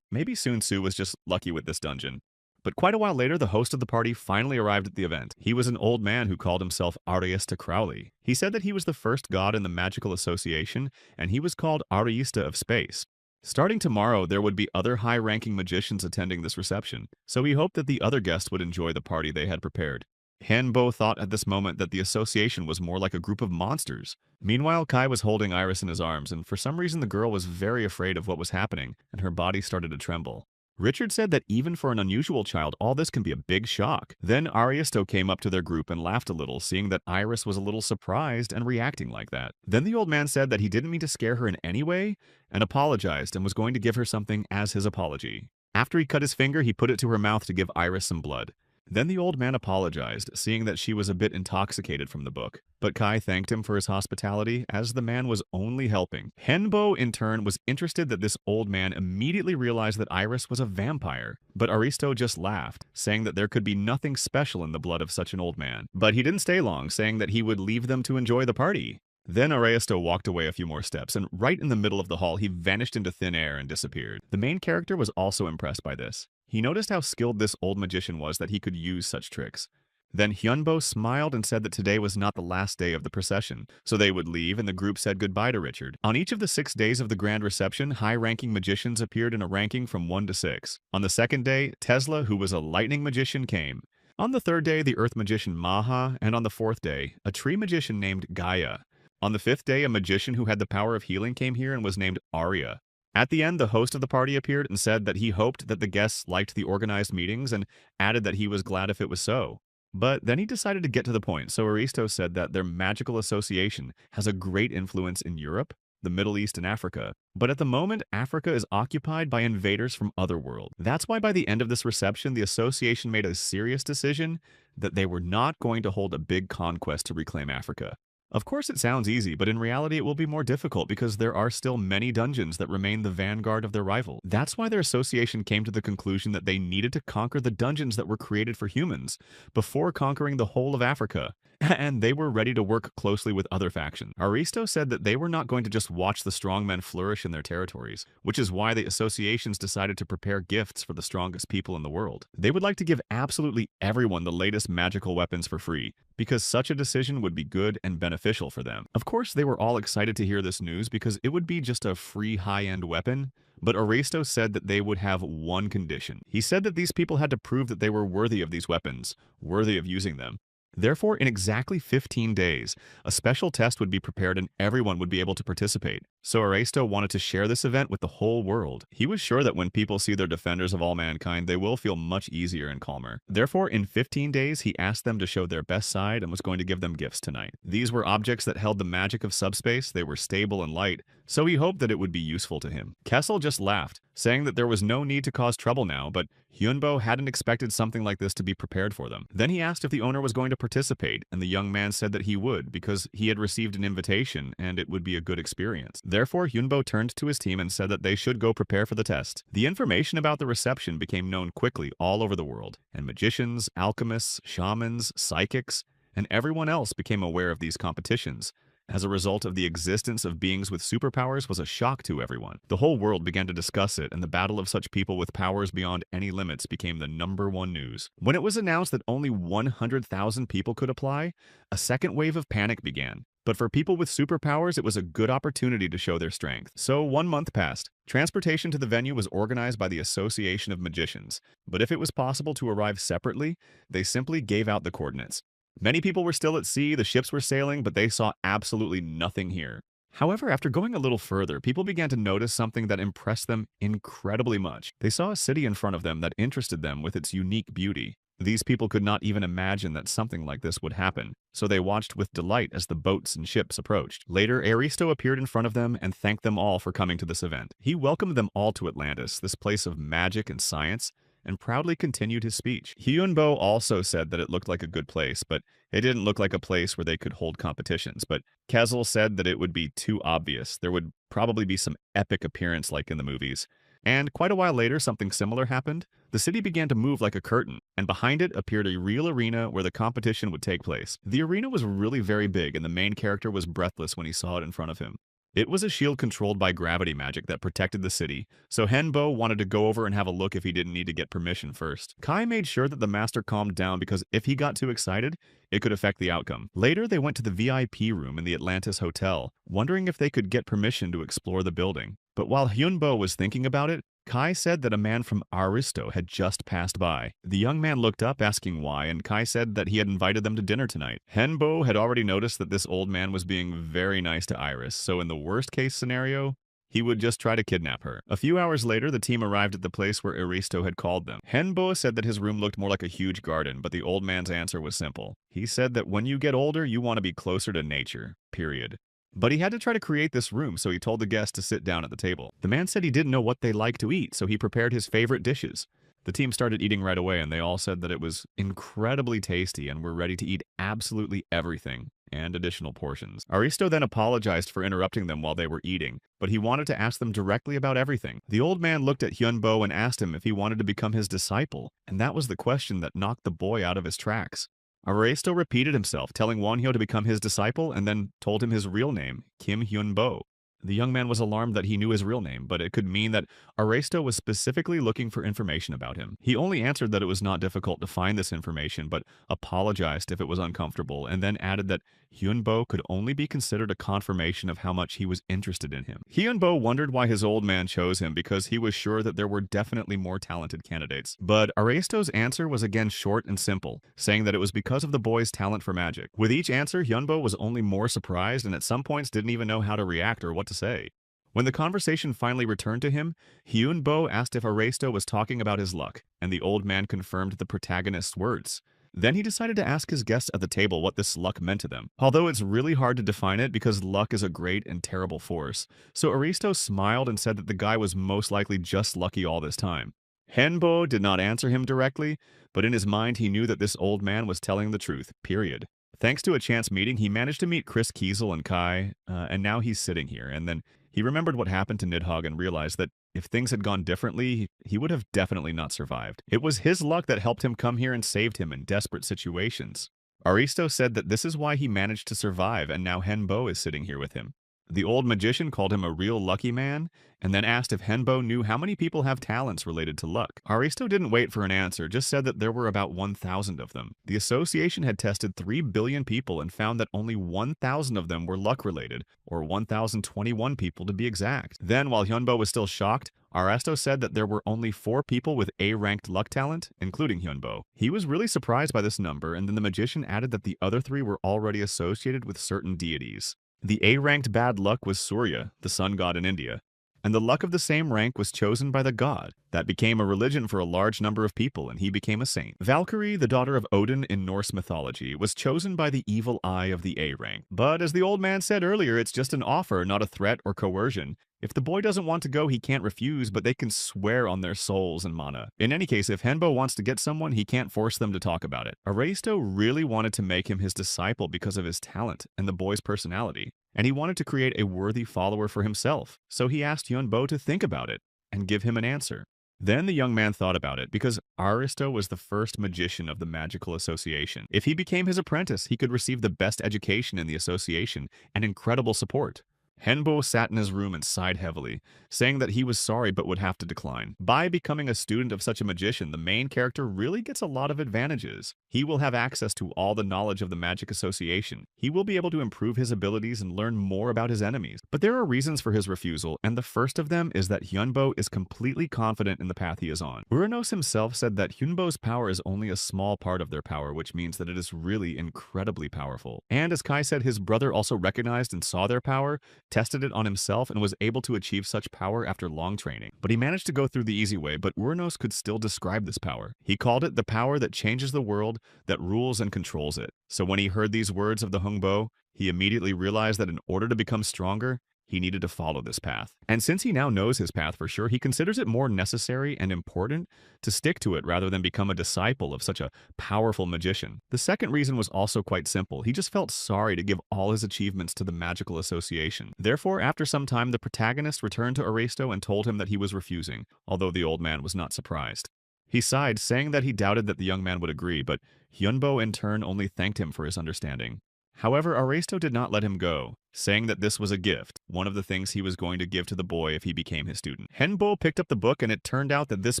maybe Sun Tzu was just lucky with this dungeon. But quite a while later, the host of the party finally arrived at the event. He was an old man who called himself Ariista Crowley. He said that he was the first god in the Magical Association, and he was called Ariista of Space. Starting tomorrow, there would be other high-ranking magicians attending this reception, so he hoped that the other guests would enjoy the party they had prepared. Hanbo thought at this moment that the association was more like a group of monsters. Meanwhile, Kai was holding Iris in his arms, and for some reason the girl was very afraid of what was happening, and her body started to tremble. Richard said that even for an unusual child, all this can be a big shock. Then Aristo came up to their group and laughed a little, seeing that Iris was a little surprised and reacting like that. Then the old man said that he didn't mean to scare her in any way, and apologized and was going to give her something as his apology. After he cut his finger, he put it to her mouth to give Iris some blood. Then the old man apologized, seeing that she was a bit intoxicated from the book. But Kai thanked him for his hospitality, as the man was only helping. Henbo, in turn, was interested that this old man immediately realized that Iris was a vampire. But Aristo just laughed, saying that there could be nothing special in the blood of such an old man. But he didn't stay long, saying that he would leave them to enjoy the party. Then Aristo walked away a few more steps, and right in the middle of the hall, he vanished into thin air and disappeared. The main character was also impressed by this. He noticed how skilled this old magician was that he could use such tricks. Then Hyunbo smiled and said that today was not the last day of the procession, so they would leave and the group said goodbye to Richard. On each of the 6 days of the grand reception, high-ranking magicians appeared in a ranking from 1 to 6. On the second day, Tesla, who was a lightning magician, came. On the third day, the earth magician Maha, and on the fourth day, a tree magician named Gaia. On the fifth day, a magician who had the power of healing came here and was named Arya. At the end, the host of the party appeared and said that he hoped that the guests liked the organized meetings and added that he was glad if it was so. But then he decided to get to the point, so Aristo said that their magical association has a great influence in Europe, the Middle East, and Africa. But at the moment, Africa is occupied by invaders from otherworld. That's why by the end of this reception, the association made a serious decision that they were not going to hold a big conquest to reclaim Africa. Of course it sounds easy, but in reality it will be more difficult because there are still many dungeons that remain the vanguard of their rival. That's why their association came to the conclusion that they needed to conquer the dungeons that were created for humans before conquering the whole of Africa. And they were ready to work closely with other factions. Aristo said that they were not going to just watch the strong men flourish in their territories, which is why the associations decided to prepare gifts for the strongest people in the world. They would like to give absolutely everyone the latest magical weapons for free, because such a decision would be good and beneficial for them. Of course, they were all excited to hear this news because it would be just a free high-end weapon, but Aristo said that they would have one condition. He said that these people had to prove that they were worthy of these weapons, worthy of using them. Therefore, in exactly 15 days, a special test would be prepared and everyone would be able to participate. So Aristo wanted to share this event with the whole world. He was sure that when people see their defenders of all mankind, they will feel much easier and calmer. Therefore, in 15 days, he asked them to show their best side and was going to give them gifts tonight. These were objects that held the magic of subspace, they were stable and light, so he hoped that it would be useful to him. Kessel just laughed, saying that there was no need to cause trouble now, but Hyunbo hadn't expected something like this to be prepared for them. Then he asked if the owner was going to participate, and the young man said that he would, because he had received an invitation and it would be a good experience. Therefore, Hyunbo turned to his team and said that they should go prepare for the test. The information about the reception became known quickly all over the world, and magicians, alchemists, shamans, psychics, and everyone else became aware of these competitions. As a result of the existence of beings with superpowers was a shock to everyone. The whole world began to discuss it, and the battle of such people with powers beyond any limits became the #1 news. When it was announced that only 100,000 people could apply, a second wave of panic began. But for people with superpowers, it was a good opportunity to show their strength. So 1 month passed. Transportation to the venue was organized by the Association of Magicians, but if it was possible to arrive separately, they simply gave out the coordinates. Many people were still at sea, the ships were sailing, but they saw absolutely nothing here. However, after going a little further, people began to notice something that impressed them incredibly much. They saw a city in front of them that interested them with its unique beauty. These people could not even imagine that something like this would happen, so they watched with delight as the boats and ships approached. Later, Aristo appeared in front of them and thanked them all for coming to this event. He welcomed them all to Atlantis, this place of magic and science, and proudly continued his speech. Hyunbo also said that it looked like a good place, but it didn't look like a place where they could hold competitions. But Kessel said that it would be too obvious. There would probably be some epic appearance like in the movies. And quite a while later, something similar happened. The city began to move like a curtain, and behind it appeared a real arena where the competition would take place. The arena was really very big, and the main character was breathless when he saw it in front of him. It was a shield controlled by gravity magic that protected the city, so Henbo wanted to go over and have a look if he didn't need to get permission first. Kai made sure that the master calmed down because if he got too excited, it could affect the outcome. Later, they went to the VIP room in the Atlantis Hotel, wondering if they could get permission to explore the building. But while Hyunbo was thinking about it, Kai said that a man from Aristo had just passed by. The young man looked up asking why, and Kai said that he had invited them to dinner tonight. Henbo had already noticed that this old man was being very nice to Iris, so in the worst case scenario, he would just try to kidnap her. A few hours later, the team arrived at the place where Aristo had called them. Henbo said that his room looked more like a huge garden, but the old man's answer was simple. He said that when you get older, you want to be closer to nature, period. But he had to try to create this room, so he told the guests to sit down at the table. The man said he didn't know what they liked to eat, so he prepared his favorite dishes. The team started eating right away, and they all said that it was incredibly tasty and were ready to eat absolutely everything, and additional portions. Aristo then apologized for interrupting them while they were eating, but he wanted to ask them directly about everything. The old man looked at Hyunbo and asked him if he wanted to become his disciple, and that was the question that knocked the boy out of his tracks. Aristo repeated himself, telling Wonhyo to become his disciple, and then told him his real name, Kim Hyunbo. The young man was alarmed that he knew his real name, but it could mean that Aristo was specifically looking for information about him. He only answered that it was not difficult to find this information, but apologized if it was uncomfortable, and then added that Hyunbo could only be considered a confirmation of how much he was interested in him. Hyunbo wondered why his old man chose him because he was sure that there were definitely more talented candidates. But Aristo's answer was again short and simple, saying that it was because of the boy's talent for magic. With each answer, Hyunbo was only more surprised and at some points didn't even know how to react or what to say. When the conversation finally returned to him, Hyunbo asked if Aristo was talking about his luck, and the old man confirmed the protagonist's words. Then he decided to ask his guests at the table what this luck meant to them, although it's really hard to define it because luck is a great and terrible force. So Aristo smiled and said that the guy was most likely just lucky all this time. Henbo did not answer him directly, but in his mind he knew that this old man was telling the truth, period. Thanks to a chance meeting, he managed to meet Chris Kiesel and Kai, and now he's sitting here. And then he remembered what happened to Nidhogg and realized that if things had gone differently, he would have definitely not survived. It was his luck that helped him come here and saved him in desperate situations. Aristo said that this is why he managed to survive, and now Henbo is sitting here with him. The old magician called him a real lucky man, and then asked if Henbo knew how many people have talents related to luck. Aristo didn't wait for an answer, just said that there were about 1,000 of them. The association had tested 3 billion people and found that only 1,000 of them were luck-related, or 1,021 people to be exact. Then, while Hyunbo was still shocked, Aristo said that there were only 4 people with A-ranked luck talent, including Hyunbo. He was really surprised by this number, and then the magician added that the other 3 were already associated with certain deities. The A-ranked bad luck was Surya, the sun god in India, and the luck of the same rank was chosen by the god. That became a religion for a large number of people, and he became a saint. Valkyrie, the daughter of Odin in Norse mythology, was chosen by the evil eye of the A rank. But as the old man said earlier, it's just an offer, not a threat or coercion. If the boy doesn't want to go, he can't refuse, but they can swear on their souls and mana. In any case, if Henbo wants to get someone, he can't force them to talk about it. Aristo really wanted to make him his disciple because of his talent and the boy's personality, and he wanted to create a worthy follower for himself, so he asked Hyunbo to think about it and give him an answer. Then the young man thought about it, because Aristo was the first magician of the magical association. If he became his apprentice, he could receive the best education in the association and incredible support. Henbo sat in his room and sighed heavily, saying that he was sorry but would have to decline. By becoming a student of such a magician, the main character really gets a lot of advantages. He will have access to all the knowledge of the magic association. He will be able to improve his abilities and learn more about his enemies. But there are reasons for his refusal, and the first of them is that Hyunbo is completely confident in the path he is on. Uranos himself said that Hyunbo's power is only a small part of their power, which means that it is really incredibly powerful. And as Kai said, his brother also recognized and saw their power, tested it on himself, and was able to achieve such power after long training. But he managed to go through the easy way, but Uranos could still describe this power. He called it the power that changes the world, that rules and controls it. So when he heard these words of the Hungbo, he immediately realized that in order to become stronger, he needed to follow this path. And since he now knows his path for sure, he considers it more necessary and important to stick to it rather than become a disciple of such a powerful magician. The second reason was also quite simple. He just felt sorry to give all his achievements to the magical association. Therefore, after some time, the protagonist returned to Aristo and told him that he was refusing, although the old man was not surprised. He sighed, saying that he doubted that the young man would agree, but Hyunbo in turn only thanked him for his understanding. However, Aristo did not let him go, saying that this was a gift, one of the things he was going to give to the boy if he became his student. Henbo picked up the book, and it turned out that this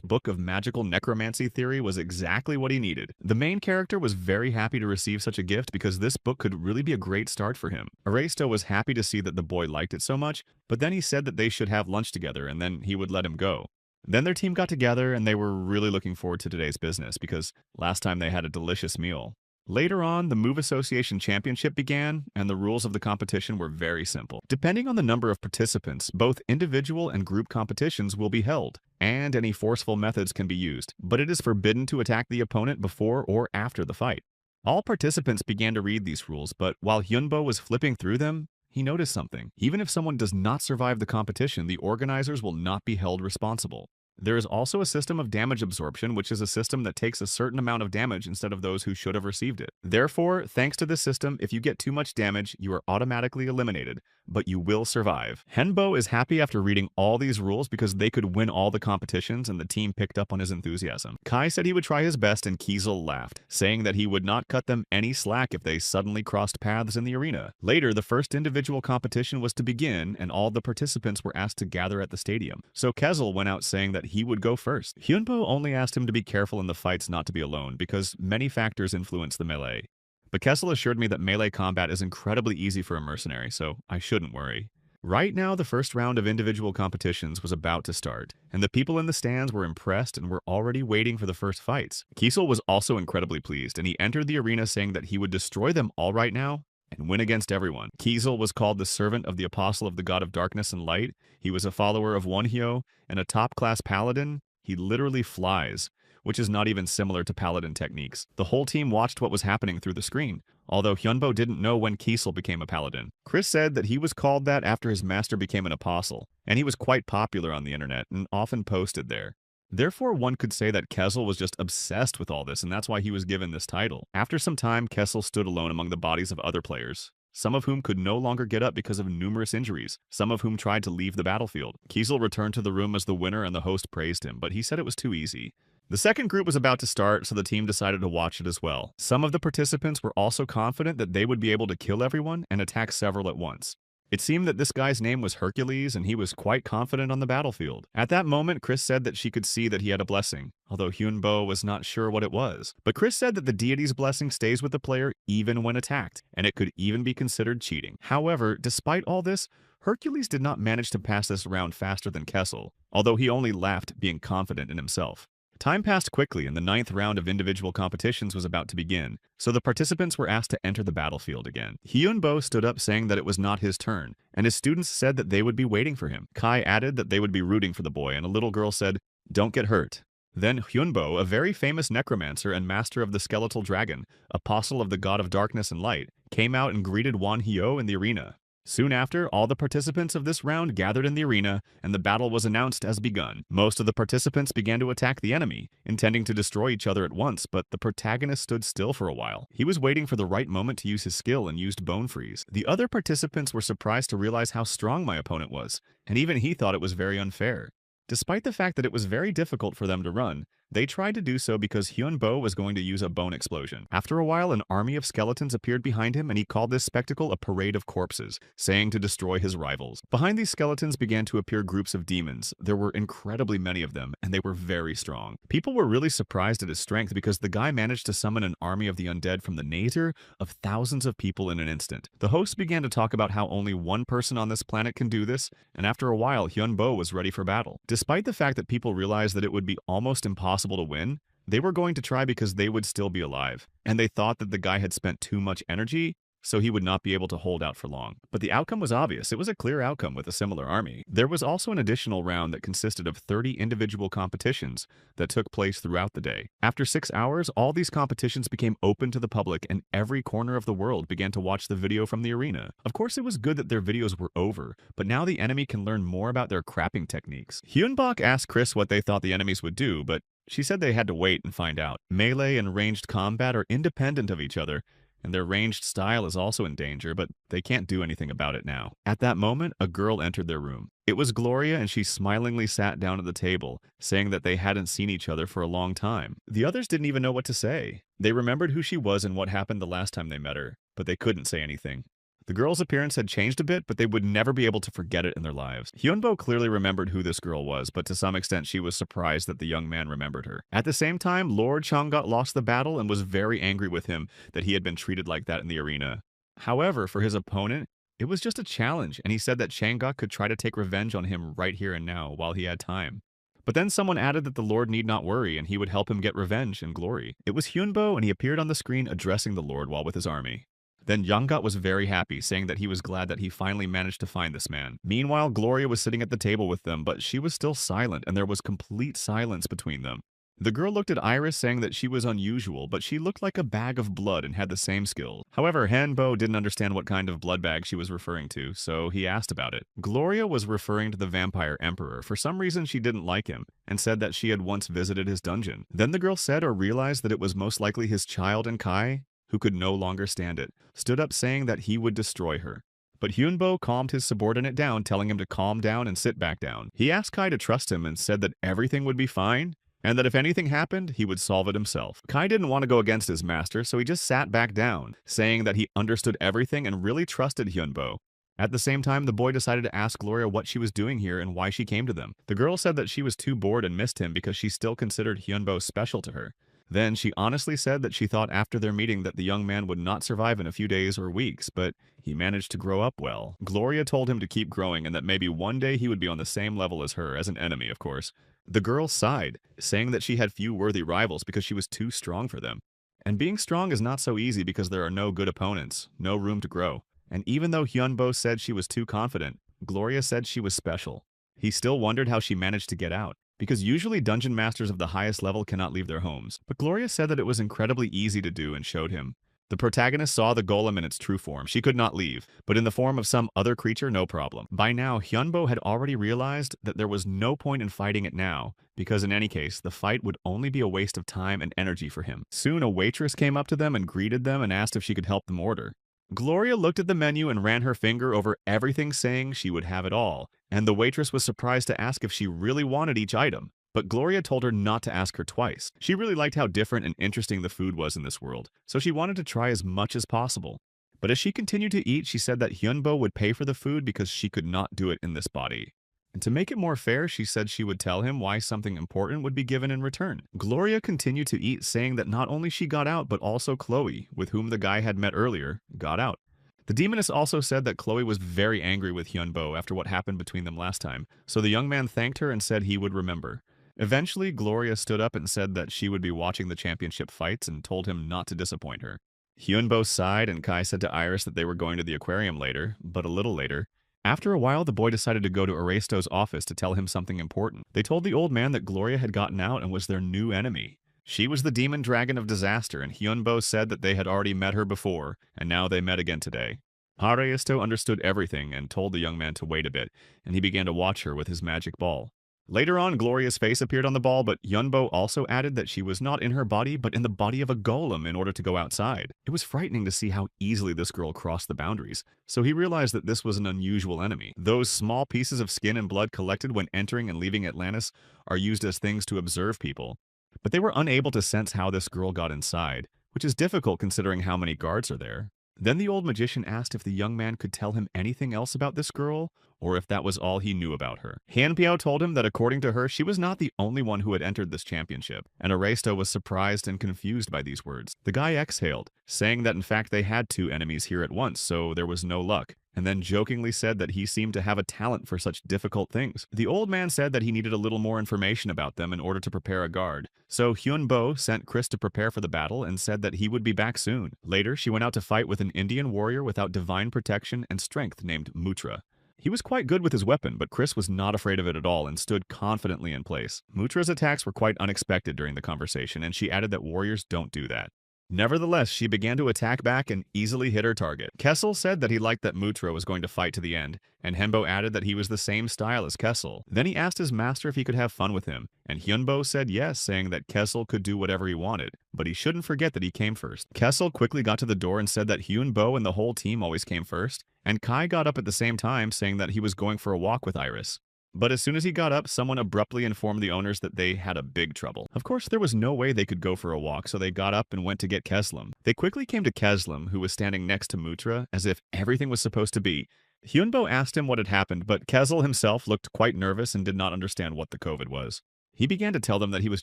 book of magical necromancy theory was exactly what he needed. The main character was very happy to receive such a gift because this book could really be a great start for him. Aristo was happy to see that the boy liked it so much, but then he said that they should have lunch together and then he would let him go. Then their team got together and they were really looking forward to today's business because last time they had a delicious meal. Later on, the Move Association Championship began, and the rules of the competition were very simple. Depending on the number of participants, both individual and group competitions will be held, and any forceful methods can be used, but it is forbidden to attack the opponent before or after the fight. All participants began to read these rules, but while Hyunbo was flipping through them, he noticed something. Even if someone does not survive the competition, the organizers will not be held responsible. There is also a system of damage absorption, which is a system that takes a certain amount of damage instead of those who should have received it. Therefore, thanks to this system, if you get too much damage, you are automatically eliminated, but you will survive. Henbo is happy after reading all these rules because they could win all the competitions and the team picked up on his enthusiasm. Kai said he would try his best and Kiesel laughed, saying that he would not cut them any slack if they suddenly crossed paths in the arena. Later, the first individual competition was to begin and all the participants were asked to gather at the stadium. So Kezel went out saying that he would go first. Hyunbo only asked him to be careful in the fights, not to be alone, because many factors influence the melee. But Kessel assured me that melee combat is incredibly easy for a mercenary, so I shouldn't worry. Right now, the first round of individual competitions was about to start, and the people in the stands were impressed and were already waiting for the first fights. Kiesel was also incredibly pleased, and he entered the arena saying that he would destroy them all right now and win against everyone. Kiesel was called the servant of the apostle of the god of darkness and light. He was a follower of Wonhyo and a top-class paladin. He literally flies, which is not even similar to paladin techniques. The whole team watched what was happening through the screen, although Hyunbo didn't know when Kiesel became a paladin. Chris said that he was called that after his master became an apostle, and he was quite popular on the internet and often posted there. Therefore, one could say that Kessel was just obsessed with all this, and that's why he was given this title. After some time, Kessel stood alone among the bodies of other players, some of whom could no longer get up because of numerous injuries, some of whom tried to leave the battlefield. Kiesel returned to the room as the winner and the host praised him, but he said it was too easy. The second group was about to start, so the team decided to watch it as well. Some of the participants were also confident that they would be able to kill everyone and attack several at once. It seemed that this guy's name was Hercules, and he was quite confident on the battlefield. At that moment, Chris said that she could see that he had a blessing, although Hyunbo was not sure what it was. But Chris said that the deity's blessing stays with the player even when attacked, and it could even be considered cheating. However, despite all this, Hercules did not manage to pass this round faster than Kessel, although he only laughed, being confident in himself. Time passed quickly and the 9th round of individual competitions was about to begin, so the participants were asked to enter the battlefield again. Hyunbo stood up saying that it was not his turn, and his students said that they would be waiting for him. Kai added that they would be rooting for the boy, and a little girl said, "Don't get hurt." Then Hyunbo, a very famous necromancer and master of the skeletal dragon, apostle of the god of darkness and light, came out and greeted Wonhyo in the arena. Soon after, all the participants of this round gathered in the arena, and the battle was announced as begun. Most of the participants began to attack the enemy, intending to destroy each other at once, but the protagonist stood still for a while. He was waiting for the right moment to use his skill and used bone freeze. The other participants were surprised to realize how strong my opponent was, and even he thought it was very unfair. Despite the fact that it was very difficult for them to run, they tried to do so because Hyunbo was going to use a bone explosion. After a while, an army of skeletons appeared behind him and he called this spectacle a parade of corpses, saying to destroy his rivals. Behind these skeletons began to appear groups of demons. There were incredibly many of them, and they were very strong. People were really surprised at his strength because the guy managed to summon an army of the undead from the nadir of thousands of people in an instant. The hosts began to talk about how only one person on this planet can do this, and after a while, Hyunbo was ready for battle. Despite the fact that people realized that it would be almost impossible to win, they were going to try because they would still be alive, and they thought that the guy had spent too much energy, so he would not be able to hold out for long. But the outcome was obvious. It was a clear outcome with a similar army. There was also an additional round that consisted of 30 individual competitions that took place throughout the day. After 6 hours, all these competitions became open to the public, and every corner of the world began to watch the video from the arena. Of course, it was good that their videos were over, but now the enemy can learn more about their crapping techniques. Hyunbok asked Chris what they thought the enemies would do, but she said they had to wait and find out. Melee and ranged combat are independent of each other, and their ranged style is also in danger, but they can't do anything about it now. At that moment, a girl entered their room. It was Gloria, and she smilingly sat down at the table, saying that they hadn't seen each other for a long time. The others didn't even know what to say. They remembered who she was and what happened the last time they met her, but they couldn't say anything. The girl's appearance had changed a bit, but they would never be able to forget it in their lives. Hyunbo clearly remembered who this girl was, but to some extent she was surprised that the young man remembered her. At the same time, Lord Changot lost the battle and was very angry with him that he had been treated like that in the arena. However, for his opponent, it was just a challenge, and he said that Changot could try to take revenge on him right here and now while he had time. But then someone added that the Lord need not worry, and he would help him get revenge and glory. It was Hyunbo, and he appeared on the screen addressing the Lord while with his army. Then Yangot was very happy, saying that he was glad that he finally managed to find this man. Meanwhile, Gloria was sitting at the table with them, but she was still silent, and there was complete silence between them. The girl looked at Iris saying that she was unusual, but she looked like a bag of blood and had the same skills. However, Hanbo didn't understand what kind of blood bag she was referring to, so he asked about it. Gloria was referring to the vampire emperor. For some reason she didn't like him, and said that she had once visited his dungeon. Then the girl said or realized that it was most likely his child, and Kai, who could no longer stand it, stood up saying that he would destroy her. But Hyunbo calmed his subordinate down, telling him to calm down and sit back down. He asked Kai to trust him and said that everything would be fine, and that if anything happened, he would solve it himself. Kai didn't want to go against his master, so he just sat back down, saying that he understood everything and really trusted Hyunbo. At the same time, the boy decided to ask Gloria what she was doing here and why she came to them. The girl said that she was too bored and missed him because she still considered Hyunbo special to her. Then she honestly said that she thought after their meeting that the young man would not survive in a few days or weeks, but he managed to grow up well. Gloria told him to keep growing and that maybe one day he would be on the same level as her, as an enemy, of course. The girl sighed, saying that she had few worthy rivals because she was too strong for them. And being strong is not so easy because there are no good opponents, no room to grow. And even though Hyunbo said she was too confident, Gloria said she was special. He still wondered how she managed to get out, because usually dungeon masters of the highest level cannot leave their homes. But Gloria said that it was incredibly easy to do and showed him. The protagonist saw the golem in its true form. She could not leave, but in the form of some other creature, no problem. By now, Hyunbo had already realized that there was no point in fighting it now, because in any case, the fight would only be a waste of time and energy for him. Soon, a waitress came up to them and greeted them and asked if she could help them order. Gloria looked at the menu and ran her finger over everything, saying she would have it all, and the waitress was surprised to ask if she really wanted each item. But Gloria told her not to ask her twice. She really liked how different and interesting the food was in this world, so she wanted to try as much as possible. But as she continued to eat, she said that Hyunbo would pay for the food because she could not do it in this body. And to make it more fair, she said she would tell him why something important would be given in return. Gloria continued to eat, saying that not only she got out, but also Chloe, with whom the guy had met earlier, got out. The demoness also said that Chloe was very angry with Hyunbo after what happened between them last time, so the young man thanked her and said he would remember. Eventually, Gloria stood up and said that she would be watching the championship fights and told him not to disappoint her. Hyunbo sighed and Kai said to Iris that they were going to the aquarium later, but a little later. After a while, the boy decided to go to Aristo's office to tell him something important. They told the old man that Gloria had gotten out and was their new enemy. She was the demon dragon of disaster, and Hyunbo said that they had already met her before, and now they met again today. Aristo understood everything and told the young man to wait a bit, and he began to watch her with his magic ball. Later on, Gloria's face appeared on the ball, but Hyunbo also added that she was not in her body, but in the body of a golem in order to go outside. It was frightening to see how easily this girl crossed the boundaries, so he realized that this was an unusual enemy. Those small pieces of skin and blood collected when entering and leaving Atlantis are used as things to observe people. But they were unable to sense how this girl got inside, which is difficult considering how many guards are there. Then the old magician asked if the young man could tell him anything else about this girl, or if that was all he knew about her. Hanpiao told him that according to her, she was not the only one who had entered this championship, and Aristo was surprised and confused by these words. The guy exhaled, saying that in fact they had two enemies here at once, so there was no luck, and then jokingly said that he seemed to have a talent for such difficult things. The old man said that he needed a little more information about them in order to prepare a guard, so Hyunbo sent Chris to prepare for the battle and said that he would be back soon. Later, she went out to fight with an Indian warrior without divine protection and strength named Mutra. He was quite good with his weapon, but Chris was not afraid of it at all and stood confidently in place. Mutra's attacks were quite unexpected during the conversation, and she added that warriors don't do that. Nevertheless, she began to attack back and easily hit her target. Kessel said that he liked that Mutra was going to fight to the end, and Hembo added that he was the same style as Kessel. Then he asked his master if he could have fun with him, and Hyunbo said yes, saying that Kessel could do whatever he wanted, but he shouldn't forget that he came first. Kessel quickly got to the door and said that Hyunbo and the whole team always came first, and Kai got up at the same time, saying that he was going for a walk with Iris. But as soon as he got up, someone abruptly informed the owners that they had a big trouble. Of course, there was no way they could go for a walk, so they got up and went to get Keslam. They quickly came to Keslam, who was standing next to Mutra, as if everything was supposed to be. Hyunbo asked him what had happened, but Kesel himself looked quite nervous and did not understand what the COVID was. He began to tell them that he was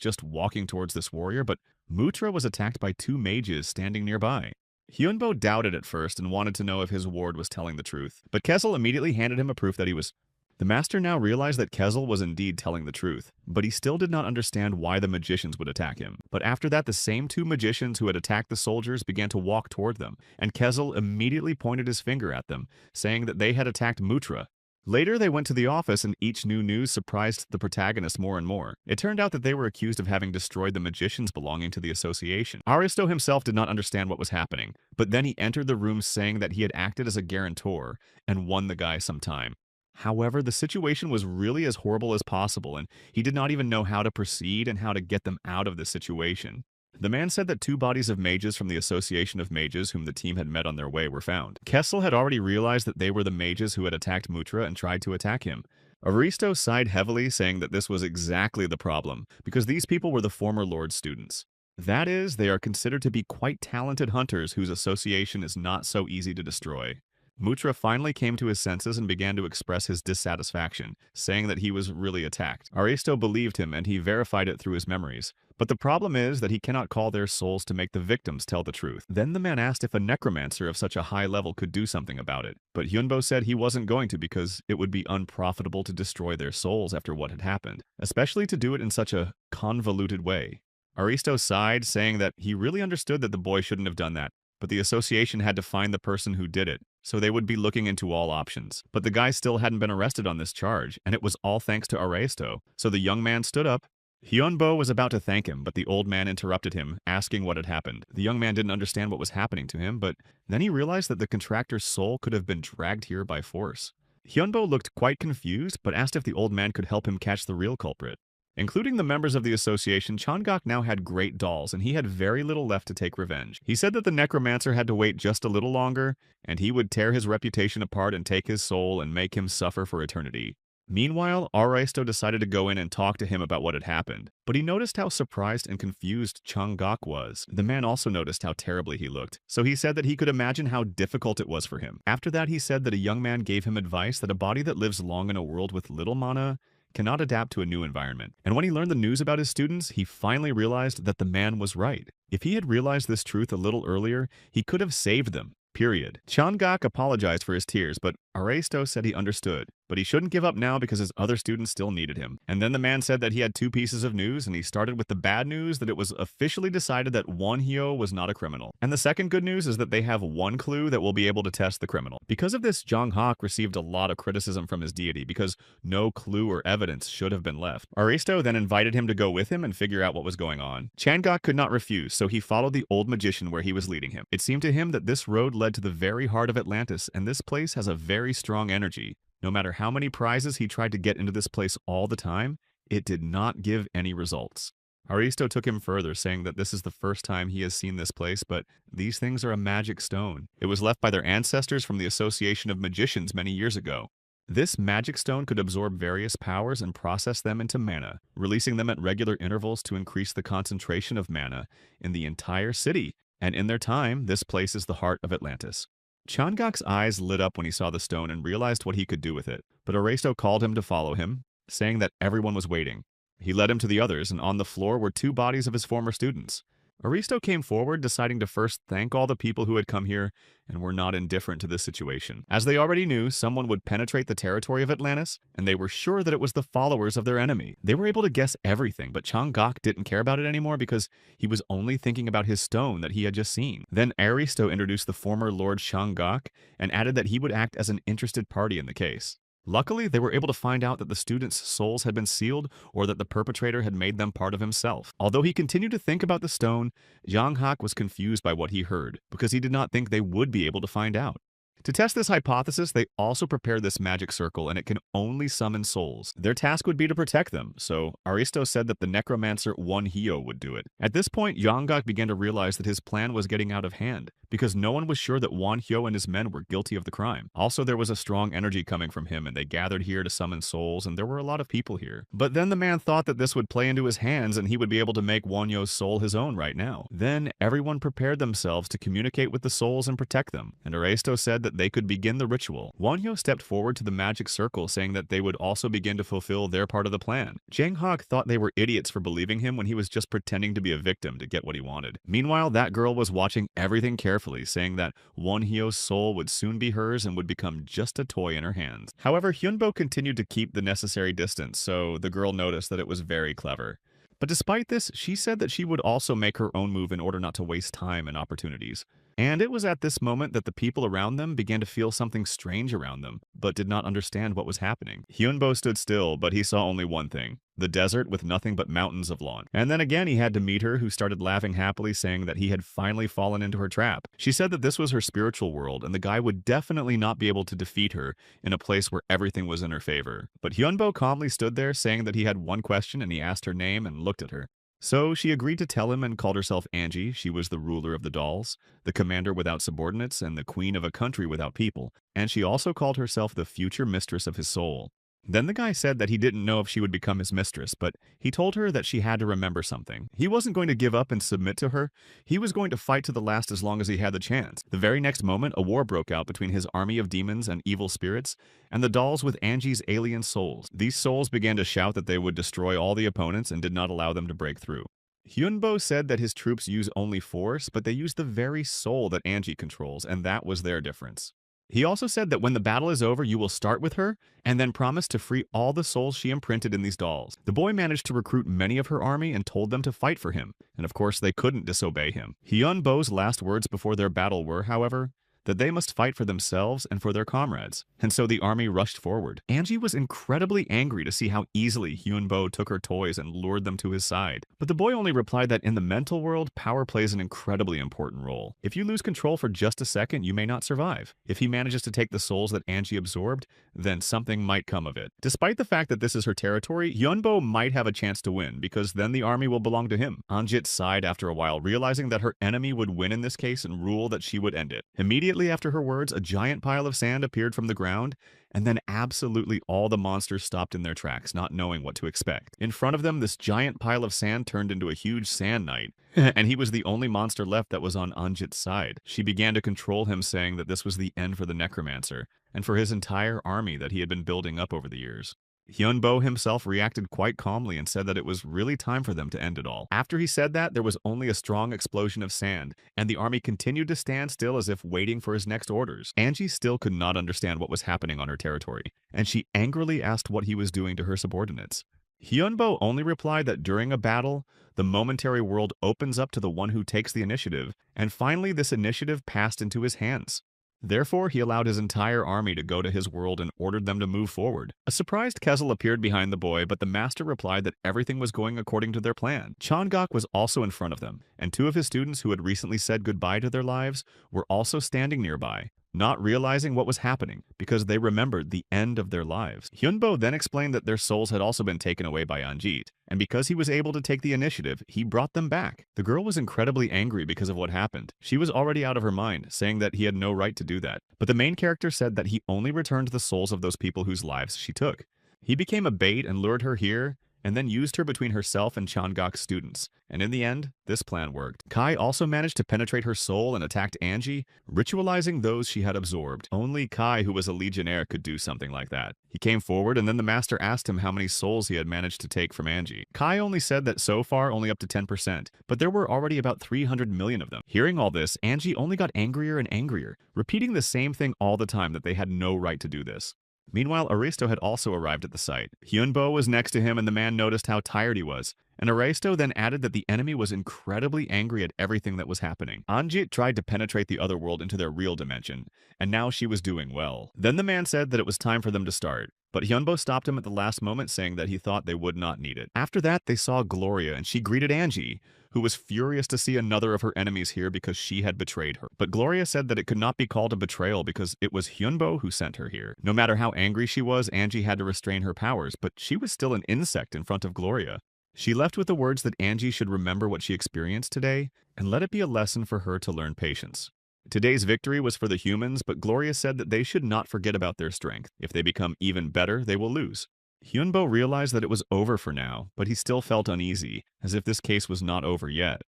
just walking towards this warrior, but Mutra was attacked by two mages standing nearby. Hyunbo doubted at first and wanted to know if his ward was telling the truth, but Kesel immediately handed him a proof that he was. The master now realized that Kesel was indeed telling the truth, but he still did not understand why the magicians would attack him. But after that, the same two magicians who had attacked the soldiers began to walk toward them, and Kesel immediately pointed his finger at them, saying that they had attacked Mutra. Later, they went to the office and each new news surprised the protagonist more and more. It turned out that they were accused of having destroyed the magicians belonging to the association. Aristo himself did not understand what was happening, but then he entered the room saying that he had acted as a guarantor and won the guy some time. However, the situation was really as horrible as possible, and he did not even know how to proceed and how to get them out of the situation. The man said that two bodies of mages from the Association of Mages whom the team had met on their way were found. Kessel had already realized that they were the mages who had attacked Mutra and tried to attack him. Aristo sighed heavily, saying that this was exactly the problem, because these people were the former Lord's students. That is, they are considered to be quite talented hunters whose association is not so easy to destroy. Mutra finally came to his senses and began to express his dissatisfaction, saying that he was really attacked. Aristo believed him and he verified it through his memories. But the problem is that he cannot call their souls to make the victims tell the truth. Then the man asked if a necromancer of such a high level could do something about it. But Hyunbo said he wasn't going to because it would be unprofitable to destroy their souls after what had happened, especially to do it in such a convoluted way. Aristo sighed, saying that he really understood that the boy shouldn't have done that, but the association had to find the person who did it, so they would be looking into all options. But the guy still hadn't been arrested on this charge, and it was all thanks to Aristo. So the young man stood up. Hyunbo was about to thank him, but the old man interrupted him, asking what had happened. The young man didn't understand what was happening to him, but then he realized that the contractor's soul could have been dragged here by force. Hyunbo looked quite confused, but asked if the old man could help him catch the real culprit. Including the members of the association, Changok now had great dolls, and he had very little left to take revenge. He said that the necromancer had to wait just a little longer, and he would tear his reputation apart and take his soul and make him suffer for eternity. Meanwhile, Aristo decided to go in and talk to him about what had happened, but he noticed how surprised and confused Changok was. The man also noticed how terribly he looked, so he said that he could imagine how difficult it was for him. After that, he said that a young man gave him advice that a body that lives long in a world with little mana cannot adapt to a new environment. And when he learned the news about his students, he finally realized that the man was right. If he had realized this truth a little earlier, he could have saved them. Period. Changok apologized for his tears, but Aristo said he understood. But he shouldn't give up now because his other students still needed him. And then the man said that he had two pieces of news, and he started with the bad news that it was officially decided that Wonhyo was not a criminal. And the second good news is that they have one clue that will be able to test the criminal. Because of this, Jonghak received a lot of criticism from his deity because no clue or evidence should have been left. Aristo then invited him to go with him and figure out what was going on. Changok could not refuse, so he followed the old magician where he was leading him. It seemed to him that this road led to the very heart of Atlantis, and this place has a very strong energy. No matter how many prizes he tried to get into this place all the time, it did not give any results. Aristo took him further, saying that this is the first time he has seen this place, but these things are a magic stone. It was left by their ancestors from the Association of Magicians many years ago. This magic stone could absorb various powers and process them into mana, releasing them at regular intervals to increase the concentration of mana in the entire city. And in their time, this place is the heart of Atlantis. Changok's eyes lit up when he saw the stone and realized what he could do with it, but Aristo called him to follow him, saying that everyone was waiting. He led him to the others, and on the floor were two bodies of his former students. Aristo came forward, deciding to first thank all the people who had come here and were not indifferent to this situation. As they already knew, someone would penetrate the territory of Atlantis, and they were sure that it was the followers of their enemy. They were able to guess everything, but Changok didn't care about it anymore because he was only thinking about his stone that he had just seen. Then Aristo introduced the former Lord Changok and added that he would act as an interested party in the case. Luckily, they were able to find out that the students' souls had been sealed or that the perpetrator had made them part of himself. Although he continued to think about the stone, Jonghak was confused by what he heard because he did not think they would be able to find out. To test this hypothesis, they also prepared this magic circle, and it can only summon souls. Their task would be to protect them, so Aristo said that the necromancer Wonhyo would do it. At this point, Yonggak began to realize that his plan was getting out of hand, because no one was sure that Wonhyo and his men were guilty of the crime. Also, there was a strong energy coming from him, and they gathered here to summon souls, and there were a lot of people here. But then the man thought that this would play into his hands, and he would be able to make Wonhyo's soul his own right now. Then, everyone prepared themselves to communicate with the souls and protect them, and Aristo said that they could begin the ritual. Wonhyo stepped forward to the magic circle, saying that they would also begin to fulfill their part of the plan. Janghak thought they were idiots for believing him when he was just pretending to be a victim to get what he wanted. Meanwhile, that girl was watching everything carefully, saying that Wonhyo's soul would soon be hers and would become just a toy in her hands. However, Hyunbo continued to keep the necessary distance, so the girl noticed that it was very clever. But despite this, she said that she would also make her own move in order not to waste time and opportunities. And it was at this moment that the people around them began to feel something strange around them, but did not understand what was happening. Hyunbo stood still, but he saw only one thing: the desert with nothing but mountains of lawn. And then again he had to meet her, who started laughing happily, saying that he had finally fallen into her trap. She said that this was her spiritual world, and the guy would definitely not be able to defeat her in a place where everything was in her favor. But Hyunbo calmly stood there, saying that he had one question, and he asked her name and looked at her. So she agreed to tell him and called herself Angie. She was the ruler of the dolls, the commander without subordinates, and the queen of a country without people. And she also called herself the future mistress of his soul. Then the guy said that he didn't know if she would become his mistress, but he told her that she had to remember something. He wasn't going to give up and submit to her. He was going to fight to the last as long as he had the chance. The very next moment, a war broke out between his army of demons and evil spirits and the dolls with Angie's alien souls. These souls began to shout that they would destroy all the opponents and did not allow them to break through. Hyunbo said that his troops use only force, but they use the very soul that Angie controls, and that was their difference. He also said that when the battle is over, you will start with her, and then promise to free all the souls she imprinted in these dolls. The boy managed to recruit many of her army and told them to fight for him, and of course they couldn't disobey him. Hyunbo's last words before their battle were, however, that they must fight for themselves and for their comrades, and so the army rushed forward. Angie was incredibly angry to see how easily Hyunbo took her toys and lured them to his side. But the boy only replied that in the mental world, power plays an incredibly important role. If you lose control for just a second, you may not survive. If he manages to take the souls that Angie absorbed, then something might come of it. Despite the fact that this is her territory, Hyunbo might have a chance to win, because then the army will belong to him. Anjit sighed after a while, realizing that her enemy would win in this case and rule that she would end it. Immediately after her words, a giant pile of sand appeared from the ground, and then absolutely all the monsters stopped in their tracks, not knowing what to expect. In front of them, this giant pile of sand turned into a huge sand knight, and he was the only monster left that was on Anjit's side. She began to control him, saying that this was the end for the necromancer, and for his entire army that he had been building up over the years. Hyunbo himself reacted quite calmly and said that it was really time for them to end it all. After he said that, there was only a strong explosion of sand, and the army continued to stand still as if waiting for his next orders. Angie still could not understand what was happening on her territory, and she angrily asked what he was doing to her subordinates. Hyunbo only replied that during a battle, the momentary world opens up to the one who takes the initiative, and finally this initiative passed into his hands. Therefore, he allowed his entire army to go to his world and ordered them to move forward. A surprised Kezel appeared behind the boy, but the master replied that everything was going according to their plan. Changok was also in front of them, and two of his students who had recently said goodbye to their lives were also standing nearby, not realizing what was happening because they remembered the end of their lives. Hyunbo then explained that their souls had also been taken away by Anjit, and because he was able to take the initiative, he brought them back. The girl was incredibly angry because of what happened. She was already out of her mind, saying that he had no right to do that. But the main character said that he only returned the souls of those people whose lives she took. He became a bait and lured her here, and then used her between herself and Changok's students. And in the end, this plan worked. Kai also managed to penetrate her soul and attacked Angie, ritualizing those she had absorbed. Only Kai, who was a legionnaire, could do something like that. He came forward, and then the master asked him how many souls he had managed to take from Angie. Kai only said that so far only up to 10%, but there were already about 300 million of them. Hearing all this, Angie only got angrier and angrier, repeating the same thing all the time, that they had no right to do this. Meanwhile, Aristo had also arrived at the site. Hyunbo was next to him, and the man noticed how tired he was. And Aristo then added that the enemy was incredibly angry at everything that was happening. Anjit tried to penetrate the other world into their real dimension, and now she was doing well. Then the man said that it was time for them to start, but Hyunbo stopped him at the last moment, saying that he thought they would not need it. After that, they saw Gloria, and she greeted Angie, who was furious to see another of her enemies here because she had betrayed her. But Gloria said that it could not be called a betrayal because it was Hyunbo who sent her here. No matter how angry she was, Angie had to restrain her powers, but she was still an insect in front of Gloria. She left with the words that Angie should remember what she experienced today and let it be a lesson for her to learn patience. Today's victory was for the humans, but Gloria said that they should not forget about their strength. If they become even better, they will lose. Hyunbo realized that it was over for now, but he still felt uneasy, as if this case was not over yet.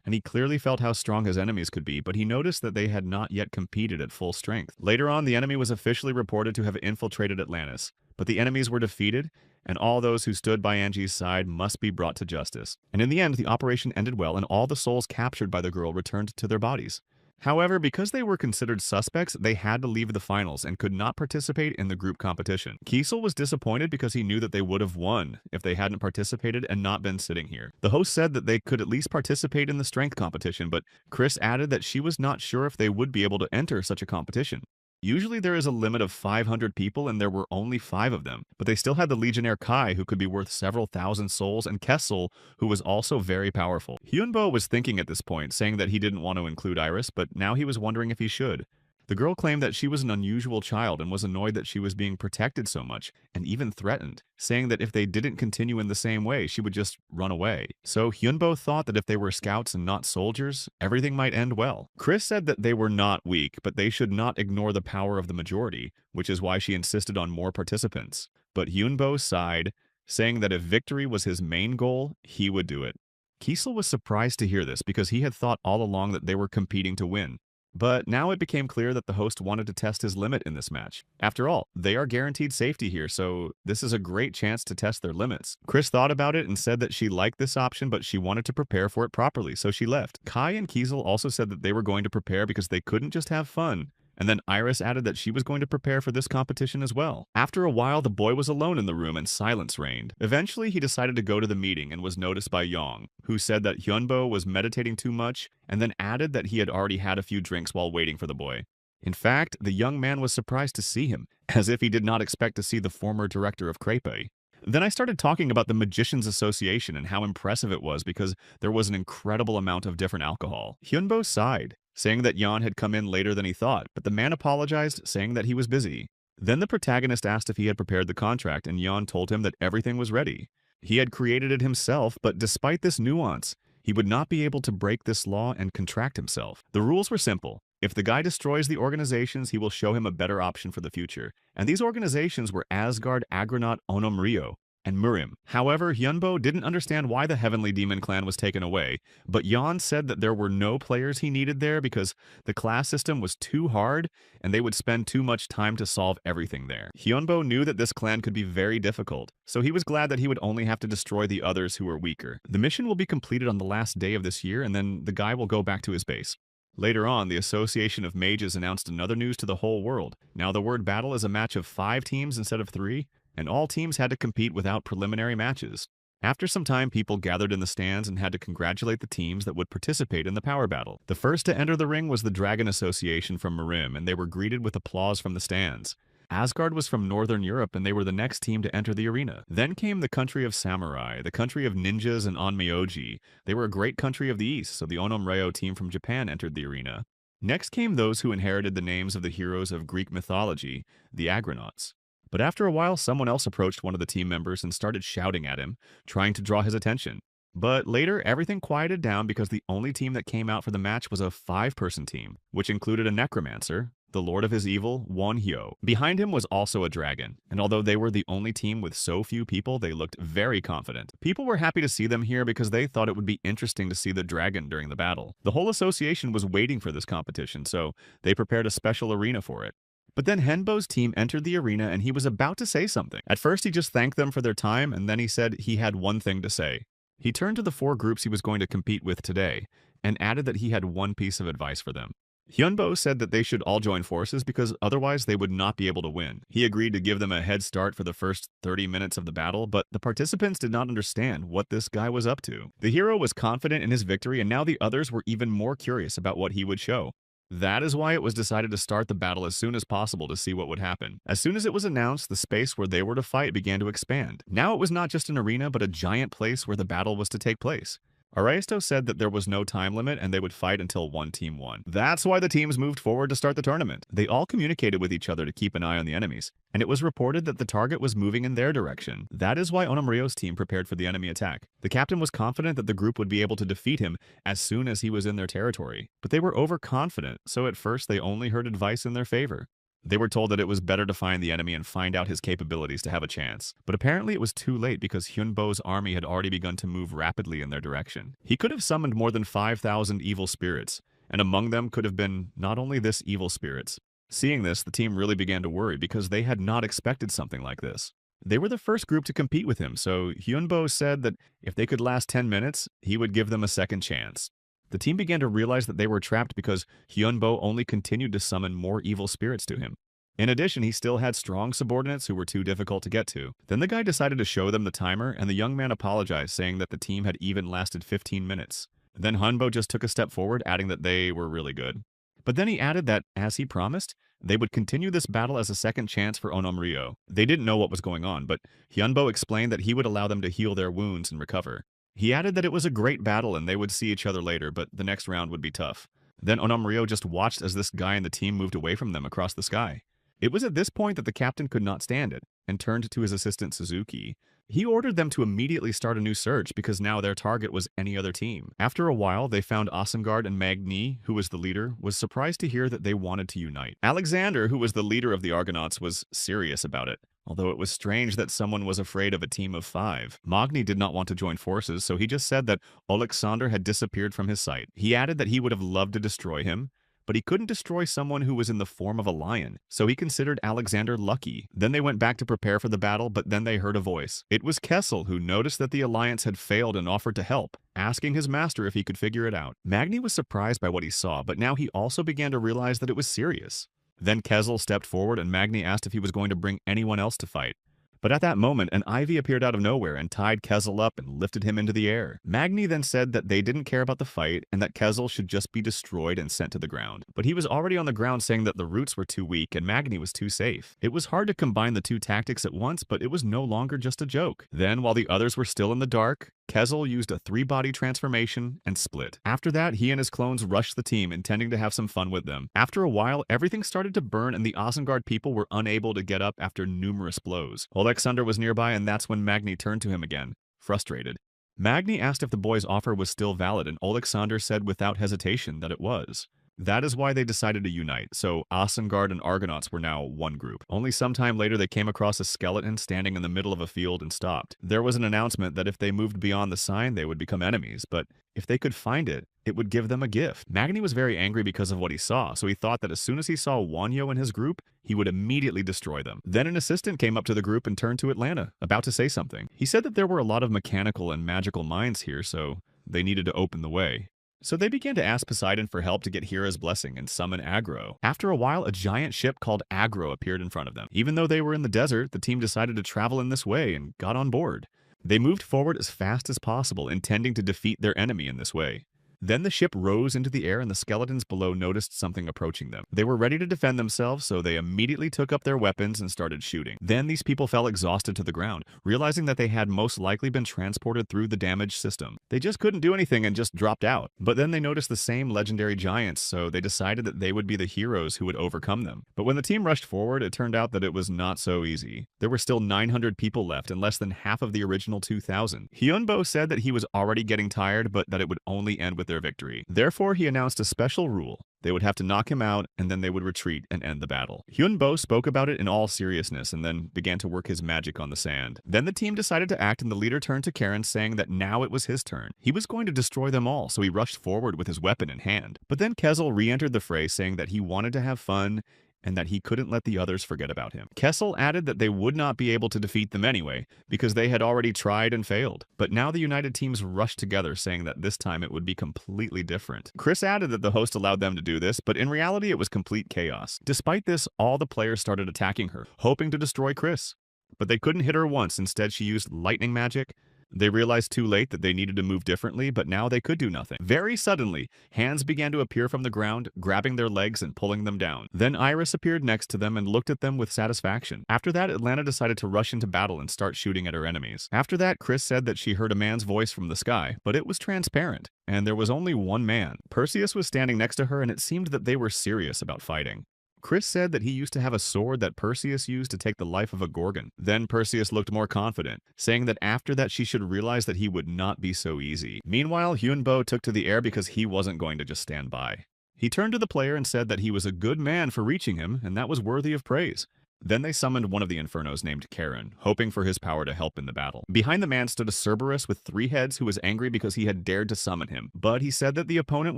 And he clearly felt how strong his enemies could be, but he noticed that they had not yet competed at full strength. Later on, the enemy was officially reported to have infiltrated Atlantis, but the enemies were defeated, and all those who stood by Angie's side must be brought to justice. And in the end, the operation ended well, and all the souls captured by the girl returned to their bodies. However, because they were considered suspects, they had to leave the finals and could not participate in the group competition. Kiesel was disappointed because he knew that they would have won if they hadn't participated and not been sitting here. The host said that they could at least participate in the strength competition, but Chris added that she was not sure if they would be able to enter such a competition. Usually there is a limit of 500 people and there were only 5 of them, but they still had the Legionnaire Kai who could be worth several thousand souls and Kessel who was also very powerful. Hyunbo was thinking at this point, saying that he didn't want to include Iris, but now he was wondering if he should. The girl claimed that she was an unusual child and was annoyed that she was being protected so much, and even threatened, saying that if they didn't continue in the same way, she would just run away. So Hyunbo thought that if they were scouts and not soldiers, everything might end well. Chris said that they were not weak, but they should not ignore the power of the majority, which is why she insisted on more participants. But Hyunbo sighed, saying that if victory was his main goal, he would do it. Kiesel was surprised to hear this because he had thought all along that they were competing to win. But now it became clear that the host wanted to test his limit in this match. After all, they are guaranteed safety here, so this is a great chance to test their limits. Chris thought about it and said that she liked this option, but she wanted to prepare for it properly, so she left. Kai and Kiesel also said that they were going to prepare because they couldn't just have fun. And then Iris added that she was going to prepare for this competition as well. After a while, the boy was alone in the room and silence reigned. Eventually, he decided to go to the meeting and was noticed by Yong, who said that Hyunbo was meditating too much and then added that he had already had a few drinks while waiting for the boy. In fact, the young man was surprised to see him, as if he did not expect to see the former director of Crepe. Then I started talking about the Magicians Association and how impressive it was because there was an incredible amount of different alcohol. Hyunbo sighed, saying that Yan had come in later than he thought, but the man apologized, saying that he was busy. Then the protagonist asked if he had prepared the contract, and Yan told him that everything was ready. He had created it himself, but despite this nuance, he would not be able to break this law and contract himself. The rules were simple. If the guy destroys the organizations, he will show him a better option for the future. And these organizations were Asgard, Agronaut, Onom Rio, and Murim. However, Hyunbo didn't understand why the Heavenly Demon Clan was taken away, but Yan said that there were no players he needed there because the class system was too hard and they would spend too much time to solve everything there. Hyunbo knew that this clan could be very difficult, so he was glad that he would only have to destroy the others who were weaker. The mission will be completed on the last day of this year, and then the guy will go back to his base. Later on, the Association of Mages announced another news to the whole world. Now the word battle is a match of 5 teams instead of 3, and all teams had to compete without preliminary matches. After some time, people gathered in the stands and had to congratulate the teams that would participate in the power battle. The first to enter the ring was the Dragon Association from Merim, and they were greeted with applause from the stands. Asgard was from Northern Europe, and they were the next team to enter the arena. Then came the country of Samurai, the country of ninjas and Onmyoji. They were a great country of the East, so the Onom Reo team from Japan entered the arena. Next came those who inherited the names of the heroes of Greek mythology, the Agronauts. But after a while, someone else approached one of the team members and started shouting at him, trying to draw his attention. But later, everything quieted down because the only team that came out for the match was a 5-person team, which included a necromancer, the Lord of his Evil, Won Hyo. Behind him was also a dragon, and although they were the only team with so few people, they looked very confident. People were happy to see them here because they thought it would be interesting to see the dragon during the battle. The whole association was waiting for this competition, so they prepared a special arena for it. But then Henbo's team entered the arena and he was about to say something. At first, he just thanked them for their time, and then he said he had one thing to say. He turned to the 4 groups he was going to compete with today, and added that he had one piece of advice for them. Hyunbo said that they should all join forces because otherwise they would not be able to win. He agreed to give them a head start for the first 30 minutes of the battle, but the participants did not understand what this guy was up to. The hero was confident in his victory, and now the others were even more curious about what he would show. That is why it was decided to start the battle as soon as possible to see what would happen. As soon as it was announced, the space where they were to fight began to expand. Now it was not just an arena, but a giant place where the battle was to take place. Araisto said that there was no time limit and they would fight until one team won. That's why the teams moved forward to start the tournament. They all communicated with each other to keep an eye on the enemies, and it was reported that the target was moving in their direction. That is why Onom Rio's team prepared for the enemy attack. The captain was confident that the group would be able to defeat him as soon as he was in their territory, but they were overconfident, so at first they only heard advice in their favor. They were told that it was better to find the enemy and find out his capabilities to have a chance. But apparently it was too late because Hyunbo's army had already begun to move rapidly in their direction. He could have summoned more than 5,000 evil spirits, and among them could have been not only this evil spirits. Seeing this, the team really began to worry because they had not expected something like this. They were the first group to compete with him, so Hyunbo said that if they could last 10 minutes, he would give them a second chance. The team began to realize that they were trapped because Hyunbo only continued to summon more evil spirits to him. In addition, he still had strong subordinates who were too difficult to get to. Then the guy decided to show them the timer, and the young man apologized, saying that the team had even lasted 15 minutes. Then Hyunbo just took a step forward, adding that they were really good. But then he added that, as he promised, they would continue this battle as a second chance for Onomryo. They didn't know what was going on, but Hyunbo explained that he would allow them to heal their wounds and recover. He added that it was a great battle and they would see each other later, but the next round would be tough. Then Onomryo just watched as this guy and the team moved away from them across the sky. It was at this point that the captain could not stand it, and turned to his assistant Suzuki. He ordered them to immediately start a new search because now their target was any other team. After a while, they found Asengard, and Magni, who was the leader, was surprised to hear that they wanted to unite. Alexander, who was the leader of the Argonauts, was serious about it, although it was strange that someone was afraid of a team of 5. Magni did not want to join forces, so he just said that Alexander had disappeared from his sight. He added that he would have loved to destroy him, but he couldn't destroy someone who was in the form of a lion, so he considered Alexander lucky. Then they went back to prepare for the battle, but then they heard a voice. It was Kessel, who noticed that the alliance had failed and offered to help, asking his master if he could figure it out. Magni was surprised by what he saw, but now he also began to realize that it was serious. Then Kessel stepped forward and Magni asked if he was going to bring anyone else to fight. But at that moment, an ivy appeared out of nowhere and tied Kessel up and lifted him into the air. Magni then said that they didn't care about the fight and that Kessel should just be destroyed and sent to the ground. But he was already on the ground saying that the roots were too weak and Magni was too safe. It was hard to combine the two tactics at once, but it was no longer just a joke. Then, while the others were still in the dark, Kessel used a 3-body transformation and split. After that, he and his clones rushed the team, intending to have some fun with them. After a while, everything started to burn and the Asengard people were unable to get up after numerous blows. Alexander was nearby, and that's when Magni turned to him again, frustrated. Magni asked if the boy's offer was still valid, and Alexander said without hesitation that it was. That is why they decided to unite, so Asengard and Argonauts were now one group. Only sometime later they came across a skeleton standing in the middle of a field and stopped. There was an announcement that if they moved beyond the sign they would become enemies, but if they could find it, it would give them a gift. Magni was very angry because of what he saw, so he thought that as soon as he saw Wanyo and his group, he would immediately destroy them. Then an assistant came up to the group and turned to Atlanta, about to say something. He said that there were a lot of mechanical and magical minds here, so they needed to open the way. So they began to ask Poseidon for help to get Hera's blessing and summon Agro. After a while, a giant ship called Agro appeared in front of them. Even though they were in the desert, the team decided to travel in this way and got on board. They moved forward as fast as possible, intending to defeat their enemy in this way. Then the ship rose into the air and the skeletons below noticed something approaching them. They were ready to defend themselves, so they immediately took up their weapons and started shooting. Then these people fell exhausted to the ground, realizing that they had most likely been transported through the damaged system. They just couldn't do anything and just dropped out. But then they noticed the same legendary giants, so they decided that they would be the heroes who would overcome them. But when the team rushed forward, it turned out that it was not so easy. There were still 900 people left and less than half of the original 2,000. Hyunbo said that he was already getting tired, but that it would only end with their victory. Therefore, he announced a special rule. They would have to knock him out, and then they would retreat and end the battle. Hyunbo spoke about it in all seriousness and then began to work his magic on the sand. Then the team decided to act and the leader turned to Karen, saying that now it was his turn. He was going to destroy them all, so he rushed forward with his weapon in hand. But then Kessel re-entered the fray, saying that he wanted to have fun and that he couldn't let the others forget about him. Kessel added that they would not be able to defeat them anyway, because they had already tried and failed. But now the united teams rushed together, saying that this time it would be completely different. Chris added that the host allowed them to do this, but in reality it was complete chaos. Despite this, all the players started attacking her, hoping to destroy Chris. But they couldn't hit her once. Instead, she used lightning magic. They realized too late that they needed to move differently, but now they could do nothing. Very suddenly, hands began to appear from the ground, grabbing their legs and pulling them down. Then Iris appeared next to them and looked at them with satisfaction. After that, Atlanta decided to rush into battle and start shooting at her enemies. After that, Chris said that she heard a man's voice from the sky, but it was transparent, and there was only one man. Perseus was standing next to her, and it seemed that they were serious about fighting. Chris said that he used to have a sword that Perseus used to take the life of a Gorgon. Then Perseus looked more confident, saying that after that she should realize that he would not be so easy. Meanwhile, Hyunbo took to the air because he wasn't going to just stand by. He turned to the player and said that he was a good man for reaching him, and that was worthy of praise. Then they summoned one of the Infernos named Karen, hoping for his power to help in the battle. Behind the man stood a Cerberus with 3 heads who was angry because he had dared to summon him. But he said that the opponent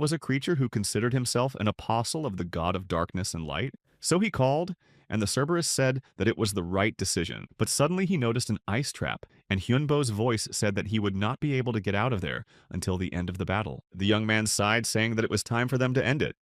was a creature who considered himself an apostle of the god of darkness and light. So he called, and the Cerberus said that it was the right decision. But suddenly he noticed an ice trap, and Hyunbo's voice said that he would not be able to get out of there until the end of the battle. The young man sighed, saying that it was time for them to end it.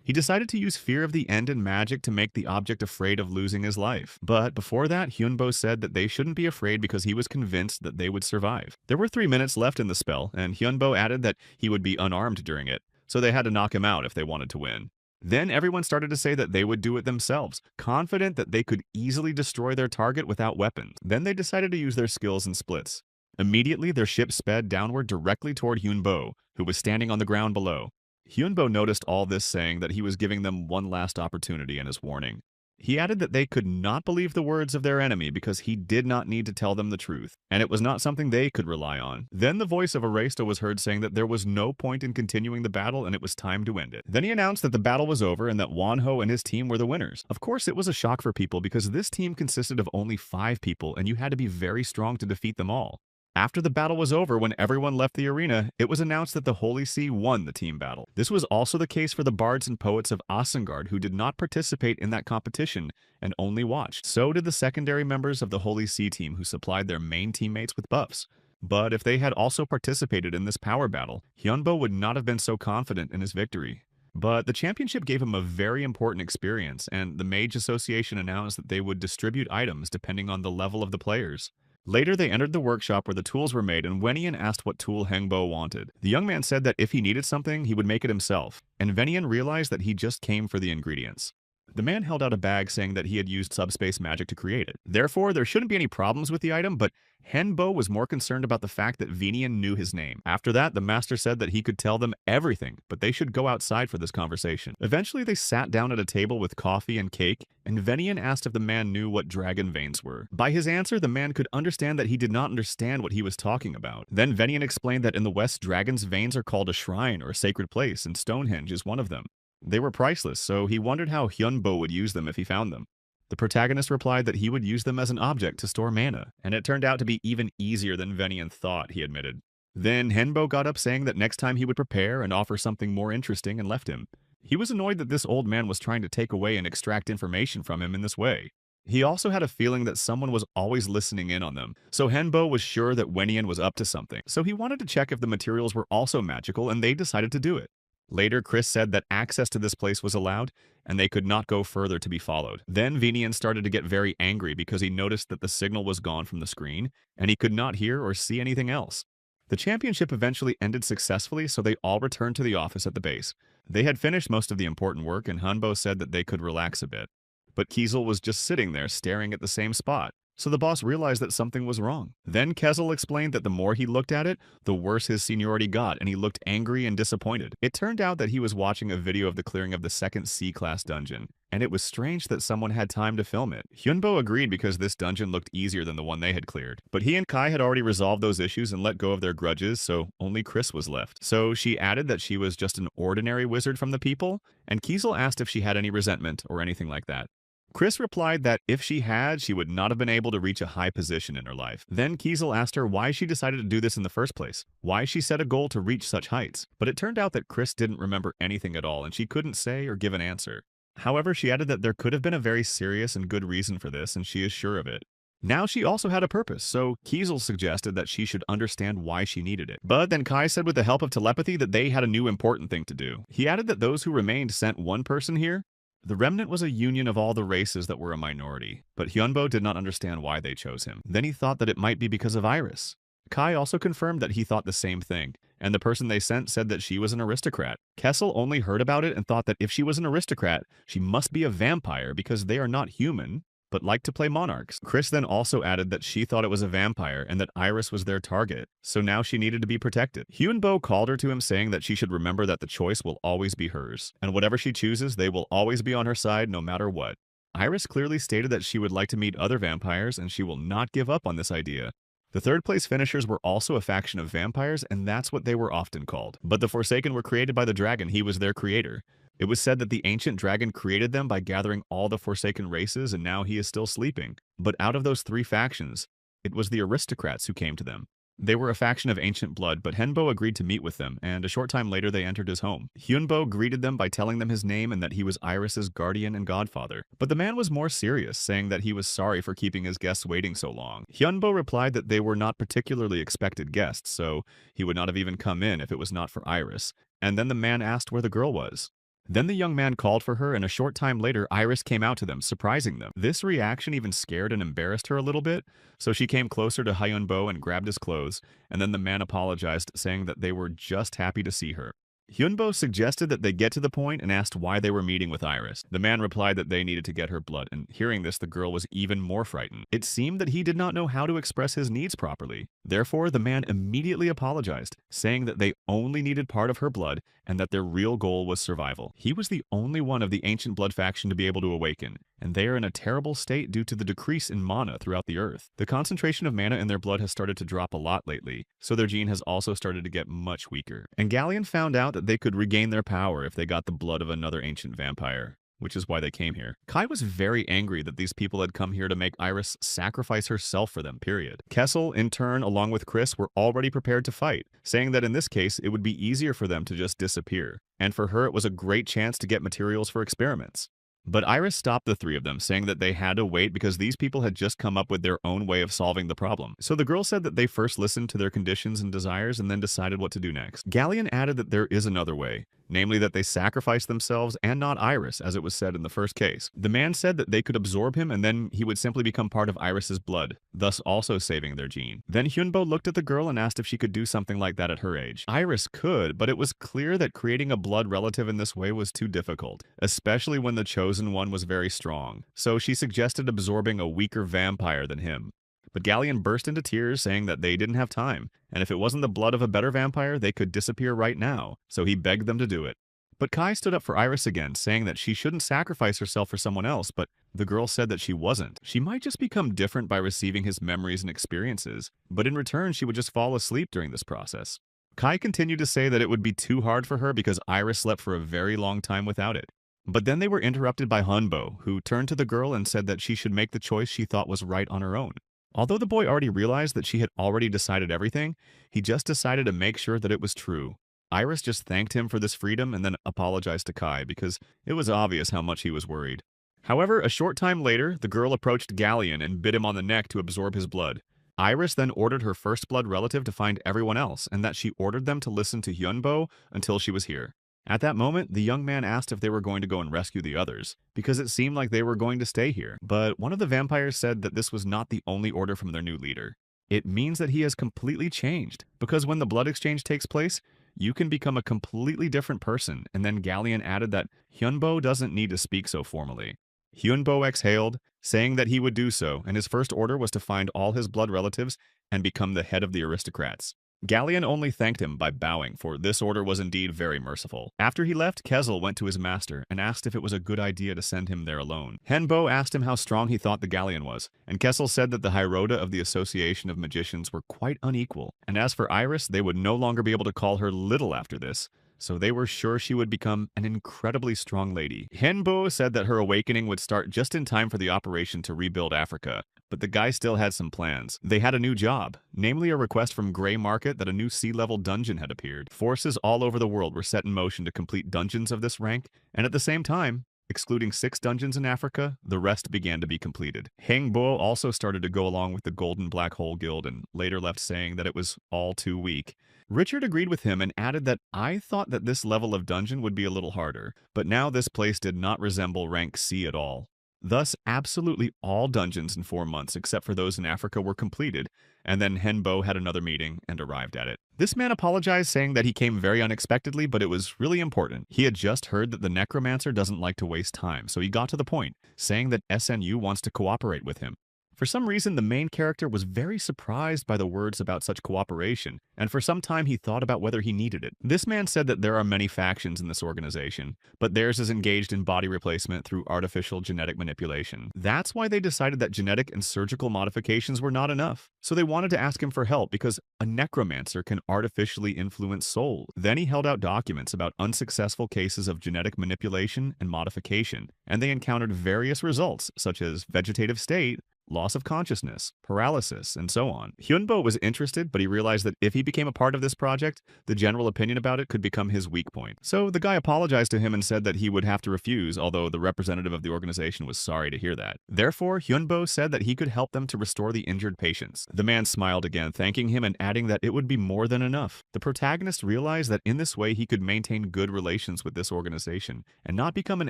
He decided to use fear of the end and magic to make the object afraid of losing his life. But before that, Hyunbo said that they shouldn't be afraid because he was convinced that they would survive. There were 3 minutes left in the spell, and Hyunbo added that he would be unarmed during it, so they had to knock him out if they wanted to win. Then everyone started to say that they would do it themselves, confident that they could easily destroy their target without weapons. Then they decided to use their skills in splits. Immediately, their ship sped downward directly toward Hyunbo, who was standing on the ground below. Hyunbo noticed all this, saying that he was giving them one last opportunity in his warning. He added that they could not believe the words of their enemy because he did not need to tell them the truth, and it was not something they could rely on. Then the voice of Aresta was heard saying that there was no point in continuing the battle and it was time to end it. Then he announced that the battle was over and that Wonho and his team were the winners. Of course, it was a shock for people because this team consisted of only 5 people and you had to be very strong to defeat them all. After the battle was over, when everyone left the arena, it was announced that the Holy See won the team battle. This was also the case for the bards and poets of Asengard, who did not participate in that competition and only watched. So did the secondary members of the Holy See team, who supplied their main teammates with buffs. But if they had also participated in this power battle, Hyunbo would not have been so confident in his victory. But the championship gave him a very important experience, and the Mage Association announced that they would distribute items depending on the level of the players. Later, they entered the workshop where the tools were made, and Wenian asked what tool Hengbo wanted. The young man said that if he needed something, he would make it himself, and Wenian realized that he just came for the ingredients. The man held out a bag saying that he had used subspace magic to create it. Therefore, there shouldn't be any problems with the item, but Henbo was more concerned about the fact that Venian knew his name. After that, the master said that he could tell them everything, but they should go outside for this conversation. Eventually, they sat down at a table with coffee and cake, and Venian asked if the man knew what dragon veins were. By his answer, the man could understand that he did not understand what he was talking about. Then Venian explained that in the West, dragons' veins are called a shrine or a sacred place, and Stonehenge is one of them. They were priceless, so he wondered how Hyunbo would use them if he found them. The protagonist replied that he would use them as an object to store mana, and it turned out to be even easier than Venian thought, he admitted. Then Henbo got up saying that next time he would prepare and offer something more interesting, and left him. He was annoyed that this old man was trying to take away and extract information from him in this way. He also had a feeling that someone was always listening in on them, so Henbo was sure that Wenian was up to something. So he wanted to check if the materials were also magical, and they decided to do it. Later, Chris said that access to this place was allowed, and they could not go further to be followed. Then Venian started to get very angry because he noticed that the signal was gone from the screen, and he could not hear or see anything else. The championship eventually ended successfully, so they all returned to the office at the base. They had finished most of the important work, and Hanbo said that they could relax a bit. But Kiesel was just sitting there staring at the same spot. So the boss realized that something was wrong. Then Kezel explained that the more he looked at it, the worse his seniority got, and he looked angry and disappointed. It turned out that he was watching a video of the clearing of the second C-class dungeon, and it was strange that someone had time to film it. Hyunbo agreed because this dungeon looked easier than the one they had cleared. But he and Kai had already resolved those issues and let go of their grudges, so only Chris was left. So she added that she was just an ordinary wizard from the people, and Kiesel asked if she had any resentment or anything like that. Chris replied that if she had, she would not have been able to reach a high position in her life. Then Kiesel asked her why she decided to do this in the first place, why she set a goal to reach such heights. But it turned out that Chris didn't remember anything at all, and she couldn't say or give an answer. However, she added that there could have been a very serious and good reason for this, and she is sure of it. Now she also had a purpose, so Kiesel suggested that she should understand why she needed it. But then Kai said with the help of telepathy that they had a new important thing to do. He added that those who remained sent one person here. The remnant was a union of all the races that were a minority, but Hyunbo did not understand why they chose him. Then he thought that it might be because of Iris. Kai also confirmed that he thought the same thing, and the person they sent said that she was an aristocrat. Kessel only heard about it and thought that if she was an aristocrat, she must be a vampire because they are not human, but like to play monarchs. Chris then also added that she thought it was a vampire and that Iris was their target, so now she needed to be protected. Hyunbo called her to him saying that she should remember that the choice will always be hers, and whatever she chooses, they will always be on her side no matter what. Iris clearly stated that she would like to meet other vampires and she will not give up on this idea. The third place finishers were also a faction of vampires, and that's what they were often called. But the Forsaken were created by the dragon, he was their creator. It was said that the ancient dragon created them by gathering all the Forsaken races, and now he is still sleeping. But out of those 3 factions, it was the aristocrats who came to them. They were a faction of ancient blood, but Henbo agreed to meet with them, and a short time later they entered his home. Hyunbo greeted them by telling them his name and that he was Iris's guardian and godfather. But the man was more serious, saying that he was sorry for keeping his guests waiting so long. Hyunbo replied that they were not particularly expected guests, so he would not have even come in if it was not for Iris. And then the man asked where the girl was. Then the young man called for her, and a short time later, Iris came out to them, surprising them. This reaction even scared and embarrassed her a little bit, so she came closer to Hyunbo and grabbed his clothes, and then the man apologized, saying that they were just happy to see her. Hyunbo suggested that they get to the point and asked why they were meeting with Iris. The man replied that they needed to get her blood, and hearing this, the girl was even more frightened. It seemed that he did not know how to express his needs properly. Therefore, the man immediately apologized, saying that they only needed part of her blood and that their real goal was survival. He was the only one of the ancient blood faction to be able to awaken, and they are in a terrible state due to the decrease in mana throughout the earth. The concentration of mana in their blood has started to drop a lot lately, so their gene has also started to get much weaker. And Galleon found out that they could regain their power if they got the blood of another ancient vampire, which is why they came here. Kai was very angry that these people had come here to make Iris sacrifice herself for them, period. Kessel, in turn, along with Chris, were already prepared to fight, saying that in this case, it would be easier for them to just disappear, and for her it was a great chance to get materials for experiments. But Iris stopped the three of them, saying that they had to wait because these people had just come up with their own way of solving the problem. So the girl said that they first listened to their conditions and desires and then decided what to do next. Galleon added that there is another way, namely that they sacrifice themselves and not Iris, as it was said in the first case. The man said that they could absorb him and then he would simply become part of Iris's blood, thus also saving their gene. Then Hyunbo looked at the girl and asked if she could do something like that at her age. Iris could, but it was clear that creating a blood relative in this way was too difficult, especially when the chosen one was very strong. So she suggested absorbing a weaker vampire than him. But Galleon burst into tears, saying that they didn't have time, and if it wasn't the blood of a better vampire, they could disappear right now, so he begged them to do it. But Kai stood up for Iris again, saying that she shouldn't sacrifice herself for someone else, but the girl said that she wasn't. She might just become different by receiving his memories and experiences, but in return she would just fall asleep during this process. Kai continued to say that it would be too hard for her because Iris slept for a very long time without it. But then they were interrupted by Hunbo, who turned to the girl and said that she should make the choice she thought was right on her own. Although the boy already realized that she had already decided everything, he just decided to make sure that it was true. Iris just thanked him for this freedom and then apologized to Kai because it was obvious how much he was worried. However, a short time later, the girl approached Galleon and bit him on the neck to absorb his blood. Iris then ordered her first blood relative to find everyone else, and that she ordered them to listen to Hyunbo until she was here. At that moment, the young man asked if they were going to go and rescue the others, because it seemed like they were going to stay here. But one of the vampires said that this was not the only order from their new leader. It means that he has completely changed, because when the blood exchange takes place, you can become a completely different person, and then Galleon added that Hyunbo doesn't need to speak so formally. Hyunbo exhaled, saying that he would do so, and his first order was to find all his blood relatives and become the head of the aristocrats. Galleon only thanked him by bowing, for this order was indeed very merciful. After he left, Kessel went to his master and asked if it was a good idea to send him there alone. Henbo asked him how strong he thought the Galleon was, and Kessel said that the Hiroda of the Association of Magicians were quite unequal, and as for Iris, they would no longer be able to call her little after this, so they were sure she would become an incredibly strong lady. Henbo said that her awakening would start just in time for the operation to rebuild Africa, but the guy still had some plans. They had a new job, namely a request from Grey Market that a new sea-level dungeon had appeared. Forces all over the world were set in motion to complete dungeons of this rank, and at the same time, excluding 6 dungeons in Africa, the rest began to be completed. Hangbo also started to go along with the Golden Black Hole Guild and later left saying that it was all too weak. Richard agreed with him and added that I thought that this level of dungeon would be a little harder, but now this place did not resemble rank C at all. Thus, absolutely all dungeons in 4 months except for those in Africa were completed, and then Henbo had another meeting and arrived at it. This man apologized, saying that he came very unexpectedly, but it was really important. He had just heard that the necromancer doesn't like to waste time, so he got to the point, saying that SNU wants to cooperate with him. For some reason, the main character was very surprised by the words about such cooperation, and for some time he thought about whether he needed it. This man said that there are many factions in this organization, but theirs is engaged in body replacement through artificial genetic manipulation. That's why they decided that genetic and surgical modifications were not enough. So they wanted to ask him for help because a necromancer can artificially influence souls. Then he held out documents about unsuccessful cases of genetic manipulation and modification, and they encountered various results such as vegetative state, loss of consciousness, paralysis, and so on. Hyunbo was interested, but he realized that if he became a part of this project, the general opinion about it could become his weak point. So the guy apologized to him and said that he would have to refuse, although the representative of the organization was sorry to hear that. Therefore, Hyunbo said that he could help them to restore the injured patients. The man smiled again, thanking him and adding that it would be more than enough. The protagonist realized that in this way he could maintain good relations with this organization and not become an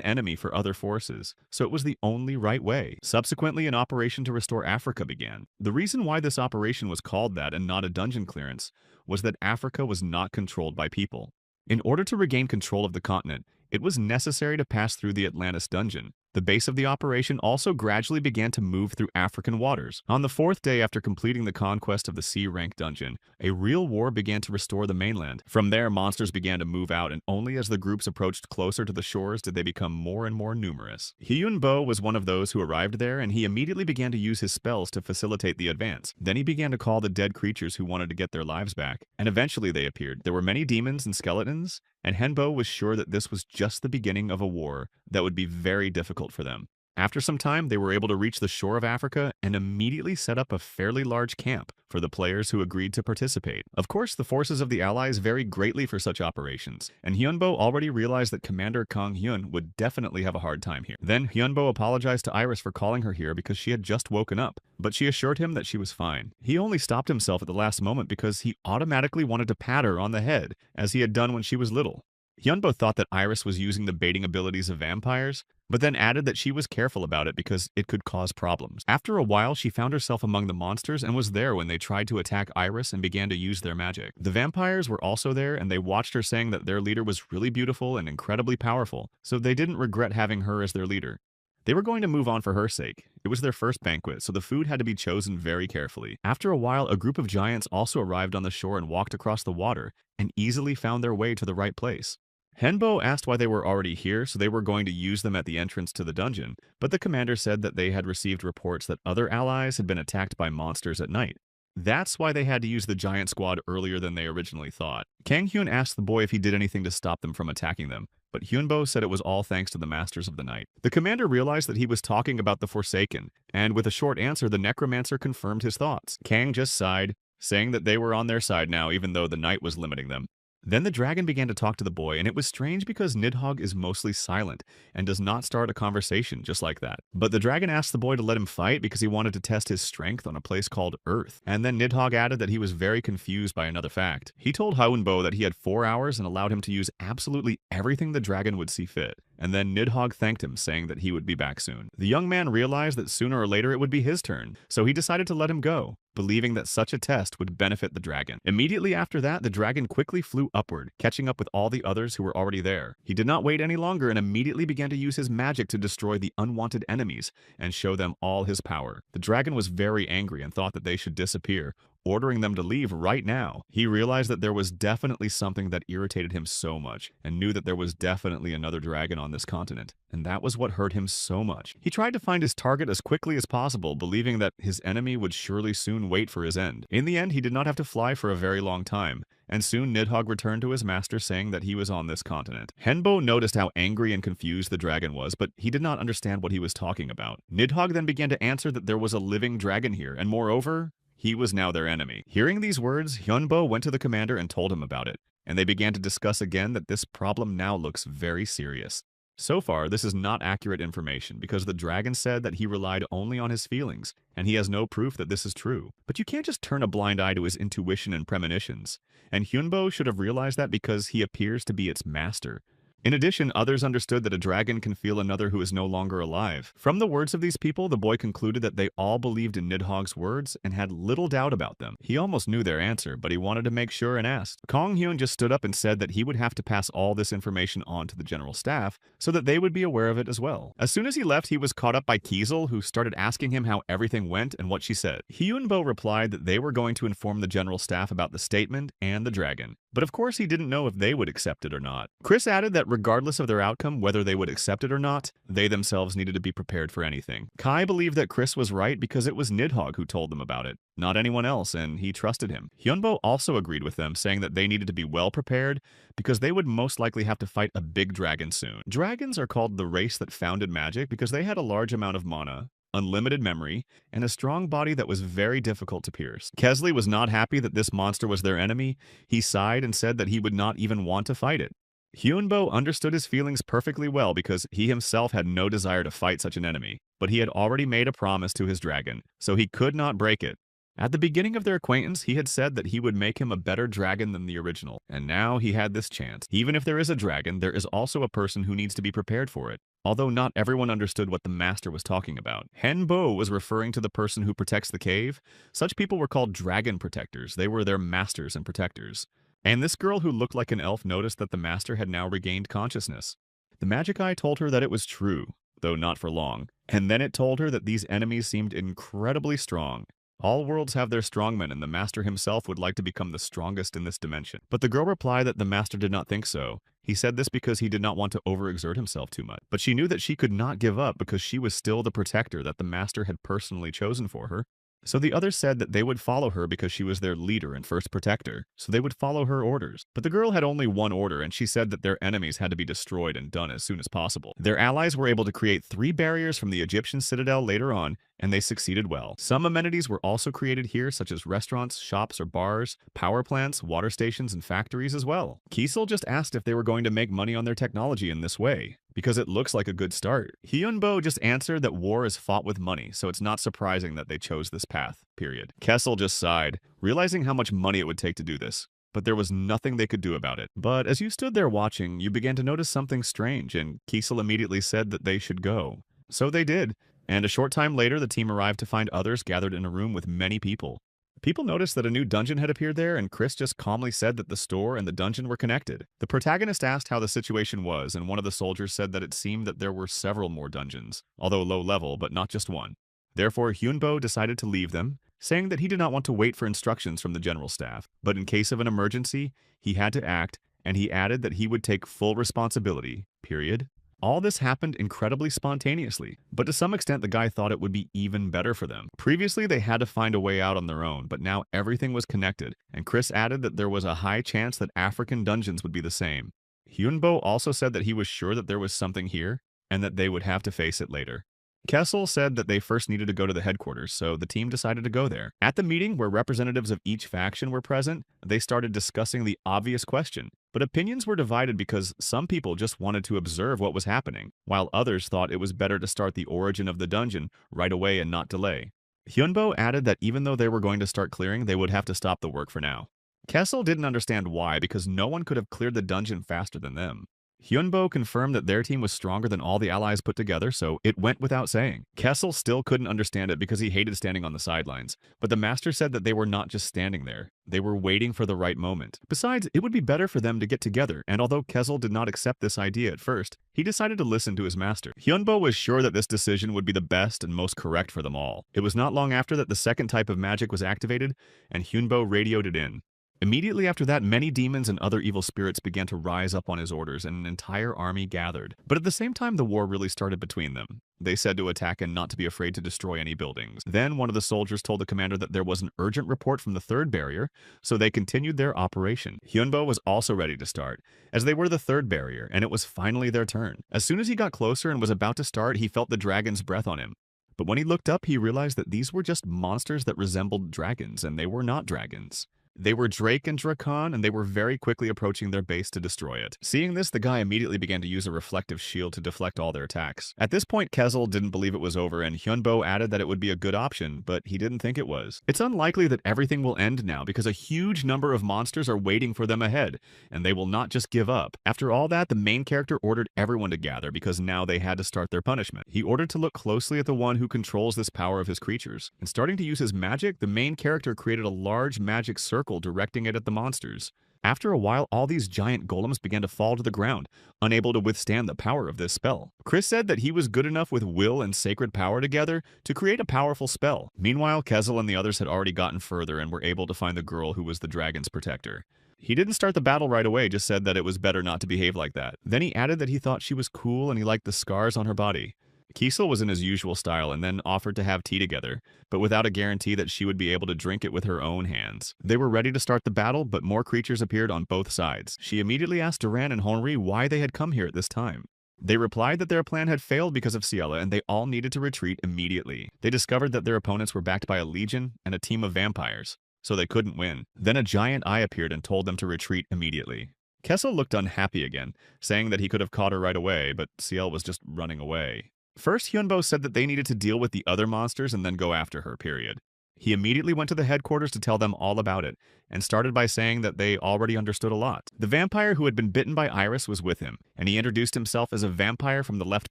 enemy for other forces, so it was the only right way. Subsequently, an operation to restore Africa began. The reason why this operation was called that and not a dungeon clearance was that Africa was not controlled by people. In order to regain control of the continent, it was necessary to pass through the Atlantis dungeon. The base of the operation also gradually began to move through African waters. On the 4th day after completing the conquest of the C-rank dungeon, a real war began to restore the mainland. From there, monsters began to move out, and only as the groups approached closer to the shores did they become more and more numerous. Hyunbo was one of those who arrived there, and he immediately began to use his spells to facilitate the advance. Then he began to call the dead creatures who wanted to get their lives back, and eventually they appeared. There were many demons and skeletons, and Hyunbo was sure that this was just the beginning of a war that would be very difficult for them. After some time, they were able to reach the shore of Africa and immediately set up a fairly large camp for the players who agreed to participate. Of course, the forces of the Allies varied greatly for such operations, and Hyunbo already realized that Commander Kang Hyun would definitely have a hard time here. Then Hyunbo apologized to Iris for calling her here because she had just woken up, but she assured him that she was fine. He only stopped himself at the last moment because he automatically wanted to pat her on the head, as he had done when she was little. Hyunbo thought that Iris was using the baiting abilities of vampires, but then added that she was careful about it because it could cause problems. After a while, she found herself among the monsters and was there when they tried to attack Iris and began to use their magic. The vampires were also there, and they watched her, saying that their leader was really beautiful and incredibly powerful, so they didn't regret having her as their leader. They were going to move on for her sake. It was their first banquet, so the food had to be chosen very carefully. After a while, a group of giants also arrived on the shore and walked across the water and easily found their way to the right place. Hyunbo asked why they were already here, so they were going to use them at the entrance to the dungeon, but the commander said that they had received reports that other allies had been attacked by monsters at night. That's why they had to use the giant squad earlier than they originally thought. Kang Hyun asked the boy if he did anything to stop them from attacking them, but Hyunbo said it was all thanks to the Masters of the Night. The commander realized that he was talking about the Forsaken, and with a short answer, the necromancer confirmed his thoughts. Kang just sighed, saying that they were on their side now, even though the night was limiting them. Then the dragon began to talk to the boy, and it was strange because Nidhogg is mostly silent and does not start a conversation just like that. But the dragon asked the boy to let him fight because he wanted to test his strength on a place called Earth. And then Nidhogg added that he was very confused by another fact. He told Hyunbo that he had 4 hours and allowed him to use absolutely everything the dragon would see fit. And then Nidhogg thanked him, saying that he would be back soon. The young man realized that sooner or later it would be his turn, so he decided to let him go, believing that such a test would benefit the dragon. Immediately after that, the dragon quickly flew upward, catching up with all the others who were already there. He did not wait any longer and immediately began to use his magic to destroy the unwanted enemies and show them all his power. The dragon was very angry and thought that they should disappear, ordering them to leave right now. He realized that there was definitely something that irritated him so much, and knew that there was definitely another dragon on this continent, and that was what hurt him so much. He tried to find his target as quickly as possible, believing that his enemy would surely soon wait for his end. In the end, he did not have to fly for a very long time, and soon Nidhogg returned to his master, saying that he was on this continent. Hyunbo noticed how angry and confused the dragon was, but he did not understand what he was talking about. Nidhogg then began to answer that there was a living dragon here, and moreover, he was now their enemy. Hearing these words, Hyunbo went to the commander and told him about it, and they began to discuss again that this problem now looks very serious. So far, this is not accurate information because the dragon said that he relied only on his feelings, and he has no proof that this is true. But you can't just turn a blind eye to his intuition and premonitions, and Hyunbo should have realized that because he appears to be its master. In addition, others understood that a dragon can feel another who is no longer alive. From the words of these people, the boy concluded that they all believed in Nidhogg's words and had little doubt about them. He almost knew their answer, but he wanted to make sure and asked. Kang Hyun just stood up and said that he would have to pass all this information on to the general staff so that they would be aware of it as well. As soon as he left, he was caught up by Kiesel, who started asking him how everything went and what she said. Hyunbo replied that they were going to inform the general staff about the statement and the dragon. But of course he didn't know if they would accept it or not. Chris added that regardless of their outcome, whether they would accept it or not, they themselves needed to be prepared for anything. Kai believed that Chris was right because it was Nidhogg who told them about it, not anyone else, and he trusted him. Hyunbo also agreed with them, saying that they needed to be well prepared because they would most likely have to fight a big dragon soon. Dragons are called the race that founded magic because they had a large amount of mana, unlimited memory, and a strong body that was very difficult to pierce. Kesley was not happy that this monster was their enemy. He sighed and said that he would not even want to fight it. Hyunbo understood his feelings perfectly well because he himself had no desire to fight such an enemy, but he had already made a promise to his dragon, so he could not break it. At the beginning of their acquaintance, he had said that he would make him a better dragon than the original, and now he had this chance. Even if there is a dragon, there is also a person who needs to be prepared for it. Although not everyone understood what the master was talking about. Henbo was referring to the person who protects the cave. Such people were called dragon protectors. They were their masters and protectors. And this girl who looked like an elf noticed that the master had now regained consciousness. The magic eye told her that it was true, though not for long. And then it told her that these enemies seemed incredibly strong. All worlds have their strongmen, and the master himself would like to become the strongest in this dimension. But the girl replied that the master did not think so. He said this because he did not want to overexert himself too much. But she knew that she could not give up because she was still the protector that the master had personally chosen for her. So the others said that they would follow her because she was their leader and first protector, so they would follow her orders. But the girl had only one order, and she said that their enemies had to be destroyed and done as soon as possible. Their allies were able to create 3 barriers from the Egyptian citadel later on, and they succeeded well. Some amenities were also created here, such as restaurants, shops or bars, power plants, water stations, and factories as well. Kiesel just asked if they were going to make money on their technology in this way, because it looks like a good start. Hyunbo just answered that war is fought with money, so it's not surprising that they chose this path, period. Kessel just sighed, realizing how much money it would take to do this. But there was nothing they could do about it. But as you stood there watching, you began to notice something strange, and Kiesel immediately said that they should go. So they did. And a short time later, the team arrived to find others gathered in a room with many people. People noticed that a new dungeon had appeared there, and Chris just calmly said that the store and the dungeon were connected. The protagonist asked how the situation was, and one of the soldiers said that it seemed that there were several more dungeons, although low level, but not just one. Therefore, Hyunbo decided to leave them, saying that he did not want to wait for instructions from the general staff, but in case of an emergency, he had to act, and he added that he would take full responsibility, period. All this happened incredibly spontaneously, but to some extent the guy thought it would be even better for them. Previously they had to find a way out on their own, but now everything was connected, and Chris added that there was a high chance that African dungeons would be the same. Hyunbo also said that he was sure that there was something here, and that they would have to face it later. Kessel said that they first needed to go to the headquarters, so the team decided to go there. At the meeting, where representatives of each faction were present, they started discussing the obvious question. But opinions were divided because some people just wanted to observe what was happening, while others thought it was better to start the origin of the dungeon right away and not delay. Hyunbo added that even though they were going to start clearing, they would have to stop the work for now. Kessel didn't understand why, because no one could have cleared the dungeon faster than them. Hyunbo confirmed that their team was stronger than all the allies put together, so it went without saying. Kessel still couldn't understand it because he hated standing on the sidelines, but the master said that they were not just standing there. They were waiting for the right moment. Besides, it would be better for them to get together, and although Kessel did not accept this idea at first, he decided to listen to his master. Hyunbo was sure that this decision would be the best and most correct for them all. It was not long after that the second type of magic was activated, and Hyunbo radioed it in. Immediately after that, many demons and other evil spirits began to rise up on his orders, and an entire army gathered. But at the same time, the war really started between them. They said to attack and not to be afraid to destroy any buildings. Then one of the soldiers told the commander that there was an urgent report from the third barrier, so they continued their operation. Hyunbo was also ready to start, as they were the third barrier, and it was finally their turn. As soon as he got closer and was about to start, he felt the dragon's breath on him. But when he looked up, he realized that these were just monsters that resembled dragons, and they were not dragons. They were Drake and Drakon, and they were very quickly approaching their base to destroy it. Seeing this, the guy immediately began to use a reflective shield to deflect all their attacks. At this point, Kessel didn't believe it was over, and Hyunbo added that it would be a good option, but he didn't think it was. It's unlikely that everything will end now because a huge number of monsters are waiting for them ahead, and they will not just give up. After all that, the main character ordered everyone to gather because now they had to start their punishment. He ordered to look closely at the one who controls this power of his creatures, and starting to use his magic, the main character created a large magic circle directing it at the monsters. After a while, all these giant golems began to fall to the ground, unable to withstand the power of this spell. Chris said that he was good enough with will and sacred power together to create a powerful spell. Meanwhile, Kessel and the others had already gotten further and were able to find the girl who was the dragon's protector. He didn't start the battle right away, just said that it was better not to behave like that. Then he added that he thought she was cool and he liked the scars on her body. Kiesel was in his usual style and then offered to have tea together, but without a guarantee that she would be able to drink it with her own hands. They were ready to start the battle, but more creatures appeared on both sides. She immediately asked Duran and Henri why they had come here at this time. They replied that their plan had failed because of Ciela and they all needed to retreat immediately. They discovered that their opponents were backed by a legion and a team of vampires, so they couldn't win. Then a giant eye appeared and told them to retreat immediately. Kessel looked unhappy again, saying that he could have caught her right away, but Ciel was just running away. First, Hyunbo said that they needed to deal with the other monsters and then go after her, period. He immediately went to the headquarters to tell them all about it, and started by saying that they already understood a lot. The vampire who had been bitten by Iris was with him, and he introduced himself as a vampire from the Left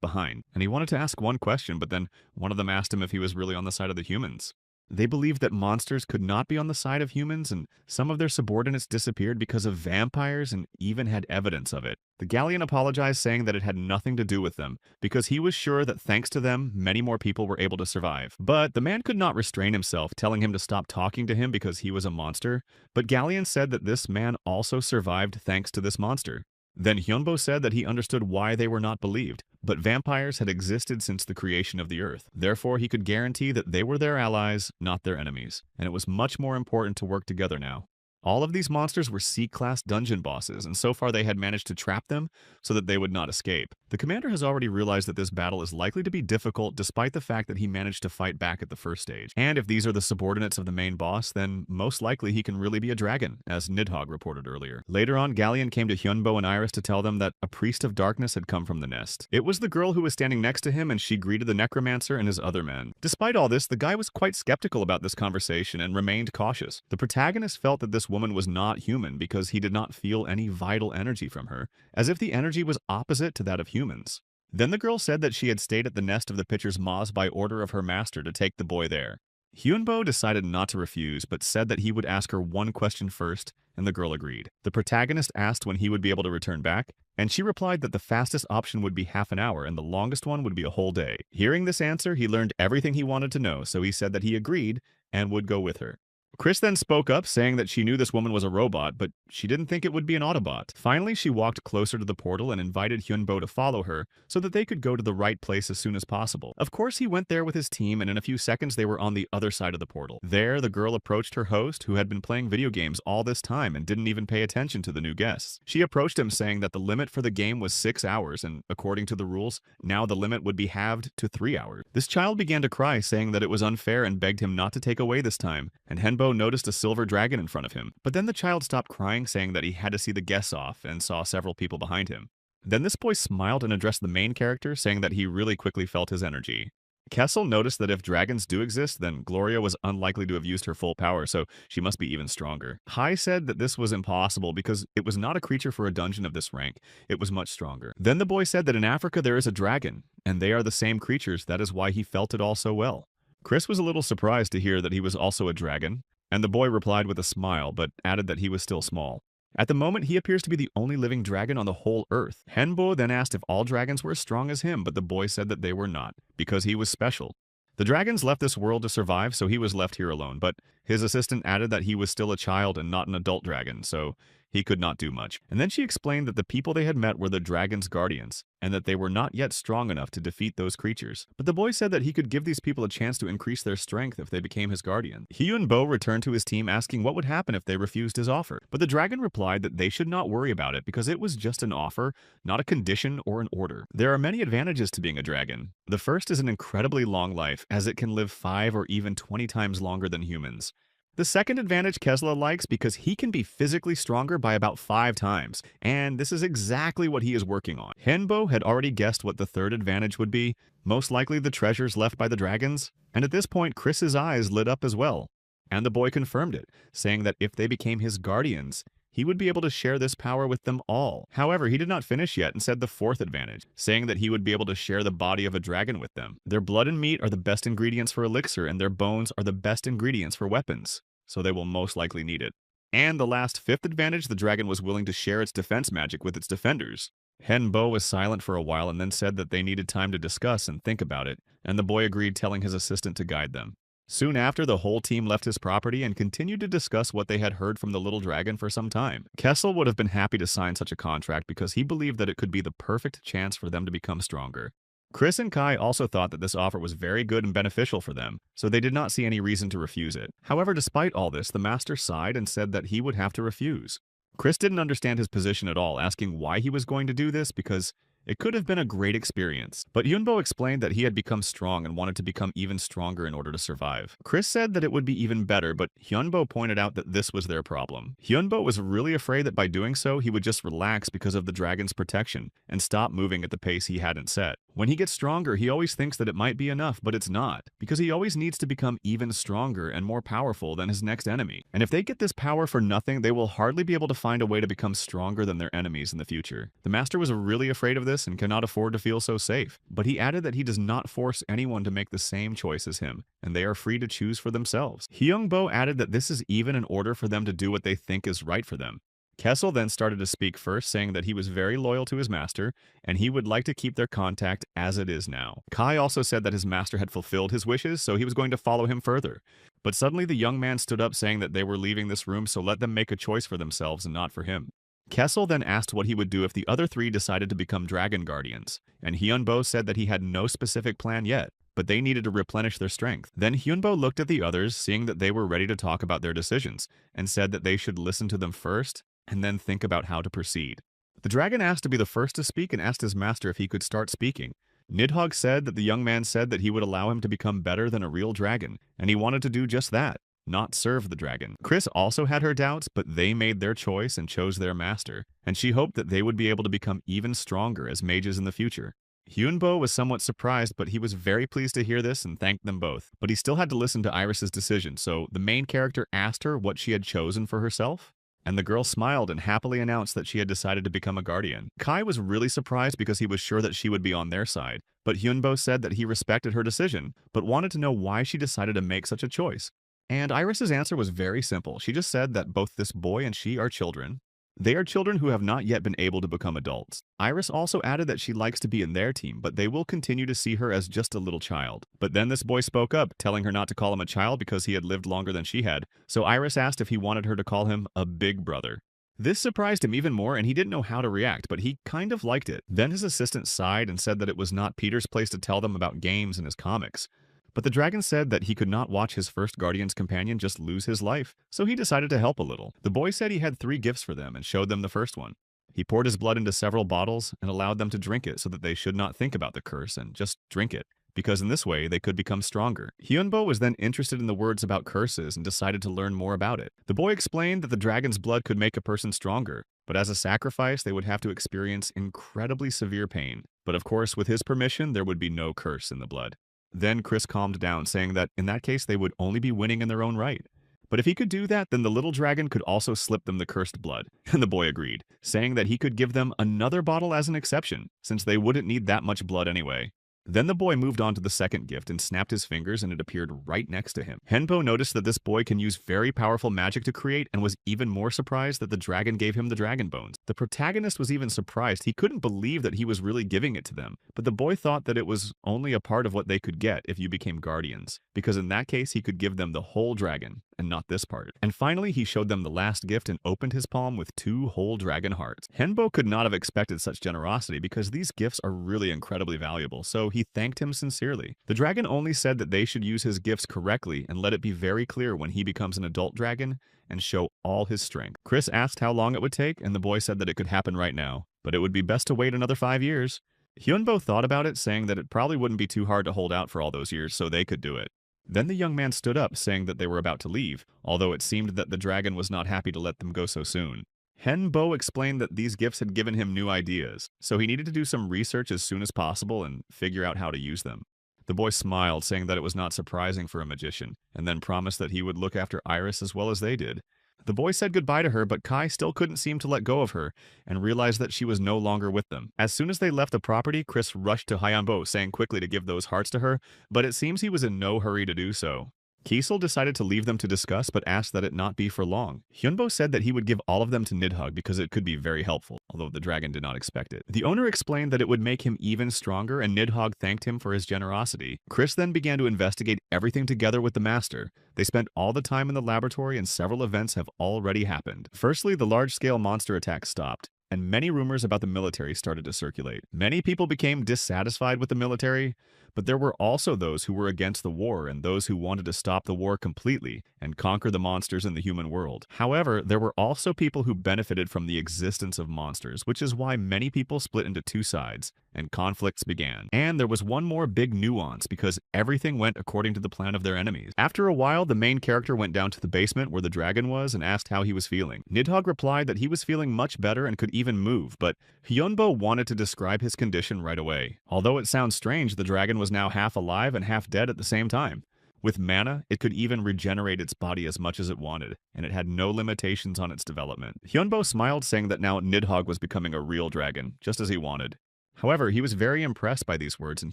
Behind, and he wanted to ask one question, but then one of them asked him if he was really on the side of the humans. They believed that monsters could not be on the side of humans, and some of their subordinates disappeared because of vampires and even had evidence of it. The Galleon apologized, saying that it had nothing to do with them, because he was sure that thanks to them, many more people were able to survive. But the man could not restrain himself, telling him to stop talking to him because he was a monster. But Galleon said that this man also survived thanks to this monster. Then Hyunbo said that he understood why they were not believed, but vampires had existed since the creation of the earth. Therefore, he could guarantee that they were their allies, not their enemies, and it was much more important to work together now. All of these monsters were C-class dungeon bosses, and so far they had managed to trap them so that they would not escape. The commander has already realized that this battle is likely to be difficult despite the fact that he managed to fight back at the first stage. And if these are the subordinates of the main boss, then most likely he can really be a dragon, as Nidhogg reported earlier. Later on, Galleon came to Hyunbo and Iris to tell them that a priest of darkness had come from the nest. It was the girl who was standing next to him, and she greeted the necromancer and his other men. Despite all this, the guy was quite skeptical about this conversation and remained cautious. The protagonist felt that this woman was not human because he did not feel any vital energy from her, as if the energy was opposite to that of humans. Then the girl said that she had stayed at the nest of the pitcher's maws by order of her master to take the boy there. Hyunbo decided not to refuse, but said that he would ask her one question first, and the girl agreed. The protagonist asked when he would be able to return back, and she replied that the fastest option would be half an hour and the longest one would be a whole day. Hearing this answer, he learned everything he wanted to know, so he said that he agreed and would go with her. Chris then spoke up, saying that she knew this woman was a robot, but she didn't think it would be an Autobot. Finally, she walked closer to the portal and invited Hyunbo to follow her so that they could go to the right place as soon as possible. Of course, he went there with his team, and in a few seconds they were on the other side of the portal. There, the girl approached her host, who had been playing video games all this time and didn't even pay attention to the new guests. She approached him, saying that the limit for the game was 6 hours, and according to the rules, now the limit would be halved to 3 hours. This child began to cry, saying that it was unfair and begged him not to take away this time, and Hyunbo noticed a silver dragon in front of him. But then the child stopped crying, saying that he had to see the guests off and saw several people behind him. Then this boy smiled and addressed the main character, saying that he really quickly felt his energy. Kessel noticed that if dragons do exist, then Gloria was unlikely to have used her full power, so she must be even stronger. Hai said that this was impossible because it was not a creature for a dungeon of this rank. It was much stronger. Then the boy said that in Africa there is a dragon, and they are the same creatures. That is why he felt it all so well. Chris was a little surprised to hear that he was also a dragon, and the boy replied with a smile, but added that he was still small. At the moment, he appears to be the only living dragon on the whole earth. Hyunbo then asked if all dragons were as strong as him, but the boy said that they were not, because he was special. The dragons left this world to survive, so he was left here alone, but his assistant added that he was still a child and not an adult dragon, so he could not do much. And then she explained that the people they had met were the dragon's guardians, and that they were not yet strong enough to defeat those creatures. But the boy said that he could give these people a chance to increase their strength if they became his guardian. Hyunbo returned to his team asking what would happen if they refused his offer. But the dragon replied that they should not worry about it because it was just an offer, not a condition or an order. There are many advantages to being a dragon. The first is an incredibly long life, as it can live 5 or even 20 times longer than humans. The second advantage Kesla likes because he can be physically stronger by about 5 times, and this is exactly what he is working on. Hyunbo had already guessed what the third advantage would be, most likely the treasures left by the dragons, and at this point Chris's eyes lit up as well. And the boy confirmed it, saying that if they became his guardians, he would be able to share this power with them all. However, he did not finish yet and said the fourth advantage, saying that he would be able to share the body of a dragon with them. Their blood and meat are the best ingredients for elixir, and their bones are the best ingredients for weapons, so they will most likely need it. And the last fifth advantage, the dragon was willing to share its defense magic with its defenders. Hyunbo was silent for a while and then said that they needed time to discuss and think about it, and the boy agreed, telling his assistant to guide them. Soon after, the whole team left his property and continued to discuss what they had heard from the little dragon for some time. Kessel would have been happy to sign such a contract because he believed that it could be the perfect chance for them to become stronger. Chris and Kai also thought that this offer was very good and beneficial for them, so they did not see any reason to refuse it. However, despite all this, the master sighed and said that he would have to refuse. Chris didn't understand his position at all, asking why he was going to do this because It could have been a great experience, but Hyunbo explained that he had become strong and wanted to become even stronger in order to survive. Chris said that it would be even better, but Hyunbo pointed out that this was their problem. Hyunbo was really afraid that by doing so, he would just relax because of the dragon's protection and stop moving at the pace he hadn't set. When he gets stronger, he always thinks that it might be enough, but it's not, because he always needs to become even stronger and more powerful than his next enemy. And if they get this power for nothing, they will hardly be able to find a way to become stronger than their enemies in the future. The master was really afraid of this and cannot afford to feel so safe, but he added that he does not force anyone to make the same choice as him, and they are free to choose for themselves. Hyungbo added that this is even in order for them to do what they think is right for them. Kessel then started to speak first, saying that he was very loyal to his master, and he would like to keep their contact as it is now. Kai also said that his master had fulfilled his wishes, so he was going to follow him further. But suddenly the young man stood up, saying that they were leaving this room, so let them make a choice for themselves and not for him. Kessel then asked what he would do if the other three decided to become dragon guardians, and Hyunbo said that he had no specific plan yet, but they needed to replenish their strength. Then Hyunbo looked at the others, seeing that they were ready to talk about their decisions, and said that they should listen to them first and then think about how to proceed. The dragon asked to be the first to speak and asked his master if he could start speaking. Nidhogg said that the young man said that he would allow him to become better than a real dragon, and he wanted to do just that, not serve the dragon. Chris also had her doubts, but they made their choice and chose their master, and she hoped that they would be able to become even stronger as mages in the future. Hyunbo was somewhat surprised, but he was very pleased to hear this and thanked them both. But he still had to listen to Iris's decision, so the main character asked her what she had chosen for herself, and the girl smiled and happily announced that she had decided to become a guardian. Kai was really surprised because he was sure that she would be on their side, but Hyunbo said that he respected her decision, but wanted to know why she decided to make such a choice. And Iris's answer was very simple. She just said that both this boy and she are children. They are children who have not yet been able to become adults. Iris also added that she likes to be in their team, but they will continue to see her as just a little child. But then this boy spoke up, telling her not to call him a child because he had lived longer than she had, so Iris asked if he wanted her to call him a big brother. This surprised him even more, and he didn't know how to react, but he kind of liked it. Then his assistant sighed and said that it was not Peter's place to tell them about games and his comics. But the dragon said that he could not watch his first guardian's companion just lose his life, so he decided to help a little. The boy said he had 3 gifts for them and showed them the first one. He poured his blood into several bottles and allowed them to drink it so that they should not think about the curse and just drink it, because in this way they could become stronger. Hyunbo was then interested in the words about curses and decided to learn more about it. The boy explained that the dragon's blood could make a person stronger, but as a sacrifice they would have to experience incredibly severe pain. But of course, with his permission, there would be no curse in the blood. Then Chris calmed down, saying that in that case they would only be winning in their own right. But if he could do that, then the little dragon could also slip them the cursed blood. And the boy agreed, saying that he could give them another bottle as an exception, since they wouldn't need that much blood anyway. Then the boy moved on to the second gift and snapped his fingers, and it appeared right next to him. Henpo noticed that this boy can use very powerful magic to create and was even more surprised that the dragon gave him the dragon bones. The protagonist was even surprised. He couldn't believe that he was really giving it to them, but the boy thought that it was only a part of what they could get if you became guardians, because in that case he could give them the whole dragon and not this part. And finally he showed them the last gift and opened his palm with 2 whole dragon hearts. Henpo could not have expected such generosity because these gifts are really incredibly valuable, so he thanked him sincerely. The dragon only said that they should use his gifts correctly and let it be very clear when he becomes an adult dragon and show all his strength. Chris asked how long it would take, and the boy said that it could happen right now, but it would be best to wait another 5 years. Hyunbo thought about it, saying that it probably wouldn't be too hard to hold out for all those years, so they could do it. Then the young man stood up, saying that they were about to leave, although it seemed that the dragon was not happy to let them go so soon. Henbo explained that these gifts had given him new ideas, so he needed to do some research as soon as possible and figure out how to use them. The boy smiled, saying that it was not surprising for a magician, and then promised that he would look after Iris as well as they did. The boy said goodbye to her, but Kai still couldn't seem to let go of her, and realized that she was no longer with them. As soon as they left the property, Chris rushed to Hyunbo, saying quickly to give those hearts to her, but it seems he was in no hurry to do so. Kiesel decided to leave them to discuss, but asked that it not be for long. Hyunbo said that he would give all of them to Nidhogg because it could be very helpful, although the dragon did not expect it. The owner explained that it would make him even stronger, and Nidhogg thanked him for his generosity. Chris then began to investigate everything together with the master. They spent all the time in the laboratory, and several events have already happened. Firstly, the large-scale monster attack stopped, and many rumors about the military started to circulate. Many people became dissatisfied with the military, But there were also those who were against the war and those who wanted to stop the war completely and conquer the monsters in the human world. However, there were also people who benefited from the existence of monsters, which is why many people split into two sides, and conflicts began. And there was one more big nuance because everything went according to the plan of their enemies. After a while, the main character went down to the basement where the dragon was and asked how he was feeling. Nidhogg replied that he was feeling much better and could even move, but Hyunbo wanted to describe his condition right away. Although it sounds strange, the dragon was now half alive and half dead at the same time. With mana, it could even regenerate its body as much as it wanted, and it had no limitations on its development. Hyunbo smiled, saying that now Nidhogg was becoming a real dragon, just as he wanted. However, he was very impressed by these words, and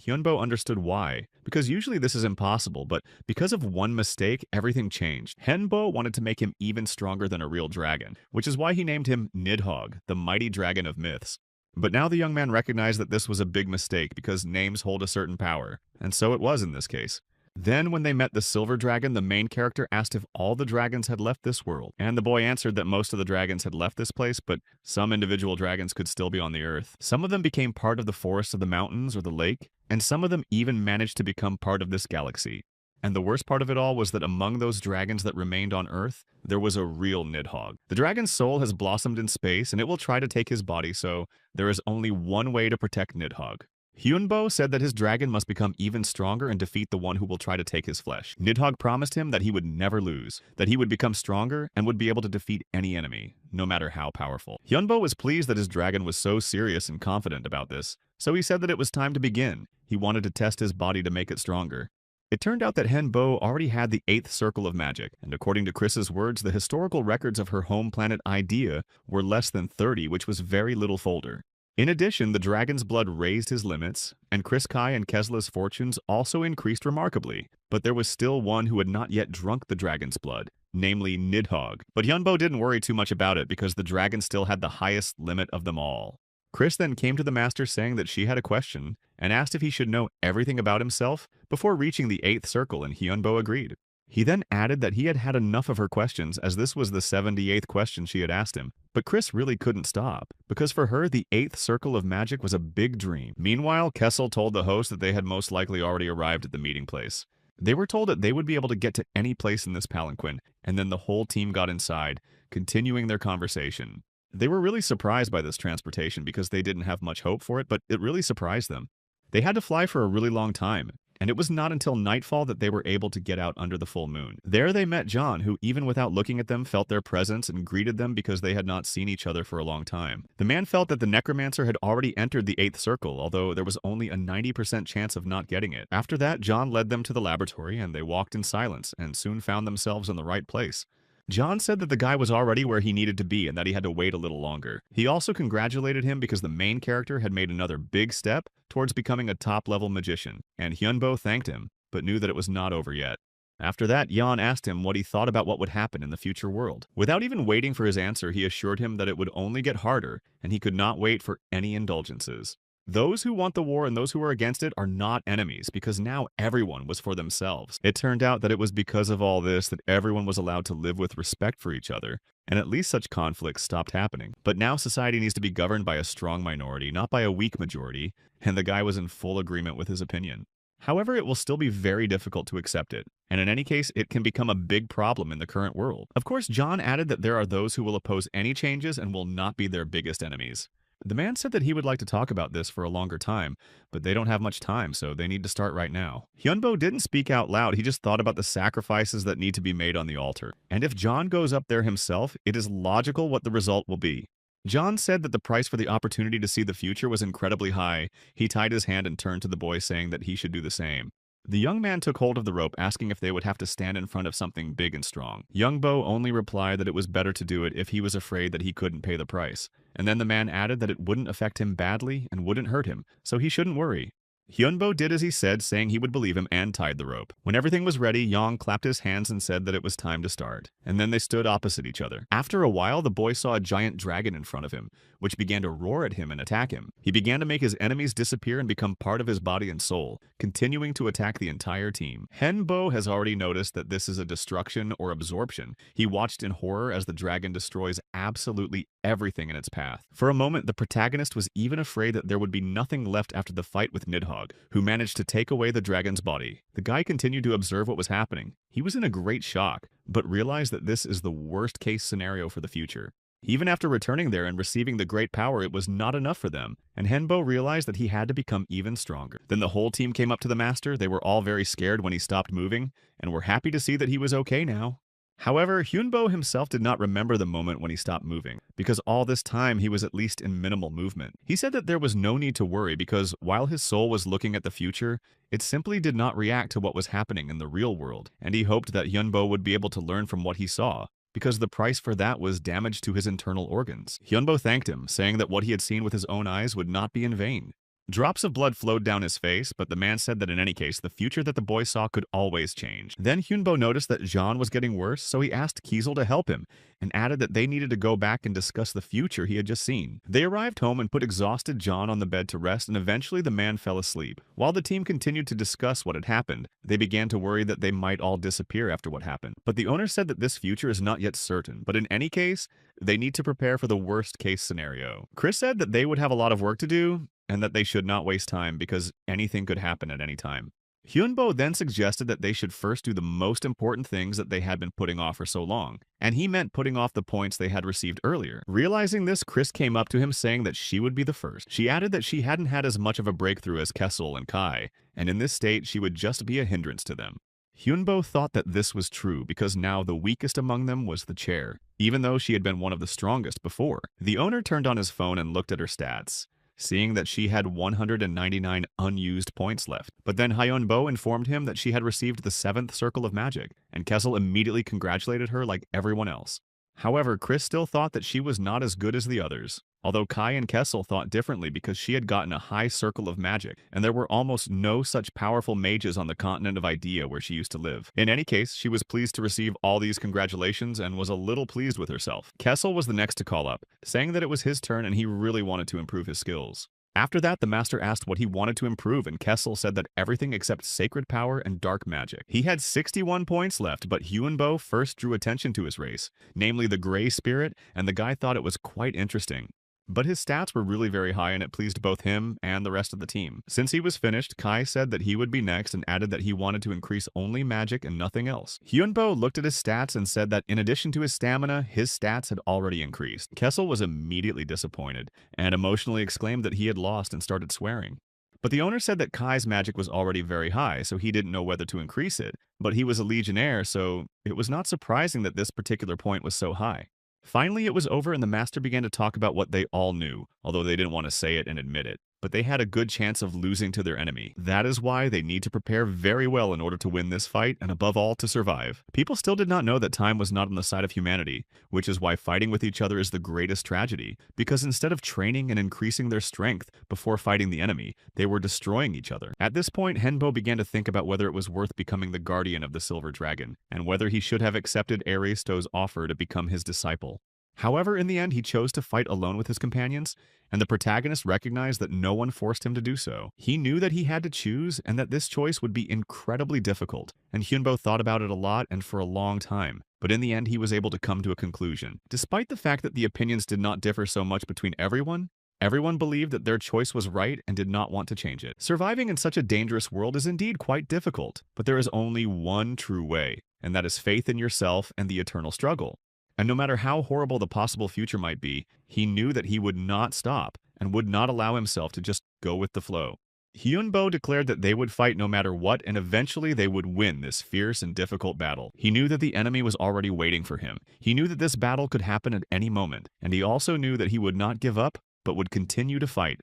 Hyunbo understood why. Because usually this is impossible, but because of one mistake, everything changed. Hyunbo wanted to make him even stronger than a real dragon, which is why he named him Nidhogg, the mighty dragon of myths. But now the young man recognized that this was a big mistake because names hold a certain power, and so it was in this case. Then, when they met the silver dragon, the main character asked if all the dragons had left this world, and the boy answered that most of the dragons had left this place, but some individual dragons could still be on the earth. Some of them became part of the forest of the mountains or the lake, and some of them even managed to become part of this galaxy. And the worst part of it all was that among those dragons that remained on Earth, there was a real Nidhogg. The dragon's soul has blossomed in space, and it will try to take his body, so there is only one way to protect Nidhogg. Hyunbo said that his dragon must become even stronger and defeat the one who will try to take his flesh. Nidhogg promised him that he would never lose, that he would become stronger and would be able to defeat any enemy, no matter how powerful. Hyunbo was pleased that his dragon was so serious and confident about this, so he said that it was time to begin. He wanted to test his body to make it stronger. It turned out that Hyunbo already had the 8th circle of magic, and according to Chris's words, the historical records of her home planet Idea were less than 30, which was very little folder. In addition, the dragon's blood raised his limits, and Chris Kai and Kesla's fortunes also increased remarkably. But there was still one who had not yet drunk the dragon's blood, namely Nidhogg. But Hyunbo didn't worry too much about it because the dragon still had the highest limit of them all. Chris then came to the master saying that she had a question, and asked if he should know everything about himself before reaching the 8th circle, and Hyunbo agreed. He then added that he had had enough of her questions as this was the 78th question she had asked him. But Chris really couldn't stop, because for her, the 8th circle of magic was a big dream. Meanwhile, Kessel told the host that they had most likely already arrived at the meeting place. They were told that they would be able to get to any place in this palanquin, and then the whole team got inside, continuing their conversation. They were really surprised by this transportation because they didn't have much hope for it, but it really surprised them. They had to fly for a really long time, and it was not until nightfall that they were able to get out under the full moon. There they met John, who even without looking at them felt their presence and greeted them because they had not seen each other for a long time. The man felt that the necromancer had already entered the 8th circle, although there was only a 90% chance of not getting it. After that, John led them to the laboratory, and they walked in silence and soon found themselves in the right place. John said that the guy was already where he needed to be and that he had to wait a little longer. He also congratulated him because the main character had made another big step towards becoming a top-level magician, and Hyunbo thanked him, but knew that it was not over yet. After that, Jan asked him what he thought about what would happen in the future world. Without even waiting for his answer, he assured him that it would only get harder, and he could not wait for any indulgences. Those who want the war and those who are against it are not enemies, because now everyone was for themselves. It turned out that it was because of all this that everyone was allowed to live with respect for each other, and at least such conflicts stopped happening. But now society needs to be governed by a strong minority, not by a weak majority, and the guy was in full agreement with his opinion. However, it will still be very difficult to accept it, and in any case, it can become a big problem in the current world. Of course, John added that there are those who will oppose any changes and will not be their biggest enemies. The man said that he would like to talk about this for a longer time, but they don't have much time, so they need to start right now. Hyunbo didn't speak out loud, he just thought about the sacrifices that need to be made on the altar. And if John goes up there himself, it is logical what the result will be. John said that the price for the opportunity to see the future was incredibly high. He tied his hand and turned to the boy, saying that he should do the same. The young man took hold of the rope, asking if they would have to stand in front of something big and strong. Youngbo only replied that it was better to do it if he was afraid that he couldn't pay the price. And then the man added that it wouldn't affect him badly and wouldn't hurt him, so he shouldn't worry. Hyunbo did as he said, saying he would believe him, and tied the rope. When everything was ready, Yang clapped his hands and said that it was time to start. And then they stood opposite each other. After a while, the boy saw a giant dragon in front of him, which began to roar at him and attack him. He began to make his enemies disappear and become part of his body and soul, continuing to attack the entire team. Hyunbo has already noticed that this is a destruction or absorption. He watched in horror as the dragon destroys absolutely everything in its path. For a moment, the protagonist was even afraid that there would be nothing left after the fight with Nidhogg. Hedgehog, who managed to take away the dragon's body. The guy continued to observe what was happening. He was in a great shock, but realized that this is the worst-case scenario for the future. Even after returning there and receiving the great power, it was not enough for them, and Henbo realized that he had to become even stronger. Then the whole team came up to the master. They were all very scared when he stopped moving, and were happy to see that he was okay now. However, Hyunbo himself did not remember the moment when he stopped moving, because all this time he was at least in minimal movement. He said that there was no need to worry because while his soul was looking at the future, it simply did not react to what was happening in the real world, and he hoped that Hyunbo would be able to learn from what he saw, because the price for that was damage to his internal organs. Hyunbo thanked him, saying that what he had seen with his own eyes would not be in vain. Drops of blood flowed down his face, but the man said that in any case, the future that the boy saw could always change. Then Hyunbo noticed that Jean was getting worse, so he asked Kiesel to help him, and added that they needed to go back and discuss the future he had just seen. They arrived home and put exhausted Jean on the bed to rest, and eventually the man fell asleep. While the team continued to discuss what had happened, they began to worry that they might all disappear after what happened. But the owner said that this future is not yet certain, but in any case, they need to prepare for the worst-case scenario. Chris said that they would have a lot of work to do, and that they should not waste time because anything could happen at any time. Hyunbo then suggested that they should first do the most important things that they had been putting off for so long, and he meant putting off the points they had received earlier. Realizing this, Chris came up to him saying that she would be the first. She added that she hadn't had as much of a breakthrough as Kessel and Kai, and in this state she would just be a hindrance to them. Hyunbo thought that this was true because now the weakest among them was the chair, even though she had been one of the strongest before. The owner turned on his phone and looked at her stats, seeing that she had 199 unused points left. But then Hyunbo informed him that she had received the 7th Circle of Magic, and Kessel immediately congratulated her like everyone else. However, Chris still thought that she was not as good as the others, although Kai and Kessel thought differently because she had gotten a high circle of magic, and there were almost no such powerful mages on the continent of Idea where she used to live. In any case, she was pleased to receive all these congratulations and was a little pleased with herself. Kessel was the next to call up, saying that it was his turn and he really wanted to improve his skills. After that, the master asked what he wanted to improve, and Kessel said that everything except sacred power and dark magic. He had 61 points left, but Hyunbo first drew attention to his race, namely the Gray Spirit, and the guy thought it was quite interesting. But his stats were really very high and it pleased both him and the rest of the team. Since he was finished, Kai said that he would be next and added that he wanted to increase only magic and nothing else. Hyunbo looked at his stats and said that in addition to his stamina, his stats had already increased. Kessel was immediately disappointed and emotionally exclaimed that he had lost and started swearing. But the owner said that Kai's magic was already very high, so he didn't know whether to increase it. But he was a legionnaire, so it was not surprising that this particular point was so high. Finally, it was over and the master began to talk about what they all knew, although they didn't want to say it and admit it. But they had a good chance of losing to their enemy. That is why they need to prepare very well in order to win this fight, and above all, to survive. People still did not know that time was not on the side of humanity, which is why fighting with each other is the greatest tragedy, because instead of training and increasing their strength before fighting the enemy, they were destroying each other. At this point, Henbo began to think about whether it was worth becoming the guardian of the Silver Dragon, and whether he should have accepted Aristo's offer to become his disciple. However, in the end, he chose to fight alone with his companions, and the protagonist recognized that no one forced him to do so. He knew that he had to choose, and that this choice would be incredibly difficult, and Hyunbo thought about it a lot and for a long time. But in the end, he was able to come to a conclusion. Despite the fact that the opinions did not differ so much between everyone believed that their choice was right and did not want to change it. Surviving in such a dangerous world is indeed quite difficult, but there is only one true way, and that is faith in yourself and the eternal struggle. And no matter how horrible the possible future might be, he knew that he would not stop and would not allow himself to just go with the flow. Hyunbo declared that they would fight no matter what, and eventually they would win this fierce and difficult battle. He knew that the enemy was already waiting for him. He knew that this battle could happen at any moment, and he also knew that he would not give up, but would continue to fight